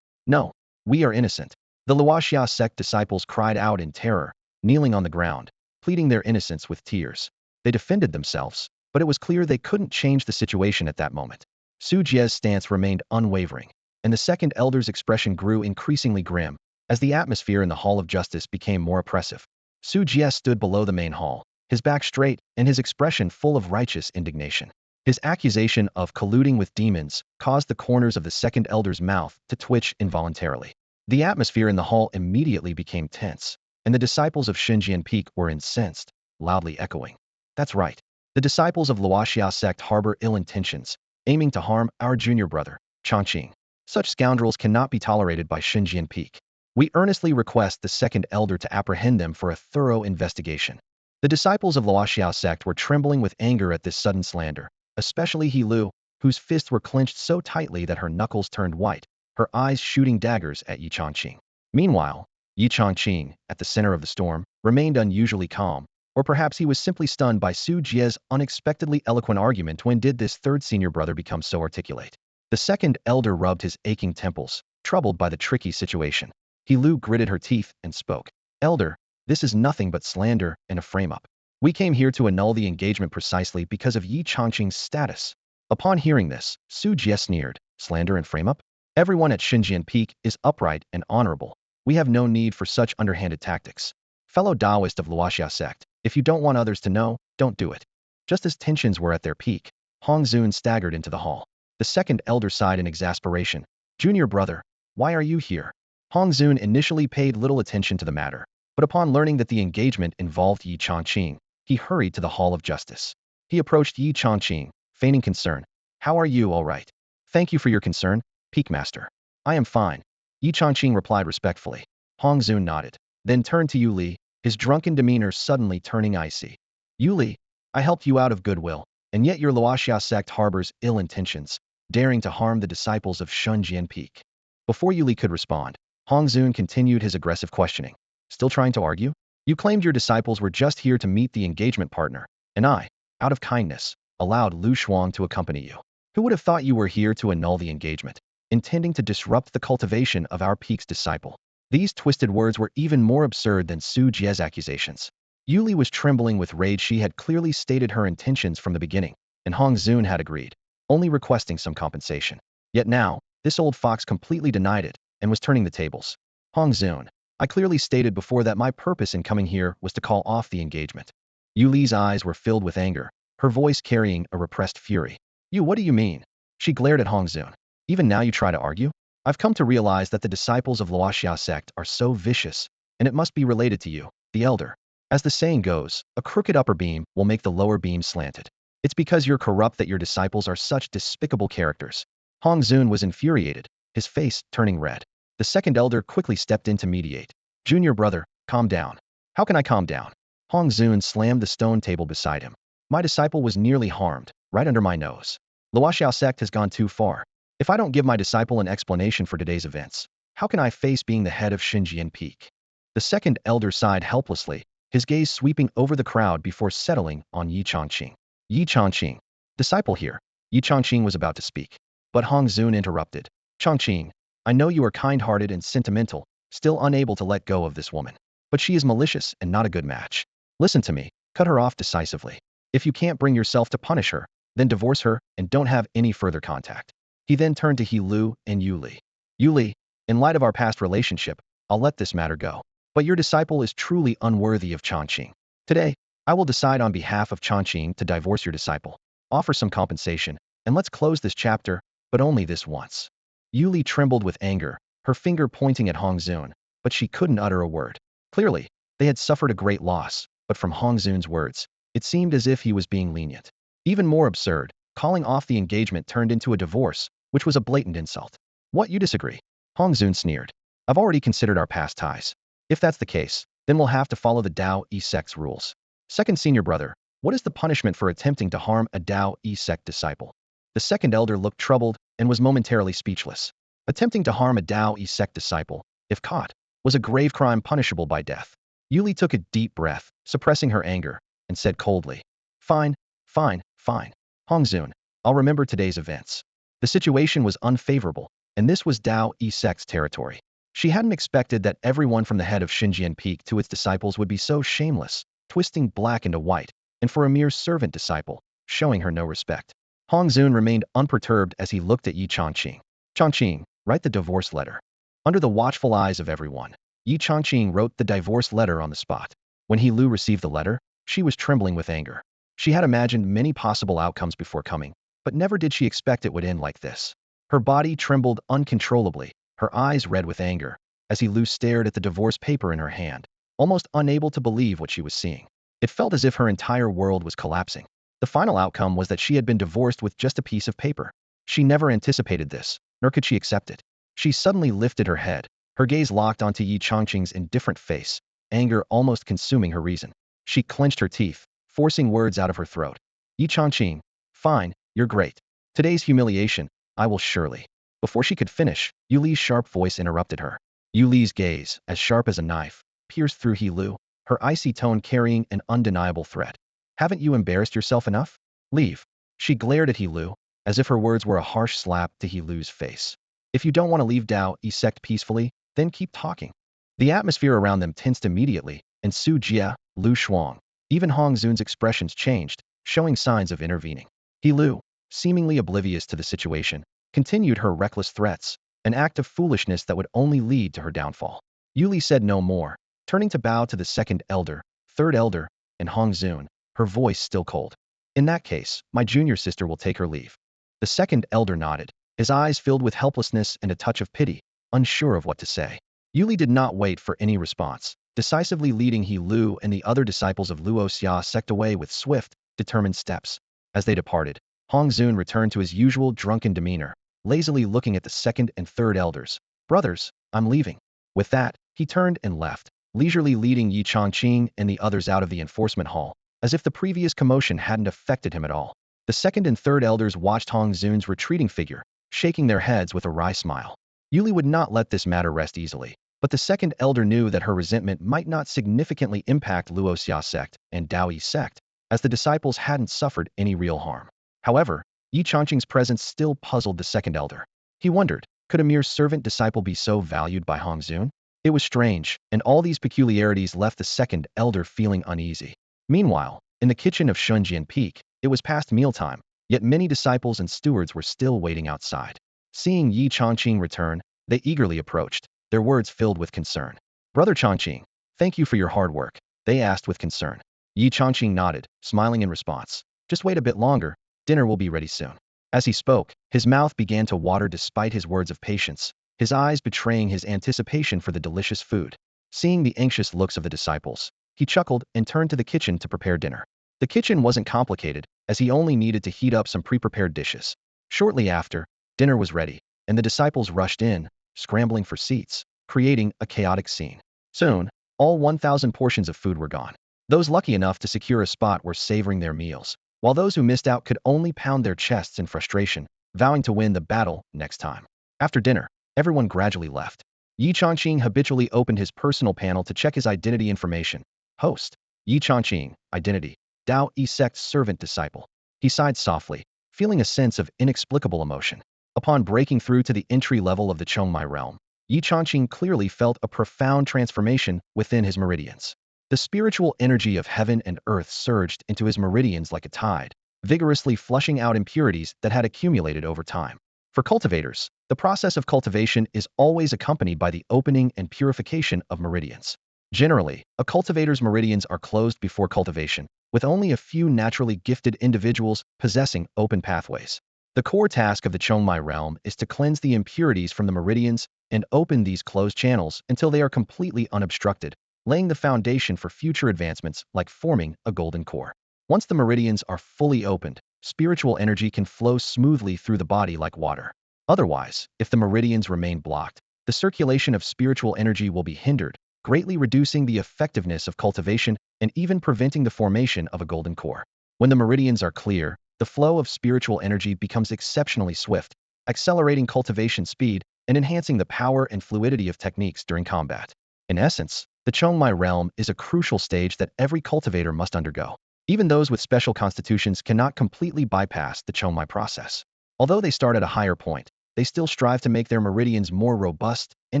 No, we are innocent. The Luoxia sect disciples cried out in terror, kneeling on the ground, pleading their innocence with tears. They defended themselves, but it was clear they couldn't change the situation at that moment. Su Jie's stance remained unwavering, and the second elder's expression grew increasingly grim as the atmosphere in the Hall of Justice became more oppressive. Su Jie stood below the main hall, his back straight and his expression full of righteous indignation. His accusation of colluding with demons caused the corners of the second elder's mouth to twitch involuntarily. The atmosphere in the hall immediately became tense, and the disciples of Xinjian Peak were incensed, loudly echoing. That's right. The disciples of Luoxia sect harbor ill intentions, aiming to harm our junior brother, Changqing. Such scoundrels cannot be tolerated by Xinjian Peak. We earnestly request the second elder to apprehend them for a thorough investigation. The disciples of Luoxia sect were trembling with anger at this sudden slander, especially He Lu, whose fists were clenched so tightly that her knuckles turned white, her eyes shooting daggers at Yi Changqing. Meanwhile, Yi Changqing, at the center of the storm, remained unusually calm, or perhaps he was simply stunned by Su Jie's unexpectedly eloquent argument. When did this third senior brother become so articulate? The second elder rubbed his aching temples, troubled by the tricky situation. He Lu gritted her teeth and spoke. Elder, this is nothing but slander and a frame-up. We came here to annul the engagement precisely because of Yi Changqing's status. Upon hearing this, Su Jie sneered. Slander and frame-up? Everyone at Xinjian Peak is upright and honorable. We have no need for such underhanded tactics. Fellow Taoist of Luoxia sect, if you don't want others to know, don't do it. Just as tensions were at their peak, Hong Zun staggered into the hall. The second elder sighed in exasperation. Junior brother, why are you here? Hong Zun initially paid little attention to the matter, but upon learning that the engagement involved Yi Changqing, he hurried to the Hall of Justice. He approached Yi Changqing, feigning concern. How are you, all right? Thank you for your concern, Peak Master. I am fine. Yi Changqing replied respectfully. Hong Zun nodded, then turned to Yu Li, his drunken demeanor suddenly turning icy. Yu Li, I helped you out of goodwill, and yet your Luoxia sect harbors ill intentions, daring to harm the disciples of Xinjian Peak. Before Yu Li could respond, Hong Zun continued his aggressive questioning. Still trying to argue? You claimed your disciples were just here to meet the engagement partner, and I, out of kindness, allowed Lu Shuang to accompany you. Who would have thought you were here to annul the engagement, intending to disrupt the cultivation of our Peak's disciple? These twisted words were even more absurd than Su Jie's accusations. Yu Li was trembling with rage. She had clearly stated her intentions from the beginning, and Hong Zun had agreed, only requesting some compensation. Yet now, this old fox completely denied it, and was turning the tables. Hong Zun, I clearly stated before that my purpose in coming here was to call off the engagement. Yu Li's eyes were filled with anger, her voice carrying a repressed fury. What do you mean? She glared at Hong Zun. Even now you try to argue? I've come to realize that the disciples of Luoxia sect are so vicious, and it must be related to you, the elder. As the saying goes, a crooked upper beam will make the lower beam slanted. It's because you're corrupt that your disciples are such despicable characters. Hong Zun was infuriated, his face turning red. The second elder quickly stepped in to mediate. Junior brother, calm down. How can I calm down? Hong Zun slammed the stone table beside him. My disciple was nearly harmed, right under my nose. Luoxia sect has gone too far. If I don't give my disciple an explanation for today's events, how can I face being the head of Xinjian Peak? The second elder sighed helplessly, his gaze sweeping over the crowd before settling on Yi Changqing. Yi Changqing, disciple here. Yi Changqing was about to speak, but Hong Zun interrupted. Changqing, I know you are kind-hearted and sentimental, still unable to let go of this woman. But she is malicious and not a good match. Listen to me, cut her off decisively. If you can't bring yourself to punish her, then divorce her and don't have any further contact. He then turned to He Lu and Yu Li. Yu Li, in light of our past relationship, I'll let this matter go. But your disciple is truly unworthy of Changqing. Today, I will decide on behalf of Changqing to divorce your disciple, offer some compensation, and let's close this chapter, but only this once. Yu Li trembled with anger, her finger pointing at Hong Zun, but she couldn't utter a word. Clearly, they had suffered a great loss, but from Hong Zun's words, it seemed as if he was being lenient. Even more absurd, calling off the engagement turned into a divorce, which was a blatant insult. What, you disagree? Hong Zun sneered. I've already considered our past ties. If that's the case, then we'll have to follow the Taoist sect's rules. Second senior brother, what is the punishment for attempting to harm a Taoist sect disciple? The second elder looked troubled and was momentarily speechless. Attempting to harm a Taoist sect disciple, if caught, was a grave crime punishable by death. Yuli took a deep breath, suppressing her anger, and said coldly, "Fine, fine, fine. Hongzun, I'll remember today's events." The situation was unfavorable, and this was Dao Yi Sect's territory. She hadn't expected that everyone from the head of Xinjian Peak to its disciples would be so shameless, twisting black into white, and for a mere servant disciple, showing her no respect. Hongzun remained unperturbed as he looked at Yi Changqing. "Changqing, write the divorce letter." Under the watchful eyes of everyone, Yi Changqing wrote the divorce letter on the spot. When He Lu received the letter, she was trembling with anger. She had imagined many possible outcomes before coming, but never did she expect it would end like this. Her body trembled uncontrollably, her eyes red with anger, as He Lu stared at the divorce paper in her hand, almost unable to believe what she was seeing. It felt as if her entire world was collapsing. The final outcome was that she had been divorced with just a piece of paper. She never anticipated this, nor could she accept it. She suddenly lifted her head, her gaze locked onto Yi Changqing's indifferent face, anger almost consuming her reason. She clenched her teeth, forcing words out of her throat. "Yi Changqing, fine, you're great. Today's humiliation, I will surely." Before she could finish, Yuli's sharp voice interrupted her. Yuli's gaze, as sharp as a knife, pierced through He Lu, her icy tone carrying an undeniable threat. "Haven't you embarrassed yourself enough? Leave." She glared at He Lu, as if her words were a harsh slap to He Lu's face. "If you don't want to leave Dao Yi Sect peacefully, then keep talking." The atmosphere around them tensed immediately, and Su Jie, Lu Shuang, even Hong Zun's expressions changed, showing signs of intervening. He Lu, seemingly oblivious to the situation, continued her reckless threats, an act of foolishness that would only lead to her downfall. Yuli said no more, turning to bow to the second elder, third elder, and Hong Zun, her voice still cold. "In that case, my junior sister will take her leave." The second elder nodded, his eyes filled with helplessness and a touch of pity, unsure of what to say. Yuli did not wait for any response, decisively leading He Lu and the other disciples of Luo Xia Sect away with swift, determined steps. As they departed, Hong Zun returned to his usual drunken demeanor, lazily looking at the second and third elders. "Brothers, I'm leaving." With that, he turned and left, leisurely leading Yi Changqing and the others out of the enforcement hall, as if the previous commotion hadn't affected him at all. The second and third elders watched Hong Zun's retreating figure, shaking their heads with a wry smile. Yuli would not let this matter rest easily, but the second elder knew that her resentment might not significantly impact Luo Xia Sect and Dao Yi Sect, as the disciples hadn't suffered any real harm. However, Yi Changqing's presence still puzzled the second elder. He wondered, could a mere servant disciple be so valued by Hong Zun? It was strange, and all these peculiarities left the second elder feeling uneasy. Meanwhile, in the kitchen of Xinjian Peak, it was past mealtime, yet many disciples and stewards were still waiting outside. Seeing Yi Changqing return, they eagerly approached, their words filled with concern. "Brother Changqing, thank you for your hard work," they asked with concern. Yi Changqing nodded, smiling in response. "Just wait a bit longer, dinner will be ready soon." As he spoke, his mouth began to water despite his words of patience, his eyes betraying his anticipation for the delicious food. Seeing the anxious looks of the disciples, he chuckled and turned to the kitchen to prepare dinner. The kitchen wasn't complicated, as he only needed to heat up some pre-prepared dishes. Shortly after, dinner was ready, and the disciples rushed in, scrambling for seats, creating a chaotic scene. Soon, all 1,000 portions of food were gone. Those lucky enough to secure a spot were savoring their meals, while those who missed out could only pound their chests in frustration, vowing to win the battle next time. After dinner, everyone gradually left. Yi Changqing habitually opened his personal panel to check his identity information. Host: Yi Changqing, identity: Dao Yi Sect servant disciple. He sighed softly, feeling a sense of inexplicable emotion. Upon breaking through to the entry level of the Chongmai realm, Yi Changqing clearly felt a profound transformation within his meridians. The spiritual energy of heaven and earth surged into his meridians like a tide, vigorously flushing out impurities that had accumulated over time. For cultivators, the process of cultivation is always accompanied by the opening and purification of meridians. Generally, a cultivator's meridians are closed before cultivation, with only a few naturally gifted individuals possessing open pathways. The core task of the Chongmai realm is to cleanse the impurities from the meridians and open these closed channels until they are completely unobstructed, laying the foundation for future advancements like forming a golden core. Once the meridians are fully opened, spiritual energy can flow smoothly through the body like water. Otherwise, if the meridians remain blocked, the circulation of spiritual energy will be hindered, greatly reducing the effectiveness of cultivation and even preventing the formation of a golden core. When the meridians are clear, the flow of spiritual energy becomes exceptionally swift, accelerating cultivation speed and enhancing the power and fluidity of techniques during combat. In essence, The Chongmai realm is a crucial stage that every cultivator must undergo. Even those with special constitutions cannot completely bypass the Chongmai process. Although they start at a higher point, they still strive to make their meridians more robust and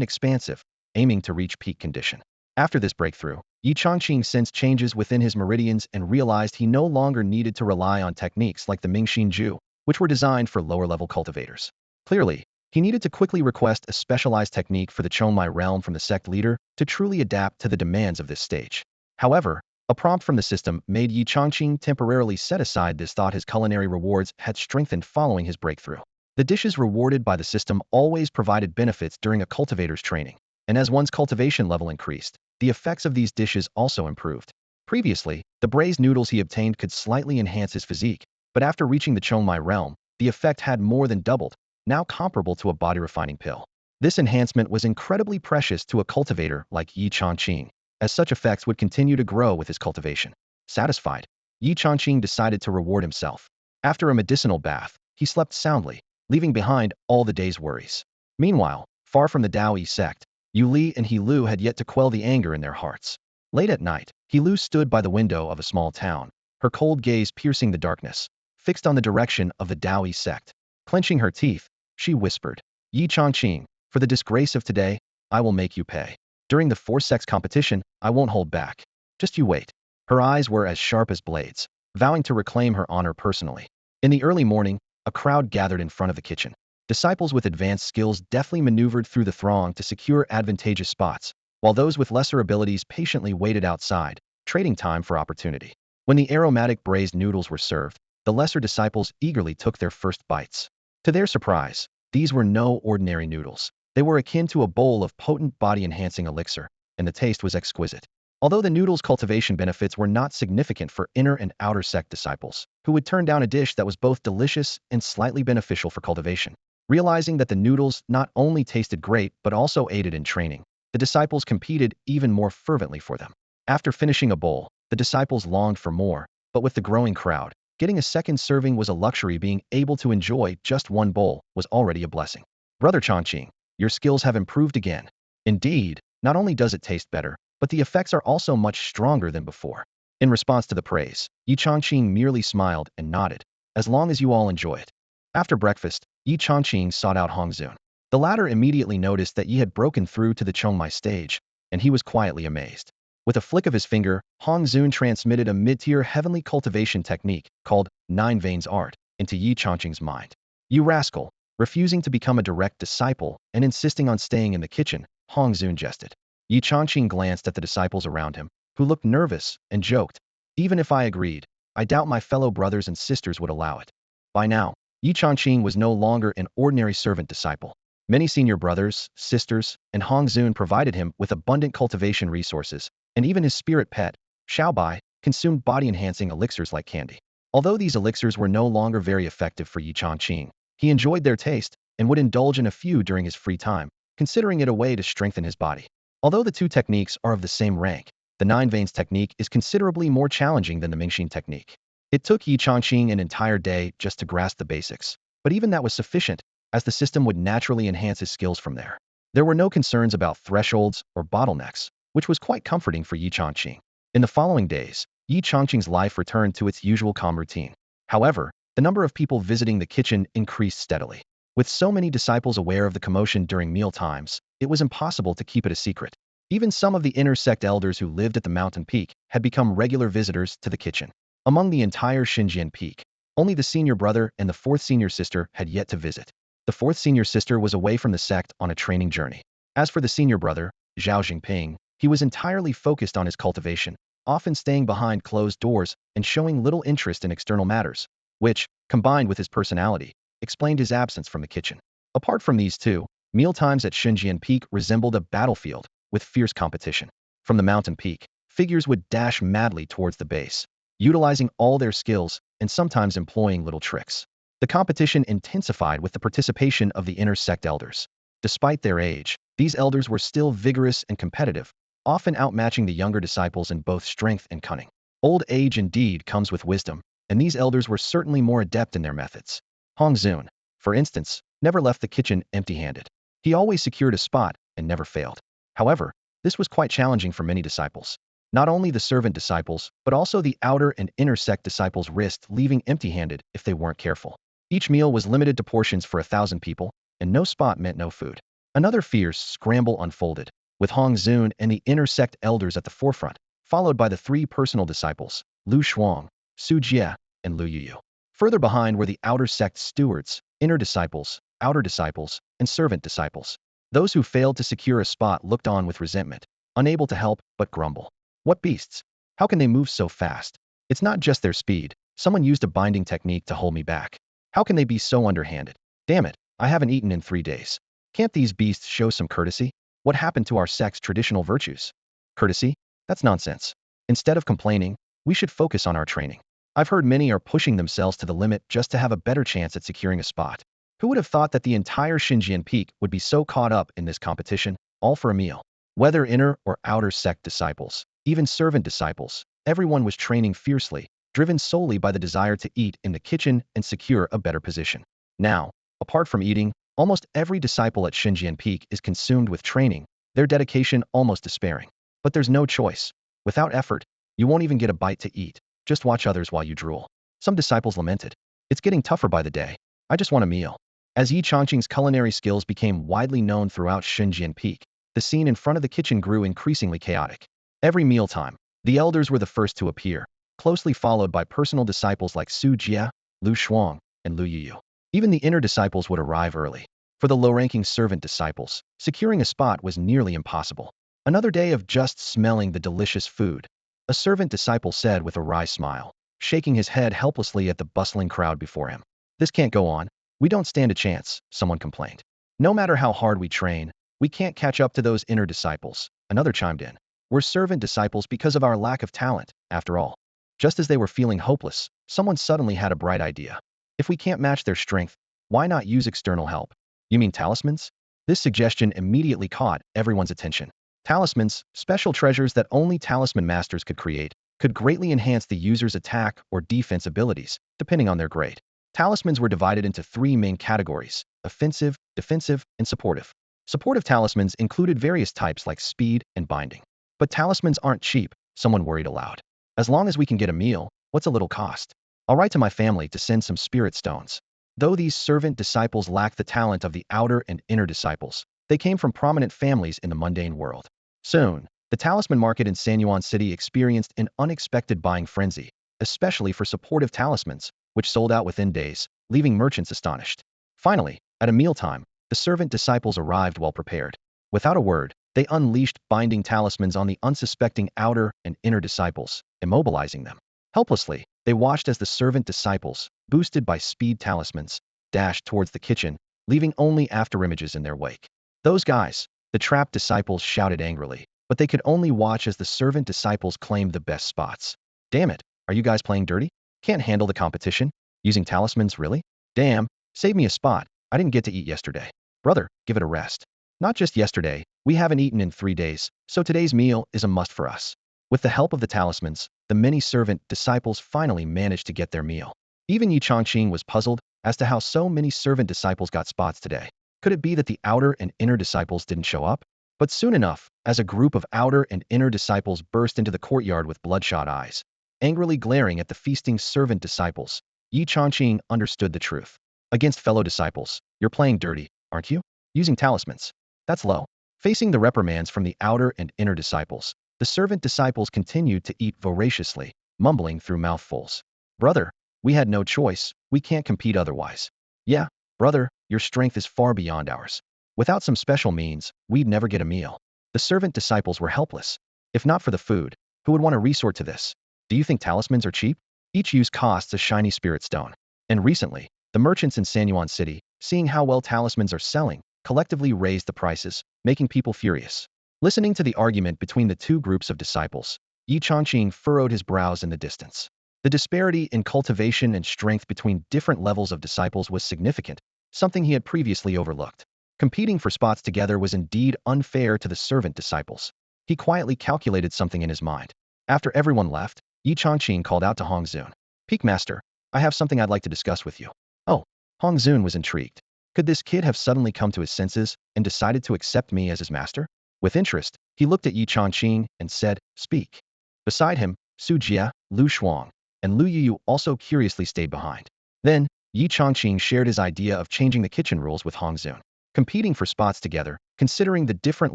expansive, aiming to reach peak condition. After this breakthrough, Yi Chongqing sensed changes within his meridians and realized he no longer needed to rely on techniques like the Mingxin Ju, which were designed for lower-level cultivators. Clearly, he needed to quickly request a specialized technique for the Chongmai realm from the sect leader to truly adapt to the demands of this stage. However, a prompt from the system made Yi Chongqing temporarily set aside this thought. His culinary rewards had strengthened following his breakthrough. The dishes rewarded by the system always provided benefits during a cultivator's training, and as one's cultivation level increased, the effects of these dishes also improved. Previously, the braised noodles he obtained could slightly enhance his physique, but after reaching the Chongmai realm, the effect had more than doubled, now comparable to a body-refining pill. This enhancement was incredibly precious to a cultivator like Yi Chongqing, as such effects would continue to grow with his cultivation. Satisfied, Yi Chongqing decided to reward himself. After a medicinal bath, he slept soundly, leaving behind all the day's worries. Meanwhile, far from the Daoyi sect, Yu Li and He Lu had yet to quell the anger in their hearts. Late at night, He Lu stood by the window of a small town, her cold gaze piercing the darkness, fixed on the direction of the Daoyi sect. Clenching her teeth, she whispered, "Yi Chongqing, for the disgrace of today, I will make you pay. During the four sects competition, I won't hold back. Just you wait." Her eyes were as sharp as blades, vowing to reclaim her honor personally. In the early morning, a crowd gathered in front of the kitchen. Disciples with advanced skills deftly maneuvered through the throng to secure advantageous spots, while those with lesser abilities patiently waited outside, trading time for opportunity. When the aromatic braised noodles were served, the lesser disciples eagerly took their first bites. To their surprise, these were no ordinary noodles. They were akin to a bowl of potent body-enhancing elixir, and the taste was exquisite. Although the noodles' cultivation benefits were not significant for inner and outer sect disciples, who would turn down a dish that was both delicious and slightly beneficial for cultivation. Realizing that the noodles not only tasted great but also aided in training, the disciples competed even more fervently for them. After finishing a bowl, the disciples longed for more, but with the growing crowd, getting a second serving was a luxury. Being able to enjoy just one bowl was already a blessing. "Brother Chongqing, your skills have improved again. Indeed, not only does it taste better, but the effects are also much stronger than before." In response to the praise, Yi Chongqing merely smiled and nodded, "As long as you all enjoy it." After breakfast, Yi Chongqing sought out Hong Zun. The latter immediately noticed that Yi had broken through to the Chongmai stage, and he was quietly amazed. With a flick of his finger, Hong Zun transmitted a mid-tier heavenly cultivation technique called Nine Veins Art into Yi Chongqing's mind. "You rascal!" Refusing to become a direct disciple and insisting on staying in the kitchen, Hong Zun jested. Yi Chongqing glanced at the disciples around him, who looked nervous, and joked, "Even if I agreed, I doubt my fellow brothers and sisters would allow it." By now, Yi Chongqing was no longer an ordinary servant disciple. Many senior brothers, sisters, and Hong Zun provided him with abundant cultivation resources, and even his spirit pet, Xiaobai, consumed body-enhancing elixirs like candy. Although these elixirs were no longer very effective for Yi Chongqing, he enjoyed their taste and would indulge in a few during his free time, considering it a way to strengthen his body. Although the two techniques are of the same rank, the Nine Veins technique is considerably more challenging than the Mingxin technique. It took Yi Chongqing an entire day just to grasp the basics, but even that was sufficient, as the system would naturally enhance his skills from there. There were no concerns about thresholds or bottlenecks, which was quite comforting for Yi Chongqing. In the following days, Yi Chongqing's life returned to its usual calm routine. However, the number of people visiting the kitchen increased steadily. With so many disciples aware of the commotion during meal times, it was impossible to keep it a secret. Even some of the inner sect elders who lived at the mountain peak had become regular visitors to the kitchen. Among the entire Xinjian peak, only the senior brother and the fourth senior sister had yet to visit. The fourth senior sister was away from the sect on a training journey. As for the senior brother, Zhao Jingping, he was entirely focused on his cultivation, often staying behind closed doors and showing little interest in external matters, which, combined with his personality, explained his absence from the kitchen. Apart from these two, mealtimes at Xinjian Peak resembled a battlefield with fierce competition. From the mountain peak, figures would dash madly towards the base, utilizing all their skills and sometimes employing little tricks. The competition intensified with the participation of the inner sect elders. Despite their age, these elders were still vigorous and competitive, often outmatching the younger disciples in both strength and cunning. Old age indeed comes with wisdom, and these elders were certainly more adept in their methods. Hong Zun, for instance, never left the kitchen empty-handed. He always secured a spot and never failed. However, This was quite challenging for many disciples. Not only the servant disciples, but also the outer and inner sect disciples risked leaving empty-handed if they weren't careful. Each meal was limited to portions for 1,000 people, and no spot meant no food. Another fierce scramble unfolded, with Hong Zun and the inner sect elders at the forefront, followed by the three personal disciples, Lu Shuang, Su Jie, and Lu Yuyu. Further behind were the outer sect stewards, inner disciples, outer disciples, and servant disciples. Those who failed to secure a spot looked on with resentment, unable to help but grumble. What beasts? How can they move so fast? It's not just their speed. Someone used a binding technique to hold me back. How can they be so underhanded? Damn it, I haven't eaten in 3 days. Can't these beasts show some courtesy? What happened to our sect's traditional virtues? Courtesy? That's nonsense. Instead of complaining, we should focus on our training. I've heard many are pushing themselves to the limit just to have a better chance at securing a spot. Who would have thought that the entire Xinjiang peak would be so caught up in this competition, all for a meal? Whether inner or outer sect disciples, even servant disciples, everyone was training fiercely, driven solely by the desire to eat in the kitchen and secure a better position. Now, apart from eating, almost every disciple at Xinjiang Peak is consumed with training, their dedication almost despairing. But there's no choice. Without effort, you won't even get a bite to eat. Just watch others while you drool. Some disciples lamented. It's getting tougher by the day. I just want a meal. As Yi Chongqing's culinary skills became widely known throughout Xinjiang Peak, the scene in front of the kitchen grew increasingly chaotic. Every mealtime, the elders were the first to appear, closely followed by personal disciples like Su Jie, Lu Shuang, and Lu Yuyu. Even the inner disciples would arrive early. For the low-ranking servant disciples, securing a spot was nearly impossible. Another day of just smelling the delicious food, a servant disciple said with a wry smile, shaking his head helplessly at the bustling crowd before him. This can't go on. We don't stand a chance, someone complained. No matter how hard we train, we can't catch up to those inner disciples, another chimed in. We're servant disciples because of our lack of talent, after all. Just as they were feeling hopeless, someone suddenly had a bright idea. If we can't match their strength, why not use external help? You mean talismans? This suggestion immediately caught everyone's attention. Talismans, special treasures that only talisman masters could create, could greatly enhance the user's attack or defense abilities, depending on their grade. Talismans were divided into 3 main categories: offensive, defensive, and supportive. Supportive talismans included various types like speed and binding. But talismans aren't cheap, someone worried aloud. As long as we can get a meal, what's a little cost? I'll write to my family to send some spirit stones. Though these servant disciples lacked the talent of the outer and inner disciples, they came from prominent families in the mundane world. Soon, the talisman market in Sanyuan City experienced an unexpected buying frenzy, especially for supportive talismans, which sold out within days, leaving merchants astonished. Finally, at a mealtime, the servant disciples arrived well prepared. Without a word, they unleashed binding talismans on the unsuspecting outer and inner disciples, immobilizing them. Helplessly, they watched as the servant disciples, boosted by speed talismans, dashed towards the kitchen, leaving only afterimages in their wake. Those guys, the trapped disciples shouted angrily, but they could only watch as the servant disciples claimed the best spots. Damn it, are you guys playing dirty? Can't handle the competition? Using talismans, really? Damn, save me a spot. I didn't get to eat yesterday. Brother, give it a rest. Not just yesterday, we haven't eaten in 3 days, so today's meal is a must for us. With the help of the talismans, the many servant disciples finally managed to get their meal. Even Yi Chongqing was puzzled as to how so many servant disciples got spots today. Could it be that the outer and inner disciples didn't show up? But soon enough, as a group of outer and inner disciples burst into the courtyard with bloodshot eyes, angrily glaring at the feasting servant disciples, Yi Chongqing understood the truth. Against fellow disciples, you're playing dirty, aren't you? Using talismans. That's low. Facing the reprimands from the outer and inner disciples, the servant disciples continued to eat voraciously, mumbling through mouthfuls. Brother, we had no choice, we can't compete otherwise. Yeah, brother, your strength is far beyond ours. Without some special means, we'd never get a meal. The servant disciples were helpless. If not for the food, who would want to resort to this? Do you think talismans are cheap? Each use costs a shiny spirit stone. And recently, the merchants in Sanyuan City, seeing how well talismans are selling, collectively raised the prices, making people furious. Listening to the argument between the two groups of disciples, Yi Chongqing furrowed his brows in the distance. The disparity in cultivation and strength between different levels of disciples was significant, something he had previously overlooked. Competing for spots together was indeed unfair to the servant disciples. He quietly calculated something in his mind. After everyone left, Yi Chongqing called out to Hong Zun. Peak Master, I have something I'd like to discuss with you. Oh, Hong Zun was intrigued. Could this kid have suddenly come to his senses and decided to accept me as his master? With interest, he looked at Yi Changqing and said, "Speak." Beside him, Su Jie, Lu Shuang, and Lu Yuyu also curiously stayed behind. Then, Yi Changqing shared his idea of changing the kitchen rules with Hong Zun. Competing for spots together, considering the different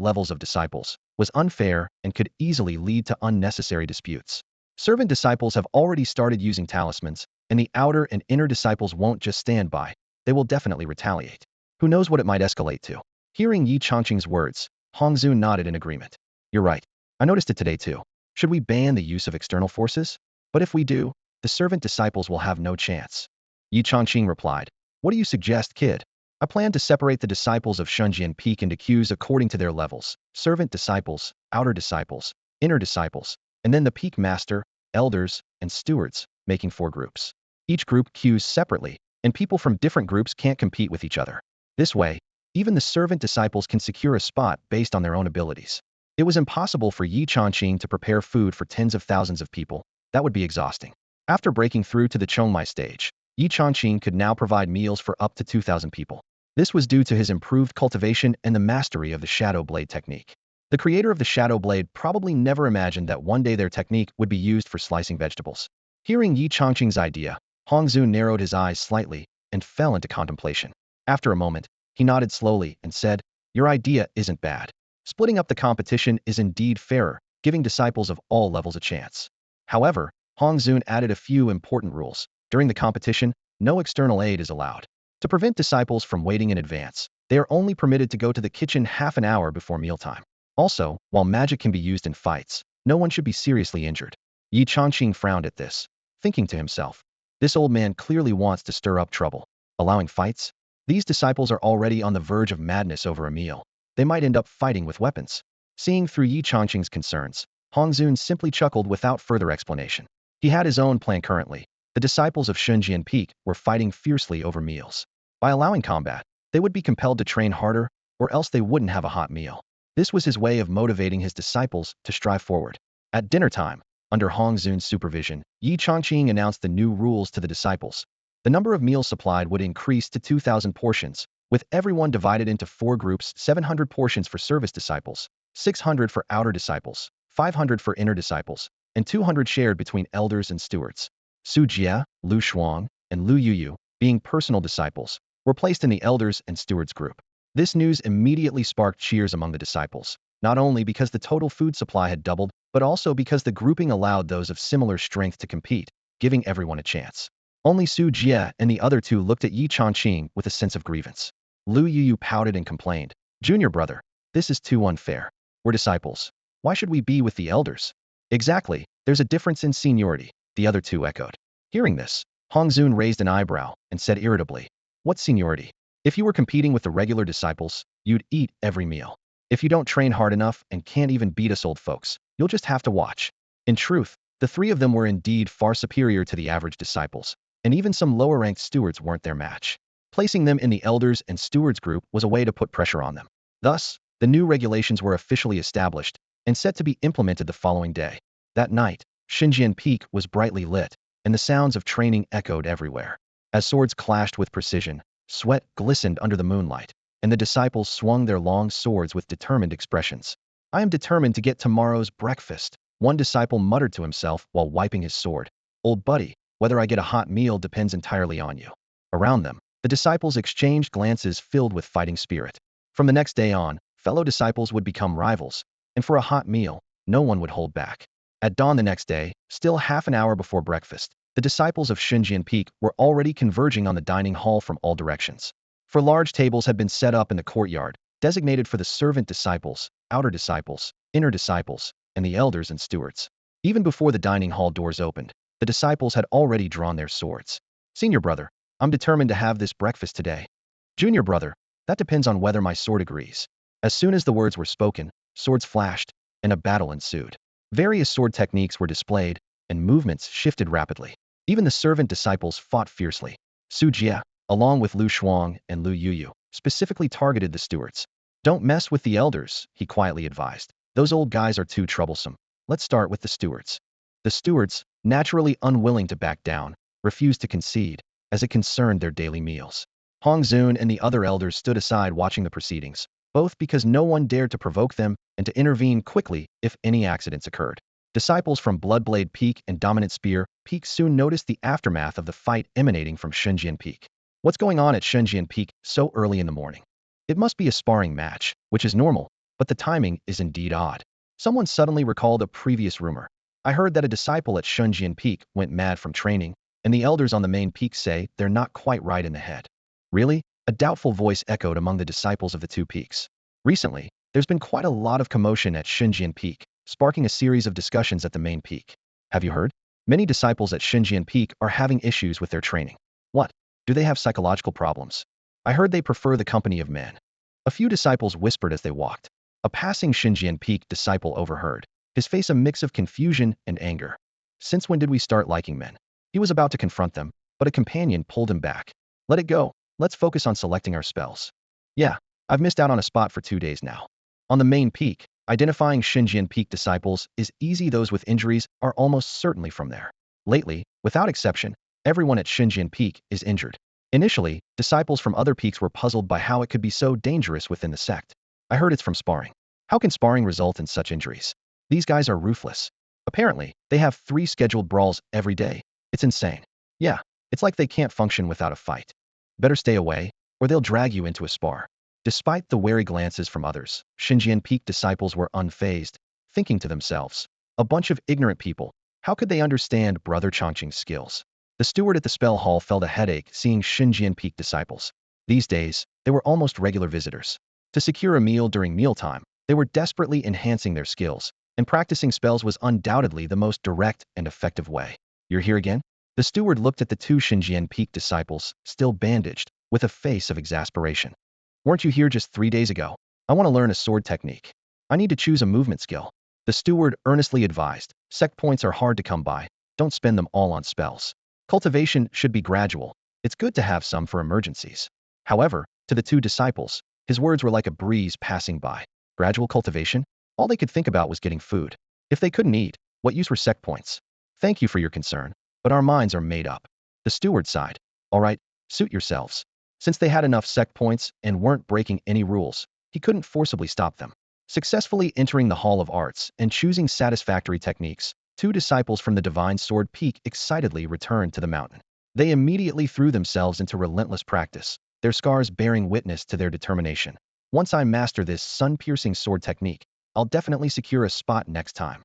levels of disciples, was unfair and could easily lead to unnecessary disputes. Servant disciples have already started using talismans, and the outer and inner disciples won't just stand by, they will definitely retaliate. Who knows what it might escalate to? Hearing Yi Changqing's words, Hong Zun nodded in agreement. You're right. I noticed it today too. Should we ban the use of external forces? But if we do, the servant disciples will have no chance. Yi Changqing replied, What do you suggest, kid? I plan to separate the disciples of Shunjian Peak into queues according to their levels: servant disciples, outer disciples, inner disciples, and then the peak master, elders, and stewards, making 4 groups. Each group queues separately, and people from different groups can't compete with each other. This way, even the servant disciples can secure a spot based on their own abilities. It was impossible for Yi Changqing to prepare food for tens of thousands of people. That would be exhausting. After breaking through to the Chongmai stage, Yi Changqing could now provide meals for up to 2,000 people. This was due to his improved cultivation and the mastery of the shadow blade technique. The creator of the shadow blade probably never imagined that one day their technique would be used for slicing vegetables. Hearing Yi Changqing's idea, Hong Zun narrowed his eyes slightly and fell into contemplation. After a moment, he nodded slowly and said, Your idea isn't bad. Splitting up the competition is indeed fairer, giving disciples of all levels a chance. However, Hong Zun added a few important rules. During the competition, no external aid is allowed. To prevent disciples from waiting in advance, they are only permitted to go to the kitchen half an hour before mealtime. Also, while magic can be used in fights, no one should be seriously injured. Yi Changqing frowned at this, thinking to himself, This old man clearly wants to stir up trouble. Allowing fights? These disciples are already on the verge of madness over a meal. They might end up fighting with weapons. Seeing through Yi Changqing's concerns, Hong Zun simply chuckled without further explanation. He had his own plan currently. The disciples of Shunjian Peak were fighting fiercely over meals. By allowing combat, they would be compelled to train harder, or else they wouldn't have a hot meal. This was his way of motivating his disciples to strive forward. At dinner time, under Hong Zun's supervision, Yi Changqing announced the new rules to the disciples. The number of meals supplied would increase to 2,000 portions, with everyone divided into 4 groups: 700 portions for service disciples, 600 for outer disciples, 500 for inner disciples, and 200 shared between elders and stewards. Su Jie, Lu Shuang, and Lu Yuyu, being personal disciples, were placed in the elders and stewards group. This news immediately sparked cheers among the disciples, not only because the total food supply had doubled, but also because the grouping allowed those of similar strength to compete, giving everyone a chance. Only Su Jie and the other 2 looked at Yi Changqing with a sense of grievance. Lu Yuyu pouted and complained, Junior brother, this is too unfair. We're disciples. Why should we be with the elders? Exactly, there's a difference in seniority, the other 2 echoed. Hearing this, Hong Zun raised an eyebrow and said irritably, What seniority? If you were competing with the regular disciples, you'd eat every meal. If you don't train hard enough and can't even beat us old folks, you'll just have to watch. In truth, the 3 of them were indeed far superior to the average disciples, and even some lower-ranked stewards weren't their match. Placing them in the elders and stewards group was a way to put pressure on them. Thus, the new regulations were officially established and set to be implemented the following day. That night, Xinjian Peak was brightly lit, and the sounds of training echoed everywhere. As swords clashed with precision, sweat glistened under the moonlight, and the disciples swung their long swords with determined expressions. I am determined to get tomorrow's breakfast, one disciple muttered to himself while wiping his sword. Old buddy, whether I get a hot meal depends entirely on you. Around them, the disciples exchanged glances filled with fighting spirit. From the next day on, fellow disciples would become rivals, and for a hot meal, no one would hold back. At dawn the next day, still half an hour before breakfast, the disciples of Xinjian Peak were already converging on the dining hall from all directions. For large tables had been set up in the courtyard, designated for the servant disciples, outer disciples, inner disciples, and the elders and stewards. Even before the dining hall doors opened, the disciples had already drawn their swords. Senior brother, I'm determined to have this breakfast today. Junior brother, that depends on whether my sword agrees. As soon as the words were spoken, swords flashed, and a battle ensued. Various sword techniques were displayed, and movements shifted rapidly. Even the servant disciples fought fiercely. Su Jie, along with Lu Shuang and Lu Yuyu, specifically targeted the stewards. Don't mess with the elders, he quietly advised. Those old guys are too troublesome. Let's start with the stewards. The stewards, naturally unwilling to back down, refused to concede, as it concerned their daily meals. Hong Zun and the other elders stood aside watching the proceedings. both because no one dared to provoke them and to intervene quickly if any accidents occurred. Disciples from Bloodblade Peak and Dominant Spear Peak soon noticed the aftermath of the fight emanating from Shunjian Peak. What's going on at Shunjian Peak so early in the morning? It must be a sparring match, which is normal, but the timing is indeed odd. Someone suddenly recalled a previous rumor. I heard that a disciple at Shunjian Peak went mad from training, and the elders on the main peak say they're not quite right in the head. Really? A doubtful voice echoed among the disciples of the two peaks. Recently, there's been quite a lot of commotion at Shunjian Peak, sparking a series of discussions at the main peak. Have you heard? Many disciples at Shunjian Peak are having issues with their training. What? Do they have psychological problems? I heard they prefer the company of men. A few disciples whispered as they walked. A passing Shunjian Peak disciple overheard, his face a mix of confusion and anger. Since when did we start liking men? He was about to confront them, but a companion pulled him back. Let it go. Let's focus on selecting our spells. Yeah, I've missed out on a spot for 2 days now. On the main peak, identifying Shunjian Peak disciples is easy. Those with injuries are almost certainly from there. Lately, without exception, everyone at Shunjian Peak is injured. Initially, disciples from other peaks were puzzled by how it could be so dangerous within the sect. I heard it's from sparring. How can sparring result in such injuries? These guys are ruthless. Apparently, they have 3 scheduled brawls every day. It's insane. Yeah, it's like they can't function without a fight. Better stay away, or they'll drag you into a spar. Despite the wary glances from others, Shunjian Peak disciples were unfazed, thinking to themselves, a bunch of ignorant people. How could they understand Brother Chongqing's skills? The steward at the spell hall felt a headache seeing Shunjian Peak disciples. These days, they were almost regular visitors. To secure a meal during mealtime, they were desperately enhancing their skills, and practicing spells was undoubtedly the most direct and effective way. You're here again? The steward looked at the 2 Shunjian Peak disciples, still bandaged, with a face of exasperation. Weren't you here just 3 days ago? I want to learn a sword technique. I need to choose a movement skill. The steward earnestly advised, sect points are hard to come by. Don't spend them all on spells. Cultivation should be gradual. It's good to have some for emergencies. However, to the 2 disciples, his words were like a breeze passing by. Gradual cultivation? All they could think about was getting food. If they couldn't eat, what use were sect points? Thank you for your concern, but our minds are made up. The steward sighed. All right, suit yourselves. Since they had enough sect points and weren't breaking any rules, he couldn't forcibly stop them. Successfully entering the Hall of Arts and choosing satisfactory techniques, 2 disciples from the Divine Sword Peak excitedly returned to the mountain. They immediately threw themselves into relentless practice, their scars bearing witness to their determination. Once I master this sun-piercing sword technique, I'll definitely secure a spot next time.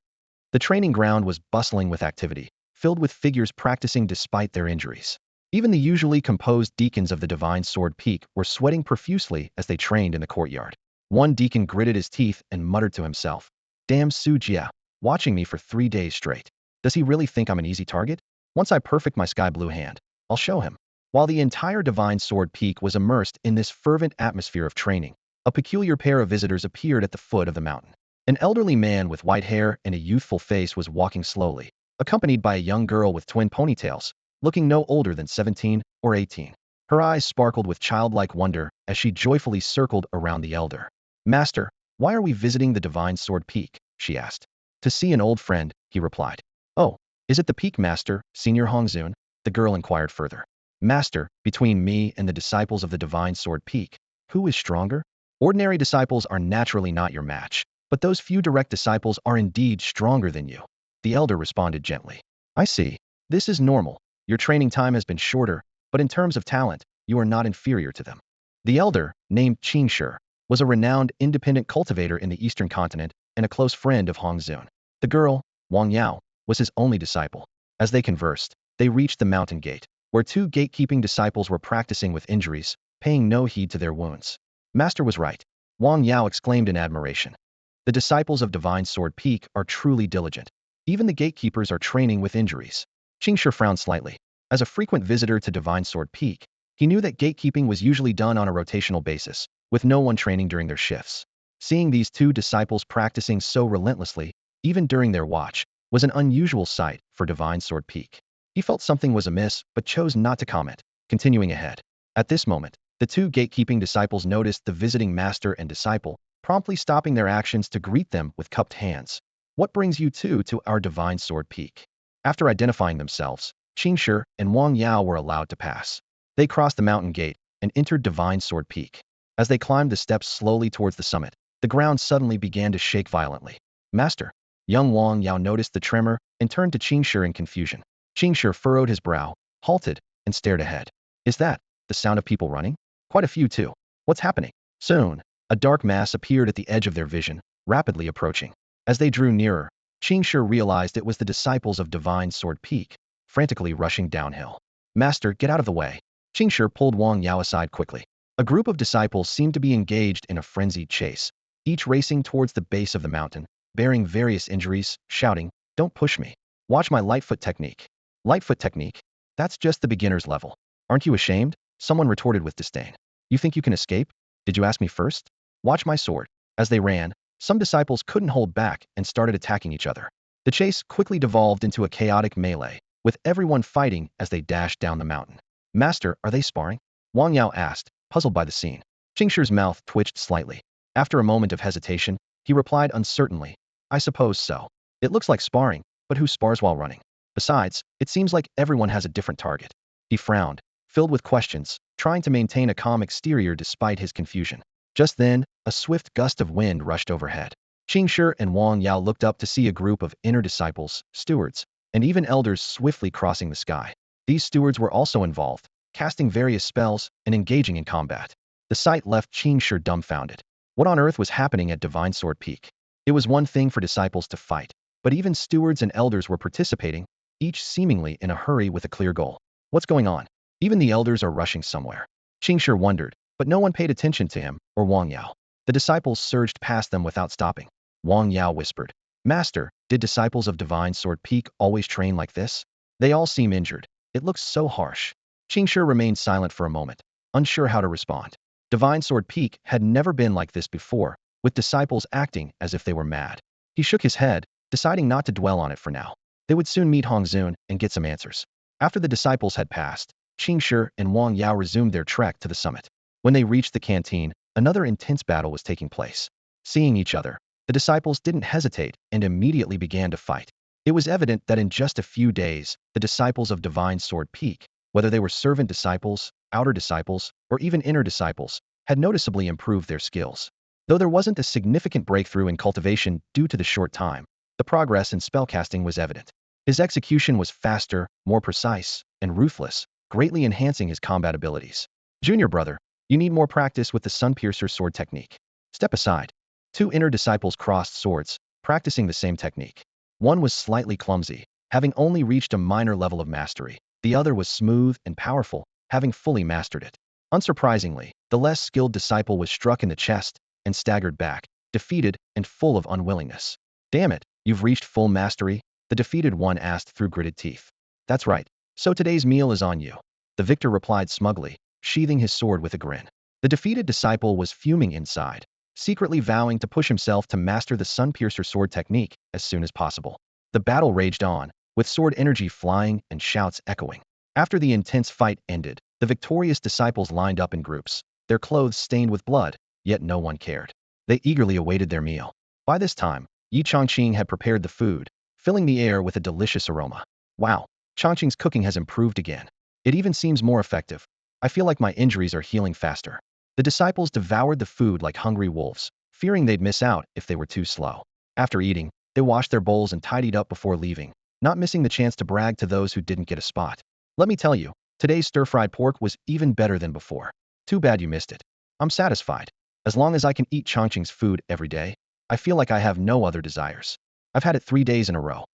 The training ground was bustling with activity, filled with figures practicing despite their injuries. Even the usually composed deacons of the Divine Sword Peak were sweating profusely as they trained in the courtyard. One deacon gritted his teeth and muttered to himself, "Damn Su Jia, watching me for 3 days straight. Does he really think I'm an easy target? Once I perfect my sky blue hand, I'll show him." While the entire Divine Sword Peak was immersed in this fervent atmosphere of training, a peculiar pair of visitors appeared at the foot of the mountain. An elderly man with white hair and a youthful face was walking slowly, accompanied by a young girl with twin ponytails, looking no older than 17 or 18. Her eyes sparkled with childlike wonder as she joyfully circled around the elder. "Master, why are we visiting the Divine Sword Peak?" she asked. "To see an old friend," he replied. "Oh, is it the Peak Master, Senior Hongzun?" the girl inquired further. "Master, between me and the disciples of the Divine Sword Peak, who is stronger? Ordinary disciples are naturally not your match, but those few direct disciples are indeed stronger than you," the elder responded gently. "I see. This is normal. Your training time has been shorter, but in terms of talent, you are not inferior to them." The elder, named Qingshi, was a renowned independent cultivator in the Eastern continent and a close friend of Hongzun. The girl, Wang Yao, was his only disciple. As they conversed, they reached the mountain gate, where 2 gatekeeping disciples were practicing with injuries, paying no heed to their wounds. "Master was right," Wang Yao exclaimed in admiration. "The disciples of Divine Sword Peak are truly diligent. Even the gatekeepers are training with injuries." Qingshi frowned slightly. As a frequent visitor to Divine Sword Peak, he knew that gatekeeping was usually done on a rotational basis, with no one training during their shifts. Seeing these 2 disciples practicing so relentlessly, even during their watch, was an unusual sight for Divine Sword Peak. He felt something was amiss, but chose not to comment, continuing ahead. At this moment, the 2 gatekeeping disciples noticed the visiting master and disciple, promptly stopping their actions to greet them with cupped hands. "What brings you 2 to our Divine Sword Peak?" After identifying themselves, Qingshi and Wang Yao were allowed to pass. They crossed the mountain gate and entered Divine Sword Peak. As they climbed the steps slowly towards the summit, the ground suddenly began to shake violently. Master! Young Wang Yao noticed the tremor and turned to Qingshi in confusion. Qingshi furrowed his brow, halted, and stared ahead. Is that the sound of people running? Quite a few too. What's happening? Soon, a dark mass appeared at the edge of their vision, rapidly approaching. As they drew nearer, Qingshi realized it was the disciples of Divine Sword Peak, frantically rushing downhill. Master, get out of the way. Qingshi pulled Wang Yao aside quickly. A group of disciples seemed to be engaged in a frenzied chase, each racing towards the base of the mountain, bearing various injuries, shouting, "Don't push me. Watch my Lightfoot technique." Lightfoot technique? That's just the beginner's level. Aren't you ashamed? Someone retorted with disdain. You think you can escape? Did you ask me first? Watch my sword. As they ran, some disciples couldn't hold back and started attacking each other. The chase quickly devolved into a chaotic melee, with everyone fighting as they dashed down the mountain. Master, are they sparring? Wang Yao asked, puzzled by the scene. Qingshi's mouth twitched slightly. After a moment of hesitation, he replied uncertainly, I suppose so. It looks like sparring, but who spars while running? Besides, it seems like everyone has a different target. He frowned, filled with questions, trying to maintain a calm exterior despite his confusion. Just then, a swift gust of wind rushed overhead. Qingshi and Wang Yao looked up to see a group of inner disciples, stewards, and even elders swiftly crossing the sky. These stewards were also involved, casting various spells and engaging in combat. The sight left Qingshi dumbfounded. What on earth was happening at Divine Sword Peak? It was one thing for disciples to fight, but even stewards and elders were participating, each seemingly in a hurry with a clear goal. What's going on? Even the elders are rushing somewhere. Qingshi wondered, but no one paid attention to him or Wang Yao. The disciples surged past them without stopping. Wang Yao whispered, Master, did disciples of Divine Sword Peak always train like this? They all seem injured. It looks so harsh. Qingshi remained silent for a moment, unsure how to respond. Divine Sword Peak had never been like this before, with disciples acting as if they were mad. He shook his head, deciding not to dwell on it for now. They would soon meet Hongzun and get some answers. After the disciples had passed, Qingshi and Wang Yao resumed their trek to the summit. When they reached the canteen, another intense battle was taking place. Seeing each other, the disciples didn't hesitate and immediately began to fight. It was evident that in just a few days, the disciples of Divine Sword Peak, whether they were servant disciples, outer disciples, or even inner disciples, had noticeably improved their skills. Though there wasn't a significant breakthrough in cultivation due to the short time, the progress in spellcasting was evident. His execution was faster, more precise, and ruthless, greatly enhancing his combat abilities. Junior brother, you need more practice with the Sunpiercer sword technique. Step aside. Two inner disciples crossed swords, practicing the same technique. One was slightly clumsy, having only reached a minor level of mastery. The other was smooth and powerful, having fully mastered it. Unsurprisingly, the less skilled disciple was struck in the chest and staggered back, defeated and full of unwillingness. Damn it, you've reached full mastery? The defeated one asked through gritted teeth. That's right. So today's meal is on you. The victor replied smugly, sheathing his sword with a grin. The defeated disciple was fuming inside, secretly vowing to push himself to master the Sunpiercer sword technique as soon as possible. The battle raged on, with sword energy flying and shouts echoing. After the intense fight ended, the victorious disciples lined up in groups, their clothes stained with blood, yet no one cared. They eagerly awaited their meal. By this time, Yi Chongqing had prepared the food, filling the air with a delicious aroma. Wow, Chongqing's cooking has improved again. It even seems more effective. I feel like my injuries are healing faster. The disciples devoured the food like hungry wolves, fearing they'd miss out if they were too slow. After eating, they washed their bowls and tidied up before leaving, not missing the chance to brag to those who didn't get a spot. Let me tell you, today's stir-fried pork was even better than before. Too bad you missed it. I'm satisfied. As long as I can eat Chongqing's food every day, I feel like I have no other desires. I've had it 3 days in a row.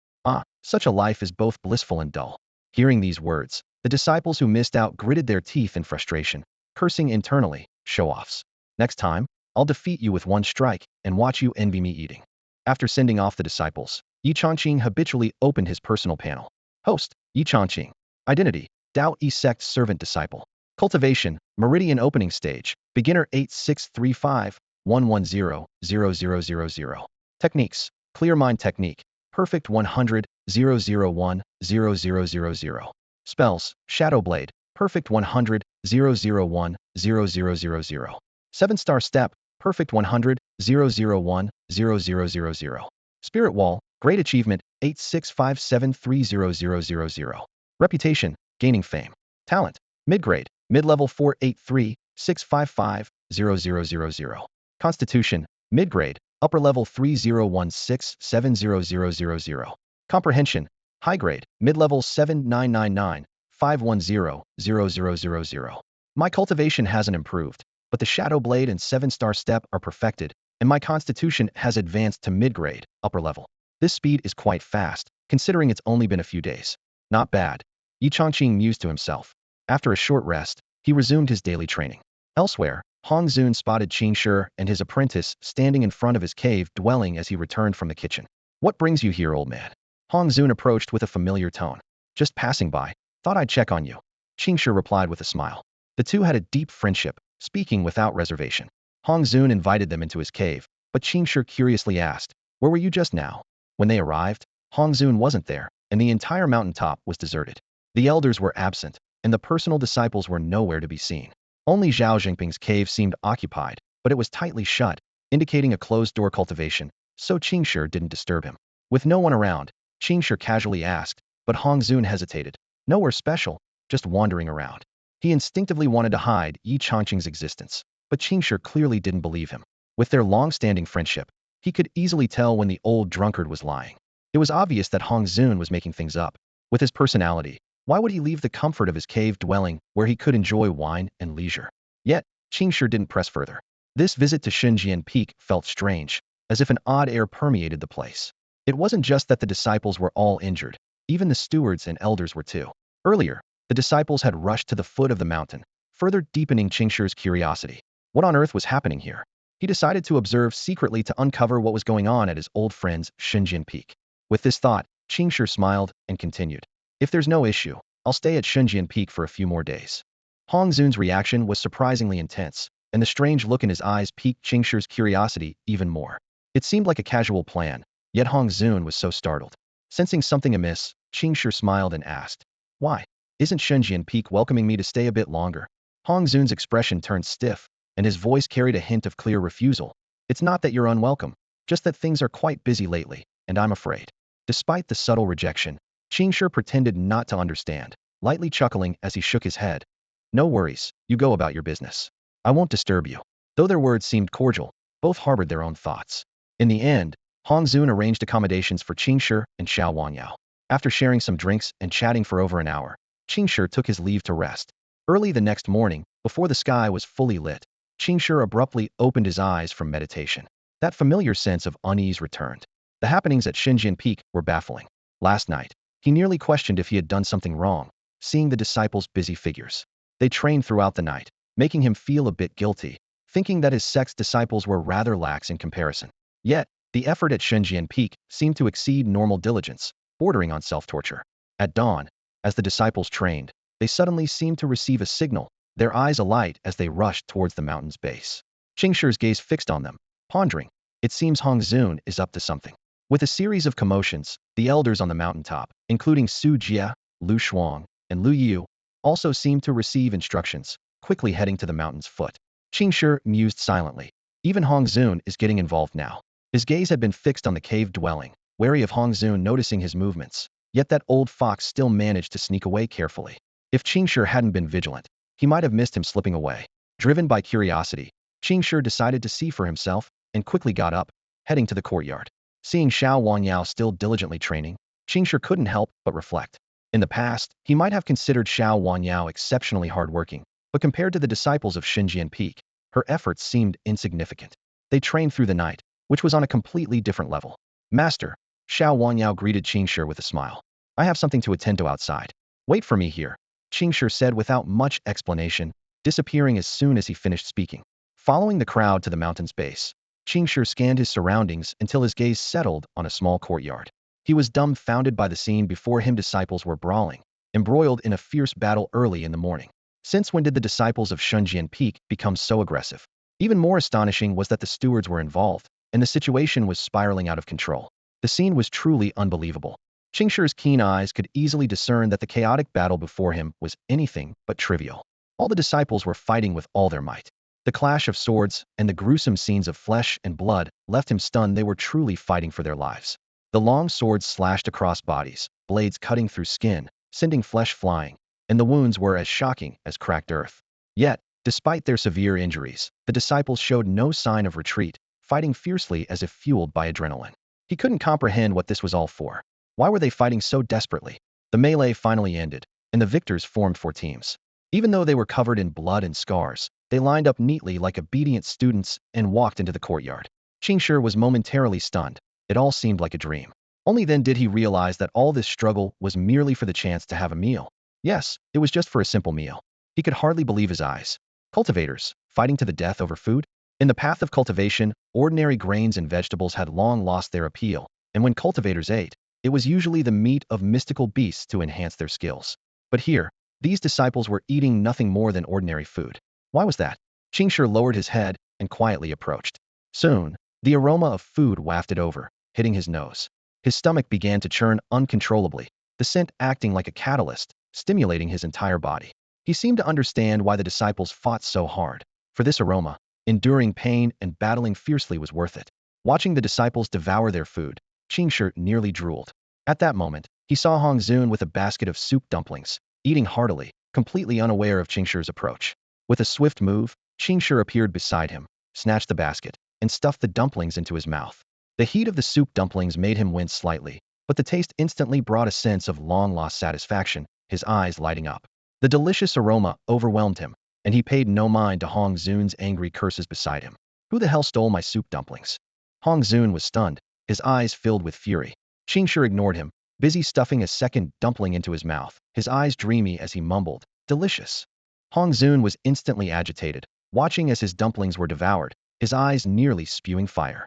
Such a life is both blissful and dull. Hearing these words, the disciples who missed out gritted their teeth in frustration, cursing internally, show-offs. Next time, I'll defeat you with one strike and watch you envy me eating. After sending off the disciples, Yi Chongqing habitually opened his personal panel. Host, Yi Chongqing. Identity, Dao E Sect servant disciple. Cultivation, Meridian opening stage, beginner 8635-110-0000. Techniques, Clear Mind technique, perfect 100-001-0000. Spells, Shadow Blade, perfect 100-001-0000. 7-star step, perfect 100-001-0000. Spirit Wall, great achievement, 8657300000. Reputation, gaining fame. Talent, mid-grade, mid-level 483, 655-0000. Constitution, mid-grade, upper level 3016-70000. Comprehension, high grade, mid-level 7999-510-0000. My cultivation hasn't improved, but the Shadow Blade and 7-star step are perfected, and my constitution has advanced to mid-grade, upper level. This speed is quite fast, considering it's only been a few days. Not bad. Yi Chongqing mused to himself. After a short rest, he resumed his daily training. Elsewhere, Hong Zun spotted Qing Shi and his apprentice standing in front of his cave dwelling as he returned from the kitchen. What brings you here, old man? Hong Zun approached with a familiar tone. Just passing by. Thought I'd check on you. Qing Shi replied with a smile. The two had a deep friendship, speaking without reservation. Hong Zun invited them into his cave, but Qing Shi curiously asked, "Where were you just now?" When they arrived, Hong Zun wasn't there, and the entire mountaintop was deserted. The elders were absent, and the personal disciples were nowhere to be seen. Only Zhao Jinping's cave seemed occupied, but it was tightly shut, indicating a closed-door cultivation, so Qing Shi didn't disturb him. With no one around, Qing Shi casually asked, but Hong Zun hesitated. Nowhere special, just wandering around. He instinctively wanted to hide Yi Chongqing's existence, but Qing Shi clearly didn't believe him. With their long-standing friendship, he could easily tell when the old drunkard was lying. It was obvious that Hong Zun was making things up. With his personality, why would he leave the comfort of his cave dwelling where he could enjoy wine and leisure? Yet, Qing Shi didn't press further. This visit to Xinjian Peak felt strange, as if an odd air permeated the place. It wasn't just that the disciples were all injured, even the stewards and elders were too. Earlier, the disciples had rushed to the foot of the mountain, further deepening Qing Shi's curiosity. What on earth was happening here? He decided to observe secretly to uncover what was going on at his old friend's Xinjian Peak. With this thought, Qing Shi smiled and continued. If there's no issue, I'll stay at Xinjian Peak for a few more days. Hong Zun's reaction was surprisingly intense, and the strange look in his eyes piqued Qing Shi's curiosity even more. It seemed like a casual plan, yet Hong Zun was so startled. Sensing something amiss, Qing Shi smiled and asked, "Why? Isn't Xinjian Peak welcoming me to stay a bit longer?" Hong Zun's expression turned stiff, and his voice carried a hint of clear refusal. "It's not that you're unwelcome, just that things are quite busy lately, and I'm afraid." Despite the subtle rejection, Qing Shi pretended not to understand, lightly chuckling as he shook his head. "No worries, you go about your business. I won't disturb you." Though their words seemed cordial, both harbored their own thoughts. In the end, Hong Zun arranged accommodations for Qing Shi and Xiao Wangyao. After sharing some drinks and chatting for over an hour, Qing Shi took his leave to rest. Early the next morning, before the sky was fully lit, Qing Shi abruptly opened his eyes from meditation. That familiar sense of unease returned. The happenings at Xinjian Peak were baffling. Last night, he nearly questioned if he had done something wrong, seeing the disciples' busy figures. They trained throughout the night, making him feel a bit guilty, thinking that his sect's disciples were rather lax in comparison. Yet, the effort at Xinjian Peak seemed to exceed normal diligence, bordering on self-torture. At dawn, as the disciples trained, they suddenly seemed to receive a signal, their eyes alight as they rushed towards the mountain's base. Qing Shi's gaze fixed on them, pondering. It seems Hong Zun is up to something. With a series of commotions, the elders on the mountaintop, including Su Jia, Lu Shuang, and Lu Yu, also seemed to receive instructions, quickly heading to the mountain's foot. Qing Shi mused silently. Even Hong Zun is getting involved now. His gaze had been fixed on the cave dwelling, wary of Hong Zun noticing his movements, yet that old fox still managed to sneak away carefully. If Qing Shi hadn't been vigilant, he might have missed him slipping away. Driven by curiosity, Qing Shi decided to see for himself, and quickly got up, heading to the courtyard. Seeing Xiao Wangyao still diligently training, Qing Shi couldn't help but reflect. In the past, he might have considered Xiao Wangyao exceptionally hardworking, but compared to the disciples of Xinjian Peak, her efforts seemed insignificant. They trained through the night, which was on a completely different level. "Master," Xiao Wangyao greeted Qing Shi with a smile. "I have something to attend to outside. Wait for me here," Qing Shi said without much explanation, disappearing as soon as he finished speaking. Following the crowd to the mountain's base, Qing Shi scanned his surroundings until his gaze settled on a small courtyard. He was dumbfounded by the scene before him. Disciples were brawling, embroiled in a fierce battle early in the morning. Since when did the disciples of Xinjian Peak become so aggressive? Even more astonishing was that the stewards were involved, and the situation was spiraling out of control. The scene was truly unbelievable. Qing Shi's keen eyes could easily discern that the chaotic battle before him was anything but trivial. All the disciples were fighting with all their might. The clash of swords and the gruesome scenes of flesh and blood left him stunned. They were truly fighting for their lives. The long swords slashed across bodies, blades cutting through skin, sending flesh flying, and the wounds were as shocking as cracked earth. Yet, Despite their severe injuries, the disciples showed no sign of retreat, fighting fiercely as if fueled by adrenaline. He couldn't comprehend what this was all for. Why were they fighting so desperately? The melee finally ended, and the victors formed 4 teams. Even though they were covered in blood and scars, they lined up neatly like obedient students and walked into the courtyard. Qingshi was momentarily stunned. It all seemed like a dream. Only then did he realize that all this struggle was merely for the chance to have a meal. Yes, it was just for a simple meal. He could hardly believe his eyes. Cultivators, fighting to the death over food? In the path of cultivation, ordinary grains and vegetables had long lost their appeal, and when cultivators ate, it was usually the meat of mystical beasts to enhance their skills. But here, these disciples were eating nothing more than ordinary food. Why was that? Qingshi lowered his head and quietly approached. Soon, the aroma of food wafted over, hitting his nose. His stomach began to churn uncontrollably, the scent acting like a catalyst, stimulating his entire body. He seemed to understand why the disciples fought so hard. For this aroma, enduring pain and battling fiercely was worth it. Watching the disciples devour their food, Qingshi nearly drooled. At that moment, he saw Hong Zun with a basket of soup dumplings, eating heartily, completely unaware of Qingshi's approach. With a swift move, Qingshi appeared beside him, snatched the basket, and stuffed the dumplings into his mouth. The heat of the soup dumplings made him wince slightly, but the taste instantly brought a sense of long-lost satisfaction, his eyes lighting up. The delicious aroma overwhelmed him, and he paid no mind to Hong Zun's angry curses beside him. Who the hell stole my soup dumplings? Hong Zun was stunned, his eyes filled with fury. Qingshi ignored him, busy stuffing a second dumpling into his mouth, his eyes dreamy as he mumbled, "Delicious." Hong Zun was instantly agitated, watching as his dumplings were devoured, his eyes nearly spewing fire.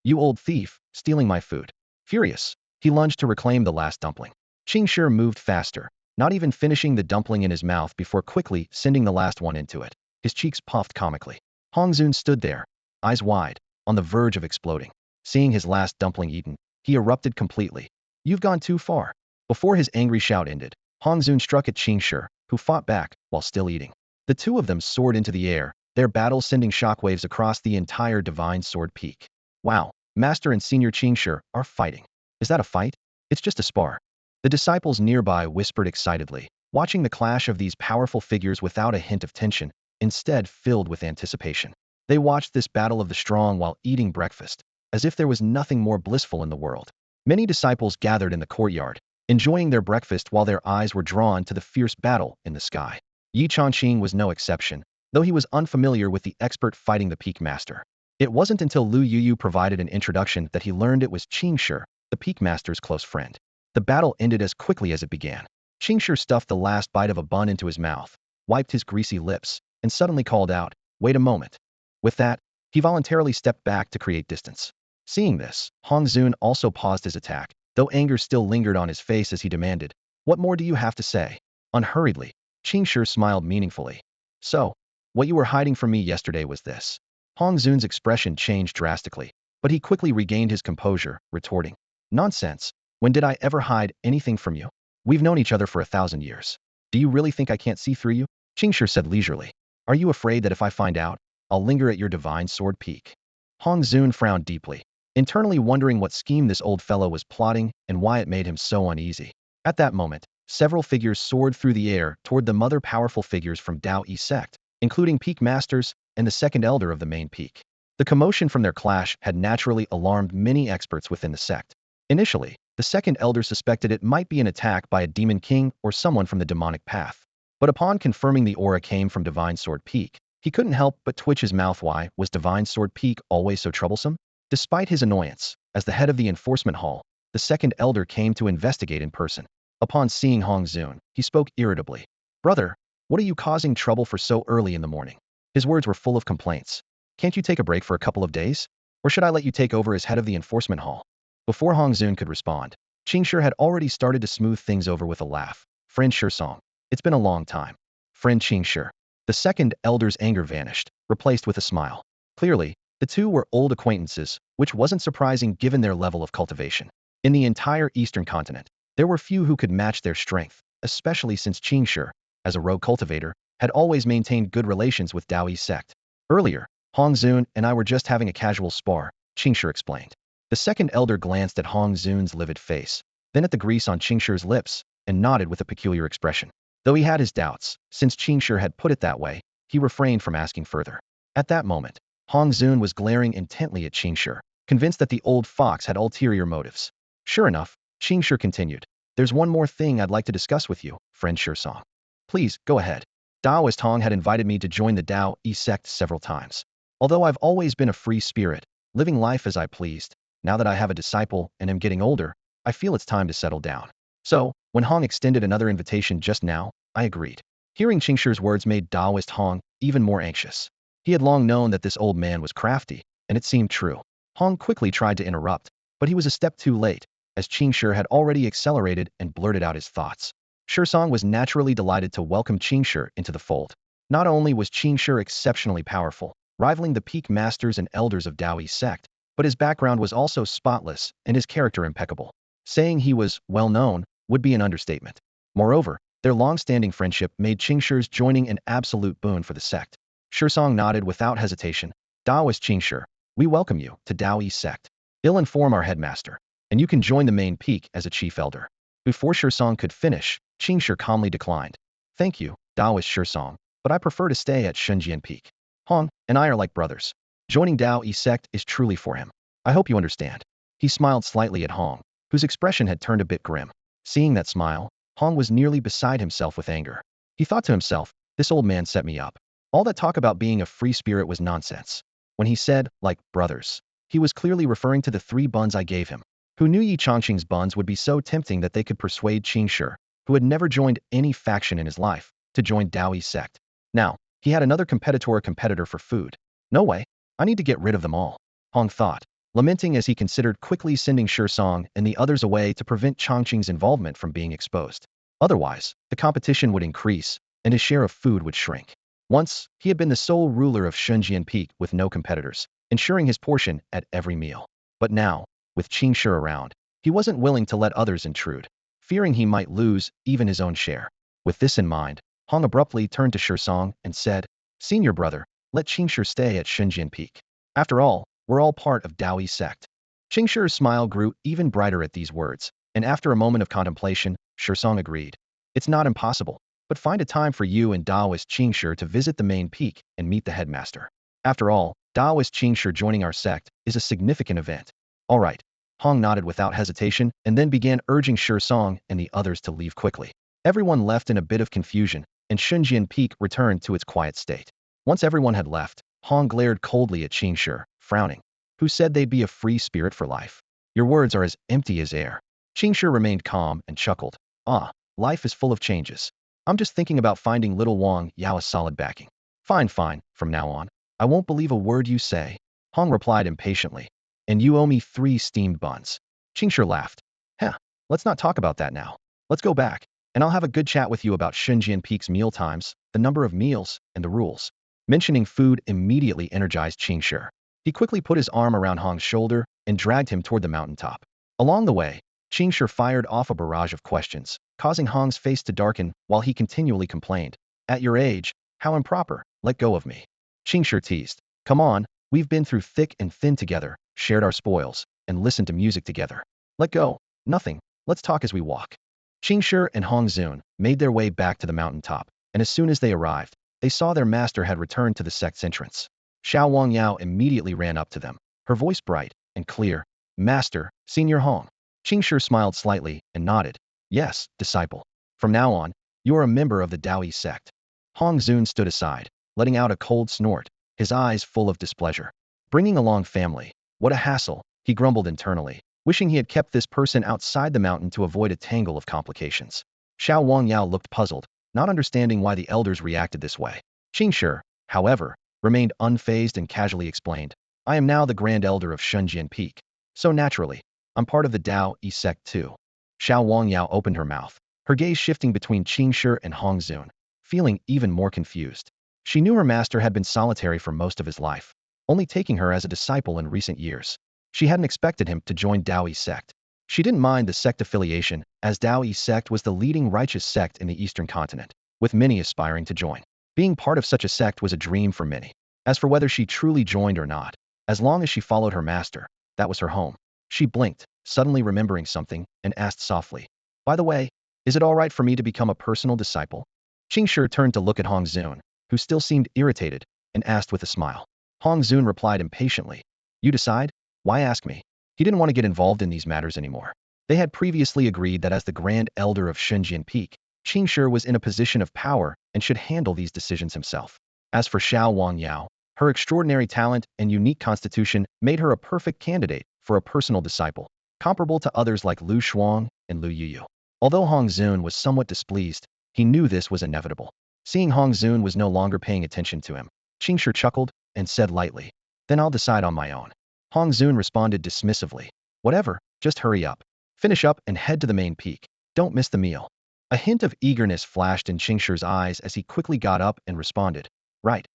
"You old thief, stealing my food." Furious, he lunged to reclaim the last dumpling. Qingshi moved faster, not even finishing the dumpling in his mouth before quickly sending the last one into it. His cheeks puffed comically. Hong Zun stood there, eyes wide, on the verge of exploding. Seeing his last dumpling eaten, he erupted completely. "You've gone too far." Before his angry shout ended, Hong Zun struck at Qingshi, who fought back while still eating. The two of them soared into the air, their battle sending shockwaves across the entire Divine Sword Peak. "Wow, Master and Senior Qingshi are fighting. Is that a fight? It's just a spar." The disciples nearby whispered excitedly, watching the clash of these powerful figures without a hint of tension, instead filled with anticipation. They watched this battle of the strong while eating breakfast, as if there was nothing more blissful in the world. Many disciples gathered in the courtyard, enjoying their breakfast while their eyes were drawn to the fierce battle in the sky. Yi Changqing was no exception, though he was unfamiliar with the expert fighting the Peak Master. It wasn't until Lu Yuyu provided an introduction that he learned it was Qingshi, the Peak Master's close friend. The battle ended as quickly as it began. Qingshi stuffed the last bite of a bun into his mouth, wiped his greasy lips, and suddenly called out, "Wait a moment." With that, he voluntarily stepped back to create distance. Seeing this, Hong Zun also paused his attack, though anger still lingered on his face as he demanded, "What more do you have to say?" Unhurriedly, Qingshi smiled meaningfully. "So, what you were hiding from me yesterday was this." Hong Zun's expression changed drastically, but he quickly regained his composure, retorting, "Nonsense. When did I ever hide anything from you? We've known each other for 1,000 years. Do you really think I can't see through you?" Qingshi said leisurely. "Are you afraid that if I find out, I'll linger at your Divine Sword Peak?" Hong Zun frowned deeply, internally wondering what scheme this old fellow was plotting and why it made him so uneasy. At that moment, several figures soared through the air toward the mother powerful figures from Dao Yi Sect, including Peak Masters and the second elder of the main peak. The commotion from their clash had naturally alarmed many experts within the sect. Initially, the second elder suspected it might be an attack by a demon king or someone from the demonic path. But upon confirming the aura came from Divine Sword Peak, he couldn't help but twitch his mouth. Why was Divine Sword Peak always so troublesome? Despite his annoyance, as the head of the enforcement hall, the second elder came to investigate in person. Upon seeing Hong Zun, he spoke irritably. "Brother, what are you causing trouble for so early in the morning?" His words were full of complaints. "Can't you take a break for a couple of days? Or should I let you take over as head of the enforcement hall?" Before Hong Zun could respond, Qingshi had already started to smooth things over with a laugh. "Friend Song, it's been a long time." "Friend Qingshi." The second elder's anger vanished, replaced with a smile. Clearly, the two were old acquaintances, which wasn't surprising given their level of cultivation. In the entire Eastern continent, there were few who could match their strength, especially since Qingshi, as a rogue cultivator, had always maintained good relations with Dao Yi Sect. "Earlier, Hong Zun and I were just having a casual spar," Qingshi explained. The second elder glanced at Hong Zun's livid face, then at the grease on Qingshi's lips, and nodded with a peculiar expression. Though he had his doubts, since Qingshi had put it that way, he refrained from asking further. At that moment, Hong Zun was glaring intently at Qingshi, convinced that the old fox had ulterior motives. Sure enough, Qingshi continued, "There's one more thing I'd like to discuss with you, friend Song. Please, go ahead." Taoist Hong had invited me to join the Tao Sect several times. Although I've always been a free spirit, living life as I pleased, now that I have a disciple and am getting older, I feel it's time to settle down. So, when Hong extended another invitation just now, I agreed. Hearing Qingshi's words made Taoist Hong even more anxious. He had long known that this old man was crafty, and it seemed true. Hong quickly tried to interrupt, but he was a step too late, as Qingshi had already accelerated and blurted out his thoughts. Song was naturally delighted to welcome Qingshi into the fold. Not only was Qingshi exceptionally powerful, rivaling the peak masters and elders of Tao Sect, but his background was also spotless and his character impeccable. Saying he was well-known would be an understatement. Moreover, their long-standing friendship made Qingshi's joining an absolute boon for the sect. Song nodded without hesitation. "Taoist Qingshi, we welcome you to Tao Sect. I'll inform our headmaster, and you can join the main peak as a chief elder." Before Song could finish, Qingshi calmly declined. "Thank you, Taoist Song, but I prefer to stay at Shunjian Peak. Hong and I are like brothers. Joining Tao Sect is truly for him. I hope you understand." He smiled slightly at Hong, whose expression had turned a bit grim. Seeing that smile, Hong was nearly beside himself with anger. He thought to himself, this old man set me up. All that talk about being a free spirit was nonsense. When he said, like brothers, he was clearly referring to the 3 buns I gave him. Who knew Yi Chongqing's buns would be so tempting that they could persuade Qingshi, who had never joined any faction in his life, to join Tao Sect. Now, he had another competitor for food. No way, I need to get rid of them all, Hong thought, lamenting as he considered quickly sending Song and the others away to prevent Chongqing's involvement from being exposed. Otherwise, the competition would increase, and his share of food would shrink. Once, he had been the sole ruler of Shunjian Peak with no competitors, ensuring his portion at every meal. But now, with Qingshi around, he wasn't willing to let others intrude, fearing he might lose even his own share. With this in mind, Hong abruptly turned to Song and said, "Senior brother, let Qingshi stay at Shunjian Peak. After all, we're all part of Tao Sect." Qingshi's smile grew even brighter at these words, and after a moment of contemplation, Song agreed. "It's not impossible, but find a time for you and Taoist Qingshi to visit the main peak and meet the headmaster. After all, Taoist Qingshi joining our sect is a significant event." "All right." Hong nodded without hesitation and then began urging Song and the others to leave quickly. Everyone left in a bit of confusion, and Shunjian Peak returned to its quiet state. Once everyone had left, Hong glared coldly at Qingshi, frowning. "Who said they'd be a free spirit for life? Your words are as empty as air." Qingshi remained calm and chuckled. "Ah, life is full of changes. I'm just thinking about finding little Wang Yao a solid backing." Fine, from now on, I won't believe a word you say," Hong replied impatiently. "And you owe me 3 steamed buns." Qingshi laughed. "Heh, let's not talk about that now. Let's go back, and I'll have a good chat with you about Shunjian Peak's meal times, the number of meals, and the rules." Mentioning food immediately energized Qingshi. He quickly put his arm around Hong's shoulder and dragged him toward the mountaintop. Along the way, Qingshi fired off a barrage of questions, causing Hong's face to darken while he continually complained. "At your age, how improper, let go of me." Qingshi teased. "Come on, we've been through thick and thin together, shared our spoils, and listened to music together. Let go, nothing, let's talk as we walk." Qingshi and Hong Zun made their way back to the mountaintop, and as soon as they arrived, they saw their master had returned to the sect's entrance. Xiao Wangyao immediately ran up to them, her voice bright and clear. "Master, Senior Hong." Qingshi smiled slightly and nodded. "Yes, disciple. From now on, you are a member of the Tao Sect." Hong Zun stood aside, letting out a cold snort, his eyes full of displeasure. Bringing along family, what a hassle, he grumbled internally, wishing he had kept this person outside the mountain to avoid a tangle of complications. Xiao Wangyao looked puzzled, not understanding why the elders reacted this way. Qingshi, however, remained unfazed and casually explained, "I am now the Grand Elder of Shunjian Peak. So naturally, I'm part of the Tao Sect too." Xiao Wangyao opened her mouth, her gaze shifting between Qingshi and Hong Zun, feeling even more confused. She knew her master had been solitary for most of his life, only taking her as a disciple in recent years. She hadn't expected him to join Tao Sect. She didn't mind the sect affiliation, as Tao Sect was the leading righteous sect in the Eastern continent, with many aspiring to join. Being part of such a sect was a dream for many. As for whether she truly joined or not, as long as she followed her master, that was her home. She blinked, suddenly remembering something, and asked softly, "By the way, is it all right for me to become a personal disciple?" Qingshi turned to look at Hong Zun, who still seemed irritated, and asked with a smile. Hong Zun replied impatiently. You decide? Why ask me? He didn't want to get involved in these matters anymore. They had previously agreed that as the Grand Elder of Shenzhen Peak, Qingshi was in a position of power and should handle these decisions himself. As for Xiao Wangyao, her extraordinary talent and unique constitution made her a perfect candidate for a personal disciple, comparable to others like Lu Shuang and Lu Yuyu. Although Hong Zun was somewhat displeased, he knew this was inevitable. Seeing Hong Zun was no longer paying attention to him, Qingshi chuckled and said lightly, Then I'll decide on my own. Hong Zun responded dismissively. Whatever, just hurry up. Finish up and head to the main peak. Don't miss the meal. A hint of eagerness flashed in Qingshi's eyes as he quickly got up and responded. Right.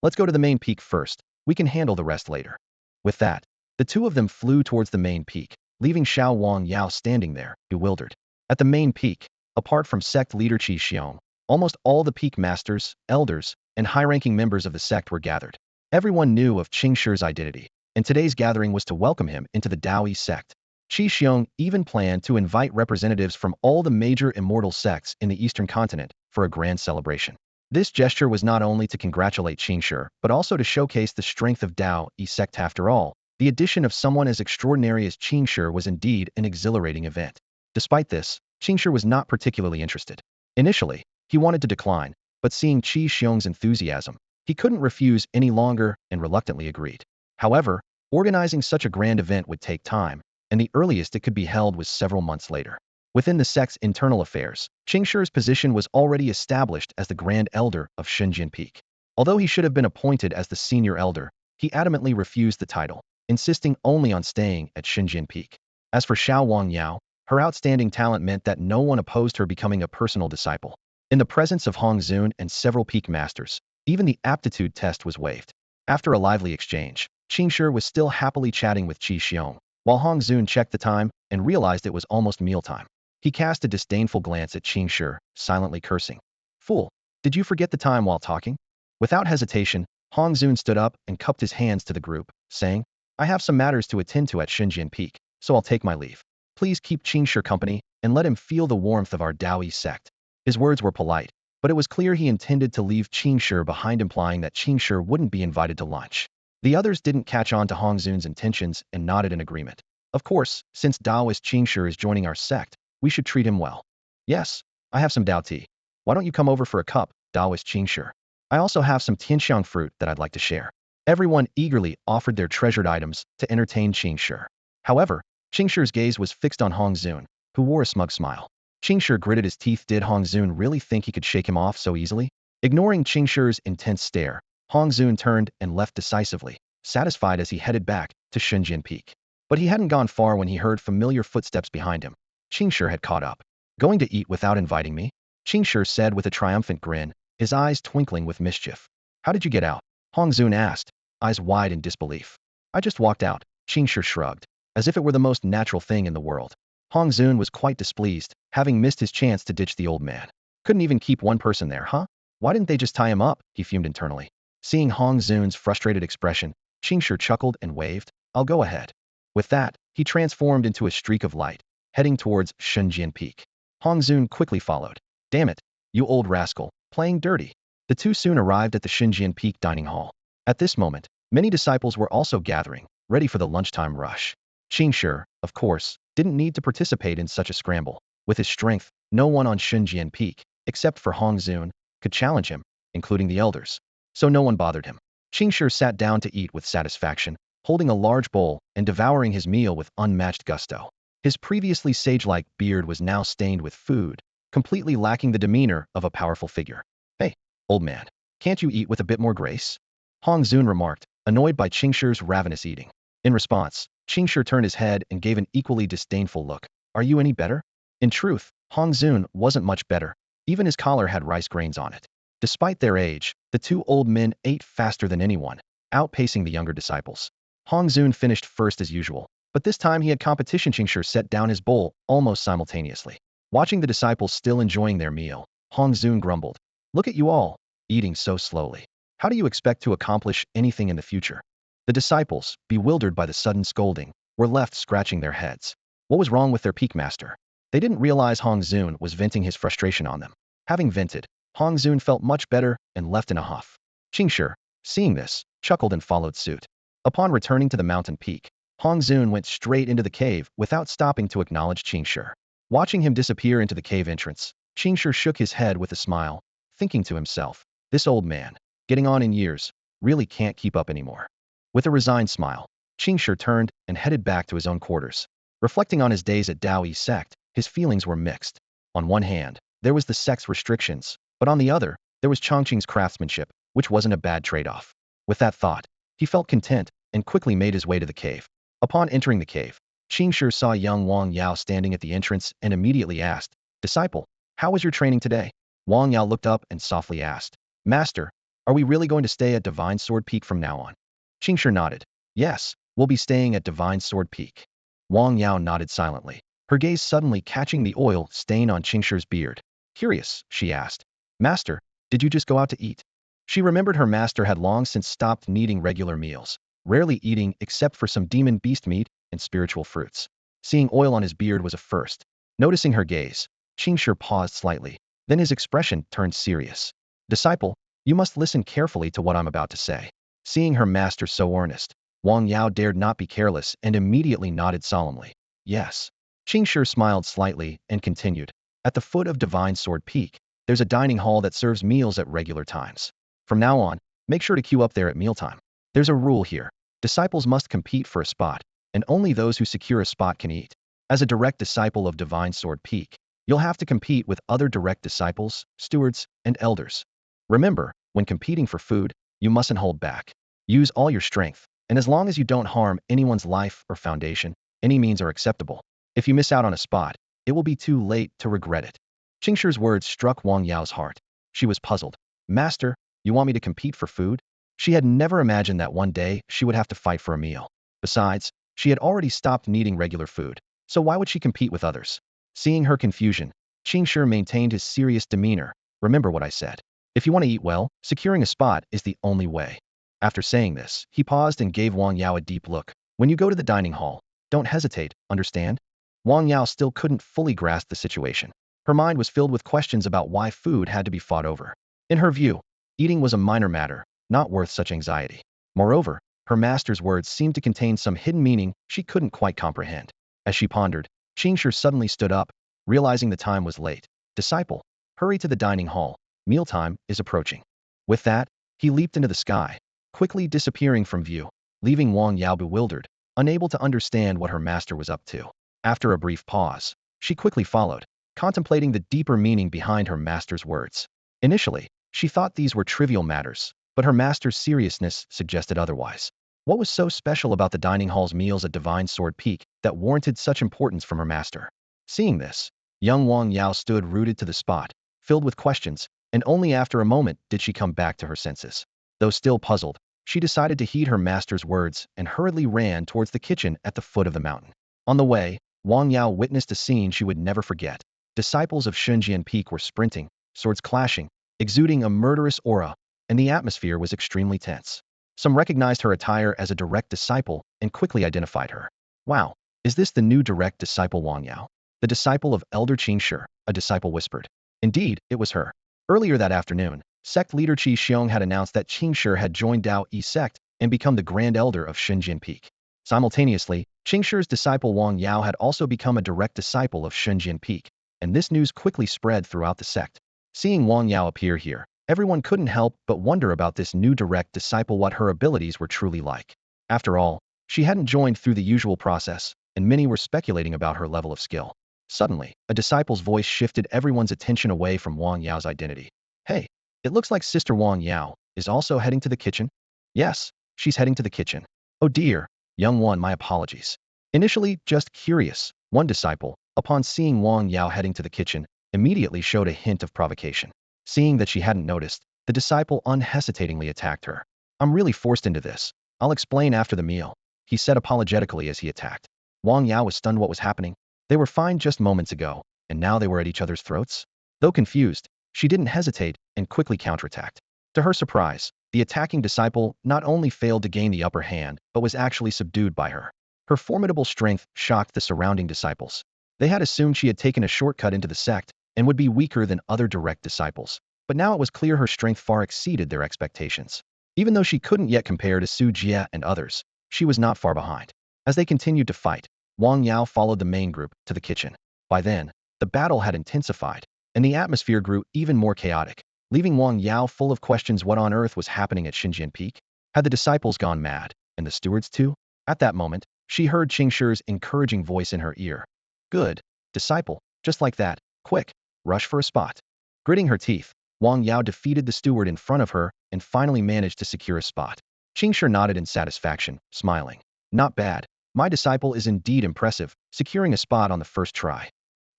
Let's go to the main peak first. We can handle the rest later. With that, the two of them flew towards the main peak, leaving Xiao Wangyao standing there, bewildered. At the main peak, apart from sect leader Qi Xiong, almost all the peak masters, elders, and high-ranking members of the sect were gathered. Everyone knew of Qingshi's identity, and today's gathering was to welcome him into the Daoyi sect. Qi Xiong even planned to invite representatives from all the major immortal sects in the eastern continent for a grand celebration. This gesture was not only to congratulate Qingshi, but also to showcase the strength of Daoyi sect. After all, the addition of someone as extraordinary as Qingshi was indeed an exhilarating event. Despite this, Qingshi was not particularly interested. Initially, he wanted to decline, but seeing Qi Xiong's enthusiasm, he couldn't refuse any longer and reluctantly agreed. However, organizing such a grand event would take time, and the earliest it could be held was several months later. Within the sect's internal affairs, Qingshi's position was already established as the Grand Elder of Shenzhen Peak. Although he should have been appointed as the Senior Elder, he adamantly refused the title, insisting only on staying at Shenzhen Peak. As for Xiao Wangyao, her outstanding talent meant that no one opposed her becoming a personal disciple. In the presence of Hong Zun and several peak masters, even the aptitude test was waived. After a lively exchange, Qingshi was still happily chatting with Qi Xiong, while Hong Zun checked the time and realized it was almost mealtime. He cast a disdainful glance at Qingshi, silently cursing. Fool, did you forget the time while talking? Without hesitation, Hong Zun stood up and cupped his hands to the group, saying, I have some matters to attend to at Shenzhen Peak, so I'll take my leave. Please keep Qingshi company and let him feel the warmth of our Daoyi sect. His words were polite, but it was clear he intended to leave Qingshi behind, implying that Qingshi wouldn't be invited to lunch. The others didn't catch on to Hong Zun's intentions and nodded in agreement. Of course, since Daoist Qingshi is joining our sect, we should treat him well. Yes, I have some Dao tea. Why don't you come over for a cup, Daoist Qingshi? I also have some Tianxiang fruit that I'd like to share. Everyone eagerly offered their treasured items to entertain Qingshi. However, Qingshi's gaze was fixed on Hong Zun, who wore a smug smile. Qingshi gritted his teeth. Did Hong Zun really think he could shake him off so easily? Ignoring Qingshi's intense stare, Hong Zun turned and left decisively, satisfied as he headed back to Shenzhen Peak. But he hadn't gone far when he heard familiar footsteps behind him. Qingshi had caught up. Going to eat without inviting me? Qingshi said with a triumphant grin, his eyes twinkling with mischief. How did you get out? Hong Zun asked, eyes wide in disbelief. I just walked out, Qingshi shrugged, as if it were the most natural thing in the world. Hong Zun was quite displeased, having missed his chance to ditch the old man. Couldn't even keep one person there, huh? Why didn't they just tie him up? He fumed internally. Seeing Hong Zun's frustrated expression, Qingshi chuckled and waved, I'll go ahead. With that, he transformed into a streak of light, heading towards Shenzhen Peak. Hong Zun quickly followed. Damn it, you old rascal, playing dirty. The two soon arrived at the Shenzhen Peak dining hall. At this moment, many disciples were also gathering, ready for the lunchtime rush. Qingshi, of course, didn't need to participate in such a scramble. With his strength, no one on Shenzhen Peak, except for Hong Zun, could challenge him, including the elders. So no one bothered him. Qingshi sat down to eat with satisfaction, holding a large bowl and devouring his meal with unmatched gusto. His previously sage-like beard was now stained with food, completely lacking the demeanor of a powerful figure. Hey, old man, can't you eat with a bit more grace? Hong Zun remarked, annoyed by Qingshi's ravenous eating. In response, Qingshi turned his head and gave an equally disdainful look. Are you any better? In truth, Hong Zun wasn't much better. Even his collar had rice grains on it. Despite their age, the two old men ate faster than anyone, outpacing the younger disciples. Hong Zun finished first as usual, but this time he had competition. Qingshi set down his bowl almost simultaneously. Watching the disciples still enjoying their meal, Hong Zun grumbled. Look at you all, eating so slowly. How do you expect to accomplish anything in the future? The disciples, bewildered by the sudden scolding, were left scratching their heads. What was wrong with their peak master? They didn't realize Hong Zun was venting his frustration on them. Having vented, Hong Zun felt much better and left in a huff. Qingshi, seeing this, chuckled and followed suit. Upon returning to the mountain peak, Hong Zun went straight into the cave without stopping to acknowledge Qingshi. Watching him disappear into the cave entrance, Qingshi shook his head with a smile, thinking to himself, this old man, getting on in years, really can't keep up anymore. With a resigned smile, Qingshi turned and headed back to his own quarters. Reflecting on his days at Daoyi Sect, his feelings were mixed. On one hand, there was the sect's restrictions, but on the other, there was Chongqing's craftsmanship, which wasn't a bad trade-off. With that thought, he felt content and quickly made his way to the cave. Upon entering the cave, Qingshi saw young Wang Yao standing at the entrance and immediately asked, Disciple, how was your training today? Wang Yao looked up and softly asked, Master, are we really going to stay at Divine Sword Peak from now on? Qingshi nodded. Yes, we'll be staying at Divine Sword Peak. Wang Yao nodded silently, her gaze suddenly catching the oil stain on Qingshi's beard. Curious, she asked, Master, did you just go out to eat? She remembered her master had long since stopped needing regular meals, rarely eating except for some demon beast meat and spiritual fruits. Seeing oil on his beard was a first. Noticing her gaze, Qingshi paused slightly, then his expression turned serious. Disciple, you must listen carefully to what I'm about to say. Seeing her master so earnest, Wang Yao dared not be careless and immediately nodded solemnly. Yes. Qingshi smiled slightly and continued. At the foot of Divine Sword Peak, there's a dining hall that serves meals at regular times. From now on, make sure to queue up there at mealtime. There's a rule here. Disciples must compete for a spot, and only those who secure a spot can eat. As a direct disciple of Divine Sword Peak, you'll have to compete with other direct disciples, stewards, and elders. Remember, when competing for food, you mustn't hold back. Use all your strength, and as long as you don't harm anyone's life or foundation, any means are acceptable. If you miss out on a spot, it will be too late to regret it. Qingshi's words struck Wang Yao's heart. She was puzzled. Master, you want me to compete for food? She had never imagined that one day she would have to fight for a meal. Besides, she had already stopped needing regular food, so why would she compete with others? Seeing her confusion, Qingshi maintained his serious demeanor. Remember what I said. If you want to eat well, securing a spot is the only way. After saying this, he paused and gave Wang Yao a deep look. When you go to the dining hall, don't hesitate, understand? Wang Yao still couldn't fully grasp the situation. Her mind was filled with questions about why food had to be fought over. In her view, eating was a minor matter, not worth such anxiety. Moreover, her master's words seemed to contain some hidden meaning she couldn't quite comprehend. As she pondered, Qingshi suddenly stood up, realizing the time was late. Disciple, hurry to the dining hall. Mealtime is approaching. With that, he leaped into the sky, quickly disappearing from view, leaving Wang Yao bewildered, unable to understand what her master was up to. After a brief pause, she quickly followed, contemplating the deeper meaning behind her master's words. Initially, she thought these were trivial matters, but her master's seriousness suggested otherwise. What was so special about the dining hall's meals at Divine Sword Peak that warranted such importance from her master? Seeing this, young Wang Yao stood rooted to the spot, filled with questions, and only after a moment did she come back to her senses. Though still puzzled, she decided to heed her master's words and hurriedly ran towards the kitchen at the foot of the mountain. On the way, Wang Yao witnessed a scene she would never forget. Disciples of Shunjian Peak were sprinting, swords clashing, exuding a murderous aura, and the atmosphere was extremely tense. Some recognized her attire as a direct disciple and quickly identified her. Wow, is this the new direct disciple Wang Yao? The disciple of Elder Qingshi, a disciple whispered. Indeed, it was her. Earlier that afternoon, Sect leader Qi Xiong had announced that Qingshi had joined Daoyi Sect and become the Grand Elder of Shunjian Peak. Simultaneously, Qingshi's disciple Wang Yao had also become a direct disciple of Shunjian Peak, and this news quickly spread throughout the sect. Seeing Wang Yao appear here, everyone couldn't help but wonder about this new direct disciple, what her abilities were truly like. After all, she hadn't joined through the usual process, and many were speculating about her level of skill. Suddenly, a disciple's voice shifted everyone's attention away from Wang Yao's identity. Hey, it looks like Sister Wang Yao is also heading to the kitchen? Yes, she's heading to the kitchen. Oh dear, young one, my apologies. Initially just curious, one disciple, upon seeing Wang Yao heading to the kitchen, immediately showed a hint of provocation. Seeing that she hadn't noticed, the disciple unhesitatingly attacked her. I'm really forced into this. I'll explain after the meal, he said apologetically as he attacked. Wang Yao was stunned what was happening. They were fine just moments ago, and now they were at each other's throats? Though confused, she didn't hesitate and quickly counterattacked. To her surprise, the attacking disciple not only failed to gain the upper hand, but was actually subdued by her. Her formidable strength shocked the surrounding disciples. They had assumed she had taken a shortcut into the sect and would be weaker than other direct disciples. but now it was clear her strength far exceeded their expectations. Even though she couldn't yet compare to Su Jie and others, she was not far behind. As they continued to fight, Wang Yao followed the main group to the kitchen. By then, the battle had intensified, and the atmosphere grew even more chaotic, leaving Wang Yao full of questions. What on earth was happening at Xinjiang Peak? Had the disciples gone mad, and the stewards too? At that moment, she heard Qingshir's encouraging voice in her ear. Good, disciple, just like that, quick, rush for a spot. Gritting her teeth, Wang Yao defeated the steward in front of her and finally managed to secure a spot. Qingshir nodded in satisfaction, smiling. Not bad. My disciple is indeed impressive, securing a spot on the first try.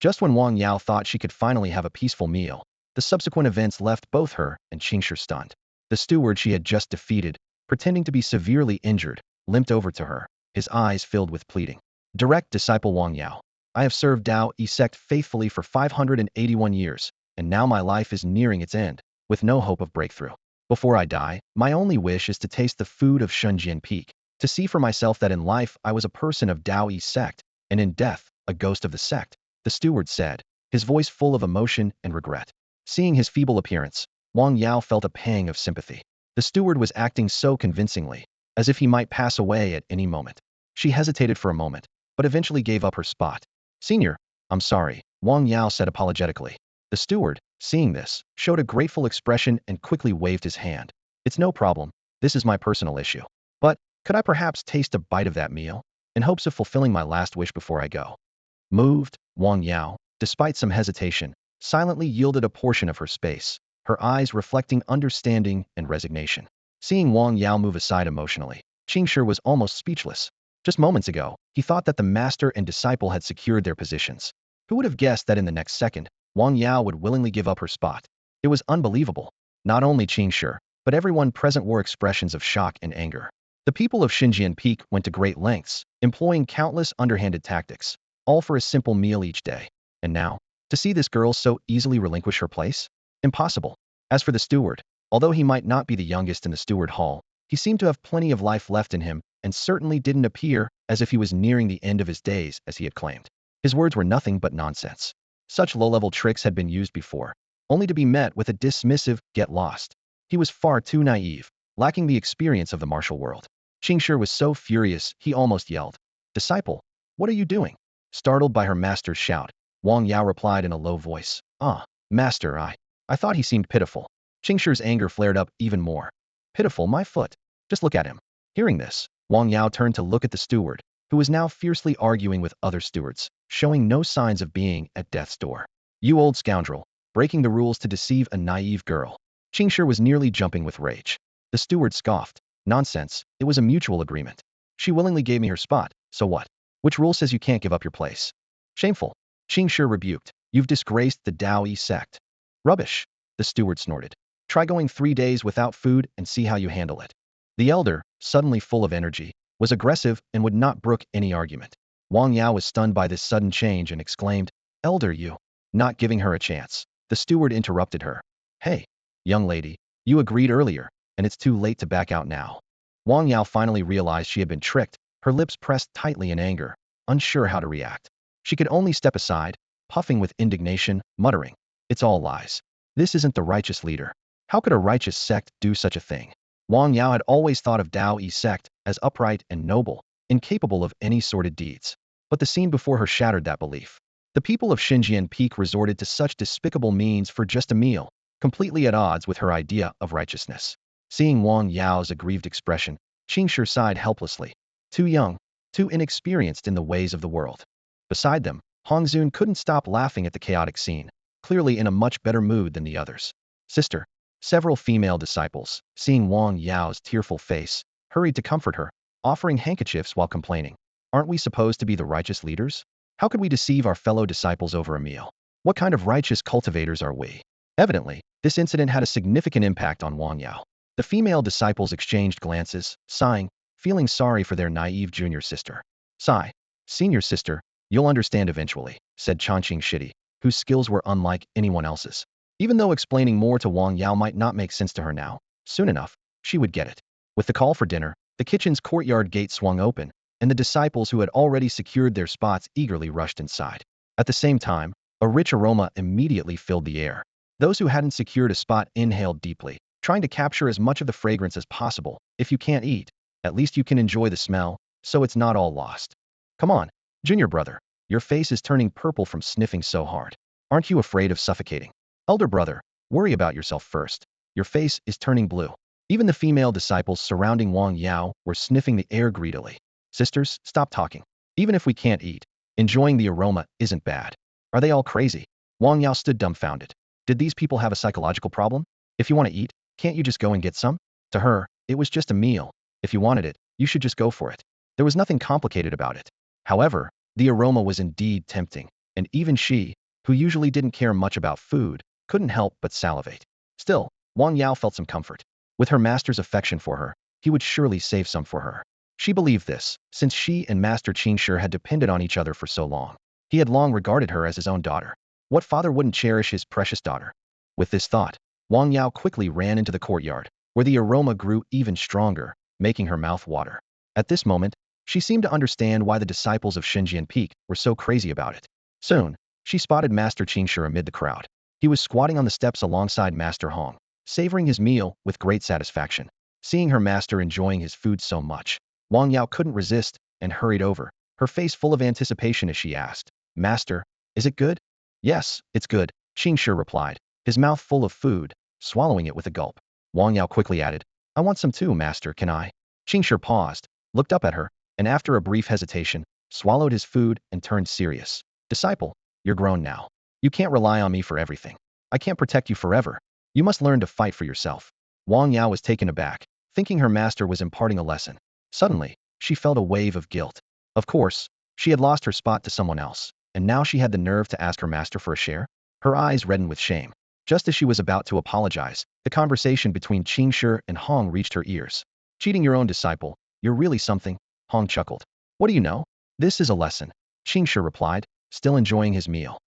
Just when Wang Yao thought she could finally have a peaceful meal, the subsequent events left both her and Qingshir stunned. The steward she had just defeated, pretending to be severely injured, limped over to her, his eyes filled with pleading. Direct disciple Wang Yao. I have served Dao Yi Sect faithfully for 581 years, and now my life is nearing its end, with no hope of breakthrough. Before I die, my only wish is to taste the food of Xinjiang Peak, to see for myself that in life I was a person of Dao Yi Sect, and in death, a ghost of the sect, the steward said, his voice full of emotion and regret. Seeing his feeble appearance, Wang Yao felt a pang of sympathy. The steward was acting so convincingly, as if he might pass away at any moment. She hesitated for a moment, but eventually gave up her spot. Senior, I'm sorry, Wang Yao said apologetically. The steward, seeing this, showed a grateful expression and quickly waved his hand. It's no problem, this is my personal issue. But, could I perhaps taste a bite of that meal, in hopes of fulfilling my last wish before I go? Moved, Wang Yao, despite some hesitation, silently yielded a portion of her space, her eyes reflecting understanding and resignation. Seeing Wang Yao move aside emotionally, Qingshir was almost speechless. Just moments ago, he thought that the master and disciple had secured their positions. Who would have guessed that in the next second, Wang Yao would willingly give up her spot? It was unbelievable. Not only Qingshir, but everyone present wore expressions of shock and anger. The people of Xinjiang Peak went to great lengths, employing countless underhanded tactics, all for a simple meal each day. And now, to see this girl so easily relinquish her place? Impossible. As for the steward, although he might not be the youngest in the steward hall, he seemed to have plenty of life left in him and certainly didn't appear as if he was nearing the end of his days as he had claimed. His words were nothing but nonsense. Such low-level tricks had been used before, only to be met with a dismissive, get lost. He was far too naive, lacking the experience of the martial world. Qingshir was so furious he almost yelled. Disciple, what are you doing? Startled by her master's shout, Wang Yao replied in a low voice. Master, I thought he seemed pitiful. Qingshir's anger flared up even more. Pitiful, my foot. Just look at him. Hearing this, Wang Yao turned to look at the steward, who was now fiercely arguing with other stewards, showing no signs of being at death's door. You old scoundrel, breaking the rules to deceive a naive girl. Qingshir was nearly jumping with rage. The steward scoffed. Nonsense, it was a mutual agreement. She willingly gave me her spot, so what? Which rule says you can't give up your place? Shameful. Qingshir rebuked. You've disgraced the Dao Yi sect. Rubbish, the steward snorted. Try going 3 days without food and see how you handle it. The elder, suddenly full of energy, was aggressive and would not brook any argument. Wang Yao was stunned by this sudden change and exclaimed, Elder, you. Not giving her a chance, the steward interrupted her. Hey, young lady, you agreed earlier, and it's too late to back out now. Wang Yao finally realized she had been tricked, her lips pressed tightly in anger, unsure how to react. She could only step aside, puffing with indignation, muttering, It's all lies. This isn't the righteous leader. How could a righteous sect do such a thing? Wang Yao had always thought of Dao Yi sect as upright and noble, incapable of any sordid deeds. But the scene before her shattered that belief. The people of Xinjiang Peak resorted to such despicable means for just a meal, completely at odds with her idea of righteousness. Seeing Wang Yao's aggrieved expression, Qingshir sighed helplessly. Too young, too inexperienced in the ways of the world. Beside them, Hongzun couldn't stop laughing at the chaotic scene, clearly in a much better mood than the others. Sister, several female disciples, seeing Wang Yao's tearful face, hurried to comfort her, offering handkerchiefs while complaining. Aren't we supposed to be the righteous leaders? How could we deceive our fellow disciples over a meal? What kind of righteous cultivators are we? Evidently, this incident had a significant impact on Wang Yao. The female disciples exchanged glances, sighing, feeling sorry for their naive junior sister. Sigh, senior sister, you'll understand eventually, said Chongqing Shidi, whose skills were unlike anyone else's. Even though explaining more to Wang Yao might not make sense to her now, soon enough, she would get it. With the call for dinner, the kitchen's courtyard gate swung open, and the disciples who had already secured their spots eagerly rushed inside. At the same time, a rich aroma immediately filled the air. Those who hadn't secured a spot inhaled deeply, trying to capture as much of the fragrance as possible. If you can't eat, at least you can enjoy the smell, so it's not all lost. Come on, junior brother. Your face is turning purple from sniffing so hard. Aren't you afraid of suffocating? Elder brother, worry about yourself first. Your face is turning blue. Even the female disciples surrounding Wang Yao were sniffing the air greedily. Sisters, stop talking. Even if we can't eat, enjoying the aroma isn't bad. Are they all crazy? Wang Yao stood dumbfounded. Did these people have a psychological problem? If you want to eat, can't you just go and get some? To her, it was just a meal. If you wanted it, you should just go for it. There was nothing complicated about it. However, the aroma was indeed tempting, and even she, who usually didn't care much about food, couldn't help but salivate. Still, Wang Yao felt some comfort. With her master's affection for her, he would surely save some for her. She believed this, since she and Master Qingshi had depended on each other for so long. He had long regarded her as his own daughter. What father wouldn't cherish his precious daughter? With this thought, Wang Yao quickly ran into the courtyard, where the aroma grew even stronger, making her mouth water. At this moment, she seemed to understand why the disciples of Xinjian Peak were so crazy about it. Soon, she spotted Master Qingshi amid the crowd. He was squatting on the steps alongside Master Hong, savoring his meal with great satisfaction. Seeing her master enjoying his food so much, Wang Yao couldn't resist and hurried over, her face full of anticipation as she asked, "Master, is it good?" "Yes, it's good," Qingshi replied, his mouth full of food, swallowing it with a gulp. Wang Yao quickly added, "I want some too, master, can I?" Qingshi paused, looked up at her, and after a brief hesitation, swallowed his food and turned serious. "Disciple, you're grown now. You can't rely on me for everything. I can't protect you forever. You must learn to fight for yourself." Wang Yao was taken aback, thinking her master was imparting a lesson. Suddenly, she felt a wave of guilt. Of course, she had lost her spot to someone else, and now she had the nerve to ask her master for a share? Her eyes reddened with shame. Just as she was about to apologize, the conversation between Qingshi and Hong reached her ears. "Cheating your own disciple, you're really something," Hong chuckled. "What do you know? This is a lesson," Qingshi replied, still enjoying his meal.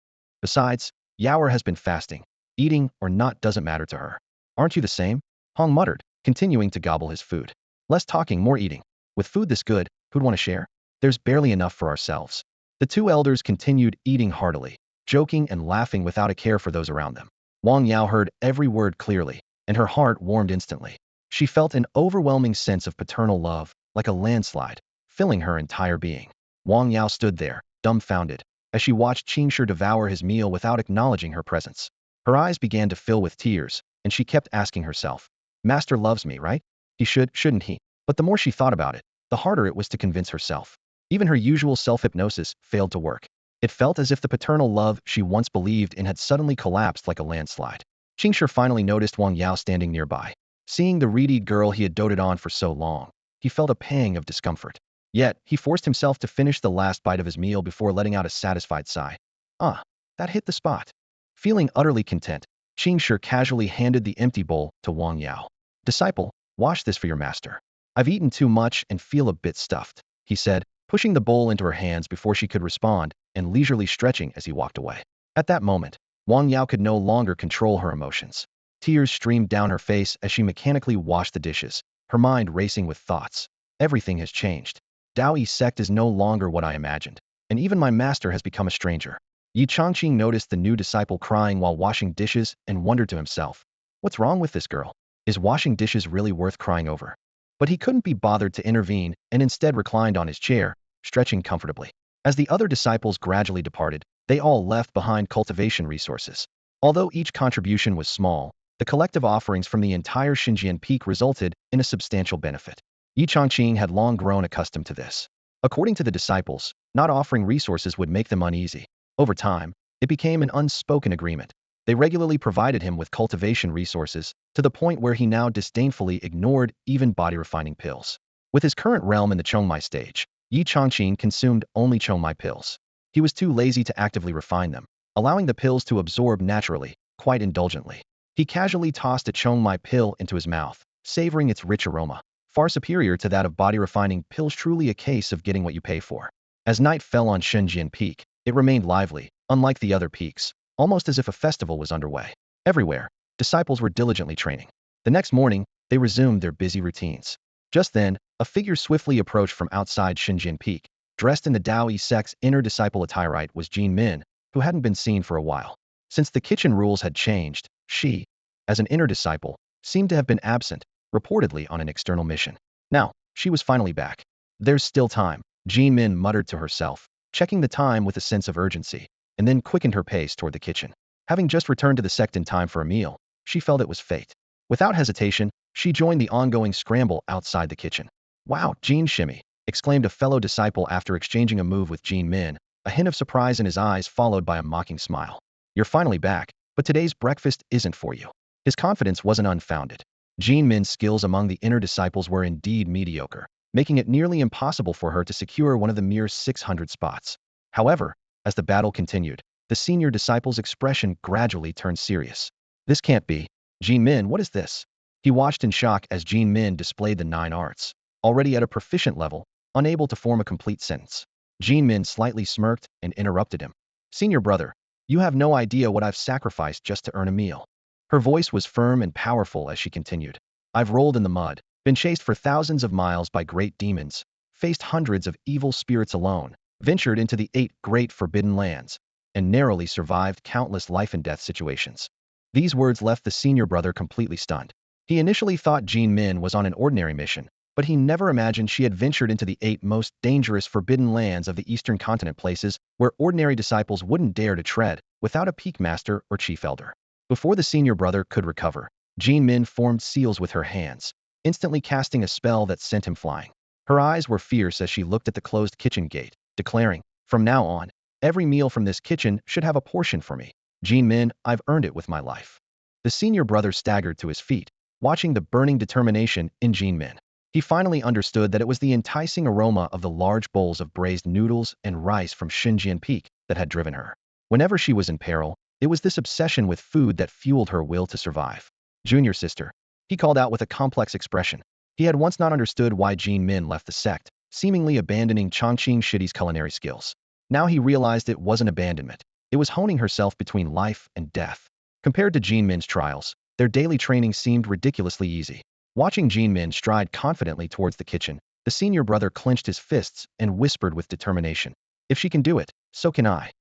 "Besides, Yaoer has been fasting. Eating or not doesn't matter to her." "Aren't you the same?" Hong muttered, continuing to gobble his food. "Less talking, more eating. With food this good, who'd want to share? There's barely enough for ourselves." The two elders continued eating heartily, joking and laughing without a care for those around them. Wang Yao heard every word clearly, and her heart warmed instantly. She felt an overwhelming sense of paternal love, like a landslide, filling her entire being. Wang Yao stood there, dumbfounded, as she watched Qingshi devour his meal without acknowledging her presence. Her eyes began to fill with tears, and she kept asking herself, "Master loves me, right? He should, shouldn't he?" But the more she thought about it, the harder it was to convince herself. Even her usual self-hypnosis failed to work. It felt as if the paternal love she once believed in had suddenly collapsed like a landslide. Qingshi finally noticed Wang Yao standing nearby. Seeing the reedy girl he had doted on for so long, he felt a pang of discomfort. Yet, he forced himself to finish the last bite of his meal before letting out a satisfied sigh. "Ah, that hit the spot." Feeling utterly content, Qingshi casually handed the empty bowl to Wang Yao. "Disciple, wash this for your master. I've eaten too much and feel a bit stuffed," he said, pushing the bowl into her hands before she could respond and leisurely stretching as he walked away. At that moment, Wang Yao could no longer control her emotions. Tears streamed down her face as she mechanically washed the dishes, her mind racing with thoughts. Everything has changed. Daoyi Sect is no longer what I imagined, and even my master has become a stranger. Yi Chongqing noticed the new disciple crying while washing dishes and wondered to himself, "What's wrong with this girl? Is washing dishes really worth crying over?" But he couldn't be bothered to intervene and instead reclined on his chair, stretching comfortably. As the other disciples gradually departed, they all left behind cultivation resources. Although each contribution was small, the collective offerings from the entire Xinjian peak resulted in a substantial benefit. Yi Chongqing had long grown accustomed to this. According to the disciples, not offering resources would make them uneasy. Over time, it became an unspoken agreement. They regularly provided him with cultivation resources, to the point where he now disdainfully ignored even body-refining pills. With his current realm in the Chongmai stage, Yi Chongqing consumed only Chongmai pills. He was too lazy to actively refine them, allowing the pills to absorb naturally, quite indulgently. He casually tossed a Chongmai pill into his mouth, savoring its rich aroma, far superior to that of body-refining pills, truly a case of getting what you pay for. As night fell on Xinjian Peak, it remained lively, unlike the other peaks, almost as if a festival was underway. Everywhere, disciples were diligently training. The next morning, they resumed their busy routines. Just then, a figure swiftly approached from outside Xinjian Peak. Dressed in the Daoyi Sect's inner disciple attire was Jin Min, who hadn't been seen for a while. Since the kitchen rules had changed, She, as an inner disciple, seemed to have been absent, reportedly on an external mission. Now, she was finally back. There's still time, Jean Min muttered to herself, checking the time with a sense of urgency, and then quickened her pace toward the kitchen. Having just returned to the sect in time for a meal, she felt it was fate. Without hesitation, she joined the ongoing scramble outside the kitchen. Wow, Jean Shimmy, exclaimed a fellow disciple after exchanging a move with Jean Min, a hint of surprise in his eyes followed by a mocking smile. You're finally back, but today's breakfast isn't for you. His confidence wasn't unfounded. Jean Min's skills among the inner disciples were indeed mediocre, making it nearly impossible for her to secure one of the mere 600 spots. However, as the battle continued, the senior disciple's expression gradually turned serious. This can't be. Jean Min, what is this? He watched in shock as Jean Min displayed the 9 arts, already at a proficient level, unable to form a complete sentence. Jean Min slightly smirked and interrupted him. Senior brother, you have no idea what I've sacrificed just to earn a meal. Her voice was firm and powerful as she continued. I've rolled in the mud, been chased for thousands of miles by great demons, faced hundreds of evil spirits alone, ventured into the 8 great forbidden lands, and narrowly survived countless life and death situations. These words left the senior brother completely stunned. He initially thought Jean Min was on an ordinary mission, but he never imagined she had ventured into the 8 most dangerous forbidden lands of the eastern continent, places where ordinary disciples wouldn't dare to tread without a peak master or chief elder. Before the senior brother could recover, Jean Min formed seals with her hands, instantly casting a spell that sent him flying. Her eyes were fierce as she looked at the closed kitchen gate, declaring, from now on, every meal from this kitchen should have a portion for me. Jean Min, I've earned it with my life. The senior brother staggered to his feet, watching the burning determination in Jean Min. He finally understood that it was the enticing aroma of the large bowls of braised noodles and rice from Xinjian Peak that had driven her. Whenever she was in peril, it was this obsession with food that fueled her will to survive. Junior sister, he called out with a complex expression. He had once not understood why Jean Min left the sect, seemingly abandoning Chongqing Shidi's culinary skills. Now he realized it wasn't abandonment. It was honing herself between life and death. Compared to Jean Min's trials, their daily training seemed ridiculously easy. Watching Jean Min stride confidently towards the kitchen, the senior brother clenched his fists and whispered with determination. If she can do it, so can I.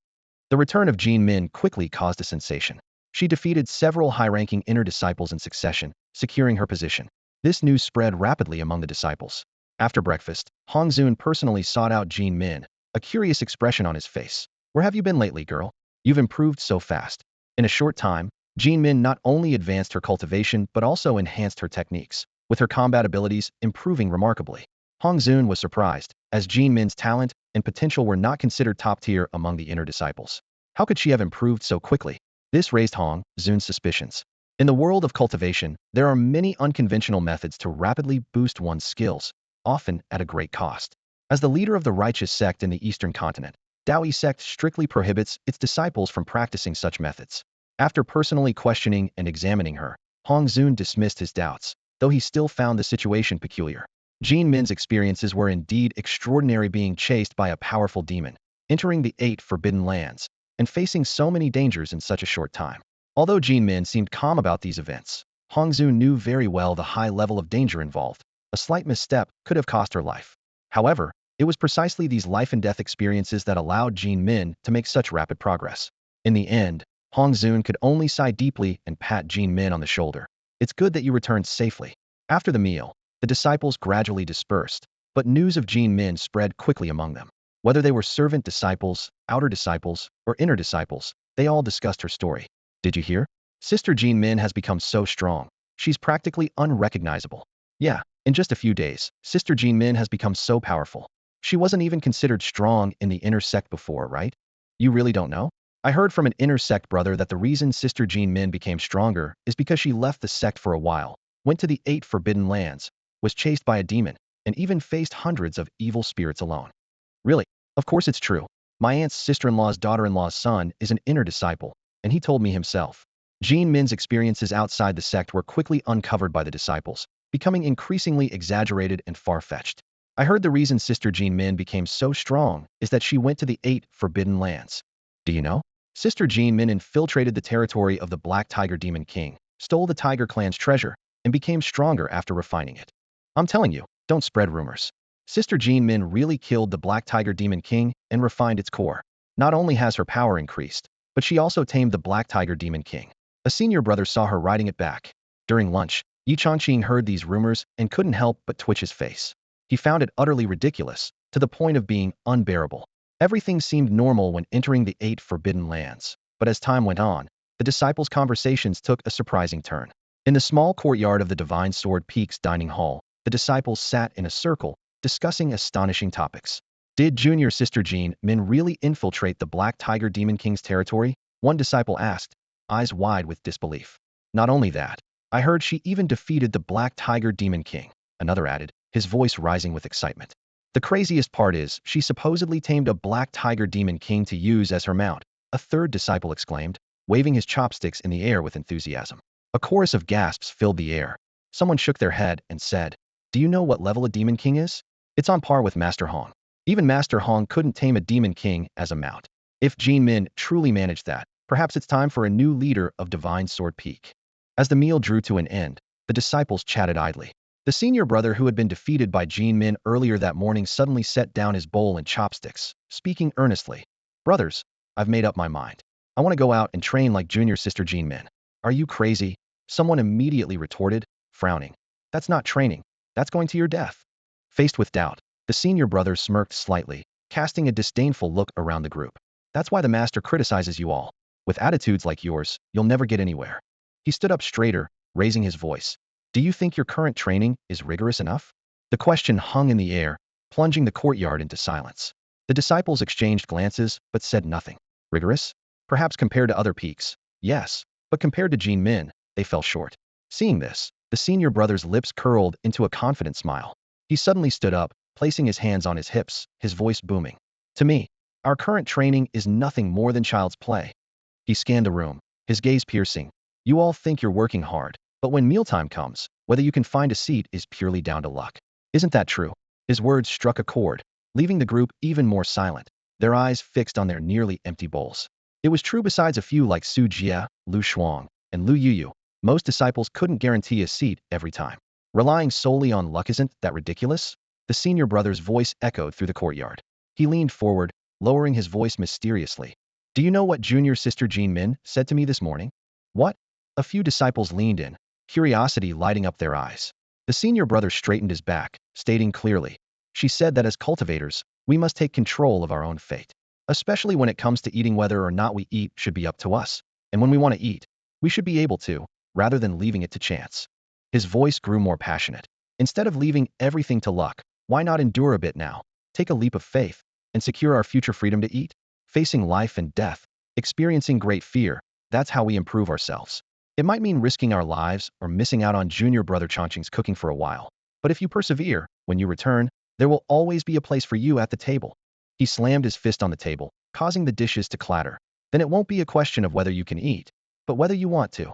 The return of Jean Min quickly caused a sensation. She defeated several high-ranking inner disciples in succession, securing her position. This news spread rapidly among the disciples. After breakfast, Hong Zun personally sought out Jean Min, a curious expression on his face. Where have you been lately, girl? You've improved so fast. In a short time, Jean Min not only advanced her cultivation but also enhanced her techniques, with her combat abilities improving remarkably. Hong Zun was surprised, as Jean Min's talent and potential were not considered top tier among the inner disciples. How could she have improved so quickly? This raised Hong Zun's suspicions. In the world of cultivation, there are many unconventional methods to rapidly boost one's skills, often at a great cost. As the leader of the righteous sect in the eastern continent, Daoyi sect strictly prohibits its disciples from practicing such methods. After personally questioning and examining her, Hong Zun dismissed his doubts, though he still found the situation peculiar. Jean Min's experiences were indeed extraordinary, being chased by a powerful demon, entering the 8 forbidden lands, and facing so many dangers in such a short time. Although Jean Min seemed calm about these events, Hong Zun knew very well the high level of danger involved. A slight misstep could have cost her life. However, it was precisely these life-and-death experiences that allowed Jean Min to make such rapid progress. In the end, Hong Zun could only sigh deeply and pat Jean Min on the shoulder. It's good that you returned safely. After the meal, the disciples gradually dispersed, but news of Jean Min spread quickly among them. Whether they were servant disciples, outer disciples, or inner disciples, they all discussed her story. Did you hear? Sister Jean Min has become so strong. She's practically unrecognizable. Yeah, in just a few days, Sister Jean Min has become so powerful. She wasn't even considered strong in the inner sect before, right? You really don't know? I heard from an inner sect brother that the reason Sister Jean Min became stronger is because she left the sect for a while, went to the 8 forbidden lands, was chased by a demon, and even faced hundreds of evil spirits alone. Really? Of course it's true. My aunt's sister-in-law's daughter-in-law's son is an inner disciple, and he told me himself. Jean Min's experiences outside the sect were quickly uncovered by the disciples, becoming increasingly exaggerated and far-fetched. I heard the reason Sister Jean Min became so strong is that she went to the 8 forbidden lands. Do you know? Sister Jean Min infiltrated the territory of the Black Tiger Demon King, stole the Tiger clan's treasure, and became stronger after refining it. I'm telling you, don't spread rumors. Sister Jean Min really killed the Black Tiger Demon King and refined its core. Not only has her power increased, but she also tamed the Black Tiger Demon King. A senior brother saw her riding it back. During lunch, Yi Changqing heard these rumors and couldn't help but twitch his face. He found it utterly ridiculous, to the point of being unbearable. Everything seemed normal when entering the 8 forbidden lands, but as time went on, the disciples' conversations took a surprising turn. In the small courtyard of the Divine Sword Peak's dining hall, the disciples sat in a circle, discussing astonishing topics. Did junior sister Jean Min really infiltrate the Black Tiger Demon King's territory? One disciple asked, eyes wide with disbelief. Not only that, I heard she even defeated the Black Tiger Demon King, another added, his voice rising with excitement. The craziest part is, she supposedly tamed a Black Tiger Demon King to use as her mount, a third disciple exclaimed, waving his chopsticks in the air with enthusiasm. A chorus of gasps filled the air. Someone shook their head and said, do you know what level a Demon King is? It's on par with Master Hong. Even Master Hong couldn't tame a Demon King as a mount. If Jean Min truly managed that, perhaps it's time for a new leader of Divine Sword Peak. As the meal drew to an end, the disciples chatted idly. The senior brother who had been defeated by Jean Min earlier that morning suddenly set down his bowl and chopsticks, speaking earnestly. Brothers, I've made up my mind. I want to go out and train like junior sister Jean Min. Are you crazy? Someone immediately retorted, frowning. That's not training. That's going to your death. Faced with doubt, the senior brother smirked slightly, casting a disdainful look around the group. That's why the master criticizes you all. With attitudes like yours, you'll never get anywhere. He stood up straighter, raising his voice. Do you think your current training is rigorous enough? The question hung in the air, plunging the courtyard into silence. The disciples exchanged glances, but said nothing. Rigorous? Perhaps compared to other peaks. Yes, but compared to Jean Min, they fell short. Seeing this, the senior brother's lips curled into a confident smile. He suddenly stood up, placing his hands on his hips, his voice booming. To me, our current training is nothing more than child's play. He scanned the room, his gaze piercing. You all think you're working hard, but when mealtime comes, whether you can find a seat is purely down to luck. Isn't that true? His words struck a chord, leaving the group even more silent, their eyes fixed on their nearly empty bowls. It was true besides a few like Su Jie, Lu Shuang, and Lu Yuyu. Most disciples couldn't guarantee a seat every time. Relying solely on luck, isn't that ridiculous? The senior brother's voice echoed through the courtyard. He leaned forward, lowering his voice mysteriously. Do you know what junior sister Jean Min said to me this morning? What? A few disciples leaned in, curiosity lighting up their eyes. The senior brother straightened his back, stating clearly, she said that as cultivators, we must take control of our own fate. Especially when it comes to eating, whether or not we eat should be up to us. And when we want to eat, we should be able to, rather than leaving it to chance. His voice grew more passionate. Instead of leaving everything to luck, why not endure a bit now, take a leap of faith, and secure our future freedom to eat? Facing life and death, experiencing great fear, that's how we improve ourselves. It might mean risking our lives or missing out on junior brother Chongqing's cooking for a while. But if you persevere, when you return, there will always be a place for you at the table. He slammed his fist on the table, causing the dishes to clatter. Then it won't be a question of whether you can eat, but whether you want to.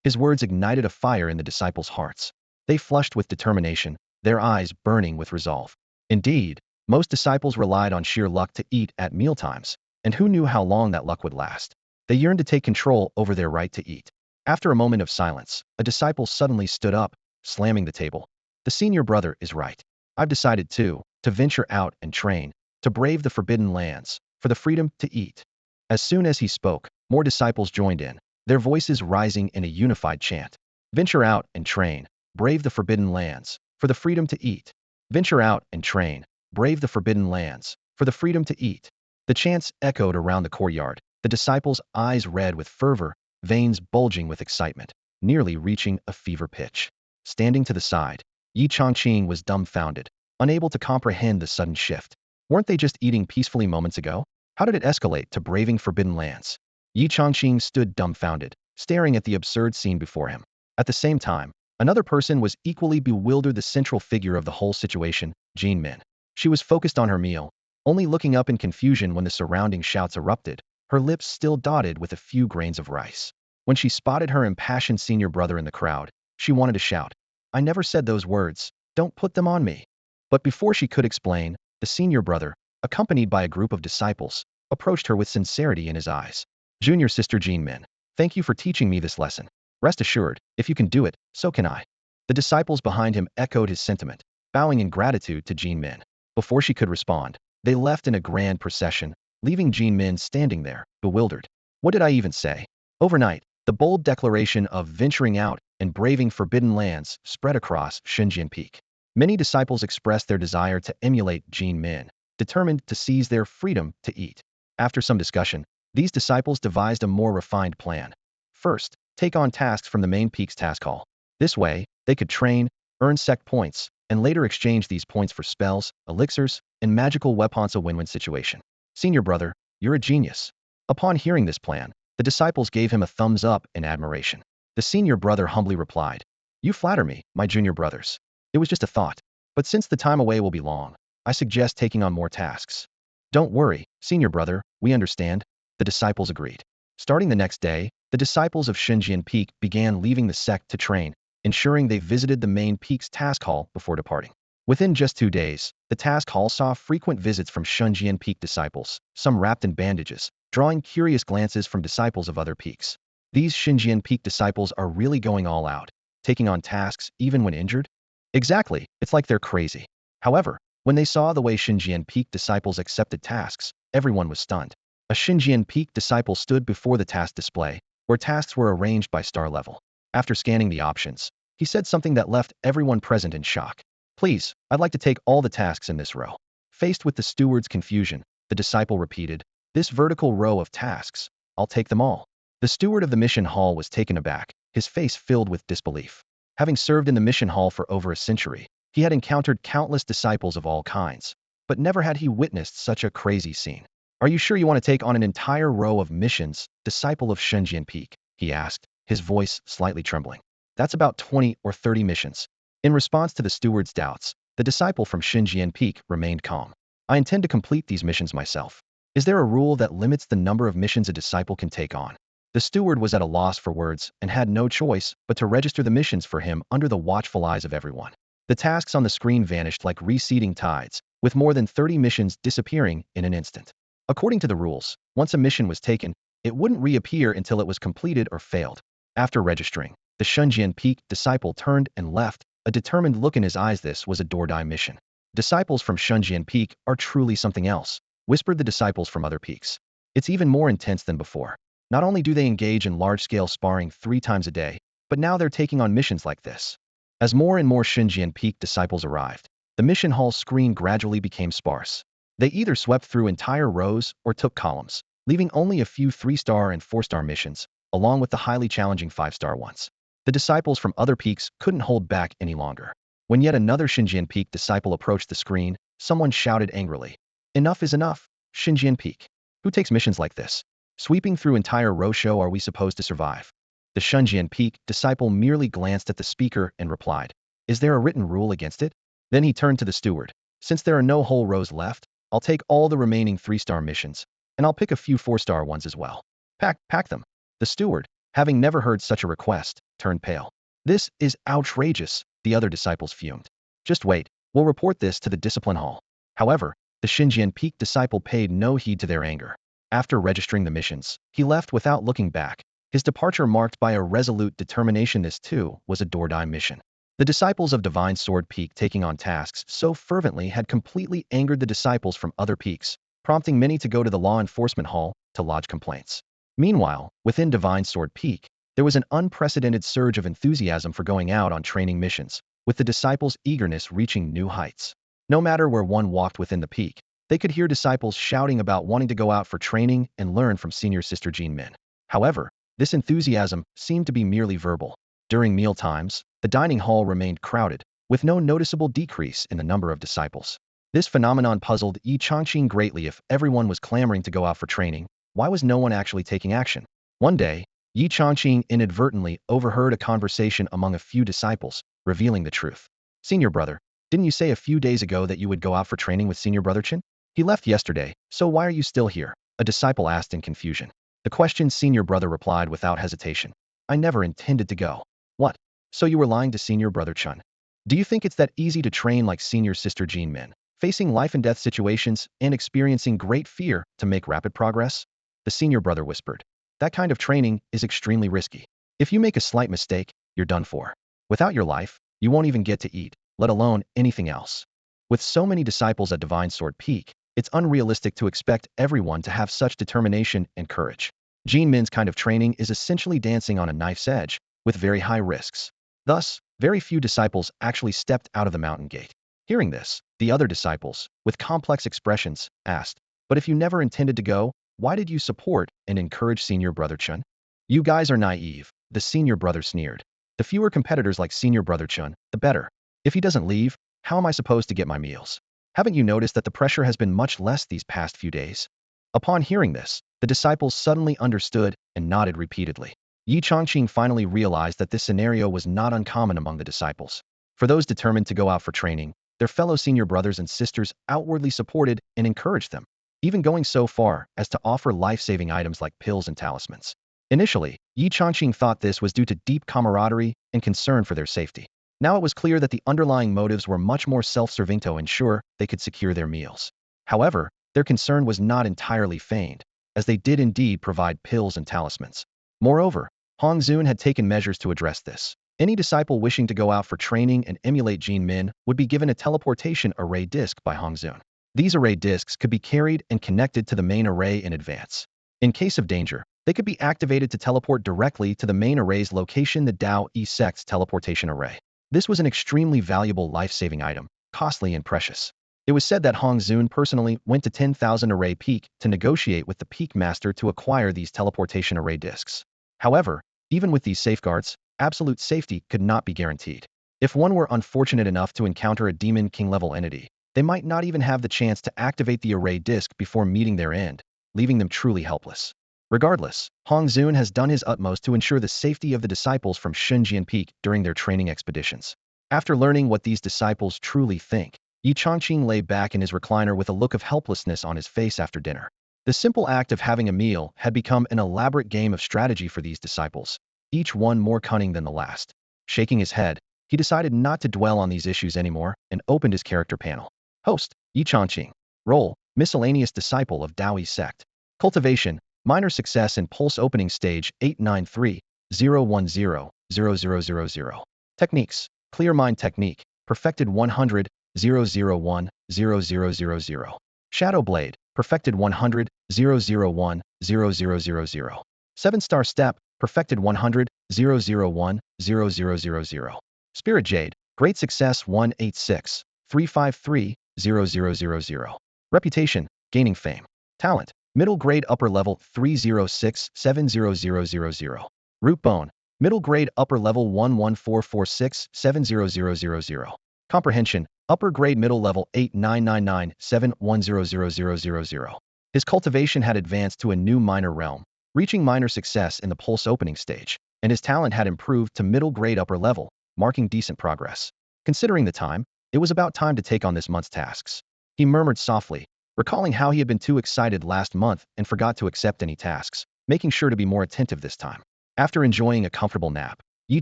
His words ignited a fire in the disciples' hearts. They flushed with determination, their eyes burning with resolve. Indeed, most disciples relied on sheer luck to eat at mealtimes, and who knew how long that luck would last? They yearned to take control over their right to eat. After a moment of silence, a disciple suddenly stood up, slamming the table. The senior brother is right. I've decided to venture out and train, to brave the forbidden lands, for the freedom to eat. As soon as he spoke, more disciples joined in, their voices rising in a unified chant. Venture out and train, brave the forbidden lands, for the freedom to eat. Venture out and train, brave the forbidden lands, for the freedom to eat. The chants echoed around the courtyard, the disciples' eyes red with fervor, veins bulging with excitement, nearly reaching a fever pitch. Standing to the side, Yi Changqing was dumbfounded, unable to comprehend the sudden shift. Weren't they just eating peacefully moments ago? How did it escalate to braving forbidden lands? Yi Changqing stood dumbfounded, staring at the absurd scene before him. At the same time, another person was equally bewildered, the central figure of the whole situation, Jean Min. She was focused on her meal, only looking up in confusion when the surrounding shouts erupted, her lips still dotted with a few grains of rice. When she spotted her impassioned senior brother in the crowd, she wanted to shout, I never said those words, don't put them on me. But before she could explain, the senior brother, accompanied by a group of disciples, approached her with sincerity in his eyes. Junior sister Jean Min, thank you for teaching me this lesson. Rest assured, if you can do it, so can I. The disciples behind him echoed his sentiment, bowing in gratitude to Jean Min. Before she could respond, they left in a grand procession, leaving Jean Min standing there, bewildered. What did I even say? Overnight, The bold declaration of venturing out and braving forbidden lands spread across Xinjiang Peak. Many disciples expressed their desire to emulate Jin Min, determined to seize their freedom to eat. After some discussion, these disciples devised a more refined plan. First, take on tasks from the main peak's task hall. This way, they could train, earn Sect points, and later exchange these points for spells, elixirs, and magical weapons. A win-win situation. Senior brother, you're a genius. Upon hearing this plan, the disciples gave him a thumbs up in admiration. The senior brother humbly replied, "You flatter me, my junior brothers. It was just a thought. But since the time away will be long, I suggest taking on more tasks." "Don't worry, senior brother, we understand," the disciples agreed. Starting the next day, the disciples of Xinjiang Peak began leaving the sect to train, ensuring they visited the main peak's task hall before departing. Within just 2 days, the task hall saw frequent visits from Xinjiang Peak disciples, some wrapped in bandages, drawing curious glances from disciples of other peaks. These Xinjiang Peak disciples are really going all out, taking on tasks even when injured? Exactly, it's like they're crazy. However, when they saw the way Xinjiang Peak disciples accepted tasks, everyone was stunned. A Xinjiang Peak disciple stood before the task display, where tasks were arranged by star level. After scanning the options, he said something that left everyone present in shock. "Please, I'd like to take all the tasks in this row." Faced with the steward's confusion, the disciple repeated, "This vertical row of tasks, I'll take them all." The steward of the mission hall was taken aback, his face filled with disbelief. Having served in the mission hall for over a century, he had encountered countless disciples of all kinds, but never had he witnessed such a crazy scene. "Are you sure you want to take on an entire row of missions, disciple of Xinjiang Peak?" he asked, his voice slightly trembling. "That's about 20 or 30 missions." In response to the steward's doubts, the disciple from Xinjiang Peak remained calm. "I intend to complete these missions myself. Is there a rule that limits the number of missions a disciple can take on?" The steward was at a loss for words and had no choice but to register the missions for him under the watchful eyes of everyone. The tasks on the screen vanished like receding tides, with more than 30 missions disappearing in an instant. According to the rules, once a mission was taken, it wouldn't reappear until it was completed or failed. After registering, the Xinjiang Peak disciple turned and left, a determined look in his eyes. This was a door-die mission. "Disciples from Xinjiang Peak are truly something else," whispered the disciples from other peaks. "It's even more intense than before. Not only do they engage in large-scale sparring 3 times a day, but now they're taking on missions like this." As more and more Xinjiang Peak disciples arrived, the mission hall screen gradually became sparse. They either swept through entire rows or took columns, leaving only a few 3-star and 4-star missions, along with the highly challenging 5-star ones. The disciples from other peaks couldn't hold back any longer. When yet another Xinjiang Peak disciple approached the screen, someone shouted angrily, "Enough is enough, Xinjiang Peak. Who takes missions like this? Sweeping through entire row show are we supposed to survive?" The Xinjiang Peak disciple merely glanced at the speaker and replied, "Is there a written rule against it?" Then he turned to the steward. "Since there are no whole rows left, I'll take all the remaining 3-star missions, and I'll pick a few 4-star ones as well. Pack them." The steward, having never heard such a request, turned pale. "This is outrageous," the other disciples fumed. "Just wait, we'll report this to the discipline hall." However, the Xinjiang Peak disciple paid no heed to their anger. After registering the missions, he left without looking back, his departure marked by a resolute determination. This too was a door-die mission. The disciples of Divine Sword Peak taking on tasks so fervently had completely angered the disciples from other peaks, prompting many to go to the law enforcement hall to lodge complaints. Meanwhile, within Divine Sword Peak, there was an unprecedented surge of enthusiasm for going out on training missions, with the disciples' eagerness reaching new heights. No matter where one walked within the peak, they could hear disciples shouting about wanting to go out for training and learn from senior sister Jin Min. However, this enthusiasm seemed to be merely verbal. During meal times, the dining hall remained crowded, with no noticeable decrease in the number of disciples. This phenomenon puzzled Yi Changqing greatly. If everyone was clamoring to go out for training, why was no one actually taking action? One day, Yi Changqing inadvertently overheard a conversation among a few disciples, revealing the truth. "Senior brother, didn't you say a few days ago that you would go out for training with senior brother Chen? He left yesterday, so why are you still here?" a disciple asked in confusion. The question's senior brother replied without hesitation, "I never intended to go." "What? So you were lying to senior brother Chen? Do you think it's that easy to train like senior sister Jin Min, facing life and death situations and experiencing great fear to make rapid progress?" The senior brother whispered, "That kind of training is extremely risky. If you make a slight mistake, you're done for. Without your life, you won't even get to eat, let alone anything else." With so many disciples at Divine Sword Peak, it's unrealistic to expect everyone to have such determination and courage. Jin Min's kind of training is essentially dancing on a knife's edge, with very high risks. Thus, very few disciples actually stepped out of the mountain gate. Hearing this, the other disciples, with complex expressions, asked, "But if you never intended to go, why did you support and encourage senior brother Chun?" "You guys are naive," the senior brother sneered. "The fewer competitors like senior brother Chun, the better. If he doesn't leave, how am I supposed to get my meals? Haven't you noticed that the pressure has been much less these past few days?" Upon hearing this, the disciples suddenly understood and nodded repeatedly. Yi Chongqing finally realized that this scenario was not uncommon among the disciples. For those determined to go out for training, their fellow senior brothers and sisters outwardly supported and encouraged them, even going so far as to offer life-saving items like pills and talismans. Initially, Yi Chongqing thought this was due to deep camaraderie and concern for their safety. Now it was clear that the underlying motives were much more self-serving to ensure they could secure their meals. However, their concern was not entirely feigned, as they did indeed provide pills and talismans. Moreover, Hong Zun had taken measures to address this. Any disciple wishing to go out for training and emulate Jin Min would be given a teleportation array disc by Hong Zun. These array discs could be carried and connected to the main array in advance. In case of danger, they could be activated to teleport directly to the main array's location, the Dao E Sect's teleportation array. This was an extremely valuable life-saving item, costly and precious. It was said that Hong Zun personally went to 10,000 Array Peak to negotiate with the Peak Master to acquire these teleportation array discs. However, even with these safeguards, absolute safety could not be guaranteed. If one were unfortunate enough to encounter a Demon King-level entity, they might not even have the chance to activate the array disc before meeting their end, leaving them truly helpless. Regardless, Hong Zun has done his utmost to ensure the safety of the disciples from Shunjian Peak during their training expeditions. After learning what these disciples truly think, Yi Chongqing lay back in his recliner with a look of helplessness on his face after dinner. The simple act of having a meal had become an elaborate game of strategy for these disciples, each one more cunning than the last. Shaking his head, he decided not to dwell on these issues anymore and opened his character panel. Host, Yi Chongqing. Role, miscellaneous disciple of Dao Sect. Cultivation, minor success in pulse opening stage 893-010-0000. Techniques, clear mind technique, perfected 100-001-0000. Shadow blade, perfected 100-001-0000. 7-star step, perfected 100-001-0000. Spirit jade, great success 186-353-0000. Reputation, gaining fame. Talent, middle grade upper level 306-70000. Root bone, middle grade upper level 11446-70000. Comprehension, upper grade middle level 8999-7100000. His cultivation had advanced to a new minor realm, reaching minor success in the pulse opening stage, and his talent had improved to middle grade upper level, marking decent progress. Considering the time, it was about time to take on this month's tasks. He murmured softly, recalling how he had been too excited last month and forgot to accept any tasks, making sure to be more attentive this time. After enjoying a comfortable nap, Yi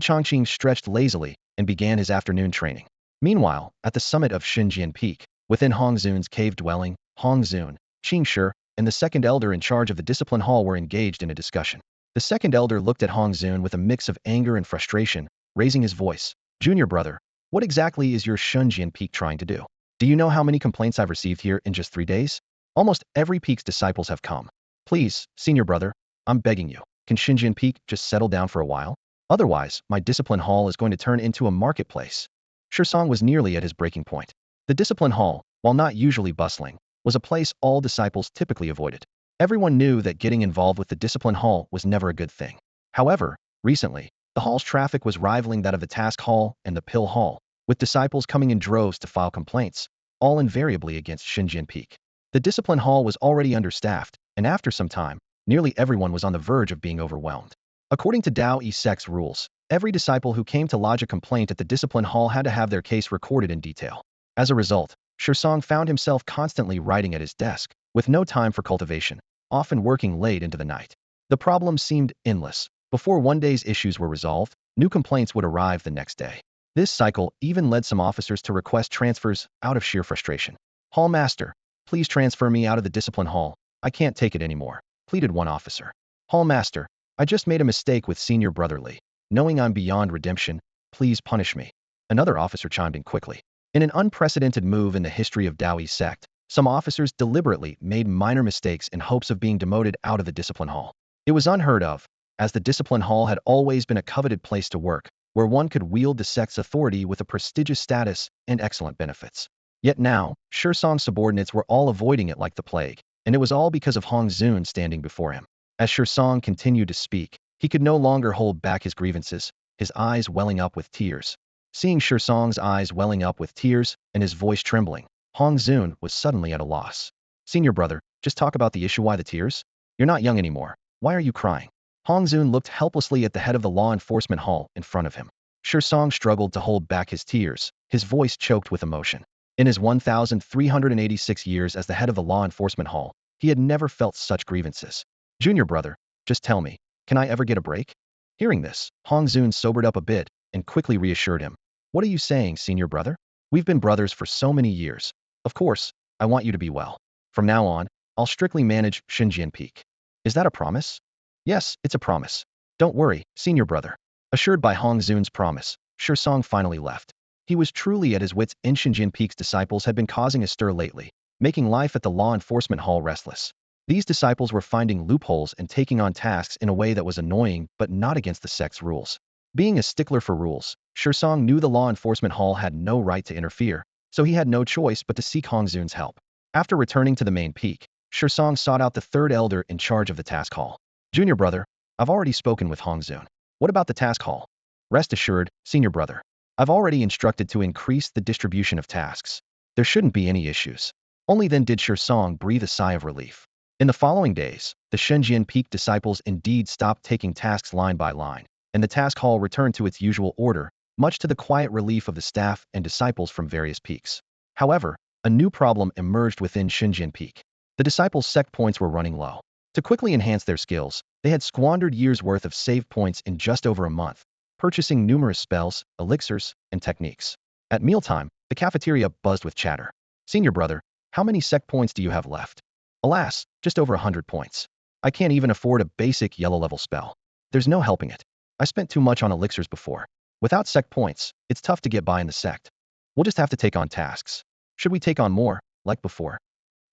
Chongqing stretched lazily and began his afternoon training. Meanwhile, at the summit of Xinjian Peak, within Hong Zun's cave dwelling, Hong Zun, Qing Shi, and the second elder in charge of the discipline hall were engaged in a discussion. The second elder looked at Hong Zun with a mix of anger and frustration, raising his voice. "Junior brother, what exactly is your Xinjian Peak trying to do? Do you know how many complaints I've received here in just 3 days? Almost every peak's disciples have come. Please, senior brother, I'm begging you, can Xinjian Peak just settle down for a while? Otherwise, my discipline hall is going to turn into a marketplace." Song was nearly at his breaking point. The discipline hall, while not usually bustling, was a place all disciples typically avoided. Everyone knew that getting involved with the discipline hall was never a good thing. However, recently, the hall's traffic was rivaling that of the task hall and the pill hall, with disciples coming in droves to file complaints, all invariably against Xinjian Peak. The discipline hall was already understaffed, and after some time, nearly everyone was on the verge of being overwhelmed. According to Dao Sect's rules, every disciple who came to lodge a complaint at the discipline hall had to have their case recorded in detail. As a result, Song found himself constantly writing at his desk, with no time for cultivation, often working late into the night. The problem seemed endless. Before one day's issues were resolved, new complaints would arrive the next day. This cycle even led some officers to request transfers out of sheer frustration. "Hall master, please transfer me out of the discipline hall. I can't take it anymore," pleaded one officer. "Hall master, I just made a mistake with senior brotherly. Knowing I'm beyond redemption, please punish me," another officer chimed in quickly. In an unprecedented move in the history of Dao Sect, some officers deliberately made minor mistakes in hopes of being demoted out of the discipline hall. It was unheard of, as the discipline hall had always been a coveted place to work, where one could wield the sect's authority with a prestigious status and excellent benefits. Yet now, Song's subordinates were all avoiding it like the plague, and it was all because of Hong Zun standing before him. As Song continued to speak, he could no longer hold back his grievances, his eyes welling up with tears. Seeing Song's eyes welling up with tears and his voice trembling, Hong Zun was suddenly at a loss. Senior brother, just talk about the issue. Why the tears? You're not young anymore. Why are you crying? Hong Zun looked helplessly at the head of the law enforcement hall in front of him. Song struggled to hold back his tears, his voice choked with emotion. In his 1,386 years as the head of the law enforcement hall, he had never felt such grievances. Junior brother, just tell me, can I ever get a break? Hearing this, Hong Zun sobered up a bit and quickly reassured him. What are you saying, senior brother? We've been brothers for so many years. Of course, I want you to be well. From now on, I'll strictly manage Xinjiang Peak. Is that a promise? Yes, it's a promise. Don't worry, senior brother. Assured by Hong Zun's promise, Song finally left. He was truly at his wits' end. Xinjiang Peak's disciples had been causing a stir lately, making life at the law enforcement hall restless. These disciples were finding loopholes and taking on tasks in a way that was annoying but not against the sect's rules. Being a stickler for rules, Song knew the law enforcement hall had no right to interfere, so he had no choice but to seek Hong Zun's help. After returning to the main peak, Song sought out the third elder in charge of the task hall. Junior brother, I've already spoken with Hong Zun. What about the task hall? Rest assured, senior brother. I've already instructed to increase the distribution of tasks. There shouldn't be any issues. Only then did Song breathe a sigh of relief. In the following days, the Xinjiang Peak disciples indeed stopped taking tasks line by line, and the task hall returned to its usual order, much to the quiet relief of the staff and disciples from various peaks. However, a new problem emerged within Xinjiang Peak. The disciples' sect points were running low. To quickly enhance their skills, they had squandered years' worth of save points in just over a month, purchasing numerous spells, elixirs, and techniques. At mealtime, the cafeteria buzzed with chatter. Senior brother, how many sect points do you have left? Alas, just over 100 points. I can't even afford a basic yellow-level spell. There's no helping it. I spent too much on elixirs before. Without sect points, it's tough to get by in the sect. We'll just have to take on tasks. Should we take on more, like before?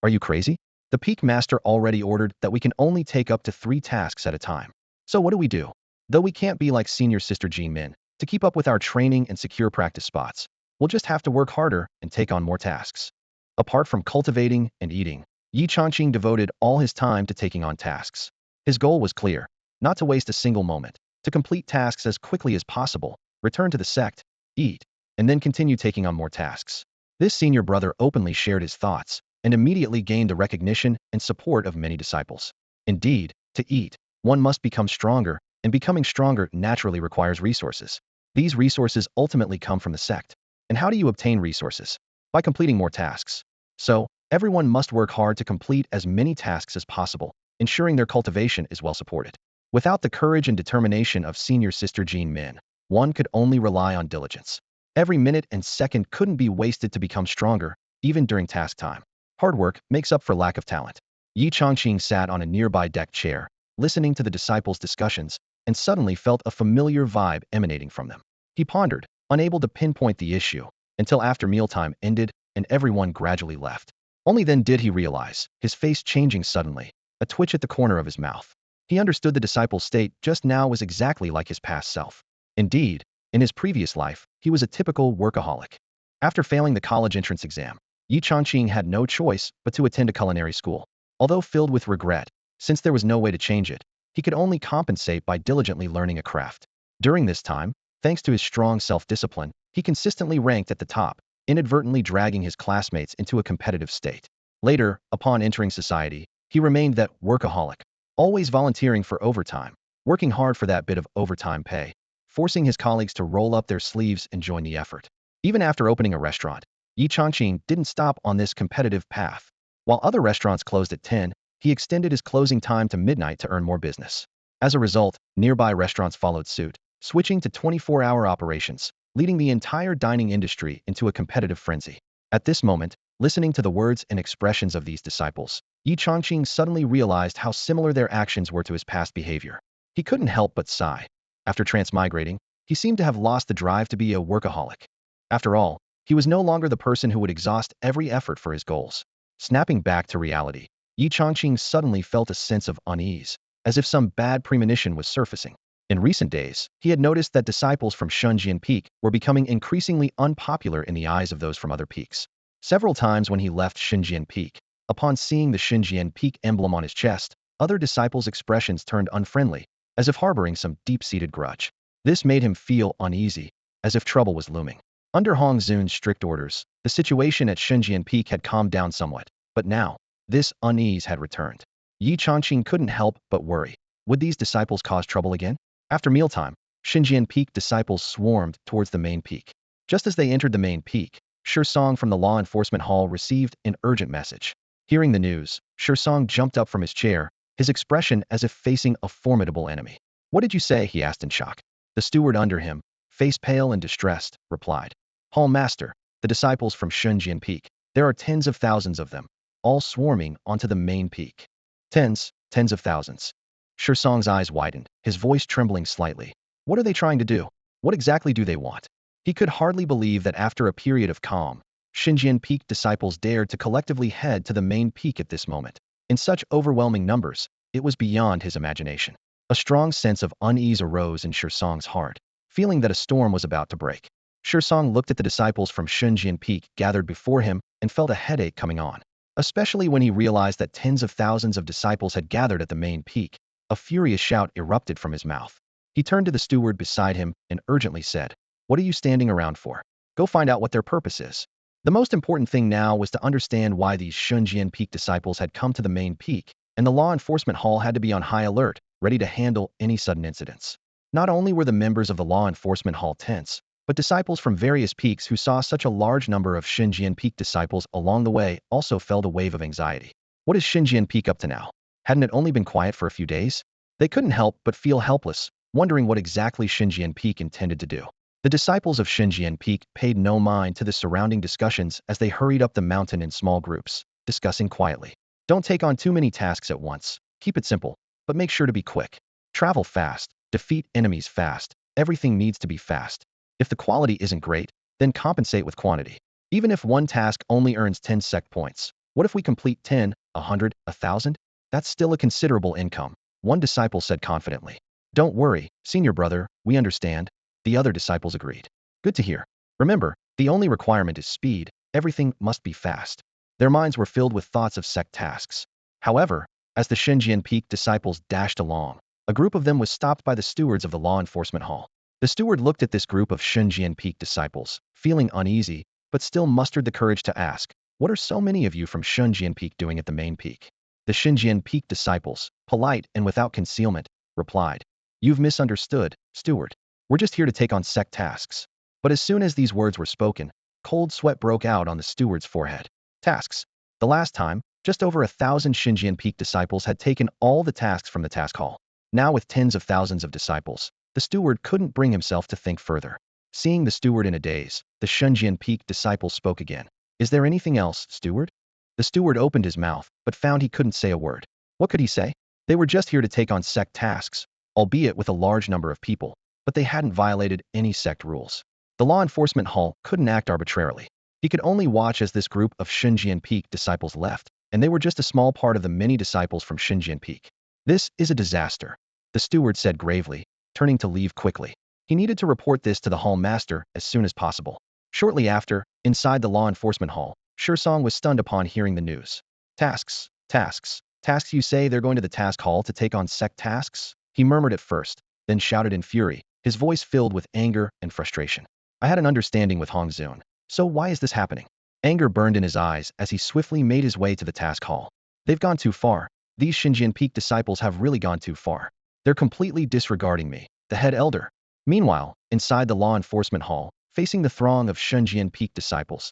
Are you crazy? The Peak Master already ordered that we can only take up to 3 tasks at a time. So what do we do? Though we can't be like senior sister Jean Min, to keep up with our training and secure practice spots, we'll just have to work harder and take on more tasks. Apart from cultivating and eating, Yi Changqing devoted all his time to taking on tasks. His goal was clear, not to waste a single moment, to complete tasks as quickly as possible, return to the sect, eat, and then continue taking on more tasks. This senior brother openly shared his thoughts, and immediately gained the recognition and support of many disciples. Indeed, to eat, one must become stronger, and becoming stronger naturally requires resources. These resources ultimately come from the sect. And how do you obtain resources? By completing more tasks. So, everyone must work hard to complete as many tasks as possible, ensuring their cultivation is well supported. Without the courage and determination of senior sister Jean Min, one could only rely on diligence. Every minute and second couldn't be wasted to become stronger, even during task time. Hard work makes up for lack of talent. Yi Changqing sat on a nearby deck chair, listening to the disciples' discussions, and suddenly felt a familiar vibe emanating from them. He pondered, unable to pinpoint the issue, until after mealtime ended and everyone gradually left. Only then did he realize, his face changing suddenly, a twitch at the corner of his mouth. He understood the disciple's state just now was exactly like his past self. Indeed, in his previous life, he was a typical workaholic. After failing the college entrance exam, Yi Changqing had no choice but to attend a culinary school. Although filled with regret, since there was no way to change it, he could only compensate by diligently learning a craft. During this time, thanks to his strong self-discipline, he consistently ranked at the top, inadvertently dragging his classmates into a competitive state. Later, upon entering society, he remained that workaholic, always volunteering for overtime, working hard for that bit of overtime pay, forcing his colleagues to roll up their sleeves and join the effort. Even after opening a restaurant, Yi Changqing didn't stop on this competitive path. While other restaurants closed at 10, he extended his closing time to midnight to earn more business. As a result, nearby restaurants followed suit, switching to 24-hour operations, leading the entire dining industry into a competitive frenzy. At this moment, listening to the words and expressions of these disciples, Yi Changqing suddenly realized how similar their actions were to his past behavior. He couldn't help but sigh. After transmigrating, he seemed to have lost the drive to be a workaholic. After all, he was no longer the person who would exhaust every effort for his goals. Snapping back to reality, Yi Changqing suddenly felt a sense of unease. as if some bad premonition was surfacing. In recent days, he had noticed that disciples from Shunjian Peak were becoming increasingly unpopular in the eyes of those from other peaks. Several times when he left Xinjian Peak, upon seeing the Xinjian Peak emblem on his chest, other disciples' expressions turned unfriendly, as if harboring some deep-seated grudge. This made him feel uneasy, as if trouble was looming. Under Hong Zun's strict orders, the situation at Xinjian Peak had calmed down somewhat, but now, this unease had returned. Yi Changqing couldn't help but worry. Would these disciples cause trouble again? After mealtime, Xinjian Peak disciples swarmed towards the main peak. Just as they entered the main peak, Song from the law enforcement hall received an urgent message. Hearing the news, Song jumped up from his chair, his expression as if facing a formidable enemy. "What did you say?" he asked in shock. The steward under him, face pale and distressed, replied, "Hall Master, the disciples from Xinjian Peak. There are tens of thousands of them, all swarming onto the main peak." Tens of thousands. Song's eyes widened, his voice trembling slightly. What are they trying to do? What exactly do they want? He could hardly believe that after a period of calm, Xinjian Peak disciples dared to collectively head to the main peak at this moment. In such overwhelming numbers, it was beyond his imagination. A strong sense of unease arose in Song's heart, feeling that a storm was about to break. Song looked at the disciples from Xinjian Peak gathered before him and felt a headache coming on. Especially when he realized that tens of thousands of disciples had gathered at the main peak, a furious shout erupted from his mouth. He turned to the steward beside him and urgently said, "What are you standing around for? Go find out what their purpose is." The most important thing now was to understand why these Xinjian Peak disciples had come to the main peak, and the law enforcement hall had to be on high alert, ready to handle any sudden incidents. Not only were the members of the law enforcement hall tense, but disciples from various peaks who saw such a large number of Xinjian Peak disciples along the way also felt a wave of anxiety. What is Xinjian Peak up to now? Hadn't it only been quiet for a few days? They couldn't help but feel helpless, wondering what exactly Xinjian Peak intended to do. The disciples of Xinjian Peak paid no mind to the surrounding discussions as they hurried up the mountain in small groups, discussing quietly. Don't take on too many tasks at once. Keep it simple, but make sure to be quick. Travel fast, defeat enemies fast. Everything needs to be fast. If the quality isn't great, then compensate with quantity. Even if one task only earns 10 Sect points, what if we complete 10, 100, 1,000? That's still a considerable income, one disciple said confidently. Don't worry, senior brother, we understand. The other disciples agreed. Good to hear. Remember, the only requirement is speed. Everything must be fast. Their minds were filled with thoughts of Sect tasks. However, as the Xinjian Peak disciples dashed along, a group of them was stopped by the stewards of the law enforcement hall. The steward looked at this group of Xinjian Peak disciples, feeling uneasy, but still mustered the courage to ask, "What are so many of you from Xinjian Peak doing at the main peak?" The Xinjian Peak disciples, polite and without concealment, replied, "You've misunderstood, steward. We're just here to take on Sect tasks." But as soon as these words were spoken, cold sweat broke out on the steward's forehead. Tasks. The last time, just over 1,000 Xinjian Peak disciples had taken all the tasks from the task hall. Now with tens of thousands of disciples, the steward couldn't bring himself to think further. Seeing the steward in a daze, the Xinjian Peak disciple spoke again. "Is there anything else, steward?" The steward opened his mouth, but found he couldn't say a word. What could he say? They were just here to take on Sect tasks, albeit with a large number of people, but they hadn't violated any Sect rules. The law enforcement hall couldn't act arbitrarily. He could only watch as this group of Xinjian Peak disciples left, and they were just a small part of the many disciples from Xinjian Peak. "This is a disaster," the steward said gravely, turning to leave quickly. He needed to report this to the hall master as soon as possible. Shortly after, inside the law enforcement hall, Song was stunned upon hearing the news. "Tasks, tasks, tasks, you say they're going to the task hall to take on Sect tasks?" He murmured at first, then shouted in fury, his voice filled with anger and frustration. "I had an understanding with Hong Zun, so why is this happening?" Anger burned in his eyes as he swiftly made his way to the task hall. "They've gone too far. These Xinjian Peak disciples have really gone too far. They're completely disregarding me, the head elder." Meanwhile, inside the law enforcement hall, facing the throng of Xinjian Peak disciples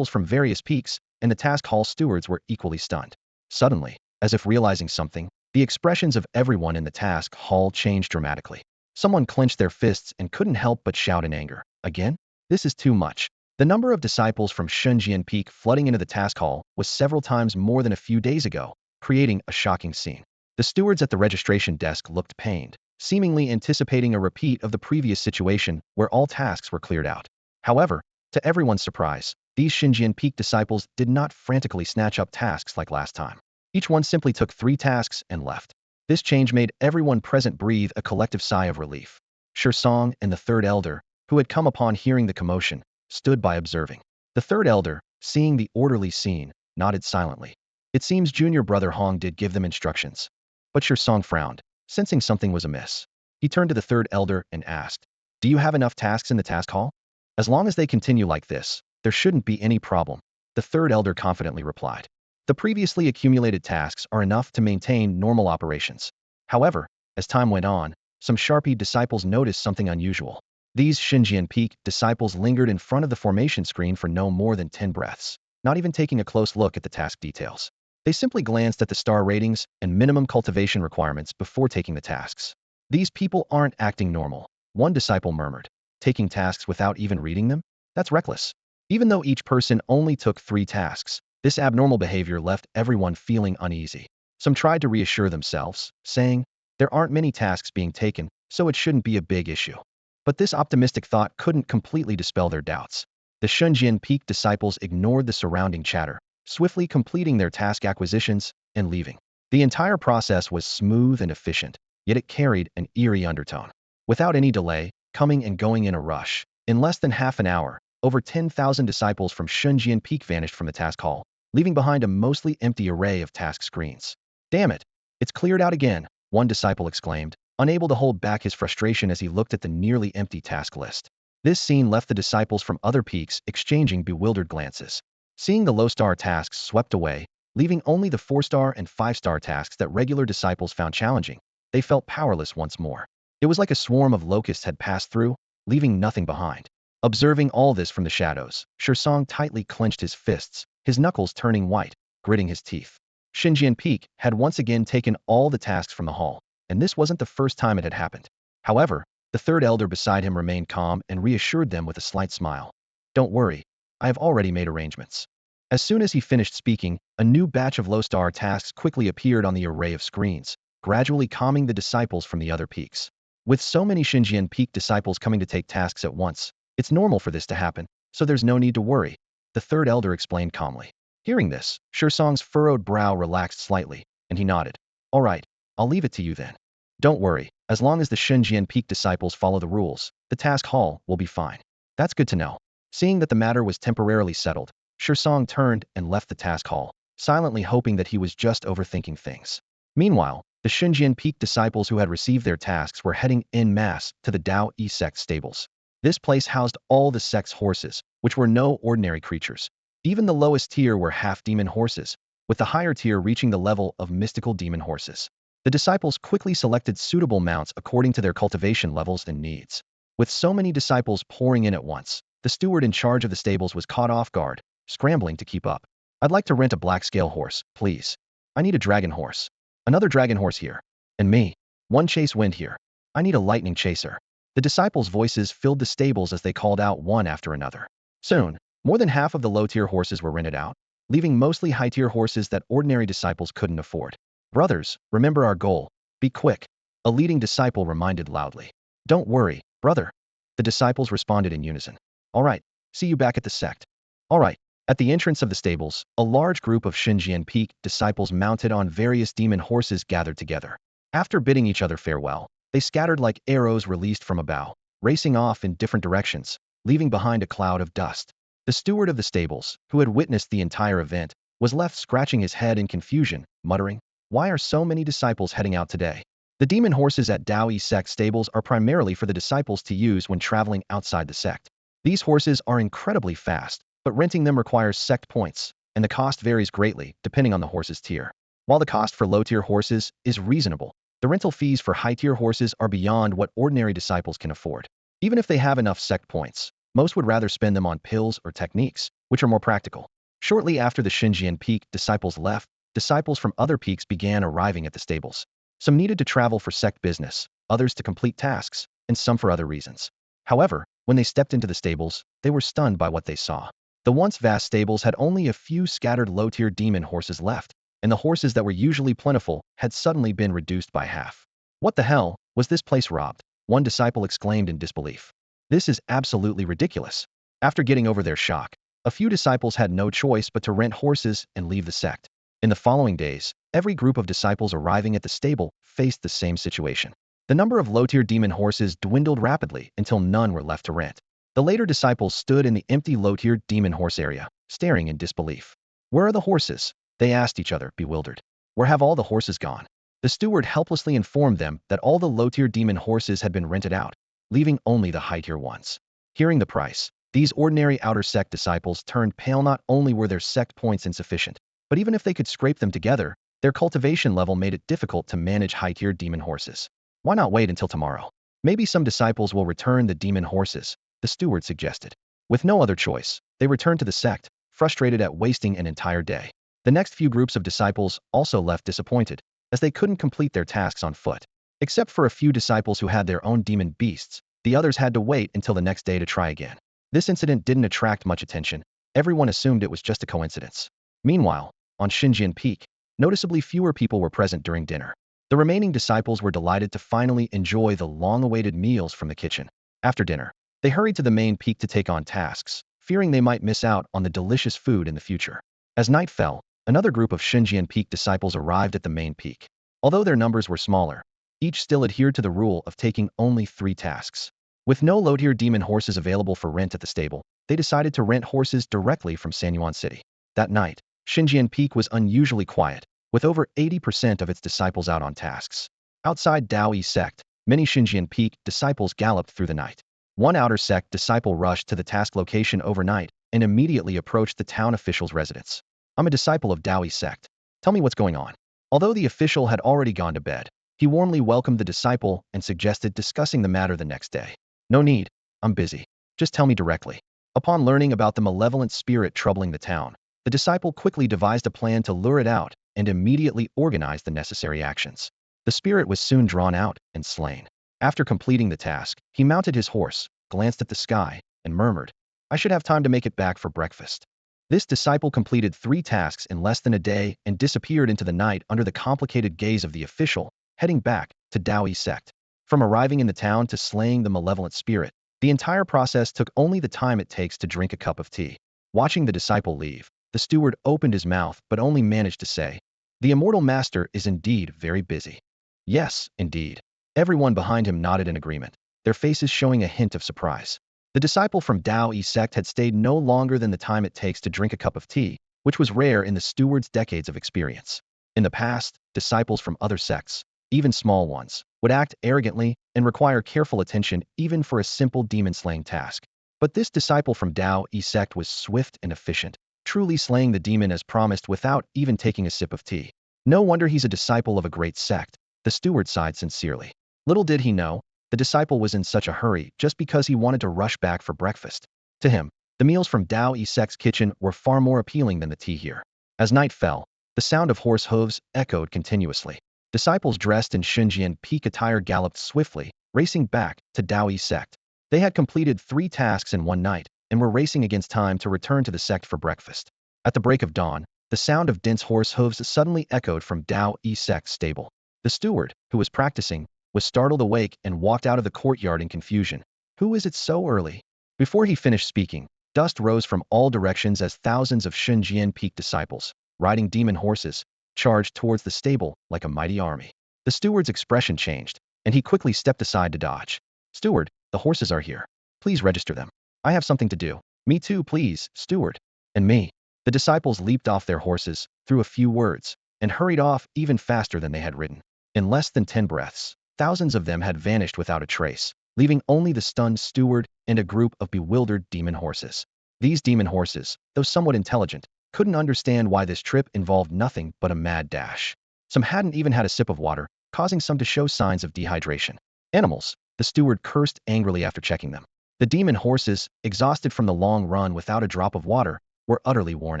from various peaks, and the task hall stewards were equally stunned. Suddenly, as if realizing something, the expressions of everyone in the task hall changed dramatically. Someone clenched their fists and couldn't help but shout in anger, "Again? This is too much." The number of disciples from Xinjian Peak flooding into the task hall was several times more than a few days ago, creating a shocking scene. The stewards at the registration desk looked pained, seemingly anticipating a repeat of the previous situation where all tasks were cleared out. However, to everyone's surprise, these Xinjian Peak disciples did not frantically snatch up tasks like last time. Each one simply took 3 tasks and left. This change made everyone present breathe a collective sigh of relief. Song and the third elder, who had come upon hearing the commotion, stood by observing. The third elder, seeing the orderly scene, nodded silently. It seems junior brother Hong did give them instructions. But Song frowned, sensing something was amiss. He turned to the third elder and asked, "Do you have enough tasks in the task hall?" "As long as they continue like this, there shouldn't be any problem," the third elder confidently replied. The previously accumulated tasks are enough to maintain normal operations. However, as time went on, some Sharpie disciples noticed something unusual. These Xinjian Peak disciples lingered in front of the formation screen for no more than 10 breaths, not even taking a close look at the task details. They simply glanced at the star ratings and minimum cultivation requirements before taking the tasks. "These people aren't acting normal," one disciple murmured. "Taking tasks without even reading them? That's reckless." Even though each person only took 3 tasks, this abnormal behavior left everyone feeling uneasy. Some tried to reassure themselves, saying, "There aren't many tasks being taken, so it shouldn't be a big issue." But this optimistic thought couldn't completely dispel their doubts. The Shunjian Peak disciples ignored the surrounding chatter, swiftly completing their task acquisitions and leaving. The entire process was smooth and efficient, yet it carried an eerie undertone. Without any delay, coming and going in a rush, in less than half an hour, over 10,000 disciples from Shunjian Peak vanished from the task hall, leaving behind a mostly empty array of task screens. "Damn it! It's cleared out again," one disciple exclaimed, unable to hold back his frustration as he looked at the nearly empty task list. This scene left the disciples from other peaks exchanging bewildered glances. Seeing the low-star tasks swept away, leaving only the 4-star and 5-star tasks that regular disciples found challenging, they felt powerless once more. It was like a swarm of locusts had passed through, leaving nothing behind. Observing all this from the shadows, Song tightly clenched his fists, his knuckles turning white, gritting his teeth. Xinjian Peak had once again taken all the tasks from the hall, and this wasn't the first time it had happened. However, the third elder beside him remained calm and reassured them with a slight smile. "Don't worry, I have already made arrangements." As soon as he finished speaking, a new batch of low-star tasks quickly appeared on the array of screens, gradually calming the disciples from the other peaks. With so many Xinjian Peak disciples coming to take tasks at once, it's normal for this to happen, so there's no need to worry, the third elder explained calmly. Hearing this, Song's furrowed brow relaxed slightly, and he nodded. "All right, I'll leave it to you then. Don't worry, as long as the Xinjian Peak disciples follow the rules, the task hall will be fine." "That's good to know." Seeing that the matter was temporarily settled, Song turned and left the task hall, silently hoping that he was just overthinking things. Meanwhile, the Xinjian Peak disciples who had received their tasks were heading en masse to the Dao Yi Sect stables. This place housed all the sect's horses, which were no ordinary creatures. Even the lowest tier were half-demon horses, with the higher tier reaching the level of mystical demon horses. The disciples quickly selected suitable mounts according to their cultivation levels and needs. With so many disciples pouring in at once, the steward in charge of the stables was caught off guard, scrambling to keep up. "I'd like to rent a black scale horse, please. I need a dragon horse. Another dragon horse here. And me. One chase wind here. I need a lightning chaser." The disciples' voices filled the stables as they called out one after another. Soon, more than half of the low-tier horses were rented out, leaving mostly high-tier horses that ordinary disciples couldn't afford. "Brothers, remember our goal. Be quick," a leading disciple reminded loudly. "Don't worry, brother." The disciples responded in unison. "All right, see you back at the sect." "All right." At the entrance of the stables, a large group of Xinjian Peak disciples mounted on various demon horses gathered together. After bidding each other farewell, they scattered like arrows released from a bow, racing off in different directions, leaving behind a cloud of dust. The steward of the stables, who had witnessed the entire event, was left scratching his head in confusion, muttering, "Why are so many disciples heading out today?" The demon horses at Dao Yi Sect stables are primarily for the disciples to use when traveling outside the sect. These horses are incredibly fast, but renting them requires sect points, and the cost varies greatly depending on the horse's tier. While the cost for low-tier horses is reasonable, the rental fees for high-tier horses are beyond what ordinary disciples can afford. Even if they have enough sect points, most would rather spend them on pills or techniques, which are more practical. Shortly after the Xinjian Peak disciples left, disciples from other peaks began arriving at the stables. Some needed to travel for sect business, others to complete tasks, and some for other reasons. However, when they stepped into the stables, they were stunned by what they saw. The once vast stables had only a few scattered low-tier demon horses left, and the horses that were usually plentiful had suddenly been reduced by half. "What the hell, was this place robbed?" one disciple exclaimed in disbelief. "This is absolutely ridiculous." After getting over their shock, a few disciples had no choice but to rent horses and leave the sect. In the following days, every group of disciples arriving at the stable faced the same situation. The number of low-tier demon horses dwindled rapidly until none were left to rent. The later disciples stood in the empty low-tier demon horse area, staring in disbelief. "Where are the horses?" they asked each other, bewildered. "Where have all the horses gone?" The steward helplessly informed them that all the low-tier demon horses had been rented out, leaving only the high-tier ones. Hearing the price, these ordinary outer sect disciples turned pale. Not only were their sect points insufficient, but even if they could scrape them together, their cultivation level made it difficult to manage high-tier demon horses. "Why not wait until tomorrow? Maybe some disciples will return the demon horses," the steward suggested. With no other choice, they returned to the sect, frustrated at wasting an entire day. The next few groups of disciples also left disappointed, as they couldn't complete their tasks on foot. Except for a few disciples who had their own demon beasts, the others had to wait until the next day to try again. This incident didn't attract much attention. Everyone assumed it was just a coincidence. Meanwhile, on Xinjian Peak, noticeably fewer people were present during dinner. The remaining disciples were delighted to finally enjoy the long-awaited meals from the kitchen. After dinner, they hurried to the main peak to take on tasks, fearing they might miss out on the delicious food in the future. As night fell, another group of Xinjian Peak disciples arrived at the main peak. Although their numbers were smaller, each still adhered to the rule of taking only 3 tasks. With no low-tier demon horses available for rent at the stable, they decided to rent horses directly from Sanyuan City. That night, Xinjian Peak was unusually quiet, with over 80% of its disciples out on tasks. Outside Daoyi Sect, many Xinjian Peak disciples galloped through the night. One outer sect disciple rushed to the task location overnight and immediately approached the town official's residence. "I'm a disciple of Daoyi Sect. Tell me what's going on." Although the official had already gone to bed, he warmly welcomed the disciple and suggested discussing the matter the next day. "No need. I'm busy. Just tell me directly." Upon learning about the malevolent spirit troubling the town, the disciple quickly devised a plan to lure it out and immediately organized the necessary actions. The spirit was soon drawn out and slain. After completing the task, he mounted his horse, glanced at the sky, and murmured, "I should have time to make it back for breakfast." This disciple completed 3 tasks in less than a day and disappeared into the night under the complicated gaze of the official, heading back to Daoyi Sect. From arriving in the town to slaying the malevolent spirit, the entire process took only the time it takes to drink a cup of tea. Watching the disciple leave, the steward opened his mouth but only managed to say, "The immortal master is indeed very busy." "Yes, indeed." Everyone behind him nodded in agreement, their faces showing a hint of surprise. The disciple from Daoyi Sect had stayed no longer than the time it takes to drink a cup of tea, which was rare in the steward's decades of experience. In the past, disciples from other sects, even small ones, would act arrogantly and require careful attention even for a simple demon-slaying task. But this disciple from Daoyi Sect was swift and efficient, truly slaying the demon as promised without even taking a sip of tea. No wonder he's a disciple of a great sect, the steward sighed sincerely. Little did he know, the disciple was in such a hurry just because he wanted to rush back for breakfast. To him, the meals from Daoyi Sect's kitchen were far more appealing than the tea here. As night fell, the sound of horse hooves echoed continuously. Disciples dressed in Xinjian Peak attire galloped swiftly, racing back to Daoyi Sect. They had completed 3 tasks in one night and were racing against time to return to the sect for breakfast. At the break of dawn, the sound of dense horse hooves suddenly echoed from Daoyi Sect's stable. The steward, who was practicing, was startled awake and walked out of the courtyard in confusion. "Who is it so early?" Before he finished speaking, dust rose from all directions as thousands of Xinjian Peak disciples, riding demon horses, charged towards the stable like a mighty army. The steward's expression changed, and he quickly stepped aside to dodge. "Steward, the horses are here. Please register them. I have something to do." "Me too, please, steward." "And me." The disciples leaped off their horses, threw a few words, and hurried off even faster than they had ridden. In less than 10 breaths, thousands of them had vanished without a trace, leaving only the stunned steward and a group of bewildered demon horses. These demon horses, though somewhat intelligent, couldn't understand why this trip involved nothing but a mad dash. Some hadn't even had a sip of water, causing some to show signs of dehydration. "Animals," the steward cursed angrily after checking them. The demon horses, exhausted from the long run without a drop of water, were utterly worn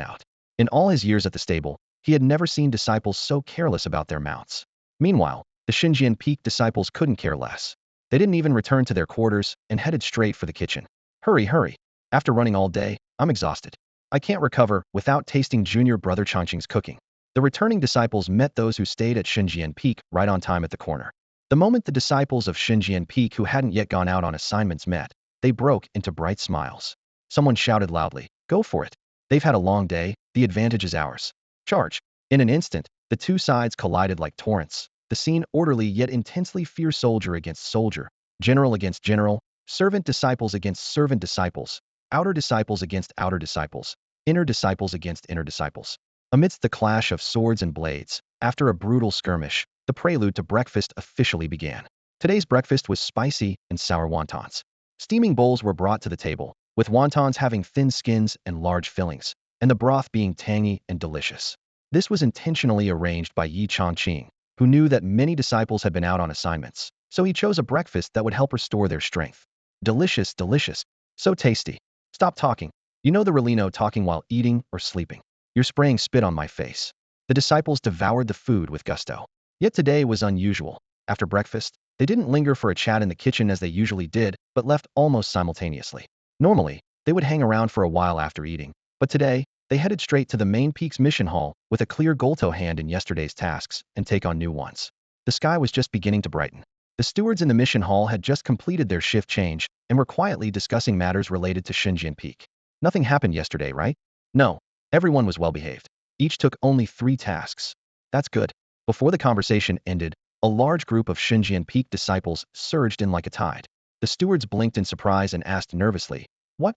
out. In all his years at the stable, he had never seen disciples so careless about their mounts. Meanwhile, the Xinjian Peak disciples couldn't care less. They didn't even return to their quarters and headed straight for the kitchen. "Hurry, hurry. After running all day, I'm exhausted. I can't recover without tasting junior brother Changqing's cooking." The returning disciples met those who stayed at Xinjian Peak right on time at the corner. The moment the disciples of Xinjian Peak who hadn't yet gone out on assignments met, they broke into bright smiles. Someone shouted loudly, "Go for it. They've had a long day, the advantage is ours. Charge." In an instant, the two sides collided like torrents. The scene orderly yet intensely fierce, soldier against soldier, general against general, servant disciples against servant disciples, outer disciples against outer disciples, inner disciples against inner disciples. Amidst the clash of swords and blades, after a brutal skirmish, the prelude to breakfast officially began. Today's breakfast was spicy and sour wontons. Steaming bowls were brought to the table, with wontons having thin skins and large fillings, and the broth being tangy and delicious. This was intentionally arranged by Yi Chongqing, who knew that many disciples had been out on assignments, so he chose a breakfast that would help restore their strength. Delicious, delicious. So tasty. Stop talking. You know the Relino talking while eating or sleeping. You're spraying spit on my face. The disciples devoured the food with gusto. Yet today was unusual. After breakfast, they didn't linger for a chat in the kitchen as they usually did, but left almost simultaneously. Normally, they would hang around for a while after eating, but today, they headed straight to the main peak's mission hall with a clear goal to hand in yesterday's tasks and take on new ones. The sky was just beginning to brighten. The stewards in the mission hall had just completed their shift change and were quietly discussing matters related to Xinjiang Peak. Nothing happened yesterday, right? No. Everyone was well behaved. Each took only 3 tasks. That's good. Before the conversation ended, a large group of Xinjiang Peak disciples surged in like a tide. The stewards blinked in surprise and asked nervously, What?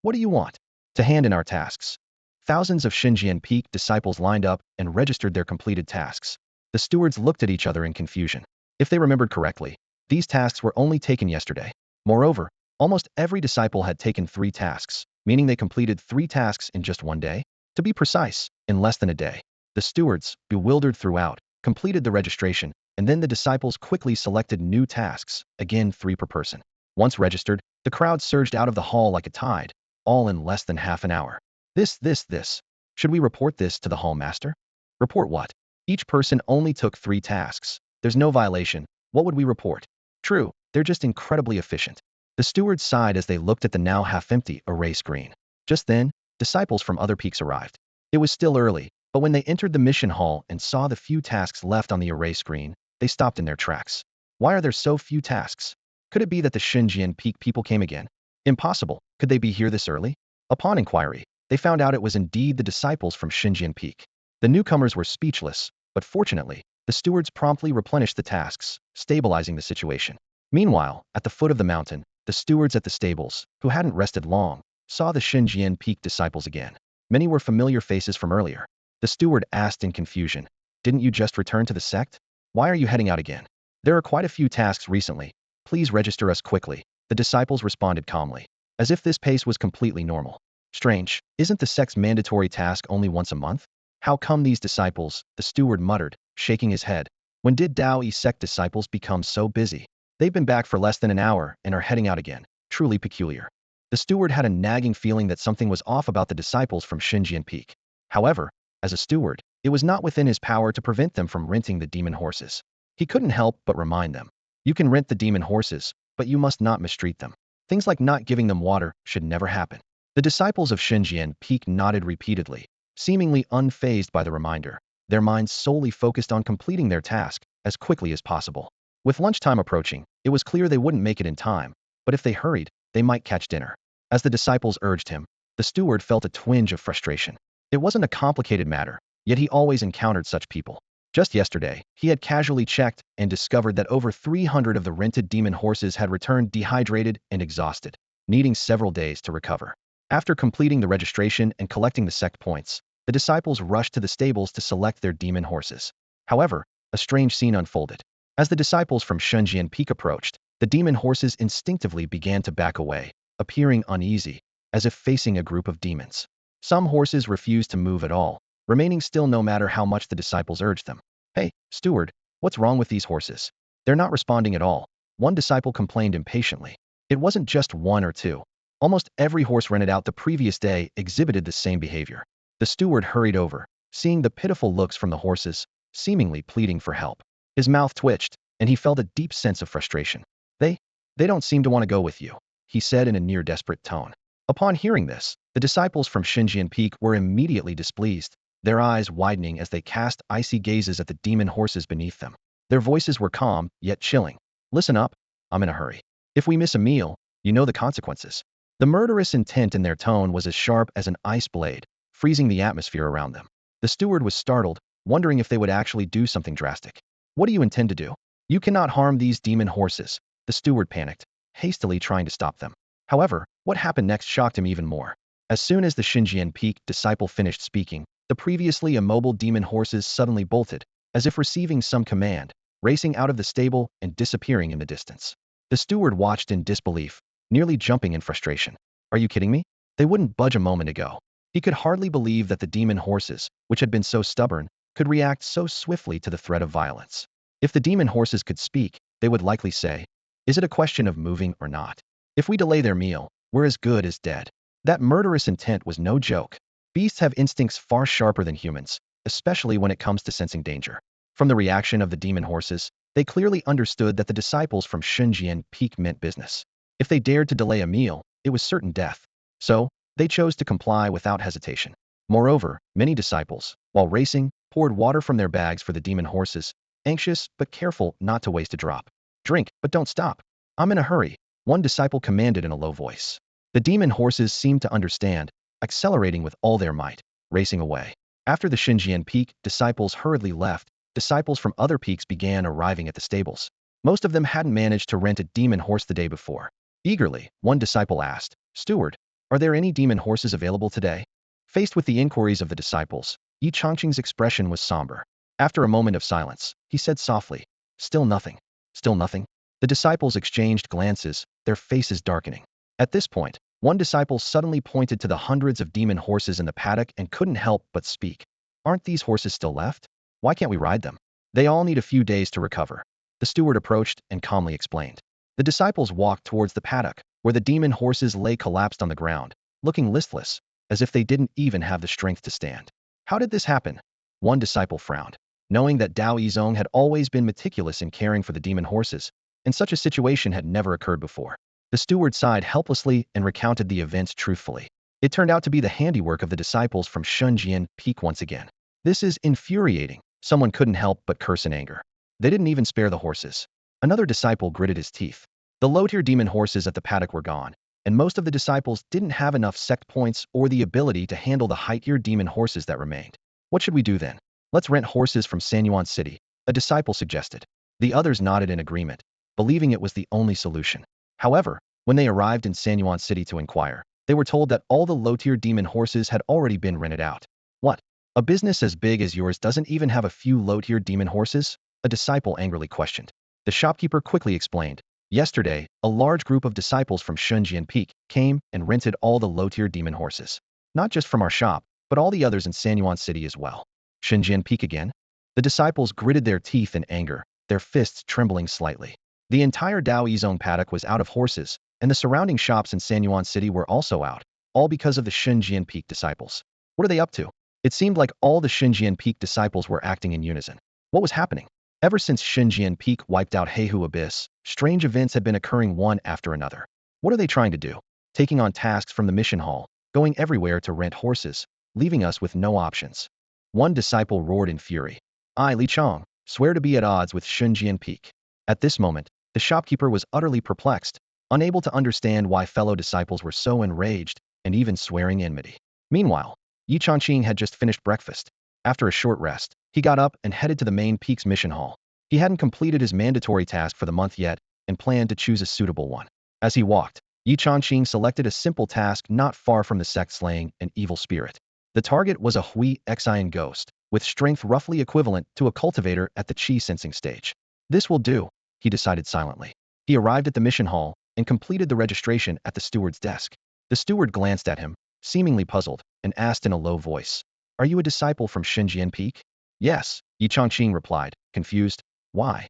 What do you want? To hand in our tasks. Thousands of Xinjiang Peak disciples lined up and registered their completed tasks. The stewards looked at each other in confusion. If they remembered correctly, these tasks were only taken yesterday. Moreover, almost every disciple had taken 3 tasks, meaning they completed 3 tasks in just one day. To be precise, in less than a day. The stewards, bewildered throughout, completed the registration, and then the disciples quickly selected new tasks, again 3 per person. Once registered, the crowd surged out of the hall like a tide, all in less than half an hour. This. Should we report this to the hall master? Report what? Each person only took 3 tasks. There's no violation. What would we report? True, they're just incredibly efficient. The stewards sighed as they looked at the now half-empty array screen. Just then, disciples from other peaks arrived. It was still early, but when they entered the mission hall and saw the few tasks left on the array screen, they stopped in their tracks. Why are there so few tasks? Could it be that the Xinjiang Peak people came again? Impossible. Could they be here this early? Upon inquiry, they found out it was indeed the disciples from Xinjiang Peak. The newcomers were speechless, but fortunately, the stewards promptly replenished the tasks, stabilizing the situation. Meanwhile, at the foot of the mountain, the stewards at the stables, who hadn't rested long, saw the Xinjiang Peak disciples again. Many were familiar faces from earlier. The steward asked in confusion, Didn't you just return to the sect? Why are you heading out again? There are quite a few tasks recently. Please register us quickly. The disciples responded calmly, as if this pace was completely normal. Strange, isn't the sect's mandatory task only once a month? How come these disciples, the steward muttered, shaking his head. When did Dao Yi sect disciples become so busy? They've been back for less than an hour and are heading out again. Truly peculiar. The steward had a nagging feeling that something was off about the disciples from Xinjiang Peak. However, as a steward, it was not within his power to prevent them from renting the demon horses. He couldn't help but remind them. You can rent the demon horses, but you must not mistreat them. Things like not giving them water should never happen. The disciples of Xinjiang Peak nodded repeatedly, seemingly unfazed by the reminder, their minds solely focused on completing their task as quickly as possible. With lunchtime approaching, it was clear they wouldn't make it in time, but if they hurried, they might catch dinner. As the disciples urged him, the steward felt a twinge of frustration. It wasn't a complicated matter, yet he always encountered such people. Just yesterday, he had casually checked and discovered that over 300 of the rented demon horses had returned dehydrated and exhausted, needing several days to recover. After completing the registration and collecting the sect points, the disciples rushed to the stables to select their demon horses. However, a strange scene unfolded. As the disciples from Xinjiang Peak approached, the demon horses instinctively began to back away, appearing uneasy, as if facing a group of demons. Some horses refused to move at all, remaining still no matter how much the disciples urged them. Hey, steward, what's wrong with these horses? They're not responding at all. One disciple complained impatiently. It wasn't just 1 or 2. Almost every horse rented out the previous day exhibited the same behavior. The steward hurried over, seeing the pitiful looks from the horses, seemingly pleading for help. His mouth twitched, and he felt a deep sense of frustration. They don't seem to want to go with you, he said in a near-desperate tone. Upon hearing this, the disciples from Xinjiang Peak were immediately displeased, their eyes widening as they cast icy gazes at the demon horses beneath them. Their voices were calm, yet chilling. Listen up, I'm in a hurry. If we miss a meal, you know the consequences. The murderous intent in their tone was as sharp as an ice blade, freezing the atmosphere around them. The steward was startled, wondering if they would actually do something drastic. What do you intend to do? You cannot harm these demon horses. The steward panicked, hastily trying to stop them. However, what happened next shocked him even more. As soon as the Xinjian Peak disciple finished speaking, the previously immobile demon horses suddenly bolted, as if receiving some command, racing out of the stable and disappearing in the distance. The steward watched in disbelief, nearly jumping in frustration. Are you kidding me? They wouldn't budge a moment ago. He could hardly believe that the demon horses, which had been so stubborn, could react so swiftly to the threat of violence. If the demon horses could speak, they would likely say, "Is it a question of moving or not? If we delay their meal, we're as good as dead." That murderous intent was no joke. Beasts have instincts far sharper than humans, especially when it comes to sensing danger. From the reaction of the demon horses, they clearly understood that the disciples from Xinjian Peak meant business. If they dared to delay a meal, it was certain death. So, they chose to comply without hesitation. Moreover, many disciples, while racing, poured water from their bags for the demon horses, anxious but careful not to waste a drop. "Drink, but don't stop. I'm in a hurry," one disciple commanded in a low voice. The demon horses seemed to understand, accelerating with all their might, racing away. After the Xinjian Peak disciples hurriedly left, disciples from other peaks began arriving at the stables. Most of them hadn't managed to rent a demon horse the day before. Eagerly, one disciple asked, "Steward, are there any demon horses available today?" Faced with the inquiries of the disciples, Yi Chongqing's expression was somber. After a moment of silence, he said softly, "Still nothing. Still nothing?" The disciples exchanged glances, their faces darkening. At this point, one disciple suddenly pointed to the hundreds of demon horses in the paddock and couldn't help but speak. "Aren't these horses still left? Why can't we ride them? They all need a few days to recover." The steward approached and calmly explained. The disciples walked towards the paddock, where the demon horses lay collapsed on the ground, looking listless, as if they didn't even have the strength to stand. "How did this happen?" One disciple frowned. Knowing that Dao Yizong had always been meticulous in caring for the demon horses, and such a situation had never occurred before. The steward sighed helplessly and recounted the events truthfully. It turned out to be the handiwork of the disciples from Xinjian Peak once again. "This is infuriating," someone couldn't help but curse in anger. "They didn't even spare the horses." Another disciple gritted his teeth. The low-tier demon horses at the paddock were gone, and most of the disciples didn't have enough sect points or the ability to handle the high-tier demon horses that remained. "What should we do then?" "Let's rent horses from Sanyuan City," a disciple suggested. The others nodded in agreement, believing it was the only solution. However, when they arrived in Sanyuan City to inquire, they were told that all the low-tier demon horses had already been rented out. "What? A business as big as yours doesn't even have a few low-tier demon horses?" a disciple angrily questioned. The shopkeeper quickly explained. "Yesterday, a large group of disciples from Xinjian Peak came and rented all the low-tier demon horses. Not just from our shop, but all the others in Sanyuan City as well." "Xinjian Peak again?" The disciples gritted their teeth in anger, their fists trembling slightly. The entire Dao Yizong paddock was out of horses, and the surrounding shops in Sanyuan City were also out, all because of the Xinjian Peak disciples. What are they up to? It seemed like all the Xinjian Peak disciples were acting in unison. What was happening? Ever since Xinjian Peak wiped out Heihu Abyss, strange events had been occurring one after another. What are they trying to do? Taking on tasks from the mission hall, going everywhere to rent horses, leaving us with no options. One disciple roared in fury. "I, Li Chong, swear to be at odds with Xinjian Peak." At this moment, the shopkeeper was utterly perplexed, unable to understand why fellow disciples were so enraged, and even swearing enmity. Meanwhile, Yi Chongqing had just finished breakfast. After a short rest, he got up and headed to the main Peak's mission hall. He hadn't completed his mandatory task for the month yet, and planned to choose a suitable one. As he walked, Yi Chongqing selected a simple task not far from the sect slaying an evil spirit. The target was a Hui Xian ghost, with strength roughly equivalent to a cultivator at the Qi sensing stage. "This will do," he decided silently. He arrived at the mission hall and completed the registration at the steward's desk. The steward glanced at him, seemingly puzzled, and asked in a low voice, "Are you a disciple from Xinjian Peak?" "Yes," Yi Chongqing replied, confused. "Why?"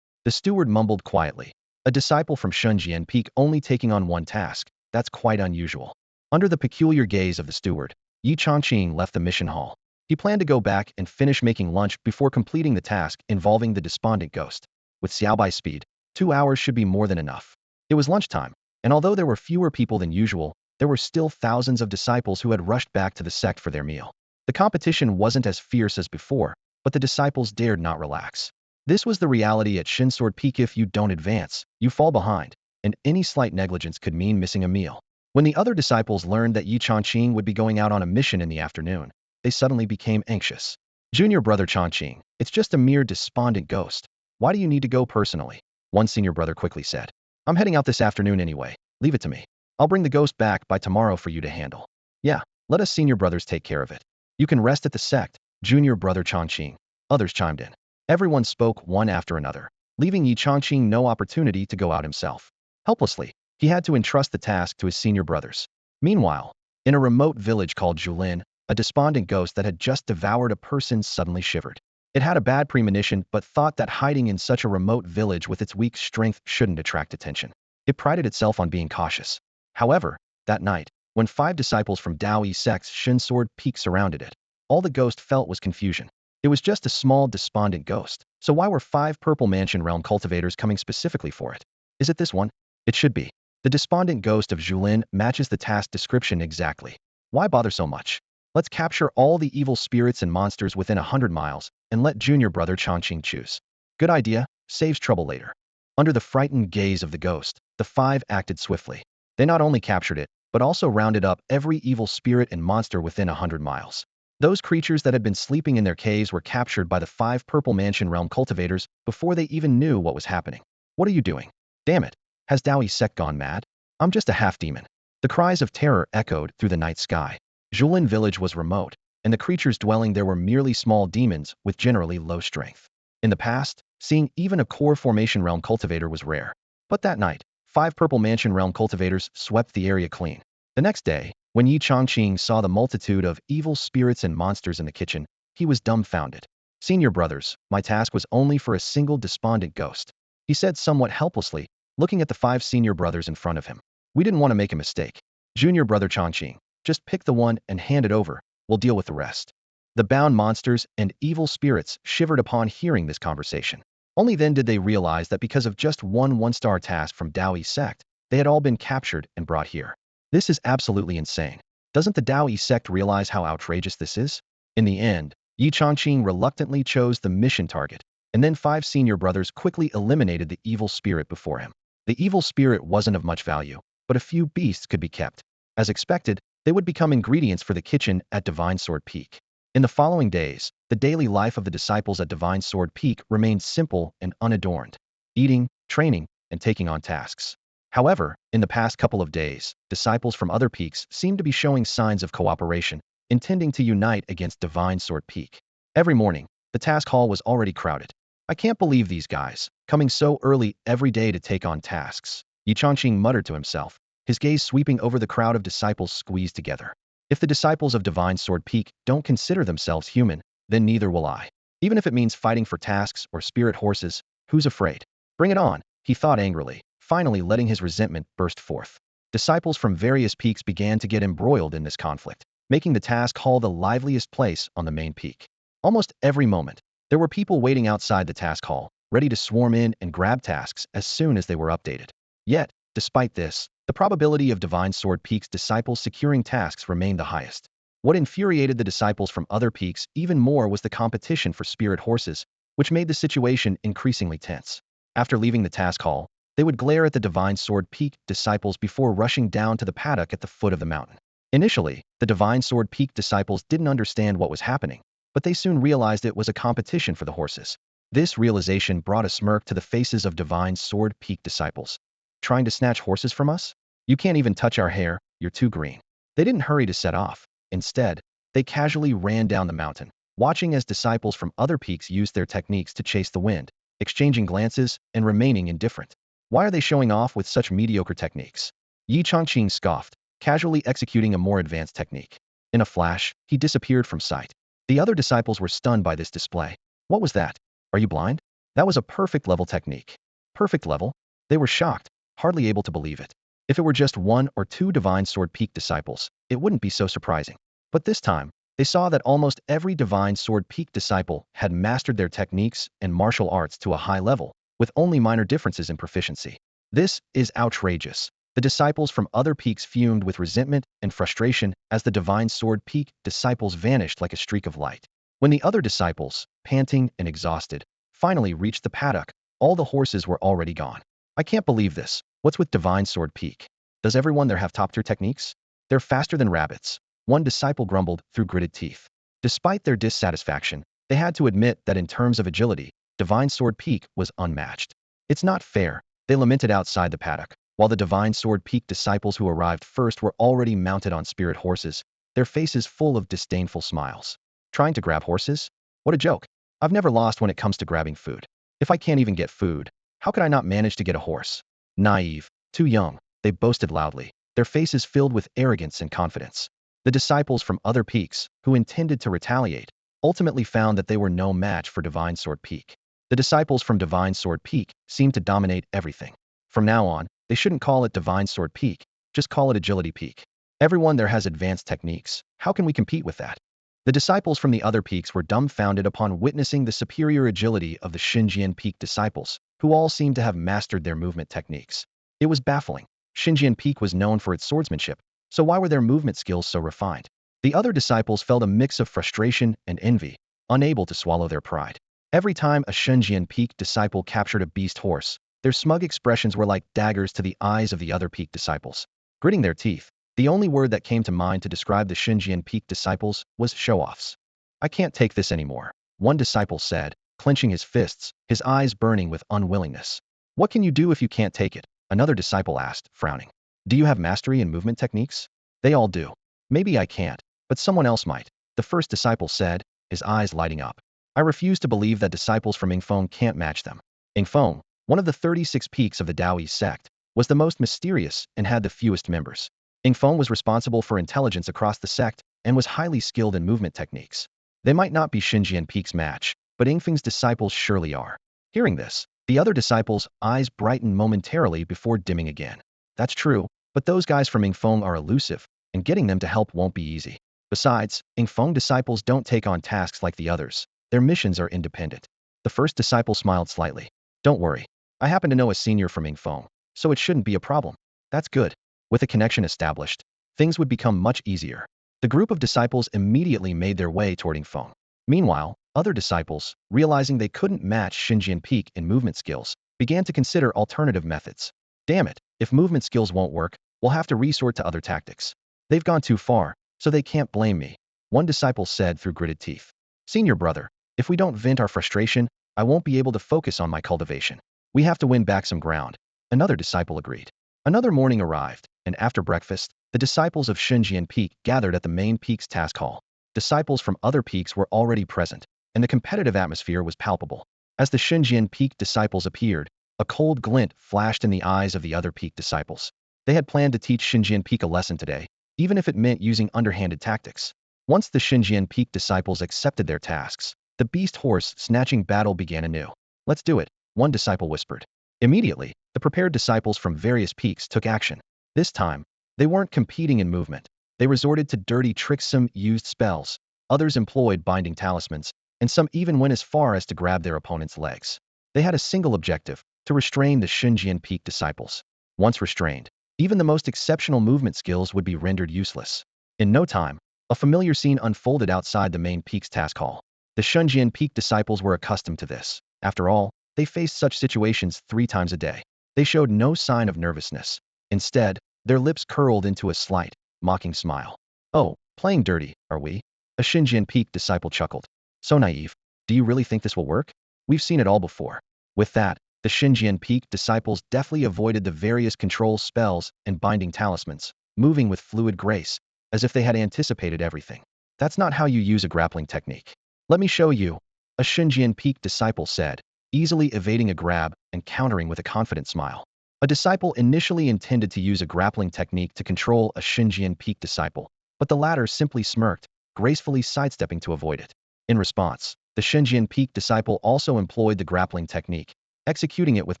The steward mumbled quietly. "A disciple from Xinjian Peak only taking on one task, that's quite unusual." Under the peculiar gaze of the steward, Yi Chongqing left the mission hall. He planned to go back and finish making lunch before completing the task involving the despondent ghost. With Xiaobai speed, 2 hours should be more than enough. It was lunchtime, and although there were fewer people than usual, there were still thousands of disciples who had rushed back to the sect for their meal. The competition wasn't as fierce as before, but the disciples dared not relax. This was the reality at Shinsword Peak. If you don't advance, you fall behind, and any slight negligence could mean missing a meal. When the other disciples learned that Yi Chongqing would be going out on a mission in the afternoon, they suddenly became anxious. Junior brother Chongqing, it's just a mere despondent ghost. Why do you need to go personally? One senior brother quickly said. I'm heading out this afternoon anyway. Leave it to me. I'll bring the ghost back by tomorrow for you to handle. Yeah, let us senior brothers take care of it. You can rest at the sect, junior brother Chongqing. Others chimed in. Everyone spoke one after another, leaving Yi Chongqing no opportunity to go out himself. Helplessly, he had to entrust the task to his senior brothers. Meanwhile, in a remote village called Julin, a despondent ghost that had just devoured a person suddenly shivered. It had a bad premonition but thought that hiding in such a remote village with its weak strength shouldn't attract attention. It prided itself on being cautious. However, that night, when 5 disciples from Dao Sect's Shin Sword Peak surrounded it, all the ghost felt was confusion. It was just a small, despondent ghost. So why were 5 Purple Mansion Realm cultivators coming specifically for it? Is it this one? It should be. The despondent ghost of Julin matches the task description exactly. Why bother so much? Let's capture all the evil spirits and monsters within 100 miles, and let junior brother Chongqing choose. Good idea, saves trouble later. Under the frightened gaze of the ghost, the 5 acted swiftly. They not only captured it, but also rounded up every evil spirit and monster within 100 miles. Those creatures that had been sleeping in their caves were captured by the 5 Purple Mansion Realm cultivators before they even knew what was happening. What are you doing? Damn it. Has Dao Sect gone mad? I'm just a half-demon. The cries of terror echoed through the night sky. Julin village was remote, and the creatures dwelling there were merely small demons with generally low strength. In the past, seeing even a core formation realm cultivator was rare. But that night, 5 Purple Mansion Realm cultivators swept the area clean. The next day, when Yi Chongqing saw the multitude of evil spirits and monsters in the kitchen, he was dumbfounded. Senior brothers, my task was only for a single despondent ghost. He said somewhat helplessly, looking at the 5 senior brothers in front of him. We didn't want to make a mistake. Junior brother Chongqing, just pick the one and hand it over. We'll deal with the rest. The bound monsters and evil spirits shivered upon hearing this conversation. Only then did they realize that because of just one-star task from Dao Sect, they had all been captured and brought here. This is absolutely insane. Doesn't the Dao Sect realize how outrageous this is? In the end, Yi Chongqing reluctantly chose the mission target, and then 5 senior brothers quickly eliminated the evil spirit before him. The evil spirit wasn't of much value, but a few beasts could be kept. As expected, they would become ingredients for the kitchen at Divine Sword Peak. In the following days, the daily life of the disciples at Divine Sword Peak remained simple and unadorned, eating, training, and taking on tasks. However, in the past couple of days, disciples from other peaks seemed to be showing signs of cooperation, intending to unite against Divine Sword Peak. Every morning, the task hall was already crowded. I can't believe these guys, coming so early every day to take on tasks. Yi Chongqing muttered to himself, his gaze sweeping over the crowd of disciples squeezed together. If the disciples of Divine Sword Peak don't consider themselves human, then neither will I. Even if it means fighting for tasks or spirit horses, who's afraid? Bring it on, he thought angrily, finally letting his resentment burst forth. Disciples from various peaks began to get embroiled in this conflict, making the task hall the liveliest place on the main peak. Almost every moment, there were people waiting outside the task hall, ready to swarm in and grab tasks as soon as they were updated. Yet, despite this, the probability of Divine Sword Peak's disciples securing tasks remained the highest. What infuriated the disciples from other peaks even more was the competition for spirit horses, which made the situation increasingly tense. After leaving the task hall, they would glare at the Divine Sword Peak disciples before rushing down to the paddock at the foot of the mountain. Initially, the Divine Sword Peak disciples didn't understand what was happening, but they soon realized it was a competition for the horses. This realization brought a smirk to the faces of Divine Sword Peak disciples. Trying to snatch horses from us? You can't even touch our hair, you're too green. They didn't hurry to set off. Instead, they casually ran down the mountain, watching as disciples from other peaks used their techniques to chase the wind, exchanging glances and remaining indifferent. Why are they showing off with such mediocre techniques? Yi Chongqing scoffed, casually executing a more advanced technique. In a flash, he disappeared from sight. The other disciples were stunned by this display. What was that? Are you blind? That was a perfect level technique. Perfect level? They were shocked, hardly able to believe it. If it were just 1 or 2 Divine Sword Peak disciples, it wouldn't be so surprising. But this time, they saw that almost every Divine Sword Peak disciple had mastered their techniques and martial arts to a high level, with only minor differences in proficiency. This is outrageous. The disciples from other peaks fumed with resentment and frustration as the Divine Sword Peak disciples vanished like a streak of light. When the other disciples, panting and exhausted, finally reached the paddock, all the horses were already gone. I can't believe this. What's with Divine Sword Peak? Does everyone there have top-tier techniques? They're faster than rabbits. One disciple grumbled through gritted teeth. Despite their dissatisfaction, They had to admit that in terms of agility, Divine Sword Peak was unmatched. It's not fair, they lamented outside the paddock, while the Divine Sword Peak disciples who arrived first were already mounted on spirit horses, their faces full of disdainful smiles. Trying to grab horses? What a joke. I've never lost when it comes to grabbing food. If I can't even get food, how could I not manage to get a horse? Naive, too young, they boasted loudly, their faces filled with arrogance and confidence. The disciples from other peaks, who intended to retaliate, ultimately found that they were no match for Divine Sword Peak. The disciples from Divine Sword Peak seemed to dominate everything. From now on, they shouldn't call it Divine Sword Peak, just call it Agility Peak. Everyone there has advanced techniques. How can we compete with that? The disciples from the other peaks were dumbfounded upon witnessing the superior agility of the Xinjian Peak disciples, who all seemed to have mastered their movement techniques. It was baffling. Xinjian Peak was known for its swordsmanship, so why were their movement skills so refined? The other disciples felt a mix of frustration and envy, unable to swallow their pride. Every time a Xinjian Peak disciple captured a beast horse, their smug expressions were like daggers to the eyes of the other Peak disciples. Gritting their teeth, the only word that came to mind to describe the Xinjian Peak disciples was show-offs. I can't take this anymore, one disciple said, clenching his fists, his eyes burning with unwillingness. What can you do if you can't take it? Another disciple asked, frowning. Do you have mastery in movement techniques? They all do. Maybe I can't, but someone else might, the first disciple said, his eyes lighting up. I refuse to believe that disciples from Yingfeng can't match them. Yingfeng, one of the 36 peaks of the Taoist sect, was the most mysterious and had the fewest members. Yingfeng was responsible for intelligence across the sect and was highly skilled in movement techniques. They might not be Xinjian Peak's match, but Yingfeng's disciples surely are. Hearing this, the other disciples' eyes brightened momentarily before dimming again. That's true, but those guys from Yingfeng are elusive, and getting them to help won't be easy. Besides, Yingfeng disciples don't take on tasks like the others. Their missions are independent. The first disciple smiled slightly. Don't worry. I happen to know a senior from Yingfeng, so it shouldn't be a problem. That's good. With a connection established, things would become much easier. The group of disciples immediately made their way toward Yingfeng. Meanwhile, other disciples, realizing they couldn't match Xinjian Peak in movement skills, began to consider alternative methods. Damn it, if movement skills won't work, we'll have to resort to other tactics. They've gone too far, so they can't blame me, one disciple said through gritted teeth. Senior brother, if we don't vent our frustration, I won't be able to focus on my cultivation. We have to win back some ground. Another disciple agreed. Another morning arrived, and after breakfast, the disciples of Xinjian Peak gathered at the main peak's task hall. Disciples from other peaks were already present, and the competitive atmosphere was palpable. As the Xinjian Peak disciples appeared, a cold glint flashed in the eyes of the other peak disciples. They had planned to teach Xinjian Peak a lesson today, even if it meant using underhanded tactics. Once the Xinjian Peak disciples accepted their tasks, the beast horse snatching battle began anew. Let's do it, one disciple whispered. Immediately, the prepared disciples from various peaks took action. This time, they weren't competing in movement. They resorted to dirty tricks. Some used spells, others employed binding talismans, and some even went as far as to grab their opponent's legs. They had a single objective, to restrain the Xinjian Peak disciples. Once restrained, even the most exceptional movement skills would be rendered useless. In no time, a familiar scene unfolded outside the main peak's task hall. The Xinjian Peak disciples were accustomed to this. After all, they faced such situations 3 times a day. They showed no sign of nervousness. Instead, their lips curled into a slight, mocking smile. Oh, playing dirty, are we? A Xinjian Peak disciple chuckled. So naive. Do you really think this will work? We've seen it all before. With that, the Xinjian Peak disciples deftly avoided the various control spells and binding talismans, moving with fluid grace, as if they had anticipated everything. That's not how you use a grappling technique. Let me show you, a Xinjian Peak disciple said, easily evading a grab and countering with a confident smile. A disciple initially intended to use a grappling technique to control a Xinjian Peak disciple, but the latter simply smirked, gracefully sidestepping to avoid it. In response, the Xinjian Peak disciple also employed the grappling technique, executing it with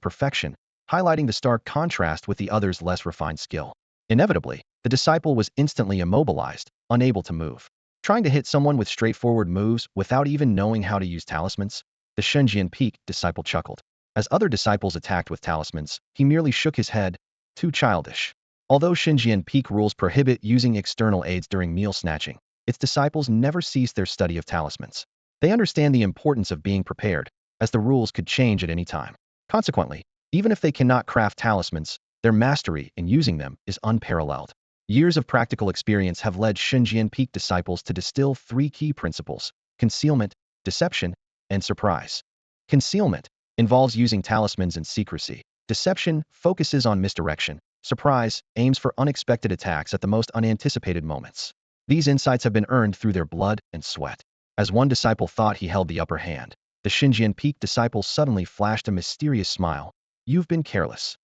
perfection, highlighting the stark contrast with the other's less refined skill. Inevitably, the disciple was instantly immobilized, unable to move. Trying to hit someone with straightforward moves without even knowing how to use talismans? The Xinjian Peak disciple chuckled. As other disciples attacked with talismans, he merely shook his head, too childish. Although Xinjian Peak rules prohibit using external aids during meal snatching, its disciples never cease their study of talismans. They understand the importance of being prepared, as the rules could change at any time. Consequently, even if they cannot craft talismans, their mastery in using them is unparalleled. Years of practical experience have led Xinjian Peak disciples to distill 3 key principles: concealment, deception, and surprise. Concealment involves using talismans and secrecy. Deception focuses on misdirection. Surprise aims for unexpected attacks at the most unanticipated moments. These insights have been earned through their blood and sweat. As one disciple thought he held the upper hand, the Xinjian peak disciple suddenly flashed a mysterious smile. "You've been careless."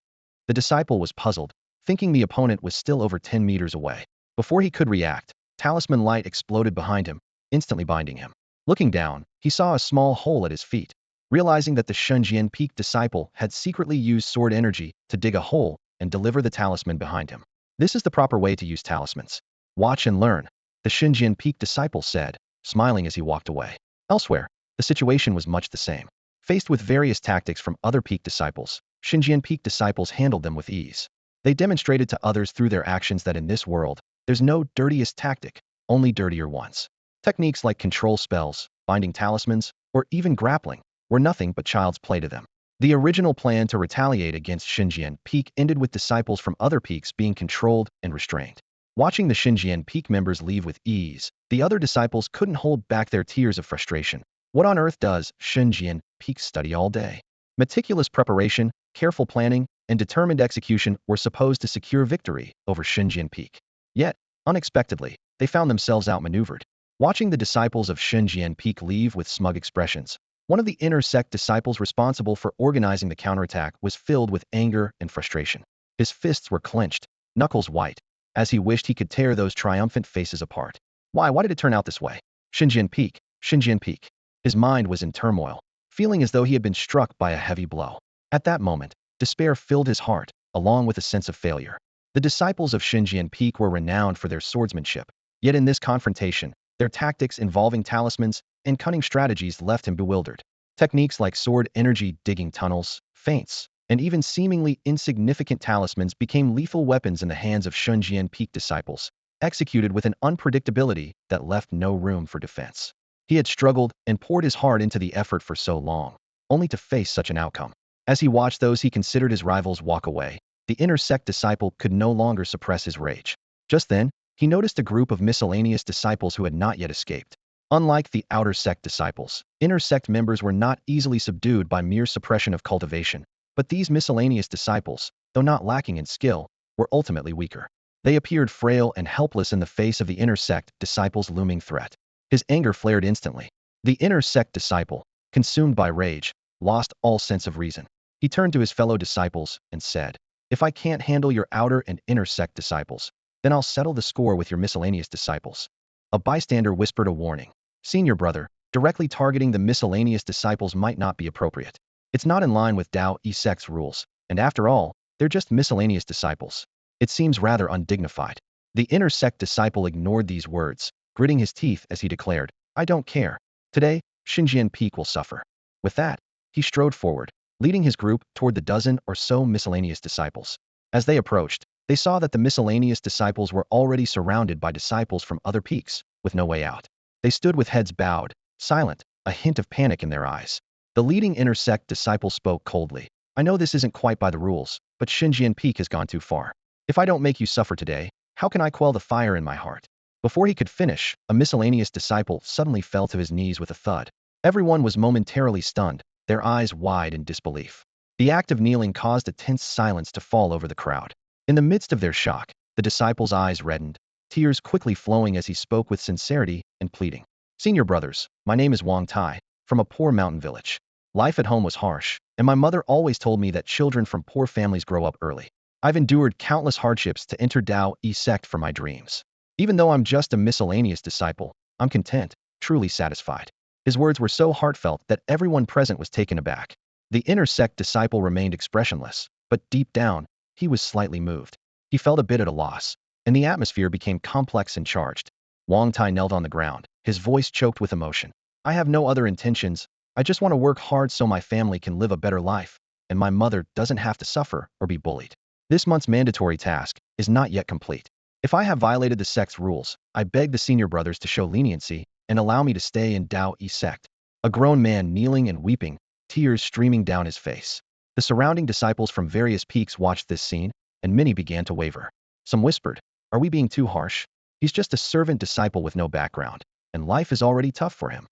The disciple was puzzled, thinking the opponent was still over 10 meters away. Before he could react, talisman light exploded behind him, instantly binding him. Looking down, he saw a small hole at his feet. Realizing that the Xinjian peak disciple had secretly used sword energy to dig a hole and deliver the talisman behind him. "This is the proper way to use talismans. Watch and learn," the Xinjian peak disciple said, smiling as he walked away. Elsewhere, the situation was much the same. Faced with various tactics from other peak disciples, Xinjian peak disciples handled them with ease. They demonstrated to others through their actions that in this world, there's no dirtiest tactic, only dirtier ones. Techniques like control spells, binding talismans, or even grappling were nothing but child's play to them. The original plan to retaliate against Xinjian peak ended with disciples from other peaks being controlled and restrained. Watching the Xinjian peak members leave with ease, the other disciples couldn't hold back their tears of frustration. What on earth does Xinjian peak study all day? Meticulous preparation, careful planning, and determined execution were supposed to secure victory over Xinjian peak. Yet, unexpectedly, they found themselves outmaneuvered. Watching the disciples of Xinjian peak leave with smug expressions, one of the inner sect disciples responsible for organizing the counterattack was filled with anger and frustration. His fists were clenched, knuckles white, as he wished he could tear those triumphant faces apart. Why did it turn out this way? Xinjian peak, Xinjian peak. His mind was in turmoil, feeling as though he had been struck by a heavy blow. At that moment, despair filled his heart, along with a sense of failure. The disciples of Xinjian peak were renowned for their swordsmanship, yet in this confrontation, their tactics involving talismans and cunning strategies left him bewildered. Techniques like sword energy digging tunnels, feints, and even seemingly insignificant talismans became lethal weapons in the hands of Xinjian peak disciples, executed with an unpredictability that left no room for defense. He had struggled and poured his heart into the effort for so long, only to face such an outcome. As he watched those he considered his rivals walk away, the inner sect disciple could no longer suppress his rage. Just then, he noticed a group of miscellaneous disciples who had not yet escaped. Unlike the outer sect disciples, inner sect members were not easily subdued by mere suppression of cultivation, but these miscellaneous disciples, though not lacking in skill, were ultimately weaker. They appeared frail and helpless in the face of the inner sect disciples' looming threat. His anger flared instantly. The inner sect disciple, consumed by rage, lost all sense of reason. He turned to his fellow disciples and said, "If I can't handle your outer and inner sect disciples, then I'll settle the score with your miscellaneous disciples." A bystander whispered a warning. "Senior brother, directly targeting the miscellaneous disciples might not be appropriate. It's not in line with Tao Sect's rules, and after all, they're just miscellaneous disciples. It seems rather undignified." The inner sect disciple ignored these words, gritting his teeth as he declared, "I don't care. Today, Xinjian peak will suffer." With that, he strode forward, leading his group toward the dozen or so miscellaneous disciples. As they approached, they saw that the miscellaneous disciples were already surrounded by disciples from other peaks, with no way out. They stood with heads bowed, silent, a hint of panic in their eyes. The leading inner sect disciple spoke coldly. "I know this isn't quite by the rules, but Xinjian peak has gone too far. If I don't make you suffer today, how can I quell the fire in my heart?" Before he could finish, a miscellaneous disciple suddenly fell to his knees with a thud. Everyone was momentarily stunned, their eyes wide in disbelief. The act of kneeling caused a tense silence to fall over the crowd. In the midst of their shock, the disciple's eyes reddened, tears quickly flowing as he spoke with sincerity and pleading. "Senior brothers, my name is Wang Tai, from a poor mountain village. Life at home was harsh, and my mother always told me that children from poor families grow up early. I've endured countless hardships to enter Tao Sect for my dreams. Even though I'm just a miscellaneous disciple, I'm content, truly satisfied." His words were so heartfelt that everyone present was taken aback. The inner sect disciple remained expressionless, but deep down, he was slightly moved. He felt a bit at a loss, and the atmosphere became complex and charged. Wang Tai knelt on the ground, his voice choked with emotion. "I have no other intentions. I just want to work hard so my family can live a better life, and my mother doesn't have to suffer or be bullied. This month's mandatory task is not yet complete. If I have violated the sect's rules, I beg the senior brothers to show leniency and allow me to stay in Tao Sect." A grown man kneeling and weeping, tears streaming down his face. The surrounding disciples from various peaks watched this scene, and many began to waver. Some whispered, "Are we being too harsh? He's just a servant disciple with no background, and life is already tough for him."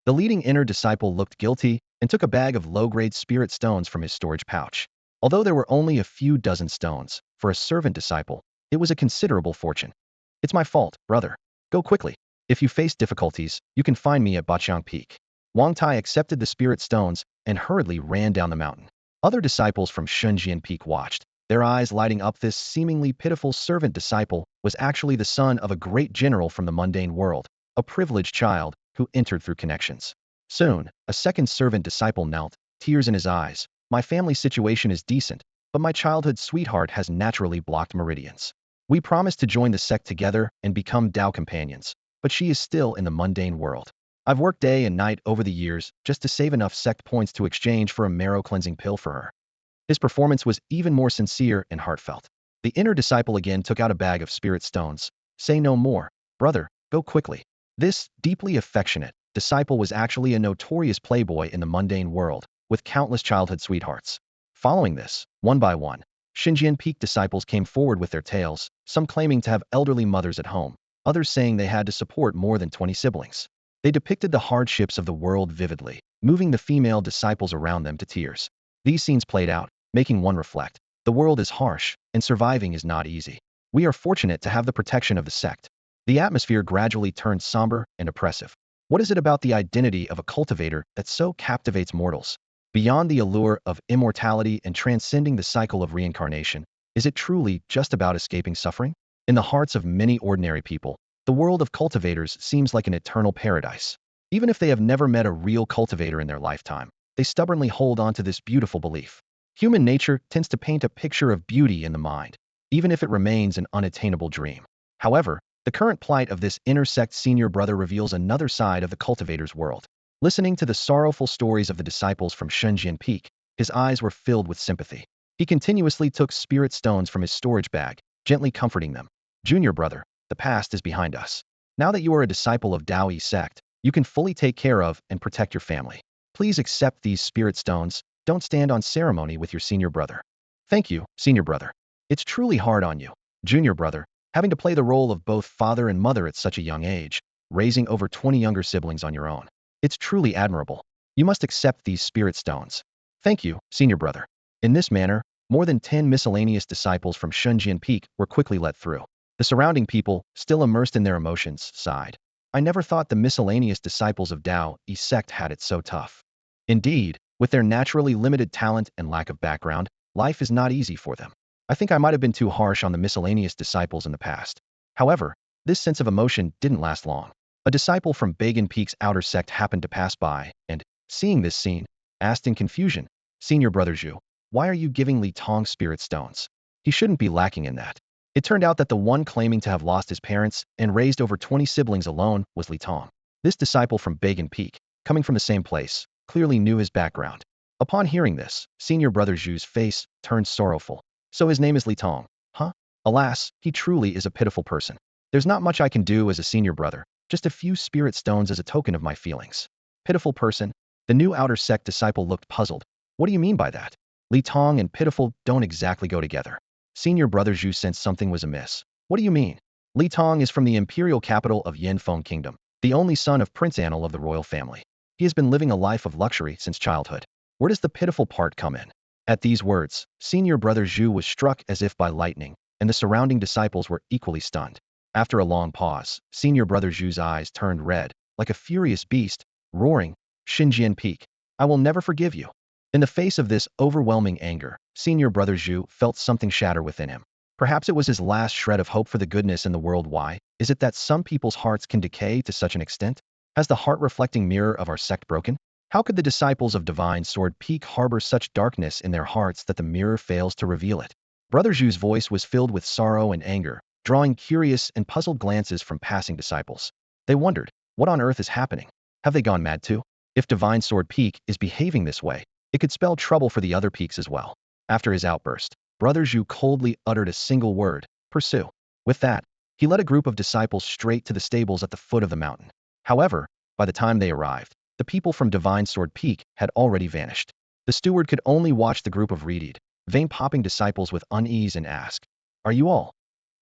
The leading inner disciple looked guilty and took a bag of low-grade spirit stones from his storage pouch. Although there were only a few dozen stones, for a servant disciple, it was a considerable fortune. It's my fault, brother. Go quickly. If you face difficulties, you can find me at Bachang Peak. Wang Tai accepted the spirit stones and hurriedly ran down the mountain. Other disciples from Shunjian Peak watched, their eyes lighting up. This seemingly pitiful servant disciple was actually the son of a great general from the mundane world, a privileged child who entered through connections. Soon, a second servant disciple knelt, tears in his eyes. My family situation is decent, but my childhood sweetheart has naturally blocked meridians. We promised to join the sect together and become Tao companions, but she is still in the mundane world. I've worked day and night over the years just to save enough sect points to exchange for a marrow-cleansing pill for her. His performance was even more sincere and heartfelt. The inner disciple again took out a bag of spirit stones. Say no more, brother, go quickly. This deeply affectionate disciple was actually a notorious playboy in the mundane world, with countless childhood sweethearts. Following this, one by one, Xinjian Peak disciples came forward with their tales, some claiming to have elderly mothers at home, others saying they had to support more than 20 siblings. They depicted the hardships of the world vividly, moving the female disciples around them to tears. These scenes played out, making one reflect. The world is harsh, and surviving is not easy. We are fortunate to have the protection of the sect. The atmosphere gradually turned somber and oppressive. What is it about the identity of a cultivator that so captivates mortals? Beyond the allure of immortality and transcending the cycle of reincarnation, is it truly just about escaping suffering? In the hearts of many ordinary people, the world of cultivators seems like an eternal paradise. Even if they have never met a real cultivator in their lifetime, they stubbornly hold on to this beautiful belief. Human nature tends to paint a picture of beauty in the mind, even if it remains an unattainable dream. However, the current plight of this inner sect senior brother reveals another side of the cultivator's world. Listening to the sorrowful stories of the disciples from Shunjian Peak, his eyes were filled with sympathy. He continuously took spirit stones from his storage bag, gently comforting them. Junior brother, the past is behind us. Now that you are a disciple of Taoist sect, you can fully take care of and protect your family. Please accept these spirit stones. Don't stand on ceremony with your senior brother. Thank you, senior brother. It's truly hard on you, junior brother, having to play the role of both father and mother at such a young age, raising over 20 younger siblings on your own. It's truly admirable. You must accept these spirit stones. Thank you, senior brother. In this manner, more than 10 miscellaneous disciples from Shunjian Peak were quickly let through. The surrounding people, still immersed in their emotions, sighed. I never thought the miscellaneous disciples of Taoist sect had it so tough. Indeed, with their naturally limited talent and lack of background, life is not easy for them. I think I might have been too harsh on the miscellaneous disciples in the past. However, this sense of emotion didn't last long. A disciple from Bagan Peak's outer sect happened to pass by, and, seeing this scene, asked in confusion, Senior Brother Zhu, why are you giving Li Tong spirit stones? He shouldn't be lacking in that. It turned out that the one claiming to have lost his parents and raised over 20 siblings alone was Li Tong. This disciple from Bagan Peak, coming from the same place, clearly knew his background. Upon hearing this, Senior Brother Zhu's face turned sorrowful. So his name is Li Tong, huh? Alas, he truly is a pitiful person. There's not much I can do as a senior brother, just a few spirit stones as a token of my feelings. Pitiful person? The new outer sect disciple looked puzzled. What do you mean by that? Li Tong and pitiful don't exactly go together. Senior Brother Zhu sensed something was amiss. What do you mean? Li Tong is from the imperial capital of Yanfeng Kingdom, the only son of Prince Anil of the royal family. He has been living a life of luxury since childhood. Where does the pitiful part come in? At these words, Senior Brother Zhu was struck as if by lightning, and the surrounding disciples were equally stunned. After a long pause, Senior Brother Zhu's eyes turned red, like a furious beast, roaring, Xinjian Peak, I will never forgive you. In the face of this overwhelming anger, Senior Brother Zhu felt something shatter within him. Perhaps it was his last shred of hope for the goodness in the world. Why is it that some people's hearts can decay to such an extent? Has the heart-reflecting mirror of our sect broken? How could the disciples of Divine Sword Peak harbor such darkness in their hearts that the mirror fails to reveal it? Brother Zhu's voice was filled with sorrow and anger, drawing curious and puzzled glances from passing disciples. They wondered, what on earth is happening? Have they gone mad too? If Divine Sword Peak is behaving this way, it could spell trouble for the other peaks as well. After his outburst, Brother Zhu coldly uttered a single word, pursue. With that, he led a group of disciples straight to the stables at the foot of the mountain. However, by the time they arrived, the people from Divine Sword Peak had already vanished. The steward could only watch the group of reedied, vein-popping disciples with unease and ask, Are you all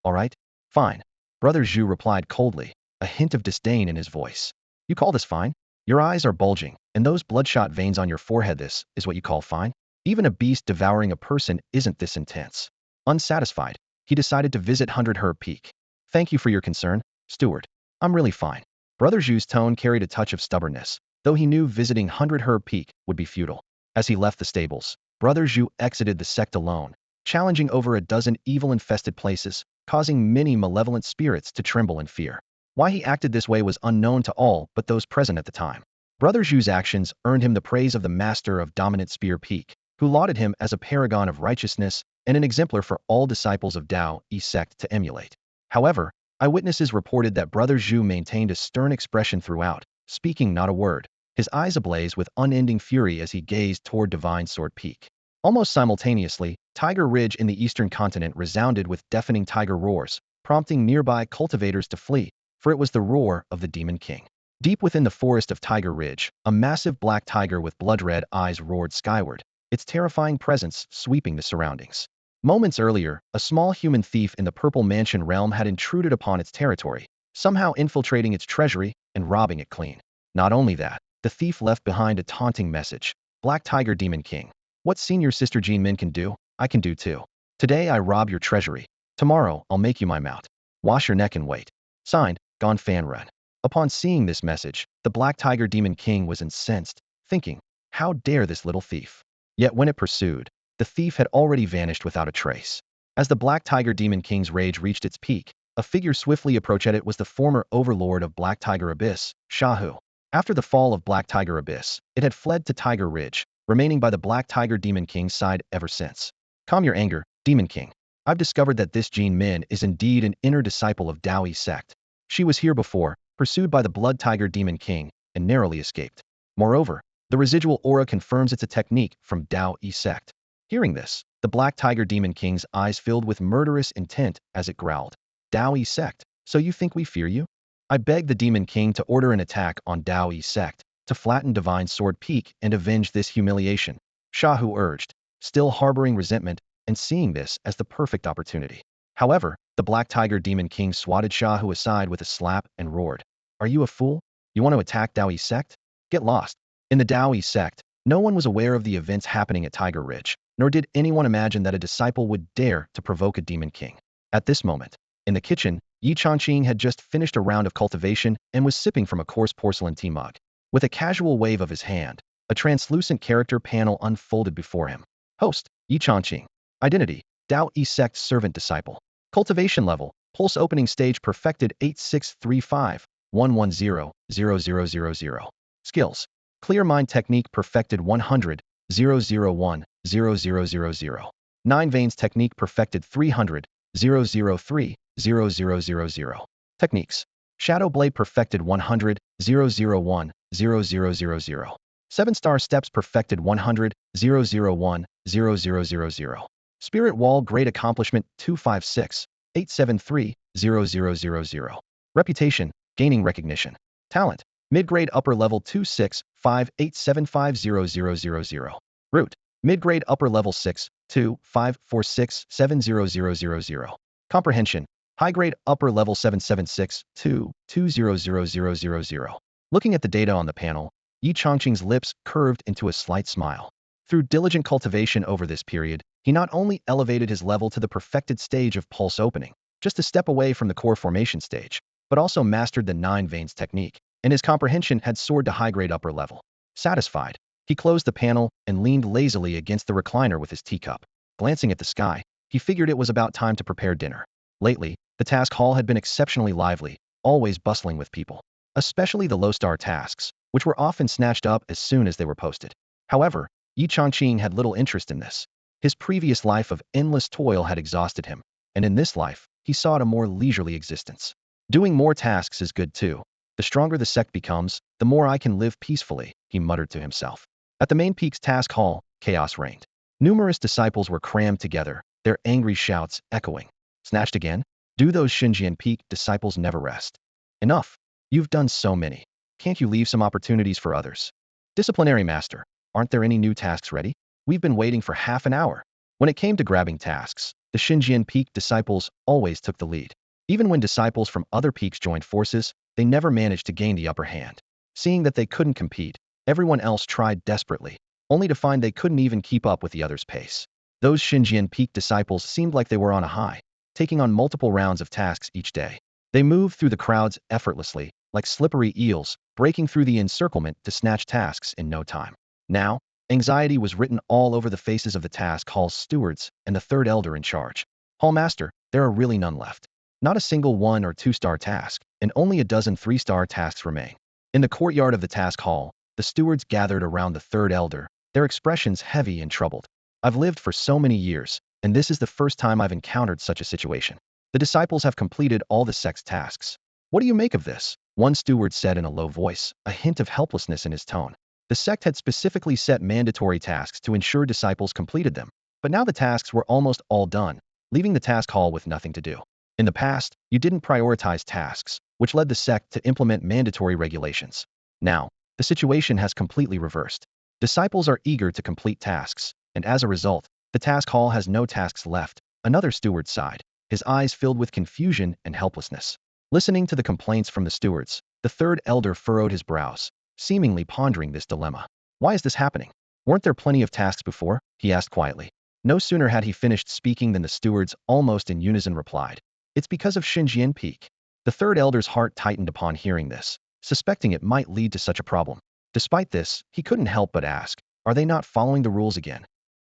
right? Fine. Brother Zhu replied coldly, a hint of disdain in his voice. You call this fine? Your eyes are bulging, and those bloodshot veins on your forehead, this is what you call fine? Even a beast devouring a person isn't this intense. Unsatisfied, he decided to visit 100 Herb Peak. Thank you for your concern, steward. I'm really fine. Brother Zhu's tone carried a touch of stubbornness, though he knew visiting 100 Herb Peak would be futile. As he left the stables, Brother Zhu exited the sect alone, challenging over a dozen evil-infested places, causing many malevolent spirits to tremble in fear. Why he acted this way was unknown to all but those present at the time. Brother Zhu's actions earned him the praise of the master of Dominant Spear Peak, who lauded him as a paragon of righteousness and an exemplar for all disciples of Tao E sect to emulate. However, eyewitnesses reported that Brother Zhu maintained a stern expression throughout, speaking not a word, his eyes ablaze with unending fury as he gazed toward Divine Sword Peak. Almost simultaneously, Tiger Ridge in the eastern continent resounded with deafening tiger roars, prompting nearby cultivators to flee, for it was the roar of the Demon King. Deep within the forest of Tiger Ridge, a massive black tiger with blood-red eyes roared skyward, its terrifying presence sweeping the surroundings. Moments earlier, a small human thief in the Purple Mansion realm had intruded upon its territory, somehow infiltrating its treasury and robbing it clean. Not only that, the thief left behind a taunting message. Black Tiger Demon King. What Senior Sister Jean Min can do, I can do too. Today I rob your treasury. Tomorrow I'll make you my mount. Wash your neck and wait. Signed, Gon Fan Ren. Upon seeing this message, the Black Tiger Demon King was incensed, thinking, how dare this little thief? Yet when it pursued, the thief had already vanished without a trace. As the Black Tiger Demon King's rage reached its peak, a figure swiftly approached. It was the former overlord of Black Tiger Abyss, Shahu. After the fall of Black Tiger Abyss, it had fled to Tiger Ridge, remaining by the Black Tiger Demon King's side ever since. Calm your anger, Demon King. I've discovered that this Jean Min is indeed an inner disciple of Dao E sect. She was here before, pursued by the Blood Tiger Demon King, and narrowly escaped. Moreover, the residual aura confirms it's a technique from Dao E sect. Hearing this, the Black Tiger Demon King's eyes filled with murderous intent as it growled. Dao E sect, so you think we fear you? I beg the Demon King to order an attack on Dao E sect, to flatten Divine Sword Peak and avenge this humiliation, Shahu urged, still harboring resentment and seeing this as the perfect opportunity. However, the Black Tiger Demon King swatted Shahu aside with a slap and roared. Are you a fool? You want to attack Dao E sect? Get lost. In the Dao E sect, no one was aware of the events happening at Tiger Ridge, nor did anyone imagine that a disciple would dare to provoke a Demon King. At this moment, in the kitchen, Yi Changqing had just finished a round of cultivation and was sipping from a coarse porcelain tea mug. With a casual wave of his hand, a translucent character panel unfolded before him. Host, Yi Changqing. Identity, Dao E sect servant disciple. Cultivation level, pulse opening stage perfected 8635-110-0000. Skills, clear mind technique perfected 100-001-0000. 9 veins technique perfected 300-003-0000. Techniques, shadow blade perfected 100-001-0000. 7-star steps perfected 100-001-0000. Spirit wall great accomplishment 256-873-0000. Reputation, gaining recognition. Talent, mid-grade upper level 265-875-0000. Root, mid-grade upper level 6-2-5-4-6-7-0-0-0-0. Comprehension, high-grade upper level 776-2-2-0-0-0-0-0. Looking at the data on the panel, Yi Changqing's lips curved into a slight smile. Through diligent cultivation over this period, he not only elevated his level to the perfected stage of pulse opening, just a step away from the core formation stage, but also mastered the 9 veins technique, and his comprehension had soared to high-grade upper level. Satisfied, he closed the panel and leaned lazily against the recliner with his teacup. Glancing at the sky, he figured it was about time to prepare dinner. Lately, the task hall had been exceptionally lively, always bustling with people, especially the low-star tasks, which were often snatched up as soon as they were posted. However, Yi Changqing had little interest in this. His previous life of endless toil had exhausted him, and in this life, he sought a more leisurely existence. Doing more tasks is good too. The stronger the sect becomes, the more I can live peacefully, he muttered to himself. At the main peak's task hall, chaos reigned. Numerous disciples were crammed together, their angry shouts echoing. Snatched again? Do those Xinjian Peak disciples never rest? Enough. You've done so many. Can't you leave some opportunities for others? Disciplinary master, aren't there any new tasks ready? We've been waiting for half an hour. When it came to grabbing tasks, the Xinjian Peak disciples always took the lead. Even when disciples from other peaks joined forces, they never managed to gain the upper hand. Seeing that they couldn't compete, everyone else tried desperately, only to find they couldn't even keep up with the others' pace. Those Xinjian Peak disciples seemed like they were on a high, taking on multiple rounds of tasks each day. They moved through the crowds effortlessly, like slippery eels, breaking through the encirclement to snatch tasks in no time. Now, anxiety was written all over the faces of the task hall's stewards and the third elder in charge. Hallmaster, there are really none left. Not a single 1 or 2-star task, and only a dozen 3-star tasks remain. In the courtyard of the task hall, the stewards gathered around the third elder, their expressions heavy and troubled. I've lived for so many years, and this is the first time I've encountered such a situation. The disciples have completed all the Sect's tasks. What do you make of this? One steward said in a low voice, a hint of helplessness in his tone. The Sect had specifically set mandatory tasks to ensure disciples completed them, but now the tasks were almost all done, leaving the task hall with nothing to do. In the past, you didn't prioritize tasks, which led the Sect to implement mandatory regulations. Now, the situation has completely reversed. Disciples are eager to complete tasks, and as a result, the task hall has no tasks left. Another steward sighed, his eyes filled with confusion and helplessness. Listening to the complaints from the stewards, the third elder furrowed his brows, seemingly pondering this dilemma. Why is this happening? Weren't there plenty of tasks before? He asked quietly. No sooner had he finished speaking than the stewards, almost in unison, replied, it's because of Xinjian Peak. The third elder's heart tightened upon hearing this, suspecting it might lead to such a problem. Despite this, he couldn't help but ask, are they not following the rules again?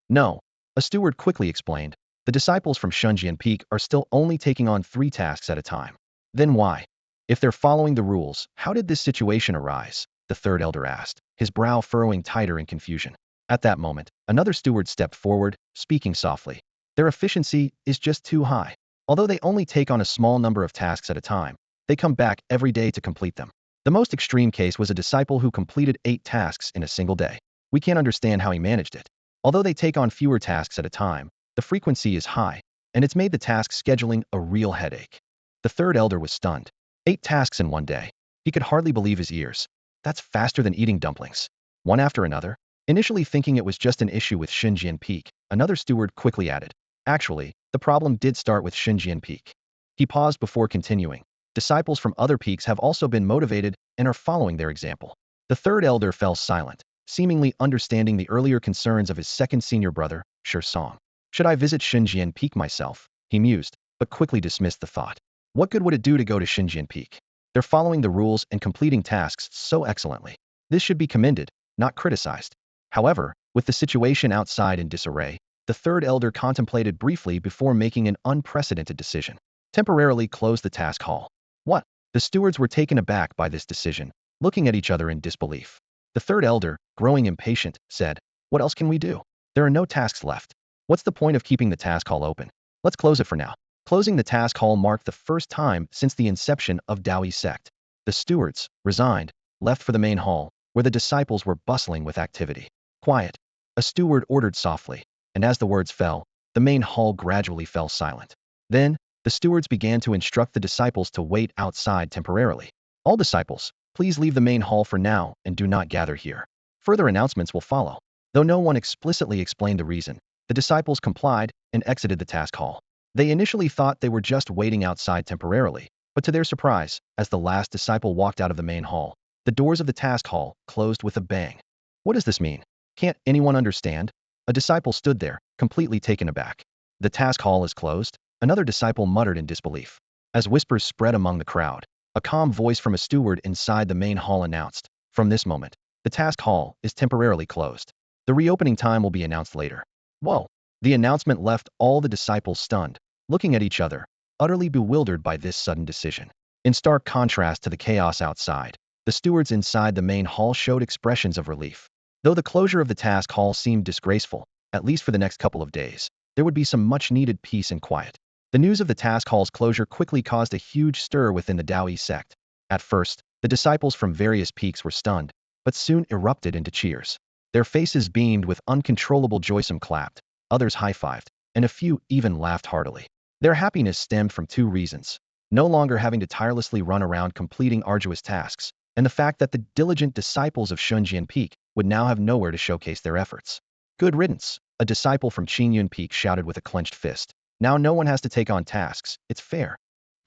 No, a steward quickly explained. The disciples from Xinjian Peak are still only taking on 3 tasks at a time. Then why? If they're following the rules, how did this situation arise? The third elder asked, his brow furrowing tighter in confusion. At that moment, another steward stepped forward, speaking softly. Their efficiency is just too high. Although they only take on a small number of tasks at a time, they come back every day to complete them. The most extreme case was a disciple who completed 8 tasks in a single day. We can't understand how he managed it. Although they take on fewer tasks at a time, the frequency is high, and it's made the task scheduling a real headache. The third elder was stunned. 8 tasks in one day. He could hardly believe his ears. That's faster than eating dumplings. One after another. Initially thinking it was just an issue with Xinjian Peak, another steward quickly added, actually, the problem did start with Xinjian Peak. He paused before continuing. Disciples from other peaks have also been motivated and are following their example. The third elder fell silent, seemingly understanding the earlier concerns of his second senior brother, Song. Should I visit Xinjian Peak myself? He mused, but quickly dismissed the thought. What good would it do to go to Xinjian Peak? They're following the rules and completing tasks so excellently. This should be commended, not criticized. However, with the situation outside in disarray, the third elder contemplated briefly before making an unprecedented decision. Temporarily close the task hall. What? The stewards were taken aback by this decision, looking at each other in disbelief. The third elder, growing impatient, said, what else can we do? There are no tasks left. What's the point of keeping the task hall open? Let's close it for now. Closing the task hall marked the first time since the inception of Daoyi Sect. The stewards, resigned, left for the main hall, where the disciples were bustling with activity. Quiet. A steward ordered softly, and as the words fell, the main hall gradually fell silent. Then, the stewards began to instruct the disciples to wait outside temporarily. All disciples, please leave the main hall for now and do not gather here. Further announcements will follow. Though no one explicitly explained the reason, the disciples complied and exited the task hall. They initially thought they were just waiting outside temporarily, but to their surprise, as the last disciple walked out of the main hall, the doors of the task hall closed with a bang. What does this mean? Can't anyone understand? A disciple stood there, completely taken aback. The task hall is closed? Another disciple muttered in disbelief. As whispers spread among the crowd, a calm voice from a steward inside the main hall announced, from this moment, the task hall is temporarily closed. The reopening time will be announced later. Whoa! The announcement left all the disciples stunned, looking at each other, utterly bewildered by this sudden decision. In stark contrast to the chaos outside, the stewards inside the main hall showed expressions of relief. Though the closure of the task hall seemed disgraceful, at least for the next couple of days, there would be some much-needed peace and quiet. The news of the task hall's closure quickly caused a huge stir within the Daoyi sect. At first, the disciples from various peaks were stunned, but soon erupted into cheers. Their faces beamed with uncontrollable joy. Some clapped, others high-fived, and a few even laughed heartily. Their happiness stemmed from 2 reasons. No longer having to tirelessly run around completing arduous tasks, and the fact that the diligent disciples of Xinjian Peak would now have nowhere to showcase their efforts. Good riddance, a disciple from Qingyun Peak shouted with a clenched fist. Now no one has to take on tasks, it's fair.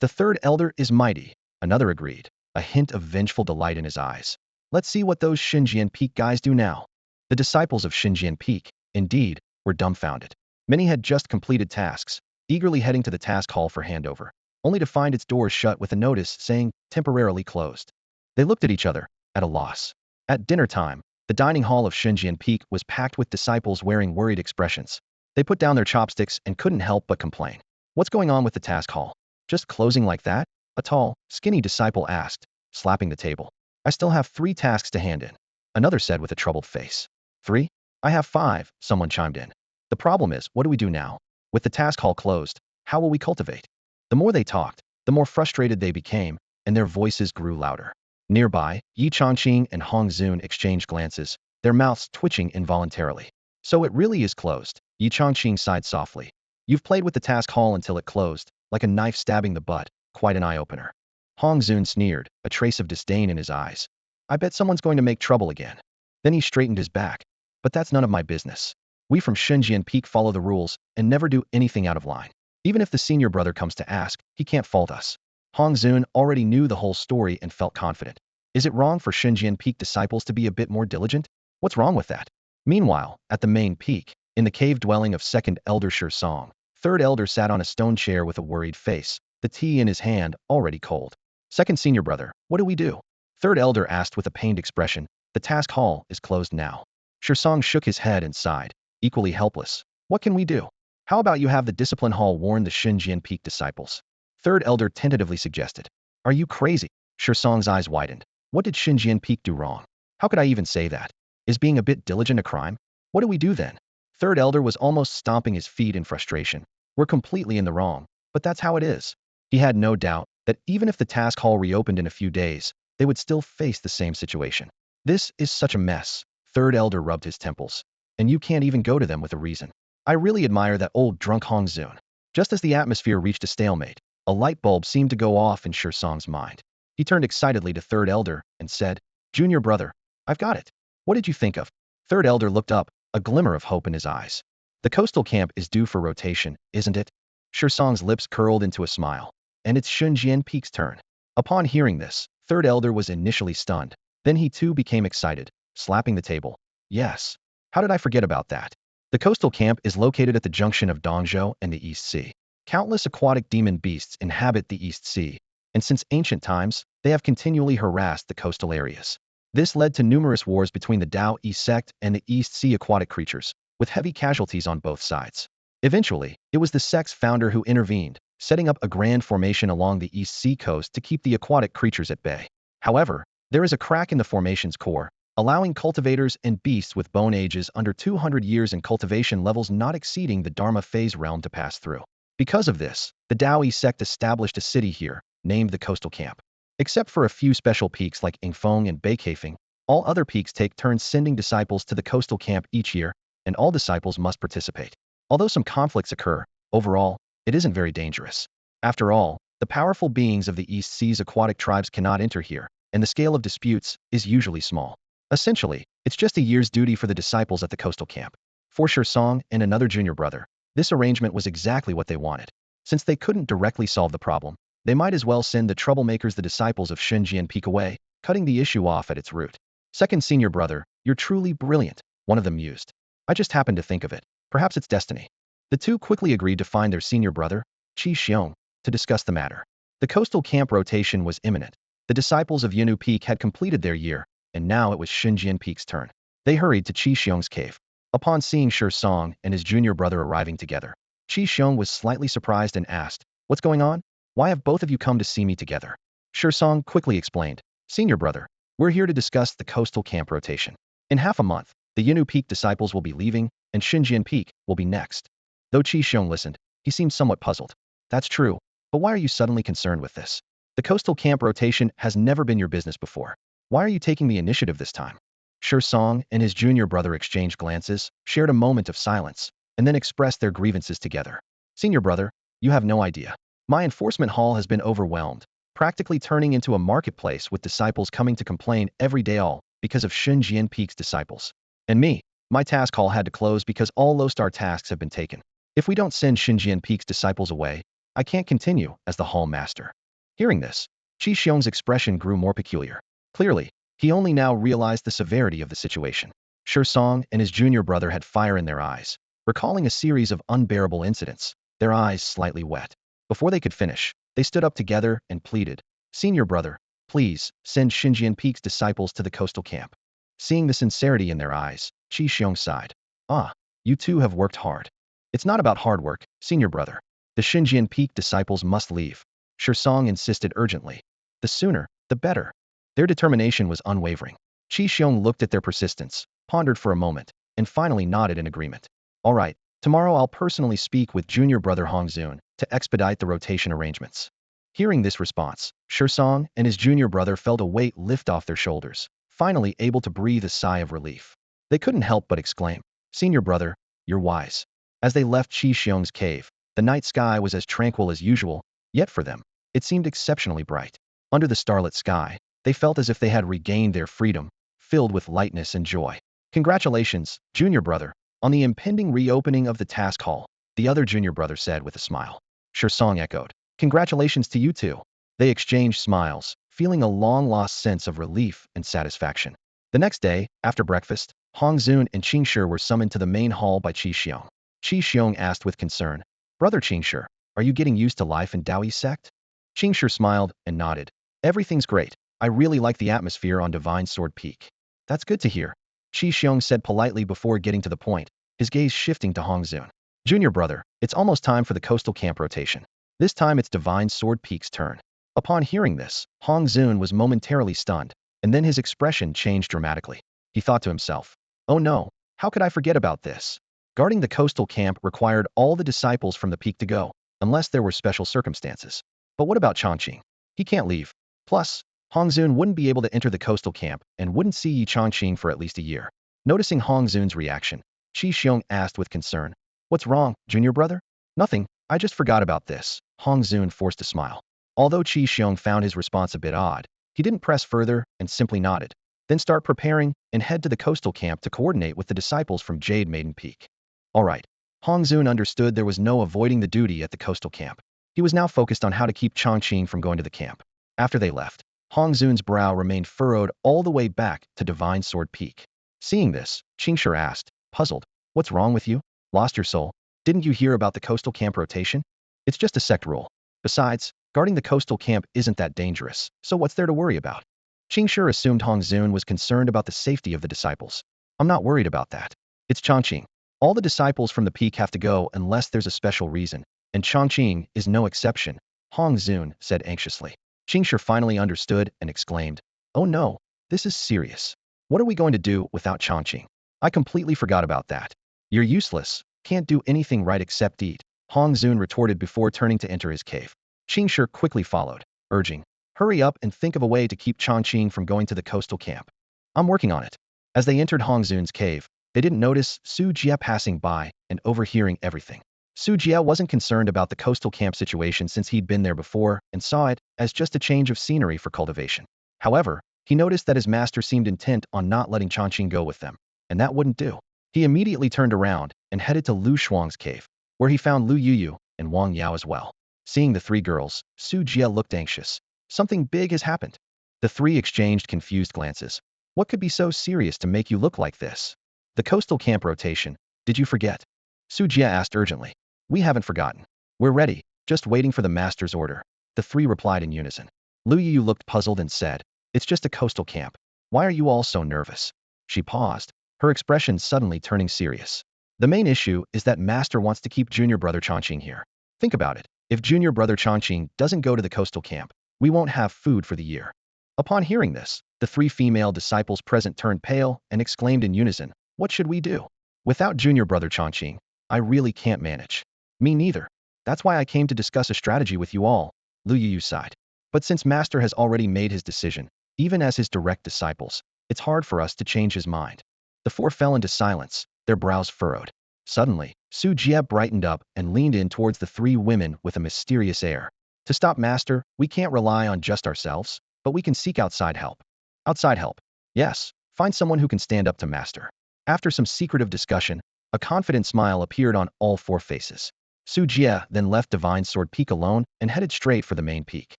The third elder is mighty, another agreed, a hint of vengeful delight in his eyes. Let's see what those Xinjian Peak guys do now. The disciples of Xinjian Peak, indeed, were dumbfounded. Many had just completed tasks, eagerly heading to the task hall for handover, only to find its doors shut with a notice saying, temporarily closed. They looked at each other, at a loss. At dinner time, the dining hall of Xinjian Peak was packed with disciples wearing worried expressions. They put down their chopsticks and couldn't help but complain. What's going on with the task hall? Just closing like that? A tall, skinny disciple asked, slapping the table. I still have 3 tasks to hand in. Another said with a troubled face. 3? I have 5, someone chimed in. The problem is, what do we do now? With the task hall closed, how will we cultivate? The more they talked, the more frustrated they became, and their voices grew louder. Nearby, Yi Changqing and Hong Zun exchanged glances, their mouths twitching involuntarily. So it really is closed, Yi Changqing sighed softly. You've played with the task hall until it closed, like a knife stabbing the butt, quite an eye-opener. Hong Zun sneered, a trace of disdain in his eyes. I bet someone's going to make trouble again. Then he straightened his back. But that's none of my business. We from Xinjian Peak follow the rules and never do anything out of line. Even if the senior brother comes to ask, he can't fault us. Hong Zun already knew the whole story and felt confident. Is it wrong for Xinjian Peak disciples to be a bit more diligent? What's wrong with that? Meanwhile, at the main peak, in the cave dwelling of second elder Song, third elder sat on a stone chair with a worried face, the tea in his hand already cold. Second senior brother, what do we do? Third elder asked with a pained expression. The task hall is closed now. Song shook his head and sighed, equally helpless. What can we do? How about you have the discipline hall warn the Xinjian Peak disciples? Third elder tentatively suggested. Are you crazy? Song's eyes widened. What did Xinjian Peak do wrong? How could I even say that? Is being a bit diligent a crime? What do we do then? Third elder was almost stomping his feet in frustration. We're completely in the wrong, but that's how it is. He had no doubt that even if the task hall reopened in a few days, they would still face the same situation. This is such a mess. Third elder rubbed his temples. And you can't even go to them with a reason. I really admire that old drunk Hong Zun. Just as the atmosphere reached a stalemate, a light bulb seemed to go off in Song's mind. He turned excitedly to third elder and said, Junior brother, I've got it. What did you think of? Third elder looked up, a glimmer of hope in his eyes. The coastal camp is due for rotation, isn't it? Song's lips curled into a smile. And it's Xinjian Peak's turn. Upon hearing this, third elder was initially stunned. Then he too became excited, slapping the table. Yes. How did I forget about that? The coastal camp is located at the junction of Dongzhou and the East Sea. Countless aquatic demon beasts inhabit the East Sea, and since ancient times, they have continually harassed the coastal areas. This led to numerous wars between the Dao East Sect and the East Sea aquatic creatures, with heavy casualties on both sides. Eventually, it was the Sect's founder who intervened, setting up a grand formation along the East Sea coast to keep the aquatic creatures at bay. However, there is a crack in the formation's core, allowing cultivators and beasts with bone ages under 200 years and cultivation levels not exceeding the Dharma phase realm to pass through. Because of this, the Dao East Sect established a city here, named the Coastal Camp. Except for a few special peaks like Yingfeng and Beikafeng, all other peaks take turns sending disciples to the Coastal Camp each year, and all disciples must participate. Although some conflicts occur, overall, it isn't very dangerous. After all, the powerful beings of the East Sea's aquatic tribes cannot enter here, and the scale of disputes is usually small. Essentially, it's just a year's duty for the disciples at the Coastal Camp. For Song and another junior brother, this arrangement was exactly what they wanted. Since they couldn't directly solve the problem, they might as well send the troublemakers the disciples of Xinjian Peak away, cutting the issue off at its root. Second senior brother, you're truly brilliant, one of them mused. I just happened to think of it. Perhaps it's destiny. The two quickly agreed to find their senior brother, Qi Xiong, to discuss the matter. The coastal camp rotation was imminent. The disciples of Yinu Peak had completed their year, and now it was Xinjian Peak's turn. They hurried to Qi Xiong's cave. Upon seeing Song and his junior brother arriving together, Qi Xiong was slightly surprised and asked, What's going on? Why have both of you come to see me together? Song quickly explained, Senior brother, we're here to discuss the coastal camp rotation. In half a month, the Yinu Peak disciples will be leaving, and Xinjian Peak will be next. Though Qi Xiong listened, he seemed somewhat puzzled. That's true, but why are you suddenly concerned with this? The coastal camp rotation has never been your business before. Why are you taking the initiative this time? Song and his junior brother exchanged glances, shared a moment of silence, and then expressed their grievances together. Senior brother, you have no idea. My enforcement hall has been overwhelmed, practically turning into a marketplace with disciples coming to complain every day all because of Xinjian Peak's disciples. And me, my task hall had to close because all low-star tasks have been taken. If we don't send Xinjian Peak's disciples away, I can't continue as the hall master. Hearing this, Qi Xiong's expression grew more peculiar. Clearly, He only now realized the severity of the situation. Song and his junior brother had fire in their eyes, recalling a series of unbearable incidents, their eyes slightly wet. Before they could finish, they stood up together and pleaded, "Senior brother, please, send Xinjiang Peak's disciples to the coastal camp." Seeing the sincerity in their eyes, Xiong sighed. "Ah, you two have worked hard." "It's not about hard work, senior brother. The Xinjiang Peak disciples must leave," Song insisted urgently. "The sooner, the better." Their determination was unwavering. Xiong looked at their persistence, pondered for a moment, and finally nodded in agreement. "All right, tomorrow I'll personally speak with junior brother Hongzun to expedite the rotation arrangements." Hearing this response, Song and his junior brother felt a weight lift off their shoulders, finally able to breathe a sigh of relief. They couldn't help but exclaim, "Senior brother, you're wise." As they left Xiong's cave, the night sky was as tranquil as usual, yet for them, it seemed exceptionally bright. Under the starlit sky, they felt as if they had regained their freedom, filled with lightness and joy. "Congratulations, junior brother, on the impending reopening of the task hall," the other junior brother said with a smile. Song echoed, "Congratulations to you too." They exchanged smiles, feeling a long-lost sense of relief and satisfaction. The next day, after breakfast, Hongzun and Qingshi were summoned to the main hall by Xiong. Xiong asked with concern, "Brother Qingshi, are you getting used to life in Daoi's sect?" Qingshi smiled and nodded. "Everything's great. I really like the atmosphere on Divine Sword Peak." "That's good to hear," Xiong said politely before getting to the point, his gaze shifting to Hongzun. "Junior brother, it's almost time for the coastal camp rotation. This time it's Divine Sword Peak's turn." Upon hearing this, Hongzun was momentarily stunned, and then his expression changed dramatically. He thought to himself, "Oh no, how could I forget about this?" Guarding the coastal camp required all the disciples from the peak to go, unless there were special circumstances. But what about Chongqing? He can't leave. Plus, Hongzun wouldn't be able to enter the coastal camp and wouldn't see Yi Chongqing for at least a year. Noticing Hongzun's reaction, Xiong asked with concern, "What's wrong, junior brother?" "Nothing, I just forgot about this." Hongzun forced a smile. Although Xiong found his response a bit odd, he didn't press further and simply nodded. "Then start preparing and head to the coastal camp to coordinate with the disciples from Jade Maiden Peak." All right. Hongzun understood there was no avoiding the duty at the coastal camp. He was now focused on how to keep Chongqing from going to the camp. After they left, Hongzun's brow remained furrowed all the way back to Divine Sword Peak. Seeing this, Qingshi asked, puzzled, "What's wrong with you? Lost your soul? Didn't you hear about the coastal camp rotation? It's just a sect rule. Besides, guarding the coastal camp isn't that dangerous, so what's there to worry about?" Qingshi assumed Hongzun was concerned about the safety of the disciples. "I'm not worried about that. It's Chongqing. All the disciples from the peak have to go unless there's a special reason, and Chongqing is no exception," Hongzun said anxiously. Qingshi finally understood and exclaimed, "Oh no, this is serious. What are we going to do without Chongqing? I completely forgot about that." "You're useless, can't do anything right except eat," Hongzun retorted before turning to enter his cave. Qingshi quickly followed, urging, "Hurry up and think of a way to keep Chongqing from going to the coastal camp." "I'm working on it." As they entered Hongzun's cave, they didn't notice Su Jie passing by and overhearing everything. Su Jie wasn't concerned about the coastal camp situation since he'd been there before and saw it as just a change of scenery for cultivation. However, he noticed that his master seemed intent on not letting Chongqing go with them, and that wouldn't do. He immediately turned around and headed to Lu Shuang's cave, where he found Lu Yuyu and Wang Yao as well. Seeing the three girls, Su Jie looked anxious. Something big has happened. The three exchanged confused glances. "What could be so serious to make you look like this?" "The coastal camp rotation. Did you forget?" Su Jie asked urgently. "We haven't forgotten. We're ready, just waiting for the master's order," the three replied in unison. Lu Yu looked puzzled and said, "It's just a coastal camp. Why are you all so nervous?" She paused, her expression suddenly turning serious. "The main issue is that master wants to keep junior brother Chongqing here. Think about it. If junior brother Chongqing doesn't go to the coastal camp, we won't have food for the year." Upon hearing this, the three female disciples present turned pale and exclaimed in unison, "What should we do? Without junior brother Chongqing, I really can't manage." "Me neither. That's why I came to discuss a strategy with you all," Lu Yu sighed. "But since master has already made his decision, even as his direct disciples, it's hard for us to change his mind." The four fell into silence, their brows furrowed. Suddenly, Su Jie brightened up and leaned in towards the three women with a mysterious air. "To stop master, we can't rely on just ourselves, but we can seek outside help." "Outside help?" "Yes, find someone who can stand up to master." After some secretive discussion, a confident smile appeared on all four faces. Su Jie then left Divine Sword Peak alone and headed straight for the main peak.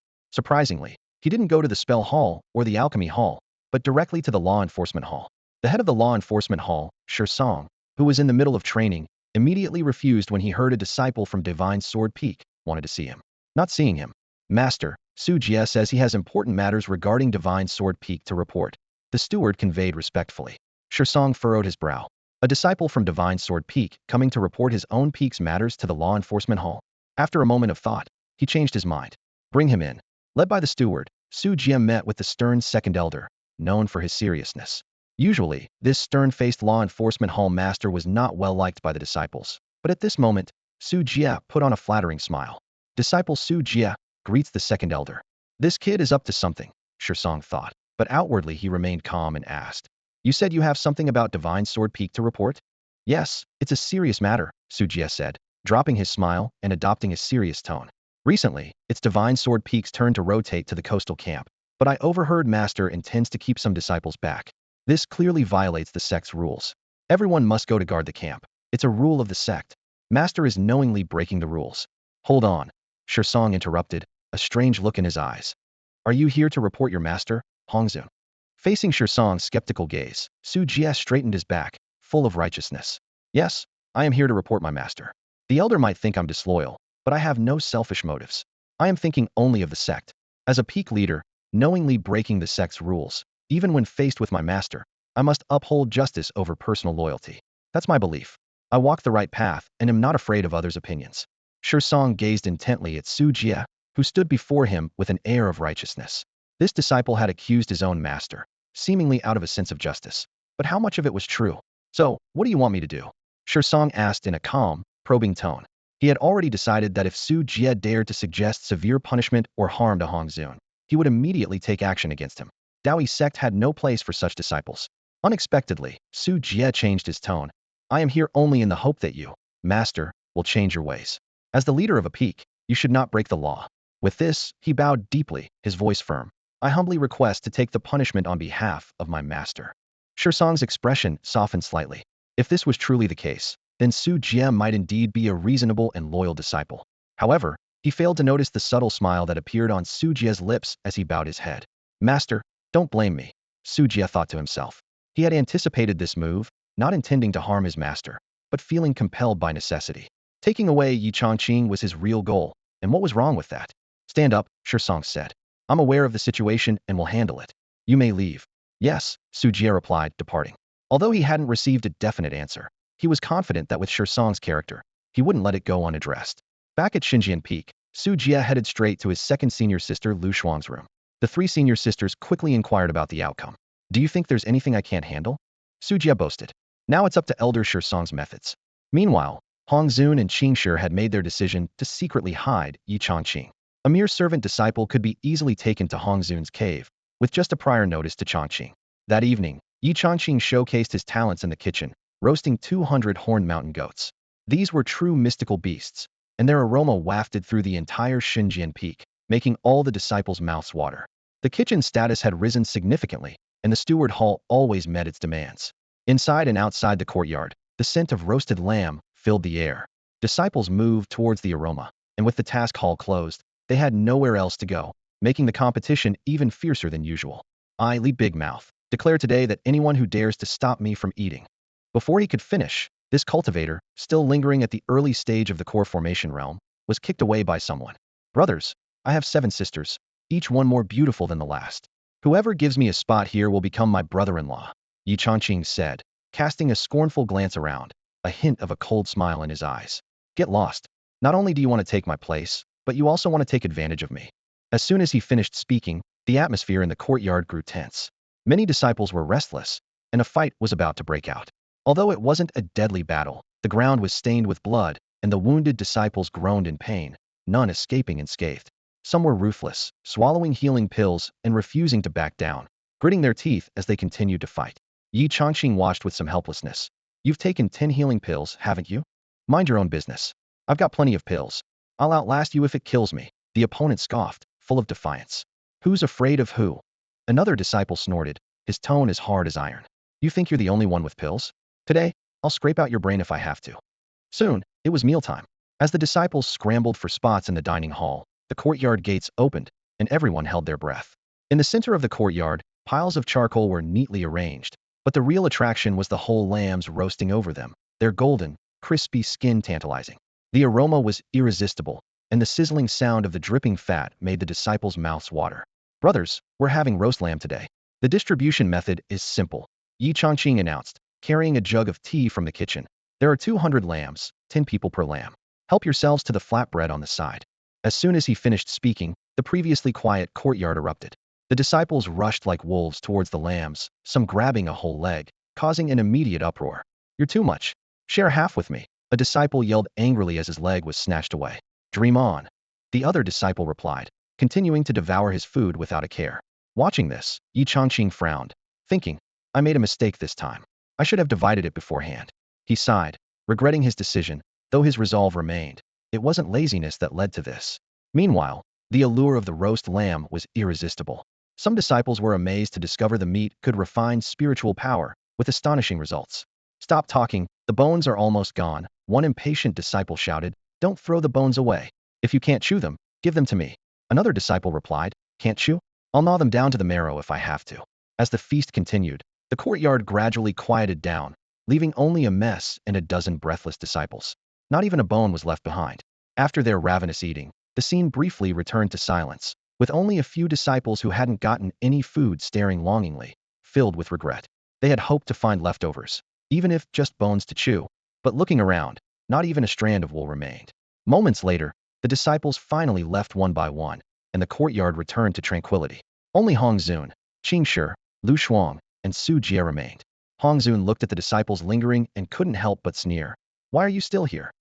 Surprisingly, he didn't go to the Spell Hall or the Alchemy Hall, but directly to the law enforcement hall. The head of the law enforcement hall, Song, who was in the middle of training, immediately refused when he heard a disciple from Divine Sword Peak wanted to see him. Not seeing him. Master, Su Jie says he has important matters regarding Divine Sword Peak to report. The steward conveyed respectfully. Song furrowed his brow. A disciple from Divine Sword Peak coming to report his own peak's matters to the law enforcement hall. After a moment of thought, he changed his mind. Bring him in. Led by the steward, Su Jie met with the stern second elder, known for his seriousness. Usually, this stern-faced law enforcement hall master was not well liked by the disciples. But at this moment, Su Jie put on a flattering smile. Disciple Su Jie greets the second elder. This kid is up to something, Song thought. But outwardly he remained calm and asked. You said you have something about Divine Sword Peak to report? Yes, it's a serious matter, Su Jie said, dropping his smile and adopting a serious tone. Recently, it's Divine Sword Peak's turn to rotate to the coastal camp, but I overheard Master intends to keep some disciples back. This clearly violates the sect's rules. Everyone must go to guard the camp. It's a rule of the sect. Master is knowingly breaking the rules. Hold on, Song interrupted, a strange look in his eyes. Are you here to report your master, Hongzun? Facing Song's skeptical gaze, Su Jie straightened his back, full of righteousness. Yes, I am here to report my master. The elder might think I'm disloyal, but I have no selfish motives. I am thinking only of the sect. As a peak leader, knowingly breaking the sect's rules, even when faced with my master, I must uphold justice over personal loyalty. That's my belief. I walk the right path and am not afraid of others' opinions. Song gazed intently at Su Jie, who stood before him with an air of righteousness. This disciple had accused his own master, seemingly out of a sense of justice. But how much of it was true? So, what do you want me to do? Song asked in a calm, probing tone. He had already decided that if Su Jie dared to suggest severe punishment or harm to Hongzun, he would immediately take action against him. Daoyi sect had no place for such disciples. Unexpectedly, Su Jie changed his tone. I am here only in the hope that you, master, will change your ways. As the leader of a peak, you should not break the law. With this, he bowed deeply, his voice firm. I humbly request to take the punishment on behalf of my master. Song's expression softened slightly. If this was truly the case, then Su Jie might indeed be a reasonable and loyal disciple. However, he failed to notice the subtle smile that appeared on Su Jie's lips as he bowed his head. Master, don't blame me, Su Jie thought to himself. He had anticipated this move, not intending to harm his master, but feeling compelled by necessity. Taking away Yi Changqing was his real goal, and what was wrong with that? Stand up, Song said. I'm aware of the situation and will handle it. You may leave. Yes, Su Jie replied, departing. Although he hadn't received a definite answer, he was confident that with Song's character, he wouldn't let it go unaddressed. Back at Xinjian Peak, Su Jie headed straight to his second senior sister Lu Shuang's room. The three senior sisters quickly inquired about the outcome. Do you think there's anything I can't handle? Su Jie boasted. Now it's up to Elder Song's methods. Meanwhile, Hongzun and Qingshi had made their decision to secretly hide Yi Changqing. A mere servant disciple could be easily taken to Hongzun's cave, with just a prior notice to Changqing. That evening, Yi Changqing showcased his talents in the kitchen, roasting 200 horned mountain goats. These were true mystical beasts, and their aroma wafted through the entire Xinjian Peak, making all the disciples' mouths water. The kitchen's status had risen significantly, and the steward hall always met its demands. Inside and outside the courtyard, the scent of roasted lamb filled the air. Disciples moved towards the aroma, and with the task hall closed, they had nowhere else to go, making the competition even fiercer than usual. I, Li Big Mouth, declare today that anyone who dares to stop me from eating. Before he could finish, this cultivator, still lingering at the early stage of the core formation realm, was kicked away by someone. Brothers, I have 7 sisters, each one more beautiful than the last. Whoever gives me a spot here will become my brother-in-law, Yi Changqing said, casting a scornful glance around, a hint of a cold smile in his eyes. Get lost. Not only do you want to take my place, but you also want to take advantage of me. As soon as he finished speaking, the atmosphere in the courtyard grew tense. Many disciples were restless, and a fight was about to break out. Although it wasn't a deadly battle, the ground was stained with blood, and the wounded disciples groaned in pain, none escaping unscathed. Some were ruthless, swallowing healing pills and refusing to back down, gritting their teeth as they continued to fight. Yi Changqing watched with some helplessness. You've taken 10 healing pills, haven't you? Mind your own business. I've got plenty of pills. I'll outlast you if it kills me, the opponent scoffed, full of defiance. Who's afraid of who? Another disciple snorted, his tone as hard as iron. You think you're the only one with pills? Today, I'll scrape out your brain if I have to. Soon, it was mealtime. As the disciples scrambled for spots in the dining hall, the courtyard gates opened, and everyone held their breath. In the center of the courtyard, Piles of charcoal were neatly arranged, but the real attraction was the whole lambs roasting over them, their golden, crispy skin tantalizing. The aroma was irresistible, and the sizzling sound of the dripping fat made the disciples' mouths water. Brothers, we're having roast lamb today. The distribution method is simple, Yi Chongqing announced, carrying a jug of tea from the kitchen. There are 200 lambs, 10 people per lamb. Help yourselves to the flatbread on the side. As soon as he finished speaking, the previously quiet courtyard erupted. The disciples rushed like wolves towards the lambs, some grabbing a whole leg, causing an immediate uproar. You're too much. Share half with me. A disciple yelled angrily as his leg was snatched away. Dream on. The other disciple replied, continuing to devour his food without a care. Watching this, Yi Chongqing frowned, thinking, I made a mistake this time. I should have divided it beforehand. He sighed, regretting his decision, though his resolve remained. It wasn't laziness that led to this. Meanwhile, the allure of the roast lamb was irresistible. Some disciples were amazed to discover the meat could refine spiritual power, with astonishing results. Stop talking, the bones are almost gone, one impatient disciple shouted. Don't throw the bones away. If you can't chew them, give them to me. Another disciple replied, Can't chew? I'll gnaw them down to the marrow if I have to. As the feast continued, the courtyard gradually quieted down, leaving only a mess and a dozen breathless disciples. Not even a bone was left behind. After their ravenous eating, the scene briefly returned to silence, with only a few disciples who hadn't gotten any food staring longingly, filled with regret. They had hoped to find leftovers, even if just bones to chew, but looking around, not even a strand of wool remained. Moments later, the disciples finally left one by one, and the courtyard returned to tranquility. Only Hong Zun, Qing Shi, Lu Shuang, and Su Jie remained. Hong Zun looked at the disciples lingering and couldn't help but sneer. Why are you still here?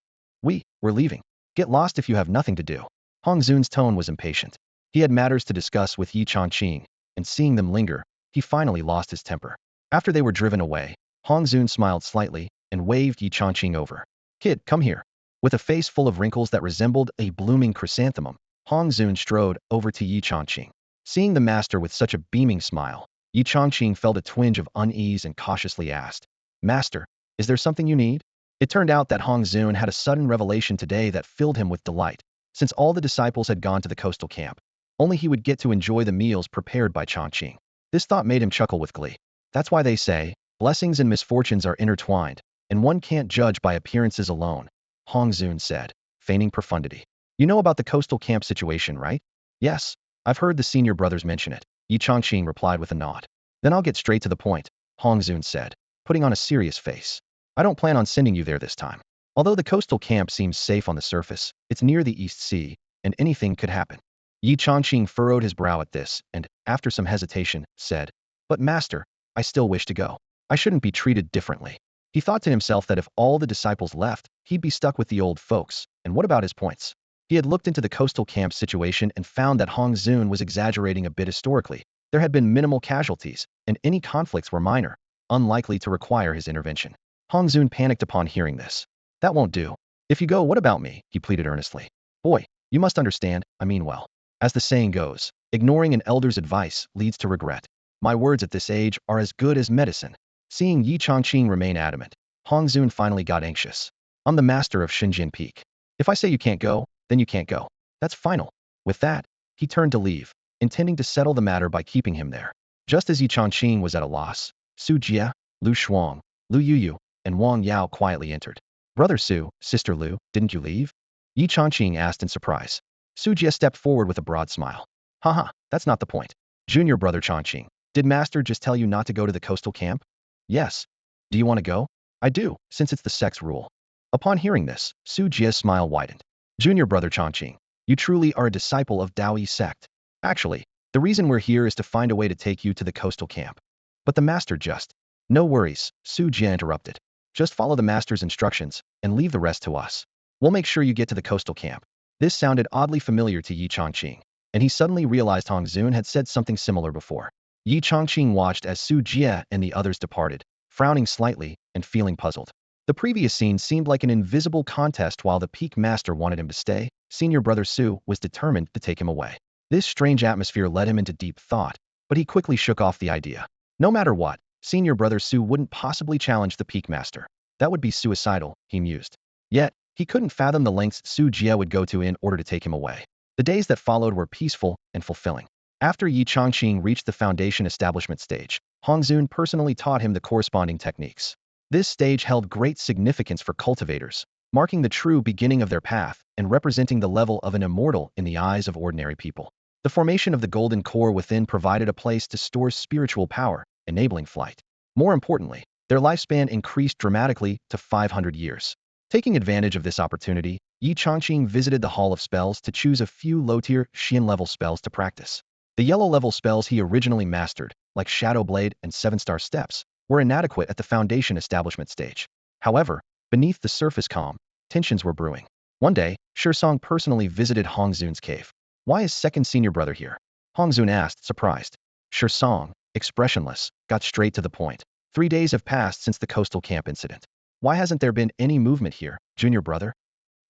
We're leaving. Get lost if you have nothing to do. Hong Zun's tone was impatient. He had matters to discuss with Yi Chongqing, and seeing them linger, he finally lost his temper. After they were driven away, Hong Zun smiled slightly and waved Yi Chongqing over. Kid, come here. With a face full of wrinkles that resembled a blooming chrysanthemum, Hong Zun strode over to Yi Chongqing. Seeing the master with such a beaming smile, Yi Chongqing felt a twinge of unease and cautiously asked, Master, is there something you need? It turned out that Hong Zun had a sudden revelation today that filled him with delight. Since all the disciples had gone to the coastal camp, only he would get to enjoy the meals prepared by Chongqing. This thought made him chuckle with glee. That's why they say, blessings and misfortunes are intertwined, and one can't judge by appearances alone, Hong Zun said, feigning profundity. You know about the coastal camp situation, right? Yes, I've heard the senior brothers mention it, Yi Chongqing replied with a nod. Then I'll get straight to the point, Hong Zun said, putting on a serious face. I don't plan on sending you there this time. Although the coastal camp seems safe on the surface, it's near the East Sea, and anything could happen. Yi Chongqing furrowed his brow at this, and, after some hesitation, said, But master, I still wish to go. I shouldn't be treated differently. He thought to himself that if all the disciples left, he'd be stuck with the old folks, and what about his points? He had looked into the coastal camp situation and found that Hong Zun was exaggerating a bit historically. There had been minimal casualties, and any conflicts were minor, unlikely to require his intervention. Hong Zun panicked upon hearing this. That won't do. If you go, what about me? He pleaded earnestly. Boy, you must understand, I mean well. As the saying goes, ignoring an elder's advice leads to regret. My words at this age are as good as medicine. Seeing Yi Chongqing remain adamant, Hong Zun finally got anxious. I'm the master of Xinjian Peak. If I say you can't go, then you can't go. That's final. With that, he turned to leave, intending to settle the matter by keeping him there. Just as Yi Chongqing was at a loss, Su Jie, Lu Shuang, Lu Yuyu, and Wang Yao quietly entered. Brother Su, Sister Lu, didn't you leave? Yi Chongqing asked in surprise. Su Jie stepped forward with a broad smile. Haha, that's not the point. Junior brother Chongqing, did master just tell you not to go to the coastal camp? Yes. Do you want to go? I do, since it's the Sect's rule. Upon hearing this, Su Jie's smile widened. Junior brother Chongqing, you truly are a disciple of Daoyi Sect. Actually, the reason we're here is to find a way to take you to the coastal camp. But the master just... No worries, Su Jie interrupted. Just follow the master's instructions, and leave the rest to us. We'll make sure you get to the coastal camp. This sounded oddly familiar to Yi Chongqing, and he suddenly realized Hong Zun had said something similar before. Yi Chongqing watched as Su Jie and the others departed, frowning slightly and feeling puzzled. The previous scene seemed like an invisible contest. While the peak master wanted him to stay, senior brother Su was determined to take him away. This strange atmosphere led him into deep thought, but he quickly shook off the idea. No matter what, senior brother Su wouldn't possibly challenge the peak master. That would be suicidal, he mused. Yet, he couldn't fathom the lengths Su Jie would go to in order to take him away. The days that followed were peaceful and fulfilling. After Yi Changqing reached the foundation establishment stage, Hongzun personally taught him the corresponding techniques. This stage held great significance for cultivators, marking the true beginning of their path and representing the level of an immortal in the eyes of ordinary people. The formation of the golden core within provided a place to store spiritual power, enabling flight. More importantly, their lifespan increased dramatically to 500 years. Taking advantage of this opportunity, Yi Changqing visited the Hall of Spells to choose a few low-tier Xian-level spells to practice. The yellow-level spells he originally mastered, like Shadow Blade and Seven-Star Steps, were inadequate at the foundation establishment stage. However, beneath the surface calm, tensions were brewing. One day, Song personally visited Hongzun's cave. "Why is second senior brother here?" Hongzun asked, surprised. Song, expressionless, got straight to the point. 3 days have passed since the coastal camp incident. Why hasn't there been any movement here, junior brother?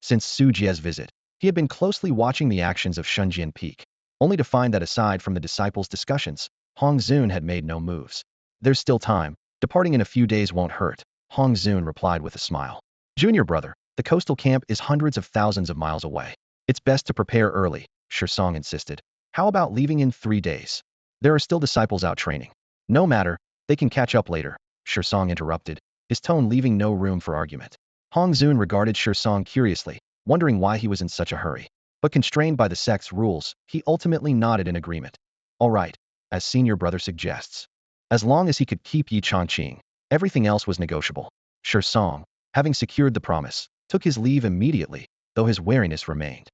Since Su Jie's visit, he had been closely watching the actions of Shunjian Peak, only to find that aside from the disciples' discussions, Hongzun had made no moves. "There's still time. Departing in a few days won't hurt," Hongzun replied with a smile. "Junior brother, the coastal camp is hundreds of thousands of miles away. It's best to prepare early," Song insisted. "How about leaving in 3 days? There are still disciples out training." "No matter, they can catch up later," Song interrupted, his tone leaving no room for argument. Hongzun regarded Song curiously, wondering why he was in such a hurry. But constrained by the sect's rules, he ultimately nodded in agreement. "All right, as senior brother suggests." As long as he could keep Yi Changqing, everything else was negotiable. Song, having secured the promise, took his leave immediately, though his wariness remained.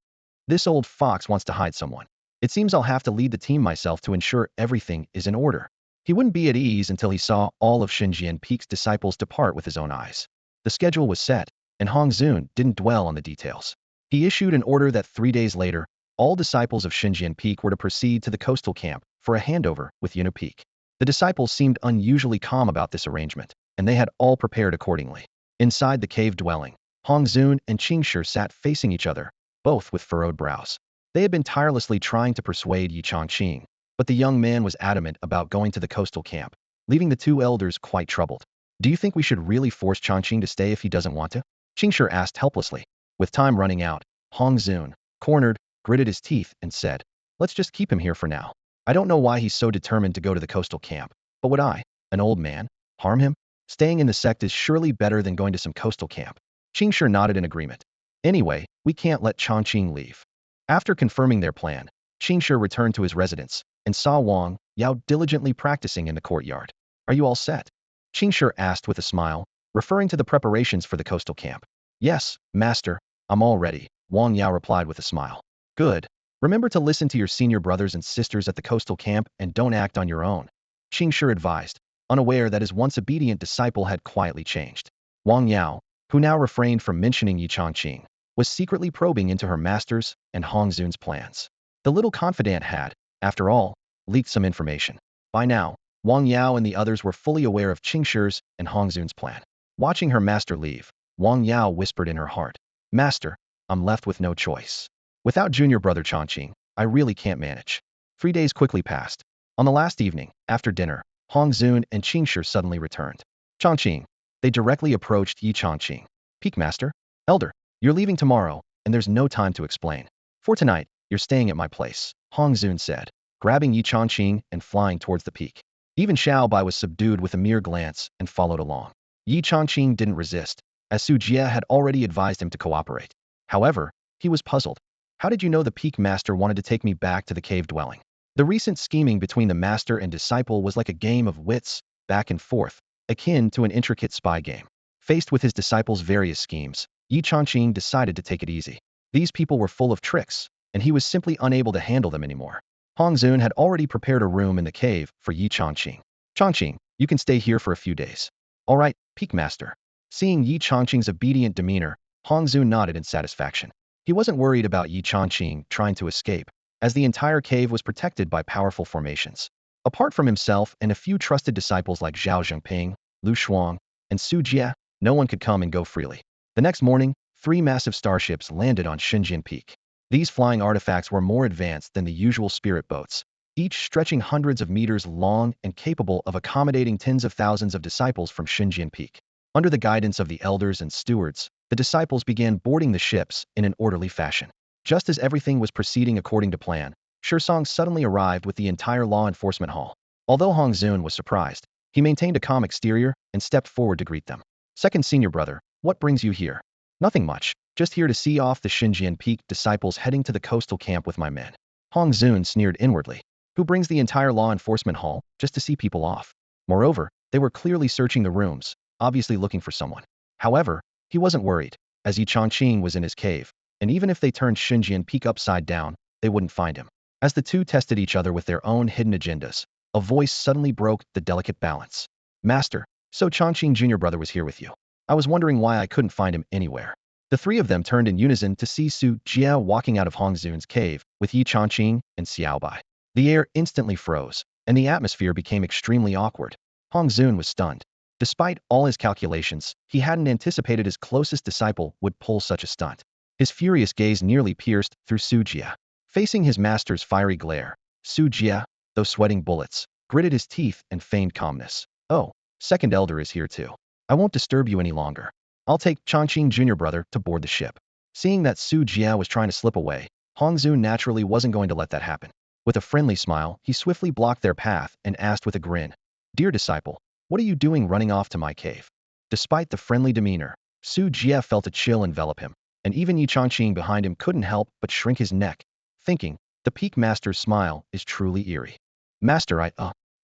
"This old fox wants to hide someone. It seems I'll have to lead the team myself to ensure everything is in order." He wouldn't be at ease until he saw all of Xinjian Peak's disciples depart with his own eyes. The schedule was set, and Hongzun didn't dwell on the details. He issued an order that 3 days later, all disciples of Xinjian Peak were to proceed to the coastal camp for a handover with Yunna Peak. The disciples seemed unusually calm about this arrangement, and they had all prepared accordingly. Inside the cave dwelling, Hongzun and Qingshi sat facing each other, both with furrowed brows. They had been tirelessly trying to persuade Yi Changqing, but the young man was adamant about going to the coastal camp, leaving the two elders quite troubled. "Do you think we should really force Changqing to stay if he doesn't want to?" Qingshi asked helplessly. With time running out, Hongzun, cornered, gritted his teeth and said, "Let's just keep him here for now. I don't know why he's so determined to go to the coastal camp, but would I, an old man, harm him? Staying in the sect is surely better than going to some coastal camp." Qingshi nodded in agreement. "Anyway, we can't let Changqing leave." After confirming their plan, Qingshi returned to his residence and saw Wang Yao diligently practicing in the courtyard. "Are you all set?" Qingshi asked with a smile, referring to the preparations for the coastal camp. "Yes, master, I'm all ready," Wang Yao replied with a smile. "Good. Remember to listen to your senior brothers and sisters at the coastal camp and don't act on your own," Qingshi advised, unaware that his once obedient disciple had quietly changed. Wang Yao, who now refrained from mentioning Yi Changqing, was secretly probing into her master's and Hongzun's plans. The little confidant had, after all, leaked some information. By now, Wang Yao and the others were fully aware of Qingshi's and Hongzun's plan. Watching her master leave, Wang Yao whispered in her heart, "Master, I'm left with no choice. Without junior brother Changqing, I really can't manage." 3 days quickly passed. On the last evening, after dinner, Hongzun and Qingshi suddenly returned. "Changqing." They directly approached Yi Changqing. "Peak master? Elder, you're leaving tomorrow, and there's no time to explain. For tonight, you're staying at my place," Hongzun said, grabbing Yi Changqing and flying towards the peak. Even Xiao Bai was subdued with a mere glance and followed along. Yi Changqing didn't resist, as Su Jie had already advised him to cooperate. However, he was puzzled. "How did you know the peak master wanted to take me back to the cave dwelling?" The recent scheming between the master and disciple was like a game of wits, back and forth, akin to an intricate spy game. Faced with his disciple's various schemes, Yi Changqing decided to take it easy. These people were full of tricks, and he was simply unable to handle them anymore. Hongzun had already prepared a room in the cave for Yi Changqing. "Changqing, you can stay here for a few days." "All right, peak master." Seeing Yi Changqing's obedient demeanor, Hongzun nodded in satisfaction. He wasn't worried about Yi Changqing trying to escape, as the entire cave was protected by powerful formations. Apart from himself and a few trusted disciples like Zhao Zhengping, Lu Shuang, and Su Jie, no one could come and go freely. The next morning, 3 massive starships landed on Xinjian Peak. These flying artifacts were more advanced than the usual spirit boats, each stretching hundreds of meters long and capable of accommodating tens of thousands of disciples from Xinjian Peak. Under the guidance of the elders and stewards, the disciples began boarding the ships in an orderly fashion. Just as everything was proceeding according to plan, Song suddenly arrived with the entire law enforcement hall. Although Hong Zun was surprised, he maintained a calm exterior and stepped forward to greet them. Second senior brother, what brings you here? Nothing much, just here to see off the Xinjian Peak disciples heading to the coastal camp with my men. Hong Zun sneered inwardly. Who brings the entire law enforcement hall just to see people off? Moreover, they were clearly searching the rooms, obviously looking for someone. However, he wasn't worried, as Yi Chongqing was in his cave, and even if they turned Xinjian Peak upside down, they wouldn't find him. As the two tested each other with their own hidden agendas, a voice suddenly broke the delicate balance. Master, so Chongqing Jr. brother was here with you. I was wondering why I couldn't find him anywhere. The three of them turned in unison to see Su Jia walking out of Hong Zun's cave with Yi Chongqing and Xiao Bai. The air instantly froze, and the atmosphere became extremely awkward. Hong Zun was stunned. Despite all his calculations, he hadn't anticipated his closest disciple would pull such a stunt. His furious gaze nearly pierced through Su Jia. Facing his master's fiery glare, Su Jia, though sweating bullets, gritted his teeth and feigned calmness. Oh, second elder is here too. I won't disturb you any longer. I'll take Chongqing Jr. brother to board the ship. Seeing that Su Jia was trying to slip away, Hong Zun naturally wasn't going to let that happen. With a friendly smile, he swiftly blocked their path and asked with a grin, Dear disciple, what are you doing running off to my cave? Despite the friendly demeanor, Su Jia felt a chill envelop him, and even Yi Chongqing behind him couldn't help but shrink his neck, thinking, the Peak Master's smile is truly eerie. Master, I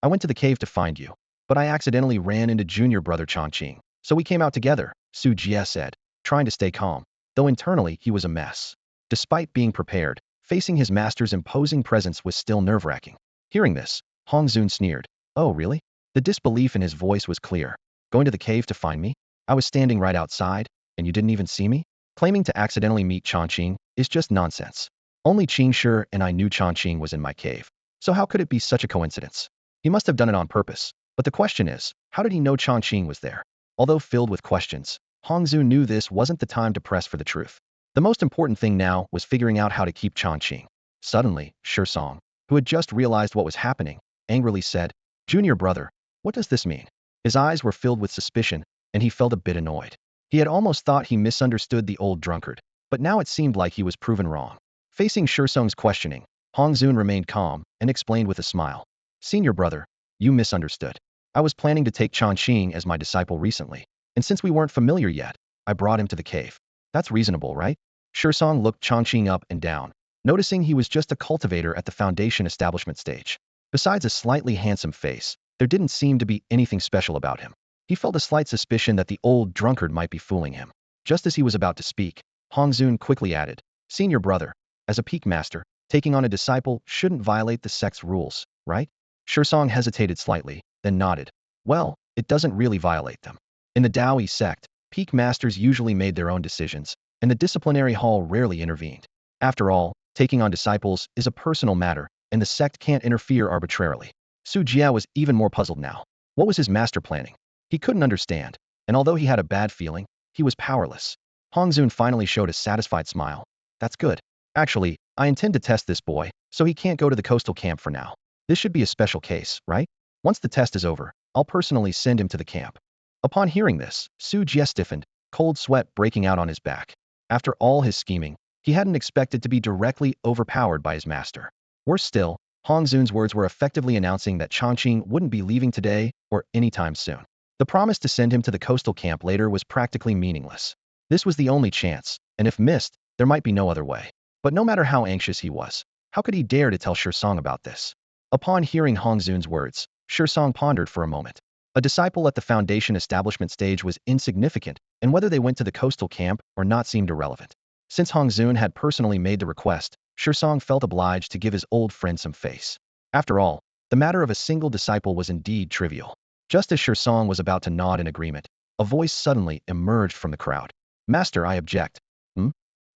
went to the cave to find you, but I accidentally ran into junior brother Chongqing, so we came out together, Su Jia said, trying to stay calm, though internally he was a mess. Despite being prepared, facing his master's imposing presence was still nerve-wracking. Hearing this, Hong Zun sneered. Oh, really? The disbelief in his voice was clear. Going to the cave to find me? I was standing right outside, and you didn't even see me? Claiming to accidentally meet Chongqing is just nonsense. Only Qingshi and I knew Chongqing was in my cave. So how could it be such a coincidence? He must have done it on purpose. But the question is, how did he know Chongqing was there? Although filled with questions, Hong Zun knew this wasn't the time to press for the truth. The most important thing now was figuring out how to keep Chongqing. Suddenly, Song, who had just realized what was happening, angrily said, Junior brother, what does this mean? His eyes were filled with suspicion, and he felt a bit annoyed. He had almost thought he misunderstood the old drunkard, but now it seemed like he was proven wrong. Facing Song's questioning, Hong Zun remained calm and explained with a smile. Senior brother, you misunderstood. I was planning to take Chongqing as my disciple recently, and since we weren't familiar yet, I brought him to the cave. That's reasonable, right? Song looked Chongqing up and down, noticing he was just a cultivator at the foundation establishment stage. Besides a slightly handsome face, there didn't seem to be anything special about him. He felt a slight suspicion that the old drunkard might be fooling him. Just as he was about to speak, Hong Zun quickly added, Senior brother, as a Peak Master, taking on a disciple shouldn't violate the sect's rules, right? Song hesitated slightly, then nodded. Well, it doesn't really violate them. In the Daoi sect, Peak Masters usually made their own decisions, and the disciplinary hall rarely intervened. After all, taking on disciples is a personal matter, and the sect can't interfere arbitrarily. Su Jia was even more puzzled now. What was his master planning? He couldn't understand, and although he had a bad feeling, he was powerless. Hong Zun finally showed a satisfied smile. That's good. Actually, I intend to test this boy, so he can't go to the coastal camp for now. This should be a special case, right? Once the test is over, I'll personally send him to the camp. Upon hearing this, Su Jia stiffened, cold sweat breaking out on his back. After all his scheming, he hadn't expected to be directly overpowered by his master. Worse still, Hong Zun's words were effectively announcing that Chongqing wouldn't be leaving today or anytime soon. The promise to send him to the coastal camp later was practically meaningless. This was the only chance, and if missed, there might be no other way. But no matter how anxious he was, how could he dare to tell Song about this? Upon hearing Hong Zun's words, Song pondered for a moment. A disciple at the foundation establishment stage was insignificant, and whether they went to the coastal camp or not seemed irrelevant. Since Hong Zun had personally made the request, Song felt obliged to give his old friend some face. After all, the matter of a single disciple was indeed trivial. Just as Song was about to nod in agreement, a voice suddenly emerged from the crowd. Master, I object.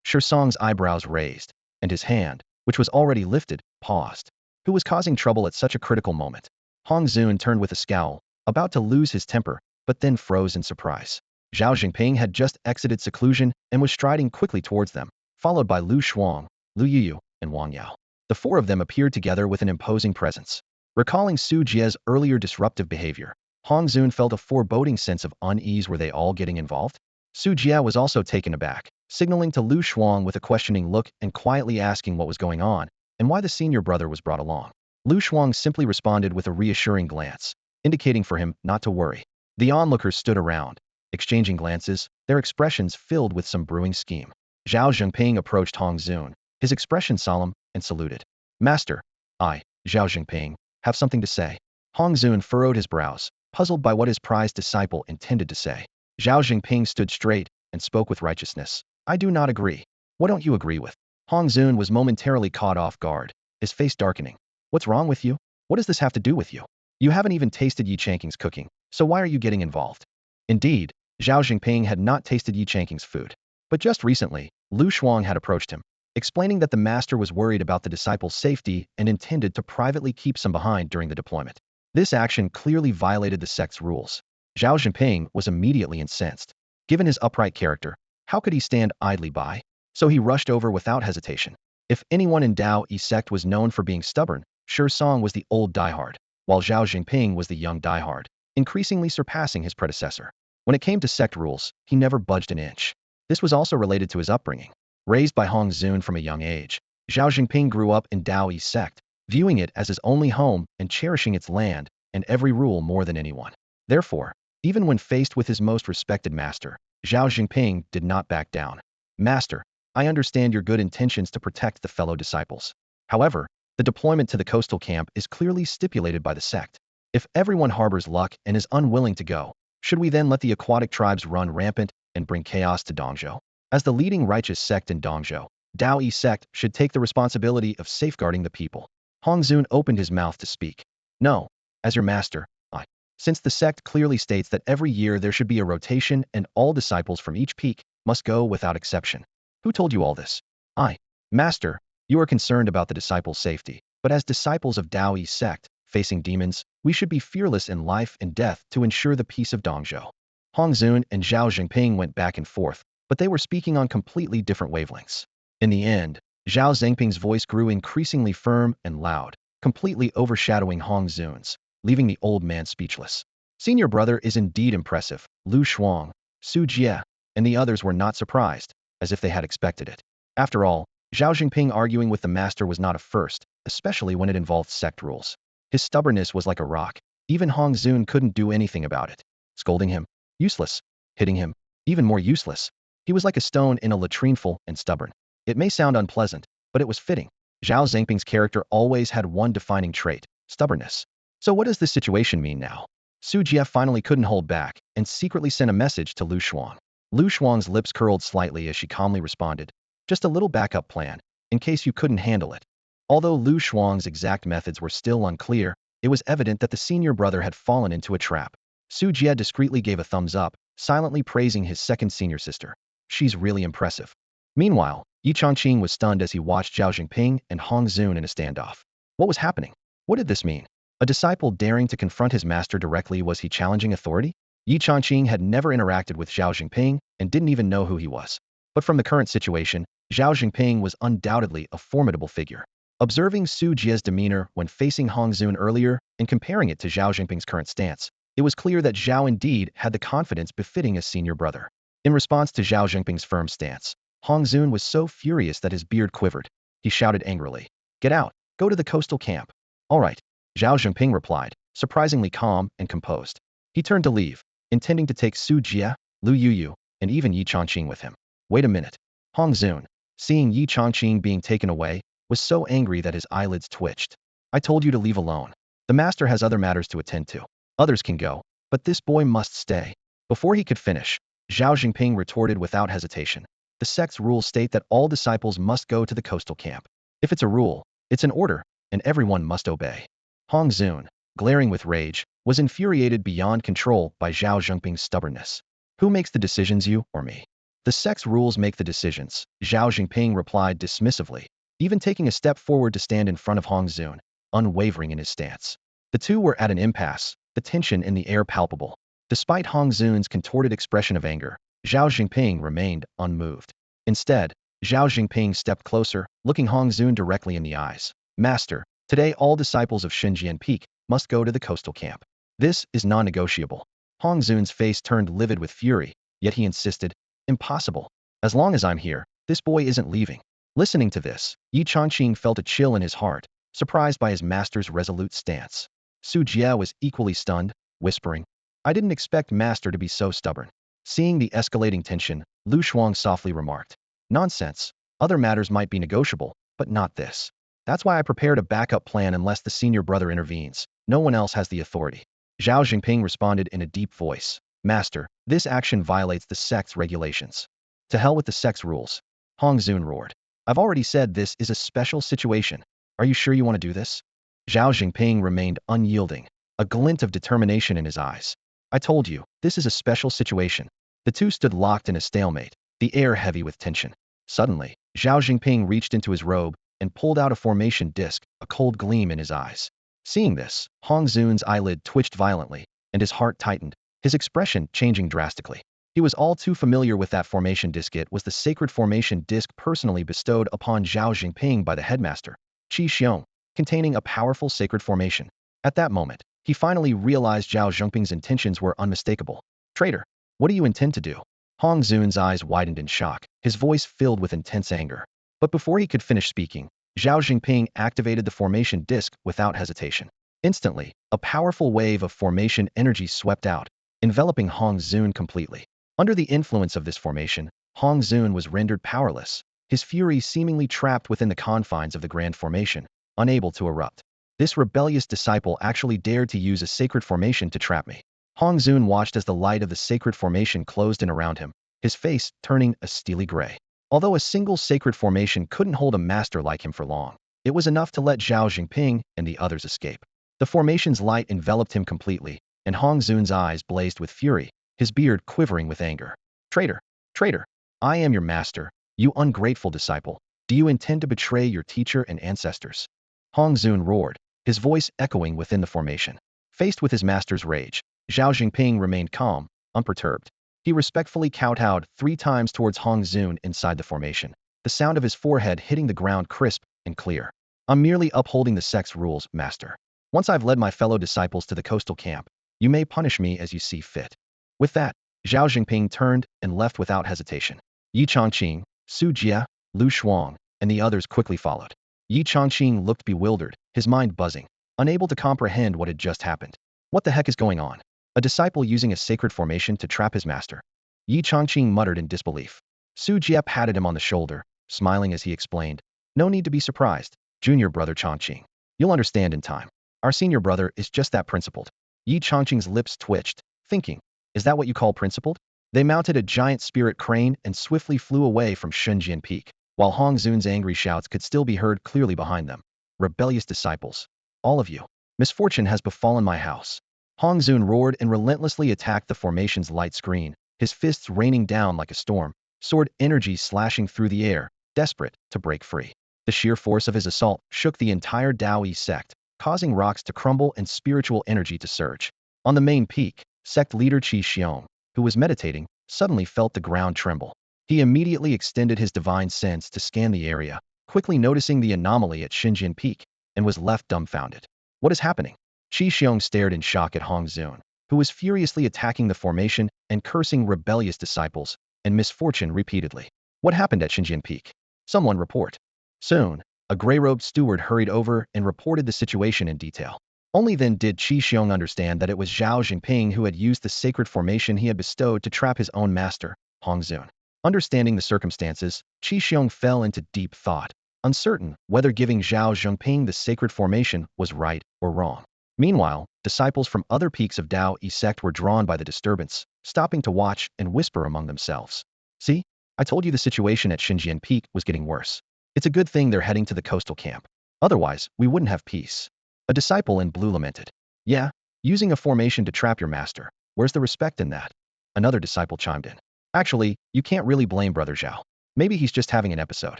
Song's eyebrows raised, and his hand, which was already lifted, paused. Who was causing trouble at such a critical moment? Hong Zun turned with a scowl, about to lose his temper, but then froze in surprise. Zhao Jingping had just exited seclusion and was striding quickly towards them, followed by Lu Shuang, Lu Yuyu, and Wang Yao. The four of them appeared together with an imposing presence. Recalling Su Jia's earlier disruptive behavior, Hong Zun felt a foreboding sense of unease. Were they all getting involved? Su Jia was also taken aback, signaling to Lu Shuang with a questioning look and quietly asking what was going on, and why the senior brother was brought along. Lu Shuang simply responded with a reassuring glance, indicating for him not to worry. The onlookers stood around, exchanging glances, their expressions filled with some brewing scheme. Zhao Zhengping approached Hong Zun, his expression solemn, and saluted. Master, I, Zhao Zhengping, have something to say. Hong Zun furrowed his brows, puzzled by what his prized disciple intended to say. Zhao Zhengping stood straight and spoke with righteousness. I do not agree. What don't you agree with? Hong Zun was momentarily caught off guard, his face darkening. What's wrong with you? What does this have to do with you? You haven't even tasted Yi Changqing's cooking, so why are you getting involved? Indeed, Zhao Zhengping had not tasted Yi Changqing's food. But just recently, Lu Shuang had approached him, explaining that the master was worried about the disciple's safety and intended to privately keep some behind during the deployment. This action clearly violated the sect's rules. Zhao Zhengping was immediately incensed. Given his upright character, how could he stand idly by? So he rushed over without hesitation. If anyone in Dao Yi sect was known for being stubborn, Shi Song was the old diehard, while Zhao Zhengping was the young diehard, increasingly surpassing his predecessor. When it came to sect rules, he never budged an inch. This was also related to his upbringing. Raised by Hong Zun from a young age, Zhao Zhengping grew up in Dao Yi sect, viewing it as his only home and cherishing its land and every rule more than anyone. Therefore, even when faced with his most respected master, Zhao Zhengping did not back down. Master, I understand your good intentions to protect the fellow disciples. However, the deployment to the coastal camp is clearly stipulated by the sect. If everyone harbors luck and is unwilling to go, should we then let the aquatic tribes run rampant and bring chaos to Dongzhou? As the leading righteous sect in Dongzhou, Dao Yi sect should take the responsibility of safeguarding the people. Hong Zun opened his mouth to speak. No, as your master, I. Since the sect clearly states that every year there should be a rotation and all disciples from each peak must go without exception. Who told you all this? I. Master, you are concerned about the disciples' safety, but as disciples of Dao Yi sect, facing demons, we should be fearless in life and death to ensure the peace of Dongzhou. Hong Zun and Zhao Zhengping went back and forth, but they were speaking on completely different wavelengths. In the end, Zhao Zhengping's voice grew increasingly firm and loud, completely overshadowing Hong Zun's, leaving the old man speechless. Senior brother is indeed impressive. Lu Shuang, Su Jie, and the others were not surprised, as if they had expected it. After all, Zhao Zhengping arguing with the master was not a first, especially when it involved sect rules. His stubbornness was like a rock. Even Hong Zun couldn't do anything about it. Scolding him? Useless. Hitting him? Even more useless. He was like a stone in a latrine, full and stubborn. It may sound unpleasant, but it was fitting. Zhao Zhengping's character always had one defining trait: stubbornness. So what does this situation mean now? Su Jie finally couldn't hold back and secretly sent a message to Lu Shuang. Lu Shuang's lips curled slightly as she calmly responded. Just a little backup plan, in case you couldn't handle it. Although Lu Shuang's exact methods were still unclear, it was evident that the senior brother had fallen into a trap. Su Jie discreetly gave a thumbs up, silently praising his second senior sister. She's really impressive. Meanwhile, Yi Changqing was stunned as he watched Zhao Zhengping and Hong Zun in a standoff. What was happening? What did this mean? A disciple daring to confront his master directly? Was he challenging authority? Yi Changqing had never interacted with Zhao Zhengping and didn't even know who he was. But from the current situation, Zhao Zhengping was undoubtedly a formidable figure. Observing Su Jie's demeanor when facing Hong Zun earlier and comparing it to Zhao Zhengping's current stance, it was clear that Zhao indeed had the confidence befitting a senior brother. In response to Zhao Zhengping's firm stance, Hong Zun was so furious that his beard quivered. He shouted angrily, "Get out! Go to the coastal camp!" "All right," Zhao Zhengping replied, surprisingly calm and composed. He turned to leave, intending to take Su Jie, Lu Yuyu, and even Yi Changqing with him. Wait a minute. Hong Zun, seeing Yi Changqing being taken away, was so angry that his eyelids twitched. "I told you to leave alone. The master has other matters to attend to. Others can go, but this boy must stay." Before he could finish, Zhao Zhengping retorted without hesitation. The sect's rules state that all disciples must go to the coastal camp. If it's a rule, it's an order, and everyone must obey. Hong Zun, glaring with rage, was infuriated beyond control by Zhao Zhengping's stubbornness. "Who makes the decisions, you or me?" "The sect's rules make the decisions," Zhao Zhengping replied dismissively, even taking a step forward to stand in front of Hong Zun, unwavering in his stance. The two were at an impasse, the tension in the air palpable. Despite Hong Zun's contorted expression of anger, Zhao Zhengping remained unmoved. Instead, Zhao Zhengping stepped closer, looking Hong Zun directly in the eyes. "Master, today all disciples of Xinjian Peak must go to the coastal camp. This is non-negotiable." Hong Zun's face turned livid with fury, yet he insisted, "Impossible. As long as I'm here, this boy isn't leaving." Listening to this, Yi Changqing felt a chill in his heart, surprised by his master's resolute stance. Su Jie was equally stunned, whispering, "I didn't expect master to be so stubborn." Seeing the escalating tension, Lu Shuang softly remarked, "Nonsense. Other matters might be negotiable, but not this. That's why I prepared a backup plan unless the senior brother intervenes. No one else has the authority." Zhao Jinping responded in a deep voice, "Master, this action violates the sect's regulations." "To hell with the sect's rules," Hong Zun roared. "I've already said this is a special situation. Are you sure you want to do this?" Zhao Jinping remained unyielding, a glint of determination in his eyes. "I told you, this is a special situation." The two stood locked in a stalemate, the air heavy with tension. Suddenly, Zhao Jinping reached into his robe and pulled out a formation disc, a cold gleam in his eyes. Seeing this, Hong Zun's eyelid twitched violently, and his heart tightened, his expression changing drastically. He was all too familiar with that formation disc. It was the sacred formation disc personally bestowed upon Zhao Jinping by the headmaster, Qi Xiong, containing a powerful sacred formation. At that moment, he finally realized Zhao Jinping's intentions were unmistakable. "Traitor, what do you intend to do?" Hong Zun's eyes widened in shock, his voice filled with intense anger. But before he could finish speaking, Zhao Jinping activated the formation disc without hesitation. Instantly, a powerful wave of formation energy swept out, enveloping Hong Zun completely. Under the influence of this formation, Hong Zun was rendered powerless, his fury seemingly trapped within the confines of the grand formation, unable to erupt. This rebellious disciple actually dared to use a sacred formation to trap me. Hong Zun watched as the light of the sacred formation closed in around him, his face turning a steely gray. Although a single sacred formation couldn't hold a master like him for long, it was enough to let Zhao Jinping and the others escape. The formation's light enveloped him completely, and Hong Zun's eyes blazed with fury, his beard quivering with anger. "Traitor! Traitor! I am your master, you ungrateful disciple. Do you intend to betray your teacher and ancestors?" Hong Zun roared, his voice echoing within the formation. Faced with his master's rage, Zhao Jinping remained calm, unperturbed. He respectfully kowtowed 3 times towards Hong Zun inside the formation, the sound of his forehead hitting the ground crisp and clear. "I'm merely upholding the sect's rules, master. Once I've led my fellow disciples to the coastal camp, you may punish me as you see fit." With that, Zhao Jinping turned and left without hesitation. Yi Changqing, Su Jie, Lu Shuang, and the others quickly followed. Yi Changqing looked bewildered, his mind buzzing, unable to comprehend what had just happened. What the heck is going on? A disciple using a sacred formation to trap his master? Yi Changqing muttered in disbelief. Su Jie patted him on the shoulder, smiling as he explained, "No need to be surprised, junior brother Changqing. You'll understand in time. Our senior brother is just that principled." Yi Changqing's lips twitched, thinking, "Is that what you call principled?" They mounted a giant spirit crane and swiftly flew away from Shunjian Peak, while Hong Zun's angry shouts could still be heard clearly behind them. "Rebellious disciples! All of you! Misfortune has befallen my house." Hong Zun roared and relentlessly attacked the formation's light screen, his fists raining down like a storm, sword energy slashing through the air, desperate to break free. The sheer force of his assault shook the entire Taoist sect, causing rocks to crumble and spiritual energy to surge. On the main peak, sect leader Qi Xiong, who was meditating, suddenly felt the ground tremble. He immediately extended his divine sense to scan the area, quickly noticing the anomaly at Xinjian Peak, and was left dumbfounded. "What is happening?" Qi Xiong stared in shock at Hong Zun, who was furiously attacking the formation and cursing rebellious disciples and misfortune repeatedly. "What happened at Xinjian Peak? Someone report." Soon, a gray-robed steward hurried over and reported the situation in detail. Only then did Qi Xiong understand that it was Zhao Jinping who had used the sacred formation he had bestowed to trap his own master, Hong Zun. Understanding the circumstances, Qi Xiong fell into deep thought, uncertain whether giving Zhao Jinping the sacred formation was right or wrong. Meanwhile, disciples from other peaks of Dao Yi sect were drawn by the disturbance, stopping to watch and whisper among themselves. "See? I told you the situation at Xinjian Peak was getting worse. It's a good thing they're heading to the coastal camp. Otherwise, we wouldn't have peace." A disciple in blue lamented. "Yeah, using a formation to trap your master. Where's the respect in that?" Another disciple chimed in. "Actually, you can't really blame Brother Zhao. Maybe he's just having an episode.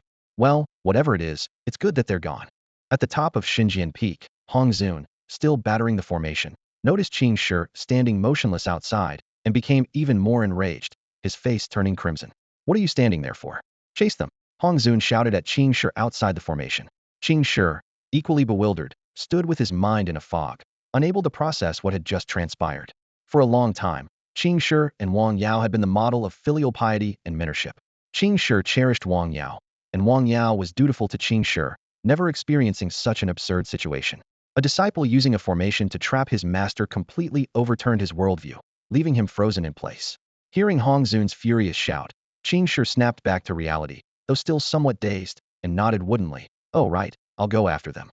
Well, whatever it is, it's good that they're gone." At the top of Xinjian Peak, Hong Zun, still battering the formation, noticed Qing Shi standing motionless outside and became even more enraged, his face turning crimson. "What are you standing there for? Chase them!" Hong Zun shouted at Qing Shi outside the formation. Qing Shi, equally bewildered, stood with his mind in a fog, unable to process what had just transpired. For a long time, Qing Shi and Wang Yao had been the model of filial piety and mentorship. Qing Shi cherished Wang Yao, and Wang Yao was dutiful to Qing Shi, never experiencing such an absurd situation. A disciple using a formation to trap his master completely overturned his worldview, leaving him frozen in place. Hearing Hong Zun's furious shout, Qing Shi snapped back to reality, though still somewhat dazed, and nodded woodenly. Oh right, I'll go after them.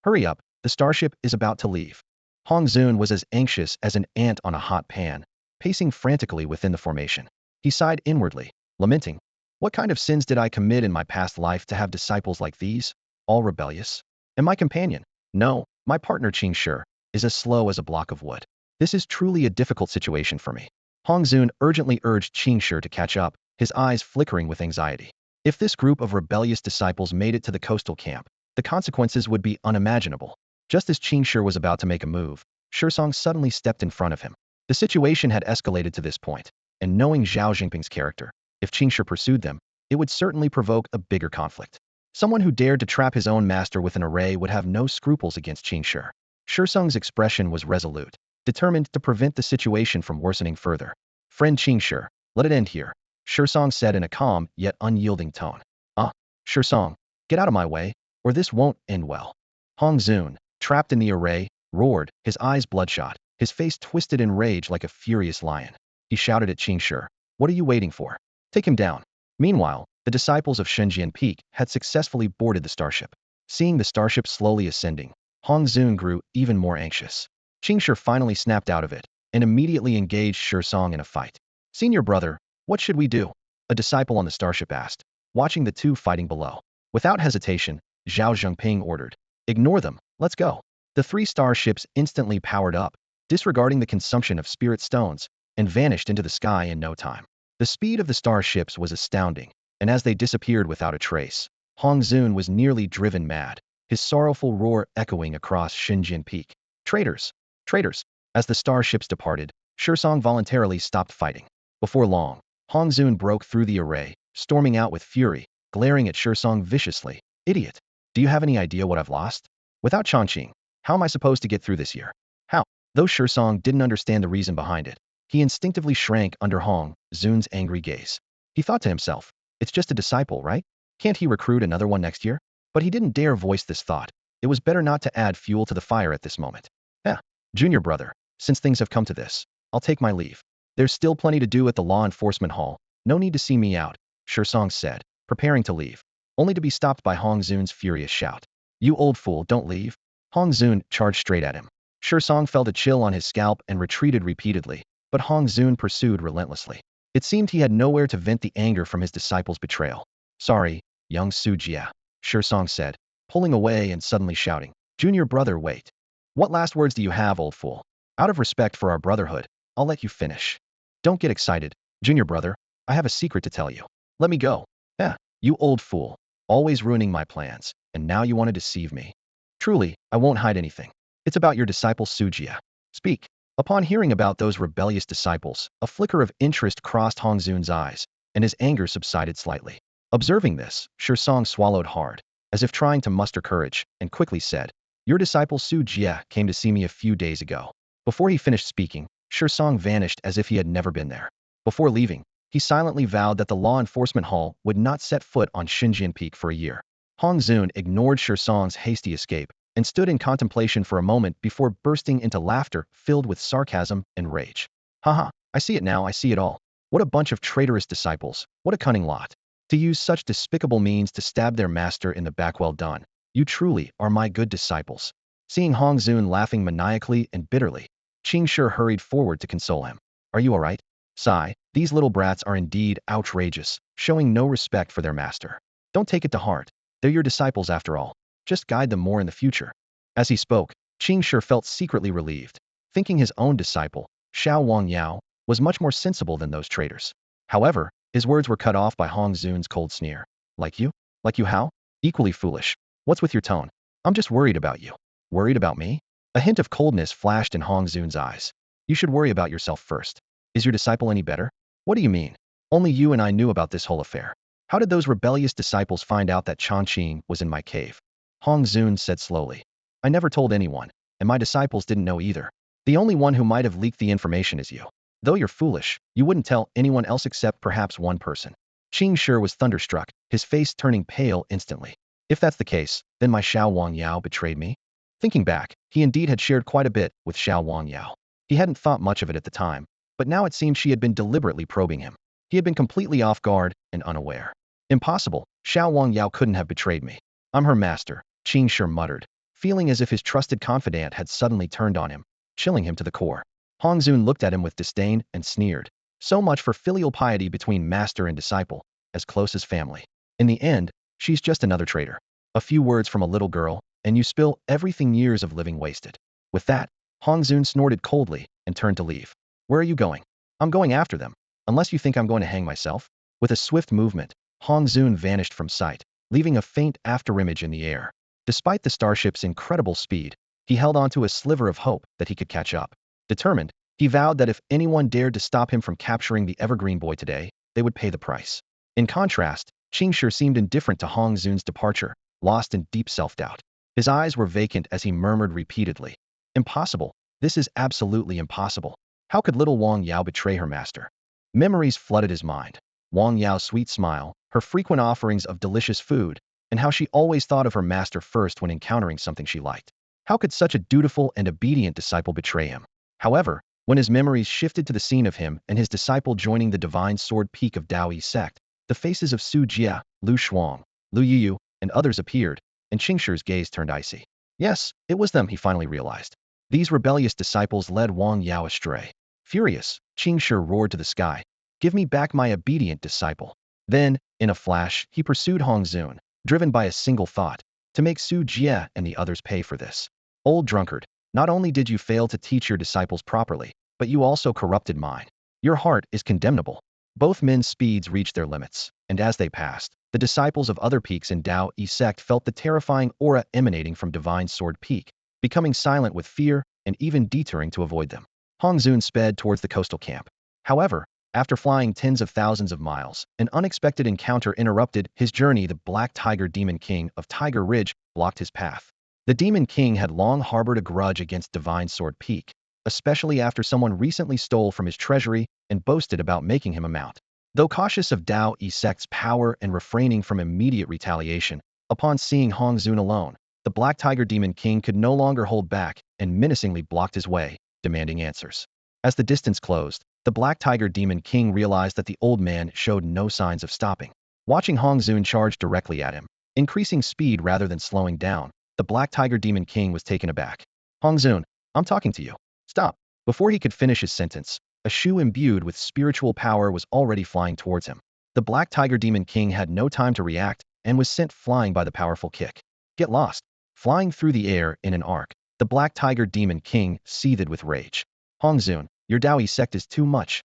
Hurry up, the starship is about to leave. Hong Zun was as anxious as an ant on a hot pan, pacing frantically within the formation. He sighed inwardly, lamenting, what kind of sins did I commit in my past life to have disciples like these, all rebellious? And my companion? No, my partner Qing Shi is as slow as a block of wood. This is truly a difficult situation for me. Hong Zun urgently urged Qing Shi to catch up, his eyes flickering with anxiety. If this group of rebellious disciples made it to the coastal camp, the consequences would be unimaginable. Just as Qing Shi was about to make a move, Song suddenly stepped in front of him. The situation had escalated to this point, and knowing Zhao Jinping's character, if Qing Shi pursued them, it would certainly provoke a bigger conflict. Someone who dared to trap his own master with an array would have no scruples against Qing Shi. Song's expression was resolute, determined to prevent the situation from worsening further. Friend Qing Shi, let it end here, Song said in a calm yet unyielding tone. Song, get out of my way, or this won't end well. Hong Zun, trapped in the array, roared, his eyes bloodshot, his face twisted in rage like a furious lion. He shouted at Qing Shi, what are you waiting for? Take him down. Meanwhile, the disciples of Shenzhen Peak had successfully boarded the starship. Seeing the starship slowly ascending, Hong Zun grew even more anxious. Qing Shi finally snapped out of it, and immediately engaged Song in a fight. Senior brother, what should we do? A disciple on the starship asked, watching the two fighting below. Without hesitation, Zhao Jinping ordered, ignore them, let's go. The three starships instantly powered up, disregarding the consumption of spirit stones, and vanished into the sky in no time. The speed of the starships was astounding, and as they disappeared without a trace, Hong Zun was nearly driven mad, his sorrowful roar echoing across Shenzhen Peak. Traitors! Traitors! As the starships departed, Song voluntarily stopped fighting. Before long, Hong Zun broke through the array, storming out with fury, glaring at Song viciously. Idiot! Do you have any idea what I've lost? Without Chongqing, how am I supposed to get through this year? How? Though Song didn't understand the reason behind it, he instinctively shrank under Hong Zun's angry gaze. He thought to himself, it's just a disciple, right? Can't he recruit another one next year? But he didn't dare voice this thought. It was better not to add fuel to the fire at this moment. Junior brother, since things have come to this, I'll take my leave. There's still plenty to do at the law enforcement hall. No need to see me out, Song said, preparing to leave, only to be stopped by Hong Zun's furious shout. You old fool, don't leave. Hong Zun charged straight at him. Song felt a chill on his scalp and retreated repeatedly, but Hong Zun pursued relentlessly. It seemed he had nowhere to vent the anger from his disciple's betrayal. Sorry, young Su Jia, Song said, pulling away and suddenly shouting, Junior brother, wait. What last words do you have, old fool? Out of respect for our brotherhood, I'll let you finish. Don't get excited, junior brother, I have a secret to tell you. Let me go. You old fool, always ruining my plans, and now you want to deceive me. Truly, I won't hide anything. It's about your disciple Su Jia. Speak. Upon hearing about those rebellious disciples, a flicker of interest crossed Hong Zun's eyes, and his anger subsided slightly. Observing this, Song swallowed hard, as if trying to muster courage, and quickly said, your disciple Su Jia came to see me a few days ago. Before he finished speaking, Song vanished as if he had never been there. Before leaving, he silently vowed that the law enforcement hall would not set foot on Shenzhen Peak for a year. Hong Zun ignored Song's hasty escape and stood in contemplation for a moment before bursting into laughter filled with sarcasm and rage. Haha, I see it now, I see it all. What a bunch of traitorous disciples, what a cunning lot. To use such despicable means to stab their master in the back, well done. You truly are my good disciples. Seeing Hong Zun laughing maniacally and bitterly, Qing Shi hurried forward to console him. Are you all right? Sigh, these little brats are indeed outrageous, showing no respect for their master. Don't take it to heart. They're your disciples after all. Just guide them more in the future. As he spoke, Qing Shi felt secretly relieved, thinking his own disciple, Xiao Wang Yao, was much more sensible than those traitors. However, his words were cut off by Hong Zun's cold sneer. Like you? Like you how? Equally foolish. What's with your tone? I'm just worried about you. Worried about me? A hint of coldness flashed in Hong Zun's eyes. You should worry about yourself first. Is your disciple any better? What do you mean? Only you and I knew about this whole affair. How did those rebellious disciples find out that Chongqing was in my cave? Hong Zun said slowly. I never told anyone, and my disciples didn't know either. The only one who might have leaked the information is you. Though you're foolish, you wouldn't tell anyone else except perhaps one person. Qing Shi was thunderstruck, his face turning pale instantly. If that's the case, then my Xiao Wang Yao betrayed me? Thinking back, he indeed had shared quite a bit with Xiao Wang Yao. He hadn't thought much of it at the time, but now it seemed she had been deliberately probing him. He had been completely off guard and unaware. Impossible, Xiao Wang Yao couldn't have betrayed me. I'm her master, Qing Shi muttered, feeling as if his trusted confidant had suddenly turned on him, chilling him to the core. Hong Zun looked at him with disdain and sneered. So much for filial piety between master and disciple, as close as family. In the end, she's just another traitor. A few words from a little girl, and you spill everything years of living wasted. With that, Hong Zun snorted coldly and turned to leave. Where are you going? I'm going after them. Unless you think I'm going to hang myself? With a swift movement, Hong Zun vanished from sight, leaving a faint afterimage in the air. Despite the starship's incredible speed, he held onto a sliver of hope that he could catch up. Determined, he vowed that if anyone dared to stop him from capturing the Evergreen Boy today, they would pay the price. In contrast, Qing Shi seemed indifferent to Hong Zun's departure, lost in deep self-doubt. His eyes were vacant as he murmured repeatedly, "Impossible. This is absolutely impossible. How could little Wang Yao betray her master?" Memories flooded his mind. Wang Yao's sweet smile, her frequent offerings of delicious food, and how she always thought of her master first when encountering something she liked. How could such a dutiful and obedient disciple betray him? However, when his memories shifted to the scene of him and his disciple joining the divine sword peak of Daoyi sect, the faces of Su Jia, Lu Shuang, Lu Yiyu, and others appeared, and Qing Shi's gaze turned icy. Yes, it was them, he finally realized. These rebellious disciples led Wang Yao astray. Furious, Qing Shi roared to the sky, "Give me back my obedient disciple." Then, in a flash, he pursued Hong Zun, driven by a single thought, to make Su Jia and the others pay for this. Old drunkard, not only did you fail to teach your disciples properly, but you also corrupted mine. Your heart is condemnable. Both men's speeds reached their limits, and as they passed, the disciples of other peaks in Daoyi sect felt the terrifying aura emanating from Divine Sword Peak, becoming silent with fear and even deterring to avoid them. Hong Zun sped towards the coastal camp. However, after flying tens of thousands of miles, an unexpected encounter interrupted his journey. The Black Tiger Demon King of Tiger Ridge blocked his path. The Demon King had long harbored a grudge against Divine Sword Peak, especially after someone recently stole from his treasury and boasted about making him a mount. Though cautious of Daoyi sect's power and refraining from immediate retaliation, upon seeing Hong Zun alone, the Black Tiger Demon King could no longer hold back and menacingly blocked his way, demanding answers. As the distance closed, the Black Tiger Demon King realized that the old man showed no signs of stopping. Watching Hong Zun charge directly at him, increasing speed rather than slowing down, the Black Tiger Demon King was taken aback. "Hong Zun, I'm talking to you. Stop." Before he could finish his sentence, a shoe imbued with spiritual power was already flying towards him. The Black Tiger Demon King had no time to react and was sent flying by the powerful kick. "Get lost." Flying through the air in an arc, the Black Tiger Demon King seethed with rage. "Hong Zun, your Daoyi sect is too much.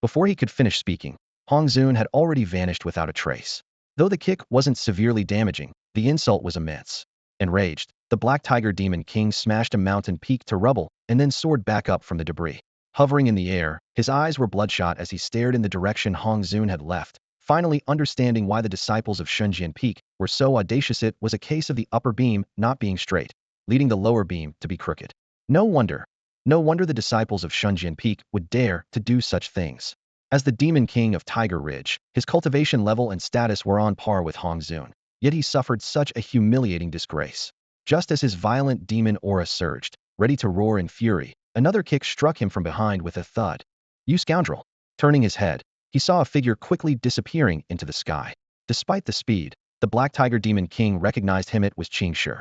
Before he could finish speaking, Hong Zun had already vanished without a trace. Though the kick wasn't severely damaging, the insult was immense. Enraged, the Black Tiger Demon King smashed a mountain peak to rubble and then soared back up from the debris. Hovering in the air, his eyes were bloodshot as he stared in the direction Hong Zun had left, finally understanding why the disciples of Shunjian Peak were so audacious. It was a case of the upper beam not being straight, leading the lower beam to be crooked. No wonder the disciples of Shunjian Peak would dare to do such things. As the Demon King of Tiger Ridge, his cultivation level and status were on par with Hong Zun, yet he suffered such a humiliating disgrace. Just as his violent demon aura surged, ready to roar in fury, another kick struck him from behind with a thud. "You scoundrel!" Turning his head, he saw a figure quickly disappearing into the sky. Despite the speed, the Black Tiger Demon King recognized him. It was Qing Shi.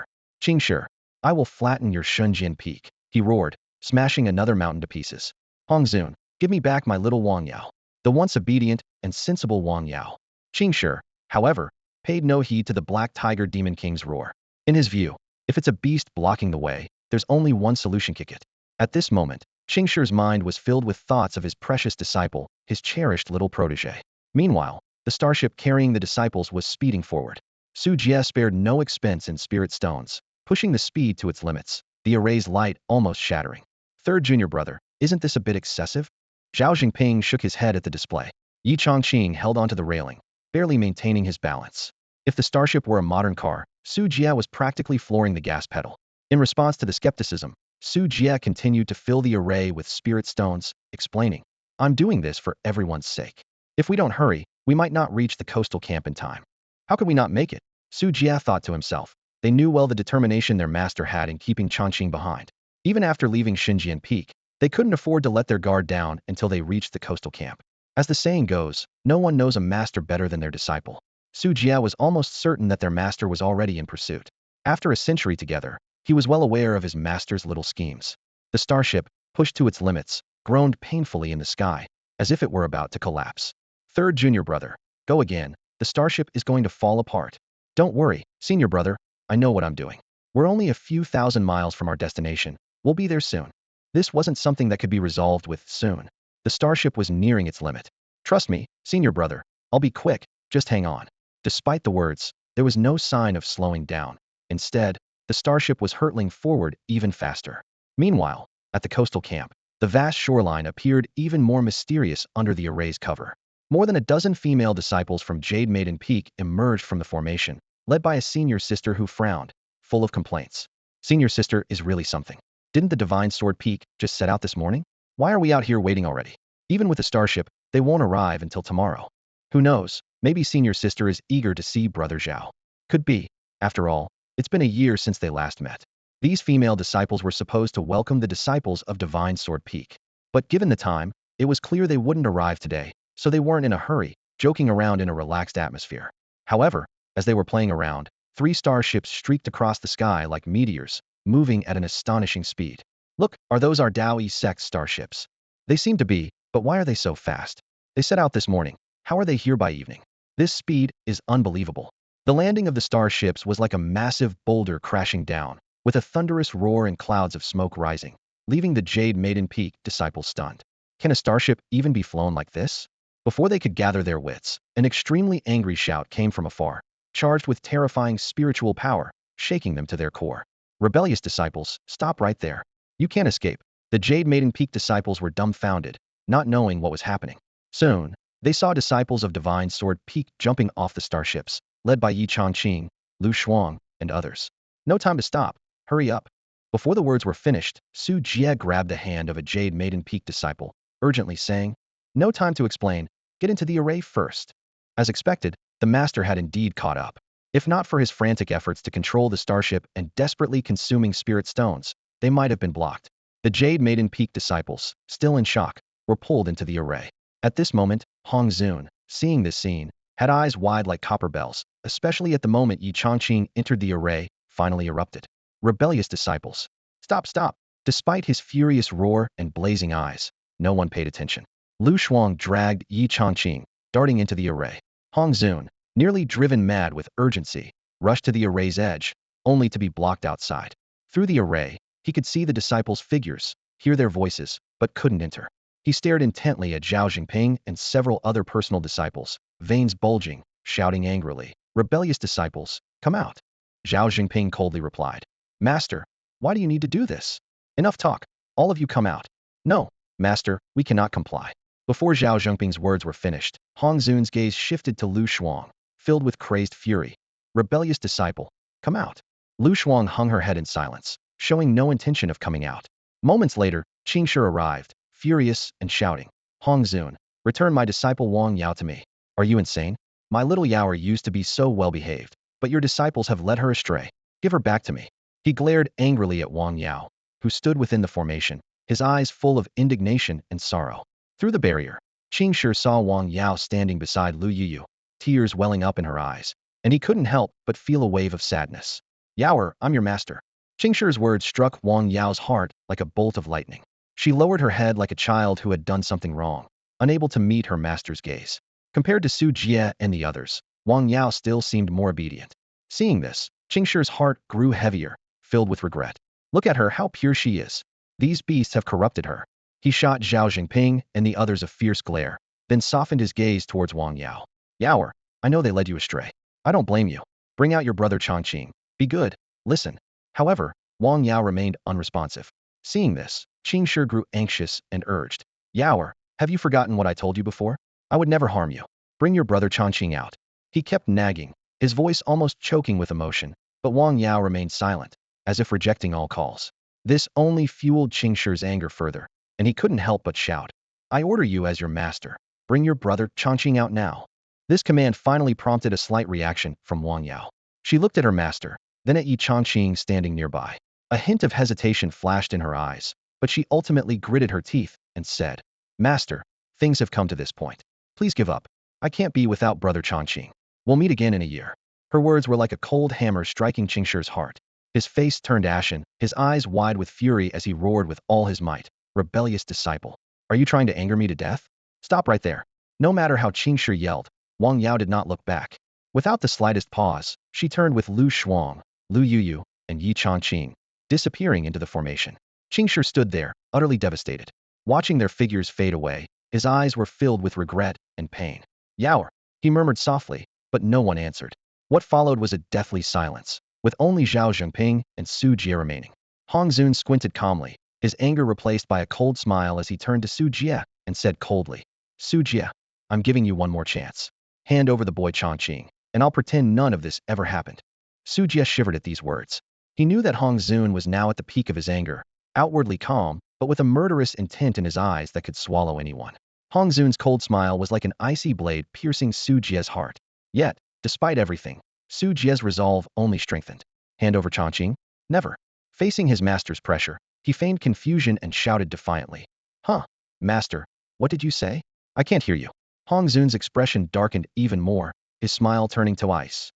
"Qing Shi, I will flatten your Shunjian Peak," he roared, smashing another mountain to pieces. "Hong Zun, give me back my little Wang Yao." The once obedient and sensible Wang Yao. Qing Shi, however, paid no heed to the Black Tiger Demon King's roar. In his view, if it's a beast blocking the way, there's only one solution: kick it. At this moment, Qing Shi's mind was filled with thoughts of his precious disciple, his cherished little protege. Meanwhile, the starship carrying the disciples was speeding forward. Su Jia spared no expense in spirit stones, pushing the speed to its limits, the array's light almost shattering. "Third junior brother, isn't this a bit excessive?" Zhao Jingping shook his head at the display. Yi Chongqing held onto the railing, barely maintaining his balance. If the starship were a modern car, Su Jia was practically flooring the gas pedal. In response to the skepticism, Su Jia continued to fill the array with spirit stones, explaining, "I'm doing this for everyone's sake. If we don't hurry, We might not reach the coastal camp in time. How could we not make it? Su Jia thought to himself. They knew well the determination their master had in keeping Changqing behind. Even after leaving Xinjian Peak, they couldn't afford to let their guard down until they reached the coastal camp. As the saying goes, no one knows a master better than their disciple. Su Jia was almost certain that their master was already in pursuit. After a century together, he was well aware of his master's little schemes. The starship, pushed to its limits, groaned painfully in the sky, as if it were about to collapse. Third junior brother, go again, the starship is going to fall apart. Don't worry, senior brother, I know what I'm doing. We're only a few thousand miles from our destination, we'll be there soon. This wasn't something that could be resolved with soon. The starship was nearing its limit. Trust me, senior brother, I'll be quick, just hang on. Despite the words, there was no sign of slowing down. Instead, the starship was hurtling forward even faster. Meanwhile, at the coastal camp, the vast shoreline appeared even more mysterious under the array's cover. More than a dozen female disciples from Jade Maiden Peak emerged from the formation, led by a senior sister who frowned, full of complaints. Senior sister is really something. Didn't the Divine Sword Peak just set out this morning? Why are we out here waiting already? Even with the starship, they won't arrive until tomorrow. Who knows, maybe senior sister is eager to see brother Zhao. Could be. After all, it's been a year since they last met. These female disciples were supposed to welcome the disciples of Divine Sword Peak. But given the time, it was clear they wouldn't arrive today, so they weren't in a hurry, joking around in a relaxed atmosphere. However, as they were playing around, 3 starships streaked across the sky like meteors, moving at an astonishing speed. Look, are those our Dao Sect starships? They seem to be, but why are they so fast? They set out this morning. How are they here by evening? This speed is unbelievable. The landing of the starships was like a massive boulder crashing down, with a thunderous roar and clouds of smoke rising, leaving the Jade Maiden Peak disciples stunned. Can a starship even be flown like this? Before they could gather their wits, an extremely angry shout came from afar, charged with terrifying spiritual power, shaking them to their core. Rebellious disciples, stop right there. You can't escape. The Jade Maiden Peak disciples were dumbfounded, not knowing what was happening. Soon, they saw disciples of Divine Sword Peak jumping off the starships, led by Yi Changqing, Lu Shuang, and others. No time to stop. Hurry up. Before the words were finished, Su Jia grabbed the hand of a Jade Maiden Peak disciple, urgently saying, no time to explain, get into the array first. As expected, the master had indeed caught up. If not for his frantic efforts to control the starship and desperately consuming spirit stones, they might have been blocked. The Jade Maiden Peak disciples, still in shock, were pulled into the array. At this moment, Hong Zun, seeing this scene, had eyes wide like copper bells, especially at the moment Yi Changqing entered the array, finally erupted. Rebellious disciples. Stop, stop. Despite his furious roar and blazing eyes, no one paid attention. Lu Shuang dragged Yi Changqing, darting into the array. Hong Zun, nearly driven mad with urgency, rushed to the array's edge, only to be blocked outside. Through the array, he could see the disciples' figures, hear their voices, but couldn't enter. He stared intently at Zhao Jinping and several other personal disciples, veins bulging, shouting angrily, rebellious disciples, come out. Zhao Jinping coldly replied, Master, why do you need to do this? Enough talk. All of you come out. No, Master, we cannot comply. Before Zhao Jinping's words were finished, Hong Zun's gaze shifted to Lu Shuang, filled with crazed fury. Rebellious disciple, come out. Lu Shuang hung her head in silence, showing no intention of coming out. Moments later, Qingshi arrived, furious and shouting, Hong Zun, return my disciple Wang Yao to me. Are you insane? My little Yaoer used to be so well-behaved, but your disciples have led her astray. Give her back to me. He glared angrily at Wang Yao, who stood within the formation, his eyes full of indignation and sorrow. Through the barrier, Qingshi saw Wang Yao standing beside Lu Yuyu, tears welling up in her eyes, and he couldn't help but feel a wave of sadness. Yaoer, I'm your master. Qingshi's words struck Wang Yao's heart like a bolt of lightning. She lowered her head like a child who had done something wrong, unable to meet her master's gaze. Compared to Su Jie and the others, Wang Yao still seemed more obedient. Seeing this, Qingshi's heart grew heavier, filled with regret. Look at her, how pure she is. These beasts have corrupted her. He shot Zhao Jinping and the others a fierce glare, then softened his gaze towards Wang Yao. Yaoer, I know they led you astray. I don't blame you. Bring out your brother Changqing. Be good. Listen. However, Wang Yao remained unresponsive. Seeing this, Qingshi grew anxious and urged, Yaoer, have you forgotten what I told you before? I would never harm you. Bring your brother Changqing out. He kept nagging, his voice almost choking with emotion, but Wang Yao remained silent, as if rejecting all calls. This only fueled Qingshi's anger further, and he couldn't help but shout, I order you as your master. Bring your brother Changqing out now. This command finally prompted a slight reaction from Wang Yao. She looked at her master, then at Yi Changqing standing nearby. A hint of hesitation flashed in her eyes, but she ultimately gritted her teeth and said, "Master, things have come to this point. Please give up. I can't be without brother Changqing. We'll meet again in a year." Her words were like a cold hammer striking Qingshi's heart. His face turned ashen, his eyes wide with fury as he roared with all his might, "Rebellious disciple! Are you trying to anger me to death? Stop right there." No matter how Qingshi yelled, Wang Yao did not look back. Without the slightest pause, she turned with Lu Shuang, Lu Yuyu, and Yi Changqing, disappearing into the formation. Qingshi stood there, utterly devastated. Watching their figures fade away, his eyes were filled with regret and pain. "Yaoer," he murmured softly, but no one answered. What followed was a deathly silence, with only Zhao Zhengping and Su Jie remaining. Hong Zun squinted calmly, his anger replaced by a cold smile as he turned to Su Jie and said coldly, "Su Jie, I'm giving you one more chance. Hand over the boy Changqing, and I'll pretend none of this ever happened." Su Jie shivered at these words. He knew that Hong Zun was now at the peak of his anger, outwardly calm, but with a murderous intent in his eyes that could swallow anyone. Hong Zun's cold smile was like an icy blade piercing Su Jie's heart. Yet, despite everything, Su Jie's resolve only strengthened. Hand over Changqing? Never. Facing his master's pressure, he feigned confusion and shouted defiantly, "Huh? Master, what did you say? I can't hear you." Hong Zun's expression darkened even more, his smile turning to ice.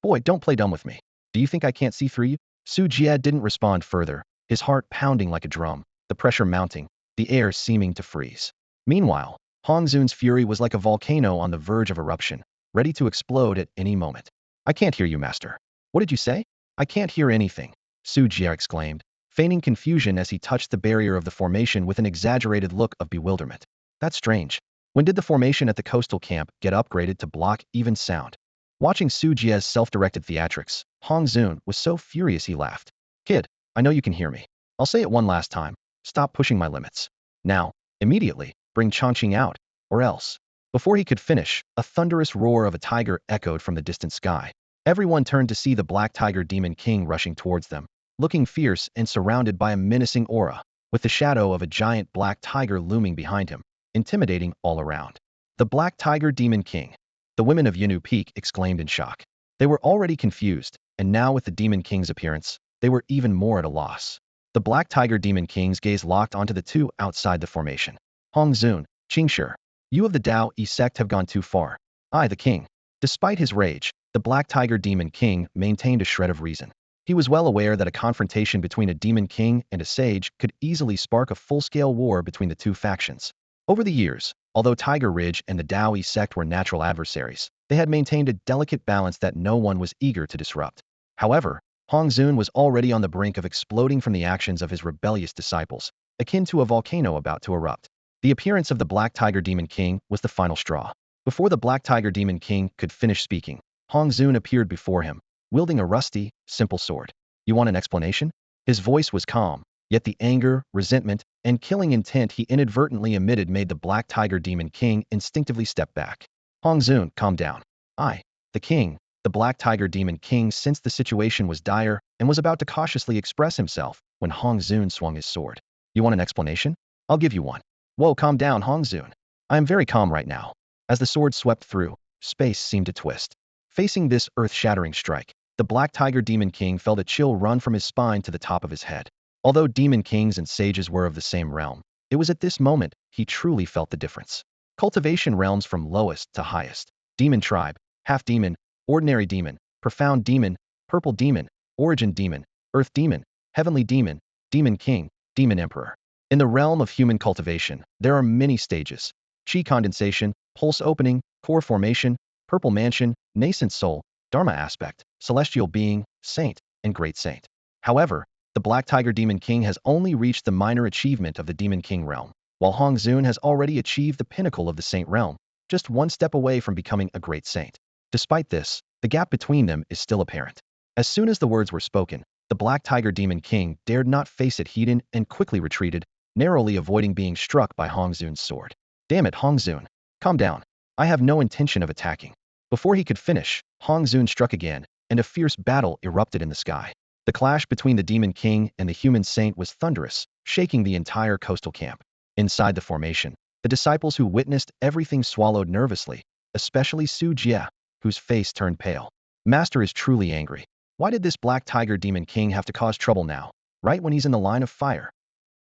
"Boy, don't play dumb with me. Do you think I can't see through you?" Su Jie didn't respond further, his heart pounding like a drum, the pressure mounting, the air seeming to freeze. Meanwhile, Hong Zun's fury was like a volcano on the verge of eruption, ready to explode at any moment. "I can't hear you, master." "What did you say?" "I can't hear anything," Su Jie exclaimed, feigning confusion as he touched the barrier of the formation with an exaggerated look of bewilderment. "That's strange. When did the formation at the coastal camp get upgraded to block even sound?" Watching Su Jie's self-directed theatrics, Hong Zun was so furious he laughed. "Kid, I know you can hear me. I'll say it one last time. Stop pushing my limits. Now, immediately, bring Changqing out, or else." Before he could finish, a thunderous roar of a tiger echoed from the distant sky. Everyone turned to see the black tiger demon king rushing towards them, looking fierce and surrounded by a menacing aura, with the shadow of a giant black tiger looming behind him, intimidating all around. "The black tiger demon king!" The women of Yanu Peak exclaimed in shock. They were already confused, and now with the demon king's appearance, they were even more at a loss. The black tiger demon king's gaze locked onto the two outside the formation. "Hong Zun, Qingshi, you of the Dao Yi sect have gone too far. I, the king." Despite his rage, the black tiger demon king maintained a shred of reason. He was well aware that a confrontation between a demon king and a sage could easily spark a full-scale war between the two factions. Over the years, although Tiger Ridge and the Dao Yi sect were natural adversaries, they had maintained a delicate balance that no one was eager to disrupt. However, Hong Zun was already on the brink of exploding from the actions of his rebellious disciples, akin to a volcano about to erupt. The appearance of the Black Tiger Demon King was the final straw. Before the Black Tiger Demon King could finish speaking, Hong Zun appeared before him, wielding a rusty, simple sword. "You want an explanation?" His voice was calm, yet the anger, resentment, and killing intent he inadvertently emitted made the Black Tiger Demon King instinctively step back. "Hong Zun, calm down. I, the king." The Black Tiger Demon King sensed the situation was dire and was about to cautiously express himself when Hong Zun swung his sword. "You want an explanation? I'll give you one." "Whoa, calm down, Hong Zun. I am very calm right now." As the sword swept through, space seemed to twist. Facing this earth-shattering strike, the Black Tiger Demon King felt a chill run from his spine to the top of his head. Although demon kings and sages were of the same realm, it was at this moment he truly felt the difference. Cultivation realms from lowest to highest. Demon tribe, half-demon, ordinary demon, profound demon, purple demon, origin demon, earth demon, heavenly demon, demon king, demon emperor. In the realm of human cultivation, there are many stages: chi condensation, pulse opening, core formation, purple mansion, nascent soul, dharma aspect, celestial being, saint, and great saint. However, the Black Tiger Demon King has only reached the minor achievement of the Demon King realm, while Hong Zun has already achieved the pinnacle of the saint realm, just one step away from becoming a great saint. Despite this, the gap between them is still apparent. As soon as the words were spoken, the Black Tiger Demon King dared not face it heat and quickly retreated, narrowly avoiding being struck by Hong Zun's sword. "Damn it, Hong Zun. Calm down. I have no intention of attacking." Before he could finish, Hong Zun struck again, and a fierce battle erupted in the sky. The clash between the Demon King and the human saint was thunderous, shaking the entire coastal camp. Inside the formation, the disciples who witnessed everything swallowed nervously, especially Su Jie, whose face turned pale. Master is truly angry. Why did this black tiger demon king have to cause trouble now, right when he's in the line of fire?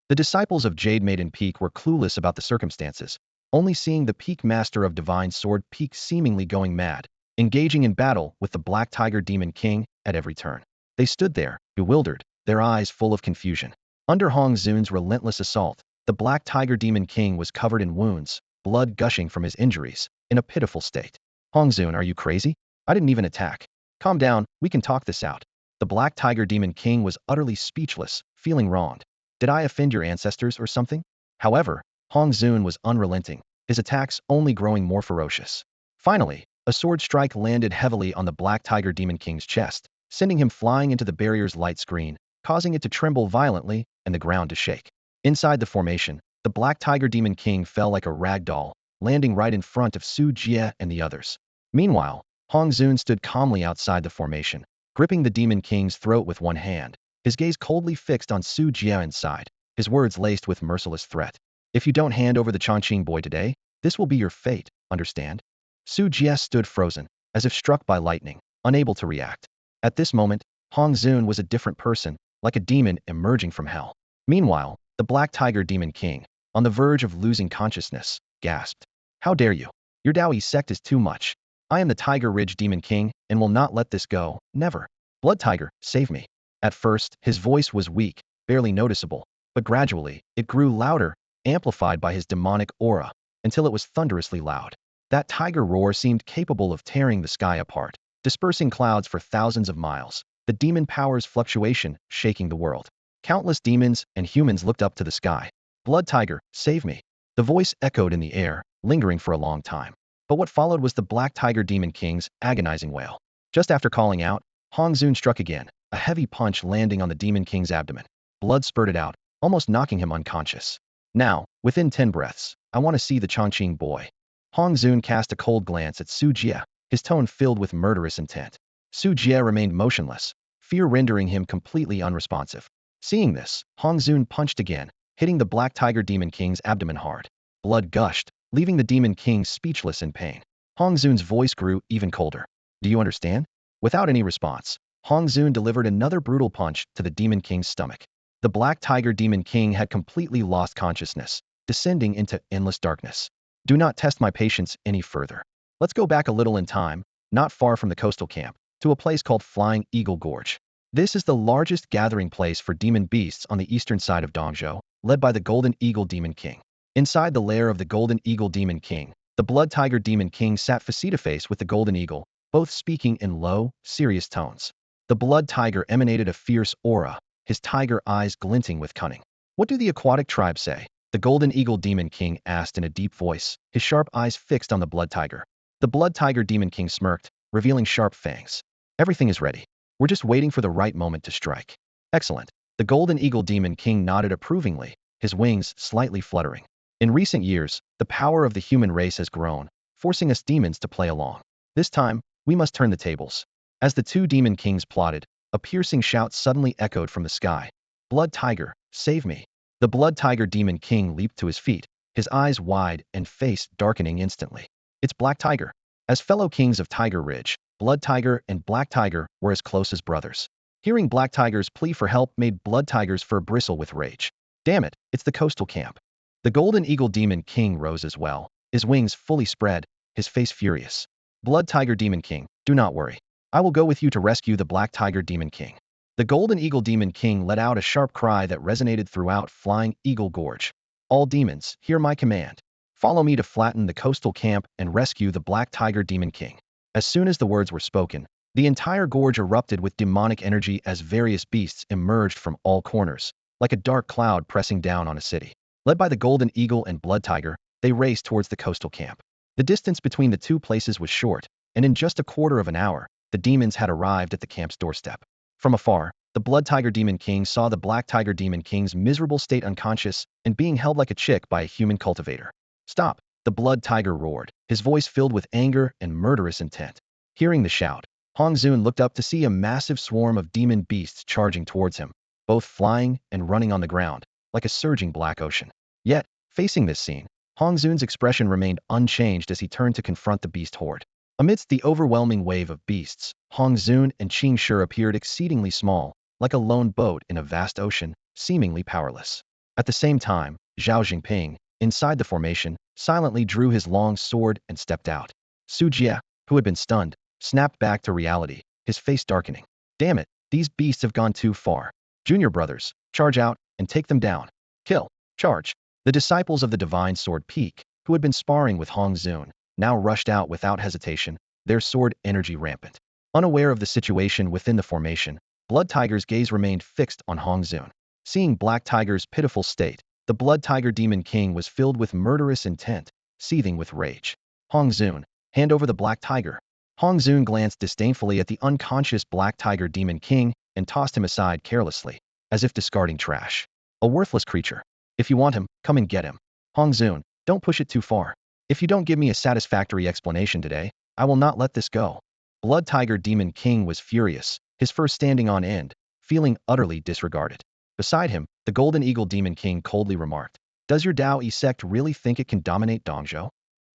The disciples of Jade Maiden Peak were clueless about the circumstances, only seeing the peak master of Divine Sword Peak seemingly going mad, engaging in battle with the Black Tiger Demon King at every turn. They stood there, bewildered, their eyes full of confusion. Under Hong Zun's relentless assault, the Black Tiger Demon King was covered in wounds, blood gushing from his injuries, in a pitiful state. Hong Zun, are you crazy? I didn't even attack. Calm down, we can talk this out. The Black Tiger Demon King was utterly speechless, feeling wronged. Did I offend your ancestors or something? However, Hong Zun was unrelenting, his attacks only growing more ferocious. Finally, a sword strike landed heavily on the Black Tiger Demon King's chest, sending him flying into the barrier's light screen, causing it to tremble violently and the ground to shake. Inside the formation, the Black Tiger Demon King fell like a rag doll, landing right in front of Su Jie and the others. Meanwhile, Hong Zun stood calmly outside the formation, gripping the Demon King's throat with one hand, his gaze coldly fixed on Su Jie inside, his words laced with merciless threat. If you don't hand over the Chongqing boy today, this will be your fate, understand? Su Jie stood frozen, as if struck by lightning, unable to react. At this moment, Hong Zun was a different person, like a demon emerging from hell. Meanwhile, the Black Tiger Demon King, on the verge of losing consciousness, gasped. How dare you? Your Daoi sect is too much. I am the Tiger Ridge Demon King and will not let this go, never. Blood Tiger, save me. At first, his voice was weak, barely noticeable, but gradually, it grew louder, amplified by his demonic aura, until it was thunderously loud. That tiger roar seemed capable of tearing the sky apart, dispersing clouds for thousands of miles, the demon power's fluctuation shaking the world. Countless demons and humans looked up to the sky. Blood Tiger, save me. The voice echoed in the air, lingering for a long time. But what followed was the Black Tiger Demon King's agonizing wail. Just after calling out, Hong Zun struck again, a heavy punch landing on the Demon King's abdomen. Blood spurted out, almost knocking him unconscious. Now, within 10 breaths, I want to see the Chongqing boy. Hong Zun cast a cold glance at Su Jie, his tone filled with murderous intent. Su Jie remained motionless, fear rendering him completely unresponsive. Seeing this, Hong Zun punched again, hitting the Black Tiger Demon King's abdomen hard. Blood gushed, leaving the Demon King speechless in pain. Hong Zun's voice grew even colder. Do you understand? Without any response, Hong Zun delivered another brutal punch to the Demon King's stomach. The Black Tiger Demon King had completely lost consciousness, descending into endless darkness. Do not test my patience any further. Let's go back a little in time, not far from the coastal camp, to a place called Flying Eagle Gorge. This is the largest gathering place for demon beasts on the eastern side of Dongzhou, led by the Golden Eagle Demon King. Inside the lair of the Golden Eagle Demon King, the Blood Tiger Demon King sat face-to-face with the Golden Eagle, both speaking in low, serious tones. The Blood Tiger emanated a fierce aura, his tiger eyes glinting with cunning. What do the aquatic tribes say? The Golden Eagle Demon King asked in a deep voice, his sharp eyes fixed on the Blood Tiger. The Blood Tiger Demon King smirked, revealing sharp fangs. Everything is ready. We're just waiting for the right moment to strike. Excellent. The Golden Eagle Demon King nodded approvingly, his wings slightly fluttering. In recent years, the power of the human race has grown, forcing us demons to play along. This time, we must turn the tables. As the two Demon Kings plotted, a piercing shout suddenly echoed from the sky. Blood Tiger, save me. The Blood Tiger Demon King leaped to his feet, his eyes wide and face darkening instantly. It's Black Tiger. As fellow kings of Tiger Ridge, Blood Tiger and Black Tiger were as close as brothers. Hearing Black Tiger's plea for help made Blood Tiger's fur bristle with rage. Damn it, it's the coastal camp. The Golden Eagle Demon King rose as well, his wings fully spread, his face furious. Blood Tiger Demon King, do not worry. I will go with you to rescue the Black Tiger Demon King. The Golden Eagle Demon King let out a sharp cry that resonated throughout Flying Eagle Gorge. All demons, hear my command. Follow me to flatten the coastal camp and rescue the Black Tiger Demon King. As soon as the words were spoken, the entire gorge erupted with demonic energy as various beasts emerged from all corners, like a dark cloud pressing down on a city. Led by the Golden Eagle and Blood Tiger, they raced towards the coastal camp. The distance between the two places was short, and in just a quarter of an hour, the demons had arrived at the camp's doorstep. From afar, the Blood Tiger Demon King saw the Black Tiger Demon King's miserable state unconscious and being held like a chick by a human cultivator. Stop! The Blood Tiger roared, his voice filled with anger and murderous intent. Hearing the shout, Hong Zun looked up to see a massive swarm of demon beasts charging towards him, both flying and running on the ground, like a surging black ocean. Yet, facing this scene, Hong Zun's expression remained unchanged as he turned to confront the beast horde. Amidst the overwhelming wave of beasts, Hong Zun and Qing Shi appeared exceedingly small, like a lone boat in a vast ocean, seemingly powerless. At the same time, Zhao Jingping, inside the formation, silently drew his long sword and stepped out. Su Jie, who had been stunned, snapped back to reality, his face darkening. Damn it, these beasts have gone too far. Junior brothers, charge out and take them down. Kill. Charge. The disciples of the Divine Sword Peak, who had been sparring with Hong Zun, now rushed out without hesitation, their sword energy rampant. Unaware of the situation within the formation, Blood Tiger's gaze remained fixed on Hong Zun. Seeing Black Tiger's pitiful state, the Blood Tiger Demon King was filled with murderous intent, seething with rage. Hong Zun, hand over the Black Tiger. Hong Zun glanced disdainfully at the unconscious Black Tiger Demon King and tossed him aside carelessly, as if discarding trash. A worthless creature. If you want him, come and get him. Hong Zun, don't push it too far. If you don't give me a satisfactory explanation today, I will not let this go. Blood Tiger Demon King was furious, his fur standing on end, feeling utterly disregarded. Beside him, the Golden Eagle Demon King coldly remarked, "Does your Dao Yi sect really think it can dominate Dongzhou?"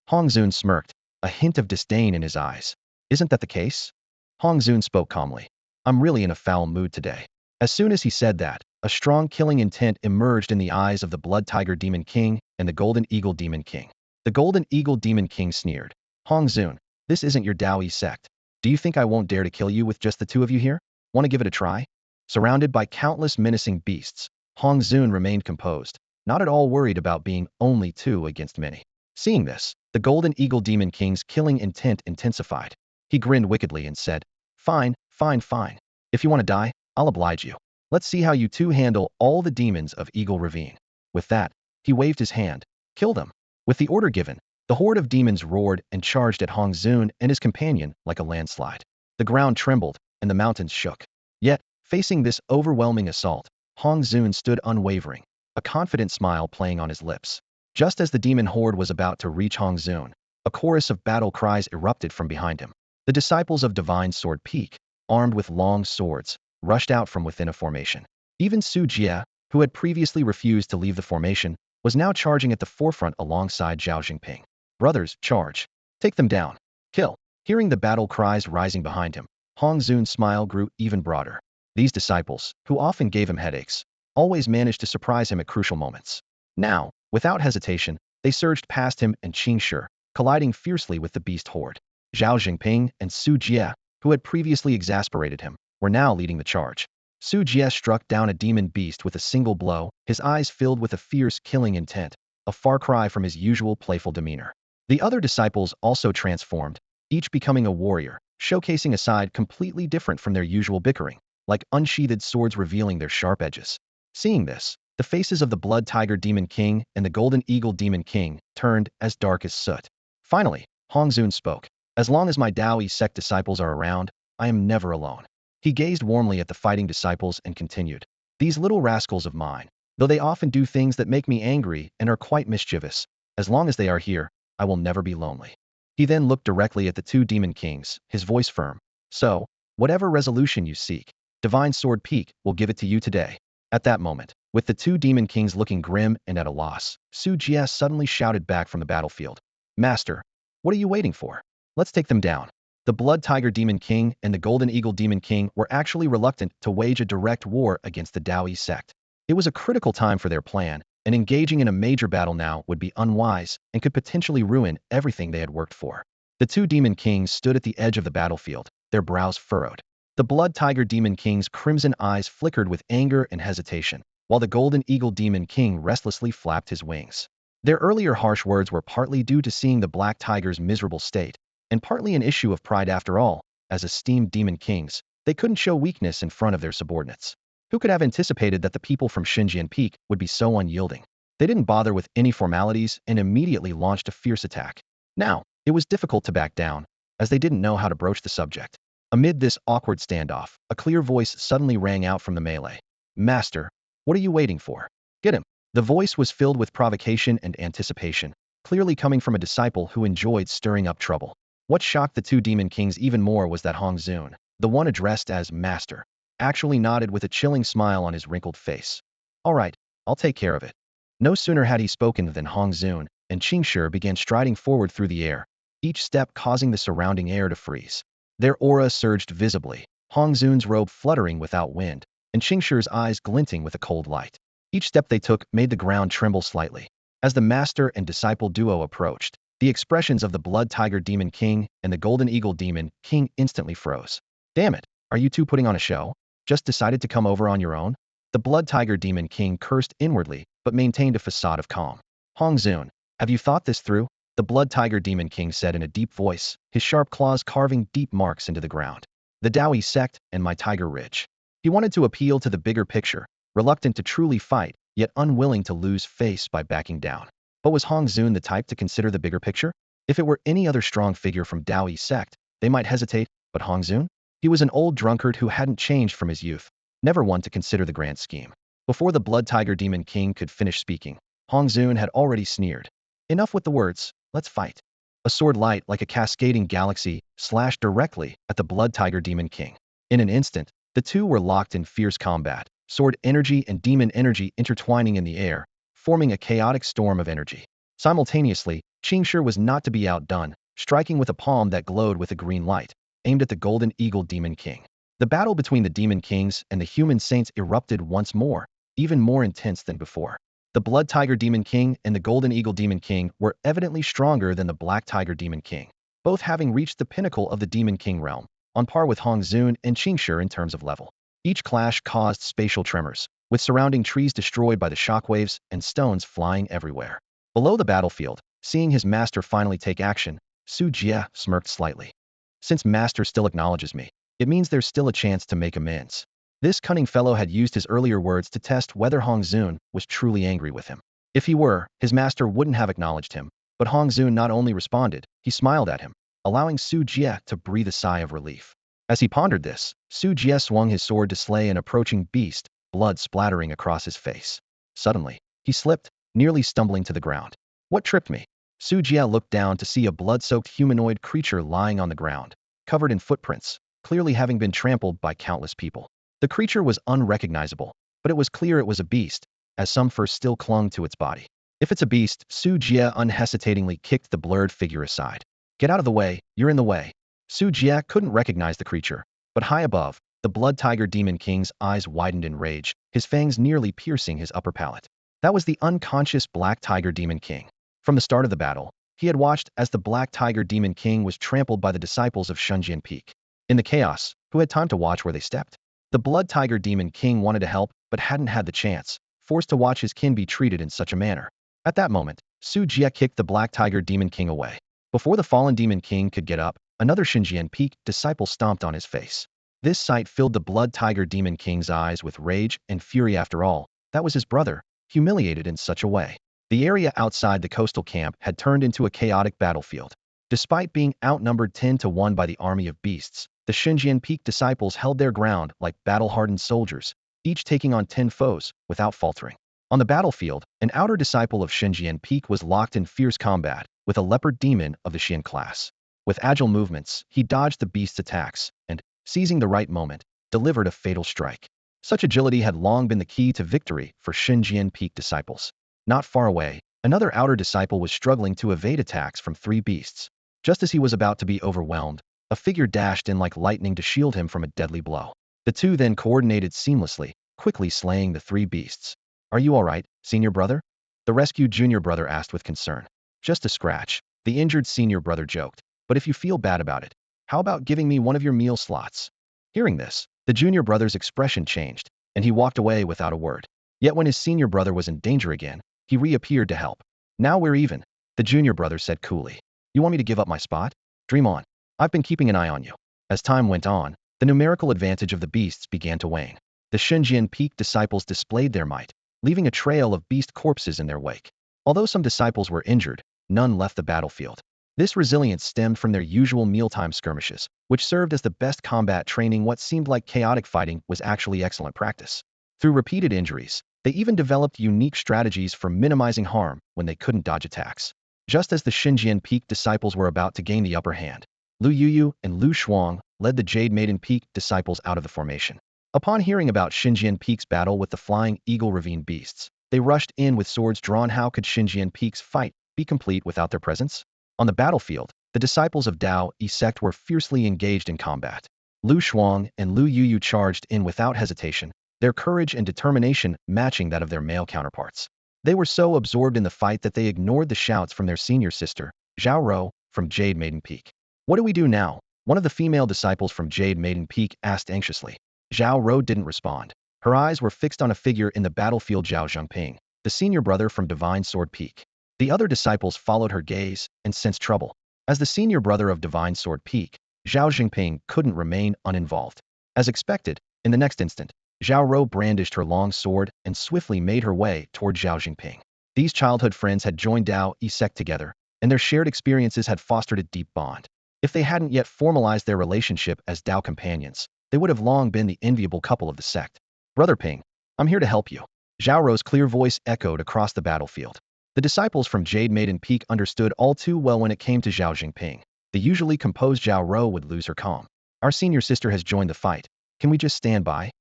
Hong Zun smirked, a hint of disdain in his eyes. "Isn't that the case?" Hong Zun spoke calmly. "I'm really in a foul mood today." As soon as he said that, a strong killing intent emerged in the eyes of the Blood Tiger Demon King and the Golden Eagle Demon King. The Golden Eagle Demon King sneered. "Hong Zun, this isn't your Dao Yi sect. Do you think I won't dare to kill you with just the two of you here? Want to give it a try?" Surrounded by countless menacing beasts, Hong Zun remained composed, not at all worried about being only two against many. Seeing this, the Golden Eagle Demon King's killing intent intensified. He grinned wickedly and said, "Fine, fine, fine. If you want to die, I'll oblige you. Let's see how you two handle all the demons of Eagle Ravine." With that, he waved his hand. "Kill them." With the order given, the horde of demons roared and charged at Hong Zun and his companion like a landslide. The ground trembled, and the mountains shook. Yet, facing this overwhelming assault, Hong Zun stood unwavering, a confident smile playing on his lips. Just as the demon horde was about to reach Hong Zun, a chorus of battle cries erupted from behind him. The disciples of Divine Sword Peak, armed with long swords, rushed out from within a formation. Even Su Jie, who had previously refused to leave the formation, was now charging at the forefront alongside Zhao Jingping. "Brothers, charge. Take them down. Kill." Hearing the battle cries rising behind him, Hong Zun's smile grew even broader. These disciples, who often gave him headaches, always managed to surprise him at crucial moments. Now, without hesitation, they surged past him and Qing Shi, colliding fiercely with the beast horde. Zhao Jingping and Su Jie, who had previously exasperated him, were now leading the charge. Su Jie struck down a demon beast with a single blow, his eyes filled with a fierce killing intent, a far cry from his usual playful demeanor. The other disciples also transformed, each becoming a warrior, showcasing a side completely different from their usual bickering, like unsheathed swords revealing their sharp edges. Seeing this, the faces of the Blood Tiger Demon King and the Golden Eagle Demon King turned as dark as soot. Finally, Hong Zun spoke. "As long as my Dao Yi sect disciples are around, I am never alone." He gazed warmly at the fighting disciples and continued, "These little rascals of mine, though they often do things that make me angry and are quite mischievous, as long as they are here, I will never be lonely." He then looked directly at the two demon kings, his voice firm. "So, whatever resolution you seek, Divine Sword Peak will give it to you today." At that moment, with the two demon kings looking grim and at a loss, Su Jie suddenly shouted back from the battlefield, "Master, what are you waiting for? Let's take them down." The Blood Tiger Demon King and the Golden Eagle Demon King were actually reluctant to wage a direct war against the Dao Yi sect. It was a critical time for their plan, and engaging in a major battle now would be unwise and could potentially ruin everything they had worked for. The two Demon Kings stood at the edge of the battlefield, their brows furrowed. The Blood Tiger Demon King's crimson eyes flickered with anger and hesitation, while the Golden Eagle Demon King restlessly flapped his wings. Their earlier harsh words were partly due to seeing the Black Tiger's miserable state, and partly an issue of pride after all. As esteemed Demon Kings, they couldn't show weakness in front of their subordinates. Who could have anticipated that the people from Xinjiang Peak would be so unyielding? They didn't bother with any formalities and immediately launched a fierce attack. Now, it was difficult to back down, as they didn't know how to broach the subject. Amid this awkward standoff, a clear voice suddenly rang out from the melee. "Master, what are you waiting for? Get him." The voice was filled with provocation and anticipation, clearly coming from a disciple who enjoyed stirring up trouble. What shocked the two Demon Kings even more was that Hong Zun, the one addressed as Master, actually nodded with a chilling smile on his wrinkled face. "All right, I'll take care of it." No sooner had he spoken than Hong Zun, and Qingshi began striding forward through the air, each step causing the surrounding air to freeze. Their aura surged visibly, Hongzun's robe fluttering without wind, and Qingshi's eyes glinting with a cold light. Each step they took made the ground tremble slightly. As the master and disciple duo approached, the expressions of the Blood Tiger Demon King and the Golden Eagle Demon King instantly froze. Damn it, are you two putting on a show? Just decided to come over on your own? The Blood Tiger Demon King cursed inwardly, but maintained a facade of calm. Hongzun, have you thought this through? The Blood Tiger Demon King said in a deep voice, his sharp claws carving deep marks into the ground. The Daoi Sect and my Tiger Ridge. He wanted to appeal to the bigger picture, reluctant to truly fight, yet unwilling to lose face by backing down. But was Hongzun the type to consider the bigger picture? If it were any other strong figure from Daoi Sect, they might hesitate, but Hongzun? He was an old drunkard who hadn't changed from his youth, never one to consider the grand scheme. Before the Blood Tiger Demon King could finish speaking, Hongzun had already sneered. Enough with the words, let's fight. A sword light like a cascading galaxy slashed directly at the Blood Tiger Demon King. In an instant, the two were locked in fierce combat, sword energy and demon energy intertwining in the air, forming a chaotic storm of energy. Simultaneously, Qingshi was not to be outdone, striking with a palm that glowed with a green light, aimed at the Golden Eagle Demon King. The battle between the Demon Kings and the human saints erupted once more, even more intense than before. The Blood Tiger Demon King and the Golden Eagle Demon King were evidently stronger than the Black Tiger Demon King, both having reached the pinnacle of the Demon King realm, on par with Hongzun and Qingshi in terms of level. Each clash caused spatial tremors, with surrounding trees destroyed by the shockwaves and stones flying everywhere. Below the battlefield, seeing his master finally take action, Su Jie smirked slightly. Since master still acknowledges me, it means there's still a chance to make amends. This cunning fellow had used his earlier words to test whether Hongzun was truly angry with him. If he were, his master wouldn't have acknowledged him, but Hongzun not only responded, he smiled at him, allowing Su Jie to breathe a sigh of relief. As he pondered this, Su Jie swung his sword to slay an approaching beast, blood splattering across his face. Suddenly, he slipped, nearly stumbling to the ground. What tripped me? Su Jie looked down to see a blood-soaked humanoid creature lying on the ground, covered in footprints, clearly having been trampled by countless people. The creature was unrecognizable, but it was clear it was a beast, as some fur still clung to its body. If it's a beast, Su Jie unhesitatingly kicked the blurred figure aside. Get out of the way, you're in the way. Su Jie couldn't recognize the creature, but high above, the Blood Tiger Demon King's eyes widened in rage, his fangs nearly piercing his upper palate. That was the unconscious Black Tiger Demon King. From the start of the battle, he had watched as the Black Tiger Demon King was trampled by the disciples of Shunjian Peak. In the chaos, who had time to watch where they stepped? The Blood Tiger Demon King wanted to help, but hadn't had the chance, forced to watch his kin be treated in such a manner. At that moment, Su Jie kicked the Black Tiger Demon King away. Before the fallen Demon King could get up, another Shunjian Peak disciple stomped on his face. This sight filled the Blood Tiger Demon King's eyes with rage and fury. After all, that was his brother, humiliated in such a way. The area outside the coastal camp had turned into a chaotic battlefield. Despite being outnumbered 10-1 by the army of beasts, the Shunjian Peak disciples held their ground like battle-hardened soldiers, each taking on 10 foes, without faltering. On the battlefield, an outer disciple of Shunjian Peak was locked in fierce combat with a leopard demon of the Xian class. With agile movements, he dodged the beast's attacks and, seizing the right moment, delivered a fatal strike. Such agility had long been the key to victory for Shunjian Peak disciples. Not far away, another outer disciple was struggling to evade attacks from 3 beasts. Just as he was about to be overwhelmed, a figure dashed in like lightning to shield him from a deadly blow. The two then coordinated seamlessly, quickly slaying the 3 beasts. Are you all right, senior brother? The rescued junior brother asked with concern. Just a scratch, the injured senior brother joked. But if you feel bad about it, how about giving me one of your meal slots? Hearing this, the junior brother's expression changed, and he walked away without a word. Yet when his senior brother was in danger again, he reappeared to help. Now we're even, the junior brother said coolly. You want me to give up my spot? Dream on. I've been keeping an eye on you. As time went on, the numerical advantage of the beasts began to wane. The Shunjian Peak disciples displayed their might, leaving a trail of beast corpses in their wake. Although some disciples were injured, none left the battlefield. This resilience stemmed from their usual mealtime skirmishes, which served as the best combat training. What seemed like chaotic fighting was actually excellent practice. Through repeated injuries, they even developed unique strategies for minimizing harm when they couldn't dodge attacks. Just as the Shunjian Peak disciples were about to gain the upper hand, Lu Yuyu and Lu Shuang led the Jade Maiden Peak disciples out of the formation. Upon hearing about Shunjian Peak's battle with the Flying Eagle Ravine beasts, they rushed in with swords drawn. How could Shunjian Peak's fight be complete without their presence? On the battlefield, the disciples of Dao Yi Sect were fiercely engaged in combat. Lu Shuang and Lu Yuyu charged in without hesitation, their courage and determination matching that of their male counterparts. They were so absorbed in the fight that they ignored the shouts from their senior sister, Zhao Rou, from Jade Maiden Peak. What do we do now? One of the female disciples from Jade Maiden Peak asked anxiously. Zhao Rou didn't respond. Her eyes were fixed on a figure in the battlefield, Zhao Zhengping, the senior brother from Divine Sword Peak. The other disciples followed her gaze and sensed trouble. As the senior brother of Divine Sword Peak, Zhao Zhengping couldn't remain uninvolved. As expected, in the next instant, Zhao Rou brandished her long sword and swiftly made her way toward Zhao Zhengping. These childhood friends had joined Dao Yi Sect together, and their shared experiences had fostered a deep bond. If they hadn't yet formalized their relationship as Dao companions, they would have long been the enviable couple of the sect. Brother Ping, I'm here to help you. Zhao Rou's clear voice echoed across the battlefield. The disciples from Jade Maiden Peak understood all too well when it came to Zhao Jingping. The usually composed Zhao Rou would lose her calm. Our senior sister has joined the fight. Can we just stand by?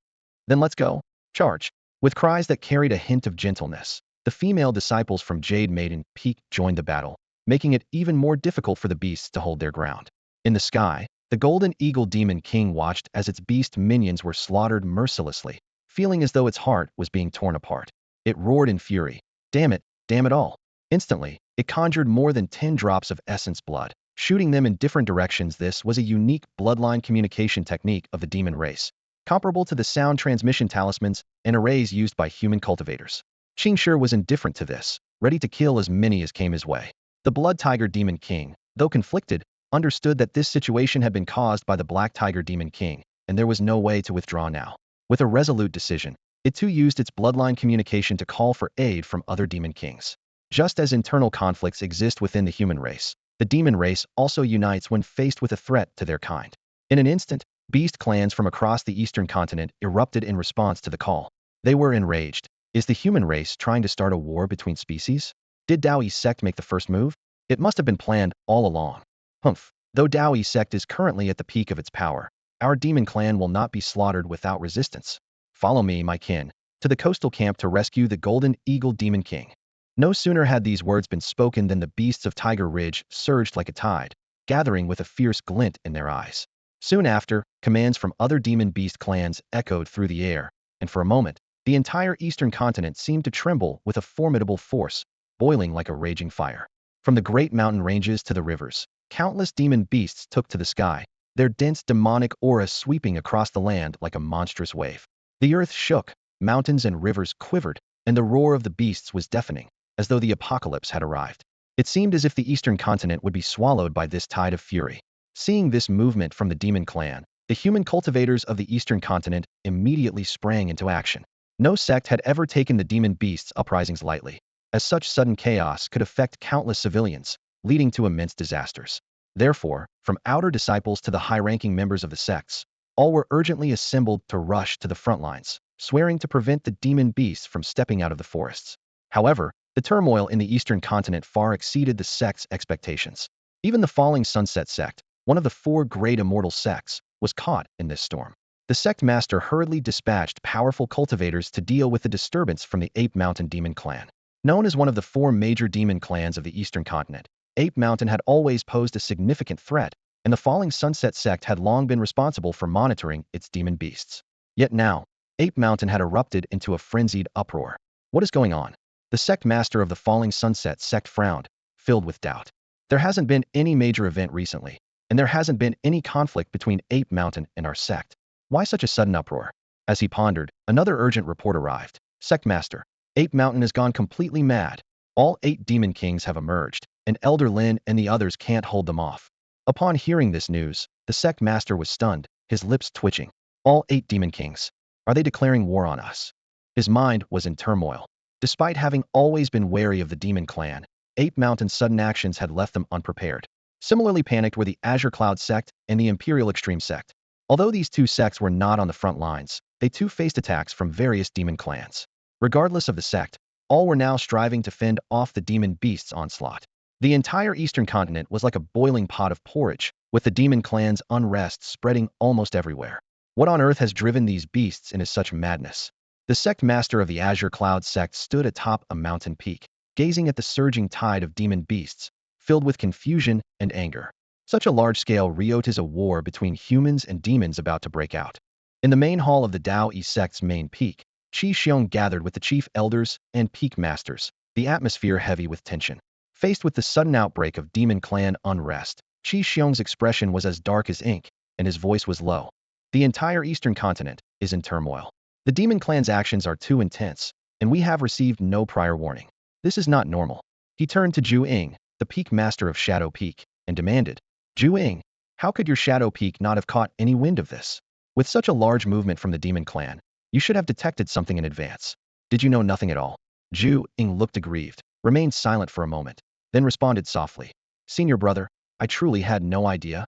Then let's go. Charge. With cries that carried a hint of gentleness, the female disciples from Jade Maiden Peak joined the battle, making it even more difficult for the beasts to hold their ground. In the sky, the Golden Eagle Demon King watched as its beast minions were slaughtered mercilessly, feeling as though its heart was being torn apart. It roared in fury. Damn it all. Instantly, it conjured more than 10 drops of essence blood, shooting them in different directions. This was a unique bloodline communication technique of the demon race, comparable to the sound transmission talismans and arrays used by human cultivators. Qingshi was indifferent to this, ready to kill as many as came his way. The Blood Tiger Demon King, though conflicted, understood that this situation had been caused by the Black Tiger Demon King, and there was no way to withdraw now. With a resolute decision, it too used its bloodline communication to call for aid from other demon kings. Just as internal conflicts exist within the human race, the demon race also unites when faced with a threat to their kind. In an instant, beast clans from across the eastern continent erupted in response to the call. They were enraged. Is the human race trying to start a war between species? Did Dao Yi Sect make the first move? It must have been planned all along. Humph. Though Dao Yi Sect is currently at the peak of its power, our demon clan will not be slaughtered without resistance. Follow me, my kin, to the coastal camp to rescue the Golden Eagle Demon King. No sooner had these words been spoken than the beasts of Tiger Ridge surged like a tide, gathering with a fierce glint in their eyes. Soon after, commands from other demon beast clans echoed through the air, and for a moment, the entire eastern continent seemed to tremble with a formidable force, boiling like a raging fire. From the great mountain ranges to the rivers, countless demon beasts took to the sky, their dense demonic aura sweeping across the land like a monstrous wave. The earth shook, mountains and rivers quivered, and the roar of the beasts was deafening, as though the apocalypse had arrived. It seemed as if the eastern continent would be swallowed by this tide of fury. Seeing this movement from the demon clan, the human cultivators of the eastern continent immediately sprang into action. No sect had ever taken the demon beasts' uprisings lightly, as such sudden chaos could affect countless civilians, leading to immense disasters. Therefore, from outer disciples to the high-ranking members of the sects, all were urgently assembled to rush to the front lines, swearing to prevent the demon beasts from stepping out of the forests. However, the turmoil in the eastern continent far exceeded the sect's expectations. Even the Falling Sunset Sect, one of the 4 great immortal sects, was caught in this storm. The sect master hurriedly dispatched powerful cultivators to deal with the disturbance from the Ape Mountain Demon Clan. Known as one of the 4 major demon clans of the eastern continent, Ape Mountain had always posed a significant threat, and the Falling Sunset Sect had long been responsible for monitoring its demon beasts. Yet now, Ape Mountain had erupted into a frenzied uproar. What is going on? The sect master of the Falling Sunset Sect frowned, filled with doubt. There hasn't been any major event recently, and there hasn't been any conflict between Ape Mountain and our sect. Why such a sudden uproar? As he pondered, another urgent report arrived. Sect master, Ape Mountain has gone completely mad. All 8 demon kings have emerged, and Elder Lin and the others can't hold them off. Upon hearing this news, the sect master was stunned, his lips twitching. All 8 demon kings. Are they declaring war on us? His mind was in turmoil. Despite having always been wary of the demon clan, Ape Mountain's sudden actions had left them unprepared. Similarly panicked were the Azure Cloud Sect and the Imperial Extreme Sect. Although these 2 sects were not on the front lines, they too faced attacks from various demon clans. Regardless of the sect, all were now striving to fend off the demon beasts' onslaught. The entire eastern continent was like a boiling pot of porridge, with the demon clan's unrest spreading almost everywhere. What on earth has driven these beasts into such madness? The sect master of the Azure Cloud sect stood atop a mountain peak. gazing at the surging tide of demon beasts, filled with confusion and anger. Such a large-scale riot is a war between humans and demons about to break out. In the main hall of the Tao Yi sect's main peak, Qi Xiong gathered with the chief elders and peak masters, the atmosphere heavy with tension. Faced with the sudden outbreak of demon clan unrest, Qi Xiong's expression was as dark as ink, and his voice was low. The entire eastern continent is in turmoil. The demon clan's actions are too intense, and we have received no prior warning. This is not normal. He turned to Zhu Ying, the peak master of Shadow Peak, and demanded, Zhu Ying, how could your Shadow Peak not have caught any wind of this? With such a large movement from the demon clan, you should have detected something in advance. Did you know nothing at all? Zhu Ying looked aggrieved, remained silent for a moment, then responded softly, Senior brother, I truly had no idea.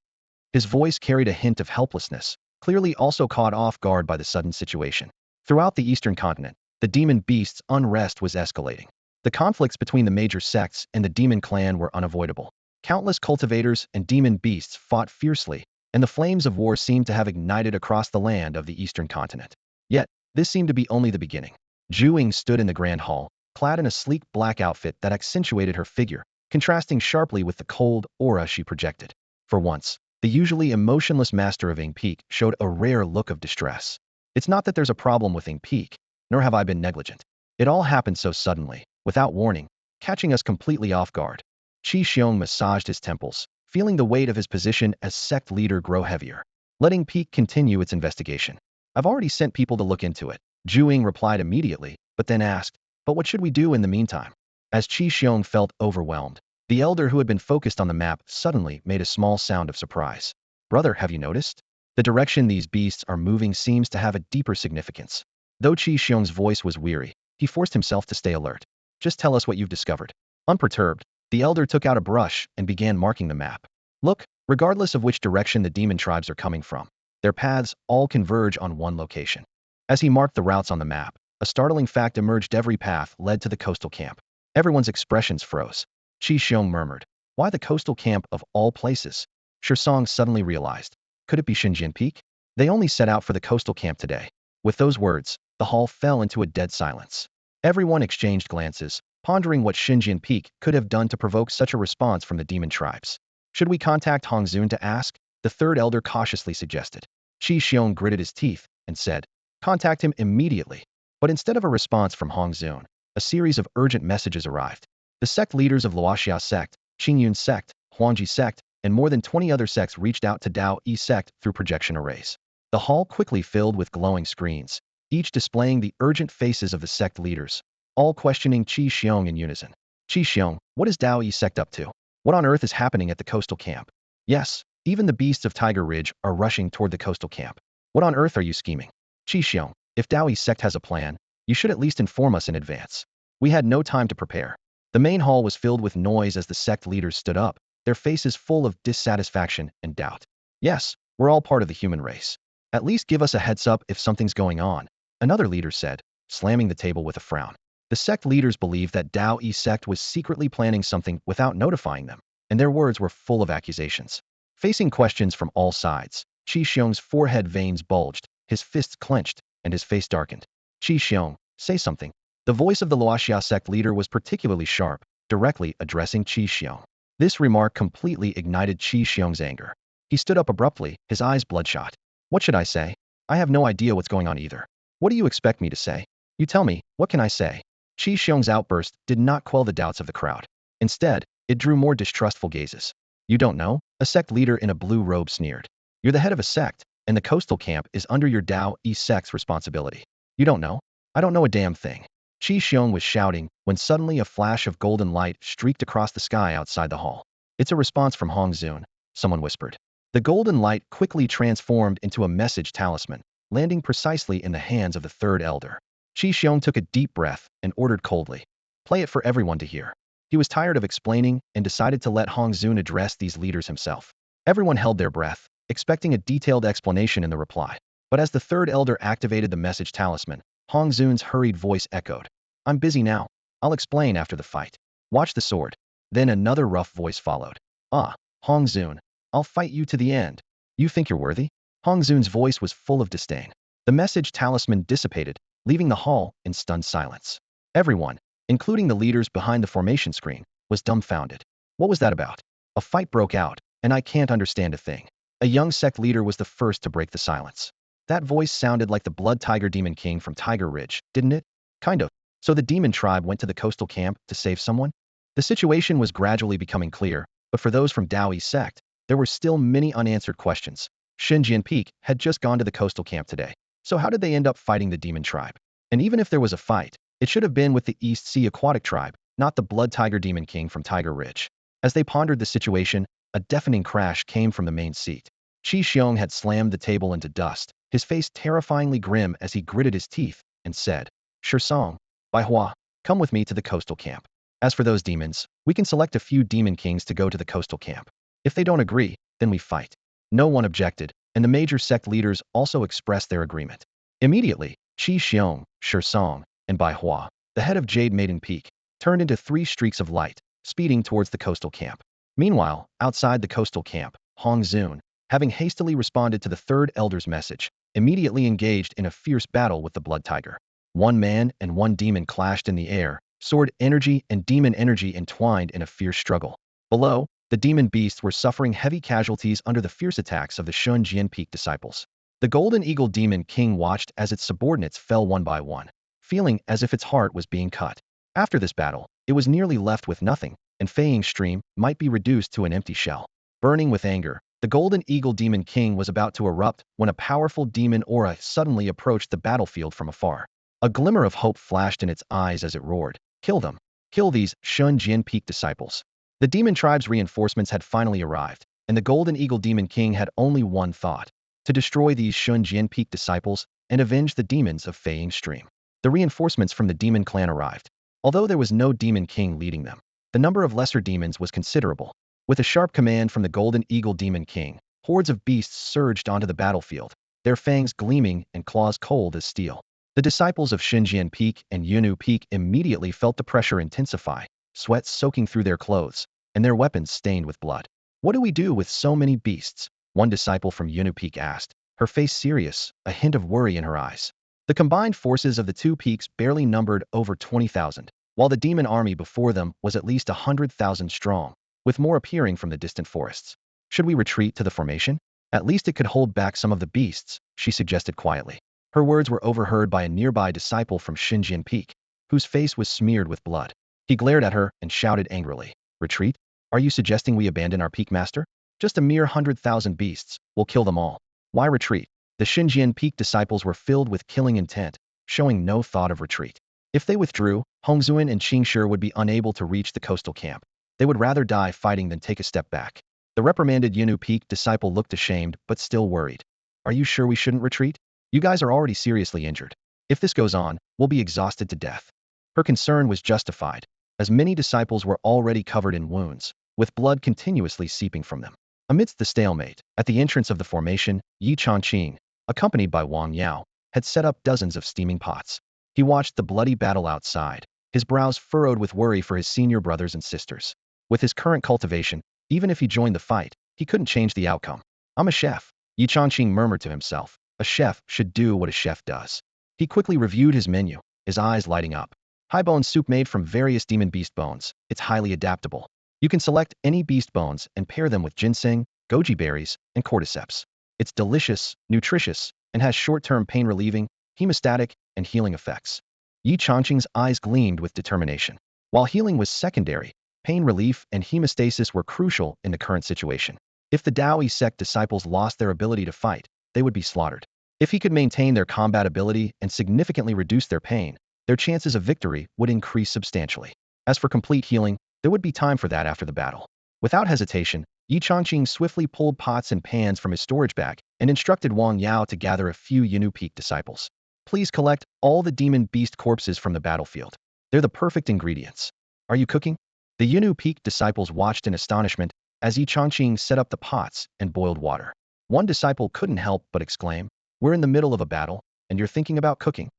His voice carried a hint of helplessness, clearly also caught off guard by the sudden situation. Throughout the eastern continent, the demon beasts' unrest was escalating. The conflicts between the major sects and the demon clan were unavoidable. Countless cultivators and demon beasts fought fiercely, and the flames of war seemed to have ignited across the land of the eastern continent. Yet, this seemed to be only the beginning. Zhu Ying stood in the grand hall, clad in a sleek black outfit that accentuated her figure, contrasting sharply with the cold aura she projected. For once, the usually emotionless master of Ing Peak showed a rare look of distress. It's not that there's a problem with Ing Peak, nor have I been negligent. It all happened so suddenly, without warning, catching us completely off guard. Qi Xiong massaged his temples, feeling the weight of his position as sect leader grow heavier. Letting Peak continue its investigation. I've already sent people to look into it. Zhu Ying replied immediately, but then asked, but what should we do in the meantime? As Qi Xiong felt overwhelmed, the elder who had been focused on the map suddenly made a small sound of surprise. Brother, have you noticed? The direction these beasts are moving seems to have a deeper significance. Though Qi Xiong's voice was weary, he forced himself to stay alert. Just tell us what you've discovered. Unperturbed, the elder took out a brush and began marking the map. Look, regardless of which direction the demon tribes are coming from, their paths all converge on one location. As he marked the routes on the map, a startling fact emerged: every path led to the coastal camp. Everyone's expressions froze. Qi Xiong murmured, why the coastal camp of all places? Song suddenly realized, could it be Xinjiang Peak? They only set out for the coastal camp today. With those words, the hall fell into a dead silence. Everyone exchanged glances, pondering what Xinjiang Peak could have done to provoke such a response from the demon tribes. Should we contact Hongzun to ask? The third elder cautiously suggested. Qi Xiong gritted his teeth and said, contact him immediately. But instead of a response from Hongzun, a series of urgent messages arrived. The sect leaders of Luoxia Sect, Qingyun Sect, Huangji Sect, and more than 20 other sects reached out to Tao Yi Sect through projection arrays. The hall quickly filled with glowing screens, each displaying the urgent faces of the sect leaders, all questioning Qi Xiong in unison. Qi Xiong, what is Tao Yi Sect up to? What on earth is happening at the coastal camp? Yes, even the beasts of Tiger Ridge are rushing toward the coastal camp. What on earth are you scheming? Qi Xiong, if Tao Yi Sect has a plan, you should at least inform us in advance. We had no time to prepare. The main hall was filled with noise as the sect leaders stood up, their faces full of dissatisfaction and doubt. Yes, we're all part of the human race. At least give us a heads up if something's going on, another leader said, slamming the table with a frown. The sect leaders believed that Tao Yi Sect was secretly planning something without notifying them, and their words were full of accusations. Facing questions from all sides, Qi Xiong's forehead veins bulged, his fists clenched, and his face darkened. Qi Xiong, say something. The voice of the Luoxia sect leader was particularly sharp, directly addressing Qi Xiong. This remark completely ignited Qi Xiong's anger. He stood up abruptly, his eyes bloodshot. What should I say? I have no idea what's going on either. What do you expect me to say? You tell me, what can I say? Qi Xiong's outburst did not quell the doubts of the crowd. Instead, it drew more distrustful gazes. You don't know? A sect leader in a blue robe sneered. You're the head of a sect, and the coastal camp is under your Tao Yi Sect's responsibility. You don't know? I don't know a damn thing. Qi Xiong was shouting when suddenly a flash of golden light streaked across the sky outside the hall. It's a response from Hongzun, someone whispered. The golden light quickly transformed into a message talisman, landing precisely in the hands of the third elder. Qi Xiong took a deep breath and ordered coldly, play it for everyone to hear. He was tired of explaining and decided to let Hongzun address these leaders himself. Everyone held their breath, expecting a detailed explanation in the reply. But as the third elder activated the message talisman, Hongzun's hurried voice echoed. I'm busy now. I'll explain after the fight. Watch the sword. Then another rough voice followed. Ah, Hongzun, I'll fight you to the end. You think you're worthy? Hongzun's voice was full of disdain. The message talisman dissipated, leaving the hall in stunned silence. Everyone, including the leaders behind the formation screen, was dumbfounded. What was that about? A fight broke out, and I can't understand a thing. A young sect leader was the first to break the silence. That voice sounded like the Blood Tiger Demon King from Tiger Ridge, didn't it? Kind of. So the demon tribe went to the coastal camp to save someone? The situation was gradually becoming clear, but for those from Dowie's sect, there were still many unanswered questions. Xinjian Peak had just gone to the coastal camp today, so how did they end up fighting the demon tribe? And even if there was a fight, it should have been with the East Sea Aquatic tribe, not the Blood Tiger Demon King from Tiger Ridge. As they pondered the situation, a deafening crash came from the main seat. Qi Xiong had slammed the table into dust, his face terrifyingly grim as he gritted his teeth, and said, Song, Bai Hua, come with me to the coastal camp. As for those demons, we can select a few demon kings to go to the coastal camp. If they don't agree, then we fight. No one objected, and the major sect leaders also expressed their agreement. Immediately, Qi Xiong, Song, and Bai Hua, the head of Jade Maiden Peak, turned into 3 streaks of light, speeding towards the coastal camp. Meanwhile, outside the coastal camp, Hong Zun, having hastily responded to the third elder's message, immediately engaged in a fierce battle with the Blood Tiger. One man and one demon clashed in the air, sword energy and demon energy entwined in a fierce struggle. Below, the demon beasts were suffering heavy casualties under the fierce attacks of the Xunjian Peak disciples. The Golden Eagle Demon King watched as its subordinates fell one by one, feeling as if its heart was being cut. After this battle, it was nearly left with nothing, and Feying Stream might be reduced to an empty shell. Burning with anger, the Golden Eagle Demon King was about to erupt when a powerful demon aura suddenly approached the battlefield from afar. A glimmer of hope flashed in its eyes as it roared, "Kill them! Kill these Xunjian Peak disciples!" The demon tribe's reinforcements had finally arrived, and the Golden Eagle Demon King had only one thought: to destroy these Xunjian Peak disciples and avenge the demons of Feying Stream. The reinforcements from the demon clan arrived. Although there was no demon king leading them, the number of lesser demons was considerable. With a sharp command from the Golden Eagle Demon King, hordes of beasts surged onto the battlefield, their fangs gleaming and claws cold as steel. The disciples of Xinjian Peak and Yunu Peak immediately felt the pressure intensify, sweat soaking through their clothes, and their weapons stained with blood. What do we do with so many beasts? One disciple from Yunu Peak asked, her face serious, a hint of worry in her eyes. The combined forces of the 2 peaks barely numbered over 20,000, while the demon army before them was at least 100,000 strong, with more appearing from the distant forests. Should we retreat to the formation? At least it could hold back some of the beasts, she suggested quietly. Her words were overheard by a nearby disciple from Xinjian Peak, whose face was smeared with blood. He glared at her and shouted angrily, "Retreat? Are you suggesting we abandon our peak master? Just a mere 100,000 beasts, we'll kill them all. Why retreat?" The Xinjian Peak disciples were filled with killing intent, showing no thought of retreat. If they withdrew, Hongzuan and Qingshi would be unable to reach the coastal camp. They would rather die fighting than take a step back. The reprimanded Yunu Peak disciple looked ashamed but still worried. "Are you sure we shouldn't retreat? You guys are already seriously injured. If this goes on, we'll be exhausted to death." Her concern was justified, as many disciples were already covered in wounds, with blood continuously seeping from them. Amidst the stalemate, at the entrance of the formation, Yi Changqing, accompanied by Wang Yao, had set up dozens of steaming pots. He watched the bloody battle outside, his brows furrowed with worry for his senior brothers and sisters. With his current cultivation, even if he joined the fight, he couldn't change the outcome. "I'm a chef," Yi Changqing murmured to himself. A chef should do what a chef does. He quickly reviewed his menu, his eyes lighting up. High bone soup made from various demon beast bones. It's highly adaptable. You can select any beast bones and pair them with ginseng, goji berries, and cordyceps. It's delicious, nutritious, and has short-term pain-relieving, hemostatic, and healing effects. Yi Changqing's eyes gleamed with determination. While healing was secondary, pain relief and hemostasis were crucial in the current situation. If the Daoi sect disciples lost their ability to fight, they would be slaughtered. If he could maintain their combat ability and significantly reduce their pain, their chances of victory would increase substantially. As for complete healing, there would be time for that after the battle. Without hesitation, Yi Changqing swiftly pulled pots and pans from his storage bag and instructed Wang Yao to gather a few Yunu Peak disciples. "Please collect all the demon beast corpses from the battlefield. They're the perfect ingredients. Are you cooking?" The Yunu Peak disciples watched in astonishment as Yi Changqing set up the pots and boiled water. One disciple couldn't help but exclaim, "We're in the middle of a battle, and you're thinking about cooking?"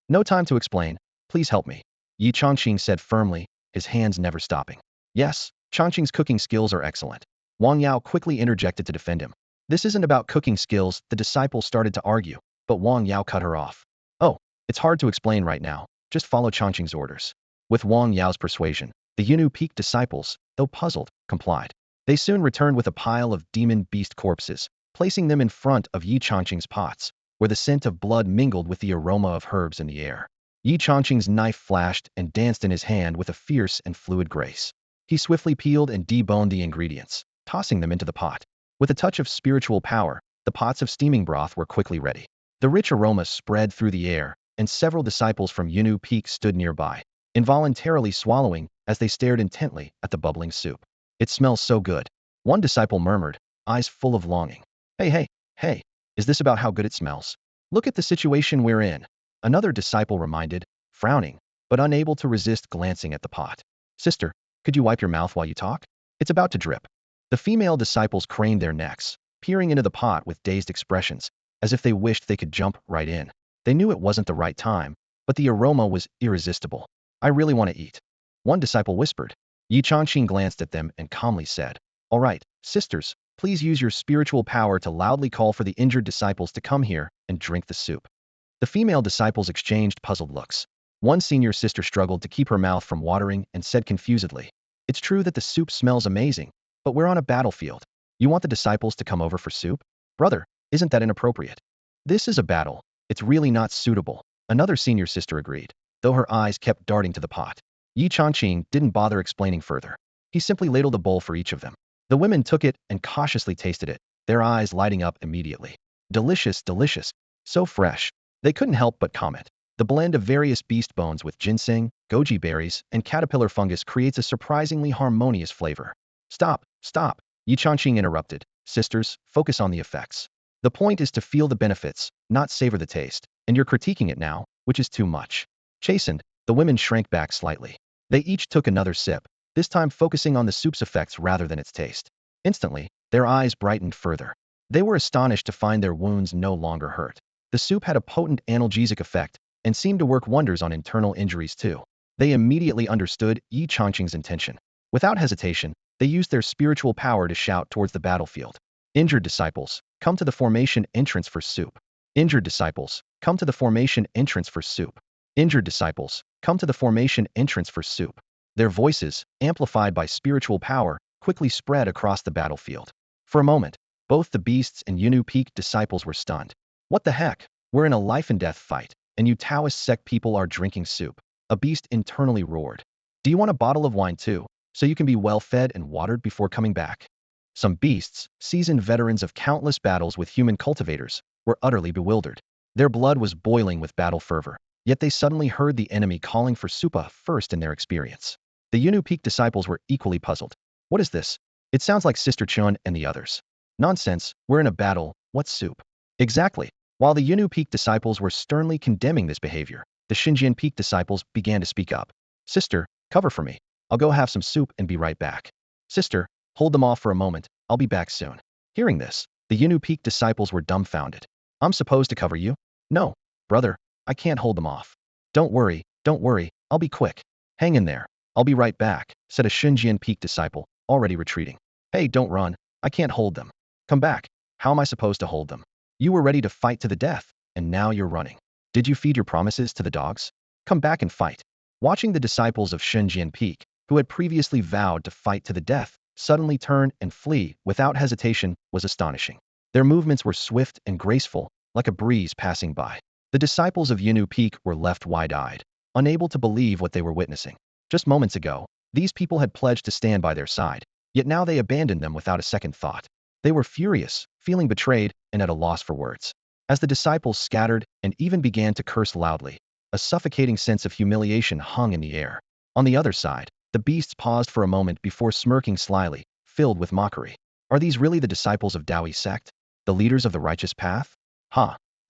"No time to explain. Please help me," Yi Changqing said firmly, his hands never stopping. "Yes, Changqing's cooking skills are excellent." Wang Yao quickly interjected to defend him. "This isn't about cooking skills," the disciple started to argue, but Wang Yao cut her off. "Oh, it's hard to explain right now. Just follow Changqing's orders." With Wang Yao's persuasion, the Yunu Peak disciples, though puzzled, complied. They soon returned with a pile of demon beast corpses, placing them in front of Yi Changqing's pots, where the scent of blood mingled with the aroma of herbs in the air. Yi Changqing's knife flashed and danced in his hand with a fierce and fluid grace. He swiftly peeled and deboned the ingredients, tossing them into the pot. With a touch of spiritual power, the pots of steaming broth were quickly ready. The rich aroma spread through the air, and several disciples from Yunu Peak stood nearby, involuntarily swallowing as they stared intently at the bubbling soup. It smells so good, one disciple murmured, eyes full of longing. Hey, is this about how good it smells? Look at the situation we're in, another disciple reminded, frowning, but unable to resist glancing at the pot. Sister, could you wipe your mouth while you talk? It's about to drip. The female disciples craned their necks, peering into the pot with dazed expressions, as if they wished they could jump right in. They knew it wasn't the right time, but the aroma was irresistible. I really want to eat. One disciple whispered. Yi Changqing glanced at them and calmly said, All right, sisters, please use your spiritual power to loudly call for the injured disciples to come here and drink the soup. The female disciples exchanged puzzled looks. One senior sister struggled to keep her mouth from watering and said confusedly, It's true that the soup smells amazing, but we're on a battlefield. You want the disciples to come over for soup? Brother, isn't that inappropriate? This is a battle. It's really not suitable. Another senior sister agreed, though her eyes kept darting to the pot. Yi Changqing didn't bother explaining further. He simply ladled a bowl for each of them. The women took it and cautiously tasted it, their eyes lighting up immediately. Delicious, delicious. So fresh. They couldn't help but comment. The blend of various beast bones with ginseng, goji berries, and caterpillar fungus creates a surprisingly harmonious flavor. Stop. Yi Changqing interrupted. Sisters, focus on the effects. The point is to feel the benefits, not savor the taste, and you're critiquing it now, which is too much. Chastened, the women shrank back slightly. They each took another sip, this time focusing on the soup's effects rather than its taste. Instantly, their eyes brightened further. They were astonished to find their wounds no longer hurt. The soup had a potent analgesic effect and seemed to work wonders on internal injuries too. They immediately understood Yi Changqing's intention. Without hesitation, they used their spiritual power to shout towards the battlefield. Injured disciples, come to the formation entrance for soup. Injured disciples, come to the formation entrance for soup. Injured disciples, come to the formation entrance for soup. Their voices, amplified by spiritual power, quickly spread across the battlefield. For a moment, both the beasts and Yunu Peak disciples were stunned. What the heck? We're in a life-and-death fight, and you Taoist sect people are drinking soup. A beast internally roared. Do you want a bottle of wine too, so you can be well-fed and watered before coming back? Some beasts, seasoned veterans of countless battles with human cultivators, were utterly bewildered. Their blood was boiling with battle fervor, yet they suddenly heard the enemy calling for soupa first in their experience. The Yunu Peak disciples were equally puzzled. What is this? It sounds like Sister Chun and the others. Nonsense, we're in a battle, what's soup? Exactly. While the Yunu Peak disciples were sternly condemning this behavior, the Xinjian Peak disciples began to speak up. Sister, cover for me. I'll go have some soup and be right back. Sister, hold them off for a moment, I'll be back soon. Hearing this, the Yunu Peak disciples were dumbfounded. I'm supposed to cover you? No, brother, I can't hold them off. Don't worry, I'll be quick. Hang in there, I'll be right back, said a Xinjian Peak disciple, already retreating. Hey, don't run, I can't hold them. Come back, how am I supposed to hold them? You were ready to fight to the death, and now you're running. Did you feed your promises to the dogs? Come back and fight. Watching the disciples of Xinjian Peak, who had previously vowed to fight to the death, suddenly turn and flee without hesitation was astonishing. Their movements were swift and graceful, like a breeze passing by. The disciples of Yunu Peak were left wide-eyed, unable to believe what they were witnessing. Just moments ago, these people had pledged to stand by their side, yet now they abandoned them without a second thought. They were furious, feeling betrayed, and at a loss for words. As the disciples scattered and even began to curse loudly, a suffocating sense of humiliation hung in the air. On the other side, the beasts paused for a moment before smirking slyly, filled with mockery. Are these really the disciples of Daoyi Sect? The leaders of the righteous path?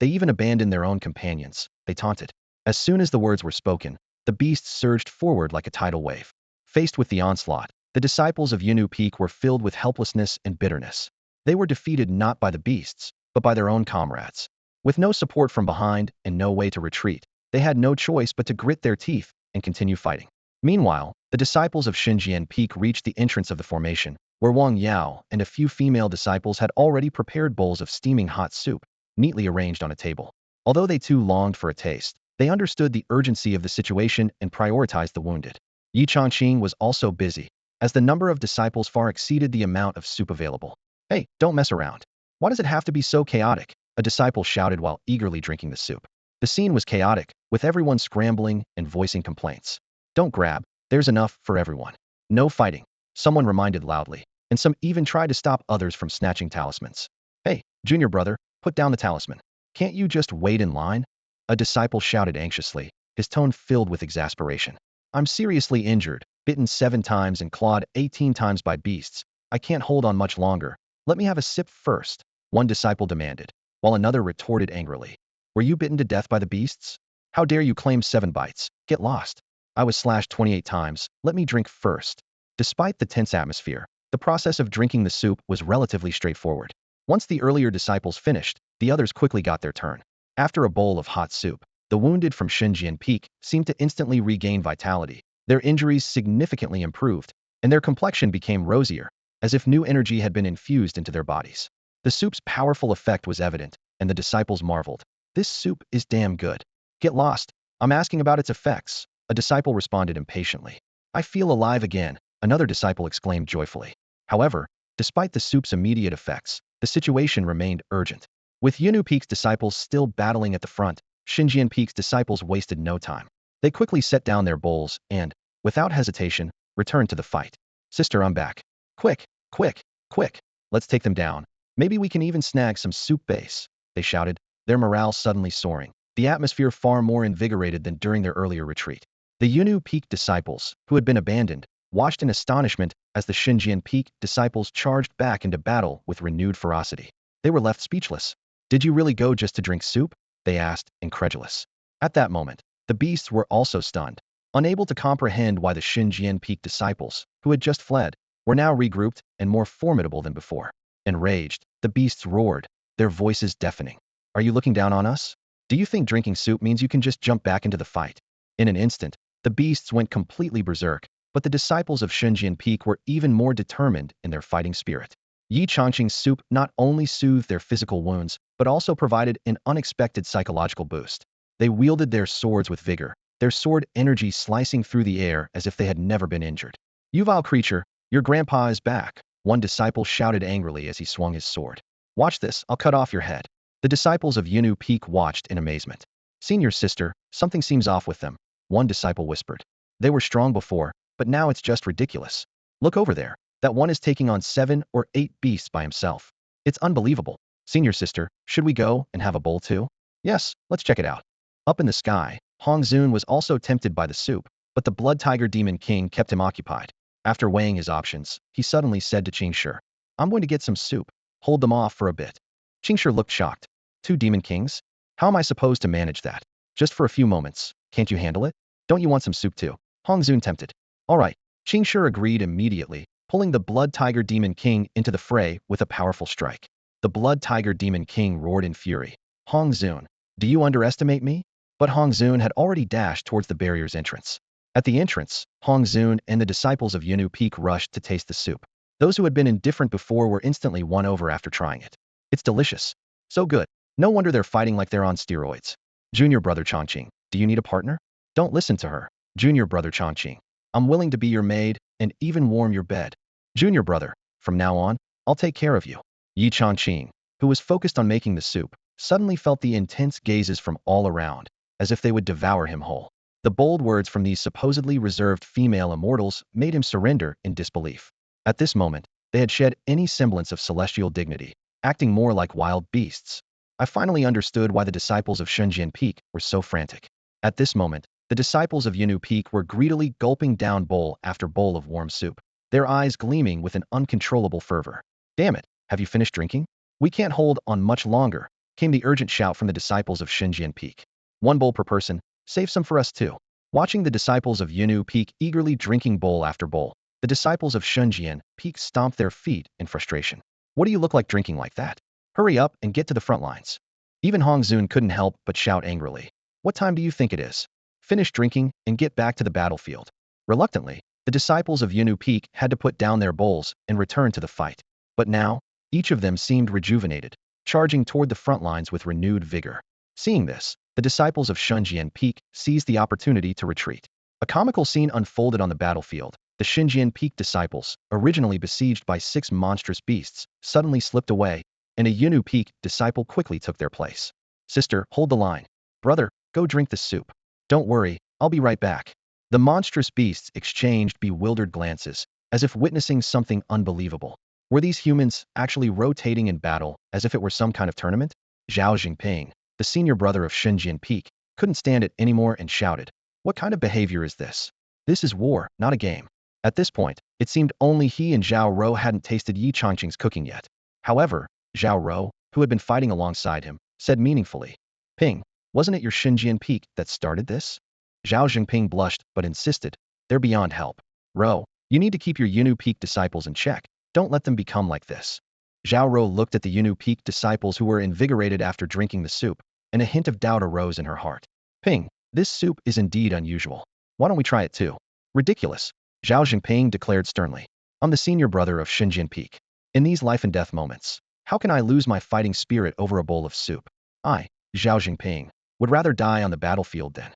They even abandoned their own companions, they taunted. As soon as the words were spoken, the beasts surged forward like a tidal wave. Faced with the onslaught, the disciples of Yunu Peak were filled with helplessness and bitterness. They were defeated not by the beasts, but by their own comrades. With no support from behind and no way to retreat, they had no choice but to grit their teeth and continue fighting. Meanwhile, the disciples of Xinjian Peak reached the entrance of the formation, where Wang Yao and a few female disciples had already prepared bowls of steaming hot soup, neatly arranged on a table. Although they too longed for a taste, They understood the urgency of the situation and prioritized the wounded. Yi Changqing was also busy, as the number of disciples far exceeded the amount of soup available. Hey, don't mess around. Why does it have to be so chaotic? A disciple shouted while eagerly drinking the soup. The scene was chaotic, with everyone scrambling and voicing complaints. Don't grab, there's enough for everyone. No fighting, someone reminded loudly, and some even tried to stop others from snatching talismans. Hey, junior brother, put down the talisman. Can't you just wait in line? A disciple shouted anxiously, his tone filled with exasperation. I'm seriously injured, bitten 7 times and clawed 18 times by beasts. I can't hold on much longer. Let me have a sip first, one disciple demanded, while another retorted angrily. Were you bitten to death by the beasts? How dare you claim 7 bites? Get lost. I was slashed 28 times. Let me drink first. Despite the tense atmosphere, the process of drinking the soup was relatively straightforward. Once the earlier disciples finished, the others quickly got their turn. After a bowl of hot soup, the wounded from Xinjian Peak seemed to instantly regain vitality. Their injuries significantly improved, and their complexion became rosier, as if new energy had been infused into their bodies. The soup's powerful effect was evident, and the disciples marveled. This soup is damn good. Get lost. I'm asking about its effects. A disciple responded impatiently. I feel alive again, another disciple exclaimed joyfully. However, despite the soup's immediate effects, the situation remained urgent. With Yunu Peak's disciples still battling at the front, Xinjian Peak's disciples wasted no time. They quickly set down their bowls and, without hesitation, returned to the fight. Sister, I'm back. Quick, quick, quick. Let's take them down. Maybe we can even snag some soup base, they shouted, their morale suddenly soaring, the atmosphere far more invigorated than during their earlier retreat. The Yunu Peak disciples, who had been abandoned, watched in astonishment as the Xinjian Peak disciples charged back into battle with renewed ferocity. They were left speechless. Did you really go just to drink soup? They asked, incredulous. At that moment, the beasts were also stunned, unable to comprehend why the Xinjian Peak disciples, who had just fled, were now regrouped and more formidable than before. Enraged, the beasts roared, their voices deafening. Are you looking down on us? Do you think drinking soup means you can just jump back into the fight? In an instant, the beasts went completely berserk, but the disciples of Xinjian Peak were even more determined in their fighting spirit. Yi Changqing's soup not only soothed their physical wounds, but also provided an unexpected psychological boost. They wielded their swords with vigor, their sword energy slicing through the air as if they had never been injured. You vile creature, your grandpa is back, one disciple shouted angrily as he swung his sword. Watch this, I'll cut off your head. The disciples of Yunu Peak watched in amazement. Senior sister, something seems off with them, one disciple whispered. They were strong before, but now it's just ridiculous. Look over there. That one is taking on 7 or 8 beasts by himself. It's unbelievable. Senior sister, should we go and have a bowl too? Yes, let's check it out. Up in the sky, Hong Zun was also tempted by the soup, but the Blood Tiger Demon King kept him occupied. After weighing his options, he suddenly said to Qingshi, I'm going to get some soup. Hold them off for a bit. Qingshi looked shocked. 2 Demon Kings? How am I supposed to manage that? Just for a few moments. Can't you handle it? Don't you want some soup too? Hong Zun tempted. All right. Qingshi agreed immediately, pulling the Blood Tiger Demon King into the fray with a powerful strike. The Blood Tiger Demon King roared in fury. Hong Zun, do you underestimate me? But Hong Zun had already dashed towards the barrier's entrance. At the entrance, Hong Zun and the disciples of Yunu Peak rushed to taste the soup. Those who had been indifferent before were instantly won over after trying it. It's delicious. So good. No wonder they're fighting like they're on steroids. Junior brother Changqing, do you need a partner? Don't listen to her. Junior brother Changqing, I'm willing to be your maid and even warm your bed. Junior brother, from now on, I'll take care of you. Yi Changqing, who was focused on making the soup, suddenly felt the intense gazes from all around, as if they would devour him whole. The bold words from these supposedly reserved female immortals made him surrender in disbelief. At this moment, they had shed any semblance of celestial dignity, acting more like wild beasts. I finally understood why the disciples of Xinjian Peak were so frantic. At this moment, the disciples of Yunu Peak were greedily gulping down bowl after bowl of warm soup, their eyes gleaming with an uncontrollable fervor. Damn it, have you finished drinking? We can't hold on much longer, came the urgent shout from the disciples of Xinjian Peak. 1 bowl per person, save some for us too. Watching the disciples of Yunu Peak eagerly drinking bowl after bowl, the disciples of Xinjian Peak stomped their feet in frustration. What do you look like drinking like that? Hurry up and get to the front lines. Even Hong Zun couldn't help but shout angrily. What time do you think it is? Finish drinking and get back to the battlefield. Reluctantly, the disciples of Yunu Peak had to put down their bowls and return to the fight. But now, each of them seemed rejuvenated, charging toward the front lines with renewed vigor. Seeing this, the disciples of Shunjian Peak seized the opportunity to retreat. A comical scene unfolded on the battlefield. The Xinjian Peak disciples, originally besieged by 6 monstrous beasts, suddenly slipped away, and a Yunnu Peak disciple quickly took their place. Sister, hold the line. Brother, go drink the soup. Don't worry, I'll be right back. The monstrous beasts exchanged bewildered glances, as if witnessing something unbelievable. Were these humans actually rotating in battle as if it were some kind of tournament? Zhao Jingping, the senior brother of Xinjian Peak, couldn't stand it anymore and shouted, "What kind of behavior is this? This is war, not a game." At this point, it seemed only he and Zhao Rou hadn't tasted Yi Changqing's cooking yet. However, Zhao Rou, who had been fighting alongside him, said meaningfully, "Ping, wasn't it your Xinjian Peak that started this?" Zhao Jingping blushed but insisted, "They're beyond help. Rou, you need to keep your Yunnu Peak disciples in check. Don't let them become like this." Zhao Rou looked at the Yunnu Peak disciples who were invigorated after drinking the soup, and a hint of doubt arose in her heart. "Ping, this soup is indeed unusual. Why don't we try it too?" "Ridiculous," Zhao Jingping declared sternly. "I'm the senior brother of Xinjian Peak. In these life and death moments, how can I lose my fighting spirit over a bowl of soup? I, Zhao Jingping, would rather die on the battlefield than."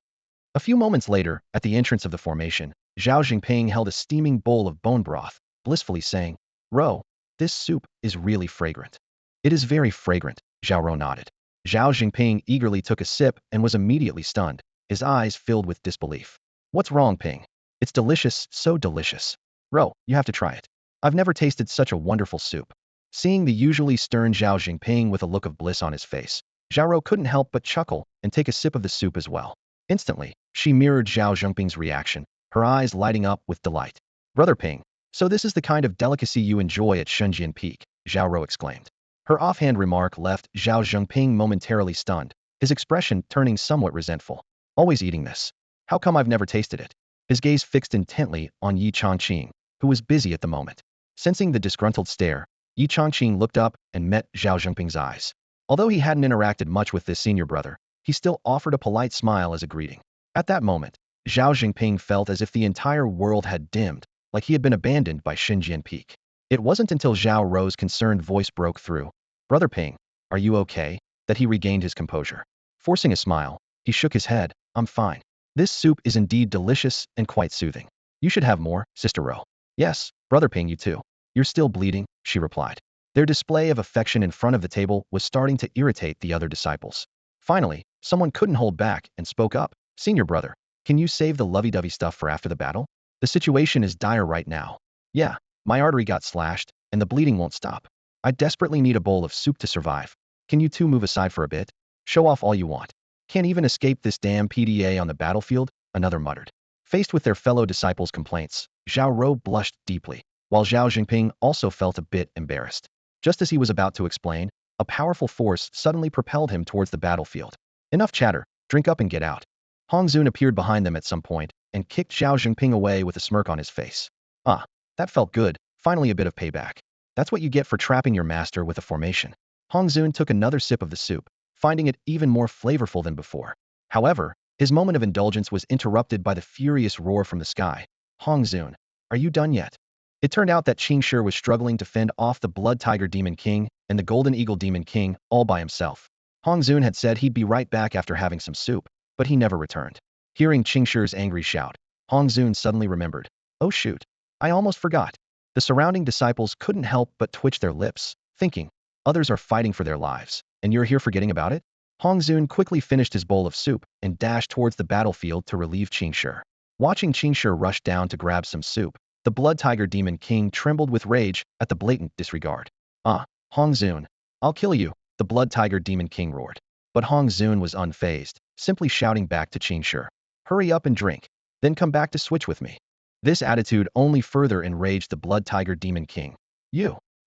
A few moments later, at the entrance of the formation, Zhao Jingping held a steaming bowl of bone broth, blissfully saying, "Rou, this soup is really fragrant." "It is very fragrant," Zhao Rou nodded. Zhao Jingping eagerly took a sip and was immediately stunned, his eyes filled with disbelief. "What's wrong, Ping? It's delicious, so delicious. Rou, you have to try it. I've never tasted such a wonderful soup." Seeing the usually stern Zhao Jingping with a look of bliss on his face, Zhao Rou couldn't help but chuckle and take a sip of the soup as well. Instantly, she mirrored Zhao Jingping's reaction, her eyes lighting up with delight. "Brother Ping, so this is the kind of delicacy you enjoy at Shunjian Peak," Zhao Rou exclaimed. Her offhand remark left Zhao Jingping momentarily stunned, his expression turning somewhat resentful. "Always eating this. How come I've never tasted it?" His gaze fixed intently on Yi Changqing, who was busy at the moment. Sensing the disgruntled stare, Yi Changqing looked up and met Zhao Jingping's eyes. Although he hadn't interacted much with this senior brother, he still offered a polite smile as a greeting. At that moment, Zhao Jingping felt as if the entire world had dimmed, like he had been abandoned by Xinjian Peak. It wasn't until Zhao Rou's concerned voice broke through, "Brother Ping, are you okay?" that he regained his composure. Forcing a smile, he shook his head, "I'm fine. This soup is indeed delicious and quite soothing. You should have more, Sister Rou." "Yes, Brother Ping, you too. You're still bleeding," she replied. Their display of affection in front of the table was starting to irritate the other disciples. Finally, someone couldn't hold back and spoke up, "Senior brother, can you save the lovey-dovey stuff for after the battle? The situation is dire right now. Yeah, my artery got slashed, and the bleeding won't stop. I desperately need a bowl of soup to survive. Can you two move aside for a bit? Show off all you want. Can't even escape this damn PDA on the battlefield," another muttered. Faced with their fellow disciples' complaints, Zhao Rou blushed deeply, while Zhao Jingping also felt a bit embarrassed. Just as he was about to explain, a powerful force suddenly propelled him towards the battlefield. "Enough chatter, drink up and get out." Hong Zun appeared behind them at some point and kicked Zhao Jingping away with a smirk on his face. "Ah, that felt good, finally a bit of payback. That's what you get for trapping your master with a formation." Hong Zun took another sip of the soup, finding it even more flavorful than before. However, his moment of indulgence was interrupted by the furious roar from the sky. "Hong Zun, are you done yet?" It turned out that Qingshi was struggling to fend off the Blood Tiger Demon King and the Golden Eagle Demon King all by himself. Hong Zun had said he'd be right back after having some soup, but he never returned. Hearing Qingshi's angry shout, Hong Zun suddenly remembered, "Oh shoot, I almost forgot." The surrounding disciples couldn't help but twitch their lips, thinking, "Others are fighting for their lives, and you're here forgetting about it?" Hong Zun quickly finished his bowl of soup and dashed towards the battlefield to relieve Qingshi. Watching Qingshi rush down to grab some soup, the Blood Tiger Demon King trembled with rage at the blatant disregard. "Ah, Hong Zun, I'll kill you," the Blood Tiger Demon King roared. But Hong Zun was unfazed, simply shouting back to Qingshi, "Hurry up and drink, then come back to switch with me." This attitude only further enraged the Blood Tiger Demon King.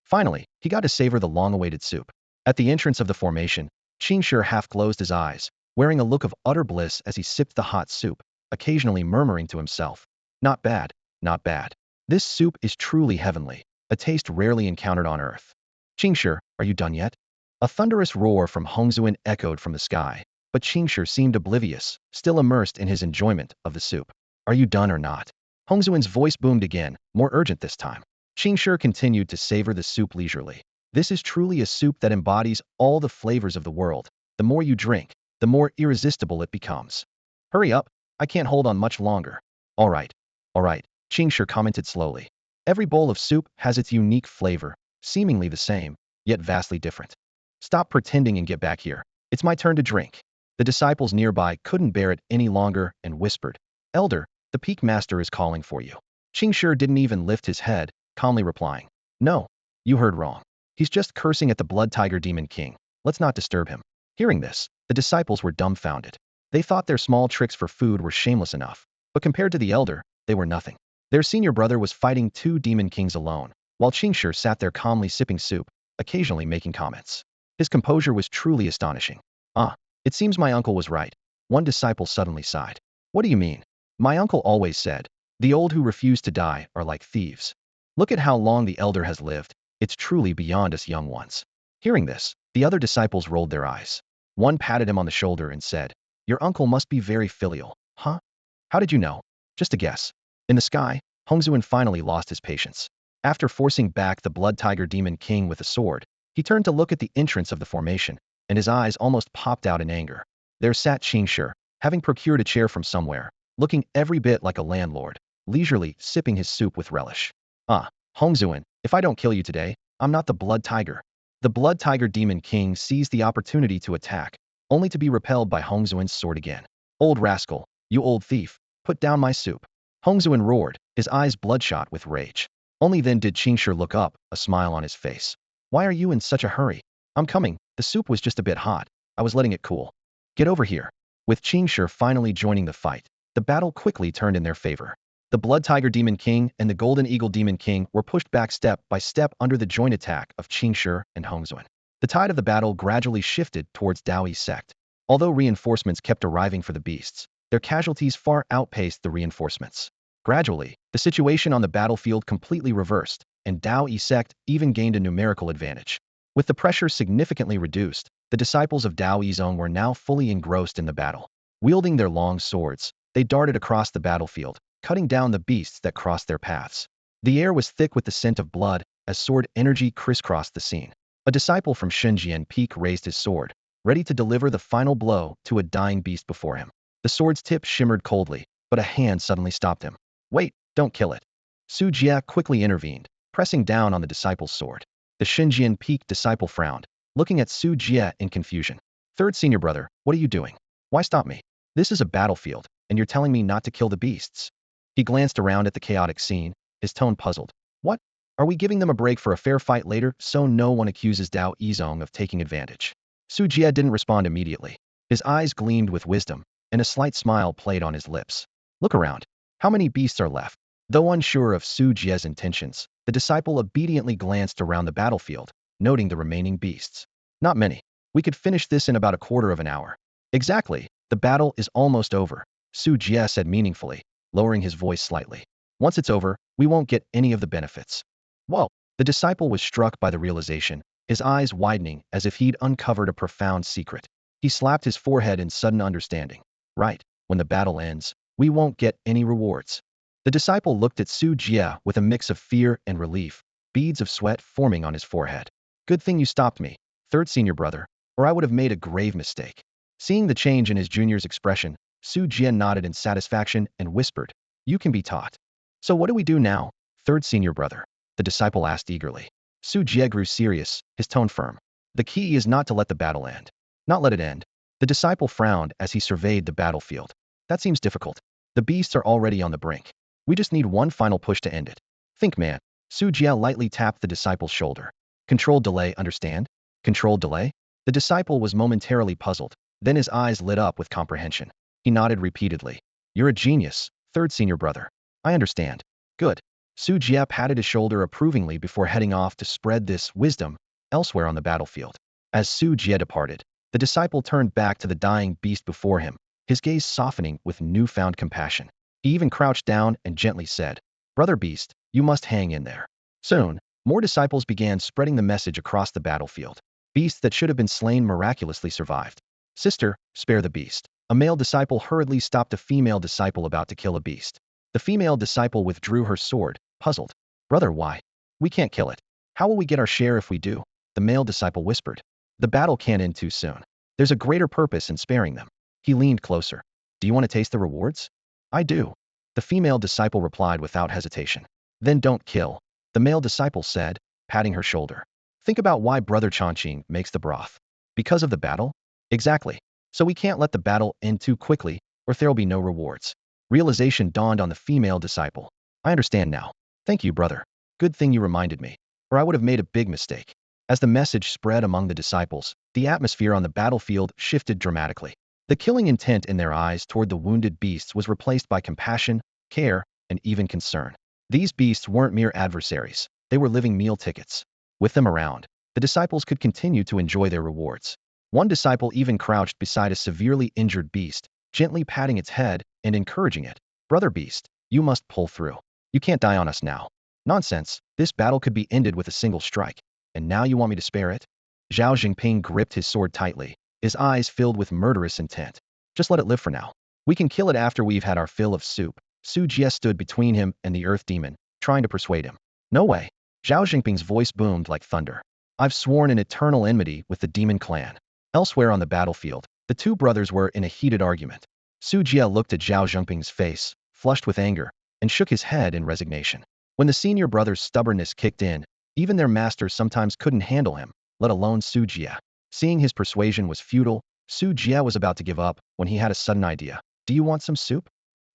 Finally, he got to savor the long-awaited soup. At the entrance of the formation, Qingshi half closed his eyes, wearing a look of utter bliss as he sipped the hot soup, occasionally murmuring to himself, "Not bad, not bad. This soup is truly heavenly, a taste rarely encountered on earth." "Qingshi, are you done yet?" A thunderous roar from Hongzuan echoed from the sky, but Qingshi seemed oblivious, still immersed in his enjoyment of the soup. "Are you done or not?" Hongzuan's voice boomed again, more urgent this time. Qingshi continued to savor the soup leisurely. "This is truly a soup that embodies all the flavors of the world. The more you drink, the more irresistible it becomes. Hurry up, I can't hold on much longer. All right, all right, Qingshi commented slowly. Every bowl of soup has its unique flavor, seemingly the same, yet vastly different. Stop pretending and get back here. It's my turn to drink. The disciples nearby couldn't bear it any longer and whispered, Elder, the peak master is calling for you. Qingshi didn't even lift his head, calmly replying, No, you heard wrong. He's just cursing at the blood tiger demon king. Let's not disturb him. Hearing this, the disciples were dumbfounded. They thought their small tricks for food were shameless enough, but compared to the elder, they were nothing. Their senior brother was fighting two demon kings alone, while Qingshi sat there calmly sipping soup, occasionally making comments. His composure was truly astonishing. Ah, it seems my uncle was right. One disciple suddenly sighed. What do you mean? My uncle always said, the old who refuse to die are like thieves. Look at how long the elder has lived. It's truly beyond us young ones. Hearing this, the other disciples rolled their eyes. One patted him on the shoulder and said, Your uncle must be very filial, huh? How did you know? Just a guess. In the sky, Hongzuan finally lost his patience. After forcing back the blood tiger demon king with a sword, he turned to look at the entrance of the formation, and his eyes almost popped out in anger. There sat Qingshi, having procured a chair from somewhere, looking every bit like a landlord, leisurely sipping his soup with relish. Ah, Hongzuan, if I don't kill you today, I'm not the blood tiger. The blood tiger demon king seized the opportunity to attack, only to be repelled by Hongzuan's sword again. Old rascal, you old thief, put down my soup. Hongzuan roared, his eyes bloodshot with rage. Only then did Qingshi look up, a smile on his face. Why are you in such a hurry? I'm coming, the soup was just a bit hot. I was letting it cool. Get over here. With Qingshi finally joining the fight, the battle quickly turned in their favor. The Blood Tiger Demon King and the Golden Eagle Demon King were pushed back step by step under the joint attack of Qingshi and Hongzuan. The tide of the battle gradually shifted towards Daoi's sect. Although reinforcements kept arriving for the beasts, their casualties far outpaced the reinforcements. Gradually, the situation on the battlefield completely reversed, and Daoi's sect even gained a numerical advantage. With the pressure significantly reduced, the disciples of Daoi's own were now fully engrossed in the battle. Wielding their long swords, they darted across the battlefield, cutting down the beasts that crossed their paths. The air was thick with the scent of blood as sword energy crisscrossed the scene. A disciple from Shenzhen Peak raised his sword, ready to deliver the final blow to a dying beast before him. The sword's tip shimmered coldly, but a hand suddenly stopped him. Wait, don't kill it. Su Jia quickly intervened, pressing down on the disciple's sword. The Shenzhen Peak disciple frowned, looking at Su Jia in confusion. Third senior brother, what are you doing? Why stop me? This is a battlefield, and you're telling me not to kill the beasts. He glanced around at the chaotic scene, his tone puzzled. What? Are we giving them a break for a fair fight later so no one accuses Dao Yizong of taking advantage? Su Jia didn't respond immediately. His eyes gleamed with wisdom, and a slight smile played on his lips. Look around. How many beasts are left? Though unsure of Su Jia's intentions, the disciple obediently glanced around the battlefield, noting the remaining beasts. Not many. We could finish this in about a quarter of an hour. Exactly. The battle is almost over, Su Jia said meaningfully, lowering his voice slightly. Once it's over, we won't get any of the benefits. Whoa! The disciple was struck by the realization, his eyes widening as if he'd uncovered a profound secret. He slapped his forehead in sudden understanding. Right, when the battle ends, we won't get any rewards. The disciple looked at Su Jia with a mix of fear and relief, beads of sweat forming on his forehead. Good thing you stopped me, third senior brother, or I would have made a grave mistake. Seeing the change in his junior's expression, Su Jia nodded in satisfaction and whispered, You can be taught. So what do we do now, third senior brother? The disciple asked eagerly. Su Jia grew serious, his tone firm. The key is not to let the battle end. Not let it end. The disciple frowned as he surveyed the battlefield. That seems difficult. The beasts are already on the brink. We just need one final push to end it. Think, man. Su Jia lightly tapped the disciple's shoulder. Controlled delay, understand? Controlled delay? The disciple was momentarily puzzled, then his eyes lit up with comprehension. He nodded repeatedly. You're a genius, third senior brother. I understand. Good. Su Jia patted his shoulder approvingly before heading off to spread this wisdom elsewhere on the battlefield. As Su Jia departed, the disciple turned back to the dying beast before him, his gaze softening with newfound compassion. He even crouched down and gently said, Brother Beast, you must hang in there. Soon, more disciples began spreading the message across the battlefield. Beasts that should have been slain miraculously survived. Sister, spare the beast. A male disciple hurriedly stopped a female disciple about to kill a beast. The female disciple withdrew her sword, puzzled. Brother, why? We can't kill it. How will we get our share if we do? The male disciple whispered. The battle can't end too soon. There's a greater purpose in sparing them. He leaned closer. Do you want to taste the rewards? I do. The female disciple replied without hesitation. Then don't kill, the male disciple said, patting her shoulder. Think about why Brother Chongqing makes the broth. Because of the battle? Exactly. So we can't let the battle end too quickly, or there'll be no rewards. Realization dawned on the female disciple. I understand now. Thank you, brother. Good thing you reminded me, or I would have made a big mistake. As the message spread among the disciples, the atmosphere on the battlefield shifted dramatically. The killing intent in their eyes toward the wounded beasts was replaced by compassion, care, and even concern. These beasts weren't mere adversaries. They were living meal tickets. With them around, the disciples could continue to enjoy their rewards. One disciple even crouched beside a severely injured beast, gently patting its head and encouraging it. Brother beast, you must pull through. You can't die on us now. Nonsense. This battle could be ended with a single strike. And now you want me to spare it? Zhao Jingping gripped his sword tightly, his eyes filled with murderous intent. Just let it live for now. We can kill it after we've had our fill of soup. Su Jie stood between him and the earth demon, trying to persuade him. No way. Zhao Jingping's voice boomed like thunder. I've sworn an eternal enmity with the demon clan. Elsewhere on the battlefield, the two brothers were in a heated argument. Su Jie looked at Zhao Jingping's face, flushed with anger, and shook his head in resignation. When the senior brother's stubbornness kicked in, even their master sometimes couldn't handle him, let alone Su Jie. Seeing his persuasion was futile, Su Jie was about to give up when he had a sudden idea. Do you want some soup?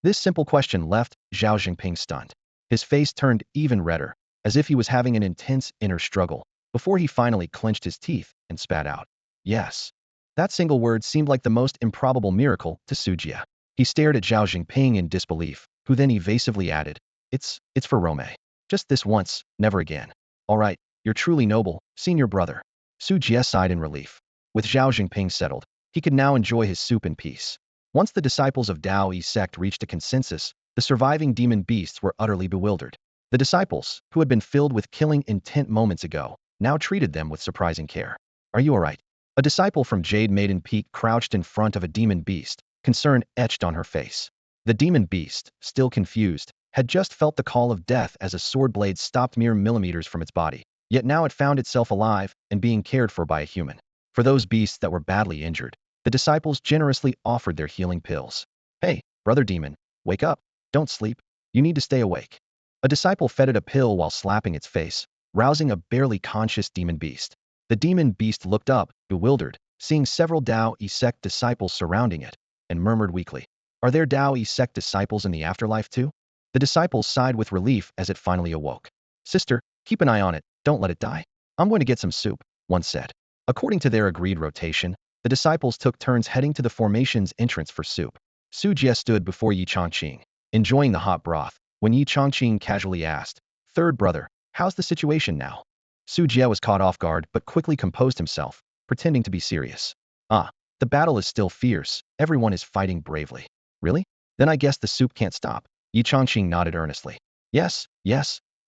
This simple question left Zhao Jingping stunned. His face turned even redder, as if he was having an intense inner struggle, before he finally clenched his teeth and spat out. Yes. That single word seemed like the most improbable miracle to Su Jie. He stared at Zhao Jingping in disbelief, who then evasively added, It's for Rome. Just this once, never again. All right, you're truly noble, senior brother. Su Jie sighed in relief. With Zhao Jingping settled, he could now enjoy his soup in peace. Once the disciples of Dao Sect reached a consensus, the surviving demon beasts were utterly bewildered. The disciples, who had been filled with killing intent moments ago, now treated them with surprising care. Are you all right? A disciple from Jade Maiden Peak crouched in front of a demon beast, concern etched on her face. The demon beast, still confused, had just felt the call of death as a sword blade stopped mere millimeters from its body. Yet now it found itself alive and being cared for by a human. For those beasts that were badly injured, the disciples generously offered their healing pills. Hey, brother demon, wake up. Don't sleep. You need to stay awake. A disciple fed it a pill while slapping its face, rousing a barely conscious demon beast. The demon beast looked up, bewildered, seeing several Dao Sect disciples surrounding it, and murmured weakly, Are there Dao Sect disciples in the afterlife too? The disciples sighed with relief as it finally awoke. Sister, keep an eye on it, don't let it die. I'm going to get some soup, one said. According to their agreed rotation, the disciples took turns heading to the formation's entrance for soup. Su Jie stood before Yi Chongqing, enjoying the hot broth, when Yi Chongqing casually asked, Third brother, how's the situation now? Su Jie was caught off guard but quickly composed himself, pretending to be serious. The battle is still fierce, everyone is fighting bravely. Really? Then I guess the soup can't stop. Yi Chongqing nodded earnestly. Yes,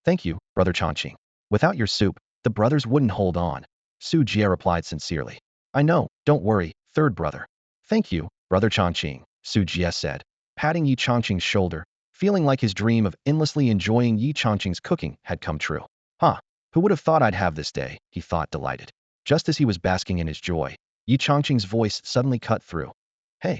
thank you, brother Chongqing. Without your soup, the brothers wouldn't hold on. Su Jie replied sincerely. I know, don't worry, third brother. Thank you, brother Chongqing, Su Jie said, patting Yi Chongqing's shoulder, feeling like his dream of endlessly enjoying Yi Chongqing's cooking had come true. Who would have thought I'd have this day, he thought delighted. Just as he was basking in his joy, Yi Chongqing's voice suddenly cut through. Hey,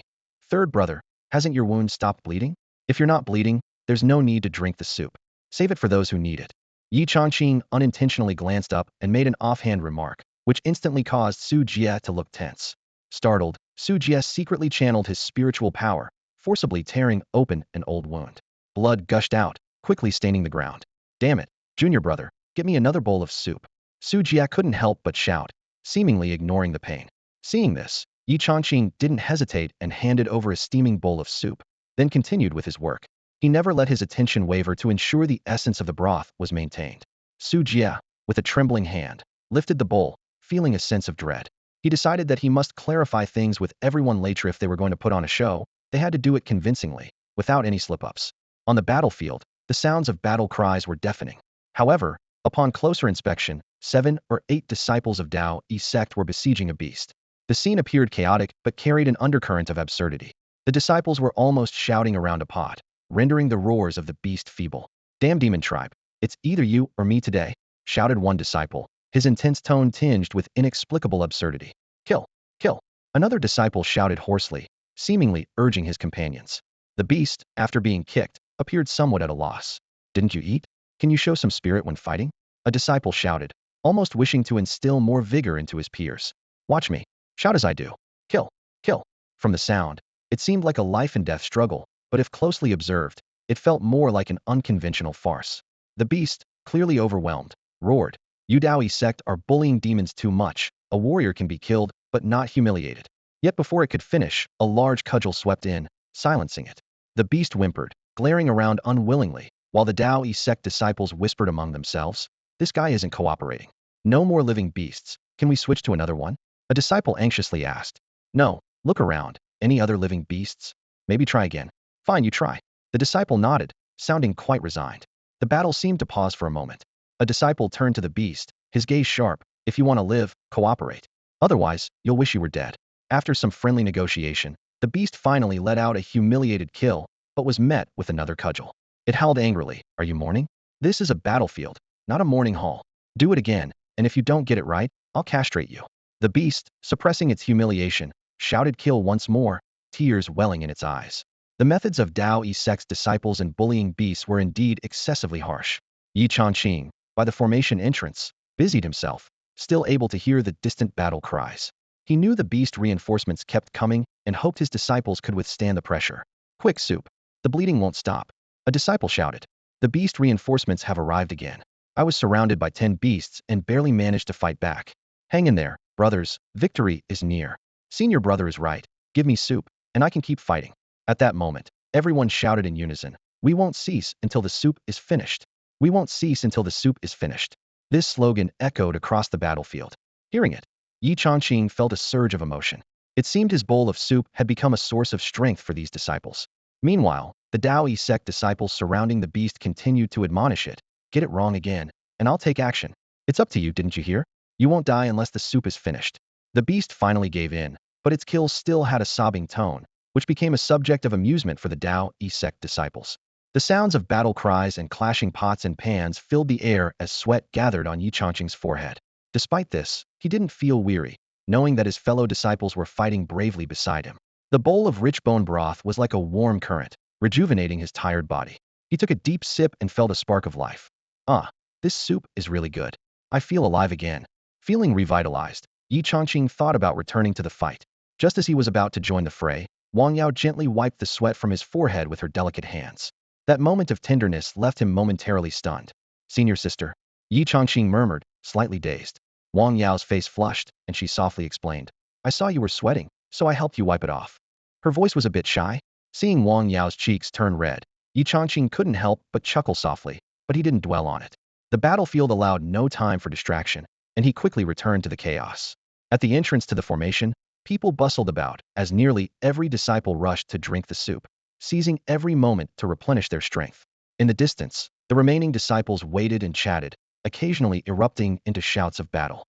third brother, hasn't your wound stopped bleeding? If you're not bleeding, there's no need to drink the soup. Save it for those who need it. Yi Chongqing unintentionally glanced up and made an offhand remark, which instantly caused Su Jie to look tense. Startled, Su Jie secretly channeled his spiritual power, forcibly tearing open an old wound. Blood gushed out, quickly staining the ground. Damn it, junior brother, get me another bowl of soup. Su Jie couldn't help but shout, seemingly ignoring the pain. Seeing this, Yi Chongqing didn't hesitate and handed over a steaming bowl of soup, then continued with his work. He never let his attention waver to ensure the essence of the broth was maintained. Su Jie, with a trembling hand, lifted the bowl, feeling a sense of dread. He decided that he must clarify things with everyone later if they were going to put on a show. They had to do it convincingly, without any slip-ups. On the battlefield, the sounds of battle cries were deafening. However, upon closer inspection, 7 or 8 disciples of Dao Sect were besieging a beast. The scene appeared chaotic but carried an undercurrent of absurdity. The disciples were almost shouting around a pot, rendering the roars of the beast feeble. Damn demon tribe, it's either you or me today, shouted one disciple, his intense tone tinged with inexplicable absurdity. Kill! Kill! Another disciple shouted hoarsely, seemingly urging his companions. The beast, after being kicked, appeared somewhat at a loss. Didn't you eat? Can you show some spirit when fighting? A disciple shouted, almost wishing to instill more vigor into his peers. Watch me. Shout as I do. Kill. Kill. From the sound, it seemed like a life and death struggle, but if closely observed, it felt more like an unconventional farce. The beast, clearly overwhelmed, roared, "You Daoi sect are bullying demons too much. A warrior can be killed, but not humiliated." Yet before it could finish, a large cudgel swept in, silencing it. The beast whimpered, glaring around unwillingly, while the Daoi sect disciples whispered among themselves, "This guy isn't cooperating. No more living beasts. Can we switch to another one?" A disciple anxiously asked. "No, look around. Any other living beasts? Maybe try again." "Fine, you try." The disciple nodded, sounding quite resigned. The battle seemed to pause for a moment. A disciple turned to the beast, his gaze sharp. "If you want to live, cooperate. Otherwise, you'll wish you were dead." After some friendly negotiation, the beast finally let out a humiliated kill, but was met with another cudgel. It howled angrily, "Are you mourning? This is a battlefield, not a mourning hall. Do it again, and if you don't get it right, I'll castrate you." The beast, suppressing its humiliation, shouted kill once more, tears welling in its eyes. The methods of Dao Sect's disciples in bullying beasts were indeed excessively harsh. Yi Changqing, by the formation entrance, busied himself, still able to hear the distant battle cries. He knew the beast reinforcements kept coming and hoped his disciples could withstand the pressure. "Quick, soup. The bleeding won't stop." A disciple shouted. "The beast reinforcements have arrived again. I was surrounded by 10 beasts and barely managed to fight back. Hang in there, brothers, victory is near." "Senior brother is right. Give me soup, and I can keep fighting." At that moment, everyone shouted in unison, "We won't cease until the soup is finished. We won't cease until the soup is finished." This slogan echoed across the battlefield. Hearing it, Yi Changqing felt a surge of emotion. It seemed his bowl of soup had become a source of strength for these disciples. Meanwhile, the Dao sect disciples surrounding the beast continued to admonish it, "Get it wrong again, and I'll take action. It's up to you, didn't you hear? You won't die unless the soup is finished." The beast finally gave in, but its kill still had a sobbing tone, which became a subject of amusement for the Dao sect disciples. The sounds of battle cries and clashing pots and pans filled the air as sweat gathered on Yi Changqing's forehead. Despite this, he didn't feel weary, knowing that his fellow disciples were fighting bravely beside him. The bowl of rich bone broth was like a warm current, rejuvenating his tired body. He took a deep sip and felt a spark of life. "Ah, this soup is really good. I feel alive again." Feeling revitalized, Yi Changqing thought about returning to the fight. Just as he was about to join the fray, Wang Yao gently wiped the sweat from his forehead with her delicate hands. That moment of tenderness left him momentarily stunned. "Senior sister," Yi Changqing murmured, slightly dazed. Wang Yao's face flushed, and she softly explained, "I saw you were sweating, so I helped you wipe it off." Her voice was a bit shy. Seeing Wang Yao's cheeks turn red, Yi Changqing couldn't help but chuckle softly, but he didn't dwell on it. The battlefield allowed no time for distraction, and he quickly returned to the chaos. At the entrance to the formation, people bustled about, as nearly every disciple rushed to drink the soup, seizing every moment to replenish their strength. In the distance, the remaining disciples waited and chatted, occasionally erupting into shouts of battle.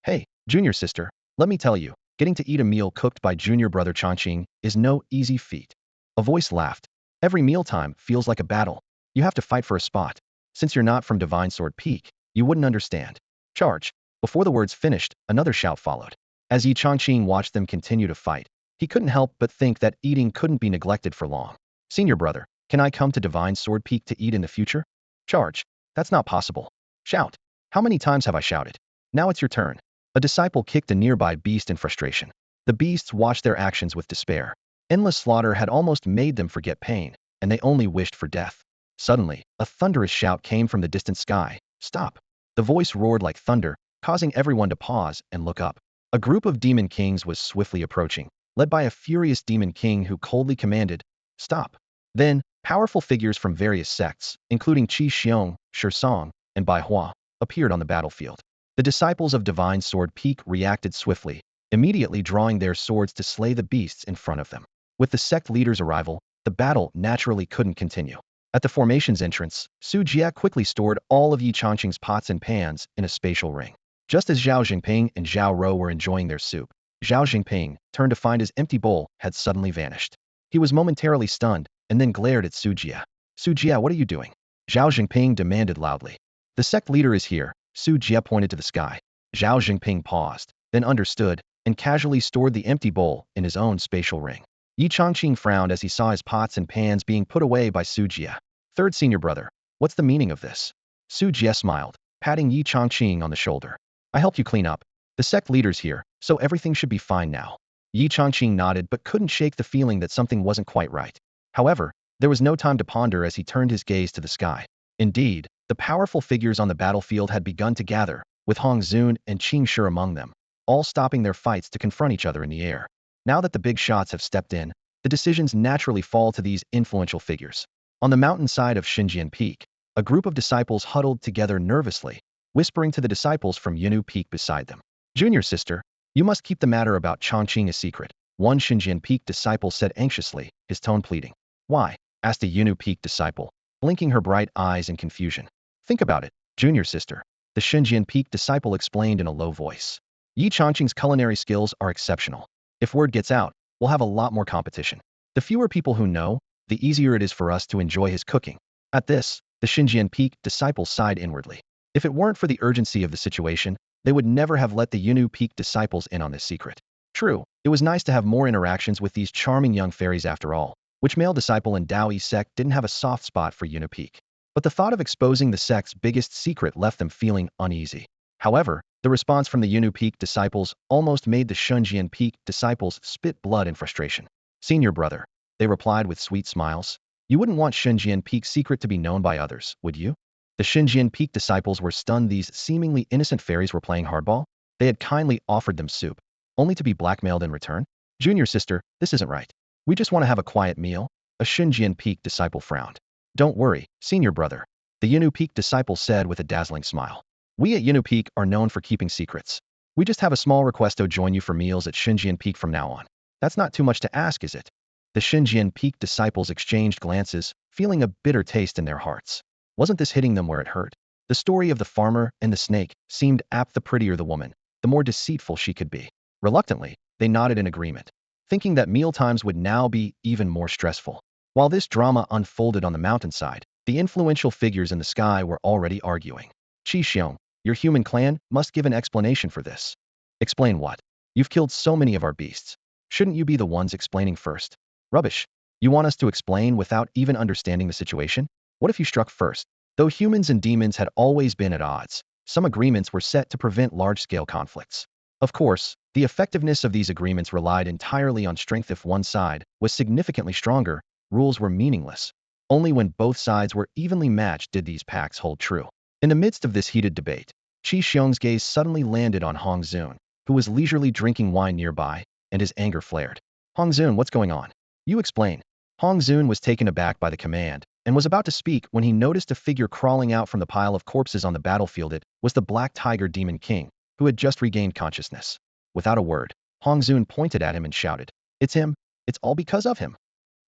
"Hey, junior sister, let me tell you, getting to eat a meal cooked by junior brother Changqing is no easy feat." A voice laughed. "Every mealtime feels like a battle. You have to fight for a spot. Since you're not from Divine Sword Peak, you wouldn't understand. Charge." Before the words finished, another shout followed. As Yi Changqing watched them continue to fight, he couldn't help but think that eating couldn't be neglected for long. "Senior brother, can I come to Divine Sword Peak to eat in the future?" "Charge. That's not possible." "Shout. How many times have I shouted? Now it's your turn." A disciple kicked a nearby beast in frustration. The beasts watched their actions with despair. Endless slaughter had almost made them forget pain, and they only wished for death. Suddenly, a thunderous shout came from the distant sky. "Stop." The voice roared like thunder, causing everyone to pause and look up. A group of demon kings was swiftly approaching, led by a furious demon king who coldly commanded, "Stop." Then, powerful figures from various sects, including Qi Xiong, Shi Song, and Bai Hua, appeared on the battlefield. The disciples of Divine Sword Peak reacted swiftly, immediately drawing their swords to slay the beasts in front of them. With the sect leader's arrival, the battle naturally couldn't continue. At the formation's entrance, Su Jia quickly stored all of Yi Changqing's pots and pans in a spatial ring. Just as Zhao Jingping and Zhao Rou were enjoying their soup, Zhao Jingping turned to find his empty bowl had suddenly vanished. He was momentarily stunned, and then glared at Su Jia. "Su Jia, what are you doing?" Zhao Jingping demanded loudly. "The sect leader is here." Su Jia pointed to the sky. Zhao Jingping paused, then understood, and casually stored the empty bowl in his own spatial ring. Yi Changqing frowned as he saw his pots and pans being put away by Su Jie. Third senior brother, what's the meaning of this? Su Jie smiled, patting Yi Changqing on the shoulder. I helped you clean up. The sect leader's here, so everything should be fine now. Yi Changqing nodded but couldn't shake the feeling that something wasn't quite right. However, there was no time to ponder as he turned his gaze to the sky. Indeed, the powerful figures on the battlefield had begun to gather, with Hong Zun and Qing Shi among them, all stopping their fights to confront each other in the air. Now that the big shots have stepped in, the decisions naturally fall to these influential figures. On the mountainside of Xinjian Peak, a group of disciples huddled together nervously, whispering to the disciples from Yunu Peak beside them. Junior sister, you must keep the matter about Chongqing a secret, one Xinjian Peak disciple said anxiously, his tone pleading. Why? Asked a Yunu Peak disciple, blinking her bright eyes in confusion. Think about it, junior sister, the Xinjian Peak disciple explained in a low voice. Yi Chongqing's culinary skills are exceptional. If word gets out, we'll have a lot more competition. The fewer people who know, the easier it is for us to enjoy his cooking. At this, the Xinjian Peak disciple sighed inwardly. If it weren't for the urgency of the situation, they would never have let the Yunu Peak disciples in on this secret. True, it was nice to have more interactions with these charming young fairies after all, which male disciple in Daoyi sect didn't have a soft spot for Yunu Peak. But the thought of exposing the sect's biggest secret left them feeling uneasy. However, the response from the Yunu Peak disciples almost made the Xinjian Peak disciples spit blood in frustration. Senior brother, they replied with sweet smiles. You wouldn't want Xinjian Peak's secret to be known by others, would you? The Xinjian Peak disciples were stunned these seemingly innocent fairies were playing hardball. They had kindly offered them soup, only to be blackmailed in return. Junior sister, this isn't right. We just want to have a quiet meal. A Xinjian Peak disciple frowned. Don't worry, senior brother, the Yunu Peak disciple said with a dazzling smile. We at Yunu Peak are known for keeping secrets. We just have a small request to join you for meals at Xinjian Peak from now on. That's not too much to ask, is it? The Xinjian Peak disciples exchanged glances, feeling a bitter taste in their hearts. Wasn't this hitting them where it hurt? The story of the farmer and the snake seemed apt. The prettier the woman, the more deceitful she could be. Reluctantly, they nodded in agreement, thinking that mealtimes would now be even more stressful. While this drama unfolded on the mountainside, the influential figures in the sky were already arguing. Qi Xiong, your human clan must give an explanation for this. Explain what? You've killed so many of our beasts. Shouldn't you be the ones explaining first? Rubbish. You want us to explain without even understanding the situation? What if you struck first? Though humans and demons had always been at odds, some agreements were set to prevent large-scale conflicts. Of course, the effectiveness of these agreements relied entirely on strength. If one side was significantly stronger, rules were meaningless. Only when both sides were evenly matched did these pacts hold true. In the midst of this heated debate, Qi Xiong's gaze suddenly landed on Hong Zun, who was leisurely drinking wine nearby, and his anger flared. Hong Zun, what's going on? You explain. Hong Zun was taken aback by the command, and was about to speak when he noticed a figure crawling out from the pile of corpses on the battlefield. It was the Black Tiger Demon King, who had just regained consciousness. Without a word, Hong Zun pointed at him and shouted, It's him! It's all because of him!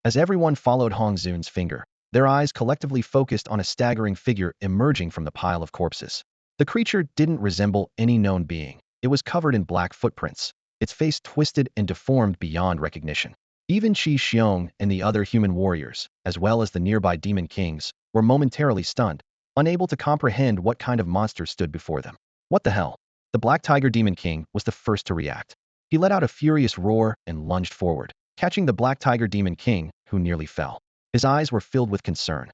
As everyone followed Hong Zun's finger, their eyes collectively focused on a staggering figure emerging from the pile of corpses. The creature didn't resemble any known being. It was covered in black footprints, its face twisted and deformed beyond recognition. Even Qi Xiong and the other human warriors, as well as the nearby demon kings, were momentarily stunned, unable to comprehend what kind of monster stood before them. What the hell? The Black Tiger Demon King was the first to react. He let out a furious roar and lunged forward, catching the Black Tiger Demon King, who nearly fell. His eyes were filled with concern.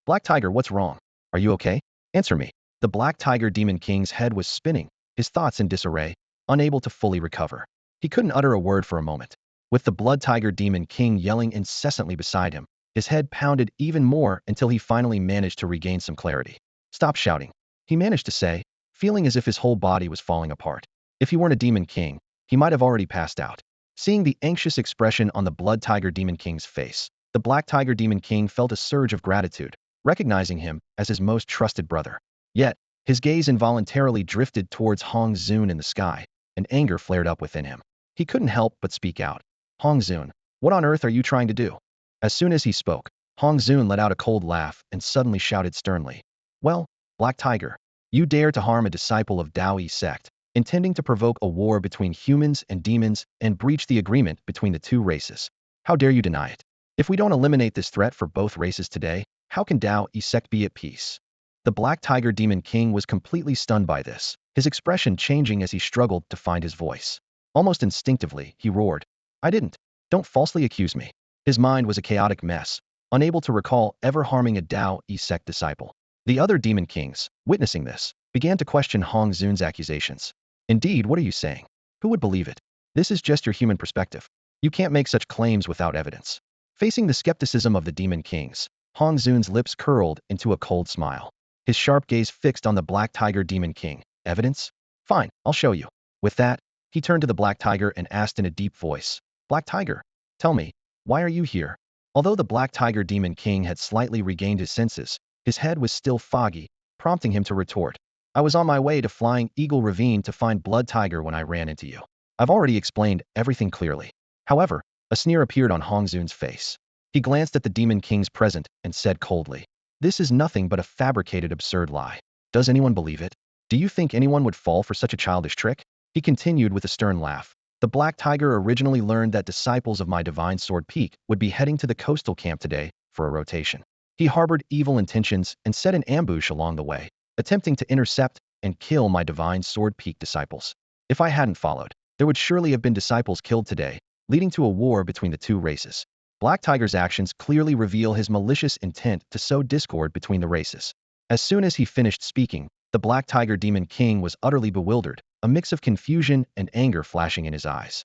Black Tiger, what's wrong? Are you okay? Answer me. The Black Tiger Demon King's head was spinning, his thoughts in disarray, unable to fully recover. He couldn't utter a word for a moment. With the Blood Tiger Demon King yelling incessantly beside him, his head pounded even more until he finally managed to regain some clarity. Stop shouting, he managed to say, feeling as if his whole body was falling apart. If he weren't a Demon King, he might have already passed out. Seeing the anxious expression on the Blood Tiger Demon King's face, the Black Tiger Demon King felt a surge of gratitude, recognizing him as his most trusted brother. Yet, his gaze involuntarily drifted towards Hong Zun in the sky, and anger flared up within him. He couldn't help but speak out. Hong Zun, what on earth are you trying to do? As soon as he spoke, Hong Zun let out a cold laugh and suddenly shouted sternly, Well, Black Tiger, you dare to harm a disciple of Daoyi sect, intending to provoke a war between humans and demons and breach the agreement between the two races. How dare you deny it? If we don't eliminate this threat for both races today, how can Daoyi sect be at peace? The Black Tiger Demon King was completely stunned by this, his expression changing as he struggled to find his voice. Almost instinctively, he roared. I didn't. Don't falsely accuse me. His mind was a chaotic mess, unable to recall ever harming a Tao Sect disciple. The other demon kings, witnessing this, began to question Hong Zun's accusations. Indeed, what are you saying? Who would believe it? This is just your human perspective. You can't make such claims without evidence. Facing the skepticism of the demon kings, Hong Zun's lips curled into a cold smile. His sharp gaze fixed on the Black Tiger Demon King. Evidence? Fine, I'll show you. With that, he turned to the Black Tiger and asked in a deep voice, Black Tiger, tell me, why are you here? Although the Black Tiger Demon King had slightly regained his senses, his head was still foggy, prompting him to retort. I was on my way to Flying Eagle Ravine to find Blood Tiger when I ran into you. I've already explained everything clearly. However, a sneer appeared on Hong Zun's face. He glanced at the Demon Kings present and said coldly, this is nothing but a fabricated absurd lie. Does anyone believe it? Do you think anyone would fall for such a childish trick? He continued with a stern laugh. The Black Tiger originally learned that disciples of my divine sword Peak would be heading to the coastal camp today for a rotation. He harbored evil intentions and set an ambush along the way, attempting to intercept and kill my divine sword Peak disciples. If I hadn't followed, there would surely have been disciples killed today, leading to a war between the two races. Black Tiger's actions clearly reveal his malicious intent to sow discord between the races. As soon as he finished speaking, the Black Tiger Demon King was utterly bewildered, a mix of confusion and anger flashing in his eyes.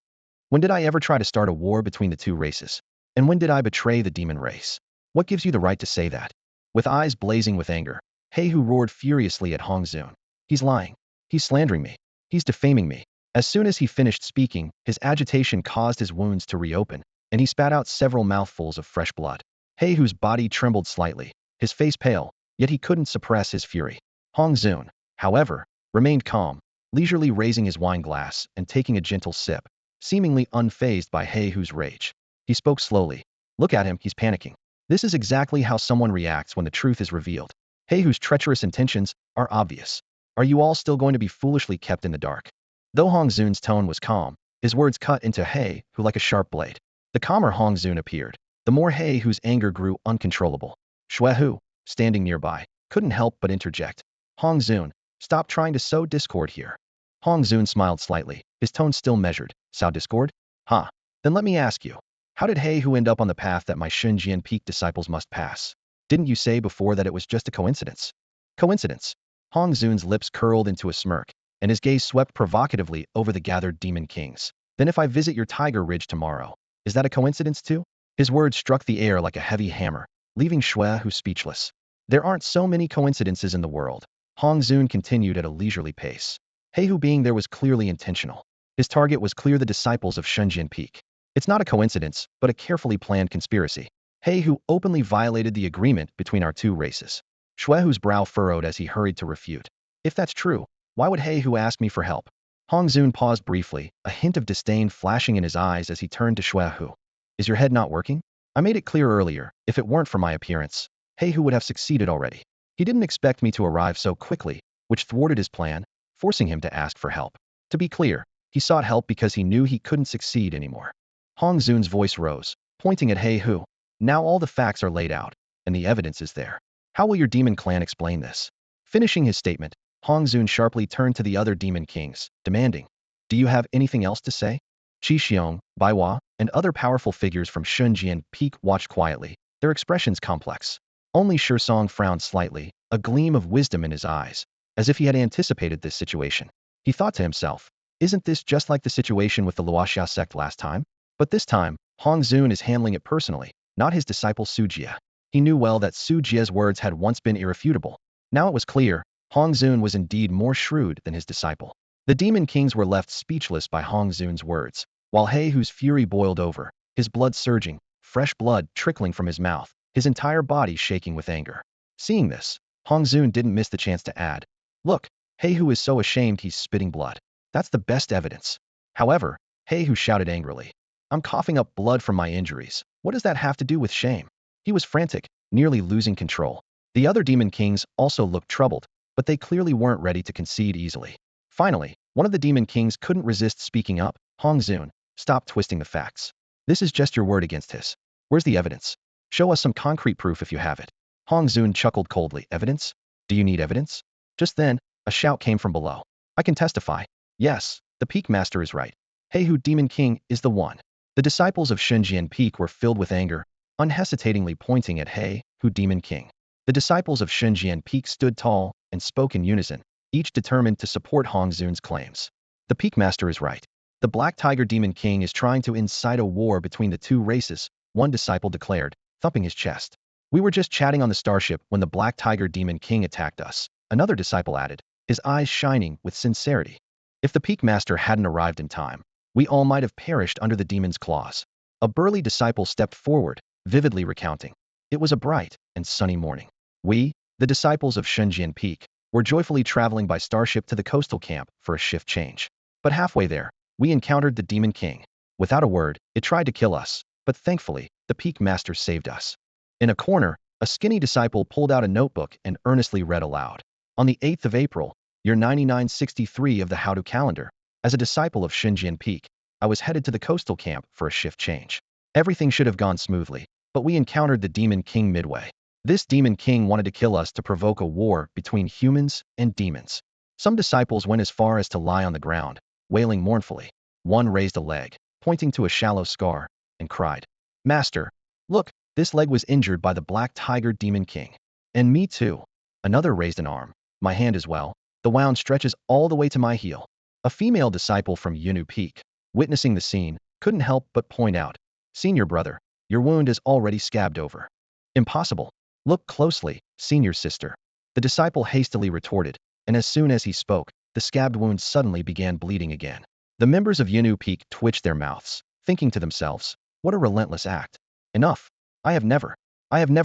When did I ever try to start a war between the two races? And when did I betray the demon race? What gives you the right to say that? With eyes blazing with anger, Heihu roared furiously at Hong Zun. He's lying. He's slandering me. He's defaming me. As soon as he finished speaking, his agitation caused his wounds to reopen, and he spat out several mouthfuls of fresh blood. Heihu's body trembled slightly, his face pale, yet he couldn't suppress his fury. Hong Zun, however, remained calm, leisurely raising his wine glass and taking a gentle sip, seemingly unfazed by Heihu's rage. He spoke slowly. Look at him, he's panicking. This is exactly how someone reacts when the truth is revealed. Heihu's treacherous intentions are obvious. Are you all still going to be foolishly kept in the dark? Though Hong Zun's tone was calm, his words cut into Heihu like a sharp blade. The calmer Hong Zun appeared, the more Heihu's anger grew uncontrollable. Xuehu, standing nearby, couldn't help but interject. Hong Zun, stop trying to sow discord here. Hong Zun smiled slightly, his tone still measured. Sow discord? Huh. Then let me ask you. How did Heihu end up on the path that my Shunjian Peak disciples must pass? Didn't you say before that it was just a coincidence? Coincidence? Hong Zun's lips curled into a smirk, and his gaze swept provocatively over the gathered demon kings. Then if I visit your Tiger Ridge tomorrow, is that a coincidence too? His words struck the air like a heavy hammer, leaving Xuehu speechless. There aren't so many coincidences in the world. Hong Zun continued at a leisurely pace. Heihu being there was clearly intentional. His target was clear: the disciples of Shunjian Peak. It's not a coincidence, but a carefully planned conspiracy. Heihu openly violated the agreement between our two races. Xuehu's brow furrowed as he hurried to refute. If that's true, why would Heihu ask me for help? Hong Zun paused briefly, a hint of disdain flashing in his eyes as he turned to Xuehu. Is your head not working? I made it clear earlier, if it weren't for my appearance, Heihu would have succeeded already. He didn't expect me to arrive so quickly, which thwarted his plan, forcing him to ask for help. To be clear, he sought help because he knew he couldn't succeed anymore. Hong Zun's voice rose, pointing at Heihu. Now all the facts are laid out, and the evidence is there. How will your demon clan explain this? Finishing his statement, Hong Zun sharply turned to the other demon kings, demanding, do you have anything else to say? Qi Xiong, Baiwa, and other powerful figures from Shunjian Peak watched quietly, their expressions complex. Only Song frowned slightly, a gleam of wisdom in his eyes, as if he had anticipated this situation. He thought to himself, isn't this just like the situation with the Luoxia sect last time? But this time, Hong Zun is handling it personally, not his disciple Su Jie. He knew well that Su Jie's words had once been irrefutable. Now it was clear, Hong Zun was indeed more shrewd than his disciple. The demon kings were left speechless by Hong Zun's words, while Heihu's fury boiled over, his blood surging, fresh blood trickling from his mouth, his entire body shaking with anger. Seeing this, Hong Zun didn't miss the chance to add, look, Heihu is so ashamed he's spitting blood. That's the best evidence. However, Heihu shouted angrily, I'm coughing up blood from my injuries. What does that have to do with shame? He was frantic, nearly losing control. The other demon kings also looked troubled, but they clearly weren't ready to concede easily. Finally, one of the demon kings couldn't resist speaking up. Hong Zun, stop twisting the facts. This is just your word against his. Where's the evidence? Show us some concrete proof if you have it. Hong Zun chuckled coldly. Evidence? Do you need evidence? Just then, a shout came from below. I can testify. Yes, the Peak Master is right. Hey, who Demon King is the one. The disciples of Shenjian Peak were filled with anger, unhesitatingly pointing at Hey, who Demon King. The disciples of Shenjian Peak stood tall and spoke in unison, each determined to support Hong Zun's claims. The Peak Master is right. The Black Tiger Demon King is trying to incite a war between the two races, one disciple declared, thumping his chest. We were just chatting on the starship when the Black Tiger Demon King attacked us, another disciple added, his eyes shining with sincerity. If the Peak Master hadn't arrived in time, we all might have perished under the demon's claws. A burly disciple stepped forward, vividly recounting. It was a bright and sunny morning. We, the disciples of Shenjian Peak, were joyfully traveling by starship to the coastal camp for a shift change. But halfway there, we encountered the Demon King. Without a word, it tried to kill us, but thankfully, the Peak Master saved us. In a corner, a skinny disciple pulled out a notebook and earnestly read aloud. On the 8th of April, year 9963 of the Howdu calendar, as a disciple of Shenjian Peak, I was headed to the coastal camp for a shift change. Everything should have gone smoothly, but we encountered the Demon King midway. This Demon King wanted to kill us to provoke a war between humans and demons. Some disciples went as far as to lie on the ground, wailing mournfully. One raised a leg, pointing to a shallow scar, and cried, "Master, look, this leg was injured by the Black Tiger Demon King. And me too." Another raised an arm, "My hand as well. The wound stretches all the way to my heel." A female disciple from Yunu Peak, witnessing the scene, couldn't help but point out, "Senior brother, your wound is already scabbed over." "Impossible. Look closely, senior sister." The disciple hastily retorted, and as soon as he spoke, the scabbed wound suddenly began bleeding again. The members of Yunu Peak twitched their mouths, thinking to themselves, what a relentless act. Enough. I have never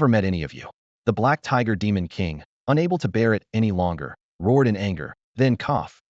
met any of you. The Black Tiger Demon King, unable to bear it any longer, roared in anger, then coughed,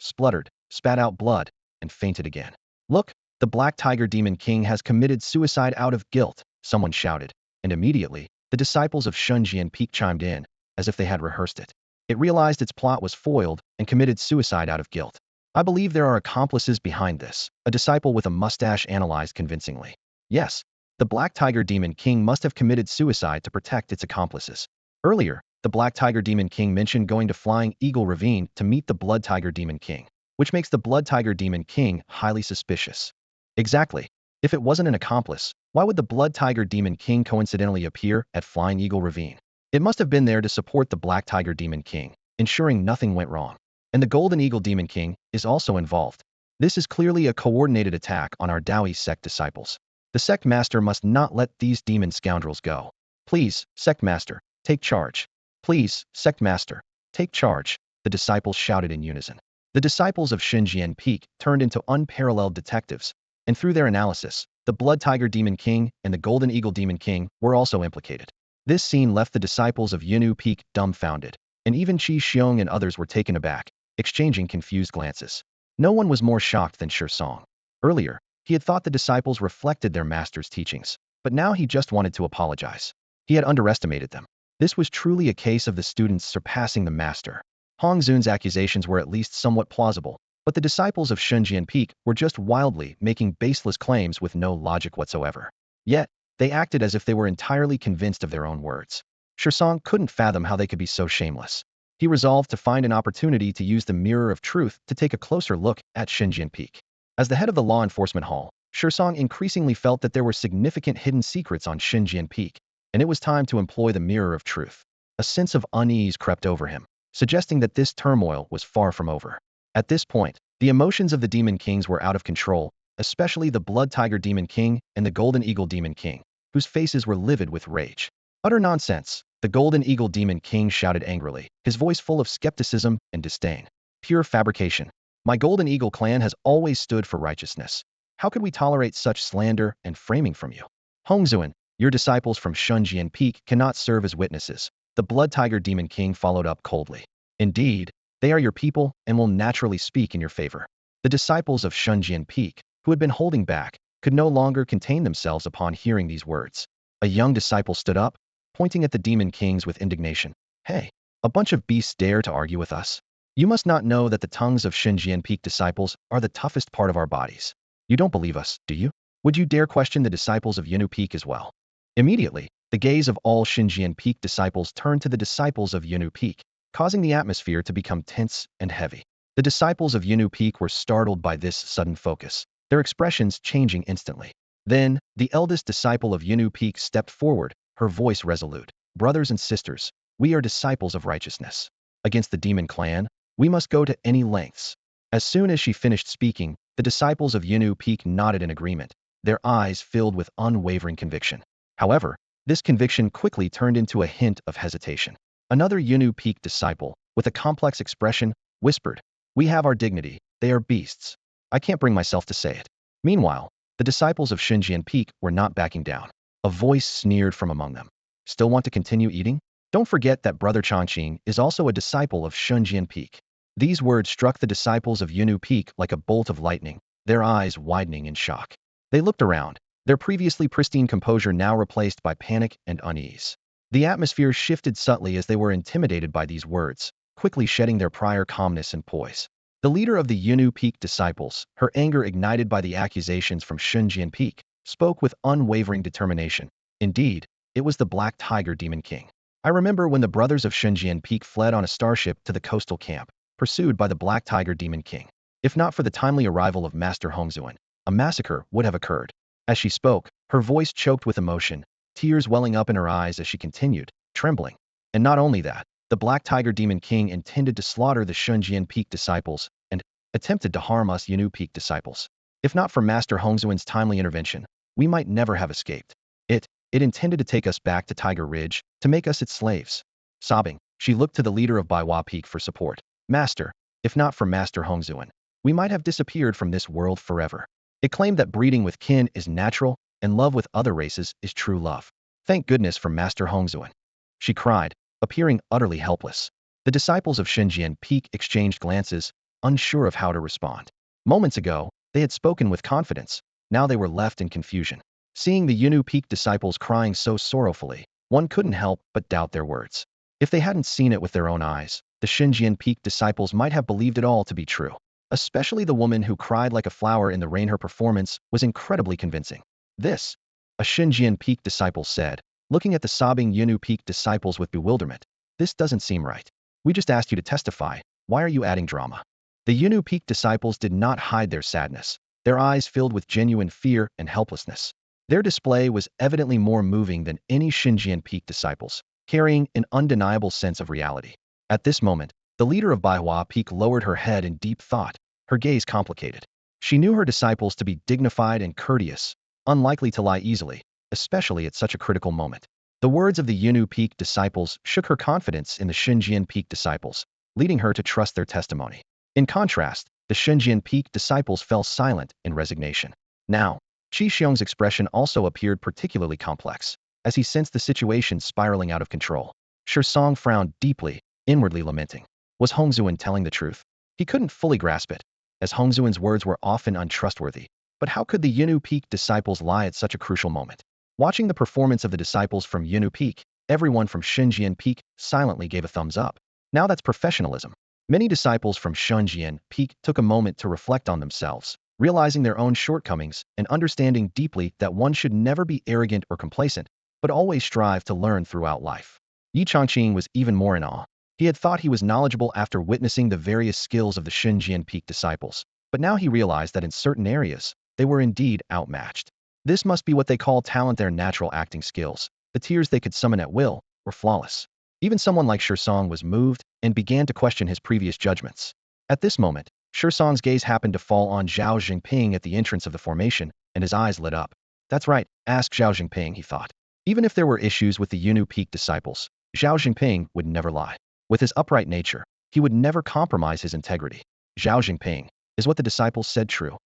spluttered, spat out blood, and fainted again. "Look, the Black Tiger Demon King has committed suicide out of guilt," someone shouted, and immediately, the disciples of Shenjian Peak chimed in, as if they had rehearsed it. It realized its plot was foiled and committed suicide out of guilt. "I believe there are accomplices behind this," a disciple with a mustache analyzed convincingly. Yes, the Black Tiger Demon King must have committed suicide to protect its accomplices. Earlier, the Black Tiger Demon King mentioned going to Flying Eagle Ravine to meet the Blood Tiger Demon King, which makes the Blood Tiger Demon King highly suspicious. Exactly. If it wasn't an accomplice, why would the Blood Tiger Demon King coincidentally appear at Flying Eagle Ravine? It must have been there to support the Black Tiger Demon King, ensuring nothing went wrong. And the Golden Eagle Demon King is also involved. This is clearly a coordinated attack on our Dawi Sect disciples. The Sect Master must not let these demon scoundrels go. "Please, Sect Master, take charge. Please, Sect Master, take charge," the disciples shouted in unison. The disciples of Shenjian Peak turned into unparalleled detectives, and through their analysis, the Blood Tiger Demon King and the Golden Eagle Demon King were also implicated. This scene left the disciples of Yunu Peak dumbfounded, and even Qi Xiong and others were taken aback, exchanging confused glances. No one was more shocked than Song. Earlier, he had thought the disciples reflected their master's teachings, but now he just wanted to apologize. He had underestimated them. This was truly a case of the students surpassing the master. Hong Zun's accusations were at least somewhat plausible, but the disciples of Shenjian Peak were just wildly making baseless claims with no logic whatsoever. Yet, they acted as if they were entirely convinced of their own words. Song couldn't fathom how they could be so shameless. He resolved to find an opportunity to use the mirror of truth to take a closer look at Shenjian Peak. As the head of the law enforcement hall, Song increasingly felt that there were significant hidden secrets on Shenjian Peak, and it was time to employ the mirror of truth. A sense of unease crept over him, suggesting that this turmoil was far from over. At this point, the emotions of the Demon Kings were out of control, especially the Blood Tiger Demon King and the Golden Eagle Demon King, whose faces were livid with rage. "Utter nonsense," the Golden Eagle Demon King shouted angrily, his voice full of skepticism and disdain. "Pure fabrication. My Golden Eagle clan has always stood for righteousness. How could we tolerate such slander and framing from you? Hongzuan, your disciples from Shenjian Peak cannot serve as witnesses," the Blood Tiger Demon King followed up coldly. "Indeed, they are your people and will naturally speak in your favor." The disciples of Shenjian Peak, who had been holding back, could no longer contain themselves upon hearing these words. A young disciple stood up, pointing at the Demon Kings with indignation. "Hey, a bunch of beasts dare to argue with us? You must not know that the tongues of Shenjian Peak disciples are the toughest part of our bodies. You don't believe us, do you? Would you dare question the disciples of Yunu Peak as well?" Immediately, the gaze of all Shenjian Peak disciples turned to the disciples of Yunu Peak, causing the atmosphere to become tense and heavy. The disciples of Yunu Peak were startled by this sudden focus, their expressions changing instantly. Then, the eldest disciple of Yunu Peak stepped forward, her voice resolute. Brothers and sisters, we are disciples of righteousness. Against the demon clan, we must go to any lengths. As soon as she finished speaking, the disciples of Yunu Peak nodded in agreement, their eyes filled with unwavering conviction. However, this conviction quickly turned into a hint of hesitation. Another Yunu Peak disciple, with a complex expression, whispered, "We have our dignity, they are beasts. I can't bring myself to say it." Meanwhile, the disciples of Xinjian Peak were not backing down. A voice sneered from among them. "Still want to continue eating? Don't forget that Brother Changqing is also a disciple of Xinjian Peak." These words struck the disciples of Yunu Peak like a bolt of lightning, their eyes widening in shock. They looked around, their previously pristine composure now replaced by panic and unease. The atmosphere shifted subtly as they were intimidated by these words, quickly shedding their prior calmness and poise. The leader of the Yunu Peak disciples, her anger ignited by the accusations from Xinjian Peak, spoke with unwavering determination. Indeed, it was the Black Tiger Demon King. "I remember when the brothers of Xinjian Peak fled on a starship to the coastal camp, pursued by the Black Tiger Demon King. If not for the timely arrival of Master Hongzuan, a massacre would have occurred." As she spoke, her voice choked with emotion, tears welling up in her eyes as she continued, trembling. And not only that, the Black Tiger Demon King intended to slaughter the Xinjian Peak disciples and attempted to harm us Yunu Peak disciples. If not for Master Hongzuan's timely intervention, we might never have escaped. It intended to take us back to Tiger Ridge, to make us its slaves. Sobbing, she looked to the leader of Baiwa Peak for support. "Master, if not for Master Hongzuan, we might have disappeared from this world forever." It claimed that breeding with kin is natural, and love with other races is true love. "Thank goodness for Master Hongzuan," she cried, appearing utterly helpless. The disciples of Xinjian Peak exchanged glances, unsure of how to respond. Moments ago, they had spoken with confidence. Now they were left in confusion. Seeing the Yunu Peak disciples crying so sorrowfully, one couldn't help but doubt their words. If they hadn't seen it with their own eyes, the Xinjian Peak disciples might have believed it all to be true. Especially the woman who cried like a flower in the rain. Her performance was incredibly convincing. "This," a Xinjian Peak disciple said, looking at the sobbing Yunu Peak disciples with bewilderment, "this doesn't seem right. We just asked you to testify. Why are you adding drama?" The Yunu Peak disciples did not hide their sadness, their eyes filled with genuine fear and helplessness. Their display was evidently more moving than any Xinjian Peak disciples, carrying an undeniable sense of reality. At this moment, the leader of Baiwa Peak lowered her head in deep thought, her gaze complicated. She knew her disciples to be dignified and courteous, unlikely to lie easily, especially at such a critical moment. The words of the Yunu Peak disciples shook her confidence in the Xinjian Peak disciples, leading her to trust their testimony. In contrast, the Xinjian Peak disciples fell silent in resignation. Now, Qi Xiong's expression also appeared particularly complex, as he sensed the situation spiraling out of control. Song frowned deeply, inwardly lamenting. Was Hongzuan telling the truth? He couldn't fully grasp it, as Hongzuan's words were often untrustworthy. But how could the Yunu Peak disciples lie at such a crucial moment? Watching the performance of the disciples from Yunu Peak, everyone from Xinjian Peak silently gave a thumbs up. Now that's professionalism. Many disciples from Xinjian Peak took a moment to reflect on themselves, realizing their own shortcomings and understanding deeply that one should never be arrogant or complacent, but always strive to learn throughout life. Yi Changqing was even more in awe. He had thought he was knowledgeable after witnessing the various skills of the Xinjian Peak disciples, but now he realized that in certain areas, they were indeed outmatched. This must be what they call talent. Their natural acting skills, the tears they could summon at will, were flawless. Even someone like Song was moved and began to question his previous judgments. At this moment, Song's gaze happened to fall on Zhao Jingping at the entrance of the formation, and his eyes lit up. "That's right, ask Zhao Jingping," he thought. Even if there were issues with the Yunu Peak disciples, Zhao Jingping would never lie. With his upright nature, he would never compromise his integrity. "Zhao Jingping, is what the disciples said true?"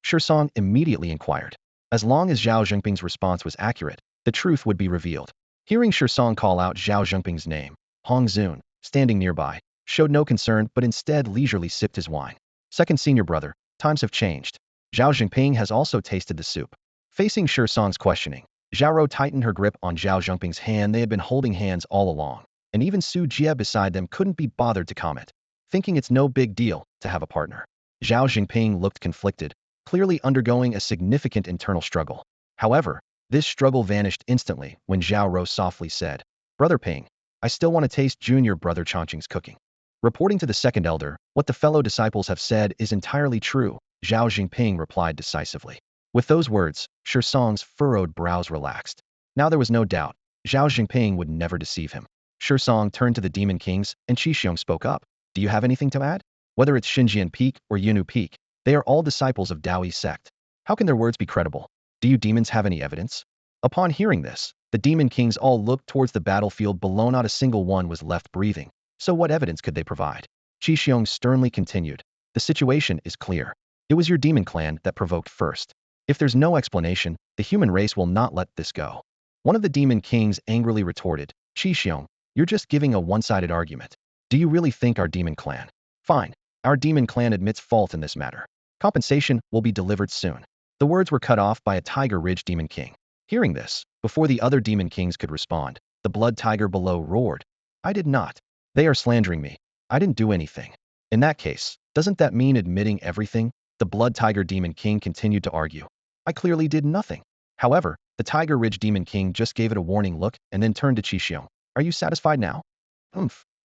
Song immediately inquired. As long as Zhao Jingping's response was accurate, the truth would be revealed. Hearing Song call out Zhao Jingping's name, Hong Zun, standing nearby, showed no concern but instead leisurely sipped his wine. "Second senior brother, times have changed. Zhao Jingping has also tasted the soup." Facing Song's questioning, Zhao tightened her grip on Zhao Jingping's hand. They had been holding hands all along, and even Su Jie beside them couldn't be bothered to comment, thinking it's no big deal to have a partner. Zhao Jingping looked conflicted, clearly undergoing a significant internal struggle. However, this struggle vanished instantly when Zhao softly said, "Brother Ping, I still want to taste junior brother Changqing's cooking." Reporting to the second elder, what the fellow disciples have said is entirely true, Zhao Jingping replied decisively. With those words, Song's furrowed brows relaxed. Now there was no doubt, Zhao Jingping would never deceive him. Song turned to the demon kings, and Xiong spoke up. Do you have anything to add? Whether it's Xinjian Peak or Yunu Peak, they are all disciples of Daoi's sect. How can their words be credible? Do you demons have any evidence? Upon hearing this, the demon kings all looked towards the battlefield below. Not a single one was left breathing. So what evidence could they provide? Xiong sternly continued. The situation is clear. It was your demon clan that provoked first. If there's no explanation, the human race will not let this go. One of the demon kings angrily retorted, Xiong, you're just giving a one-sided argument. Do you really think our demon clan? Fine. Our demon clan admits fault in this matter. Compensation will be delivered soon. The words were cut off by a Tiger Ridge demon king. Hearing this, before the other demon kings could respond, the blood tiger below roared. I did not. They are slandering me. I didn't do anything. In that case, doesn't that mean admitting everything? The blood tiger demon king continued to argue. I clearly did nothing. However, the Tiger Ridge demon king just gave it a warning look and then turned to Xiong. Are you satisfied now?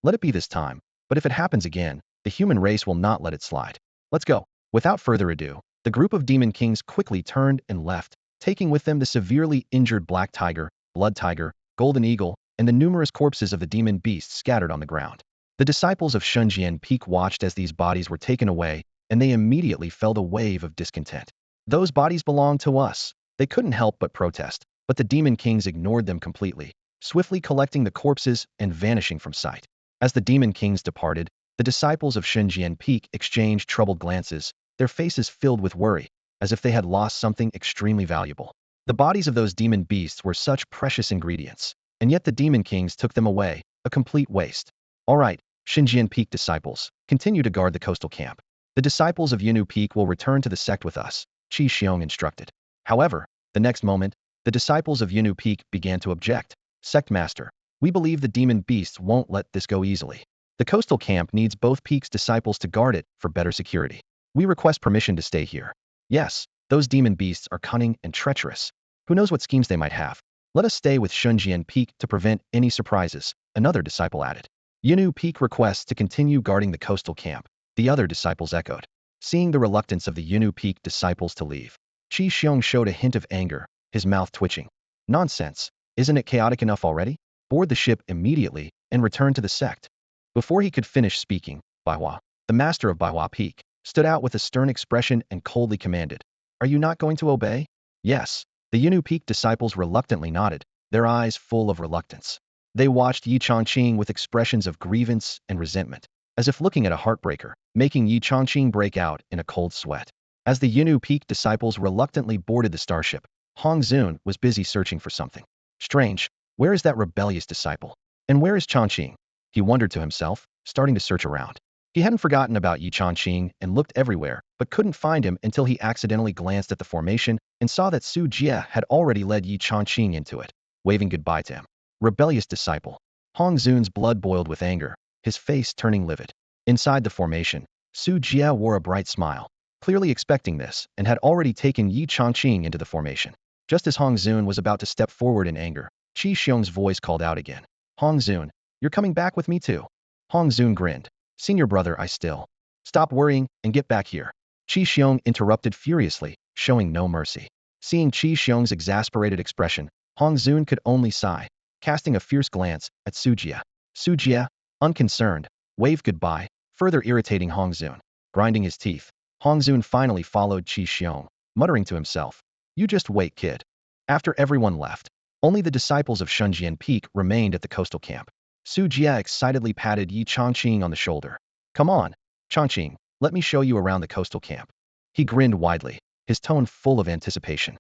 Let it be this time. But if it happens again, the human race will not let it slide. Let's go. Without further ado, the group of demon kings quickly turned and left, taking with them the severely injured black tiger, blood tiger, golden eagle, and the numerous corpses of the demon beasts scattered on the ground. The disciples of Xinjian Peak watched as these bodies were taken away, and they immediately felt a wave of discontent. Those bodies belong to us. They couldn't help but protest, but the demon kings ignored them completely, swiftly collecting the corpses and vanishing from sight. As the demon kings departed, the disciples of Xinjian Peak exchanged troubled glances, their faces filled with worry, as if they had lost something extremely valuable. The bodies of those demon beasts were such precious ingredients, and yet the demon kings took them away, a complete waste. All right, Xinjian Peak disciples, continue to guard the coastal camp. The disciples of Yunu Peak will return to the sect with us, Xiong instructed. However, the next moment, the disciples of Yunu Peak began to object. Sect Master, we believe the demon beasts won't let this go easily. The coastal camp needs both peaks' disciples to guard it for better security. We request permission to stay here. Yes, those demon beasts are cunning and treacherous. Who knows what schemes they might have? Let us stay with Xinjian Peak to prevent any surprises, another disciple added. Yunu Peak requests to continue guarding the coastal camp, the other disciples echoed. Seeing the reluctance of the Yunu Peak disciples to leave, Xiong showed a hint of anger, his mouth twitching. Nonsense. Isn't it chaotic enough already? Board the ship immediately and return to the sect. Before he could finish speaking, Baihua, the master of Baihua Peak, stood out with a stern expression and coldly commanded. Are you not going to obey? Yes. The Yunu Peak disciples reluctantly nodded, their eyes full of reluctance. They watched Yi Chongqing with expressions of grievance and resentment, as if looking at a heartbreaker, making Yi Chongqing break out in a cold sweat. As the Yunu Peak disciples reluctantly boarded the starship, Hong Zun was busy searching for something. Strange, where is that rebellious disciple? And where is Chongqing? He wondered to himself, starting to search around. He hadn't forgotten about Yi Chongqing and looked everywhere, but couldn't find him until he accidentally glanced at the formation and saw that Su Jie had already led Yi Chongqing into it, waving goodbye to him. Rebellious disciple. Hong Zun's blood boiled with anger, his face turning livid. Inside the formation, Su Jie wore a bright smile, clearly expecting this, and had already taken Yi Chongqing into the formation. Just as Hong Zun was about to step forward in anger, Xiong's voice called out again. Hong Zun, you're coming back with me too. Hong Zun grinned. Senior brother, I still. Stop worrying and get back here. Xiong interrupted furiously, showing no mercy. Seeing Xiong's exasperated expression, Hong Zun could only sigh, casting a fierce glance at Su Jie. Su Jie, unconcerned, waved goodbye, further irritating Hong Zun. Grinding his teeth, Hong Zun finally followed Xiong, muttering to himself, You just wait, kid. After everyone left, only the disciples of Xinjian Peak remained at the coastal camp. Su Jie excitedly patted Yi Chongqing on the shoulder. Come on, Chongqing, let me show you around the coastal camp. He grinned widely, his tone full of anticipation.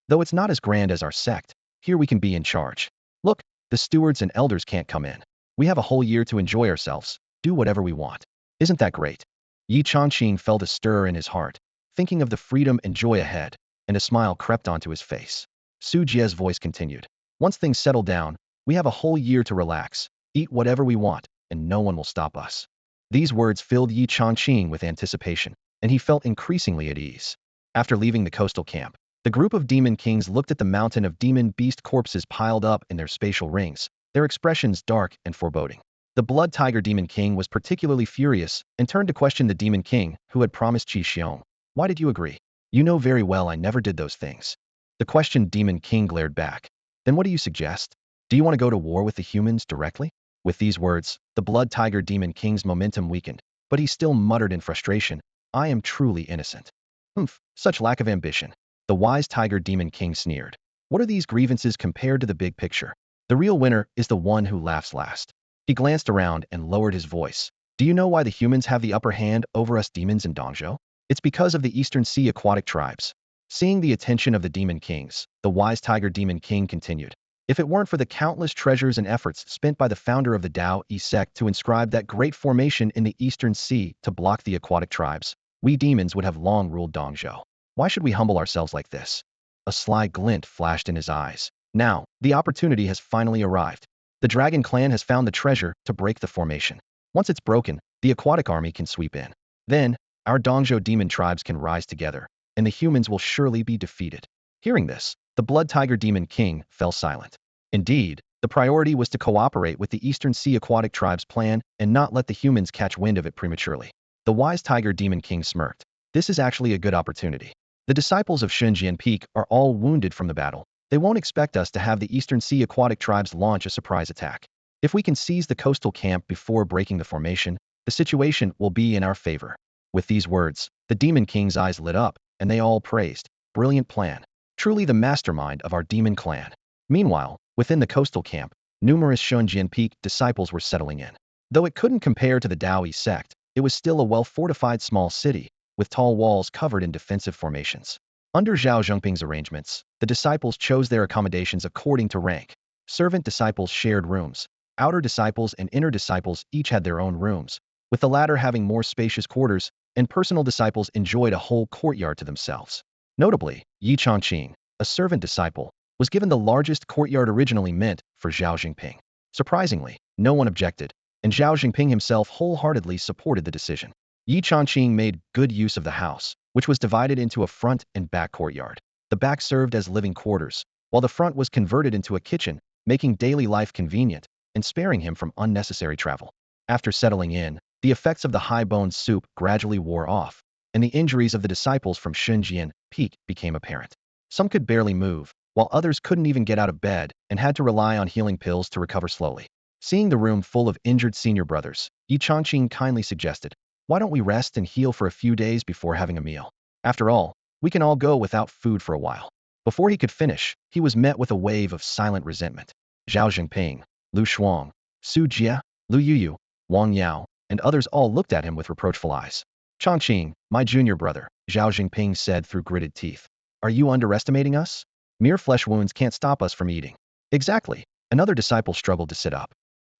Though it's not as grand as our sect, here we can be in charge. Look, the stewards and elders can't come in. We have a whole year to enjoy ourselves, do whatever we want. Isn't that great? Yi Chongqing felt a stir in his heart, thinking of the freedom and joy ahead, and a smile crept onto his face. Su Jie's voice continued. Once things settle down, we have a whole year to relax, eat whatever we want, and no one will stop us. These words filled Yi Chongqing with anticipation, and he felt increasingly at ease. After leaving the coastal camp, the group of demon kings looked at the mountain of demon beast corpses piled up in their spatial rings, their expressions dark and foreboding. The Blood Tiger Demon King was particularly furious and turned to question the Demon King, who had promised Qi Xiong. Why did you agree? You know very well I never did those things. The questioned Demon King glared back. Then what do you suggest? Do you want to go to war with the humans directly? With these words, the Blood Tiger Demon King's momentum weakened, but he still muttered in frustration, I am truly innocent. Humph, such lack of ambition. The wise Tiger Demon King sneered. What are these grievances compared to the big picture? The real winner is the one who laughs last. He glanced around and lowered his voice. Do you know why the humans have the upper hand over us demons in Dongzhou? It's because of the Eastern Sea aquatic tribes. Seeing the attention of the Demon Kings, the wise Tiger Demon King continued. If it weren't for the countless treasures and efforts spent by the founder of the Tao Sect to inscribe that great formation in the Eastern Sea to block the aquatic tribes, we demons would have long ruled Dongzhou. Why should we humble ourselves like this? A sly glint flashed in his eyes. Now, the opportunity has finally arrived. The Dragon Clan has found the treasure to break the formation. Once it's broken, the aquatic army can sweep in. Then, our Dongzhou demon tribes can rise together, and the humans will surely be defeated. Hearing this, the Blood Tiger Demon King fell silent. Indeed, the priority was to cooperate with the Eastern Sea aquatic tribes' plan and not let the humans catch wind of it prematurely. The wise Tiger Demon King smirked. This is actually a good opportunity. The disciples of Shunjian Peak are all wounded from the battle. They won't expect us to have the Eastern Sea aquatic tribes launch a surprise attack. If we can seize the coastal camp before breaking the formation, the situation will be in our favor. With these words, the Demon King's eyes lit up, and they all praised. Brilliant plan. Truly the mastermind of our demon clan. Meanwhile, within the coastal camp, numerous Shunjian Peak disciples were settling in. Though it couldn't compare to the Tao Sect, it was still a well-fortified small city, with tall walls covered in defensive formations. Under Zhao Zhengping's arrangements, the disciples chose their accommodations according to rank. Servant disciples shared rooms. Outer disciples and inner disciples each had their own rooms, with the latter having more spacious quarters, and personal disciples enjoyed a whole courtyard to themselves. Notably, Yi Chongqing, a servant disciple, was given the largest courtyard originally meant for Zhao Zhengping. Surprisingly, no one objected, and Zhao Zhengping himself wholeheartedly supported the decision. Yi Chongqing made good use of the house, which was divided into a front and back courtyard. The back served as living quarters, while the front was converted into a kitchen, making daily life convenient and sparing him from unnecessary travel. After settling in, the effects of the high-boned soup gradually wore off, and the injuries of the disciples from Shunjian Peak became apparent. Some could barely move, while others couldn't even get out of bed and had to rely on healing pills to recover slowly. Seeing the room full of injured senior brothers, Yi Chongqing kindly suggested, why don't we rest and heal for a few days before having a meal? After all, we can all go without food for a while. Before he could finish, he was met with a wave of silent resentment. Zhao Zhengping, Lu Shuang, Su Jie, Lu Yuyu, Wang Yao, and others all looked at him with reproachful eyes. Chongqing, my junior brother, Zhao Zhengping said through gritted teeth. Are you underestimating us? Mere flesh wounds can't stop us from eating. Exactly. Another disciple struggled to sit up.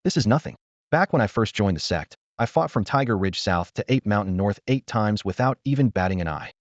This is nothing. Back when I first joined the sect, I fought from Tiger Ridge south to Ape Mountain north 8 times without even batting an eye.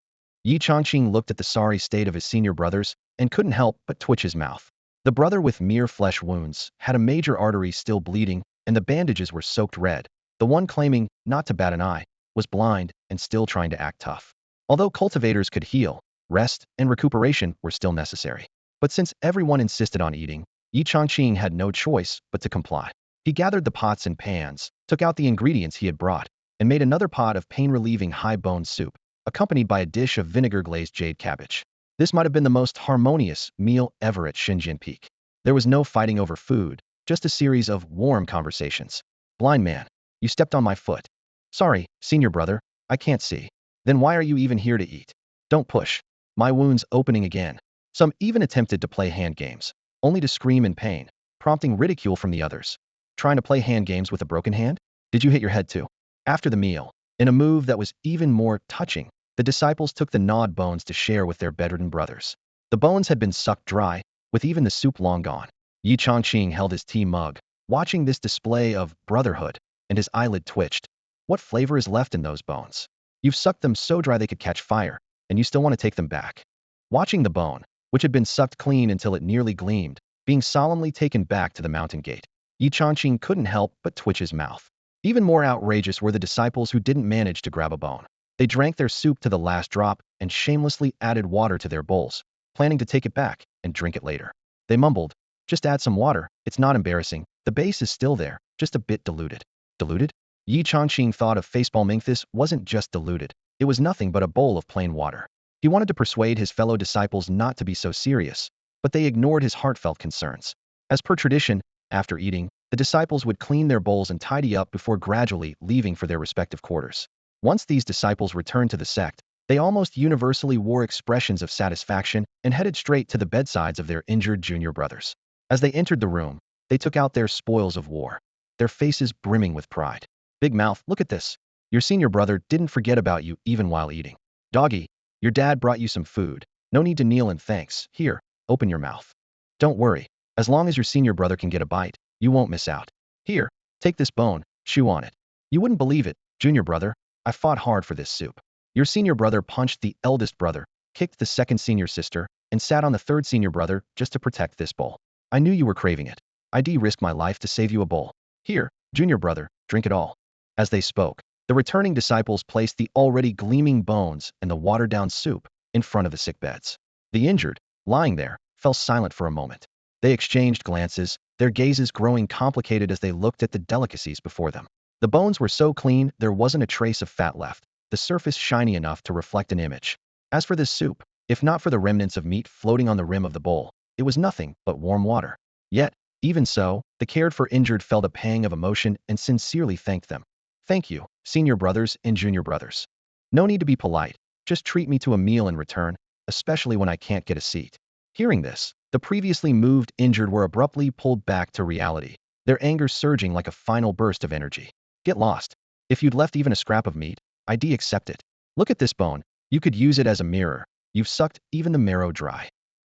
Yi Chongqing looked at the sorry state of his senior brothers and couldn't help but twitch his mouth. The brother with mere flesh wounds had a major artery still bleeding, and the bandages were soaked red. The one claiming not to bat an eye was blind and still trying to act tough. Although cultivators could heal, rest and recuperation were still necessary. But since everyone insisted on eating, Yi Chongqing had no choice but to comply. He gathered the pots and pans, took out the ingredients he had brought, and made another pot of pain-relieving high-boned soup, accompanied by a dish of vinegar-glazed jade cabbage. This might have been the most harmonious meal ever at Shenzhen Peak. There was no fighting over food, just a series of warm conversations. Blind man, you stepped on my foot. Sorry, senior brother, I can't see. Then why are you even here to eat? Don't push. My wound's opening again. Some even attempted to play hand games, only to scream in pain, prompting ridicule from the others. Trying to play hand games with a broken hand? Did you hit your head too? After the meal, in a move that was even more touching, the disciples took the gnawed bones to share with their bedridden brothers. The bones had been sucked dry, with even the soup long gone. Yi Chongqing held his tea mug, watching this display of brotherhood, and his eyelid twitched. What flavor is left in those bones? You've sucked them so dry they could catch fire, and you still want to take them back. Watching the bone, which had been sucked clean until it nearly gleamed, being solemnly taken back to the mountain gate, Yi Chongqing couldn't help but twitch his mouth. Even more outrageous were the disciples who didn't manage to grab a bone. They drank their soup to the last drop and shamelessly added water to their bowls, planning to take it back and drink it later. They mumbled, just add some water, it's not embarrassing, The base is still there, just a bit diluted. Diluted? Yi Changqing thought of facepalming. This wasn't just diluted. It was nothing but a bowl of plain water. He wanted to persuade his fellow disciples not to be so serious, but they ignored his heartfelt concerns. As per tradition, after eating, the disciples would clean their bowls and tidy up before gradually leaving for their respective quarters. Once these disciples returned to the sect, they almost universally wore expressions of satisfaction and headed straight to the bedsides of their injured junior brothers. As they entered the room, they took out their spoils of war, their faces brimming with pride. Big mouth, look at this. Your senior brother didn't forget about you even while eating. Doggy, your dad brought you some food. No need to kneel and thanks. Here, open your mouth. Don't worry. As long as your senior brother can get a bite, you won't miss out. Here, take this bone, chew on it. You wouldn't believe it, junior brother. I fought hard for this soup. Your senior brother punched the eldest brother, kicked the second senior sister, and sat on the third senior brother just to protect this bowl. I knew you were craving it. I'd risk my life to save you a bowl. Here, junior brother, drink it all. As they spoke, the returning disciples placed the already gleaming bones and the watered-down soup in front of the sick beds. The injured, lying there, fell silent for a moment. They exchanged glances, their gazes growing complicated as they looked at the delicacies before them. The bones were so clean there wasn't a trace of fat left, the surface shiny enough to reflect an image. As for this soup, if not for the remnants of meat floating on the rim of the bowl, it was nothing but warm water. Yet, even so, the cared-for injured felt a pang of emotion and sincerely thanked them. Thank you, senior brothers and junior brothers. No need to be polite, just treat me to a meal in return, especially when I can't get a seat. Hearing this, the previously moved injured were abruptly pulled back to reality, their anger surging like a final burst of energy. Get lost. If you'd left even a scrap of meat, I'd accept it. Look at this bone. You could use it as a mirror. You've sucked even the marrow dry.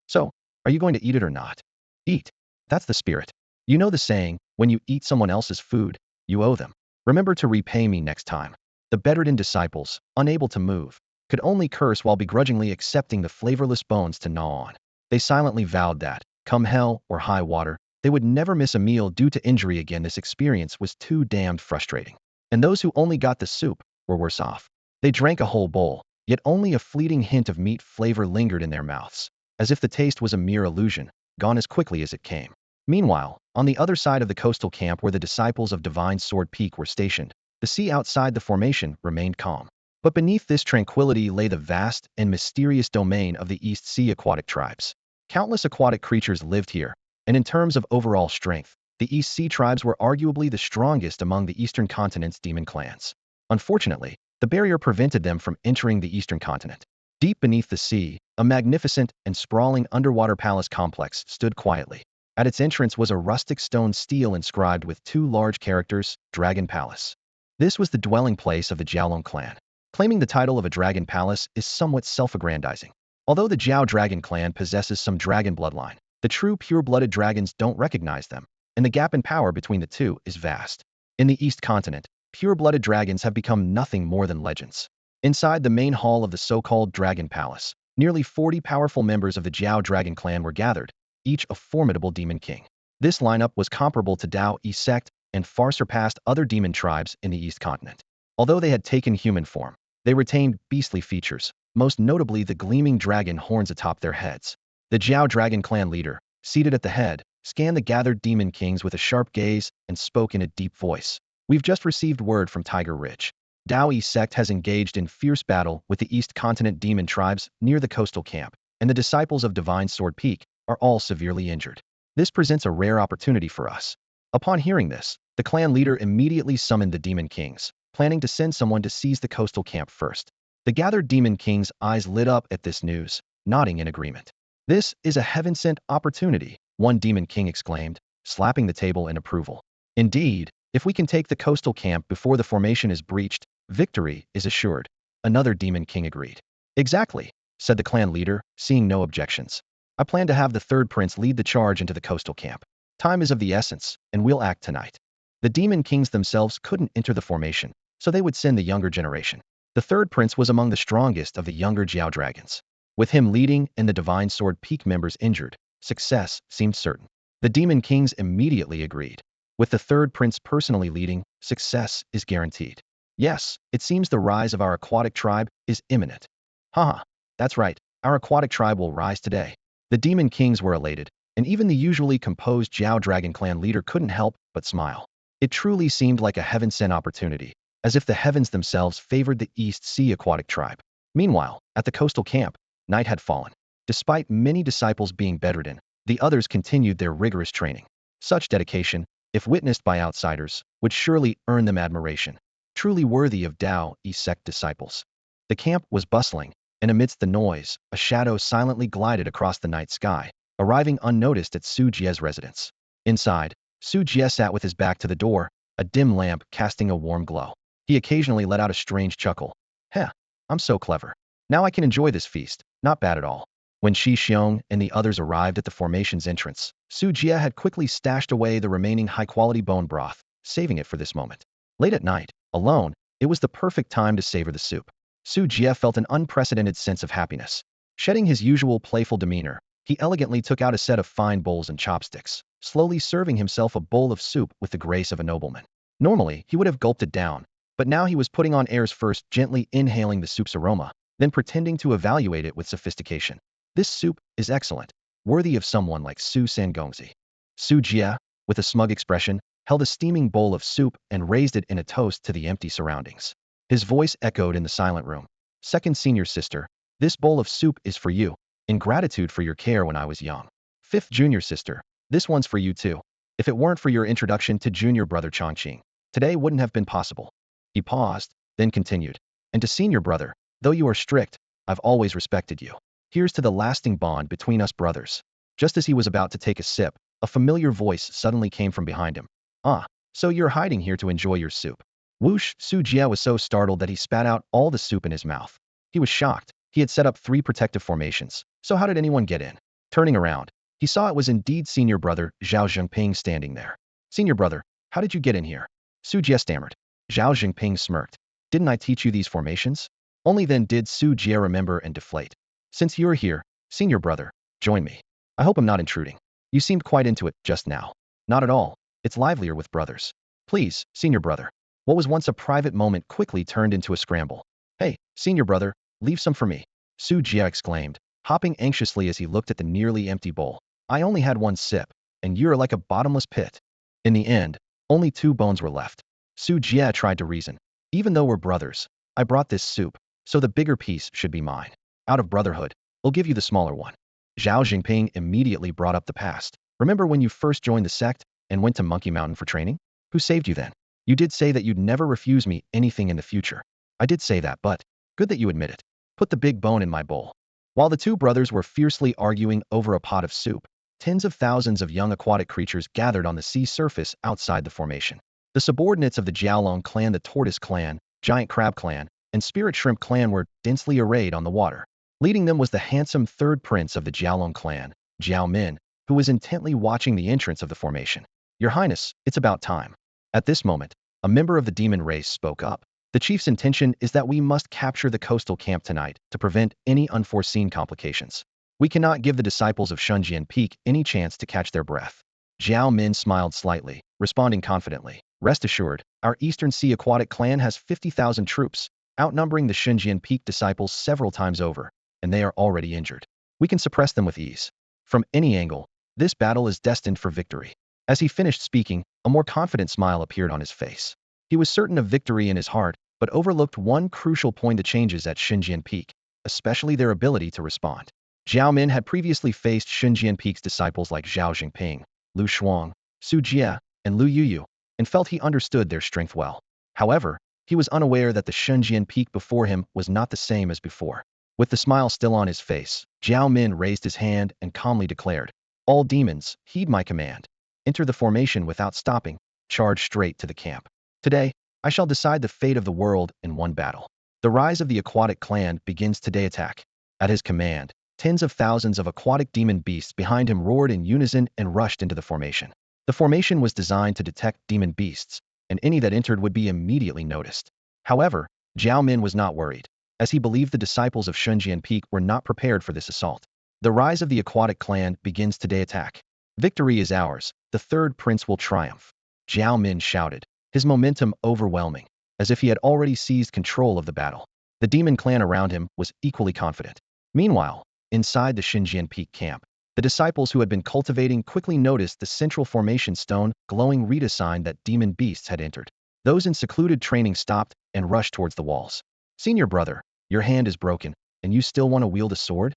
So, are you going to eat it or not? Eat. That's the spirit. You know the saying, when you eat someone else's food, you owe them. Remember to repay me next time. The bedridden disciples, unable to move, could only curse while begrudgingly accepting the flavorless bones to gnaw on. They silently vowed that, come hell or high water, they would never miss a meal due to injury again. This experience was too damned frustrating. And those who only got the soup were worse off. They drank a whole bowl, yet only a fleeting hint of meat flavor lingered in their mouths, as if the taste was a mere illusion, gone as quickly as it came. Meanwhile, on the other side of the coastal camp where the disciples of Divine Sword Peak were stationed, the sea outside the formation remained calm. But beneath this tranquility lay the vast and mysterious domain of the East Sea aquatic tribes. Countless aquatic creatures lived here, and in terms of overall strength, the East Sea tribes were arguably the strongest among the Eastern Continent's demon clans. Unfortunately, the barrier prevented them from entering the Eastern Continent. Deep beneath the sea, a magnificent and sprawling underwater palace complex stood quietly. At its entrance was a rustic stone stele inscribed with two large characters, Dragon Palace. This was the dwelling place of the Jiaolong clan. Claiming the title of a dragon palace is somewhat self-aggrandizing. Although the Jiao dragon clan possesses some dragon bloodline, the true pure-blooded dragons don't recognize them, and the gap in power between the two is vast. In the East Continent, pure-blooded dragons have become nothing more than legends. Inside the main hall of the so-called Dragon Palace, nearly 40 powerful members of the Jiao dragon clan were gathered, each a formidable demon king. This lineup was comparable to Dao Yi Sect and far surpassed other demon tribes in the East Continent. Although they had taken human form, they retained beastly features, most notably the gleaming dragon horns atop their heads. The Jiao dragon clan leader, seated at the head, scanned the gathered demon kings with a sharp gaze and spoke in a deep voice. We've just received word from Tiger Ridge. Dao Yi Sect has engaged in fierce battle with the East Continent demon tribes near the coastal camp, and the disciples of Divine Sword Peak are all severely injured. This presents a rare opportunity for us. Upon hearing this, the clan leader immediately summoned the demon kings, planning to send someone to seize the coastal camp first. The gathered demon kings' eyes lit up at this news, nodding in agreement. This is a heaven-sent opportunity, one demon king exclaimed, slapping the table in approval. Indeed, if we can take the coastal camp before the formation is breached, victory is assured. Another demon king agreed. Exactly, said the clan leader, seeing no objections. I plan to have the third prince lead the charge into the coastal camp. Time is of the essence, and we'll act tonight. The demon kings themselves couldn't enter the formation, so they would send the younger generation. The third prince was among the strongest of the younger Jiao dragons. With him leading and the Divine Sword Peak members injured, success seemed certain. The demon kings immediately agreed. With the third prince personally leading, success is guaranteed. Yes, it seems the rise of our aquatic tribe is imminent. Haha, that's right, our aquatic tribe will rise today. The demon kings were elated, and even the usually composed Jiao Dragon Clan leader couldn't help but smile. It truly seemed like a heaven-sent opportunity, as if the heavens themselves favored the East Sea aquatic tribe. Meanwhile, at the coastal camp, night had fallen. Despite many disciples being bedridden, the others continued their rigorous training. Such dedication, if witnessed by outsiders, would surely earn them admiration, truly worthy of Tao Sect disciples. The camp was bustling, and amidst the noise, a shadow silently glided across the night sky, arriving unnoticed at Su Jie's residence. Inside, Su Jie sat with his back to the door, a dim lamp casting a warm glow. He occasionally let out a strange chuckle. Heh, I'm so clever. Now I can enjoy this feast, not bad at all. When Shi Xiong and the others arrived at the formation's entrance, Su Jie had quickly stashed away the remaining high-quality bone broth, saving it for this moment. Late at night, alone, it was the perfect time to savor the soup. Su Jie felt an unprecedented sense of happiness. Shedding his usual playful demeanor, he elegantly took out a set of fine bowls and chopsticks, slowly serving himself a bowl of soup with the grace of a nobleman. Normally, he would have gulped it down, but now he was putting on airs, first gently inhaling the soup's aroma, then pretending to evaluate it with sophistication. This soup is excellent, worthy of someone like Su Sangongzi. Su Jie, with a smug expression, held a steaming bowl of soup and raised it in a toast to the empty surroundings. His voice echoed in the silent room. Second senior sister, this bowl of soup is for you, in gratitude for your care when I was young. Fifth junior sister, this one's for you too. If it weren't for your introduction to junior brother Chongqing, today wouldn't have been possible. He paused, then continued. And to senior brother, though you are strict, I've always respected you. Here's to the lasting bond between us brothers. Just as he was about to take a sip, a familiar voice suddenly came from behind him. Ah, so you're hiding here to enjoy your soup. Whoosh! Su Jie was so startled that he spat out all the soup in his mouth. He was shocked. He had set up 3 protective formations, so how did anyone get in? Turning around, he saw it was indeed senior brother Zhao Zhengping standing there. Senior brother, how did you get in here? Su Jie stammered. Zhao Zhengping smirked. Didn't I teach you these formations? Only then did Su Jie remember and deflate. Since you're here, senior brother, join me. I hope I'm not intruding. You seemed quite into it just now. Not at all. It's livelier with brothers. Please, senior brother. What was once a private moment quickly turned into a scramble. Hey, senior brother, leave some for me. Su Jie exclaimed, hopping anxiously as he looked at the nearly empty bowl. I only had 1 sip, and you're like a bottomless pit. In the end, only 2 bones were left. Su Jie tried to reason. Even though we're brothers, I brought this soup, so the bigger piece should be mine. Out of brotherhood, I'll give you the smaller one. Zhao Jingping immediately brought up the past. Remember when you first joined the sect and went to Monkey Mountain for training? Who saved you then? You did say that you'd never refuse me anything in the future. I did say that, but good that you admit it. Put the big bone in my bowl. While the 2 brothers were fiercely arguing over a pot of soup, tens of thousands of young aquatic creatures gathered on the sea surface outside the formation. The subordinates of the Jiaolong clan, the Tortoise clan, Giant Crab clan, and Spirit Shrimp clan were densely arrayed on the water. Leading them was the handsome 3rd prince of the Jiaolong clan, Jiao Min, who was intently watching the entrance of the formation. Your Highness, it's about time. At this moment, a member of the demon race spoke up. The chief's intention is that we must capture the coastal camp tonight to prevent any unforeseen complications. We cannot give the disciples of Shunjian Peak any chance to catch their breath. Jiao Min smiled slightly, responding confidently. Rest assured, our Eastern Sea aquatic clan has 50,000 troops, outnumbering the Shunjian Peak disciples several times over, and they are already injured. We can suppress them with ease. From any angle, this battle is destined for victory. As he finished speaking, a more confident smile appeared on his face. He was certain of victory in his heart, but overlooked one crucial point: the changes at Shunjian Peak, especially their ability to respond. Jiao Min had previously faced Shunjian Peak's disciples like Zhao Jingping, Lu Shuang, Su Jie, and Lu Yuyu, and felt he understood their strength well. However, he was unaware that the Shunjian Peak before him was not the same as before. With the smile still on his face, Jiao Min raised his hand and calmly declared, all demons, heed my command. Enter the formation without stopping, charge straight to the camp. Today, I shall decide the fate of the world in one battle. The rise of the aquatic clan begins today. Attack. At his command, tens of thousands of aquatic demon beasts behind him roared in unison and rushed into the formation. The formation was designed to detect demon beasts, and any that entered would be immediately noticed. However, Jiao Min was not worried, as he believed the disciples of Shunjian Peak were not prepared for this assault. The rise of the aquatic clan begins today. Attack. Victory is ours. The 3rd prince will triumph. Jiao Min shouted, his momentum overwhelming, as if he had already seized control of the battle. The demon clan around him was equally confident. Meanwhile, inside the Shunjian Peak camp, The disciples who had been cultivating quickly noticed the central formation stone glowing read a sign that demon beasts had entered. Those in secluded training stopped and rushed towards the walls. Senior brother, your hand is broken, and you still want to wield a sword?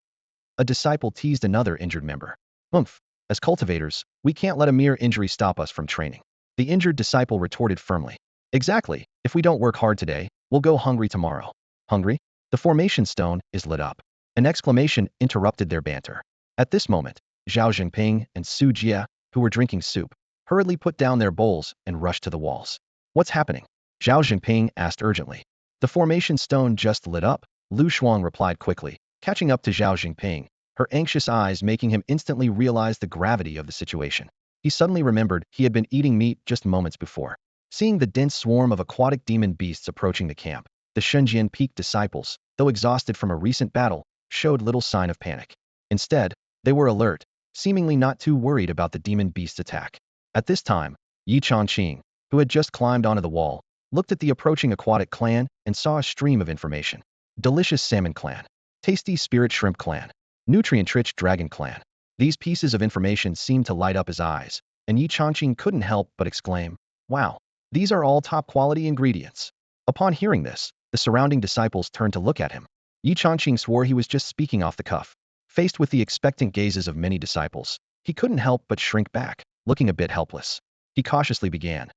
A disciple teased another injured member. Oomph. As cultivators, we can't let a mere injury stop us from training. The injured disciple retorted firmly. Exactly. If we don't work hard today, we'll go hungry tomorrow. Hungry? The formation stone is lit up. An exclamation interrupted their banter. At this moment, Zhao Jinping and Su Jia, who were drinking soup, hurriedly put down their bowls and rushed to the walls. What's happening? Zhao Jinping asked urgently. The formation stone just lit up, Lu Shuang replied quickly, catching up to Zhao Jinping, her anxious eyes making him instantly realize the gravity of the situation. He suddenly remembered he had been eating meat just moments before. Seeing the dense swarm of aquatic demon beasts approaching the camp, the Shenzhen Peak disciples, though exhausted from a recent battle, showed little sign of panic. Instead, they were alert, seemingly not too worried about the demon beast's attack. At this time, Yi Changqing, who had just climbed onto the wall, looked at the approaching aquatic clan and saw a stream of information. Delicious salmon clan. Tasty spirit shrimp clan. Nutrient-rich dragon clan. These pieces of information seemed to light up his eyes, and Yi Changqing couldn't help but exclaim, wow, these are all top-quality ingredients. Upon hearing this, the surrounding disciples turned to look at him. Yi Changqing swore he was just speaking off the cuff. Faced with the expectant gazes of many disciples, he couldn't help but shrink back, looking a bit helpless. He cautiously began,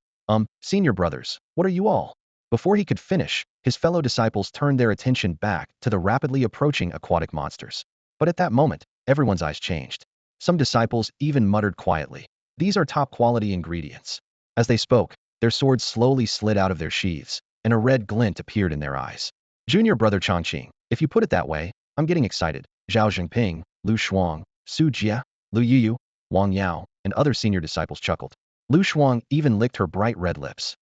senior brothers, what are you all? Before he could finish, his fellow disciples turned their attention back to the rapidly approaching aquatic monsters. But at that moment, everyone's eyes changed. Some disciples even muttered quietly, these are top-quality ingredients. As they spoke, their swords slowly slid out of their sheaths, and a red glint appeared in their eyes. Junior brother Changqing, if you put it that way, I'm getting excited. Zhao Jinping, Lu Shuang, Su Jia, Lu Yuyu, Wang Yao, and other senior disciples chuckled. Lu Shuang even licked her bright red lips.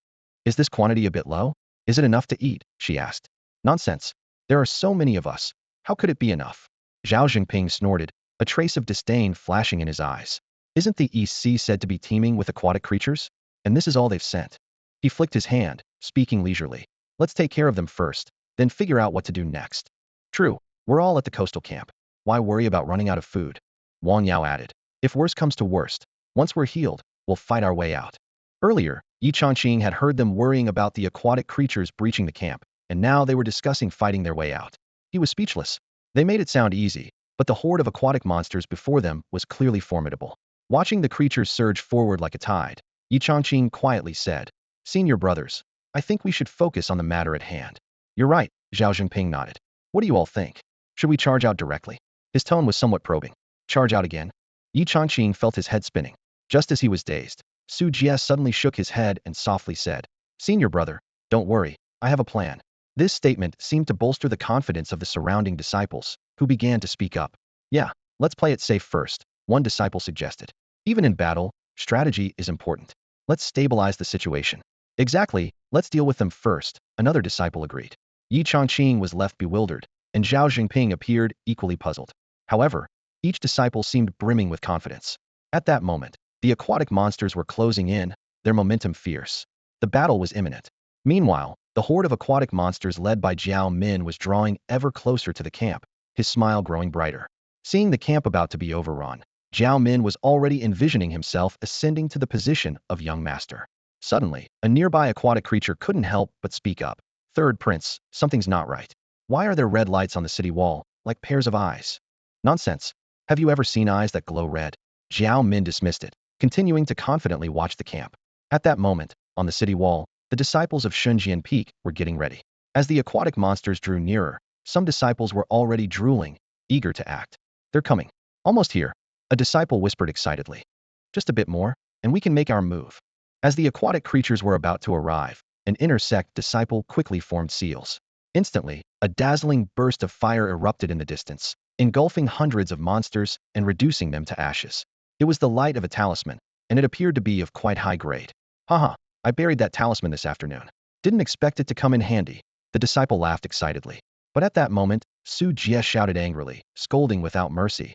Is this quantity a bit low? Is it enough to eat? She asked. Nonsense. There are so many of us. How could it be enough? Zhao Jinping snorted, a trace of disdain flashing in his eyes. Isn't the East Sea said to be teeming with aquatic creatures? And this is all they've sent. He flicked his hand, speaking leisurely. Let's take care of them first, then figure out what to do next. True, we're all at the coastal camp. Why worry about running out of food? Wang Yao added. If worst comes to worst, once we're healed, we'll fight our way out. Earlier, Yi Changqing had heard them worrying about the aquatic creatures breaching the camp, and now they were discussing fighting their way out. He was speechless. They made it sound easy, but the horde of aquatic monsters before them was clearly formidable. Watching the creatures surge forward like a tide, Yi Changqing quietly said, Senior brothers, I think we should focus on the matter at hand. You're right, Zhao Jinping nodded. What do you all think? Should we charge out directly? His tone was somewhat probing. Charge out again? Yi Changqing felt his head spinning. Just as he was dazed, Su Jia suddenly shook his head and softly said, Senior brother, don't worry, I have a plan. This statement seemed to bolster the confidence of the surrounding disciples, who began to speak up. Yeah, let's play it safe first, one disciple suggested. Even in battle, strategy is important. Let's stabilize the situation. Exactly, let's deal with them first, another disciple agreed. Yi Changqing was left bewildered, and Zhao Jinping appeared equally puzzled. However, each disciple seemed brimming with confidence. At that moment, the aquatic monsters were closing in, their momentum fierce. The battle was imminent. Meanwhile, the horde of aquatic monsters led by Jiao Min was drawing ever closer to the camp, his smile growing brighter. Seeing the camp about to be overrun, Jiao Min was already envisioning himself ascending to the position of young master. Suddenly, a nearby aquatic creature couldn't help but speak up. Third Prince, something's not right. Why are there red lights on the city wall, like pairs of eyes? Nonsense. Have you ever seen eyes that glow red? Jiao Min dismissed it, continuing to confidently watch the camp. At that moment, on the city wall, the disciples of Shenzhen Peak were getting ready. As the aquatic monsters drew nearer, some disciples were already drooling, eager to act. They're coming. Almost here, a disciple whispered excitedly. Just a bit more, and we can make our move. As the aquatic creatures were about to arrive, an inner Sect disciple quickly formed seals. Instantly, a dazzling burst of fire erupted in the distance, engulfing hundreds of monsters and reducing them to ashes. It was the light of a talisman, and it appeared to be of quite high grade. Haha, I buried that talisman this afternoon. Didn't expect it to come in handy. The disciple laughed excitedly. But at that moment, Su Jia shouted angrily, scolding without mercy.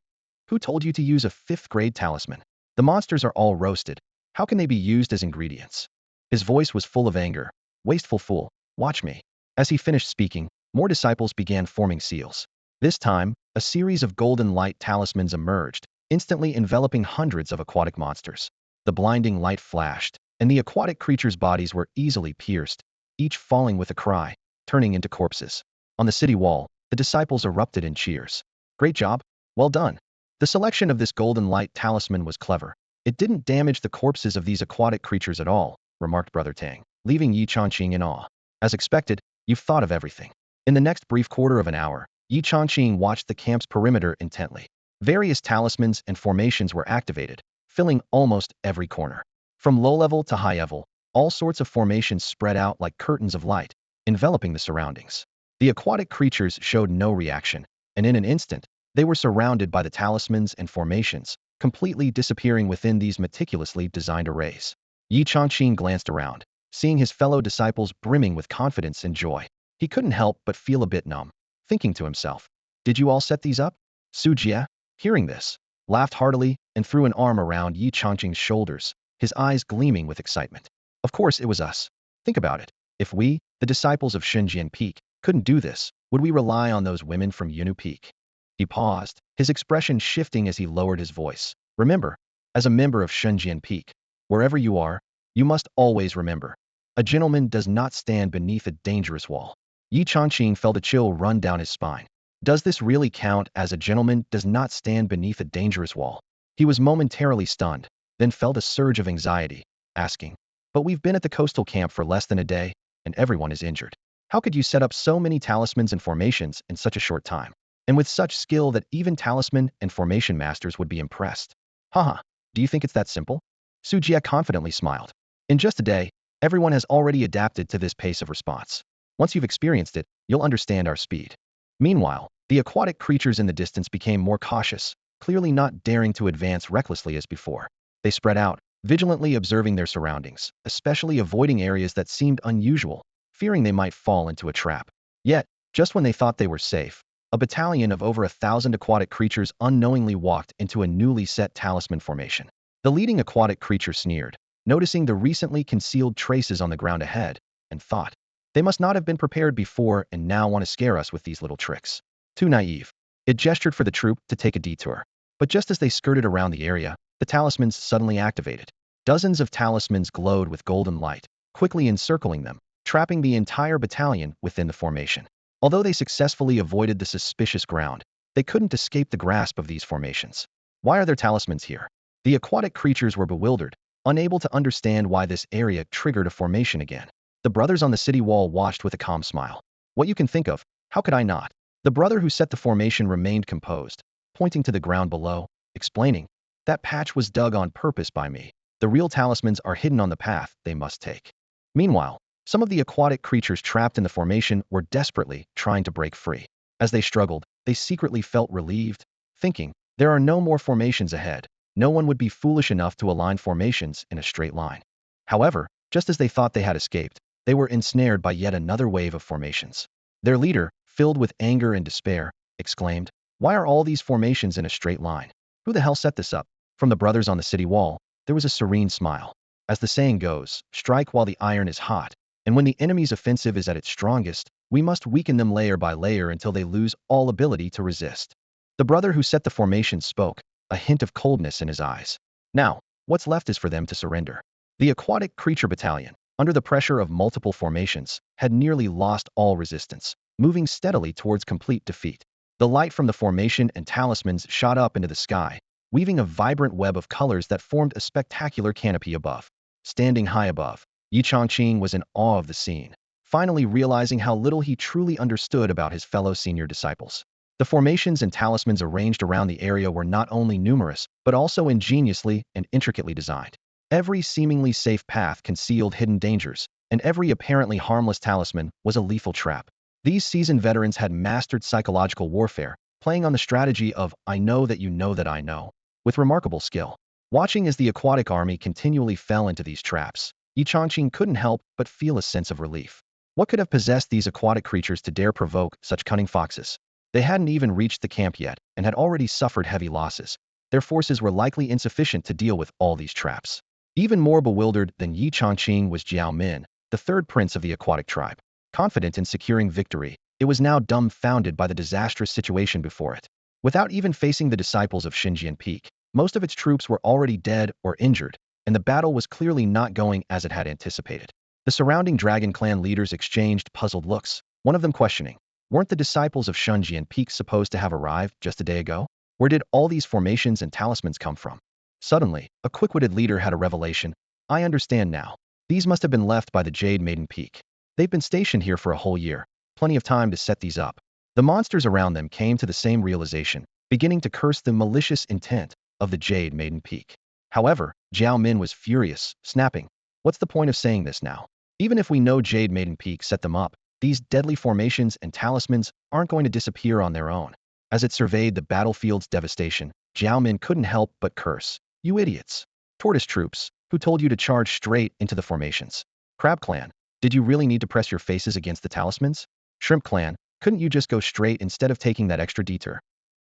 Who told you to use a 5th-grade talisman? The monsters are all roasted. How can they be used as ingredients? His voice was full of anger. Wasteful fool, watch me. As he finished speaking, more disciples began forming seals. This time, a series of golden light talismans emerged, instantly enveloping hundreds of aquatic monsters. The blinding light flashed, and the aquatic creatures' bodies were easily pierced, each falling with a cry, turning into corpses. On the city wall, the disciples erupted in cheers. Great job. Well done. The selection of this golden light talisman was clever. It didn't damage the corpses of these aquatic creatures at all, remarked Brother Tang, leaving Yi Changqing in awe. As expected, you've thought of everything. In the next brief quarter of an hour, Yi Changqing watched the camp's perimeter intently. Various talismans and formations were activated, filling almost every corner. From low level to high level, all sorts of formations spread out like curtains of light, enveloping the surroundings. The aquatic creatures showed no reaction, and in an instant, they were surrounded by the talismans and formations, completely disappearing within these meticulously designed arrays. Yi Changqing glanced around, seeing his fellow disciples brimming with confidence and joy. He couldn't help but feel a bit numb, thinking to himself, "Did you all set these up?" Su Jie, hearing this, laughed heartily and threw an arm around Yi Changqing's shoulders, his eyes gleaming with excitement. "Of course it was us. Think about it. If we, the disciples of Xinjian Peak, couldn't do this, would we rely on those women from Yunu Peak?" He paused, his expression shifting as he lowered his voice. "Remember, as a member of Xinjian Peak, wherever you are, you must always remember, a gentleman does not stand beneath a dangerous wall." Yi Changqing felt a chill run down his spine. Does this really count as a gentleman does not stand beneath a dangerous wall? He was momentarily stunned, then felt a surge of anxiety, asking, "But we've been at the coastal camp for less than a day, and everyone is injured. How could you set up so many talismans and formations in such a short time? And with such skill that even talisman and formation masters would be impressed?" "Haha, do you think it's that simple?" Su Jie confidently smiled. "In just a day, everyone has already adapted to this pace of response. Once you've experienced it, you'll understand our speed." Meanwhile, the aquatic creatures in the distance became more cautious, clearly not daring to advance recklessly as before. They spread out, vigilantly observing their surroundings, especially avoiding areas that seemed unusual, fearing they might fall into a trap. Yet, just when they thought they were safe, a battalion of over 1,000 aquatic creatures unknowingly walked into a newly set talisman formation. The leading aquatic creature sneered, noticing the recently concealed traces on the ground ahead, and thought, "They must not have been prepared before and now want to scare us with these little tricks. Too naive." It gestured for the troop to take a detour. But just as they skirted around the area, the talismans suddenly activated. Dozens of talismans glowed with golden light, quickly encircling them, trapping the entire battalion within the formation. Although they successfully avoided the suspicious ground, they couldn't escape the grasp of these formations. Why are there talismans here? The aquatic creatures were bewildered, unable to understand why this area triggered a formation again. The brothers on the city wall watched with a calm smile. "What you can think of, how could I not?" The brother who set the formation remained composed, pointing to the ground below, explaining, "That patch was dug on purpose by me. The real talismans are hidden on the path they must take." Meanwhile, some of the aquatic creatures trapped in the formation were desperately trying to break free. As they struggled, they secretly felt relieved, thinking, there are no more formations ahead. No one would be foolish enough to align formations in a straight line. However, just as they thought they had escaped, they were ensnared by yet another wave of formations. Their leader, filled with anger and despair, exclaimed, "Why are all these formations in a straight line? Who the hell set this up?" From the brothers on the city wall, there was a serene smile. As the saying goes, strike while the iron is hot, and when the enemy's offensive is at its strongest, we must weaken them layer by layer until they lose all ability to resist. The brother who set the formation spoke, a hint of coldness in his eyes. Now, what's left is for them to surrender. The aquatic creature battalion, under the pressure of multiple formations, had nearly lost all resistance, moving steadily towards complete defeat. The light from the formation and talismans shot up into the sky, weaving a vibrant web of colors that formed a spectacular canopy above. Standing high above, Yi Changqing was in awe of the scene, finally realizing how little he truly understood about his fellow senior disciples. The formations and talismans arranged around the area were not only numerous, but also ingeniously and intricately designed. Every seemingly safe path concealed hidden dangers, and every apparently harmless talisman was a lethal trap. These seasoned veterans had mastered psychological warfare, playing on the strategy of "I know that you know that I know," with remarkable skill. Watching as the aquatic army continually fell into these traps, Yi Changqing couldn't help but feel a sense of relief. What could have possessed these aquatic creatures to dare provoke such cunning foxes? They hadn't even reached the camp yet, and had already suffered heavy losses. Their forces were likely insufficient to deal with all these traps. Even more bewildered than Yi Changqing was Jiao Min, the third prince of the aquatic tribe. Confident in securing victory, it was now dumbfounded by the disastrous situation before it. Without even facing the disciples of Xinjian Peak, Most of its troops were already dead or injured, and the battle was clearly not going as it had anticipated. The surrounding Dragon Clan leaders exchanged puzzled looks, one of them questioning, weren't the disciples of Shunjian Peak supposed to have arrived just a day ago? Where did all these formations and talismans come from? Suddenly, a quick-witted leader had a revelation. I understand now. These must have been left by the Jade Maiden Peak. They've been stationed here for a whole year. Plenty of time to set these up. The monsters around them came to the same realization, beginning to curse the malicious intent of the Jade Maiden Peak. However, Jiao Min was furious, snapping, what's the point of saying this now? Even if we know Jade Maiden Peak set them up, these deadly formations and talismans aren't going to disappear on their own. As it surveyed the battlefield's devastation, Jiao Min couldn't help but curse. You idiots. Tortoise troops, who told you to charge straight into the formations? Crab Clan, did you really need to press your faces against the talismans? Shrimp Clan, couldn't you just go straight instead of taking that extra detour?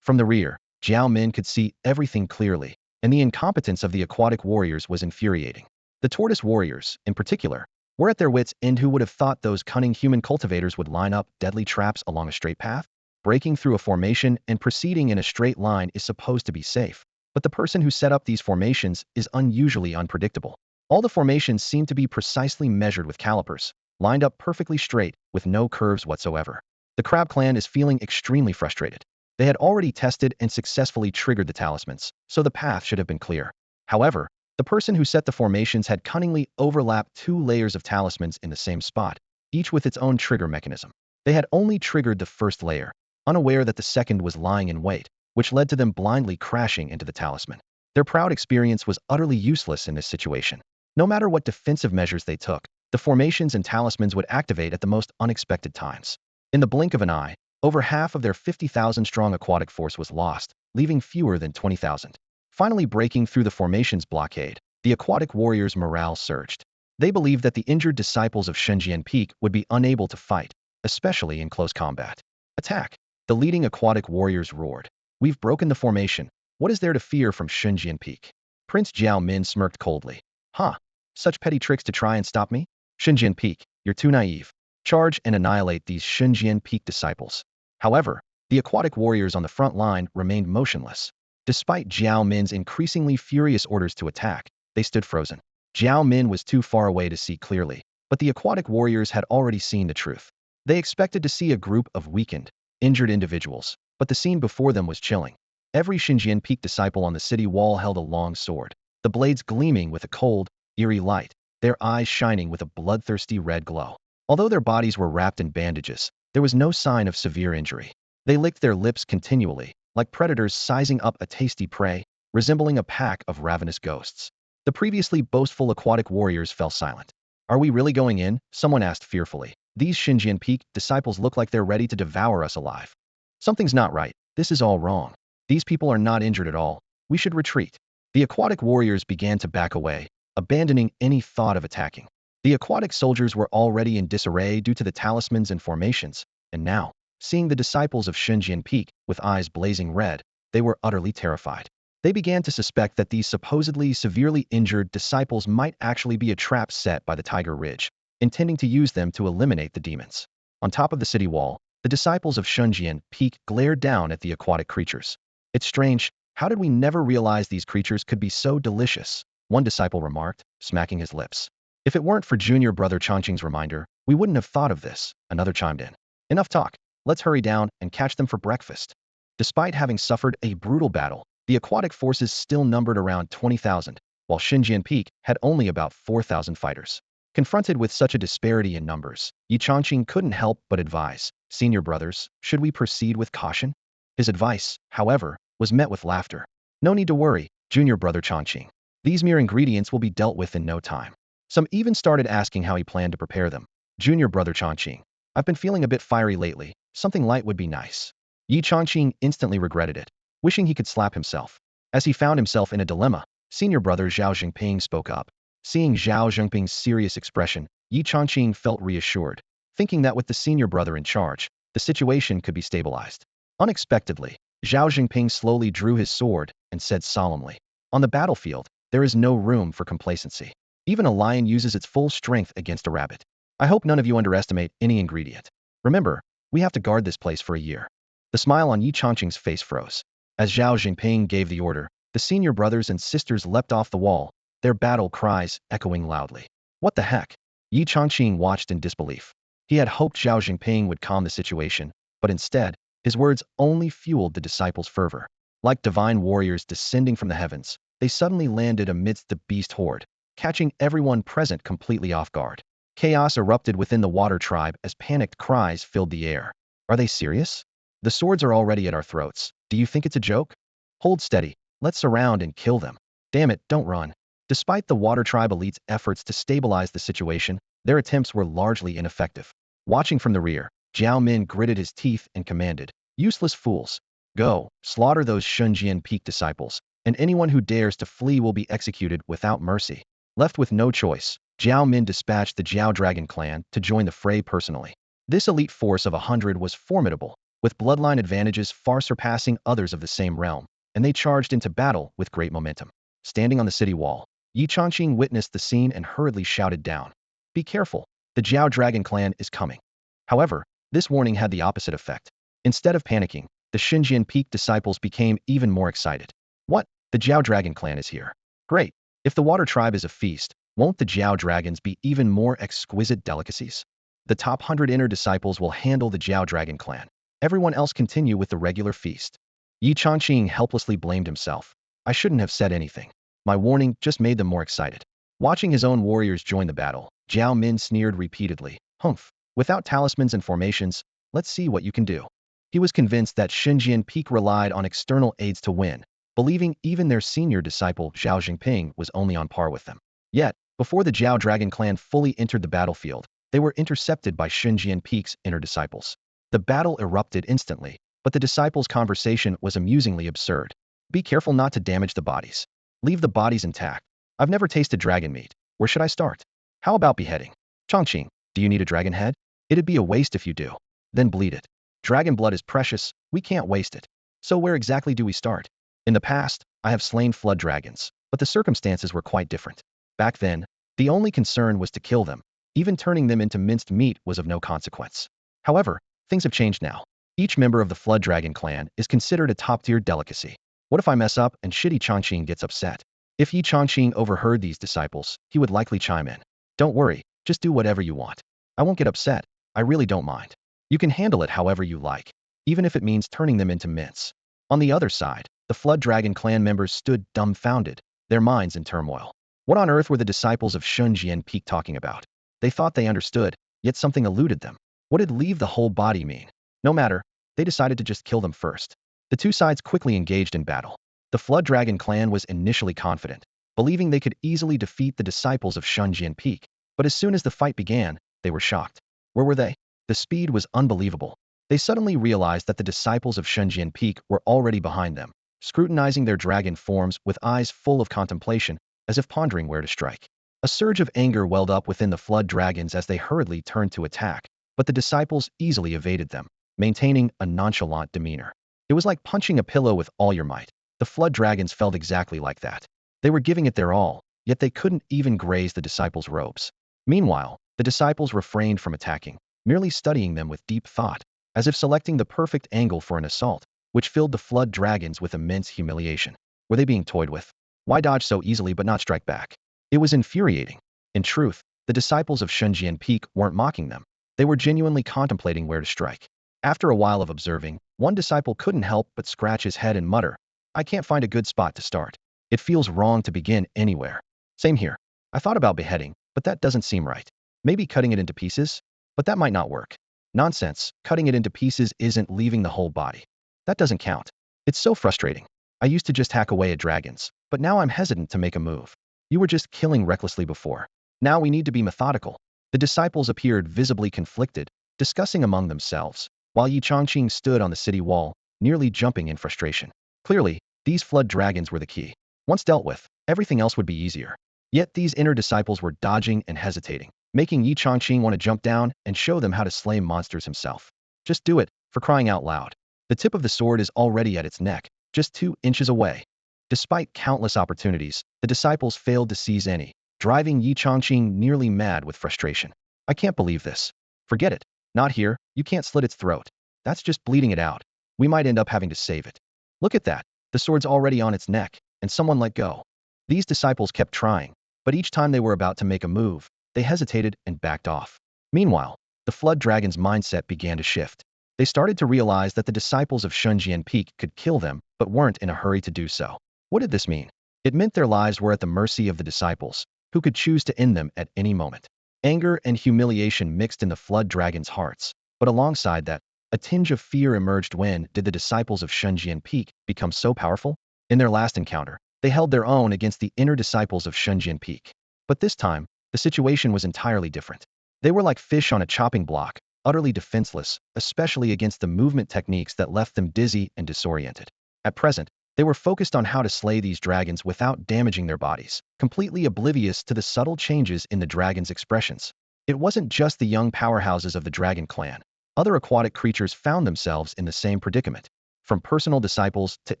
From the rear, Jiao Min could see everything clearly, and the incompetence of the aquatic warriors was infuriating. The tortoise warriors, in particular, were at their wits' end. Who would have thought those cunning human cultivators would line up deadly traps along a straight path? Breaking through a formation and proceeding in a straight line is supposed to be safe, but the person who set up these formations is unusually unpredictable. All the formations seem to be precisely measured with calipers, lined up perfectly straight, with no curves whatsoever. The Crab Clan is feeling extremely frustrated. They had already tested and successfully triggered the talismans, so the path should have been clear. However, the person who set the formations had cunningly overlapped 2 layers of talismans in the same spot, each with its own trigger mechanism. They had only triggered the first layer, unaware that the second was lying in wait, which led to them blindly crashing into the talisman. Their proud experience was utterly useless in this situation. No matter what defensive measures they took, the formations and talismans would activate at the most unexpected times. In the blink of an eye, over half of their 50,000-strong aquatic force was lost, leaving fewer than 20,000. Finally breaking through the formation's blockade, the aquatic warriors' morale surged. They believed that the injured disciples of Shunjian Peak would be unable to fight, especially in close combat. Attack! The leading aquatic warriors roared. We've broken the formation. What is there to fear from Shunjian Peak? Prince Jiao Min smirked coldly. Huh? Such petty tricks to try and stop me? Shunjian Peak, you're too naive. Charge and annihilate these Shunjian Peak disciples. However, the aquatic warriors on the front line remained motionless. Despite Jiao Min's increasingly furious orders to attack, they stood frozen. Jiao Min was too far away to see clearly, but the aquatic warriors had already seen the truth. They expected to see a group of weakened, injured individuals, but the scene before them was chilling. Every Shunjian Peak disciple on the city wall held a long sword, the blades gleaming with a cold, eerie light, their eyes shining with a bloodthirsty red glow. Although their bodies were wrapped in bandages, there was no sign of severe injury. They licked their lips continually, like predators sizing up a tasty prey, resembling a pack of ravenous ghosts. The previously boastful aquatic warriors fell silent. Are we really going in? Someone asked fearfully. These Shunjian Peak disciples look like they're ready to devour us alive. Something's not right. This is all wrong. These people are not injured at all. We should retreat. The aquatic warriors began to back away, abandoning any thought of attacking. The aquatic soldiers were already in disarray due to the talismans and formations, and now, seeing the disciples of Shunjian Peak with eyes blazing red, they were utterly terrified. They began to suspect that these supposedly severely injured disciples might actually be a trap set by the Tiger Ridge, intending to use them to eliminate the demons. On top of the city wall, the disciples of Shunjian Peak glared down at the aquatic creatures. It's strange, how did we never realize these creatures could be so delicious? One disciple remarked, smacking his lips. If it weren't for junior brother Chongqing's reminder, we wouldn't have thought of this, another chimed in. Enough talk, let's hurry down and catch them for breakfast. Despite having suffered a brutal battle, the aquatic forces still numbered around 20,000, while Shunjian Peak had only about 4,000 fighters. Confronted with such a disparity in numbers, Yi Chongqing couldn't help but advise, senior brothers, should we proceed with caution? His advice, however, was met with laughter. No need to worry, junior brother Chongqing. These mere ingredients will be dealt with in no time. Some even started asking how he planned to prepare them. Junior brother Chongqing, I've been feeling a bit fiery lately. Something light would be nice. Yi Chongqing instantly regretted it, wishing he could slap himself. As he found himself in a dilemma, senior brother Zhao Jinping spoke up. Seeing Zhao Jinping's serious expression, Yi Chongqing felt reassured, thinking that with the senior brother in charge, the situation could be stabilized. Unexpectedly, Zhao Jinping slowly drew his sword and said solemnly, on the battlefield, there is no room for complacency. Even a lion uses its full strength against a rabbit. I hope none of you underestimate any ingredient. Remember, we have to guard this place for a year. The smile on Yi Chongqing's face froze. As Zhao Jinping gave the order, The senior brothers and sisters leapt off the wall, their battle cries echoing loudly. What the heck? Yi Chongqing watched in disbelief. He had hoped Zhao Jinping would calm the situation, but instead, his words only fueled the disciples' fervor. Like divine warriors descending from the heavens, they suddenly landed amidst the beast horde, catching everyone present completely off guard. Chaos erupted within the water tribe as panicked cries filled the air. Are they serious? The swords are already at our throats. Do you think it's a joke? Hold steady. Let's surround and kill them. Damn it, don't run. Despite the water tribe elite's efforts to stabilize the situation, their attempts were largely ineffective. Watching from the rear, Zhao Min gritted his teeth and commanded, "Useless fools. Go, slaughter those Shunjian Peak disciples, and anyone who dares to flee will be executed without mercy." Left with no choice, Zhao Min dispatched the Zhao Dragon clan to join the fray personally. This elite force of 100 was formidable, with bloodline advantages far surpassing others of the same realm, and they charged into battle with great momentum. Standing on the city wall, Yi Chongqing witnessed the scene and hurriedly shouted down, "Be careful, the Zhao Dragon clan is coming." However, this warning had the opposite effect. Instead of panicking, the Xinjian Peak disciples became even more excited. What? The Zhao Dragon clan is here. Great. If the water tribe is a feast, won't the Zhao dragons be even more exquisite delicacies? The top 100 inner disciples will handle the Zhao Dragon clan. Everyone else continue with the regular feast. Yi Chongqing helplessly blamed himself. I shouldn't have said anything. My warning just made them more excited. Watching his own warriors join the battle, Zhao Min sneered repeatedly. Humph. Without talismans and formations, let's see what you can do. He was convinced that Xinjian Peak relied on external aids to win, believing even their senior disciple Zhao Jinping was only on par with them. Yet, before the Zhao Dragon clan fully entered the battlefield, they were intercepted by Xinjian Peak's inner disciples. The battle erupted instantly, but the disciples' conversation was amusingly absurd. Be careful not to damage the bodies. Leave the bodies intact. I've never tasted dragon meat. Where should I start? How about beheading? Chongqing, do you need a dragon head? It'd be a waste if you do. Then bleed it. Dragon blood is precious, we can't waste it. So where exactly do we start? In the past, I have slain flood dragons, but the circumstances were quite different. Back then, the only concern was to kill them. Even turning them into minced meat was of no consequence. However, things have changed now. Each member of the Flood Dragon clan is considered a top-tier delicacy. What if I mess up and shitty Chongqing gets upset? If Yi Chongqing overheard these disciples, he would likely chime in. Don't worry, just do whatever you want. I won't get upset. I really don't mind. You can handle it however you like, even if it means turning them into mince. On the other side, the Flood Dragon clan members stood dumbfounded, their minds in turmoil. What on earth were the disciples of Shunjian Peak talking about? They thought they understood, yet something eluded them. What did leave the whole body mean? No matter, they decided to just kill them first. The two sides quickly engaged in battle. The Flood Dragon clan was initially confident, believing they could easily defeat the disciples of Shunjian Peak, but as soon as the fight began, they were shocked. Where were they? The speed was unbelievable. They suddenly realized that the disciples of Shunjian Peak were already behind them, scrutinizing their dragon forms with eyes full of contemplation, as if pondering where to strike. A surge of anger welled up within the flood dragons as they hurriedly turned to attack, but the disciples easily evaded them, maintaining a nonchalant demeanor. It was like punching a pillow with all your might. The flood dragons felt exactly like that. They were giving it their all, yet they couldn't even graze the disciples' robes. Meanwhile, the disciples refrained from attacking, merely studying them with deep thought, as if selecting the perfect angle for an assault, which filled the flood dragons with immense humiliation. Were they being toyed with? Why dodge so easily but not strike back? It was infuriating. In truth, the disciples of Shunjian Peak weren't mocking them. They were genuinely contemplating where to strike. After a while of observing, one disciple couldn't help but scratch his head and mutter, I can't find a good spot to start. It feels wrong to begin anywhere. Same here. I thought about beheading, but that doesn't seem right. Maybe cutting it into pieces? But that might not work. Nonsense, cutting it into pieces isn't leaving the whole body. That doesn't count. It's so frustrating. I used to just hack away at dragons, but now I'm hesitant to make a move. You were just killing recklessly before. Now we need to be methodical. The disciples appeared visibly conflicted, discussing among themselves, while Yi Chongqing stood on the city wall, nearly jumping in frustration. Clearly, these flood dragons were the key. Once dealt with, everything else would be easier. Yet these inner disciples were dodging and hesitating, making Yi Chongqing want to jump down and show them how to slay monsters himself. Just do it, for crying out loud. The tip of the sword is already at its neck, just 2 inches away. Despite countless opportunities, the disciples failed to seize any, driving Yi Chongqing nearly mad with frustration. I can't believe this. Forget it. Not here, you can't slit its throat. That's just bleeding it out. We might end up having to save it. Look at that. The sword's already on its neck, and someone let go. These disciples kept trying, but each time they were about to make a move, they hesitated and backed off. Meanwhile, the flood dragon's mindset began to shift. They started to realize that the disciples of Shunjian Peak could kill them, but weren't in a hurry to do so. What did this mean? It meant their lives were at the mercy of the disciples, who could choose to end them at any moment. Anger and humiliation mixed in the flood dragon's hearts, but alongside that, a tinge of fear emerged. When did the disciples of Shunjian Peak become so powerful? In their last encounter, they held their own against the inner disciples of Shunjian Peak. But this time, the situation was entirely different. They were like fish on a chopping block, utterly defenseless, especially against the movement techniques that left them dizzy and disoriented. At present, they were focused on how to slay these dragons without damaging their bodies, completely oblivious to the subtle changes in the dragon's expressions. It wasn't just the young powerhouses of the dragon clan. Other aquatic creatures found themselves in the same predicament. From personal disciples to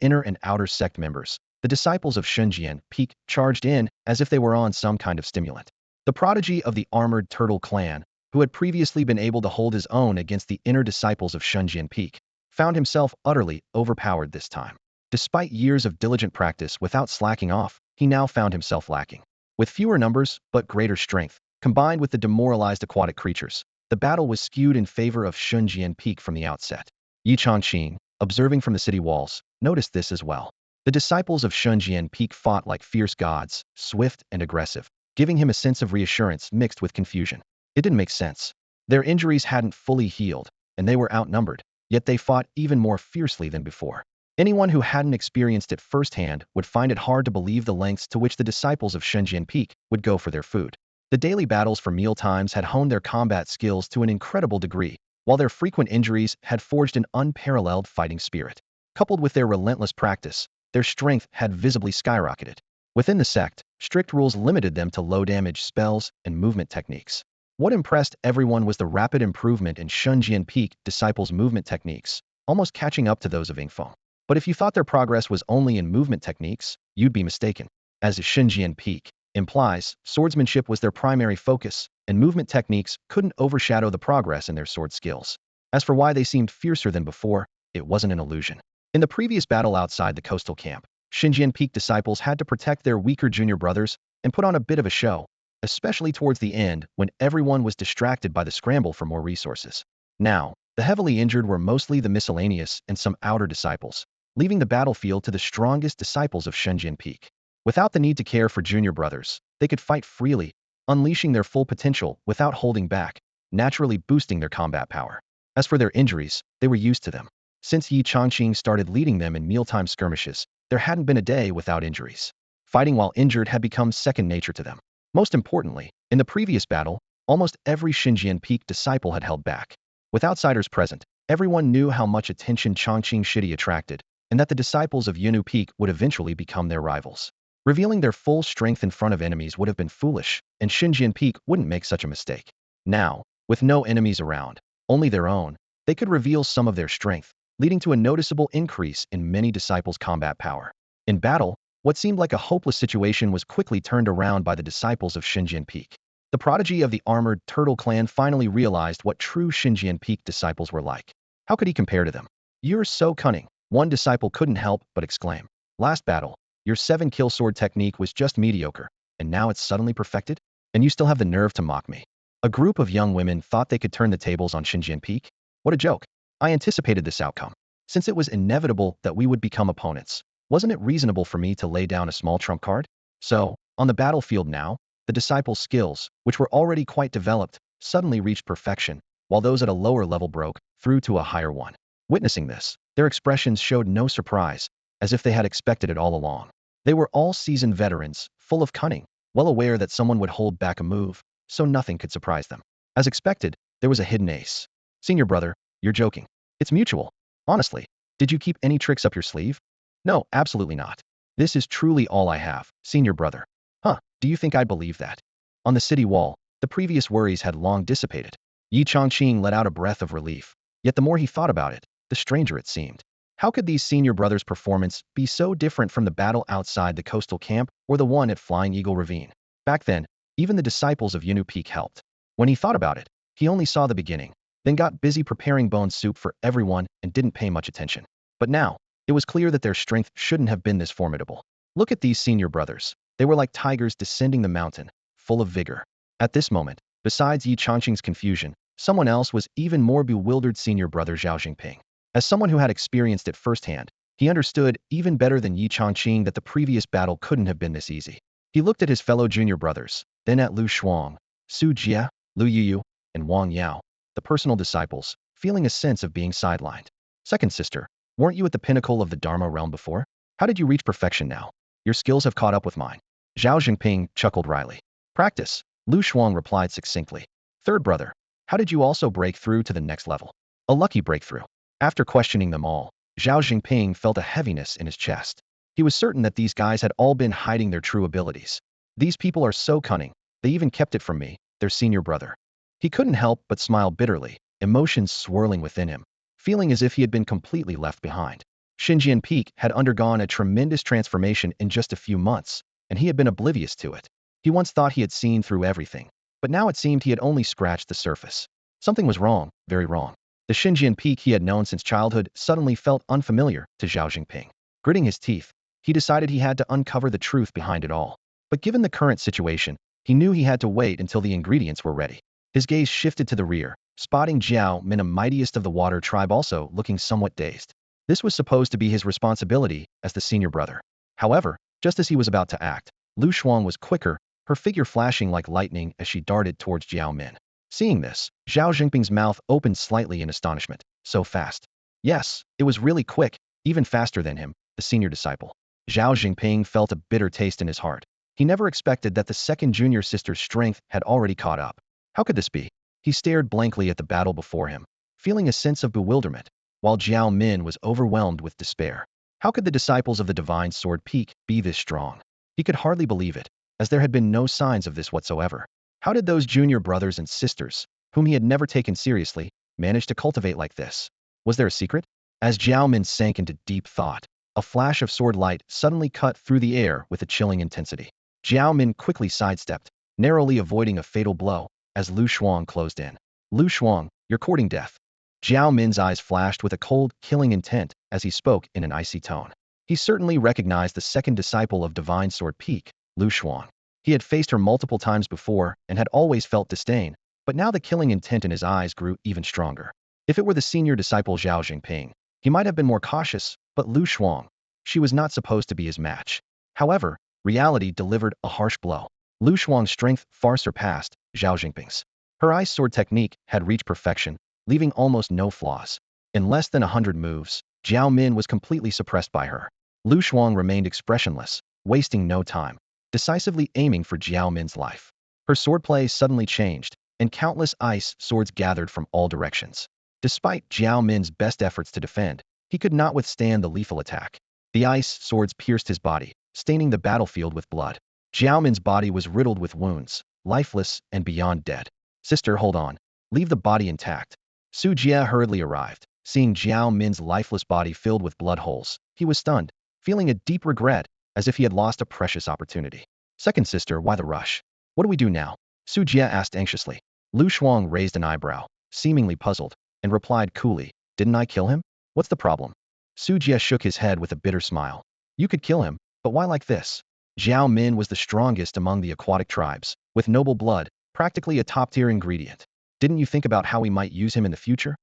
inner and outer sect members, the disciples of Shunjian Peak charged in as if they were on some kind of stimulant. The prodigy of the armored turtle clan, who had previously been able to hold his own against the inner disciples of Shunjian Peak, found himself utterly overpowered this time. Despite years of diligent practice without slacking off, he now found himself lacking. With fewer numbers but greater strength, combined with the demoralized aquatic creatures, the battle was skewed in favor of Shunjian Peak from the outset. Yi Changqing, observing from the city walls, noticed this as well. The disciples of Shunjian Peak fought like fierce gods, swift and aggressive, giving him a sense of reassurance mixed with confusion. It didn't make sense. Their injuries hadn't fully healed, and they were outnumbered, yet they fought even more fiercely than before. Anyone who hadn't experienced it firsthand would find it hard to believe the lengths to which the disciples of Shunjian Peak would go for their food. The daily battles for mealtimes had honed their combat skills to an incredible degree, while their frequent injuries had forged an unparalleled fighting spirit. Coupled with their relentless practice, their strength had visibly skyrocketed. Within the sect, strict rules limited them to low-damage spells and movement techniques. What impressed everyone was the rapid improvement in Shunjian Peak disciples' movement techniques, almost catching up to those of Yingfeng. But if you thought their progress was only in movement techniques, you'd be mistaken. As Shunjian Peak implies, swordsmanship was their primary focus, and movement techniques couldn't overshadow the progress in their sword skills. As for why they seemed fiercer than before, it wasn't an illusion. In the previous battle outside the coastal camp, Shunjian Peak disciples had to protect their weaker junior brothers and put on a bit of a show, especially towards the end when everyone was distracted by the scramble for more resources. Now, the heavily injured were mostly the miscellaneous and some outer disciples, leaving the battlefield to the strongest disciples of Shunjian Peak. Without the need to care for junior brothers, they could fight freely, unleashing their full potential without holding back, naturally boosting their combat power. As for their injuries, they were used to them. Since Yi Changqing started leading them in mealtime skirmishes, there hadn't been a day without injuries. Fighting while injured had become second nature to them. Most importantly, in the previous battle, almost every Shunjian Peak disciple had held back. With outsiders present, everyone knew how much attention Changqing Shidi attracted, and that the disciples of Yunu Peak would eventually become their rivals. Revealing their full strength in front of enemies would have been foolish, and Shunjian Peak wouldn't make such a mistake. Now, with no enemies around, only their own, they could reveal some of their strength, leading to a noticeable increase in many disciples' combat power. In battle, what seemed like a hopeless situation was quickly turned around by the disciples of Shunjian Peak. The prodigy of the armored turtle clan finally realized what true Shunjian Peak disciples were like. How could he compare to them? "You're so cunning," one disciple couldn't help but exclaim. "Last battle, your 7-kill sword technique was just mediocre, and now it's suddenly perfected? And you still have the nerve to mock me." A group of young women thought they could turn the tables on Shunjian Peak. What a joke. I anticipated this outcome. Since it was inevitable that we would become opponents, wasn't it reasonable for me to lay down a small trump card? So, on the battlefield now, the disciples' skills, which were already quite developed, suddenly reached perfection, while those at a lower level broke through to a higher one. Witnessing this, their expressions showed no surprise, as if they had expected it all along. They were all seasoned veterans, full of cunning, well aware that someone would hold back a move, so nothing could surprise them. As expected, there was a hidden ace. "Senior brother, you're joking. It's mutual. Honestly, did you keep any tricks up your sleeve?" "No, absolutely not. This is truly all I have, senior brother." "Huh, do you think I'd believe that?" On the city wall, the previous worries had long dissipated. Yi Changqing let out a breath of relief, yet the more he thought about it, the stranger it seemed. How could these senior brothers' performance be so different from the battle outside the coastal camp or the one at Flying Eagle Ravine? Back then, even the disciples of Yunu Peak helped. When he thought about it, he only saw the beginning, then got busy preparing bone soup for everyone and didn't pay much attention. But now, it was clear that their strength shouldn't have been this formidable. Look at these senior brothers. They were like tigers descending the mountain, full of vigor. At this moment, besides Yi Changqing's confusion, someone else was even more bewildered: senior brother Zhao Jingping. As someone who had experienced it firsthand, he understood even better than Yi Changqing that the previous battle couldn't have been this easy. He looked at his fellow junior brothers, then at Lu Shuang, Su Jie, Lu Yuyu, and Wang Yao, the personal disciples, feeling a sense of being sidelined. Second sister, weren't you at the pinnacle of the Dharma realm before? How did you reach perfection now? Your skills have caught up with mine. Zhao Jingping chuckled wryly. Practice, Lu Shuang replied succinctly. Third brother, how did you also break through to the next level? A lucky breakthrough. After questioning them all, Zhao Jingping felt a heaviness in his chest. He was certain that these guys had all been hiding their true abilities. These people are so cunning, they even kept it from me, their senior brother. He couldn't help but smile bitterly, emotions swirling within him, feeling as if he had been completely left behind. Xinjian Peak had undergone a tremendous transformation in just a few months, and he had been oblivious to it. He once thought he had seen through everything, but now it seemed he had only scratched the surface. Something was wrong, very wrong. The Xinjian Peak he had known since childhood suddenly felt unfamiliar to Zhao Jingping. Gritting his teeth, he decided he had to uncover the truth behind it all. But given the current situation, he knew he had to wait until the ingredients were ready. His gaze shifted to the rear, spotting Jiao Min, a mightiest of the water tribe, also looking somewhat dazed. This was supposed to be his responsibility as the senior brother. However, just as he was about to act, Lu Shuang was quicker, her figure flashing like lightning as she darted towards Jiao Min. Seeing this, Zhao Jingping's mouth opened slightly in astonishment. So fast. Yes, it was really quick, even faster than him, the senior disciple. Zhao Jingping felt a bitter taste in his heart. He never expected that the second junior sister's strength had already caught up. How could this be? He stared blankly at the battle before him, feeling a sense of bewilderment, while Jiao Min was overwhelmed with despair. How could the disciples of the Divine Sword Peak be this strong? He could hardly believe it, as there had been no signs of this whatsoever. How did those junior brothers and sisters, whom he had never taken seriously, manage to cultivate like this? Was there a secret? As Jiao Min sank into deep thought, a flash of sword light suddenly cut through the air with a chilling intensity. Jiao Min quickly sidestepped, narrowly avoiding a fatal blow, as Lu Shuang closed in. Lu Shuang, you're courting death. Jiao Min's eyes flashed with a cold, killing intent as he spoke in an icy tone. He certainly recognized the second disciple of Divine Sword Peak, Lu Shuang. He had faced her multiple times before and had always felt disdain, but now the killing intent in his eyes grew even stronger. If it were the senior disciple Zhao Jingping, he might have been more cautious, but Lu Shuang, she was not supposed to be his match. However, reality delivered a harsh blow. Lu Shuang's strength far surpassed Zhao Jingping's. Her ice sword technique had reached perfection, leaving almost no flaws. In less than 100 moves, Jiao Min was completely suppressed by her. Lu Shuang remained expressionless, wasting no time, decisively aiming for Jiao Min's life. Her swordplay suddenly changed, and countless ice swords gathered from all directions. Despite Jiao Min's best efforts to defend, he could not withstand the lethal attack. The ice swords pierced his body, staining the battlefield with blood. Jiao Min's body was riddled with wounds, lifeless and beyond dead. Sister, hold on. Leave the body intact. Su Jie hurriedly arrived. Seeing Jiao Min's lifeless body filled with blood holes, he was stunned, feeling a deep regret, as if he had lost a precious opportunity. Second sister, why the rush? What do we do now? Su Jie asked anxiously. Lu Shuang raised an eyebrow, seemingly puzzled, and replied coolly, didn't I kill him? What's the problem? Su Jie shook his head with a bitter smile. You could kill him, but why like this? Jiao Min was the strongest among the aquatic tribes, with noble blood, practically a top-tier ingredient. Didn't you think about how we might use him in the future?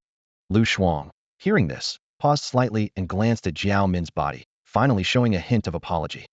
Lu Shuang, hearing this, paused slightly and glanced at Jiao Min's body, finally showing a hint of apology.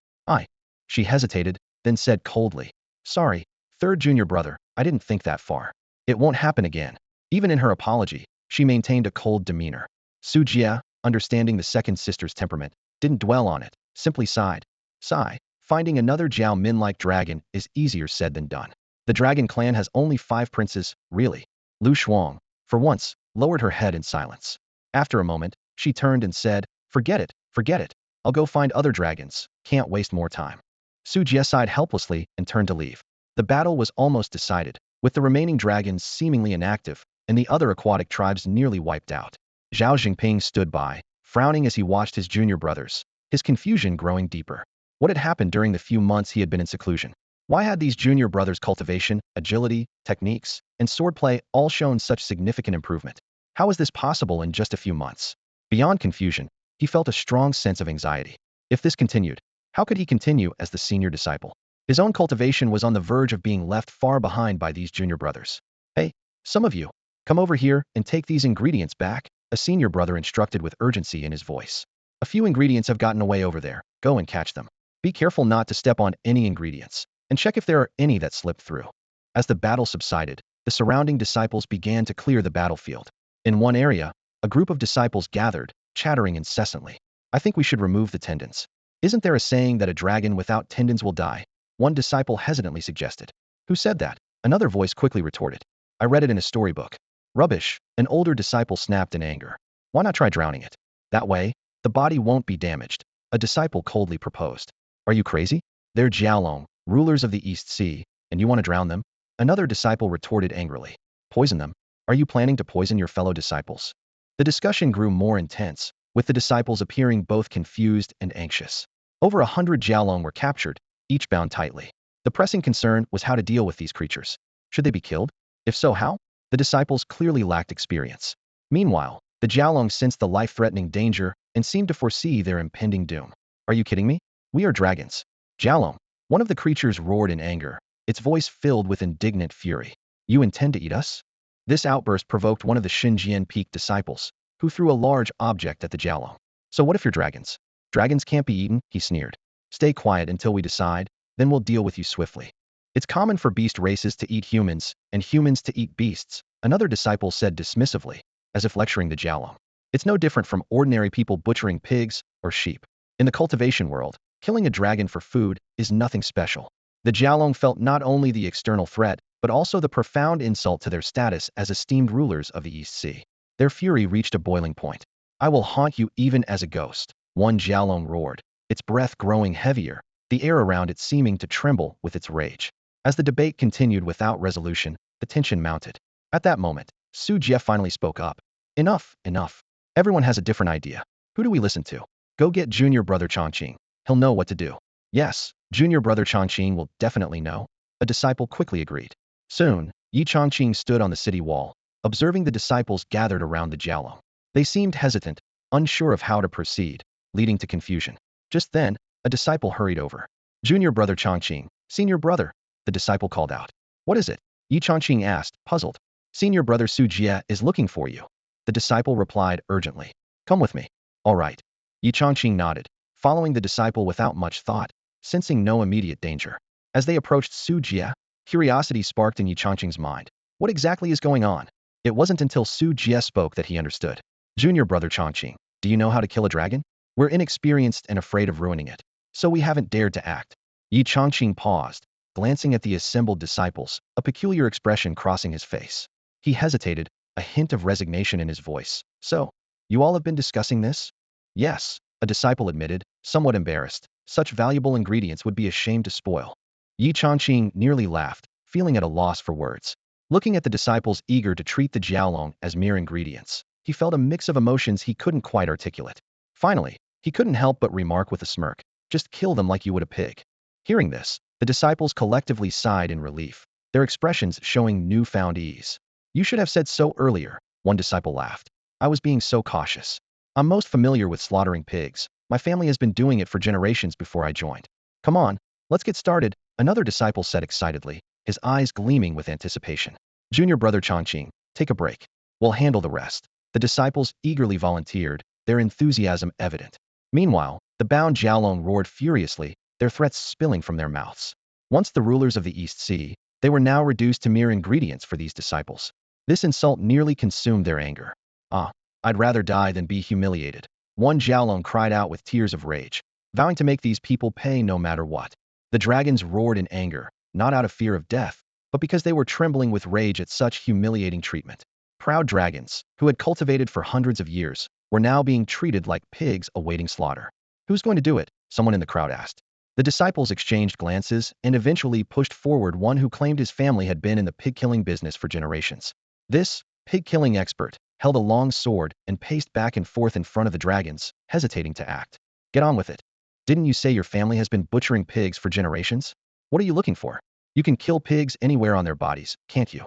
She hesitated, then said coldly, sorry, third junior brother, I didn't think that far. It won't happen again. Even in her apology, she maintained a cold demeanor. Su Jie, understanding the second sister's temperament, didn't dwell on it, simply sighed. Sigh, finding another Jiao Min-like dragon is easier said than done. The dragon clan has only 5 princes, really. Lu Shuang, for once, lowered her head in silence. After a moment, she turned and said, forget it, forget it. I'll go find other dragons, can't waste more time. Su Jie sighed helplessly and turned to leave. The battle was almost decided, with the remaining dragons seemingly inactive, and the other aquatic tribes nearly wiped out. Zhao Jingping stood by, frowning as he watched his junior brothers, his confusion growing deeper. What had happened during the few months he had been in seclusion? Why had these junior brothers' cultivation, agility, techniques, and swordplay all shown such significant improvement? How was this possible in just a few months? Beyond confusion, he felt a strong sense of anxiety. If this continued, How could he continue as the senior disciple? His own cultivation was on the verge of being left far behind by these junior brothers. Hey, some of you, come over here and take these ingredients back, a senior brother instructed with urgency in his voice. A few ingredients have gotten away over there. Go and catch them. Be careful not to step on any ingredients, and check if there are any that slipped through. As the battle subsided, the surrounding disciples began to clear the battlefield. In one area, a group of disciples gathered, chattering incessantly. I think we should remove the tendons. Isn't there a saying that a dragon without tendons will die? One disciple hesitantly suggested. Who said that? Another voice quickly retorted. I read it in a storybook. Rubbish, an older disciple snapped in anger. Why not try drowning it? That way, the body won't be damaged, a disciple coldly proposed. Are you crazy? They're Jiaolong, rulers of the East Sea, and you want to drown them? Another disciple retorted angrily. Poison them? Are you planning to poison your fellow disciples? The discussion grew more intense, with the disciples appearing both confused and anxious. Over 100 Jiaolong were captured, each bound tightly. The pressing concern was how to deal with these creatures. Should they be killed? If so, how? The disciples clearly lacked experience. Meanwhile, the Jiaolong sensed the life-threatening danger and seemed to foresee their impending doom. Are you kidding me? We are dragons. Jiaolong, one of the creatures roared in anger, its voice filled with indignant fury. You intend to eat us? This outburst provoked one of the Xinjian Peak disciples, who threw a large object at the Jiaolong. So what if you're dragons? Dragons can't be eaten, he sneered. Stay quiet until we decide, then we'll deal with you swiftly. It's common for beast races to eat humans, and humans to eat beasts, another disciple said dismissively, as if lecturing the Jiaolong. It's no different from ordinary people butchering pigs or sheep. In the cultivation world, killing a dragon for food is nothing special. The Jiaolong felt not only the external threat, but also the profound insult to their status as esteemed rulers of the East Sea. Their fury reached a boiling point. I will haunt you even as a ghost, one Jiaolong roared, its breath growing heavier, the air around it seeming to tremble with its rage. As the debate continued without resolution, the tension mounted. At that moment, Su Jie finally spoke up. Enough, enough. Everyone has a different idea. Who do we listen to? Go get junior brother Chongqing. He'll know what to do. Yes, junior brother Chongqing will definitely know. A disciple quickly agreed. Soon, Yi Chongqing stood on the city wall, observing the disciples gathered around the Jiaolong. They seemed hesitant, unsure of how to proceed, leading to confusion. Just then, a disciple hurried over. Junior brother Chongqing, senior brother, the disciple called out. What is it? Yi Chongqing asked, puzzled. Senior brother Su Jie is looking for you. The disciple replied urgently. Come with me. All right. Yi Chongqing nodded, following the disciple without much thought, sensing no immediate danger. As they approached Su Jie, curiosity sparked in Yi Chongqing's mind. What exactly is going on? It wasn't until Su Jie spoke that he understood. Junior brother Chongqing, do you know how to kill a dragon? We're inexperienced and afraid of ruining it, so we haven't dared to act. Yi Chongqing paused, glancing at the assembled disciples, a peculiar expression crossing his face. He hesitated, a hint of resignation in his voice. So, you all have been discussing this? Yes, a disciple admitted, somewhat embarrassed. Such valuable ingredients would be a shame to spoil. Yi Chongqing nearly laughed, feeling at a loss for words. Looking at the disciples eager to treat the Jiaolong as mere ingredients, he felt a mix of emotions he couldn't quite articulate. Finally, he couldn't help but remark with a smirk, just kill them like you would a pig. Hearing this, the disciples collectively sighed in relief, their expressions showing newfound ease. You should have said so earlier, one disciple laughed. I was being so cautious. I'm most familiar with slaughtering pigs. My family has been doing it for generations before I joined. Come on, let's get started, another disciple said excitedly, his eyes gleaming with anticipation. Junior brother Chongqing, take a break. We'll handle the rest. The disciples eagerly volunteered, their enthusiasm evident. Meanwhile, the bound Jiaolong roared furiously, their threats spilling from their mouths. Once the rulers of the East Sea, they were now reduced to mere ingredients for these disciples. This insult nearly consumed their anger. Ah, I'd rather die than be humiliated. One Jiaolong cried out with tears of rage, vowing to make these people pay no matter what. The dragons roared in anger, not out of fear of death, but because they were trembling with rage at such humiliating treatment. Proud dragons, who had cultivated for hundreds of years, were now being treated like pigs awaiting slaughter. Who's going to do it? Someone in the crowd asked. The disciples exchanged glances and eventually pushed forward one who claimed his family had been in the pig-killing business for generations. This pig-killing expert held a long sword and paced back and forth in front of the dragons, hesitating to act. Get on with it. Didn't you say your family has been butchering pigs for generations? What are you looking for? You can kill pigs anywhere on their bodies, can't you?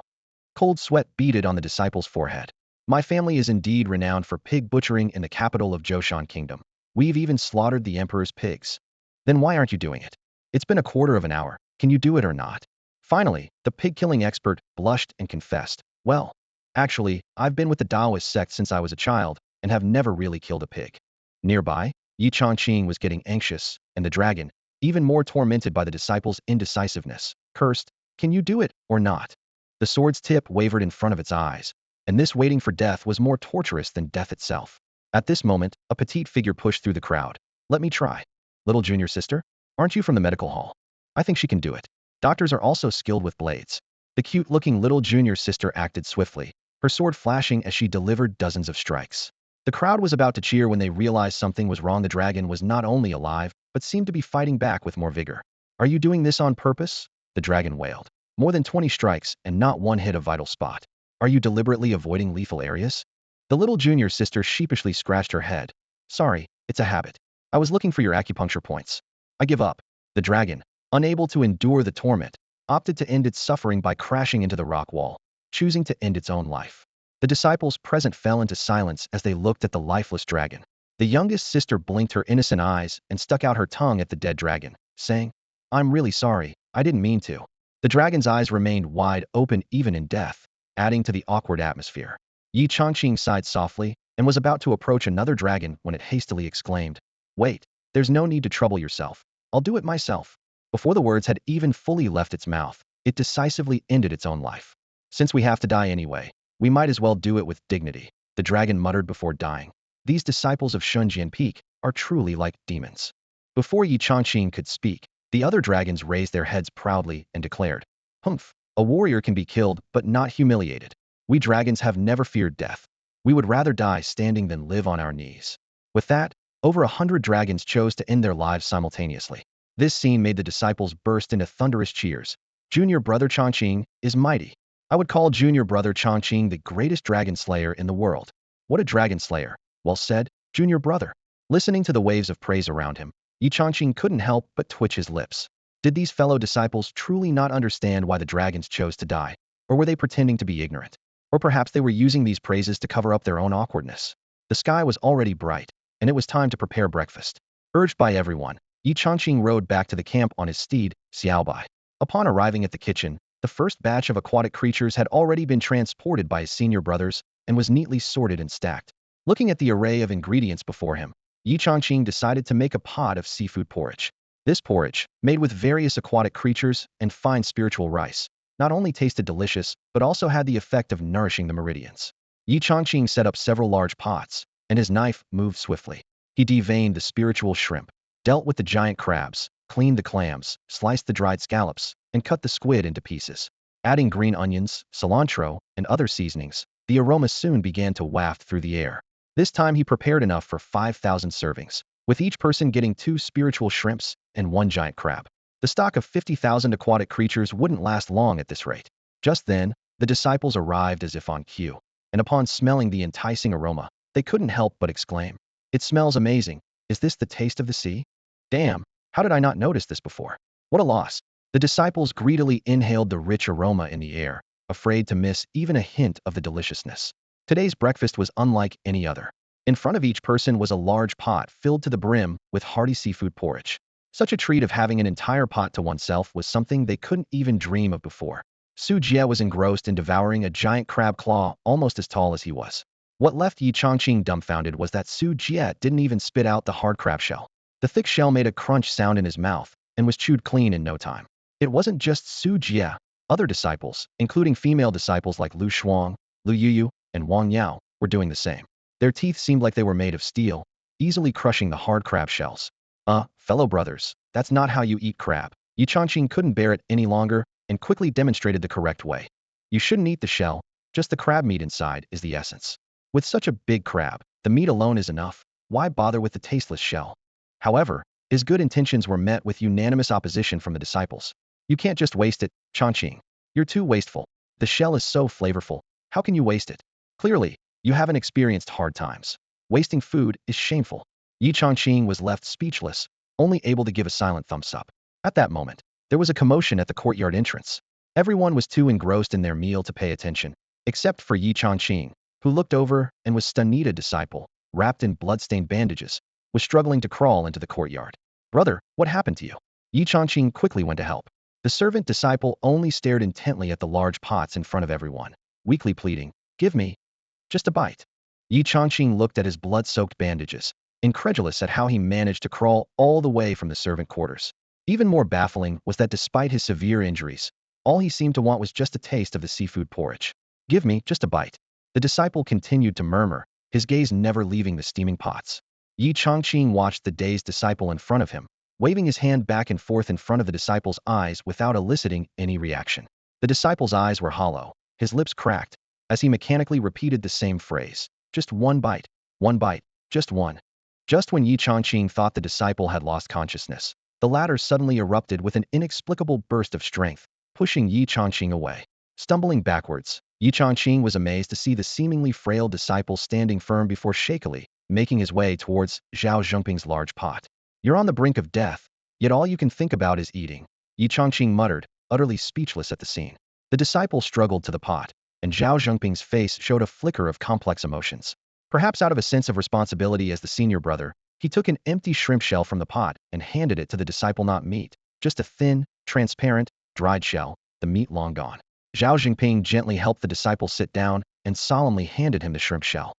Cold sweat beaded on the disciple's forehead. My family is indeed renowned for pig butchering in the capital of Zhoushan Kingdom. We've even slaughtered the emperor's pigs. Then why aren't you doing it? It's been a quarter of an hour. Can you do it or not? Finally, the pig-killing expert blushed and confessed, well, actually, I've been with the Taoist sect since I was a child and have never really killed a pig. Nearby, Yi Chongqing was getting anxious, and the dragon, even more tormented by the disciples' indecisiveness, cursed, can you do it or not? The sword's tip wavered in front of its eyes, and this waiting for death was more torturous than death itself. At this moment, a petite figure pushed through the crowd. Let me try. Little junior sister? Aren't you from the medical hall? I think she can do it. Doctors are also skilled with blades. The cute-looking little junior sister acted swiftly, her sword flashing as she delivered dozens of strikes. The crowd was about to cheer when they realized something was wrong. The dragon was not only alive, but seemed to be fighting back with more vigor. Are you doing this on purpose? The dragon wailed. More than 20 strikes and not one hit a vital spot. Are you deliberately avoiding lethal areas? The little junior sister sheepishly scratched her head. Sorry, it's a habit. I was looking for your acupuncture points. I give up. The dragon, unable to endure the torment, opted to end its suffering by crashing into the rock wall, choosing to end its own life. The disciples present fell into silence as they looked at the lifeless dragon. The youngest sister blinked her innocent eyes and stuck out her tongue at the dead dragon, saying, I'm really sorry, I didn't mean to. The dragon's eyes remained wide open even in death, adding to the awkward atmosphere. Yi Chongqing sighed softly and was about to approach another dragon when it hastily exclaimed, wait, there's no need to trouble yourself. I'll do it myself. Before the words had even fully left its mouth, it decisively ended its own life. Since we have to die anyway, we might as well do it with dignity, the dragon muttered before dying. These disciples of Shunjian Peak are truly like demons. Before Yi Chongqing could speak, the other dragons raised their heads proudly and declared, Humph, a warrior can be killed but not humiliated. We dragons have never feared death. We would rather die standing than live on our knees. With that, over 100 dragons chose to end their lives simultaneously. This scene made the disciples burst into thunderous cheers. Junior brother Chongqing is mighty. I would call junior brother Chongqing the greatest dragon slayer in the world. What a dragon slayer. Well said, junior brother. Listening to the waves of praise around him, Yi Chongqing couldn't help but twitch his lips. Did these fellow disciples truly not understand why the dragons chose to die? Or were they pretending to be ignorant? Or perhaps they were using these praises to cover up their own awkwardness. The sky was already bright, and it was time to prepare breakfast. Urged by everyone, Yi Chongqing rode back to the camp on his steed, Xiaobai. Upon arriving at the kitchen, the first batch of aquatic creatures had already been transported by his senior brothers and was neatly sorted and stacked. Looking at the array of ingredients before him, Yi Chongqing decided to make a pot of seafood porridge. This porridge, made with various aquatic creatures and fine spiritual rice, not only tasted delicious, but also had the effect of nourishing the meridians. Yi Chongqing set up several large pots, and his knife moved swiftly. He deveined the spiritual shrimp, dealt with the giant crabs, cleaned the clams, sliced the dried scallops, and cut the squid into pieces. Adding green onions, cilantro, and other seasonings, the aroma soon began to waft through the air. This time he prepared enough for 5,000 servings, with each person getting 2 spiritual shrimps and 1 giant crab. The stock of 50,000 aquatic creatures wouldn't last long at this rate. Just then, the disciples arrived as if on cue, and upon smelling the enticing aroma, they couldn't help but exclaim, It smells amazing. Is this the taste of the sea? Damn, how did I not notice this before? What a loss. The disciples greedily inhaled the rich aroma in the air, afraid to miss even a hint of the deliciousness. Today's breakfast was unlike any other. In front of each person was a large pot filled to the brim with hearty seafood porridge. Such a treat of having an entire pot to oneself was something they couldn't even dream of before. Su Jie was engrossed in devouring a giant crab claw almost as tall as he was. What left Yi Chongqing dumbfounded was that Su Jie didn't even spit out the hard crab shell. The thick shell made a crunch sound in his mouth and was chewed clean in no time. It wasn't just Su Jie. Other disciples, including female disciples like Lu Shuang, Lu Yuyu, and Wang Yao, were doing the same. Their teeth seemed like they were made of steel, easily crushing the hard crab shells. Fellow brothers, that's not how you eat crab. Yi Chongqing couldn't bear it any longer and quickly demonstrated the correct way. You shouldn't eat the shell, just the crab meat inside is the essence. With such a big crab, the meat alone is enough. Why bother with the tasteless shell? However, his good intentions were met with unanimous opposition from the disciples. You can't just waste it, Chongqing. You're too wasteful. The shell is so flavorful. How can you waste it? Clearly, you haven't experienced hard times. Wasting food is shameful. Yi Chongqing was left speechless, only able to give a silent thumbs up. At that moment, there was a commotion at the courtyard entrance. Everyone was too engrossed in their meal to pay attention, except for Yi Chongqing, who looked over and was stunned. A disciple, wrapped in blood-stained bandages, was struggling to crawl into the courtyard. Brother, what happened to you? Yi Changqing quickly went to help. The servant disciple only stared intently at the large pots in front of everyone, weakly pleading, "Give me just a bite." Yi Changqing looked at his blood-soaked bandages, incredulous at how he managed to crawl all the way from the servant quarters. Even more baffling was that despite his severe injuries, all he seemed to want was just a taste of the seafood porridge. "Give me just a bite." The disciple continued to murmur, his gaze never leaving the steaming pots. Yi Changqing watched the dazed disciple in front of him, waving his hand back and forth in front of the disciple's eyes without eliciting any reaction. The disciple's eyes were hollow, his lips cracked, as he mechanically repeated the same phrase. Just one bite, just one. Just when Yi Changqing thought the disciple had lost consciousness, the latter suddenly erupted with an inexplicable burst of strength, pushing Yi Changqing away. Stumbling backwards, Yi Changqing was amazed to see the seemingly frail disciple standing firm before shakily, making his way towards Zhao Zhengping's large pot. "You're on the brink of death, yet all you can think about is eating," Yi Changqing muttered, utterly speechless at the scene. The disciple struggled to the pot, and Zhao Zhengping's face showed a flicker of complex emotions. Perhaps out of a sense of responsibility as the senior brother, he took an empty shrimp shell from the pot and handed it to the disciple. Not meat, just a thin, transparent, dried shell, the meat long gone. Zhao Zhengping gently helped the disciple sit down and solemnly handed him the shrimp shell.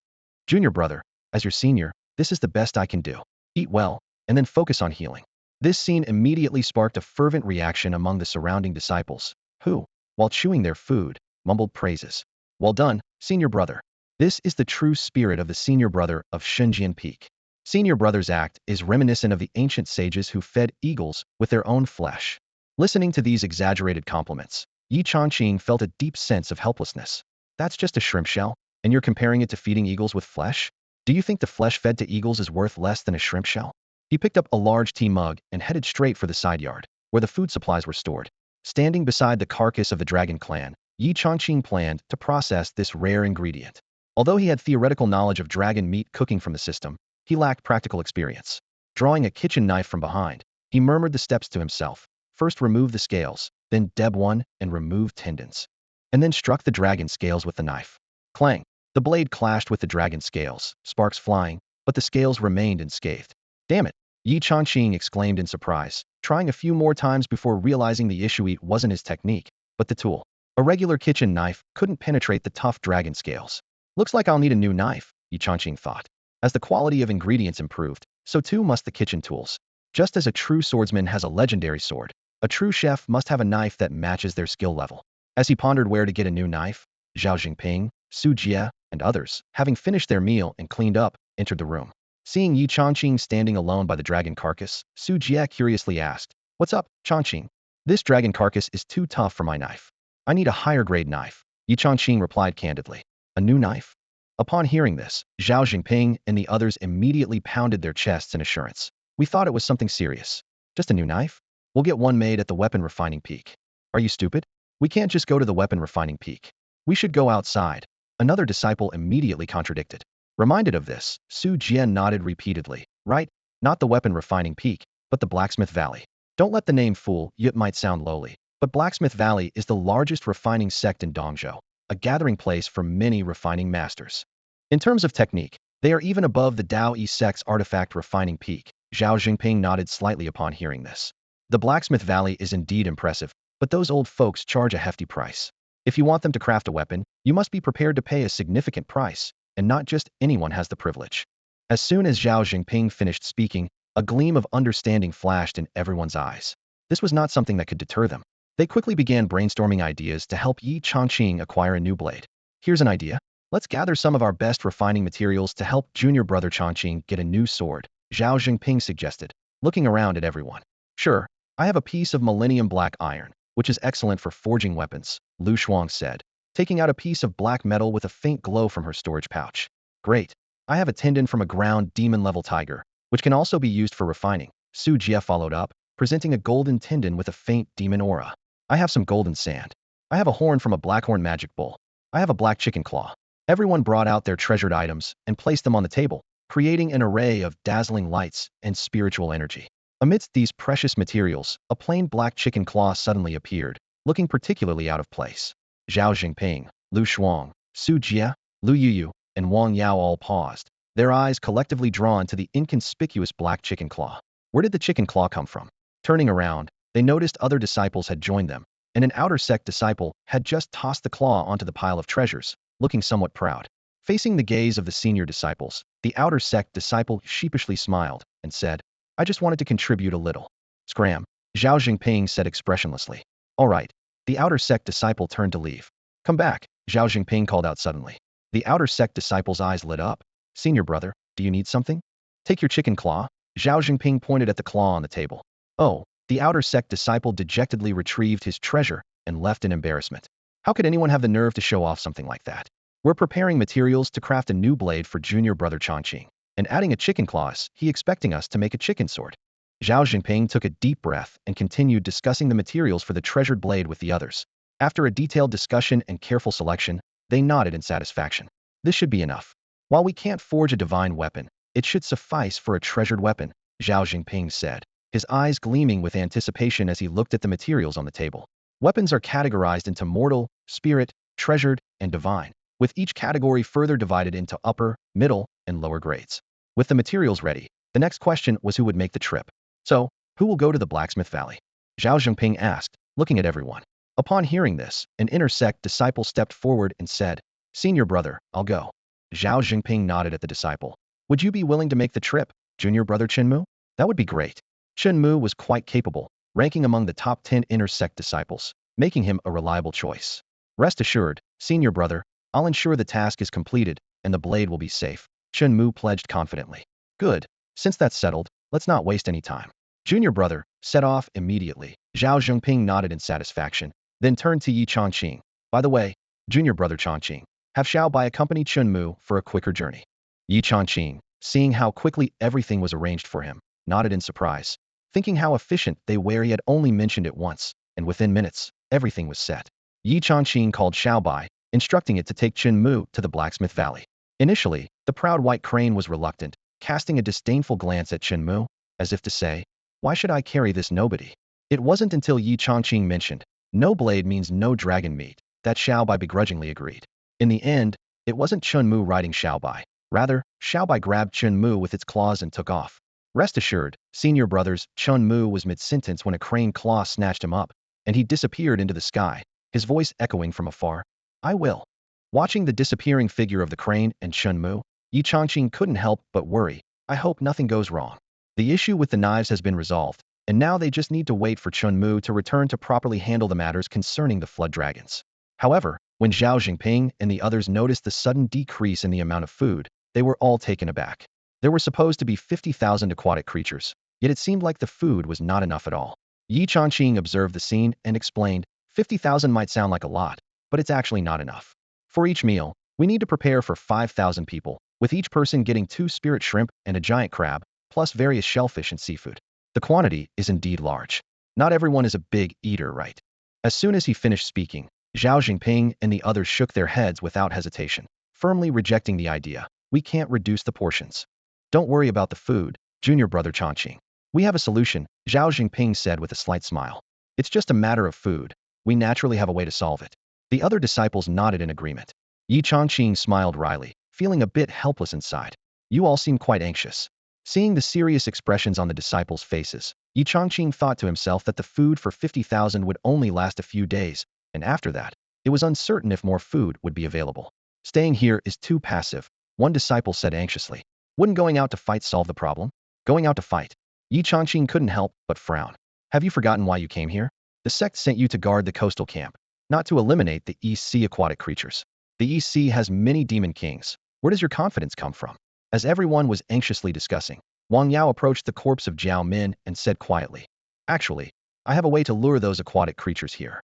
"Junior brother, as your senior, this is the best I can do. Eat well, and then focus on healing." This scene immediately sparked a fervent reaction among the surrounding disciples, who, while chewing their food, mumbled praises. "Well done, senior brother." This is the true spirit of the senior brother of Shenzhen Peak. Senior brother's act is reminiscent of the ancient sages who fed eagles with their own flesh. Listening to these exaggerated compliments, Yi Changqing felt a deep sense of helplessness. "That's just a shrimp shell, and you're comparing it to feeding eagles with flesh? Do you think the flesh fed to eagles is worth less than a shrimp shell?" He picked up a large tea mug and headed straight for the side yard, where the food supplies were stored. Standing beside the carcass of the dragon clan, Yi Changqing planned to process this rare ingredient. Although he had theoretical knowledge of dragon meat cooking from the system, he lacked practical experience. Drawing a kitchen knife from behind, he murmured the steps to himself. First remove the scales, then deb one and remove tendons. And then struck the dragon scales with the knife. Clang! The blade clashed with the dragon scales, sparks flying, but the scales remained unscathed. "Damn it!" Yi Changqing exclaimed in surprise, trying a few more times before realizing the issue wasn't his technique, but the tool. A regular kitchen knife couldn't penetrate the tough dragon scales. "Looks like I'll need a new knife," Yi Changqing thought. As the quality of ingredients improved, so too must the kitchen tools. Just as a true swordsman has a legendary sword, a true chef must have a knife that matches their skill level. As he pondered where to get a new knife, Zhao Jingping, Su Jie, and others, having finished their meal and cleaned up, entered the room. Seeing Yi Changqing standing alone by the dragon carcass, Su Jie curiously asked, "What's up, Changqing?" "This dragon carcass is too tough for my knife. I need a higher grade knife," Yi Changqing replied candidly. "A new knife?" Upon hearing this, Zhao Jingping and the others immediately pounded their chests in assurance. "We thought it was something serious. Just a new knife? We'll get one made at the weapon refining peak." "Are you stupid? We can't just go to the weapon refining peak. We should go outside," another disciple immediately contradicted. Reminded of this, Su Jian nodded repeatedly. "Right, not the weapon refining peak, but the Blacksmith Valley. Don't let the name fool you, it might sound lowly, but Blacksmith Valley is the largest refining sect in Dongzhou, a gathering place for many refining masters. In terms of technique, they are even above the Dao Yi sect's artifact refining peak." Zhao Jingping nodded slightly upon hearing this. The Blacksmith Valley is indeed impressive, but those old folks charge a hefty price. If you want them to craft a weapon, you must be prepared to pay a significant price, and not just anyone has the privilege. As soon as Zhao Jingping finished speaking, a gleam of understanding flashed in everyone's eyes. This was not something that could deter them. They quickly began brainstorming ideas to help Yi Changqing acquire a new blade. "Here's an idea. Let's gather some of our best refining materials to help junior brother Changqing get a new sword," Zhao Jingping suggested, looking around at everyone. "Sure, I have a piece of Millennium Black Iron, which is excellent for forging weapons," Lu Shuang said, taking out a piece of black metal with a faint glow from her storage pouch. "Great. I have a tendon from a ground demon-level tiger, which can also be used for refining," Su Jie followed up, presenting a golden tendon with a faint demon aura. "I have some golden sand. I have a horn from a blackhorn magic bull. I have a black chicken claw." Everyone brought out their treasured items and placed them on the table, creating an array of dazzling lights and spiritual energy. Amidst these precious materials, a plain black chicken claw suddenly appeared, looking particularly out of place. Zhao Jingping, Lu Shuang, Su Jie, Lu Yuyu, and Wang Yao all paused, their eyes collectively drawn to the inconspicuous black chicken claw. Where did the chicken claw come from? Turning around, they noticed other disciples had joined them, and an outer sect disciple had just tossed the claw onto the pile of treasures, looking somewhat proud. Facing the gaze of the senior disciples, the outer sect disciple sheepishly smiled and said, I just wanted to contribute a little. Scram, Zhao Jingping said expressionlessly. All right. The outer sect disciple turned to leave. Come back, Zhao Jingping called out suddenly. The outer sect disciple's eyes lit up. Senior brother, do you need something? Take your chicken claw. Zhao Jingping pointed at the claw on the table. Oh, the outer sect disciple dejectedly retrieved his treasure and left in embarrassment. How could anyone have the nerve to show off something like that? We're preparing materials to craft a new blade for junior brother Chongqing, and adding a chicken claw he expecting us to make a chicken sword. Zhao Jingping took a deep breath and continued discussing the materials for the treasured blade with the others. After a detailed discussion and careful selection, they nodded in satisfaction. This should be enough. While we can't forge a divine weapon, it should suffice for a treasured weapon, Zhao Jingping said, his eyes gleaming with anticipation as he looked at the materials on the table. Weapons are categorized into mortal, spirit, treasured, and divine, with each category further divided into upper, middle, and lower grades. With the materials ready, the next question was who would make the trip. So, who will go to the Blacksmith Valley? Zhao Jingping asked, looking at everyone. Upon hearing this, an inner sect disciple stepped forward and said, Senior brother, I'll go. Zhao Jingping nodded at the disciple. Would you be willing to make the trip, junior brother Chenmu? That would be great. Chenmu was quite capable, ranking among the top 10 inner sect disciples, making him a reliable choice. Rest assured, senior brother, I'll ensure the task is completed and the blade will be safe, Chenmu pledged confidently. Good. Since that's settled, let's not waste any time. Junior brother, set off immediately. Zhao Jingping nodded in satisfaction, then turned to Yi Chongqing. By the way, junior brother Chongqing, have Xiaobai accompany Chenmu for a quicker journey. Yi Chongqing, seeing how quickly everything was arranged for him, nodded in surprise, thinking how efficient they were. He had only mentioned it once, and within minutes, everything was set. Yi Chongqing called Xiaobai, instructing it to take Chenmu to the Blacksmith Valley. Initially, the proud white crane was reluctant, casting a disdainful glance at Chenmu, as if to say, why should I carry this nobody? It wasn't until Yi Chongqing mentioned, no blade means no dragon meat, that Xiaobai begrudgingly agreed. In the end, it wasn't Chenmu riding Xiaobai. Rather, Xiaobai grabbed Chenmu with its claws and took off. Rest assured, senior brothers, Chenmu was mid-sentence when a crane claw snatched him up, and he disappeared into the sky, his voice echoing from afar. I will. Watching the disappearing figure of the crane and Chenmu, Yi Chongqing couldn't help but worry. I hope nothing goes wrong. The issue with the knives has been resolved, and now they just need to wait for Chenmu to return to properly handle the matters concerning the flood dragons. However, when Zhao Jingping and the others noticed the sudden decrease in the amount of food, they were all taken aback. There were supposed to be 50,000 aquatic creatures, yet it seemed like the food was not enough at all. Yi Chongqing observed the scene and explained, 50,000 might sound like a lot, but it's actually not enough. For each meal, we need to prepare for 5,000 people, with each person getting 2 spirit shrimp and a giant crab, plus various shellfish and seafood. The quantity is indeed large. Not everyone is a big eater, right? As soon as he finished speaking, Zhao Jingping and the others shook their heads without hesitation, firmly rejecting the idea. We can't reduce the portions. Don't worry about the food, junior brother Chongqing. We have a solution, Zhao Jingping said with a slight smile. It's just a matter of food. We naturally have a way to solve it. The other disciples nodded in agreement. Yi Chongqing smiled wryly, feeling a bit helpless inside. You all seem quite anxious. Seeing the serious expressions on the disciples' faces, Yi Chongqing thought to himself that the food for 50,000 would only last a few days, and after that, it was uncertain if more food would be available. Staying here is too passive, one disciple said anxiously. Wouldn't going out to fight solve the problem? Going out to fight? Yi Chongqing couldn't help but frown. Have you forgotten why you came here? The sect sent you to guard the coastal camp, not to eliminate the East Sea aquatic creatures. The East Sea has many demon kings. Where does your confidence come from? As everyone was anxiously discussing, Wang Yao approached the corpse of Jiao Min and said quietly, actually, I have a way to lure those aquatic creatures here.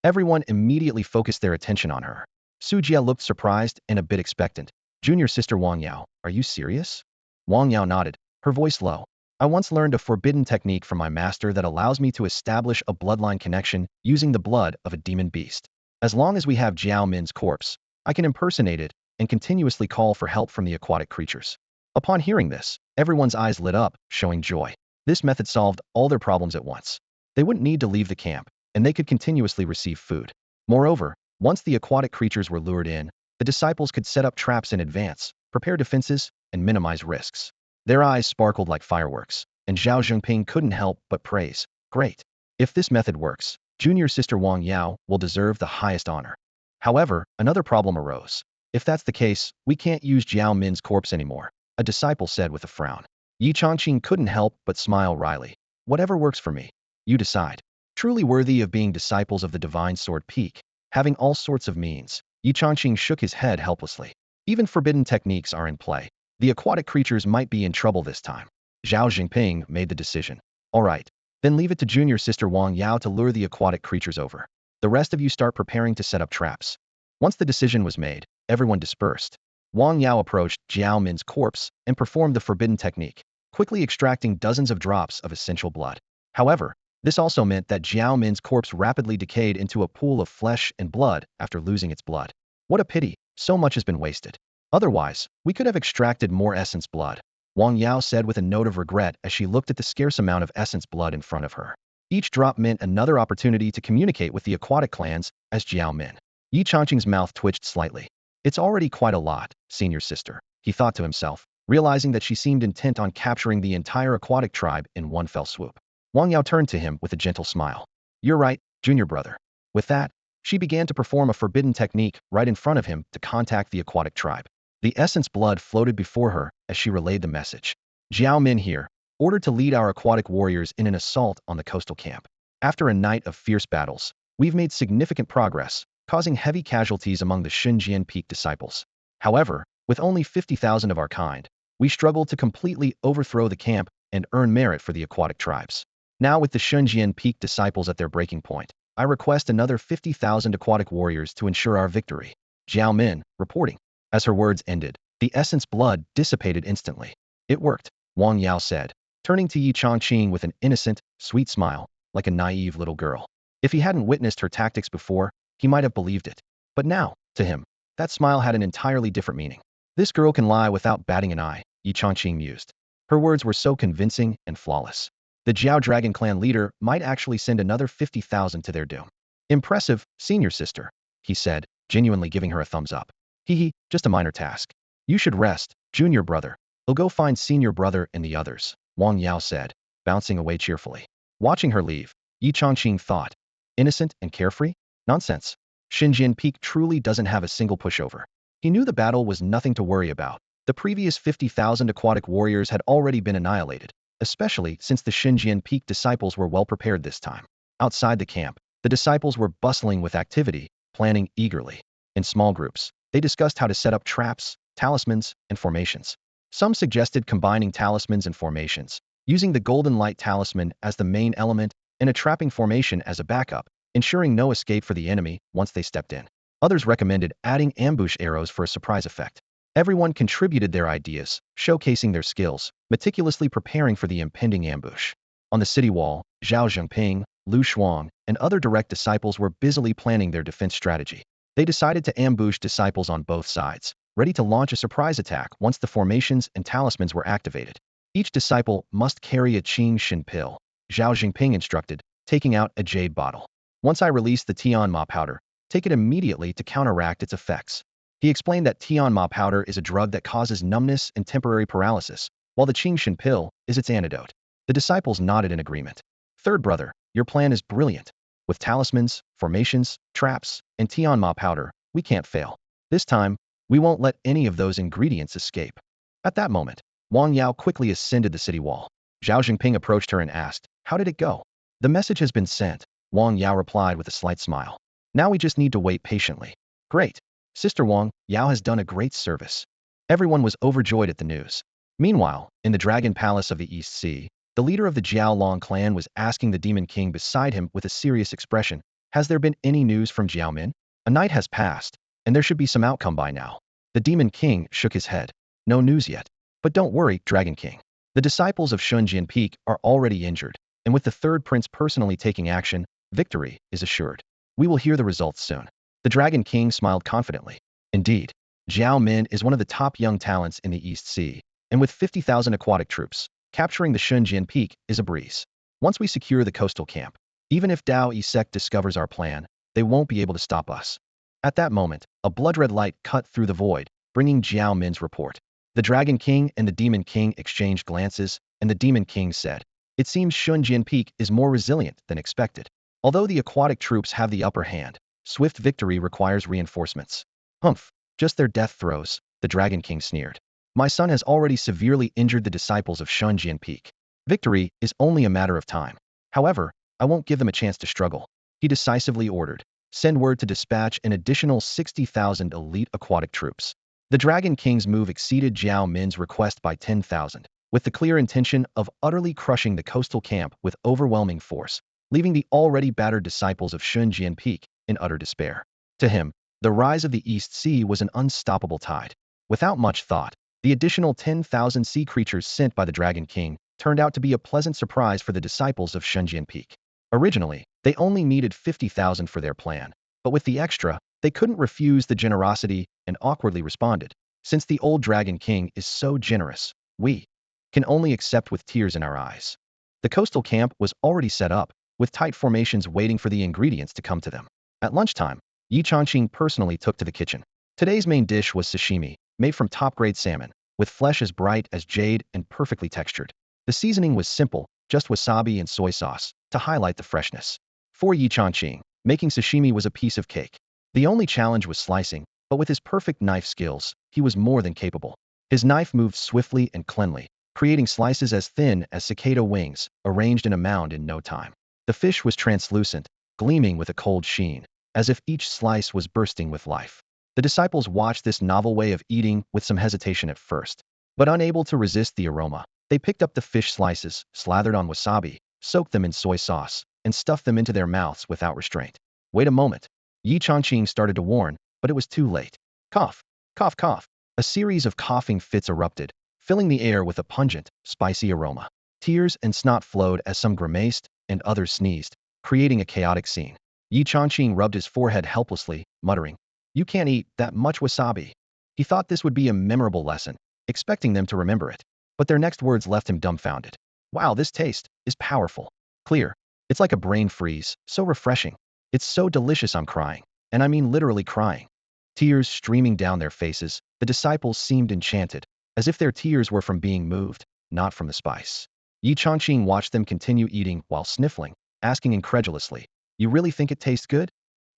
Everyone immediately focused their attention on her. Su Jia looked surprised and a bit expectant. Junior sister Wang Yao, are you serious? Wang Yao nodded, her voice low. I once learned a forbidden technique from my master that allows me to establish a bloodline connection using the blood of a demon beast. As long as we have Jiao Min's corpse, I can impersonate it and continuously call for help from the aquatic creatures. Upon hearing this, everyone's eyes lit up, showing joy. This method solved all their problems at once. They wouldn't need to leave the camp, and they could continuously receive food. Moreover, once the aquatic creatures were lured in, the disciples could set up traps in advance, prepare defenses, and minimize risks. Their eyes sparkled like fireworks. and Zhao Zhengping couldn't help but praise. Great. If this method works, junior sister Wang Yao will deserve the highest honor. However, another problem arose. If that's the case, we can't use Jiao Min's corpse anymore, a disciple said with a frown. Yi Chongqing couldn't help but smile wryly. Whatever works for me. You decide. Truly worthy of being disciples of the divine sword peak, having all sorts of means, Yi Chongqing shook his head helplessly. Even forbidden techniques are in play. The aquatic creatures might be in trouble this time. Zhao Jingping made the decision. All right, then leave it to junior sister Wang Yao to lure the aquatic creatures over. The rest of you start preparing to set up traps. Once the decision was made, everyone dispersed. Wang Yao approached Jiao Min's corpse and performed the forbidden technique, quickly extracting dozens of drops of essential blood. However, this also meant that Jiao Min's corpse rapidly decayed into a pool of flesh and blood after losing its blood. What a pity, so much has been wasted. Otherwise, we could have extracted more essence blood, Wang Yao said with a note of regret as she looked at the scarce amount of essence blood in front of her. Each drop meant another opportunity to communicate with the aquatic clans as Jiao Min. Yi Chongqing's mouth twitched slightly. It's already quite a lot, senior sister, he thought to himself, realizing that she seemed intent on capturing the entire aquatic tribe in one fell swoop. Wang Yao turned to him with a gentle smile. You're right, junior brother. With that, she began to perform a forbidden technique right in front of him to contact the aquatic tribe. The essence blood floated before her as she relayed the message. Jiao Min here, ordered to lead our aquatic warriors in an assault on the coastal camp. After a night of fierce battles, we've made significant progress, causing heavy casualties among the Shunjian Peak disciples. However, with only 50,000 of our kind, we struggle to completely overthrow the camp and earn merit for the aquatic tribes. Now with the Shunjian Peak disciples at their breaking point, I request another 50,000 aquatic warriors to ensure our victory. Jiao Min, reporting. As her words ended, the essence blood dissipated instantly. It worked, Wang Yao said, turning to Yi Chongqing with an innocent, sweet smile, like a naive little girl. If he hadn't witnessed her tactics before, he might have believed it. But now, to him, that smile had an entirely different meaning. This girl can lie without batting an eye, Yi Chongqing mused. Her words were so convincing and flawless. The Jiao Dragon clan leader might actually send another 50,000 to their doom. Impressive, senior sister, he said, genuinely giving her a thumbs up. Hee, just a minor task. You should rest, junior brother. I'll go find senior brother and the others, Wang Yao said, bouncing away cheerfully. Watching her leave, Yi Chongqing thought. Innocent and carefree? Nonsense. Xinjian Peak truly doesn't have a single pushover. He knew the battle was nothing to worry about. The previous 50,000 aquatic warriors had already been annihilated, especially since the Xinjian Peak disciples were well prepared this time. Outside the camp, the disciples were bustling with activity, planning eagerly. In small groups, they discussed how to set up traps, talismans, and formations. Some suggested combining talismans and formations, using the golden light talisman as the main element and a trapping formation as a backup, ensuring no escape for the enemy once they stepped in. Others recommended adding ambush arrows for a surprise effect. Everyone contributed their ideas, showcasing their skills, meticulously preparing for the impending ambush. On the city wall, Zhao Zhengping, Lu Shuang, and other direct disciples were busily planning their defense strategy. They decided to ambush disciples on both sides, ready to launch a surprise attack once the formations and talismans were activated. Each disciple must carry a Qing Shin pill, Zhao Jingping instructed, taking out a jade bottle. Once I release the Tianma powder, take it immediately to counteract its effects. He explained that Tianma powder is a drug that causes numbness and temporary paralysis, while the Qing Shin pill is its antidote. The disciples nodded in agreement. Third brother, your plan is brilliant. With talismans, formations, traps, and Tianma powder, we can't fail. This time, we won't let any of those ingredients escape. At that moment, Wang Yao quickly ascended the city wall. Zhao Jingping approached her and asked, how did it go? The message has been sent, Wang Yao replied with a slight smile. Now we just need to wait patiently. Great. Sister Wang, Yao has done a great service. Everyone was overjoyed at the news. Meanwhile, in the Dragon Palace of the East Sea, the leader of the Jiao Long clan was asking the Demon King beside him with a serious expression, has there been any news from Jiao Min? A night has passed, and there should be some outcome by now. The Demon King shook his head. No news yet. But don't worry, Dragon King. The disciples of Shunjian Peak are already injured, and with the third prince personally taking action, victory is assured. We will hear the results soon. The Dragon King smiled confidently. Indeed, Jiao Min is one of the top young talents in the East Sea, and with 50,000 aquatic troops, capturing the Shunjian Peak is a breeze. Once we secure the coastal camp, even if Dao Yi Sect discovers our plan, they won't be able to stop us. At that moment, a blood-red light cut through the void, bringing Jiao Min's report. The Dragon King and the Demon King exchanged glances, and the Demon King said, "It seems Shunjian Peak is more resilient than expected. Although the aquatic troops have the upper hand, swift victory requires reinforcements." "Humph, just their death throes," the Dragon King sneered. "My son has already severely injured the disciples of Shunjian Peak. Victory is only a matter of time. However, I won't give them a chance to struggle." He decisively ordered, "Send word to dispatch an additional 60,000 elite aquatic troops." The Dragon King's move exceeded Jiao Min's request by 10,000, with the clear intention of utterly crushing the coastal camp with overwhelming force, leaving the already battered disciples of Shunjian Peak in utter despair. To him, the rise of the East Sea was an unstoppable tide. Without much thought, the additional 10,000 sea creatures sent by the Dragon King turned out to be a pleasant surprise for the disciples of Shunjian Peak. Originally, they only needed 50,000 for their plan, but with the extra, they couldn't refuse the generosity and awkwardly responded, "Since the old Dragon King is so generous, we can only accept with tears in our eyes." The coastal camp was already set up, with tight formations waiting for the ingredients to come to them. At lunchtime, Yi Changqing personally took to the kitchen. Today's main dish was sashimi, made from top-grade salmon, with flesh as bright as jade and perfectly textured. The seasoning was simple, just wasabi and soy sauce, to highlight the freshness. For Yi Changqing, making sashimi was a piece of cake. The only challenge was slicing, but with his perfect knife skills, he was more than capable. His knife moved swiftly and cleanly, creating slices as thin as cicada wings, arranged in a mound in no time. The fish was translucent, gleaming with a cold sheen, as if each slice was bursting with life. The disciples watched this novel way of eating with some hesitation at first, but unable to resist the aroma. They picked up the fish slices, slathered on wasabi, soaked them in soy sauce, and stuffed them into their mouths without restraint. "Wait a moment," Yi Changqing started to warn, but it was too late. Cough, cough, cough. A series of coughing fits erupted, filling the air with a pungent, spicy aroma. Tears and snot flowed as some grimaced and others sneezed, creating a chaotic scene. Yi Changqing rubbed his forehead helplessly, muttering, "You can't eat that much wasabi." He thought this would be a memorable lesson, expecting them to remember it. But their next words left him dumbfounded. "Wow, this taste is powerful. Clear. It's like a brain freeze, so refreshing. It's so delicious I'm crying. And I mean literally crying." Tears streaming down their faces, the disciples seemed enchanted, as if their tears were from being moved, not from the spice. Yi Changqing watched them continue eating while sniffling, asking incredulously, "You really think it tastes good?"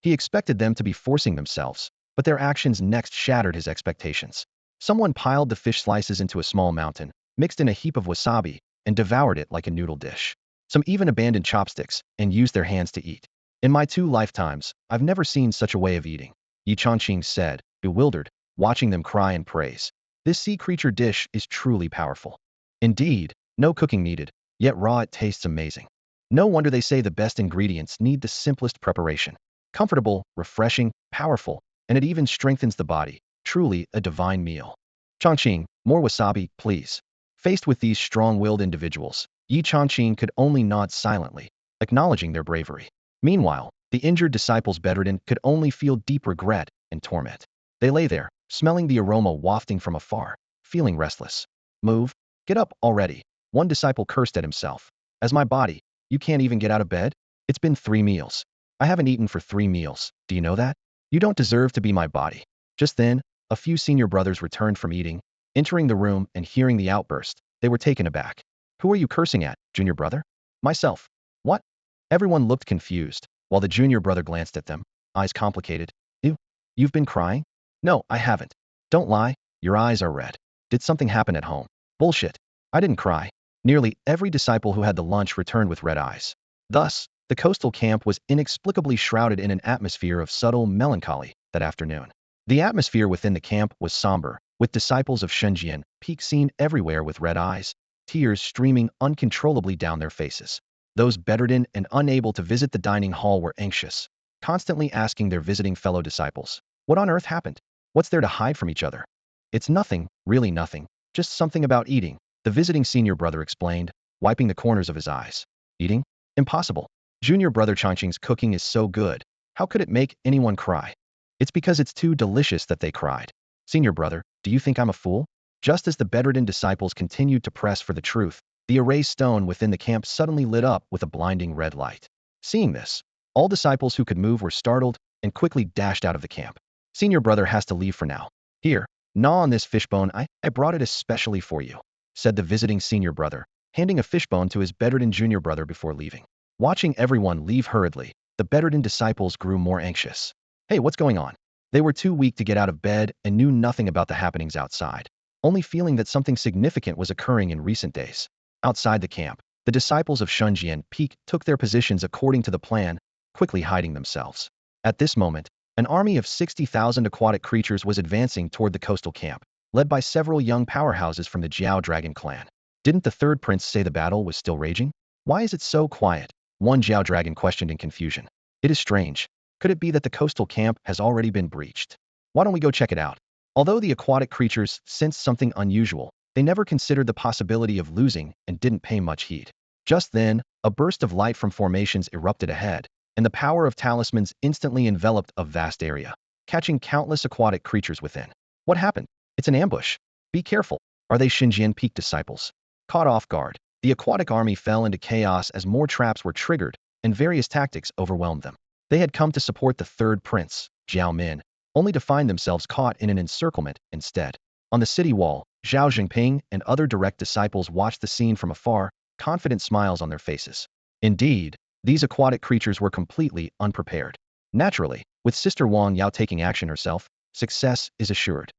He expected them to be forcing themselves, but their actions next shattered his expectations. Someone piled the fish slices into a small mountain, mixed in a heap of wasabi, and devoured it like a noodle dish. Some even abandoned chopsticks and used their hands to eat. "In my 2 lifetimes, I've never seen such a way of eating," Yi Changqing said, bewildered, watching them cry and praise. "This sea creature dish is truly powerful. Indeed, no cooking needed, yet raw it tastes amazing. No wonder they say the best ingredients need the simplest preparation. Comfortable, refreshing, powerful, and it even strengthens the body. Truly a divine meal." "Changqing, more wasabi, please." Faced with these strong-willed individuals, Yi Changqing could only nod silently, acknowledging their bravery. Meanwhile, the injured disciples bedridden could only feel deep regret and torment. They lay there, smelling the aroma wafting from afar, feeling restless. "Move, get up already," one disciple cursed at himself. "As my body, you can't even get out of bed? It's been 3 meals. I haven't eaten for 3 meals, do you know that? You don't deserve to be my body." Just then, a few senior brothers returned from eating. Entering the room and hearing the outburst, they were taken aback. "Who are you cursing at, junior brother?" "Myself." "What?" Everyone looked confused, while the junior brother glanced at them, eyes complicated. You've been crying?" "No, I haven't." "Don't lie, your eyes are red. Did something happen at home?" "Bullshit. I didn't cry." Nearly every disciple who had the lunch returned with red eyes. Thus, the coastal camp was inexplicably shrouded in an atmosphere of subtle melancholy that afternoon. The atmosphere within the camp was somber, with disciples of Shunjian Peak seen everywhere with red eyes, tears streaming uncontrollably down their faces. Those bedridden and unable to visit the dining hall were anxious, constantly asking their visiting fellow disciples, "What on earth happened? What's there to hide from each other?" "It's nothing, really nothing, just something about eating," the visiting senior brother explained, wiping the corners of his eyes. "Eating? Impossible. Junior brother Changqing's cooking is so good. How could it make anyone cry?" "It's because it's too delicious that they cried." "Senior brother, do you think I'm a fool?" Just as the bedridden disciples continued to press for the truth, the erased stone within the camp suddenly lit up with a blinding red light. Seeing this, all disciples who could move were startled and quickly dashed out of the camp. "Senior brother has to leave for now. Here, gnaw on this fishbone, I brought it especially for you," said the visiting senior brother, handing a fishbone to his bedridden junior brother before leaving. Watching everyone leave hurriedly, the bedridden disciples grew more anxious. Hey, what's going on? They were too weak to get out of bed and knew nothing about the happenings outside, only feeling that something significant was occurring in recent days. Outside the camp, the disciples of Shunjian Peak took their positions according to the plan, quickly hiding themselves. At this moment, an army of 60,000 aquatic creatures was advancing toward the coastal camp, led by several young powerhouses from the Jiao Dragon clan. Didn't the third prince say the battle was still raging? Why is it so quiet? One Jiao Dragon questioned in confusion. It is strange. Could it be that the coastal camp has already been breached? Why don't we go check it out? Although the aquatic creatures sensed something unusual, they never considered the possibility of losing and didn't pay much heed. Just then, a burst of light from formations erupted ahead, and the power of talismans instantly enveloped a vast area, catching countless aquatic creatures within. What happened? It's an ambush. Be careful. Are they Xinjian Peak disciples? Caught off guard, the aquatic army fell into chaos as more traps were triggered, and various tactics overwhelmed them. They had come to support the third prince, Zhao Min, only to find themselves caught in an encirclement instead. On the city wall, Zhao Jingping and other direct disciples watched the scene from afar, confident smiles on their faces. Indeed, these aquatic creatures were completely unprepared. Naturally, with Sister Wang Yao taking action herself, success is assured.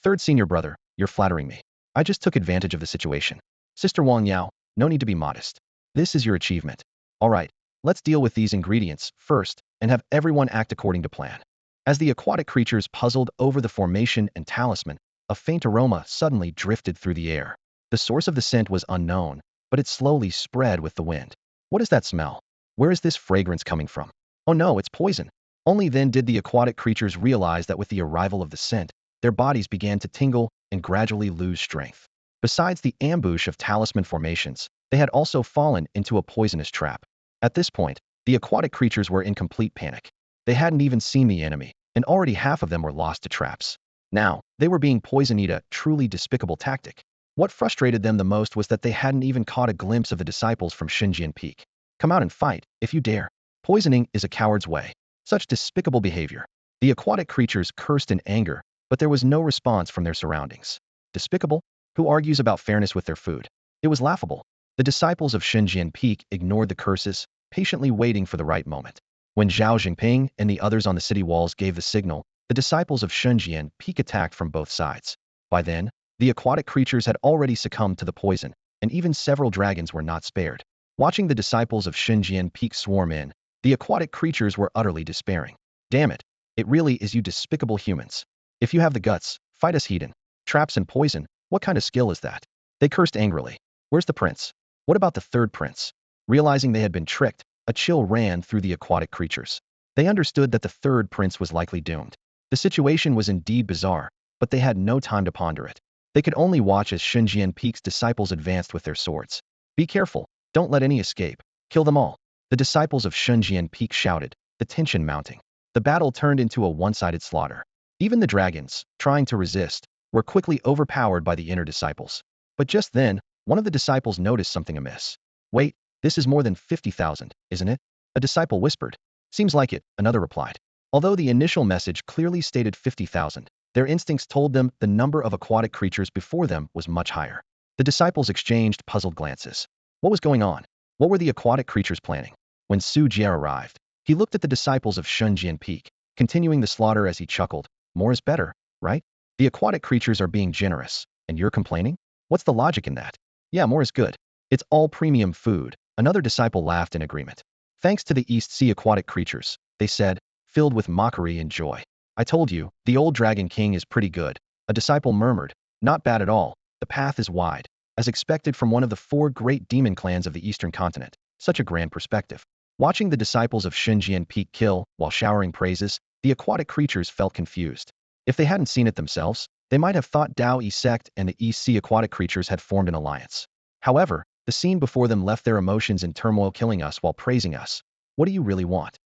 Third senior brother, you're flattering me. I just took advantage of the situation. Sister Wang Yao, no need to be modest. This is your achievement. All right, let's deal with these ingredients first and have everyone act according to plan. As the aquatic creatures puzzled over the formation and talisman, a faint aroma suddenly drifted through the air. The source of the scent was unknown, but it slowly spread with the wind. What is that smell? Where is this fragrance coming from? Oh no, it's poison. Only then did the aquatic creatures realize that with the arrival of the scent, their bodies began to tingle and gradually lose strength. Besides the ambush of talisman formations, they had also fallen into a poisonous trap. At this point, the aquatic creatures were in complete panic. They hadn't even seen the enemy, and already half of them were lost to traps. Now, they were being poisoned, a truly despicable tactic. What frustrated them the most was that they hadn't even caught a glimpse of the disciples from Xinjian Peak. Come out and fight, if you dare. Poisoning is a coward's way. Such despicable behavior. The aquatic creatures cursed in anger, but there was no response from their surroundings. Despicable? Who argues about fairness with their food? It was laughable. The disciples of Xinjian Peak ignored the curses, patiently waiting for the right moment. When Zhao Jingping and the others on the city walls gave the signal, the disciples of Xinjian Peak attacked from both sides. By then, the aquatic creatures had already succumbed to the poison, and even several dragons were not spared. Watching the disciples of Xinjian Peak swarm in, the aquatic creatures were utterly despairing. Damn it, it really is you despicable humans. If you have the guts, fight us heathen. Traps and poison, what kind of skill is that? They cursed angrily. Where's the prince? What about the third prince? Realizing they had been tricked, a chill ran through the aquatic creatures. They understood that the third prince was likely doomed. The situation was indeed bizarre, but they had no time to ponder it. They could only watch as Xinjian Peak's disciples advanced with their swords. Be careful, don't let any escape. Kill them all. The disciples of Xinjian Peak shouted, the tension mounting. The battle turned into a one-sided slaughter. Even the dragons, trying to resist, were quickly overpowered by the inner disciples. But just then, one of the disciples noticed something amiss. Wait, this is more than 50,000, isn't it? A disciple whispered. Seems like it, another replied. Although the initial message clearly stated 50,000, their instincts told them the number of aquatic creatures before them was much higher. The disciples exchanged puzzled glances. What was going on? What were the aquatic creatures planning? When Su Jie arrived, he looked at the disciples of Xinjian Peak, continuing the slaughter as he chuckled. More is better, right? The aquatic creatures are being generous, and you're complaining? What's the logic in that? Yeah, more is good. It's all premium food. Another disciple laughed in agreement. Thanks to the East Sea aquatic creatures, they said, filled with mockery and joy. I told you, the old Dragon King is pretty good. A disciple murmured. Not bad at all. The path is wide. As expected from one of the 4 great demon clans of the eastern continent. Such a grand perspective. Watching the disciples of Xinjian Peak kill while showering praises, the aquatic creatures felt confused. If they hadn't seen it themselves, they might have thought Dao Sect and the East Sea aquatic creatures had formed an alliance. However, the scene before them left their emotions in turmoil, killing us while praising us. What do you really want?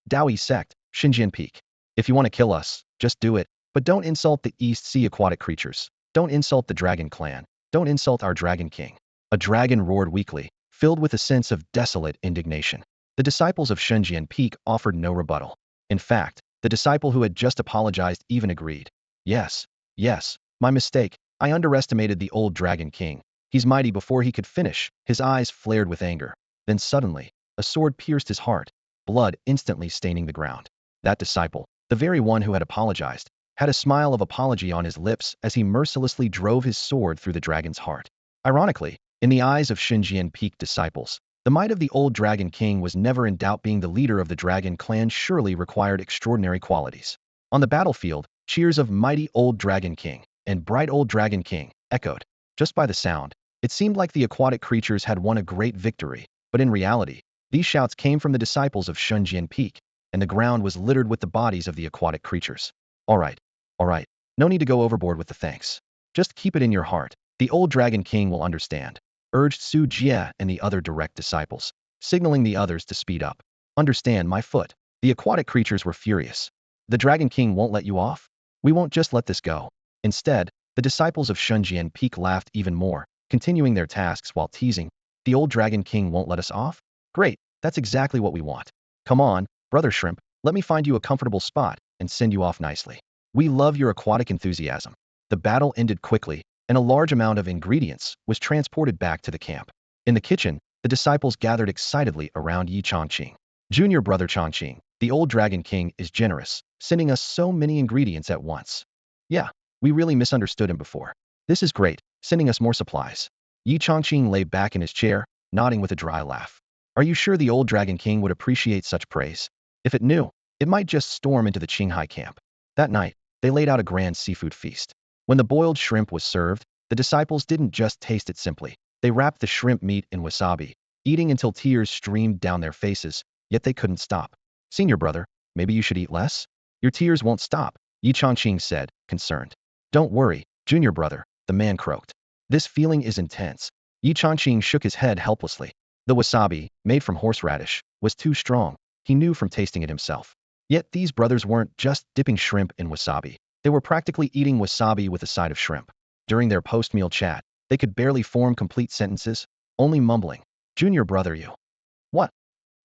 Dao Sect, Xinjian Peak. If you want to kill us, just do it, but don't insult the East Sea aquatic creatures. Don't insult the Dragon Clan. Don't insult our Dragon King. A dragon roared weakly, filled with a sense of desolate indignation. The disciples of Xinjian Peak offered no rebuttal. In fact, the disciple who had just apologized even agreed. Yes, my mistake. I underestimated the old Dragon King. He's mighty before he could finish. His eyes flared with anger. Then suddenly, a sword pierced his heart, blood instantly staining the ground. That disciple, the very one who had apologized, had a smile of apology on his lips as he mercilessly drove his sword through the dragon's heart. Ironically, in the eyes of Xinjiang Peak disciples, the might of the old Dragon King was never in doubt. Being the leader of the Dragon clan surely required extraordinary qualities. On the battlefield, cheers of "Mighty Old Dragon King" and "Bright Old Dragon King" echoed. Just by the sound, it seemed like the aquatic creatures had won a great victory, but in reality, these shouts came from the disciples of Xinjiang Peak, and the ground was littered with the bodies of the aquatic creatures. All right, no need to go overboard with the thanks. Just keep it in your heart. The old Dragon King will understand, urged Su Jie and the other direct disciples, signaling the others to speed up. Understand my foot. The aquatic creatures were furious. The Dragon King won't let you off? We won't just let this go. Instead, the disciples of Xinjiang Peak laughed even more, continuing their tasks while teasing. The old Dragon King won't let us off? Great, that's exactly what we want. Come on, brother shrimp, let me find you a comfortable spot and send you off nicely. We love your aquatic enthusiasm. The battle ended quickly, and a large amount of ingredients was transported back to the camp. In the kitchen, the disciples gathered excitedly around Yi Chongqing. Junior brother Chongqing, the old Dragon King is generous, sending us so many ingredients at once. Yeah, we really misunderstood him before. This is great, sending us more supplies. Yi Chongqing lay back in his chair, nodding with a dry laugh. Are you sure the old Dragon King would appreciate such praise? If it knew, it might just storm into the Qinghai camp. That night, they laid out a grand seafood feast. When the boiled shrimp was served, the disciples didn't just taste it simply. They wrapped the shrimp meat in wasabi, eating until tears streamed down their faces, yet they couldn't stop. Senior brother, maybe you should eat less? Your tears won't stop, Yi Chongqing said, concerned. Don't worry, junior brother, the man croaked. This feeling is intense. Yi Chongqing shook his head helplessly. The wasabi, made from horseradish, was too strong. He knew from tasting it himself. Yet these brothers weren't just dipping shrimp in wasabi. They were practically eating wasabi with a side of shrimp. During their post-meal chat, they could barely form complete sentences, only mumbling. Junior brother, you. What?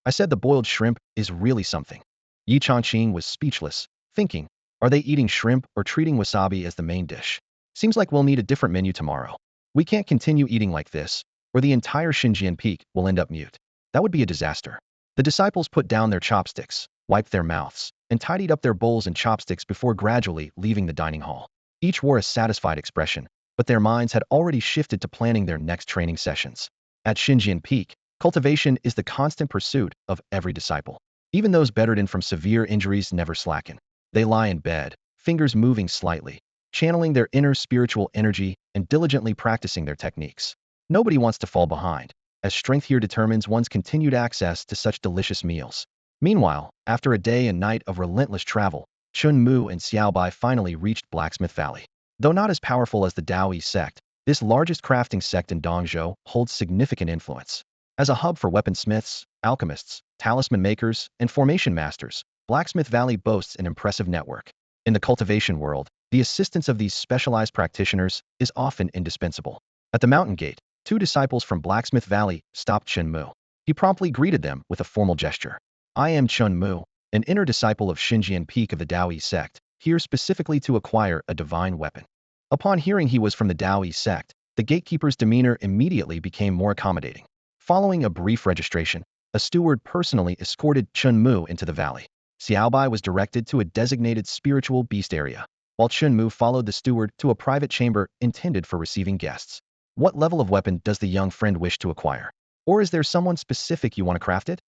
I said the boiled shrimp is really something. Yi Chongqing was speechless, thinking, are they eating shrimp or treating wasabi as the main dish? Seems like we'll need a different menu tomorrow. We can't continue eating like this, or the entire Xinjiang Peak will end up mute. That would be a disaster. The disciples put down their chopsticks, wiped their mouths, and tidied up their bowls and chopsticks before gradually leaving the dining hall. Each wore a satisfied expression, but their minds had already shifted to planning their next training sessions. At Xinjiang Peak, cultivation is the constant pursuit of every disciple. Even those bettered in from severe injuries never slacken. They lie in bed, fingers moving slightly, channeling their inner spiritual energy and diligently practicing their techniques. Nobody wants to fall behind, as strength here determines one's continued access to such delicious meals. Meanwhile, after a day and night of relentless travel, Chun Mu and Xiaobai finally reached Blacksmith Valley. Though not as powerful as the Daoyi sect, this largest crafting sect in Dongzhou holds significant influence. As a hub for weaponsmiths, alchemists, talisman makers, and formation masters, Blacksmith Valley boasts an impressive network. In the cultivation world, the assistance of these specialized practitioners is often indispensable. At the mountain gate, two disciples from Blacksmith Valley stopped Chun Mu. He promptly greeted them with a formal gesture. I am Chun Mu, an inner disciple of Xinjiang Peak of the Daoyi sect, here specifically to acquire a divine weapon. Upon hearing he was from the Daoyi sect, the gatekeeper's demeanor immediately became more accommodating. Following a brief registration, a steward personally escorted Chun Mu into the valley. Xiaobai was directed to a designated spiritual beast area, while Chun Mu followed the steward to a private chamber intended for receiving guests. What level of weapon does the young friend wish to acquire? Or is there someone specific you want to craft it?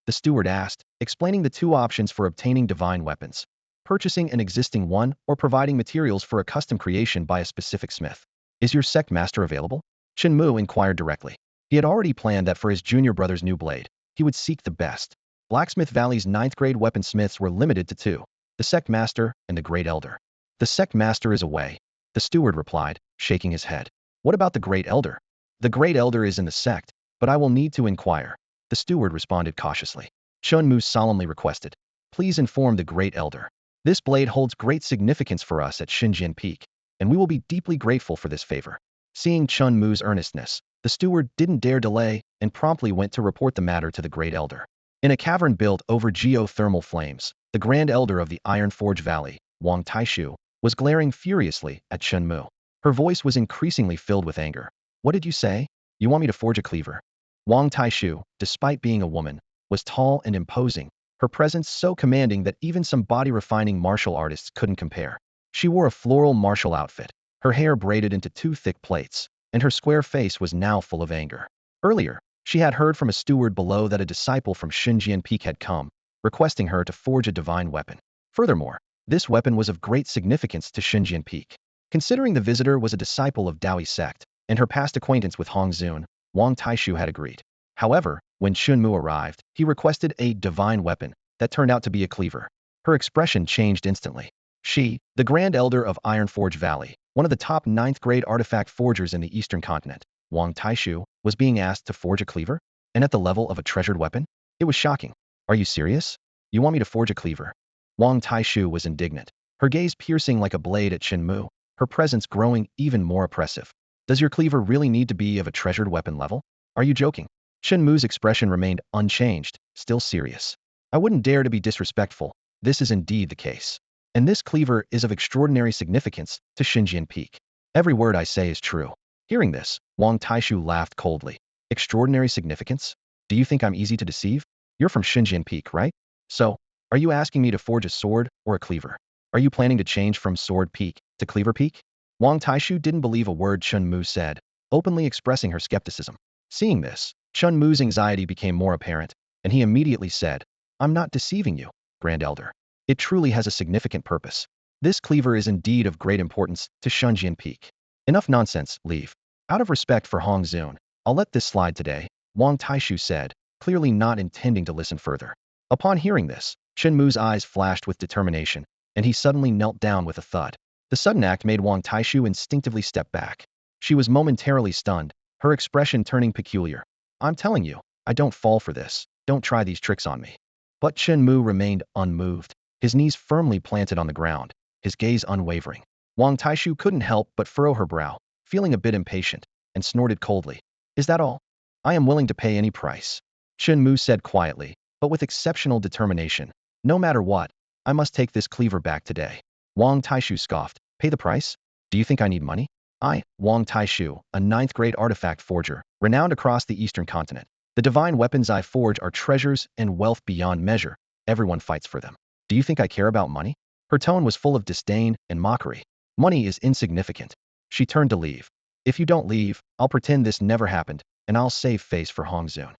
The steward asked, explaining the two options for obtaining divine weapons: purchasing an existing one or providing materials for a custom creation by a specific smith. Is your sect master available? Chun Mu inquired directly. He had already planned that for his junior brother's new blade, he would seek the best. Blacksmith Valley's 9th-grade weaponsmiths were limited to two: the sect master and the great elder. The sect master is away, the steward replied, shaking his head. What about the great elder? The great elder is in the sect, but I will need to inquire. The steward responded cautiously. Chun Mu solemnly requested, please inform the great elder. This blade holds great significance for us at Xinjiang Peak, and we will be deeply grateful for this favor. Seeing Chun Mu's earnestness, the steward didn't dare delay and promptly went to report the matter to the great elder. In a cavern built over geothermal flames, the grand elder of the Iron Forge Valley, Wang Taishu, was glaring furiously at Chun Mu. Her voice was increasingly filled with anger. What did you say? You want me to forge a cleaver? Wang Taishu, despite being a woman, was tall and imposing, her presence so commanding that even some body-refining martial artists couldn't compare. She wore a floral martial outfit, her hair braided into two thick plaits, and her square face was now full of anger. Earlier, she had heard from a steward below that a disciple from Xinjian Peak had come, requesting her to forge a divine weapon. Furthermore, this weapon was of great significance to Xinjian Peak. Considering the visitor was a disciple of Daoyi Sect, and her past acquaintance with Hong Zun, Wang Taishu had agreed. However, when Shunmu arrived, he requested a divine weapon that turned out to be a cleaver. Her expression changed instantly. She, the Grand Elder of Ironforge Valley, one of the top 9th-grade artifact forgers in the Eastern continent, Wang Taishu, was being asked to forge a cleaver? And at the level of a treasured weapon? It was shocking. Are you serious? You want me to forge a cleaver? Wang Taishu was indignant, her gaze piercing like a blade at Shinmu, her presence growing even more oppressive. Does your cleaver really need to be of a treasured weapon level? Are you joking? Shinmu's expression remained unchanged, still serious. I wouldn't dare to be disrespectful. This is indeed the case. And this cleaver is of extraordinary significance to Xinjian Peak. Every word I say is true. Hearing this, Wang Taishu laughed coldly. Extraordinary significance? Do you think I'm easy to deceive? You're from Xinjian Peak, right? So, are you asking me to forge a sword or a cleaver? Are you planning to change from Sword Peak to Cleaver Peak? Wang Taishu didn't believe a word Chunmu said, openly expressing her skepticism. Seeing this, Chunmu's anxiety became more apparent, and he immediately said, I'm not deceiving you, Grand Elder. It truly has a significant purpose. This cleaver is indeed of great importance to Xinjian Peak. Enough nonsense, leave. Out of respect for Hong Zun, I'll let this slide today, Wang Taishu said, clearly not intending to listen further. Upon hearing this, Chunmu's eyes flashed with determination, and he suddenly knelt down with a thud. The sudden act made Wang Taishu instinctively step back. She was momentarily stunned, her expression turning peculiar. I'm telling you, I don't fall for this. Don't try these tricks on me. But Chunmu remained unmoved, his knees firmly planted on the ground, his gaze unwavering. Wang Taishu couldn't help but furrow her brow, feeling a bit impatient, and snorted coldly. Is that all? I am willing to pay any price. Chunmu said quietly, but with exceptional determination. No matter what, I must take this cleaver back today. Wang Taishu scoffed. Pay the price? Do you think I need money? I, Wang Taishu, a 9th-grade artifact forger, renowned across the eastern continent. The divine weapons I forge are treasures and wealth beyond measure. Everyone fights for them. Do you think I care about money? Her tone was full of disdain and mockery. Money is insignificant. She turned to leave. If you don't leave, I'll pretend this never happened, and I'll save face for Hong Zun.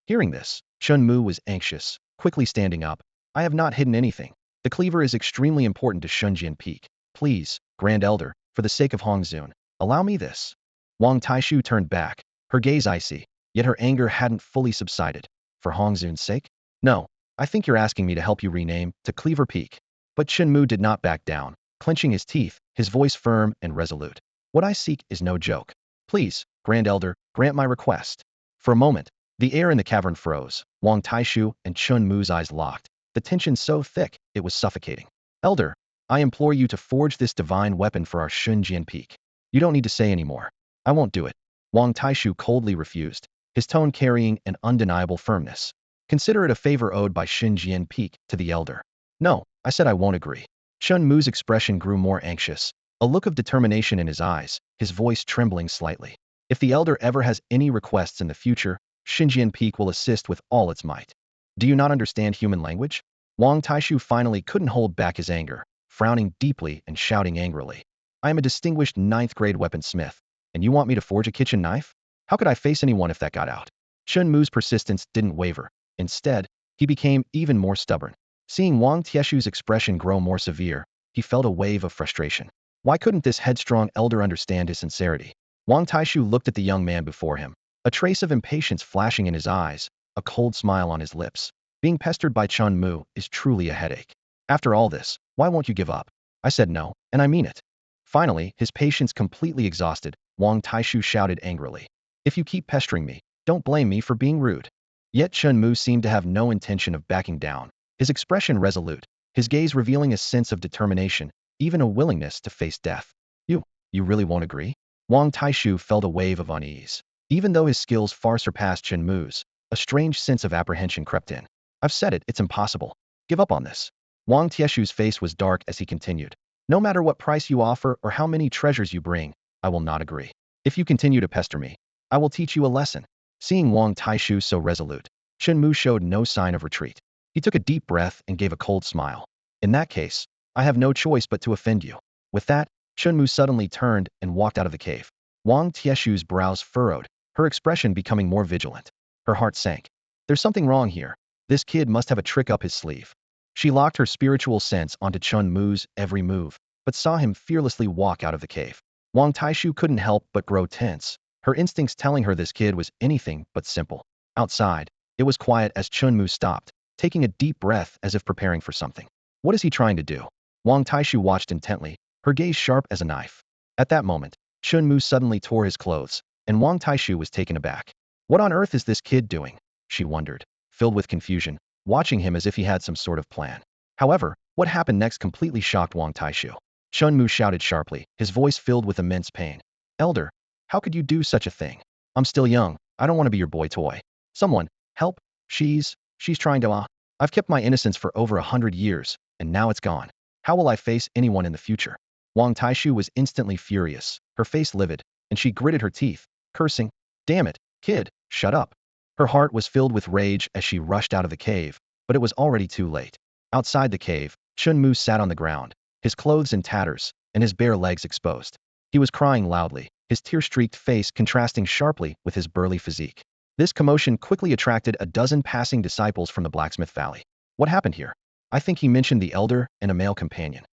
Hearing this, Chunmu was anxious, quickly standing up. I have not hidden anything. The cleaver is extremely important to Xinjian Peak. Please, Grand Elder, for the sake of Hong Zun, allow me this. Wang Taishu turned back, her gaze icy, yet her anger hadn't fully subsided. For Hong Zun's sake? No, I think you're asking me to help you rename to Cleaver Peak. But Chunmu did not back down, clenching his teeth, his voice firm and resolute. What I seek is no joke. Please, Grand Elder, grant my request. For a moment, the air in the cavern froze. Wang Taishu and Chunmu's eyes locked, the tension so thick it was suffocating. Elder, I implore you to forge this divine weapon for our Xinjian Peak. You don't need to say any more. I won't do it. Wang Taishu coldly refused, his tone carrying an undeniable firmness. Consider it a favor owed by Xinjian Peak to the elder. No, I said I won't agree. Chunmu's expression grew more anxious, a look of determination in his eyes, his voice trembling slightly. If the elder ever has any requests in the future, Xinjian Peak will assist with all its might. Do you not understand human language? Wang Taishu finally couldn't hold back his anger, frowning deeply and shouting angrily. I am a distinguished 9th-grade weaponsmith, and you want me to forge a kitchen knife? How could I face anyone if that got out? Chunmu's persistence didn't waver. Instead, he became even more stubborn. Seeing Wang Taishu's expression grow more severe, he felt a wave of frustration. Why couldn't this headstrong elder understand his sincerity? Wang Taishu looked at the young man before him, a trace of impatience flashing in his eyes, a cold smile on his lips. Being pestered by Chunmu is truly a headache. After all this, why won't you give up? I said no, and I mean it. Finally, his patience completely exhausted, Wang Taishu shouted angrily. If you keep pestering me, don't blame me for being rude. Yet Chunmu seemed to have no intention of backing down, his expression resolute, his gaze revealing a sense of determination, even a willingness to face death. You really won't agree? Wang Taishu felt a wave of unease. Even though his skills far surpassed Chunmu's, a strange sense of apprehension crept in. I've said it, it's impossible. Give up on this. Wang Taishu's face was dark as he continued. No matter what price you offer or how many treasures you bring, I will not agree. If you continue to pester me, I will teach you a lesson. Seeing Wang Taishu so resolute, Chen Mu showed no sign of retreat. He took a deep breath and gave a cold smile. In that case, I have no choice but to offend you. With that, Chen Mu suddenly turned and walked out of the cave. Wang Tieshu's brows furrowed, her expression becoming more vigilant. Her heart sank. There's something wrong here. This kid must have a trick up his sleeve. She locked her spiritual sense onto Chen Mu's every move, but saw him fearlessly walk out of the cave. Wang Taishu couldn't help but grow tense, her instincts telling her this kid was anything but simple. Outside, it was quiet as Chen Mu stopped, taking a deep breath as if preparing for something. What is he trying to do? Wang Taishu watched intently, her gaze sharp as a knife. At that moment, Chen Mu suddenly tore his clothes, and Wang Taishu was taken aback. What on earth is this kid doing? She wondered, filled with confusion, watching him as if he had some sort of plan. However, what happened next completely shocked Wang Taishu. Chen Mu shouted sharply, his voice filled with immense pain. Elder, how could you do such a thing? I'm still young. I don't want to be your boy toy. Someone, help. She's trying to, I've kept my innocence for over 100 years, and now it's gone. How will I face anyone in the future? Wang Taishu was instantly furious, her face livid, and she gritted her teeth, cursing. Damn it, kid, shut up. Her heart was filled with rage as she rushed out of the cave, but it was already too late. Outside the cave, Chen Mu sat on the ground, his clothes in tatters, and his bare legs exposed. He was crying loudly, his tear-streaked face contrasting sharply with his burly physique. This commotion quickly attracted a dozen passing disciples from the Blacksmith Valley. What happened here? I think he mentioned the elder and a male companion.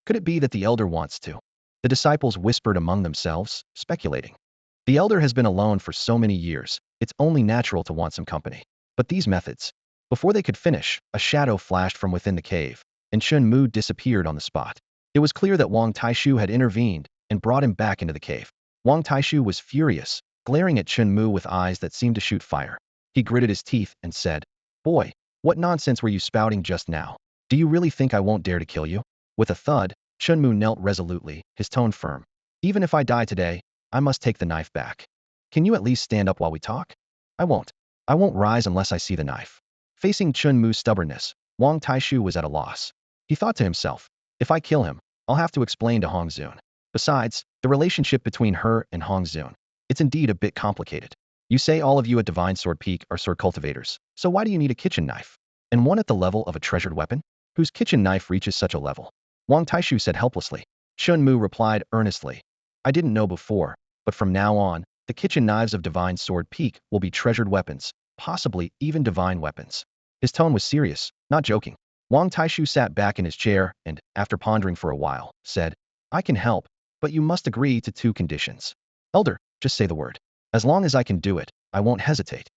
Could it be that the elder wants to? The disciples whispered among themselves, speculating. The elder has been alone for so many years, it's only natural to want some company. But these methods. Before they could finish, a shadow flashed from within the cave, and Chen Mu disappeared on the spot. It was clear that Wang Taishu had intervened and brought him back into the cave. Wang Taishu was furious, glaring at Chen Mu with eyes that seemed to shoot fire. He gritted his teeth and said, Boy, what nonsense were you spouting just now? Do you really think I won't dare to kill you? With a thud, Chen Mu knelt resolutely, his tone firm. Even if I die today, I must take the knife back. Can you at least stand up while we talk? I won't. I won't rise unless I see the knife. Facing Chen Mu's stubbornness, Wang Taishu was at a loss. He thought to himself, if I kill him, I'll have to explain to Hong Zun. Besides, the relationship between her and Hong Zun, it's indeed a bit complicated. You say all of you at Divine Sword Peak are sword cultivators, so why do you need a kitchen knife? And one at the level of a treasured weapon? Whose kitchen knife reaches such a level? Wang Taishu said helplessly. Chen Mu replied earnestly. I didn't know before, but from now on, the kitchen knives of Divine Sword Peak will be treasured weapons, possibly even divine weapons. His tone was serious, not joking. Wang Taishu sat back in his chair and, after pondering for a while, said, I can help, but you must agree to 2 conditions. Elder, just say the word. As long as I can do it, I won't hesitate.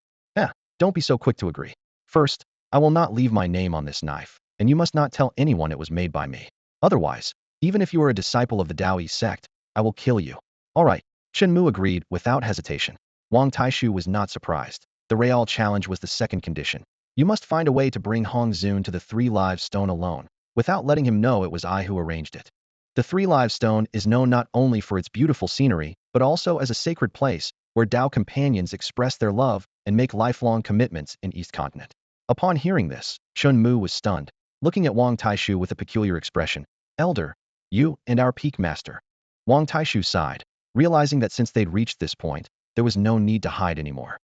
Don't be so quick to agree. First, I will not leave my name on this knife, and you must not tell anyone it was made by me. Otherwise, even if you are a disciple of the Taoist sect, I will kill you. All right, Chen Mu agreed without hesitation. Wang Taishu was not surprised. The Real challenge was the second condition. You must find a way to bring Hong Zun to the 3 Live Stone alone, without letting him know it was I who arranged it. The 3 Live Stone is known not only for its beautiful scenery, but also as a sacred place where Tao companions express their love and make lifelong commitments in East Continent. Upon hearing this, Chen Mu was stunned, looking at Wang Taishu with a peculiar expression. Elder, you and our peak master. Wang Taishu sighed, realizing that since they'd reached this point, there was no need to hide anymore.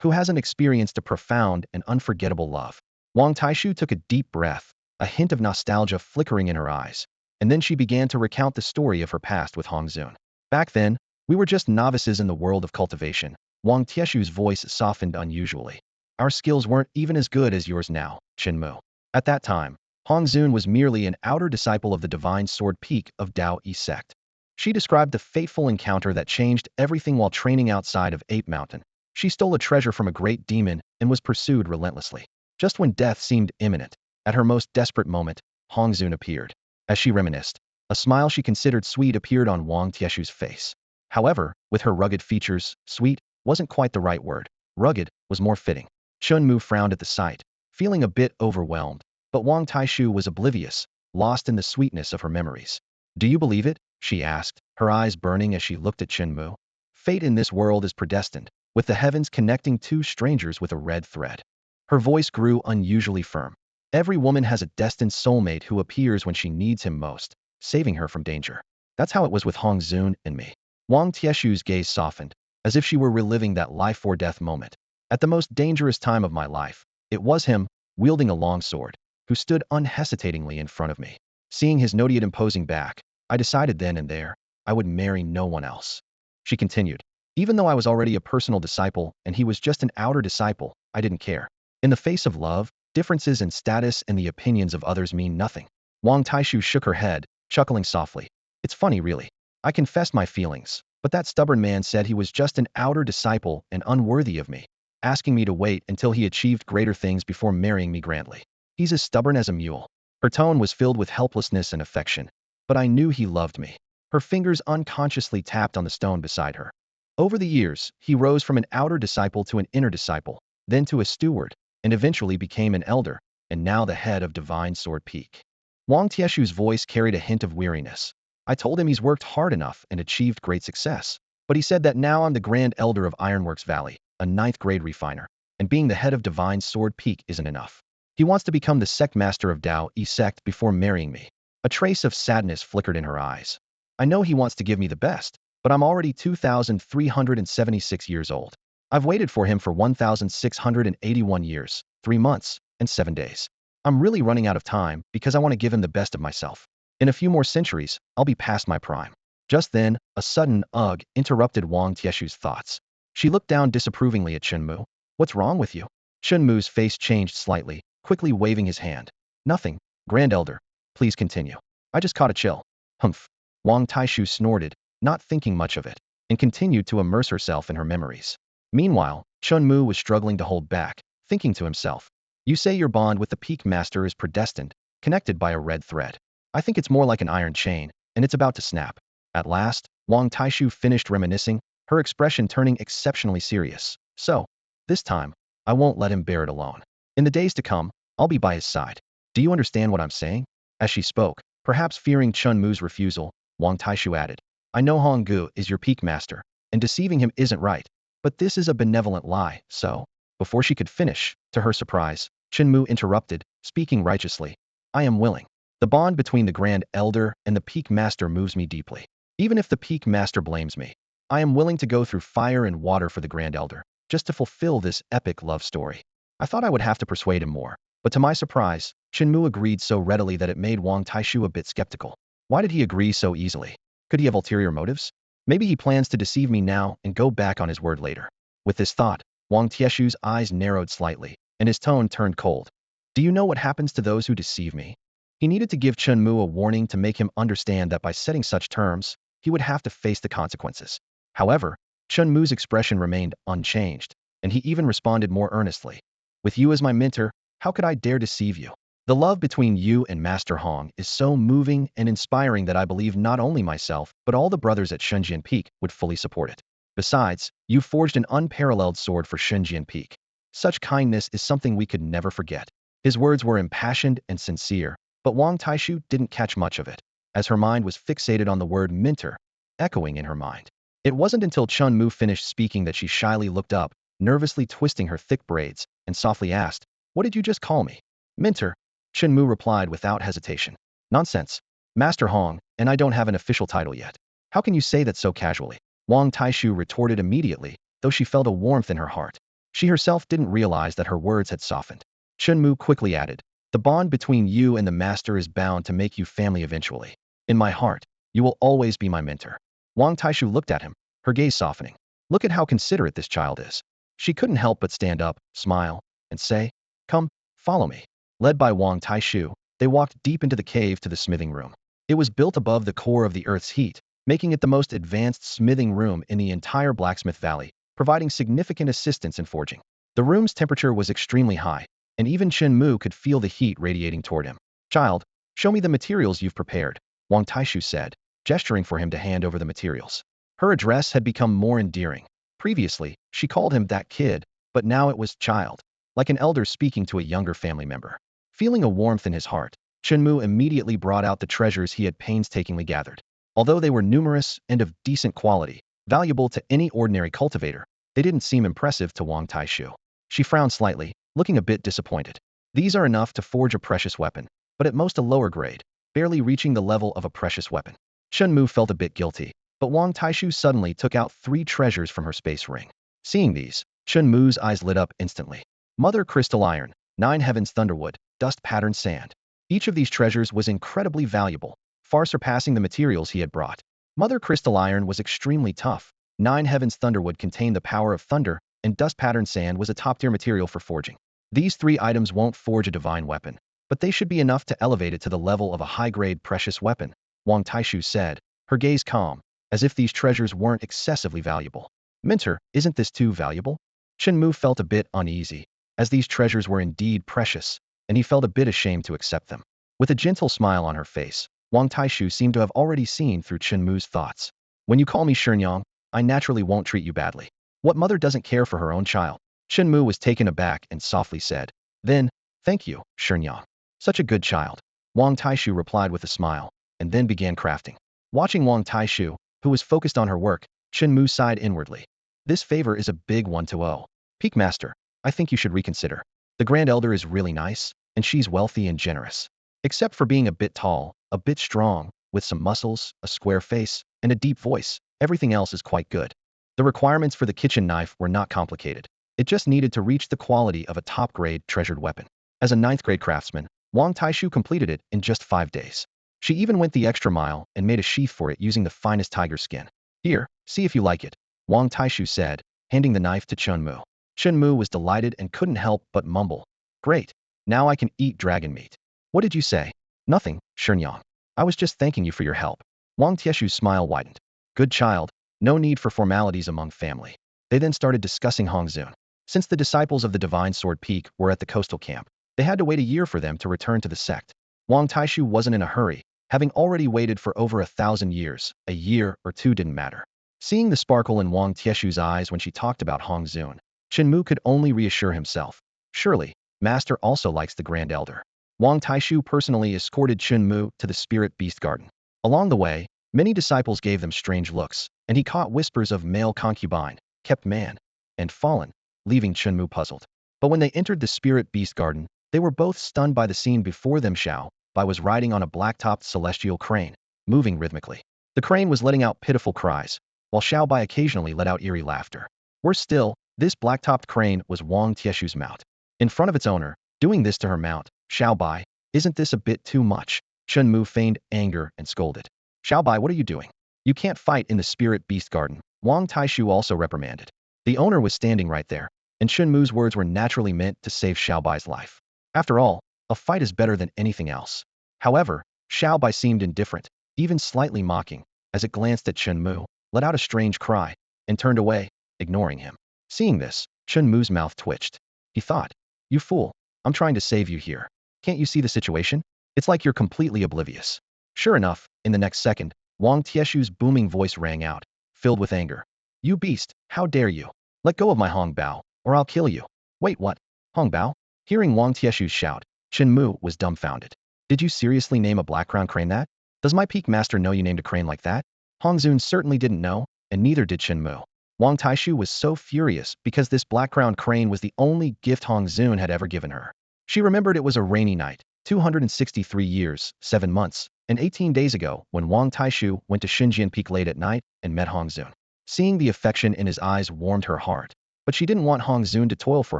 Who hasn't experienced a profound and unforgettable love? Wang Taishu took a deep breath, a hint of nostalgia flickering in her eyes, and then she began to recount the story of her past with Hong Zun. Back then, we were just novices in the world of cultivation. Wang Tieshu's voice softened unusually. Our skills weren't even as good as yours now, Chen Mu. At that time, Hong Zun was merely an outer disciple of the Divine Sword Peak of Taoist Sect. She described the fateful encounter that changed everything while training outside of Ape Mountain. She stole a treasure from a great demon and was pursued relentlessly. Just when death seemed imminent, at her most desperate moment, Hong Zun appeared. As she reminisced, a smile she considered sweet appeared on Wang Tieshu's face. However, with her rugged features, sweet wasn't quite the right word. Rugged was more fitting. Chen Mu frowned at the sight, feeling a bit overwhelmed, but Wang Taishu was oblivious, lost in the sweetness of her memories. Do you believe it? She asked, her eyes burning as she looked at Chen Mu. Fate in this world is predestined, with the heavens connecting 2 strangers with a red thread. Her voice grew unusually firm. Every woman has a destined soulmate who appears when she needs him most, saving her from danger. That's how it was with Hong Zun and me. Wang Tieshu's gaze softened, as if she were reliving that life-or-death moment. At the most dangerous time of my life, it was him, wielding a long sword, who stood unhesitatingly in front of me. Seeing his noted imposing back, I decided then and there, I would marry no one else. She continued. Even though I was already a personal disciple and he was just an outer disciple, I didn't care. In the face of love, differences in status and the opinions of others mean nothing. Wang Taishu shook her head, chuckling softly. It's funny, really. I confessed my feelings, but that stubborn man said he was just an outer disciple and unworthy of me, asking me to wait until he achieved greater things before marrying me grandly. He's as stubborn as a mule. Her tone was filled with helplessness and affection, but I knew he loved me. Her fingers unconsciously tapped on the stone beside her. Over the years, he rose from an outer disciple to an inner disciple, then to a steward, and eventually became an elder, and now the head of Divine Sword Peak. Wang Tieshu's voice carried a hint of weariness. I told him he's worked hard enough and achieved great success, but he said that now I'm the Grand Elder of Ironworks Valley, a ninth-grade refiner, and being the head of Divine Sword Peak isn't enough. He wants to become the Sect master of Dao-E Sect before marrying me. A trace of sadness flickered in her eyes. I know he wants to give me the best, but I'm already 2,376 years old. I've waited for him for 1,681 years, 3 months, and 7 days. I'm really running out of time because I want to give him the best of myself. In a few more centuries, I'll be past my prime. Just then, a sudden ugh interrupted Wang Tieshu's thoughts. She looked down disapprovingly at Chunmu. What's wrong with you? Chunmu's face changed slightly, quickly waving his hand. Nothing, Grand Elder. Please continue. I just caught a chill. Humph. Wang Taishu snorted, not thinking much of it, and continued to immerse herself in her memories. Meanwhile, Chunmu was struggling to hold back, thinking to himself. You say your bond with the Peak Master is predestined, connected by a red thread. I think it's more like an iron chain, and it's about to snap. At last, Wang Taishu finished reminiscing, her expression turning exceptionally serious. So, this time, I won't let him bear it alone. In the days to come, I'll be by his side. Do you understand what I'm saying? As she spoke, perhaps fearing Chunmu's refusal, Wang Taishu added, I know Honggu is your Peak Master, and deceiving him isn't right, but this is a benevolent lie, so… Before she could finish, to her surprise, Chunmu interrupted, speaking righteously. I am willing. The bond between the Grand Elder and the Peak Master moves me deeply. Even if the Peak Master blames me, I am willing to go through fire and water for the Grand Elder, just to fulfill this epic love story. I thought I would have to persuade him more, but to my surprise, Chunmu agreed so readily that it made Wang Taishu a bit skeptical. Why did he agree so easily? Could he have ulterior motives? Maybe he plans to deceive me now and go back on his word later. With this thought, Wang Tieshu's eyes narrowed slightly, and his tone turned cold. Do you know what happens to those who deceive me? He needed to give Chunmu a warning to make him understand that by setting such terms, he would have to face the consequences. However, Chunmu's expression remained unchanged, and he even responded more earnestly. With you as my mentor, how could I dare deceive you? The love between you and Master Hong is so moving and inspiring that I believe not only myself, but all the brothers at Shenzhen Peak would fully support it. Besides, you forged an unparalleled sword for Shenzhen Peak. Such kindness is something we could never forget. His words were impassioned and sincere, but Wang Taishu didn't catch much of it, as her mind was fixated on the word mentor, echoing in her mind. It wasn't until Chunmu finished speaking that she shyly looked up, nervously twisting her thick braids, and softly asked, What did you just call me? Mentor, Chunmu replied without hesitation. Nonsense. Master Hong, and I don't have an official title yet. How can you say that so casually? Wang Taishu retorted immediately, though she felt a warmth in her heart. She herself didn't realize that her words had softened. Chunmu quickly added, The bond between you and the master is bound to make you family eventually. In my heart, you will always be my mentor. Wang Taishu looked at him, her gaze softening. Look at how considerate this child is. She couldn't help but stand up, smile, and say, Come, follow me. Led by Wang Taishu, they walked deep into the cave to the smithing room. It was built above the core of the earth's heat, making it the most advanced smithing room in the entire Blacksmith Valley, providing significant assistance in forging. The room's temperature was extremely high, and even Chunmu could feel the heat radiating toward him. Child, show me the materials you've prepared, Wang Taishu said, gesturing for him to hand over the materials. Her address had become more endearing. Previously, she called him that kid, but now it was child, like an elder speaking to a younger family member. Feeling a warmth in his heart, Chunmu immediately brought out the treasures he had painstakingly gathered. Although they were numerous and of decent quality, valuable to any ordinary cultivator, they didn't seem impressive to Wang Taishu. She frowned slightly, looking a bit disappointed. These are enough to forge a precious weapon, but at most a lower grade, barely reaching the level of a precious weapon. Chunmu felt a bit guilty, But Wang Taishu suddenly took out 3 treasures from her space ring. Seeing these, Chen Mu's eyes lit up instantly. Mother Crystal Iron, 9 Heavens Thunderwood, Dust Pattern Sand. Each of these treasures was incredibly valuable, far surpassing the materials he had brought. Mother Crystal Iron was extremely tough. 9 Heavens Thunderwood contained the power of thunder, and Dust Pattern Sand was a top-tier material for forging. These 3 items won't forge a divine weapon, but they should be enough to elevate it to the level of a high-grade precious weapon, Wang Taishu said, her gaze calm, as if these treasures weren't excessively valuable. Minter, isn't this too valuable? Chen Mu felt a bit uneasy, as these treasures were indeed precious, and he felt a bit ashamed to accept them. With a gentle smile on her face, Wang Taishu seemed to have already seen through Chen Mu's thoughts. When you call me Shenyang, I naturally won't treat you badly. What mother doesn't care for her own child? Chen Mu was taken aback and softly said, then, thank you, Shenyang. Such a good child. Wang Taishu replied with a smile, and then began crafting. Watching Wang Taishu, who was focused on her work, Chen Mu sighed inwardly. This favor is a big one to owe. Peak Master, I think you should reconsider. The Grand Elder is really nice, and she's wealthy and generous. Except for being a bit tall, a bit strong, with some muscles, a square face, and a deep voice, everything else is quite good. The requirements for the kitchen knife were not complicated. It just needed to reach the quality of a top-grade treasured weapon. As a 9th-grade craftsman, Wang Taishu completed it in just 5 days. She even went the extra mile and made a sheath for it using the finest tiger skin. Here, see if you like it, Wang Taishu said, handing the knife to Chen Mu. Chen Mu was delighted and couldn't help but mumble. Great. Now I can eat dragon meat. What did you say? Nothing, Shenyang. I was just thanking you for your help. Wang Taishu's smile widened. Good child. No need for formalities among family. They then started discussing Hongzun. Since the disciples of the Divine Sword Peak were at the coastal camp, they had to wait a year for them to return to the sect. Wang Taishu wasn't in a hurry, having already waited for over 1,000 years. A year or 2 didn't matter. Seeing the sparkle in Wang Taishu's eyes when she talked about Hongzun, Chen Mu could only reassure himself. Surely, Master also likes the Grand Elder. Wang Taishu personally escorted Chen Mu to the Spirit Beast Garden. Along the way, many disciples gave them strange looks, and he caught whispers of male concubine, kept man, and fallen, leaving Chen Mu puzzled. But when they entered the Spirit Beast Garden, they were both stunned by the scene before them. Xiao Bai was riding on a black-topped celestial crane, moving rhythmically. The crane was letting out pitiful cries, while Xiao Bai occasionally let out eerie laughter. Worse still, this black-topped crane was Wang Taishu's mount. In front of its owner, doing this to her mount, Xiao Bai, isn't this a bit too much? Chen Mu feigned anger and scolded. Xiao Bai, what are you doing? You can't fight in the Spirit Beast Garden. Wang Taishu also reprimanded. The owner was standing right there, and Chen Mu's words were naturally meant to save Xiao Bai's life. After all, a fight is better than anything else. However, Xiao Bai seemed indifferent, even slightly mocking, as it glanced at Chen Mu, let out a strange cry, and turned away, ignoring him. Seeing this, Chen Mu's mouth twitched. He thought, you fool, I'm trying to save you here. Can't you see the situation? It's like you're completely oblivious. Sure enough, in the next second, Wang Taishu's booming voice rang out, filled with anger. You beast, how dare you? Let go of my Hong Bao, or I'll kill you. Wait, what? Hong Bao? Hearing Wang Taishu's shout, Chen Mu was dumbfounded. Did you seriously name a black-crowned crane that? Does my peak master know you named a crane like that? Hongzun certainly didn't know, and neither did Chen Mu. Wang Taishu was so furious because this black-crowned crane was the only gift Hongzun had ever given her. She remembered it was a rainy night, 263 years, 7 months, and 18 days ago when Wang Taishu went to Xinjian Peak late at night and met Hongzun. Seeing the affection in his eyes warmed her heart, but she didn't want Hongzun to toil for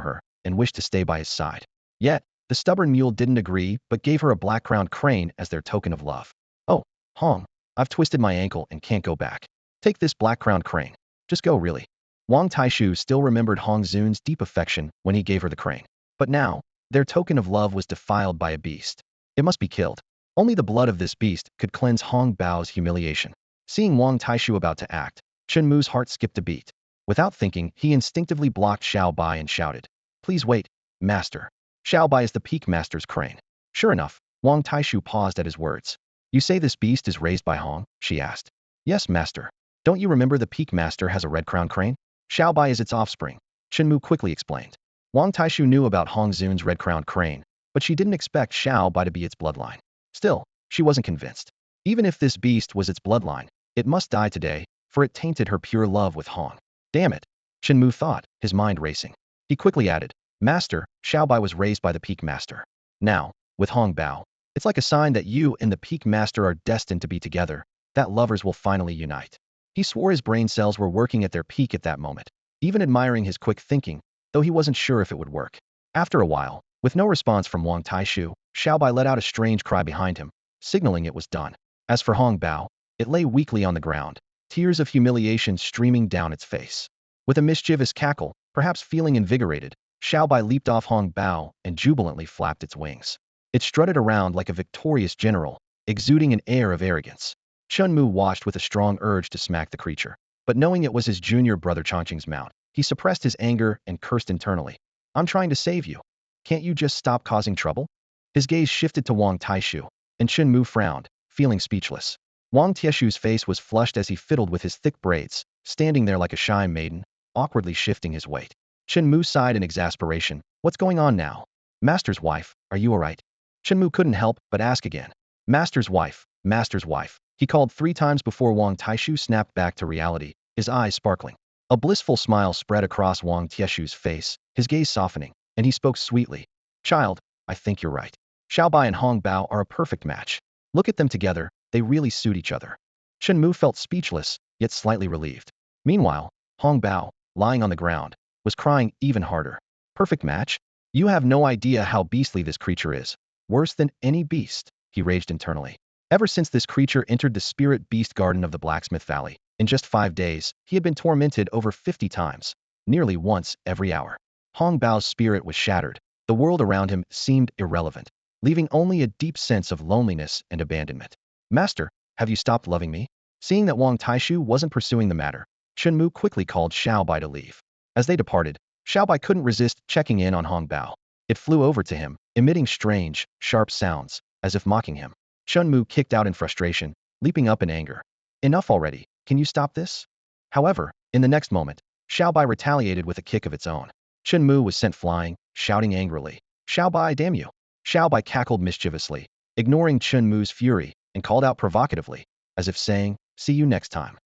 her and wished to stay by his side. Yet, the stubborn mule didn't agree but gave her a black-crowned crane as their token of love. Oh, Hong, I've twisted my ankle and can't go back. Take this black-crowned crane. Just go, really. Wang Taishu still remembered Hongzun's deep affection when he gave her the crane. But now, their token of love was defiled by a beast. It must be killed. Only the blood of this beast could cleanse Hong Bao's humiliation. Seeing Wang Taishu about to act, Chen Mu's heart skipped a beat. Without thinking, he instinctively blocked Xiao Bai and shouted, Please wait, Master. Xiao Bai is the Peak Master's crane. Sure enough, Wang Taishu paused at his words. You say this beast is raised by Hong? She asked. Yes, Master. Don't you remember the Peak Master has a red-crowned crane? Xiao Bai is its offspring. Chen Mu quickly explained. Wang Taishu knew about Hongzun's red-crowned crane, but she didn't expect Xiao Bai to be its bloodline. Still, she wasn't convinced. Even if this beast was its bloodline, it must die today, for it tainted her pure love with Hong. Damn it, Chen Mu thought, his mind racing. He quickly added, Master, Xiao Bai was raised by the Peak Master. Now, with Hong Bao, it's like a sign that you and the Peak Master are destined to be together, that lovers will finally unite. He swore his brain cells were working at their peak at that moment, even admiring his quick thinking, though he wasn't sure if it would work. After a while, with no response from Wang Taishu, Xiaobai let out a strange cry behind him, signaling it was done. As for Hong Bao, it lay weakly on the ground, tears of humiliation streaming down its face. With a mischievous cackle, perhaps feeling invigorated, Xiaobai leaped off Hong Bao and jubilantly flapped its wings. It strutted around like a victorious general, exuding an air of arrogance. Chun Mu watched with a strong urge to smack the creature, but knowing it was his junior brother Chongqing's mount, he suppressed his anger and cursed internally. I'm trying to save you. Can't you just stop causing trouble? His gaze shifted to Wang Taishu, and Chun Mu frowned, feeling speechless. Wang Taishu's face was flushed as he fiddled with his thick braids, standing there like a shy maiden, awkwardly shifting his weight. Chun Mu sighed in exasperation. What's going on now? Master's wife, are you alright? Chun Mu couldn't help but ask again. Master's wife, master's wife. He called 3 times before Wang Taishu snapped back to reality, his eyes sparkling. A blissful smile spread across Wang Taishu's face, his gaze softening, and he spoke sweetly. Child, I think you're right. Xiaobai and Hong Bao are a perfect match. Look at them together, they really suit each other. Chun Mu felt speechless, yet slightly relieved. Meanwhile, Hong Bao, lying on the ground, was crying even harder. Perfect match? You have no idea how beastly this creature is. Worse than any beast, he raged internally. Ever since this creature entered the spirit beast garden of the Blacksmith Valley, in just 5 days, he had been tormented over 50 times, nearly once every hour. Hong Bao's spirit was shattered. The world around him seemed irrelevant, leaving only a deep sense of loneliness and abandonment. Master, have you stopped loving me? Seeing that Wang Taishu wasn't pursuing the matter, Chun Mu quickly called Xiaobai to leave. As they departed, Xiaobai couldn't resist checking in on Hong Bao. It flew over to him, emitting strange, sharp sounds, as if mocking him. Chun Mu kicked out in frustration, leaping up in anger. Enough already, can you stop this? However, in the next moment, Xiaobai retaliated with a kick of its own. Chun Mu was sent flying, shouting angrily. Xiaobai, damn you! Xiaobai cackled mischievously, ignoring Chun Mu's fury, and called out provocatively, as if saying, see you next time.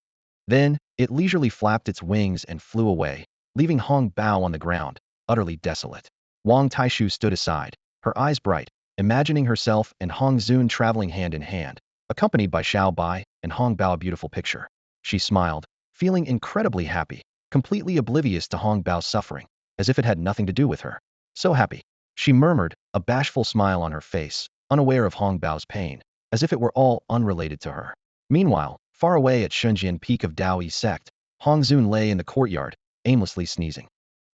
Then, it leisurely flapped its wings and flew away, leaving Hong Bao on the ground, utterly desolate. Wang Taishu stood aside, her eyes bright, imagining herself and Hong Zun traveling hand in hand, accompanied by Xiaobai and Hong Bao. A beautiful picture. She smiled, feeling incredibly happy, completely oblivious to Hong Bao's suffering, as if it had nothing to do with her. So happy. She murmured, a bashful smile on her face, unaware of Hong Bao's pain, as if it were all unrelated to her. Meanwhile, far away at Shunjian peak of Daoyi Sect, Hong Zun lay in the courtyard, aimlessly sneezing.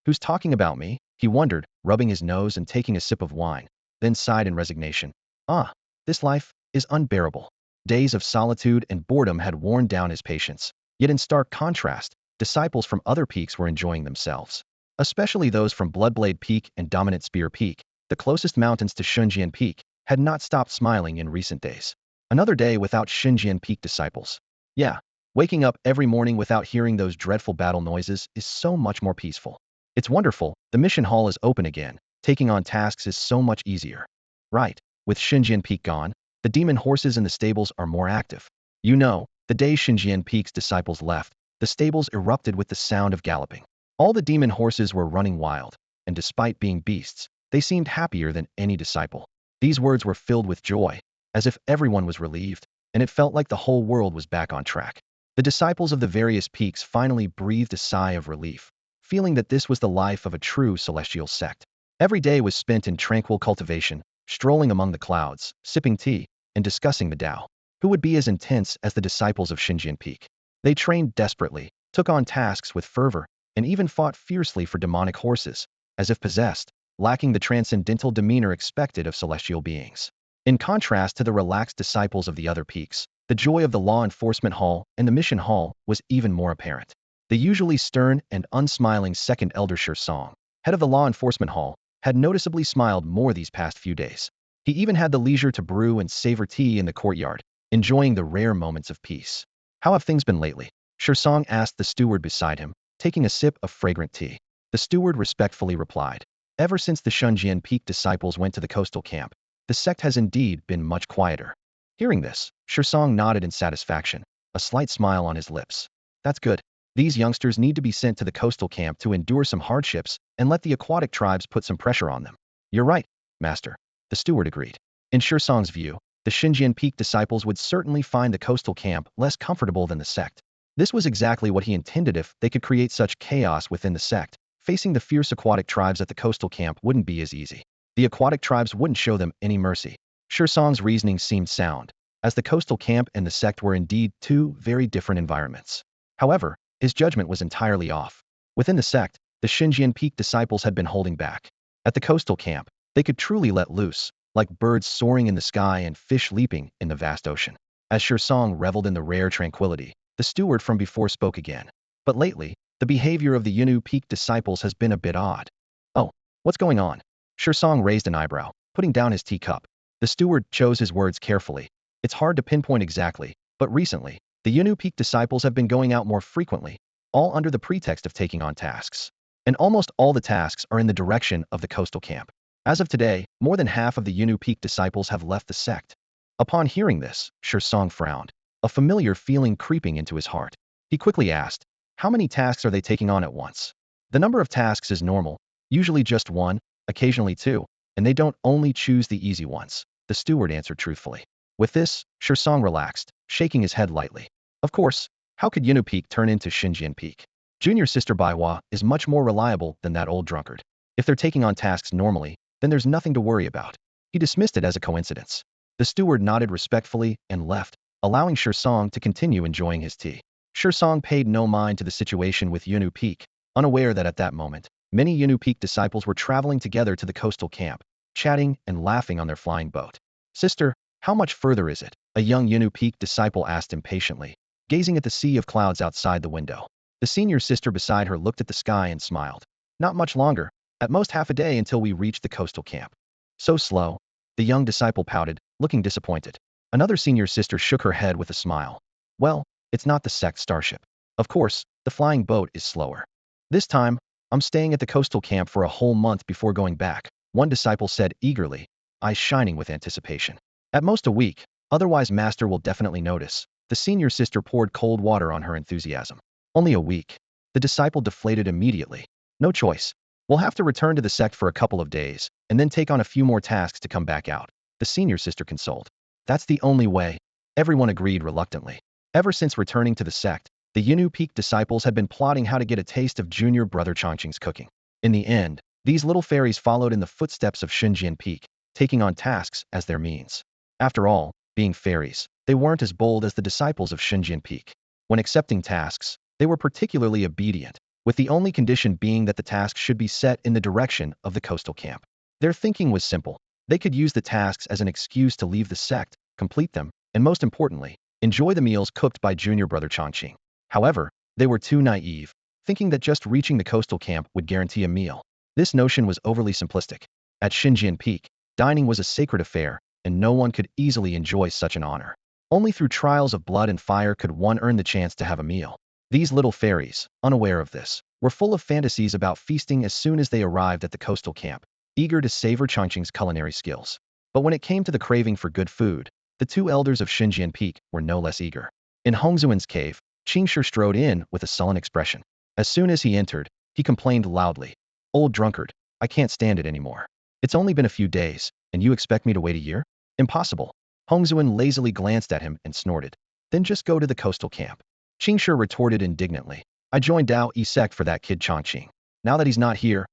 Who's talking about me? He wondered, rubbing his nose and taking a sip of wine, then sighed in resignation. Ah, this life is unbearable. Days of solitude and boredom had worn down his patience. Yet in stark contrast, disciples from other peaks were enjoying themselves. Especially those from Bloodblade Peak and Dominant Spear Peak, the closest mountains to Shunjian Peak, had not stopped smiling in recent days. Another day without Shunjian Peak disciples. Yeah, waking up every morning without hearing those dreadful battle noises is so much more peaceful. It's wonderful, the mission hall is open again. Taking on tasks is so much easier. Right, with Shunjian Peak gone, the demon horses in the stables are more active. You know, the day Shunjian Peak's disciples left, the stables erupted with the sound of galloping. All the demon horses were running wild, and despite being beasts, they seemed happier than any disciple. These words were filled with joy, as if everyone was relieved, and it felt like the whole world was back on track. The disciples of the various peaks finally breathed a sigh of relief, feeling that this was the life of a true celestial sect. Every day was spent in tranquil cultivation, strolling among the clouds, sipping tea, and discussing the Tao. Who would be as intense as the disciples of Shunjian Peak? They trained desperately, took on tasks with fervor, and even fought fiercely for demonic horses, as if possessed, lacking the transcendental demeanor expected of celestial beings. In contrast to the relaxed disciples of the other peaks, the joy of the law enforcement hall and the mission hall was even more apparent. The usually stern and unsmiling second elder Song, head of the law enforcement hall, had noticeably smiled more these past few days. He even had the leisure to brew and savor tea in the courtyard, enjoying the rare moments of peace. How have things been lately? Song asked the steward beside him, taking a sip of fragrant tea. The steward respectfully replied, ever since the Shunjian Peak disciples went to the coastal camp, the sect has indeed been much quieter. Hearing this, Song nodded in satisfaction, a slight smile on his lips. That's good. These youngsters need to be sent to the coastal camp to endure some hardships and let the aquatic tribes put some pressure on them. You're right, Master. The steward agreed. In Song's view, the Shunjian Peak disciples would certainly find the coastal camp less comfortable than the sect. This was exactly what he intended. If they could create such chaos within the sect, facing the fierce aquatic tribes at the coastal camp wouldn't be as easy. The aquatic tribes wouldn't show them any mercy. Song's reasoning seemed sound, as the coastal camp and the sect were indeed two very different environments. However, his judgment was entirely off. Within the sect, the Xinjiang Peak disciples had been holding back. At the coastal camp, they could truly let loose, like birds soaring in the sky and fish leaping in the vast ocean. As Song reveled in the rare tranquility, the steward from before spoke again. But lately, the behavior of the Yunnu Peak disciples has been a bit odd. Oh, what's going on? Song raised an eyebrow, putting down his teacup. The steward chose his words carefully. It's hard to pinpoint exactly, but recently, the Yunnu Peak disciples have been going out more frequently, all under the pretext of taking on tasks. And almost all the tasks are in the direction of the coastal camp. As of today, more than half of the Yunnu Peak disciples have left the sect. Upon hearing this, Song frowned, a familiar feeling creeping into his heart. He quickly asked, how many tasks are they taking on at once? The number of tasks is normal, usually just one, occasionally two, and they don't only choose the easy ones, the steward answered truthfully. With this, Song relaxed, shaking his head lightly. Of course, how could Yunnu Peak turn into Xinjiang Peak? Junior Sister Baiwa is much more reliable than that old drunkard. If they're taking on tasks normally, then there's nothing to worry about. He dismissed it as a coincidence. The steward nodded respectfully and left, allowing Song to continue enjoying his tea. Song paid no mind to the situation with Yunnu Peak, unaware that at that moment, many Yunnu Peak disciples were traveling together to the coastal camp, chatting and laughing on their flying boat. Sister, how much further is it? A young Yunnu Peak disciple asked impatiently, gazing at the sea of clouds outside the window. The senior sister beside her looked at the sky and smiled. Not much longer, at most half a day until we reach the coastal camp. So slow. The young disciple pouted, looking disappointed. Another senior sister shook her head with a smile. Well, it's not the sect starship. Of course, the flying boat is slower. This time, I'm staying at the coastal camp for a whole month before going back, one disciple said eagerly, eyes shining with anticipation. At most a week, otherwise master will definitely notice. The senior sister poured cold water on her enthusiasm. Only a week. The disciple deflated immediately. No choice. We'll have to return to the sect for a couple of days, and then take on a few more tasks to come back out. The senior sister consoled. That's the only way. Everyone agreed reluctantly. Ever since returning to the sect, the Yunnu Peak disciples had been plotting how to get a taste of junior brother Chongqing's cooking. In the end, these little fairies followed in the footsteps of Xinjiang Peak, taking on tasks as their means. After all, being fairies, they weren't as bold as the disciples of Xinjiang Peak. When accepting tasks, they were particularly obedient, with the only condition being that the task should be set in the direction of the coastal camp. Their thinking was simple. They could use the tasks as an excuse to leave the sect, complete them, and most importantly, enjoy the meals cooked by junior brother Chongqing. However, they were too naive, thinking that just reaching the coastal camp would guarantee a meal. This notion was overly simplistic. At Xinjiang Peak, dining was a sacred affair, and no one could easily enjoy such an honor. Only through trials of blood and fire could one earn the chance to have a meal. These little fairies, unaware of this, were full of fantasies about feasting as soon as they arrived at the coastal camp, eager to savor Chongqing's culinary skills. But when it came to the craving for good food, the two elders of Xinjiang Peak were no less eager. In Hongzuan's cave, Qingshi strode in with a sullen expression. As soon as he entered, he complained loudly. Old drunkard, I can't stand it anymore. It's only been a few days, and you expect me to wait a year? Impossible. Hongzuan lazily glanced at him and snorted. Then just go to the coastal camp. Qingshi retorted indignantly. I joined Dao Yi sect for that kid Chongqing. Now that he's not here,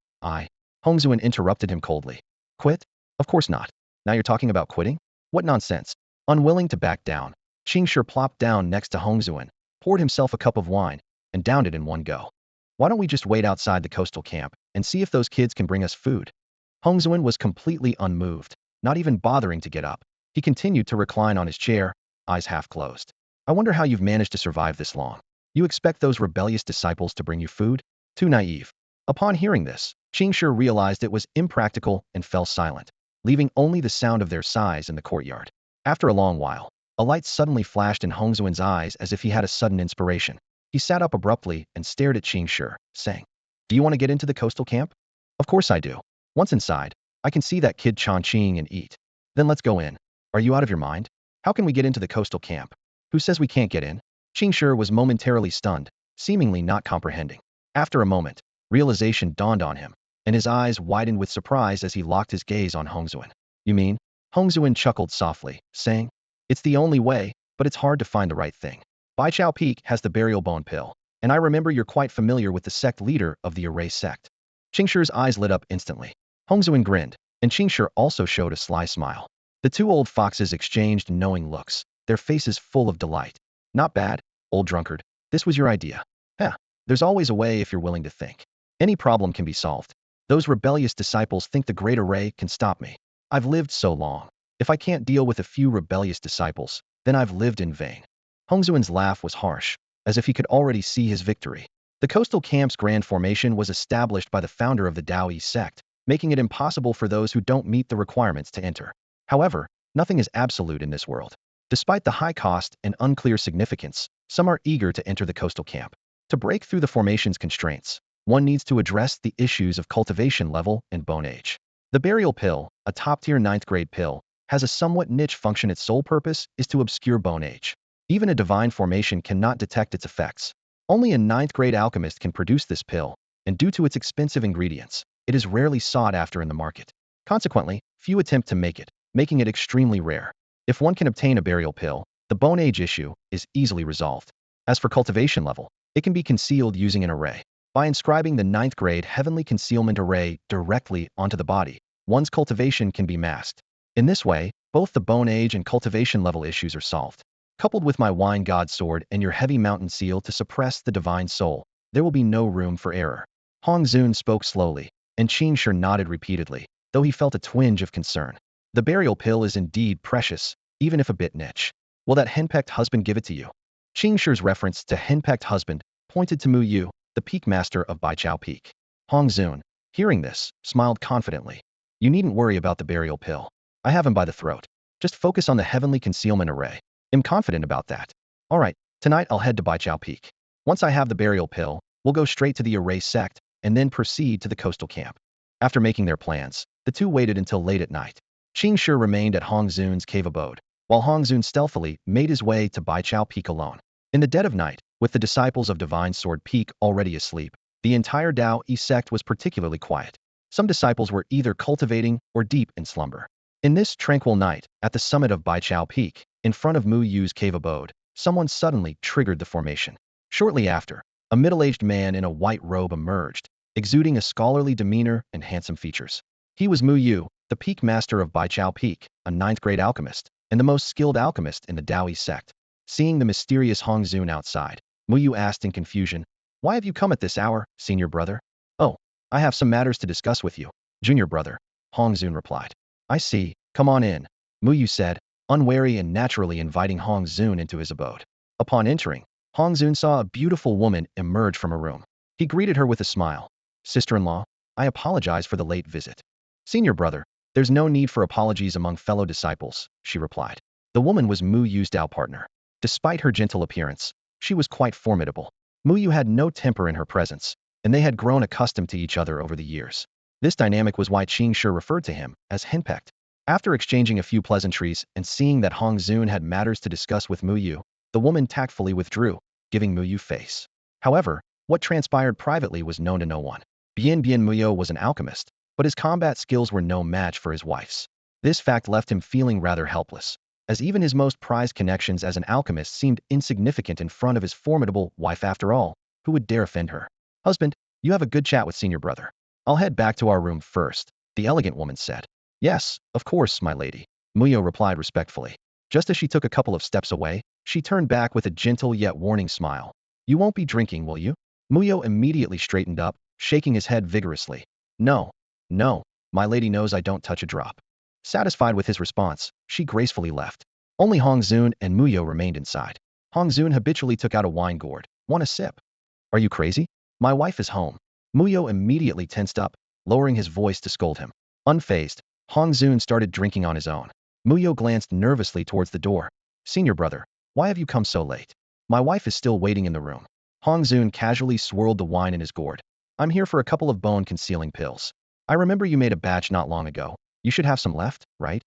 Hongzuan interrupted him coldly. Quit? Of course not. Now you're talking about quitting? What nonsense. Unwilling to back down, Qingshi plopped down next to Hongzuan, poured himself a cup of wine, and downed it in one go. Why don't we just wait outside the coastal camp and see if those kids can bring us food? Hongzuan was completely unmoved, not even bothering to get up. He continued to recline on his chair, eyes half closed. I wonder how you've managed to survive this long. You expect those rebellious disciples to bring you food? Too naive. Upon hearing this, Qingshi realized it was impractical and fell silent, leaving only the sound of their sighs in the courtyard. After a long while, a light suddenly flashed in Hongzuan's eyes as if he had a sudden inspiration. He sat up abruptly and stared at Qingshi, saying, Do you want to get into the coastal camp? Of course I do. Once inside, I can see that kid Chongqing and eat. Then let's go in. Are you out of your mind? How can we get into the coastal camp? Who says we can't get in? Qingshi was momentarily stunned, seemingly not comprehending. After a moment, realization dawned on him, and his eyes widened with surprise as he locked his gaze on Hongzuan. You mean? Hongzuan chuckled softly, saying, It's the only way, but it's hard to find the right thing. Bai Chao Peak has the burial bone pill, and I remember you're quite familiar with the sect leader of the Array sect. Qingshir's eyes lit up instantly. Hongzuan grinned, and Qingshir also showed a sly smile. The two old foxes exchanged knowing looks, their faces full of delight. Not bad, old drunkard. This was your idea. Heh, there's always a way if you're willing to think. Any problem can be solved. Those rebellious disciples think the Great Array can stop me. I've lived so long. If I can't deal with a few rebellious disciples, then I've lived in vain. Hongzuan's laugh was harsh, as if he could already see his victory. The coastal camp's grand formation was established by the founder of the Taoist sect, making it impossible for those who don't meet the requirements to enter. However, nothing is absolute in this world. Despite the high cost and unclear significance, some are eager to enter the coastal camp. To break through the formation's constraints, one needs to address the issues of cultivation level and bone age. The burial pill, a top-tier 9th grade pill, has a somewhat niche function. Its sole purpose is to obscure bone age. Even a divine formation cannot detect its effects. Only a 9th grade alchemist can produce this pill, and due to its expensive ingredients, it is rarely sought after in the market. Consequently, few attempt to make it, making it extremely rare. If one can obtain a burial pill, the bone age issue is easily resolved. As for cultivation level, it can be concealed using an array. By inscribing the 9th grade heavenly concealment array directly onto the body, one's cultivation can be masked. In this way, both the bone age and cultivation level issues are solved. Coupled with my wine god sword and your heavy mountain seal to suppress the divine soul, there will be no room for error. Hongzun spoke slowly, and Qingshi nodded repeatedly, though he felt a twinge of concern. The burial pill is indeed precious, even if a bit niche. Will that henpecked husband give it to you? Qingshi's reference to henpecked husband pointed to Mu Yu, the peak master of Baichao Peak. Hongzun, hearing this, smiled confidently. You needn't worry about the burial pill. I have him by the throat. Just focus on the heavenly concealment array. I'm confident about that. All right, tonight I'll head to Baichao Peak. Once I have the burial pill, we'll go straight to the Array sect and then proceed to the coastal camp. After making their plans, the two waited until late at night. Qingshi remained at Hongzun's cave abode, while Hongzun stealthily made his way to Baichao Peak alone. In the dead of night, with the disciples of Divine Sword Peak already asleep, the entire Taoist sect was particularly quiet. Some disciples were either cultivating or deep in slumber. In this tranquil night, at the summit of Baichao Peak, in front of Mu Yu's cave abode, someone suddenly triggered the formation. Shortly after, a middle-aged man in a white robe emerged, exuding a scholarly demeanor and handsome features. He was Mu Yu, the peak master of Baichao Peak, a 9th grade alchemist, and the most skilled alchemist in the Taoist sect. Seeing the mysterious Hongzun outside, Mu Yu asked in confusion, "Why have you come at this hour, senior brother?" "Oh, I have some matters to discuss with you, junior brother," Hongzun replied. "I see, come on in," Mu Yu said, unwary and naturally inviting Hongzun into his abode. Upon entering, Hongzun saw a beautiful woman emerge from a room. He greeted her with a smile. "Sister-in-law, I apologize for the late visit." "Senior brother, there's no need for apologies among fellow disciples," she replied. The woman was Mu Yu's Tao partner. Despite her gentle appearance, she was quite formidable. Mu Yu had no temper in her presence, and they had grown accustomed to each other over the years. This dynamic was why Qingshi referred to him as henpecked. After exchanging a few pleasantries and seeing that Hongzun had matters to discuss with Mu Yu, the woman tactfully withdrew, giving Mu Yu face. However, what transpired privately was known to no one. Bien Mu Yu was an alchemist, but his combat skills were no match for his wife's. This fact left him feeling rather helpless, as even his most prized connections as an alchemist seemed insignificant in front of his formidable wife. After all, who would dare offend her? "Husband, you have a good chat with senior brother. I'll head back to our room first," the elegant woman said. "Yes, of course, my lady," Mu Yu replied respectfully. Just as she took a couple of steps away, she turned back with a gentle yet warning smile. "You won't be drinking, will you?" Mu Yu immediately straightened up, shaking his head vigorously. "No, no, my lady knows I don't touch a drop." Satisfied with his response, she gracefully left. Only Hongzun and Mu Yu remained inside. Hongzun habitually took out a wine gourd. "Want a sip?" "Are you crazy? My wife is home." Mu Yu immediately tensed up, lowering his voice to scold him. Unfazed, Hongzun started drinking on his own. Mu Yu glanced nervously towards the door. "Senior brother, why have you come so late? My wife is still waiting in the room." Hongzun casually swirled the wine in his gourd. "I'm here for a couple of bone-concealing pills. I remember you made a batch not long ago. You should have some left, right?"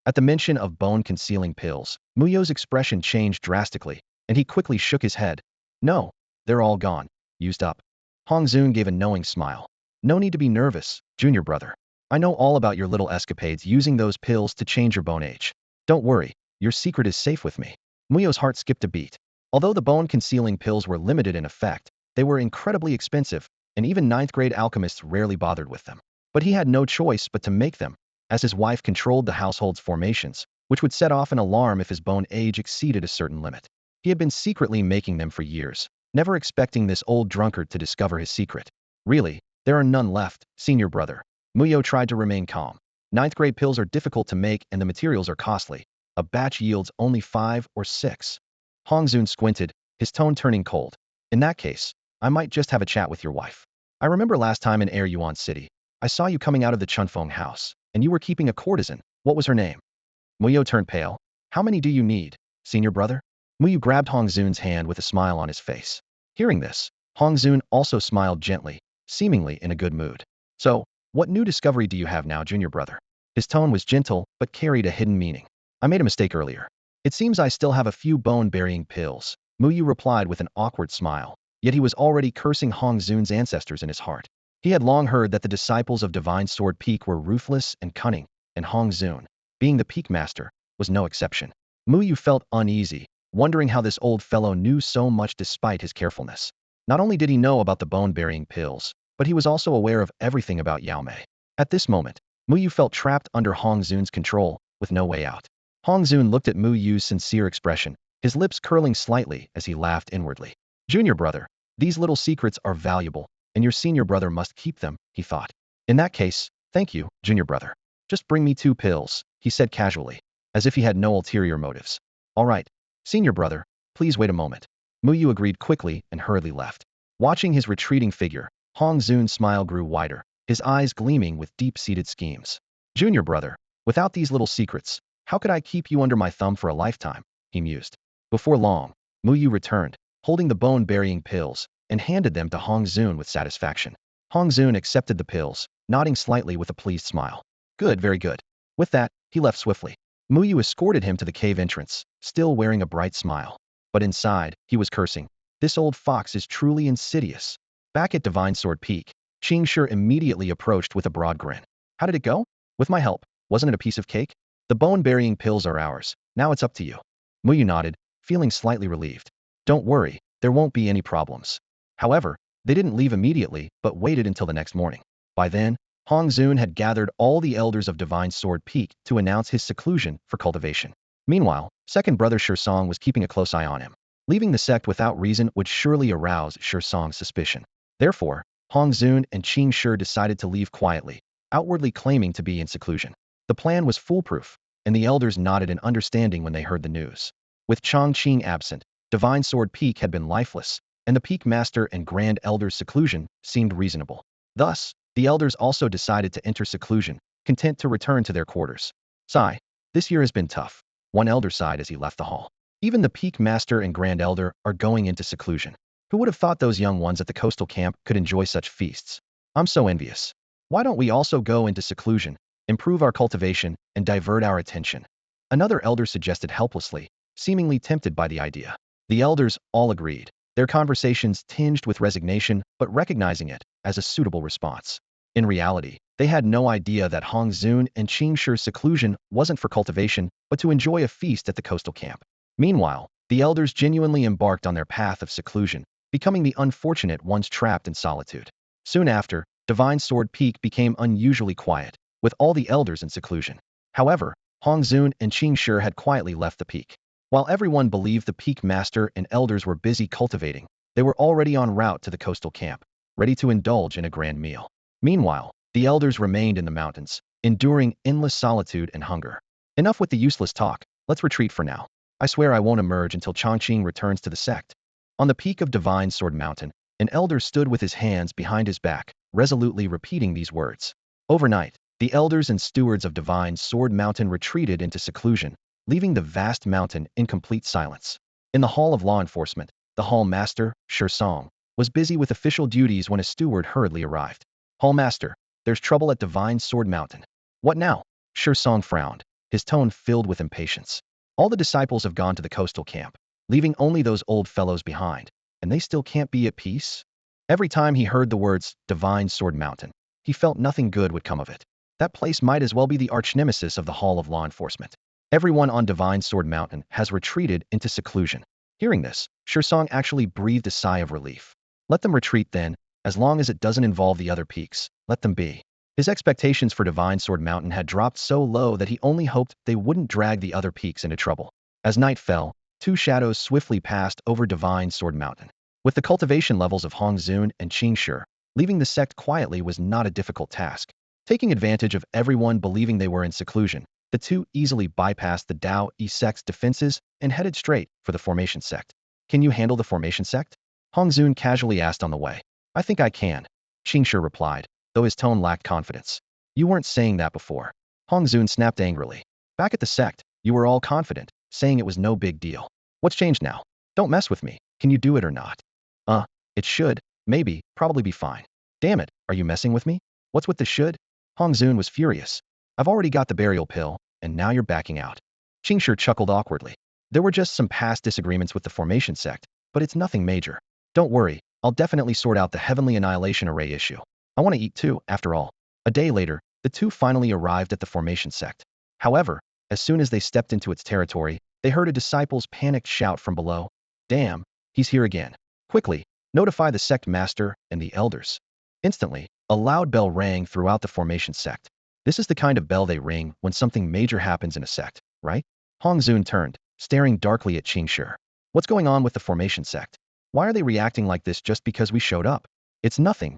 At the mention of bone-concealing pills, Mu Yu's expression changed drastically, and he quickly shook his head. "No, they're all gone. Used up." Hongzun gave a knowing smile. "No need to be nervous, junior brother. I know all about your little escapades using those pills to change your bone age. Don't worry, your secret is safe with me." Mu Yu's heart skipped a beat. Although the bone-concealing pills were limited in effect, they were incredibly expensive, and even ninth-grade alchemists rarely bothered with them. But he had no choice but to make them, as his wife controlled the household's formations, which would set off an alarm if his bone age exceeded a certain limit. He had been secretly making them for years, never expecting this old drunkard to discover his secret. Really, there are none left, senior brother. Muyo tried to remain calm. Ninth-grade pills are difficult to make and the materials are costly. A batch yields only 5 or 6. Hongzun squinted, his tone turning cold. In that case, I might just have a chat with your wife. I remember last time in Air Yuan City, I saw you coming out of the Chunfeng house, and you were keeping a courtesan. What was her name? Muyo turned pale. How many do you need, senior brother? Muyo grabbed Hongzun's hand with a smile on his face. Hearing this, Hongzun also smiled gently, seemingly in a good mood. So, what new discovery do you have now, junior brother? His tone was gentle, but carried a hidden meaning. I made a mistake earlier. It seems I still have a few bone-burying pills, Muyo replied with an awkward smile. Yet he was already cursing Hongzun's ancestors in his heart. He had long heard that the disciples of Divine Sword Peak were ruthless and cunning, and Hongzun, being the Peak Master, was no exception. Muyo felt uneasy, wondering how this old fellow knew so much despite his carefulness. Not only did he know about the bone-burying pills, but he was also aware of everything about Yao Mei. At this moment, Muyo felt trapped under Hongzun's control, with no way out. Hongzun looked at Muyo's sincere expression, his lips curling slightly as he laughed inwardly. Junior brother, these little secrets are valuable, and your senior brother must keep them, he thought. In that case, thank you, junior brother. Just bring me 2 pills, he said casually, as if he had no ulterior motives. All right, senior brother, please wait a moment. Muyo agreed quickly and hurriedly left. Watching his retreating figure, Hongzun's smile grew wider, his eyes gleaming with deep-seated schemes. Junior brother, without these little secrets, how could I keep you under my thumb for a lifetime? He mused. Before long, Muyo returned, holding the bone-burying pills, and handed them to Hongzun with satisfaction. Hongzun accepted the pills, nodding slightly with a pleased smile. Good, very good. With that, he left swiftly. Muyo escorted him to the cave entrance, still wearing a bright smile. But inside, he was cursing. This old fox is truly insidious. Back at Divine Sword Peak, Qingshi immediately approached with a broad grin. How did it go? With my help, wasn't it a piece of cake? The bone-burying pills are ours. Now it's up to you. Muyo nodded, feeling slightly relieved. Don't worry, there won't be any problems. However, they didn't leave immediately, but waited until the next morning. By then, Hongzun had gathered all the elders of Divine Sword Peak to announce his seclusion for cultivation. Meanwhile, second brother Song was keeping a close eye on him. Leaving the sect without reason would surely arouse Song's suspicion. Therefore, Hongzun and Qingshi decided to leave quietly, outwardly claiming to be in seclusion. The plan was foolproof, and the elders nodded in understanding when they heard the news. With Chongqing absent, Divine Sword Peak had been lifeless, and the Peak Master and Grand Elder's seclusion seemed reasonable. Thus, the elders also decided to enter seclusion, content to return to their quarters. Sigh, this year has been tough, one elder sighed as he left the hall. Even the Peak Master and Grand Elder are going into seclusion. Who would have thought those young ones at the coastal camp could enjoy such feasts? I'm so envious. Why don't we also go into seclusion, improve our cultivation, and divert our attention? Another elder suggested helplessly, seemingly tempted by the idea. The elders all agreed, their conversations tinged with resignation, but recognizing it as a suitable response. In reality, they had no idea that Hongzun and Qingshi's seclusion wasn't for cultivation, but to enjoy a feast at the coastal camp. Meanwhile, the elders genuinely embarked on their path of seclusion, becoming the unfortunate ones trapped in solitude. Soon after, Divine Sword Peak became unusually quiet, with all the elders in seclusion. However, Hongzun and Qingshi had quietly left the peak. While everyone believed the Peak Master and elders were busy cultivating, they were already en route to the coastal camp, ready to indulge in a grand meal. Meanwhile, the elders remained in the mountains, enduring endless solitude and hunger. Enough with the useless talk, let's retreat for now. I swear I won't emerge until Chongqing returns to the sect. On the peak of Divine Sword Mountain, an elder stood with his hands behind his back, resolutely repeating these words. Overnight, the elders and stewards of Divine Sword Mountain retreated into seclusion, leaving the vast mountain in complete silence. In the Hall of Law Enforcement, the Hall Master, Song, was busy with official duties when a steward hurriedly arrived. Hall Master, there's trouble at Divine Sword Mountain. What now? Song frowned, his tone filled with impatience. All the disciples have gone to the coastal camp, leaving only those old fellows behind, and they still can't be at peace? Every time he heard the words, Divine Sword Mountain, he felt nothing good would come of it. That place might as well be the arch-nemesis of the Hall of Law Enforcement. Everyone on Divine Sword Mountain has retreated into seclusion. Hearing this, Song actually breathed a sigh of relief. Let them retreat then, as long as it doesn't involve the other peaks. Let them be. His expectations for Divine Sword Mountain had dropped so low that he only hoped they wouldn't drag the other peaks into trouble. As night fell, two shadows swiftly passed over Divine Sword Mountain. With the cultivation levels of Hong Zun and Qing Shi, leaving the sect quietly was not a difficult task. Taking advantage of everyone believing they were in seclusion, the two easily bypassed the Dao E sect's defenses and headed straight for the Formation Sect. Can you handle the Formation Sect? Hong Zun casually asked on the way. I think I can, Qing Shi replied, though his tone lacked confidence. You weren't saying that before. Hong Zun snapped angrily. Back at the sect, you were all confident, saying it was no big deal. What's changed now? Don't mess with me. Can you do it or not? It should, maybe, probably be fine. Damn it, are you messing with me? What's with the should? Hong Zun was furious. I've already got the burial pill, and now you're backing out. Qing Shi chuckled awkwardly. There were just some past disagreements with the Formation Sect, but it's nothing major. Don't worry, I'll definitely sort out the Heavenly Annihilation Array issue. I want to eat too, after all. A day later, the two finally arrived at the Formation Sect. However, as soon as they stepped into its territory, they heard a disciple's panicked shout from below. Damn, he's here again. Quickly, notify the sect master and the elders. Instantly, a loud bell rang throughout the Formation Sect. This is the kind of bell they ring when something major happens in a sect, right? Hong Zun turned, staring darkly at Qing Shi. What's going on with the Formation Sect? Why are they reacting like this just because we showed up? It's nothing,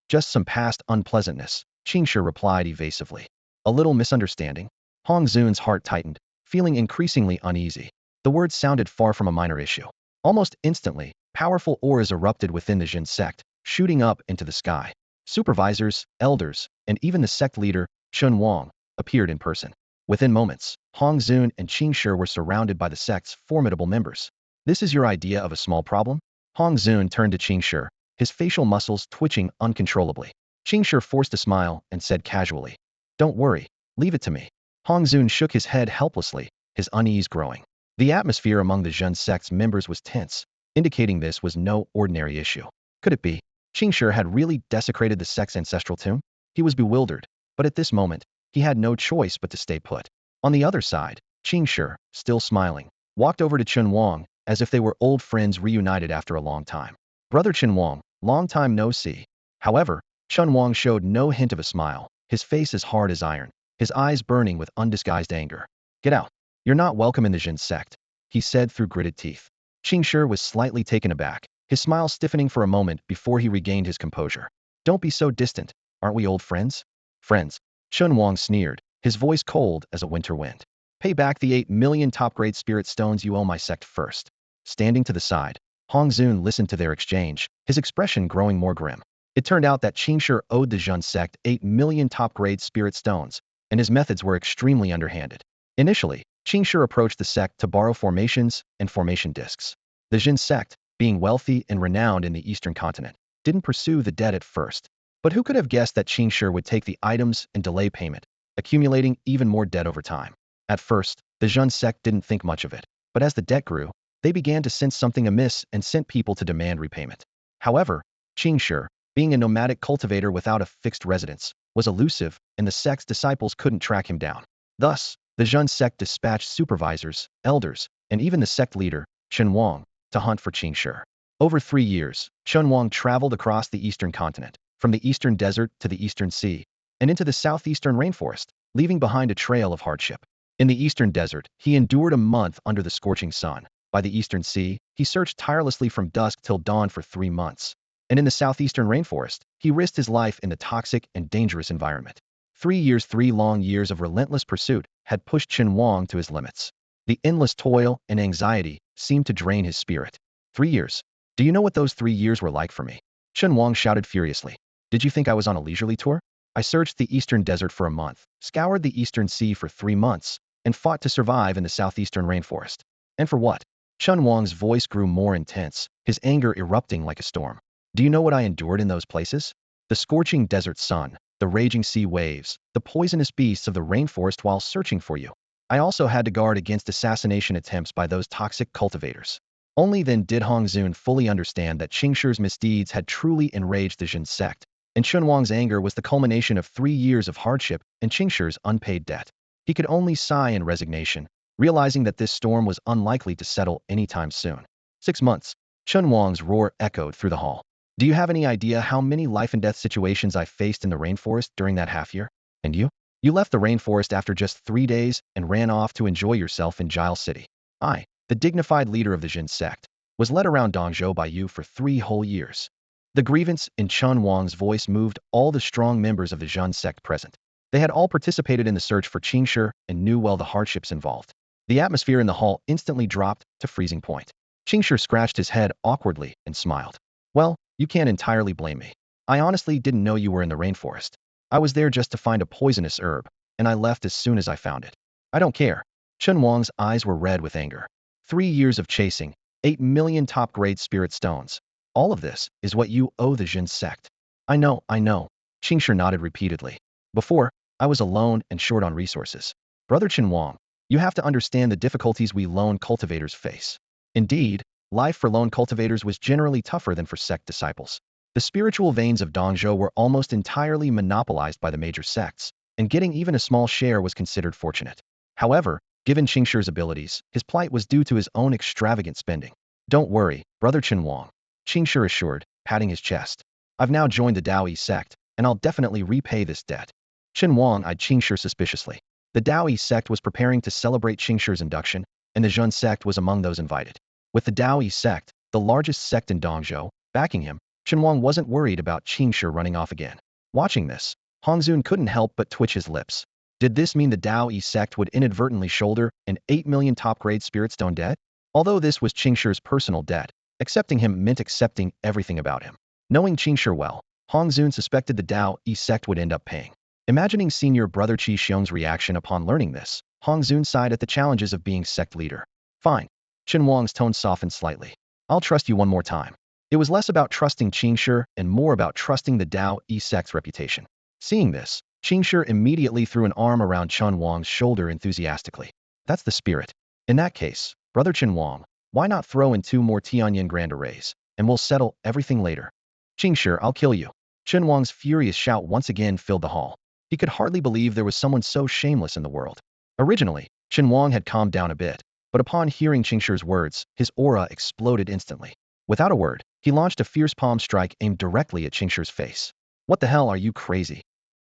just some past unpleasantness, Qing Shi replied evasively. A little misunderstanding? Hong Zun's heart tightened, feeling increasingly uneasy. The words sounded far from a minor issue. Almost instantly, powerful auras erupted within the Jin sect, shooting up into the sky. Supervisors, elders, and even the sect leader, Chun Wang, appeared in person. Within moments, Hong Zun and Qing Shi were surrounded by the sect's formidable members. This is your idea of a small problem? Hong Zun turned to Qing Shi, his facial muscles twitching uncontrollably. Qing Shi forced a smile and said casually, Don't worry, leave it to me. Hong Zun shook his head helplessly, his unease growing. The atmosphere among the Jin sect's members was tense, indicating this was no ordinary issue. Could it be? Qing Shi had really desecrated the sect's ancestral tomb? He was bewildered, but at this moment, he had no choice but to stay put. On the other side, Qing Shi, still smiling, walked over to Chun Wang, as if they were old friends reunited after a long time. Brother Chun Wang, long time no see. However, Chun Wang showed no hint of a smile, his face as hard as iron, his eyes burning with undisguised anger. Get out. You're not welcome in the Jin sect, he said through gritted teeth. Qing Shi was slightly taken aback, his smile stiffening for a moment before he regained his composure. Don't be so distant. Aren't we old friends? Friends. Chun Wang sneered, his voice cold as a winter wind. Pay back the 8 million top-grade spirit stones you owe my sect first. Standing to the side, Hong Zun listened to their exchange, his expression growing more grim. It turned out that Qing Shi owed the Jin sect 8 million top-grade spirit stones, and his methods were extremely underhanded. Initially, Qing Shi approached the sect to borrow formations and formation discs. The Jin sect, being wealthy and renowned in the eastern continent, didn't pursue the debt at first. But who could have guessed that Qing Shi would take the items and delay payment, accumulating even more debt over time? At first, the Jin sect didn't think much of it, but as the debt grew, they began to sense something amiss and sent people to demand repayment. However, Qing Shi, being a nomadic cultivator without a fixed residence, was elusive, and the sect's disciples couldn't track him down. Thus, the Jin sect dispatched supervisors, elders, and even the sect leader, Chun Wang, to hunt for Qing Shi. Over 3 years, Chun Wang traveled across the eastern continent, from the eastern desert to the eastern sea, and into the southeastern rainforest, leaving behind a trail of hardship. In the eastern desert, he endured a month under the scorching sun. By the eastern sea, he searched tirelessly from dusk till dawn for 3 months. And in the southeastern rainforest, he risked his life in the toxic and dangerous environment. 3 years, 3 long years of relentless pursuit had pushed Chun Wang to his limits. The endless toil and anxiety seemed to drain his spirit. 3 years. Do you know what those 3 years were like for me? Chun Wang shouted furiously. Did you think I was on a leisurely tour? I searched the eastern desert for a month, scoured the eastern sea for 3 months, and fought to survive in the southeastern rainforest. And for what? Chun Wang's voice grew more intense, his anger erupting like a storm. Do you know what I endured in those places? The scorching desert sun, the raging sea waves, the poisonous beasts of the rainforest while searching for you. I also had to guard against assassination attempts by those toxic cultivators. Only then did Hong Zun fully understand that Qing Shi's misdeeds had truly enraged the Jin sect, and Chun Wang's anger was the culmination of 3 years of hardship and Qing Shi's unpaid debt. He could only sigh in resignation, realizing that this storm was unlikely to settle anytime soon. 6 months. Chun Wang's roar echoed through the hall. Do you have any idea how many life-and-death situations I faced in the rainforest during that half-year? And you? You left the rainforest after just 3 days and ran off to enjoy yourself in Giles City. I, the dignified leader of the Jin sect, was led around Dongzhou by you for 3 whole years. The grievance in Chun Wang's voice moved all the strong members of the Jin sect present. They had all participated in the search for Qingshi and knew well the hardships involved. The atmosphere in the hall instantly dropped to freezing point. Qingshi scratched his head awkwardly and smiled. Well, you can't entirely blame me. I honestly didn't know you were in the rainforest. I was there just to find a poisonous herb, and I left as soon as I found it. I don't care. Chun Wang's eyes were red with anger. 3 years of chasing, 8 million top-grade spirit stones. All of this is what you owe the Jin sect. I know. Qingshi nodded repeatedly. Before, I was alone and short on resources. Brother Chun Wang, you have to understand the difficulties we lone cultivators face. Indeed, life for lone cultivators was generally tougher than for sect disciples. The spiritual veins of Dongzhou were almost entirely monopolized by the major sects, and getting even a small share was considered fortunate. However, given Qingshi's abilities, his plight was due to his own extravagant spending. Don't worry, Brother Chun Wang, Qingshi assured, patting his chest. I've now joined the Daoyi sect, and I'll definitely repay this debt. Chun Wang eyed Qingshi suspiciously. The Daoyi sect was preparing to celebrate Qingshi's induction, and the Jin sect was among those invited. With the Daoyi sect, the largest sect in Dongzhou, backing him, Chun Wang wasn't worried about Qingshi running off again. Watching this, Hongzun couldn't help but twitch his lips. Did this mean the Daoyi sect would inadvertently shoulder an 8 million top-grade spirit stone debt? Although this was Qingshi's personal debt, accepting him meant accepting everything about him. Knowing Qingshi well, Hongzun suspected the Daoyi sect would end up paying. Imagining senior brother Qi Xiong's reaction upon learning this, Hongzun sighed at the challenges of being sect leader. Fine. Chun Wang's tone softened slightly. I'll trust you one more time. It was less about trusting Qingshi and more about trusting the Daoyi sect's reputation. Seeing this, Qingshi immediately threw an arm around Chun Wang's shoulder enthusiastically. That's the spirit. In that case, Brother Chun Wang, why not throw in 2 more Tianyan grand arrays, and we'll settle everything later. Qingshi, I'll kill you. Chun Wang's furious shout once again filled the hall. He could hardly believe there was someone so shameless in the world. Originally, Chun Wang had calmed down a bit, but upon hearing Qingshi's words, his aura exploded instantly. Without a word, he launched a fierce palm strike aimed directly at Qingshi's face. What the hell, are you crazy?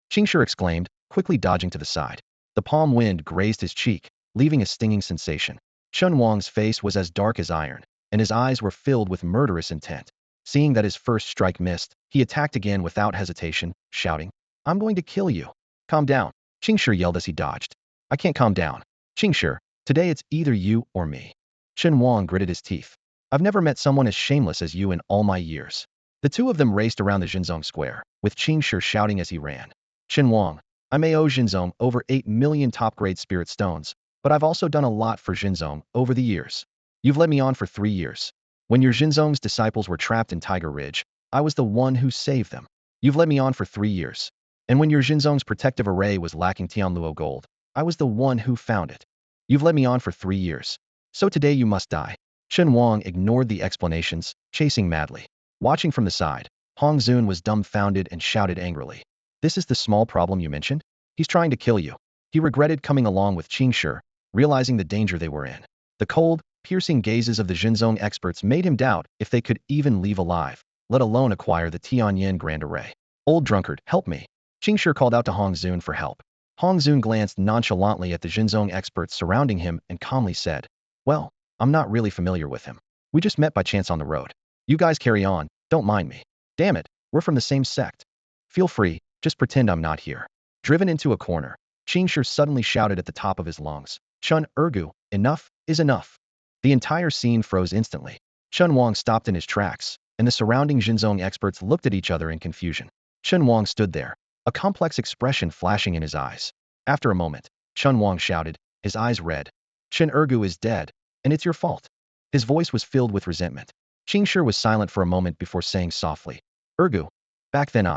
Qingshi exclaimed, quickly dodging to the side. The palm wind grazed his cheek, leaving a stinging sensation. Chun Wang's face was as dark as iron, and his eyes were filled with murderous intent. Seeing that his first strike missed, he attacked again without hesitation, shouting, I'm going to kill you. Calm down, Qingshi yelled as he dodged. I can't calm down. Qingshi, today it's either you or me. Chun Wang gritted his teeth. I've never met someone as shameless as you in all my years. The two of them raced around the Jinzong square, with Qingshi shouting as he ran. Chun Wang, I may owe Jinzong over 8 million top-grade spirit stones, but I've also done a lot for Jinzong over the years. You've led me on for 3 years. When your Jinzong's disciples were trapped in Tiger Ridge, I was the one who saved them. You've led me on for 3 years. And when your Jinzong's protective array was lacking Tianluo gold, I was the one who found it. You've led me on for 3 years. So today you must die. Chun Wang ignored the explanations, chasing madly. Watching from the side, Hongzun was dumbfounded and shouted angrily. This is the small problem you mentioned? He's trying to kill you. He regretted coming along with Qingshi, realizing the danger they were in. The cold, piercing gazes of the Jinzong experts made him doubt if they could even leave alive, let alone acquire the Tianyan Grand Array. Old drunkard, help me. Qingshi called out to Hongzun for help. Hongzun glanced nonchalantly at the Jinzong experts surrounding him and calmly said, Well, I'm not really familiar with him. We just met by chance on the road. You guys carry on, don't mind me. Damn it, we're from the same sect. Feel free, just pretend I'm not here. Driven into a corner, Qingshi suddenly shouted at the top of his lungs, Chun Ergu, enough is enough. The entire scene froze instantly. Chun Wang stopped in his tracks, and the surrounding Jinzong experts looked at each other in confusion. Chun Wang stood there, a complex expression flashing in his eyes. After a moment, Chun Wang shouted, his eyes red. Chun Ergu is dead, and it's your fault. His voice was filled with resentment. Qingshi was silent for a moment before saying softly, Ergu. Back then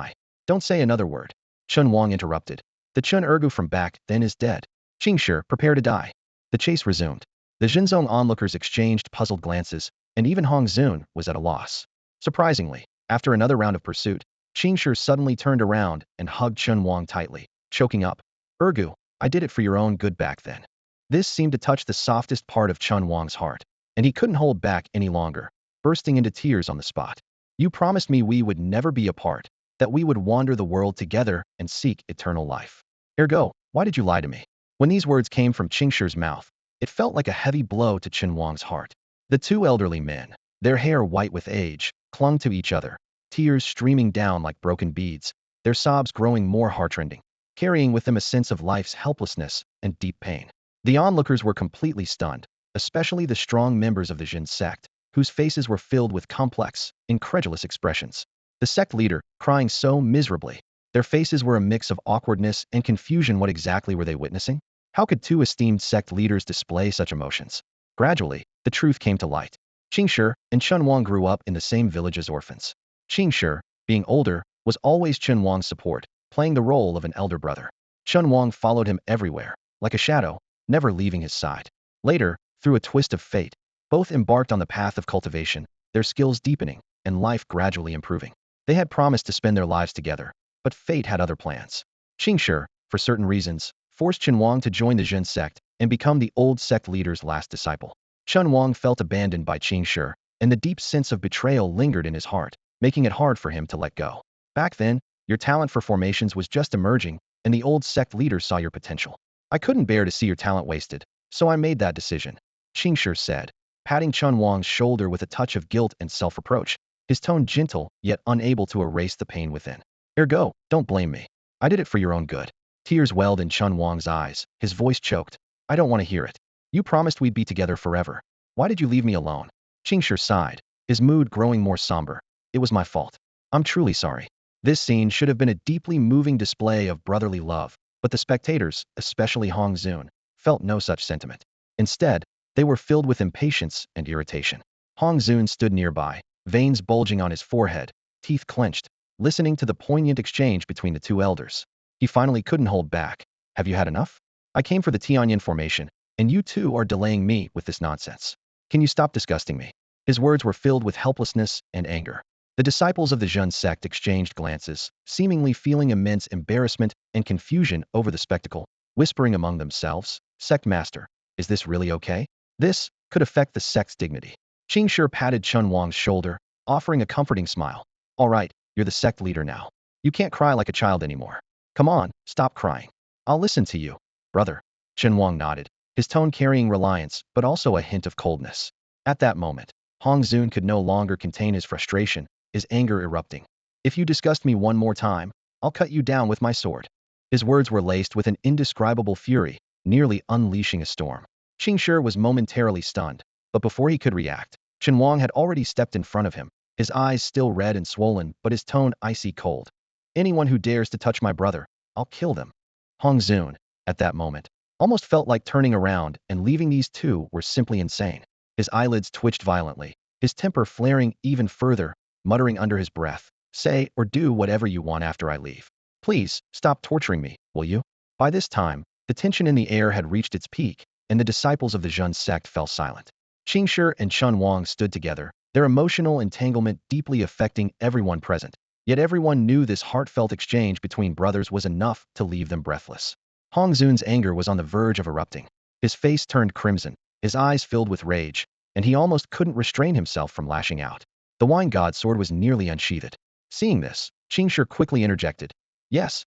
Don't say another word. Chun Wang interrupted. The Chun Ergu from back then is dead. Qingshi, prepare to die. The chase resumed. The Jinzong onlookers exchanged puzzled glances, and even Hongzun was at a loss. Surprisingly, after another round of pursuit, Qingshi suddenly turned around and hugged Chun Wang tightly, choking up. Ergu, I did it for your own good back then. This seemed to touch the softest part of Chun Wang's heart, and he couldn't hold back any longer, bursting into tears on the spot. You promised me we would never be apart, that we would wander the world together and seek eternal life. Ergo, why did you lie to me? When these words came from Qingshir's mouth, it felt like a heavy blow to Chun Wang's heart. The two elderly men, their hair white with age, clung to each other, tears streaming down like broken beads, their sobs growing more heartrending, carrying with them a sense of life's helplessness and deep pain. The onlookers were completely stunned, especially the strong members of the Jin sect, whose faces were filled with complex, incredulous expressions. The sect leader, crying so miserably. Their faces were a mix of awkwardness and confusion. What exactly were they witnessing? How could two esteemed sect leaders display such emotions? Gradually, the truth came to light. Qingshi and Chun Wang grew up in the same village as orphans. Qingshi, being older, was always Chun Wang's support, playing the role of an elder brother. Chun Wang followed him everywhere, like a shadow, never leaving his side. Later, through a twist of fate, both embarked on the path of cultivation, their skills deepening, and life gradually improving. They had promised to spend their lives together, but fate had other plans. Qingshi, for certain reasons, forced Chun Wang to join the Jin sect and become the old sect leader's last disciple. Chun Wang felt abandoned by Qingshi, and the deep sense of betrayal lingered in his heart, making it hard for him to let go. Back then, your talent for formations was just emerging, and the old sect leader saw your potential. I couldn't bear to see your talent wasted, so I made that decision, Qingshi said, patting Chun Wang's shoulder with a touch of guilt and self-reproach, his tone gentle yet unable to erase the pain within. Ergo, don't blame me. I did it for your own good. Tears welled in Chun Wang's eyes, his voice choked. I don't want to hear it. You promised we'd be together forever. Why did you leave me alone? Qingshi sighed, his mood growing more somber. It was my fault. I'm truly sorry. This scene should have been a deeply moving display of brotherly love, but the spectators, especially Hong Zun, felt no such sentiment. Instead, they were filled with impatience and irritation. Hong Zun stood nearby, veins bulging on his forehead, teeth clenched, listening to the poignant exchange between the two elders. He finally couldn't hold back. Have you had enough? I came for the Tianyin formation, and you two are delaying me with this nonsense. Can you stop disgusting me? His words were filled with helplessness and anger. The disciples of the Jin sect exchanged glances, seemingly feeling immense embarrassment and confusion over the spectacle, whispering among themselves, Sect Master, is this really okay? This could affect the sect's dignity. Qingshi patted Chun Wang's shoulder, offering a comforting smile. All right, you're the sect leader now. You can't cry like a child anymore. Come on, stop crying. I'll listen to you, brother. Chun Wang nodded, his tone carrying reliance but also a hint of coldness. At that moment, Hong Zun could no longer contain his frustration, his anger erupting. If you disgust me one more time, I'll cut you down with my sword. His words were laced with an indescribable fury, nearly unleashing a storm. Qingshi was momentarily stunned, but before he could react, Chun Wang had already stepped in front of him, his eyes still red and swollen but his tone icy cold. Anyone who dares to touch my brother, I'll kill them. Hong Zun, at that moment, almost felt like turning around and leaving. These two were simply insane. His eyelids twitched violently, his temper flaring even further, muttering under his breath, say or do whatever you want after I leave. Please, stop torturing me, will you? By this time, the tension in the air had reached its peak, and the disciples of the Jin sect fell silent. Qingshi and Chun Wang stood together, their emotional entanglement deeply affecting everyone present. Yet everyone knew this heartfelt exchange between brothers was enough to leave them breathless. Hong Zun's anger was on the verge of erupting. His face turned crimson, his eyes filled with rage, and he almost couldn't restrain himself from lashing out. The wine god's sword was nearly unsheathed. Seeing this, Qingshi quickly interjected. Yes,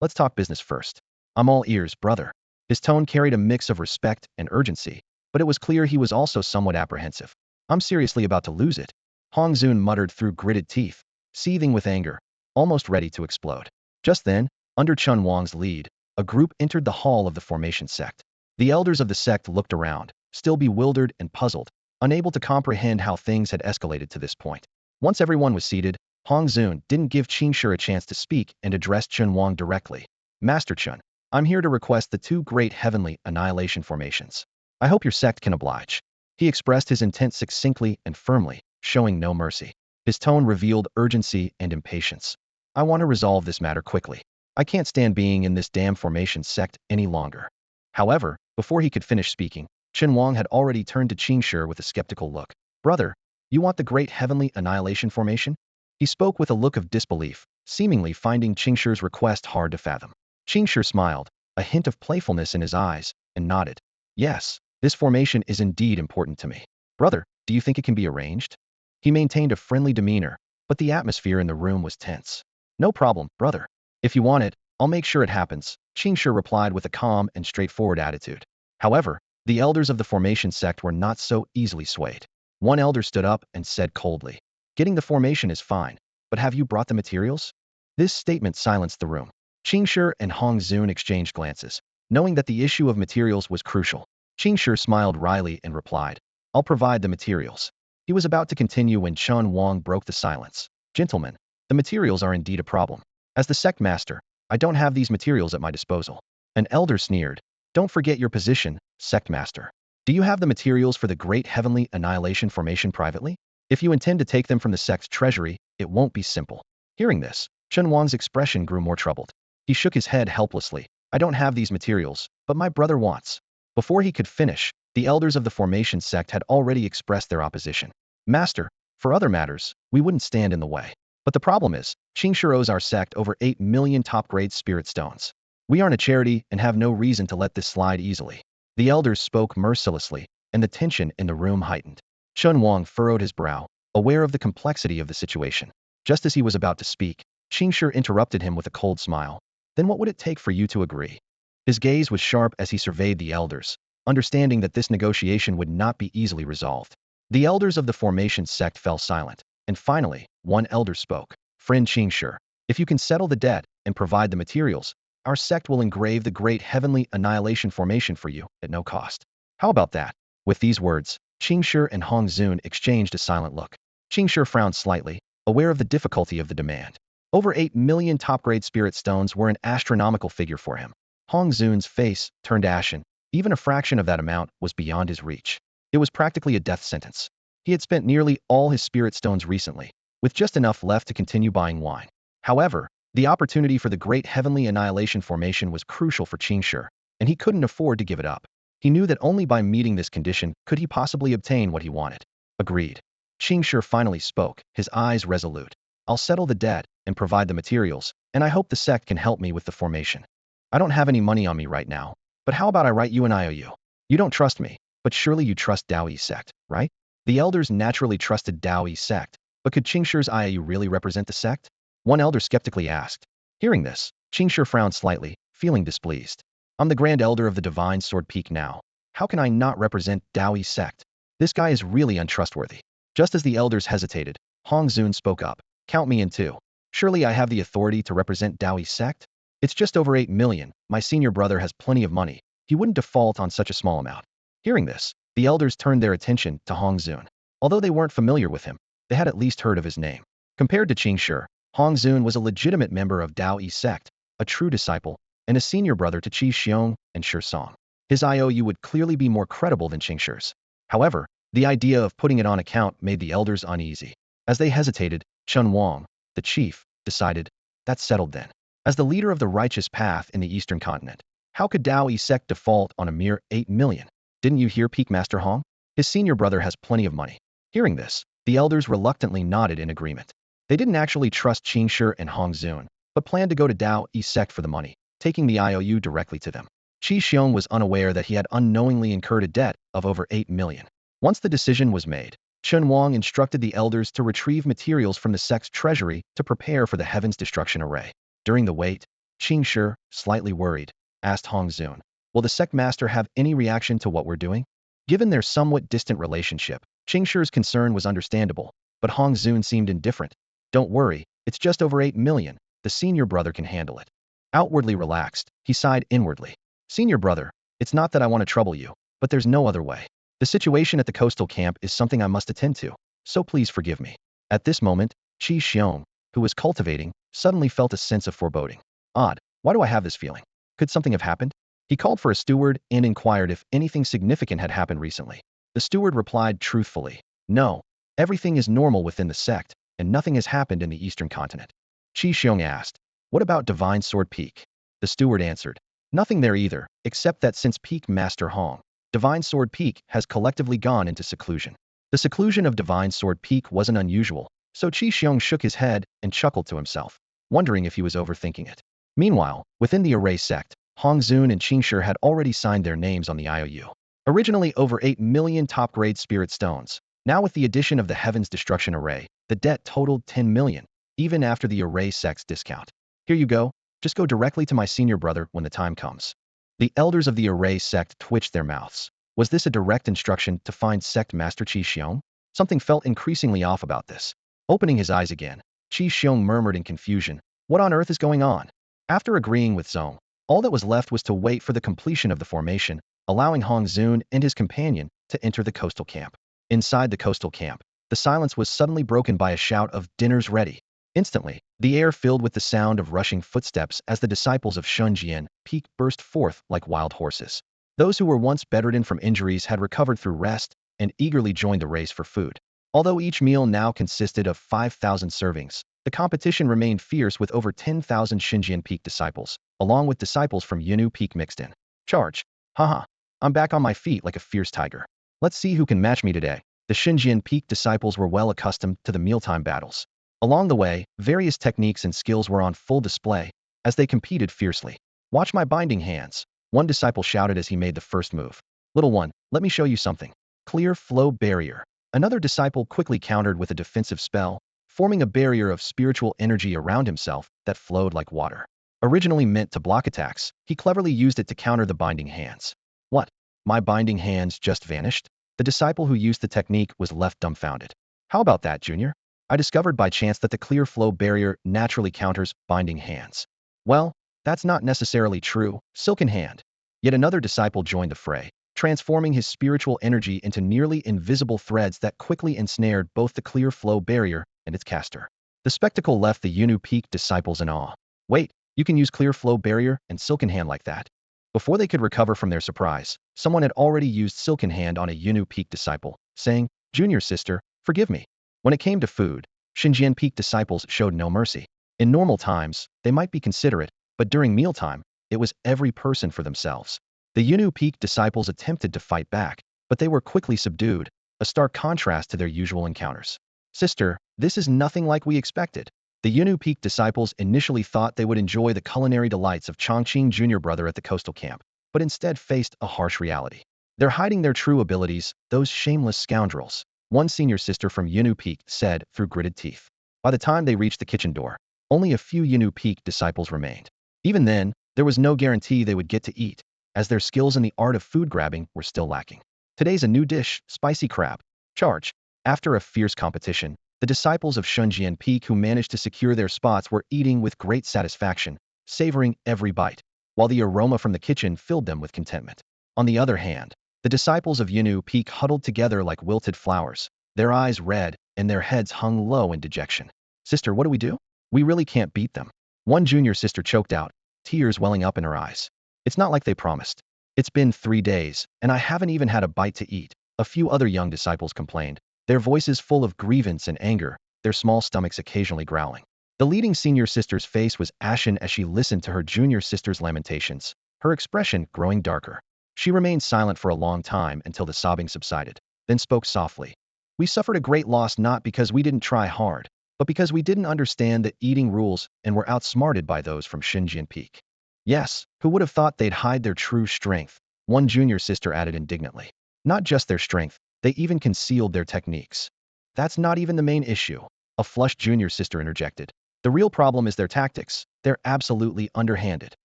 let's talk business first. I'm all ears, brother. His tone carried a mix of respect and urgency, but it was clear he was also somewhat apprehensive. I'm seriously about to lose it, Hong Zun muttered through gritted teeth, seething with anger, almost ready to explode. Just then, under Chun Wang's lead, a group entered the hall of the formation sect. The elders of the sect looked around, still bewildered and puzzled, unable to comprehend how things had escalated to this point. Once everyone was seated, Hong Zun didn't give Qingshi a chance to speak and addressed Chun Wang directly. Master Chun, I'm here to request the two great heavenly annihilation formations. I hope your sect can oblige. He expressed his intent succinctly and firmly, showing no mercy. His tone revealed urgency and impatience. I want to resolve this matter quickly. I can't stand being in this damn formation sect any longer. However, before he could finish speaking, Chun Wang had already turned to Qingshi with a skeptical look. Brother, you want the great heavenly annihilation formation? He spoke with a look of disbelief, seemingly finding Qingshi's request hard to fathom. Qingshi smiled, a hint of playfulness in his eyes, and nodded. Yes, this formation is indeed important to me. Brother, do you think it can be arranged? He maintained a friendly demeanor, but the atmosphere in the room was tense. No problem, brother. If you want it, I'll make sure it happens, Qingshi replied with a calm and straightforward attitude. However, the elders of the formation sect were not so easily swayed. One elder stood up and said coldly, "Getting the formation is fine, but have you brought the materials?" This statement silenced the room. Qingshi and Hong Zun exchanged glances, knowing that the issue of materials was crucial. Qingshi smiled wryly and replied, "I'll provide the materials." He was about to continue when Chun Wang broke the silence. "Gentlemen, the materials are indeed a problem. As the sect master, I don't have these materials at my disposal." An elder sneered, "Don't forget your position, sect master. Do you have the materials for the great heavenly annihilation formation privately? If you intend to take them from the sect's treasury, it won't be simple." Hearing this, Chun Wang's expression grew more troubled. He shook his head helplessly. "I don't have these materials, but my brother wants." Before he could finish, the elders of the formation sect had already expressed their opposition. "Master, for other matters, we wouldn't stand in the way. But the problem is, Qingshi owes our sect over 8 million top-grade spirit stones. We aren't a charity and have no reason to let this slide easily." The elders spoke mercilessly, and the tension in the room heightened. Chun Wang furrowed his brow, aware of the complexity of the situation. Just as he was about to speak, Qingshi interrupted him with a cold smile. "Then what would it take for you to agree?" His gaze was sharp as he surveyed the elders, understanding that this negotiation would not be easily resolved. The elders of the formation sect fell silent, and finally, one elder spoke. "Friend Qingshi, if you can settle the debt and provide the materials, our sect will engrave the great heavenly annihilation formation for you at no cost. How about that?" With these words, Qingshi and Hong Zun exchanged a silent look. Qingshi frowned slightly, aware of the difficulty of the demand. Over 8 million top-grade spirit stones were an astronomical figure for him. Hong Zun's face turned ashen. Even a fraction of that amount was beyond his reach. It was practically a death sentence. He had spent nearly all his spirit stones recently, with just enough left to continue buying wine. However, the opportunity for the great heavenly annihilation formation was crucial for Qingshi, and he couldn't afford to give it up. He knew that only by meeting this condition could he possibly obtain what he wanted. "Agreed." Qingshi finally spoke, his eyes resolute. "I'll settle the debt and provide the materials, and I hope the sect can help me with the formation. I don't have any money on me right now, but how about I write you an IOU? You don't trust me, but surely you trust Daoyi sect, right?" The elders naturally trusted Daoyi sect, but could Qingshi's IOU really represent the sect? One elder skeptically asked. Hearing this, Qingshi frowned slightly, feeling displeased. "I'm the Grand Elder of the Divine Sword Peak now. How can I not represent Daoyi sect? This guy is really untrustworthy." Just as the elders hesitated, Hong Zun spoke up. "Count me in too. Surely I have the authority to represent Daoyi sect? It's just over 8 million. My senior brother has plenty of money. He wouldn't default on such a small amount." Hearing this, the elders turned their attention to Hong Zun. Although they weren't familiar with him, they had at least heard of his name. Compared to Qingshi, Hong Zun was a legitimate member of Daoyi sect, a true disciple, and a senior brother to Qi Xiong and Shi Song. His IOU would clearly be more credible than Qingshi's. However, the idea of putting it on account made the elders uneasy. As they hesitated, Chun Wang, the chief, decided, "That's settled then. As the leader of the righteous path in the eastern continent, how could Daoyi sect default on a mere 8 million? Didn't you hear Peak Master Hong? His senior brother has plenty of money." Hearing this, the elders reluctantly nodded in agreement. They didn't actually trust Qingshi and Hong Zun, but planned to go to Daoyi sect for the money, taking the IOU directly to them. Qi Xiong was unaware that he had unknowingly incurred a debt of over 8 million. Once the decision was made, Chun Wang instructed the elders to retrieve materials from the sect's treasury to prepare for the Heaven's Destruction Array. During the wait, Qingshi, slightly worried, asked Hong Zun, "Will the sect master have any reaction to what we're doing?" Given their somewhat distant relationship, Qingshi's concern was understandable, but Hong Zun seemed indifferent. "Don't worry, it's just over 8 million. The senior brother can handle it." Outwardly relaxed, he sighed inwardly. "Senior brother, it's not that I want to trouble you, but there's no other way. The situation at the coastal camp is something I must attend to, so please forgive me." At this moment, Qi Xiong, who was cultivating, suddenly felt a sense of foreboding. "Odd, why do I have this feeling? Could something have happened?" He called for a steward and inquired if anything significant had happened recently. The steward replied truthfully, "No, everything is normal within the sect, and nothing has happened in the eastern continent." Qi Xiong asked, "What about Divine Sword Peak?" The steward answered, "Nothing there either, except that since Peak Master Hong, Divine Sword Peak has collectively gone into seclusion." The seclusion of Divine Sword Peak wasn't unusual, so Qi Xiong shook his head and chuckled to himself, wondering if he was overthinking it. Meanwhile, within the Array sect, Hong Zun and Qingshi had already signed their names on the IOU. Originally over 8 million top-grade spirit stones. Now with the addition of the Heaven's Destruction Array, the debt totaled 10 million, even after the Array Sect's discount. Here you go. Just go directly to my senior brother when the time comes. The elders of the Array Sect twitched their mouths. Was this a direct instruction to find Sect Master Qi Xiong? Something felt increasingly off about this. Opening his eyes again, Qi Xiong murmured in confusion, "What on earth is going on?" After agreeing with Zhong, all that was left was to wait for the completion of the formation, allowing Hong Zun and his companion to enter the coastal camp. Inside the coastal camp, the silence was suddenly broken by a shout of "Dinner's ready." Instantly, the air filled with the sound of rushing footsteps as the disciples of Shunjian Peak burst forth like wild horses. Those who were once bedridden from injuries had recovered through rest and eagerly joined the race for food. Although each meal now consisted of 5,000 servings, the competition remained fierce with over 10,000 Xinjian Peak disciples, along with disciples from Yunnu Peak mixed in. Charge! Haha! I'm back on my feet like a fierce tiger. Let's see who can match me today. The Xinjian Peak disciples were well accustomed to the mealtime battles. Along the way, various techniques and skills were on full display as they competed fiercely. "Watch my binding hands," one disciple shouted as he made the first move. "Little one, let me show you something. Clear flow barrier." Another disciple quickly countered with a defensive spell, forming a barrier of spiritual energy around himself that flowed like water. Originally meant to block attacks, he cleverly used it to counter the binding hands. "What? My binding hands just vanished?" The disciple who used the technique was left dumbfounded. "How about that, Junior? I discovered by chance that the clear flow barrier naturally counters binding hands." "Well, that's not necessarily true, Silken Hand." Yet another disciple joined the fray, transforming his spiritual energy into nearly invisible threads that quickly ensnared both the clear flow barrier and its caster. The spectacle left the Yunnu Peak disciples in awe. "Wait, you can use clear flow barrier and Silken Hand like that?" Before they could recover from their surprise, someone had already used Silken Hand on a Yunnu Peak disciple, saying, "Junior sister, forgive me." When it came to food, Xinjian Peak disciples showed no mercy. In normal times, they might be considerate, but during mealtime, it was every person for themselves. The Yunnu Peak disciples attempted to fight back, but they were quickly subdued, a stark contrast to their usual encounters. "Sister, this is nothing like we expected." The Yunnu Peak disciples initially thought they would enjoy the culinary delights of Chongqing Junior Brother at the coastal camp, but instead faced a harsh reality. "They're hiding their true abilities, those shameless scoundrels," one senior sister from Yunnu Peak said through gritted teeth. By the time they reached the kitchen door, only a few Yunnu Peak disciples remained. Even then, there was no guarantee they would get to eat, as their skills in the art of food grabbing were still lacking. "Today's a new dish, spicy crab." Charge! After a fierce competition, the disciples of Shunjian Peak who managed to secure their spots were eating with great satisfaction, savoring every bite, while the aroma from the kitchen filled them with contentment. On the other hand, the disciples of Yunnu Peak huddled together like wilted flowers, their eyes red and their heads hung low in dejection. "Sister, what do we do? We really can't beat them." One junior sister choked out, tears welling up in her eyes. "It's not like they promised. It's been 3 days, and I haven't even had a bite to eat," a few other young disciples complained, their voices full of grievance and anger, their small stomachs occasionally growling. The leading senior sister's face was ashen as she listened to her junior sister's lamentations, her expression growing darker. She remained silent for a long time until the sobbing subsided, then spoke softly. "We suffered a great loss not because we didn't try hard, but because we didn't understand the eating rules and were outsmarted by those from Xinjian Peak." "Yes, who would have thought they'd hide their true strength?" one junior sister added indignantly. "Not just their strength, they even concealed their techniques." "That's not even the main issue," a flushed junior sister interjected. "The real problem is their tactics. They're absolutely underhanded."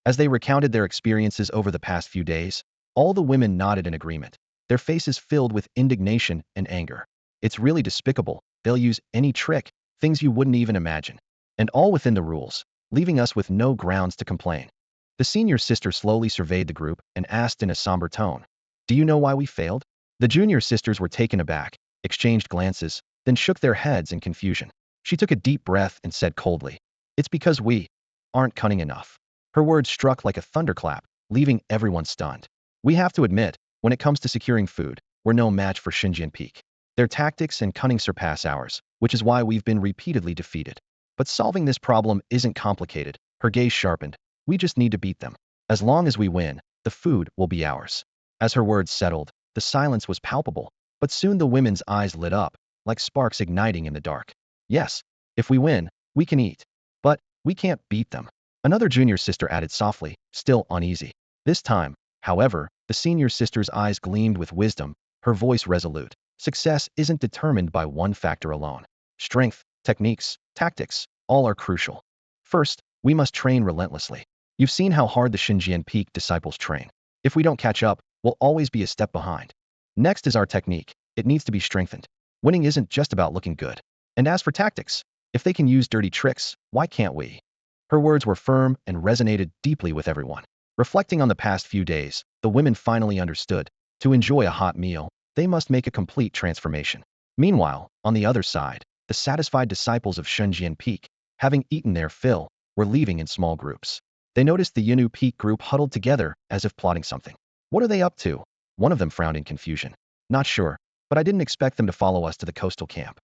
As they recounted their experiences over the past few days, all the women nodded in agreement, their faces filled with indignation and anger. "It's really despicable. They'll use any trick, things you wouldn't even imagine. And all within the rules, leaving us with no grounds to complain." The senior sister slowly surveyed the group and asked in a somber tone, "Do you know why we failed?" The junior sisters were taken aback, exchanged glances, then shook their heads in confusion. She took a deep breath and said coldly, "It's because we aren't cunning enough." Her words struck like a thunderclap, leaving everyone stunned. "We have to admit, when it comes to securing food, we're no match for Xinjian Peak. Their tactics and cunning surpass ours, which is why we've been repeatedly defeated. But solving this problem isn't complicated." Her gaze sharpened. "We just need to beat them. As long as we win, the food will be ours." As her words settled, the silence was palpable, but soon the women's eyes lit up, like sparks igniting in the dark. "Yes, if we win, we can eat. But we can't beat them," another junior sister added softly, still uneasy. This time, however, the The senior sister's eyes gleamed with wisdom, her voice resolute. Success isn't determined by one factor alone. Strength, techniques, tactics, all are crucial. First, we must train relentlessly. You've seen how hard the Xinjiang Peak disciples train. If we don't catch up, we'll always be a step behind. Next is our technique. It needs to be strengthened. Winning isn't just about looking good. And as for tactics, if they can use dirty tricks, why can't we? Her words were firm and resonated deeply with everyone. Reflecting on the past few days, the women finally understood. To enjoy a hot meal, they must make a complete transformation. Meanwhile, on the other side, the satisfied disciples of Xinjiang Peak, having eaten their fill, were leaving in small groups. They noticed the Yunu Peak group huddled together as if plotting something. What are they up to? One of them frowned in confusion. Not sure, but I didn't expect them to follow us to the coastal camp.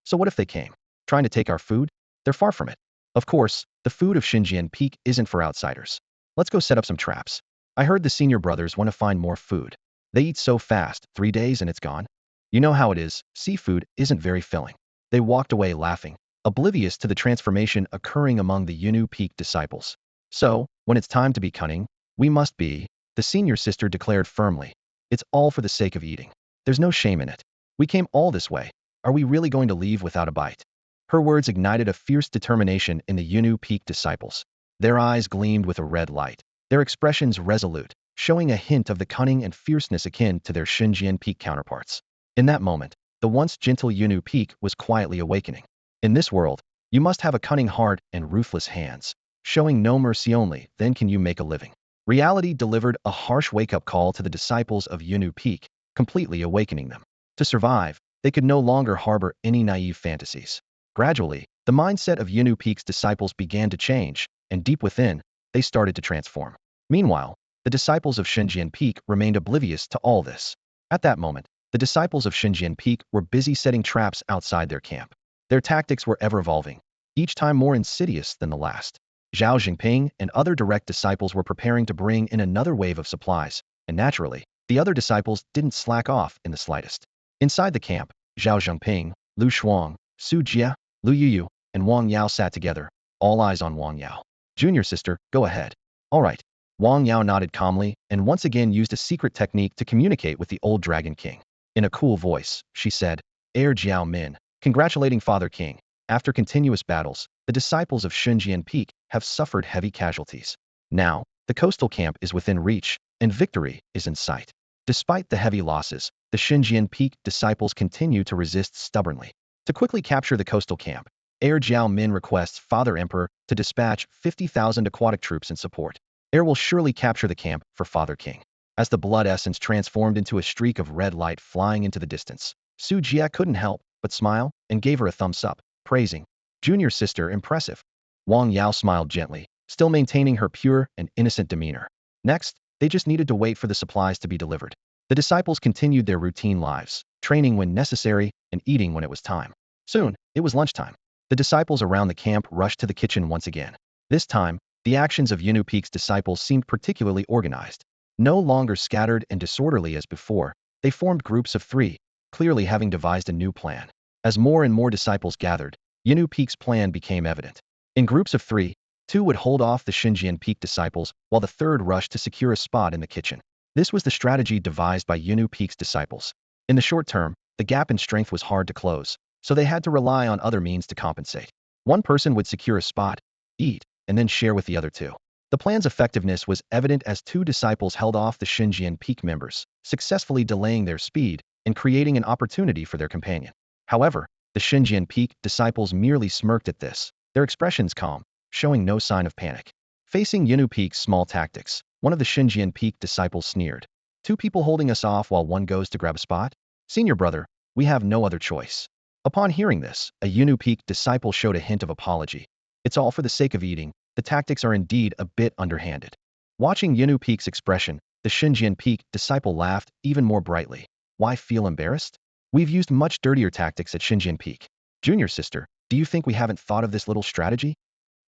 So what if they came? Trying to take our food? They're far from it. Of course, the food of Xinjiang Peak isn't for outsiders. Let's go set up some traps. I heard the senior brothers want to find more food. They eat so fast, 3 days and it's gone. You know how it is, seafood isn't very filling. They walked away laughing, oblivious to the transformation occurring among the Yunu Peak disciples. So, when it's time to be cunning, we must be, the senior sister declared firmly. It's all for the sake of eating. There's no shame in it. We came all this way. Are we really going to leave without a bite? Her words ignited a fierce determination in the Yunu Peak disciples. Their eyes gleamed with a red light, their expressions resolute, showing a hint of the cunning and fierceness akin to their Xinjiang Peak counterparts. In that moment, the once gentle Yunu Peak was quietly awakening. In this world, you must have a cunning heart and ruthless hands. Showing no mercy only, then can you make a living. Reality delivered a harsh wake-up call to the disciples of Yunu Peak, completely awakening them. To survive, they could no longer harbor any naive fantasies. Gradually, the mindset of Yunu Peak's disciples began to change, and deep within, they started to transform. Meanwhile, the disciples of Xinjiang Peak remained oblivious to all this. At that moment, the disciples of Xinjiang Peak were busy setting traps outside their camp. Their tactics were ever-evolving, each time more insidious than the last. Zhao Jinping and other direct disciples were preparing to bring in another wave of supplies, and naturally, the other disciples didn't slack off in the slightest. Inside the camp, Zhao Jinping, Lu Shuang, Su Jia, Lu Yuyu, and Wang Yao sat together, all eyes on Wang Yao. Junior sister, go ahead. All right. Wang Yao nodded calmly and once again used a secret technique to communicate with the old Dragon King. In a cool voice, she said, Heir Jiao Min, congratulating Father King. After continuous battles, the disciples of Xinjiang Peak have suffered heavy casualties. Now, the coastal camp is within reach, and victory is in sight. Despite the heavy losses, the Xinjiang Peak disciples continue to resist stubbornly. To quickly capture the coastal camp, Heir Jiao Min requests Father Emperor to dispatch 50,000 aquatic troops in support. Heir will surely capture the camp for Father King. As the blood essence transformed into a streak of red light flying into the distance, Su Jia couldn't help but smile and gave her a thumbs up, praising, Junior sister, impressive. Wang Yao smiled gently, still maintaining her pure and innocent demeanor. Next, they just needed to wait for the supplies to be delivered. The disciples continued their routine lives, training when necessary and eating when it was time. Soon, it was lunchtime. The disciples around the camp rushed to the kitchen once again. This time, the actions of Yunu Peak's disciples seemed particularly organized. No longer scattered and disorderly as before, they formed groups of 3, clearly having devised a new plan. As more and more disciples gathered, Yunu Peak's plan became evident. In groups of 3, 2 would hold off the Xinjiang Peak disciples, while the third rushed to secure a spot in the kitchen. This was the strategy devised by Yunu Peak's disciples. In the short term, the gap in strength was hard to close, so they had to rely on other means to compensate. One person would secure a spot, eat, and then share with the other 2. The plan's effectiveness was evident as 2 disciples held off the Xinjiang Peak members, successfully delaying their speed and creating an opportunity for their companion. However, the Xinjiang Peak disciples merely smirked at this, their expressions calm, showing no sign of panic. Facing Yunu Peak's small tactics, one of the Xinjiang Peak disciples sneered. 2 people holding us off while one goes to grab a spot? Senior brother, we have no other choice. Upon hearing this, a Yunu Peak disciple showed a hint of apology. It's all for the sake of eating. The tactics are indeed a bit underhanded. Watching Yunu Peak's expression, the Xinjiang Peak disciple laughed even more brightly. Why feel embarrassed? We've used much dirtier tactics at Xinjiang Peak. Junior sister, do you think we haven't thought of this little strategy?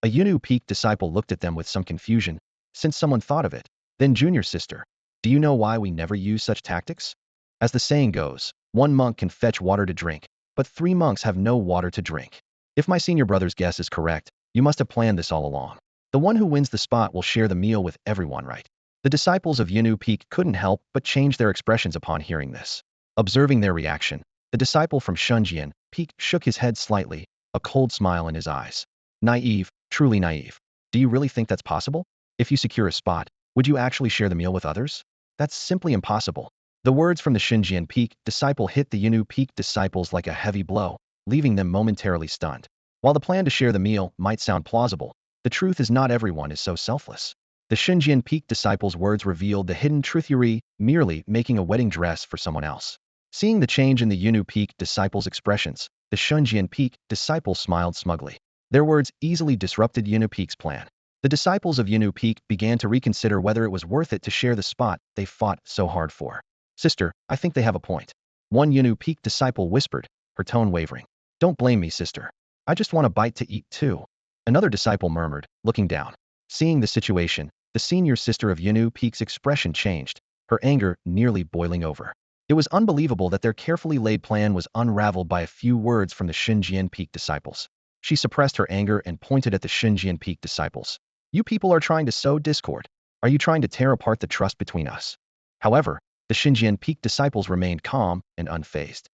A Yunu Peak disciple looked at them with some confusion. Since someone thought of it, then junior sister, do you know why we never use such tactics? As the saying goes, 1 monk can fetch water to drink, but 3 monks have no water to drink. If my senior brother's guess is correct, you must have planned this all along. The one who wins the spot will share the meal with everyone, right? The disciples of Yunu Peak couldn't help but change their expressions upon hearing this. Observing their reaction, the disciple from Shunjian Peak shook his head slightly, a cold smile in his eyes. Naive, truly naive. Do you really think that's possible? If you secure a spot, would you actually share the meal with others? That's simply impossible. The words from the Shinjian Peak disciple hit the Yunu Peak disciples like a heavy blow, leaving them momentarily stunned. While the plan to share the meal might sound plausible, the truth is not everyone is so selfless. The Shinjian Peak disciples' words revealed the hidden truthery, merely making a wedding dress for someone else. Seeing the change in the Yunu Peak disciples' expressions, the Shunjian Peak disciples smiled smugly. Their words easily disrupted Yunu Peak's plan. The disciples of Yunu Peak began to reconsider whether it was worth it to share the spot they fought so hard for. Sister, I think they have a point. One Yunu Peak disciple whispered, her tone wavering. Don't blame me, sister. I just want a bite to eat too. Another disciple murmured, looking down. Seeing the situation, the senior sister of Yunu Peak's expression changed, her anger nearly boiling over. It was unbelievable that their carefully laid plan was unraveled by a few words from the Shinjian Peak disciples. She suppressed her anger and pointed at the Shinjian Peak disciples. You people are trying to sow discord. Are you trying to tear apart the trust between us? However, the Shinjian Peak disciples remained calm and unfazed.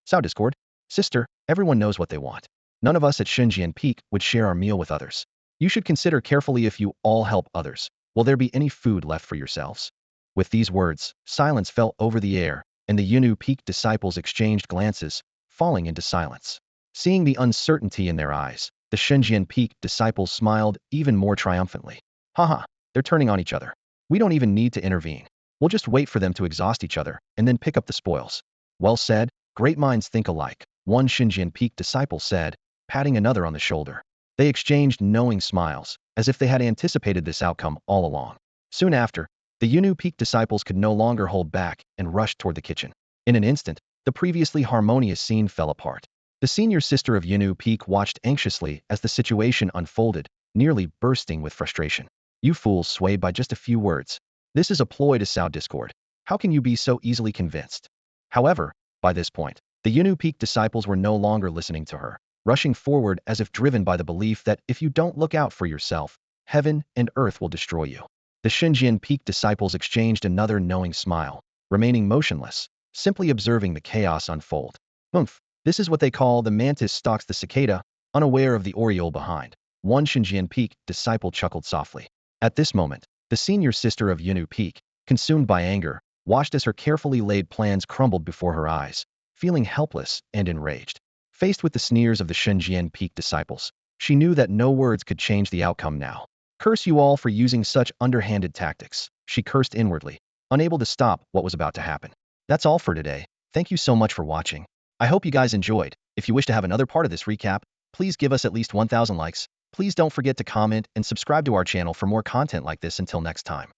Sow discord? Sister, everyone knows what they want. None of us at Shinjian Peak would share our meal with others. You should consider carefully if you all help others. Will there be any food left for yourselves? With these words, silence fell over the air, and the Yunu Peak disciples exchanged glances, falling into silence. Seeing the uncertainty in their eyes, the Shinjian Peak disciples smiled even more triumphantly. Haha, they're turning on each other. We don't even need to intervene. We'll just wait for them to exhaust each other, and then pick up the spoils. Well said, great minds think alike, one Shinjian Peak disciple said, patting another on the shoulder. They exchanged knowing smiles, as if they had anticipated this outcome all along. Soon after, the Yunu Peak disciples could no longer hold back and rushed toward the kitchen. In an instant, the previously harmonious scene fell apart. The senior sister of Yunu Peak watched anxiously as the situation unfolded, nearly bursting with frustration. You fools swayed by just a few words. This is a ploy to sow discord. How can you be so easily convinced? However, by this point, the Yunu Peak disciples were no longer listening to her, rushing forward as if driven by the belief that if you don't look out for yourself, heaven and earth will destroy you. The Shinjian Peak disciples exchanged another knowing smile, remaining motionless, simply observing the chaos unfold. Humph, this is what they call the mantis stalks the cicada, unaware of the oriole behind. One Shinjian Peak disciple chuckled softly. At this moment, the senior sister of Yunu Peak, consumed by anger, watched as her carefully laid plans crumbled before her eyes, feeling helpless and enraged. Faced with the sneers of the Shinjian Peak disciples, she knew that no words could change the outcome now. Curse you all for using such underhanded tactics, she cursed inwardly, unable to stop what was about to happen. That's all for today. Thank you so much for watching. I hope you guys enjoyed. If you wish to have another part of this recap, please give us at least 1,000 likes. Please don't forget to comment and subscribe to our channel for more content like this until next time.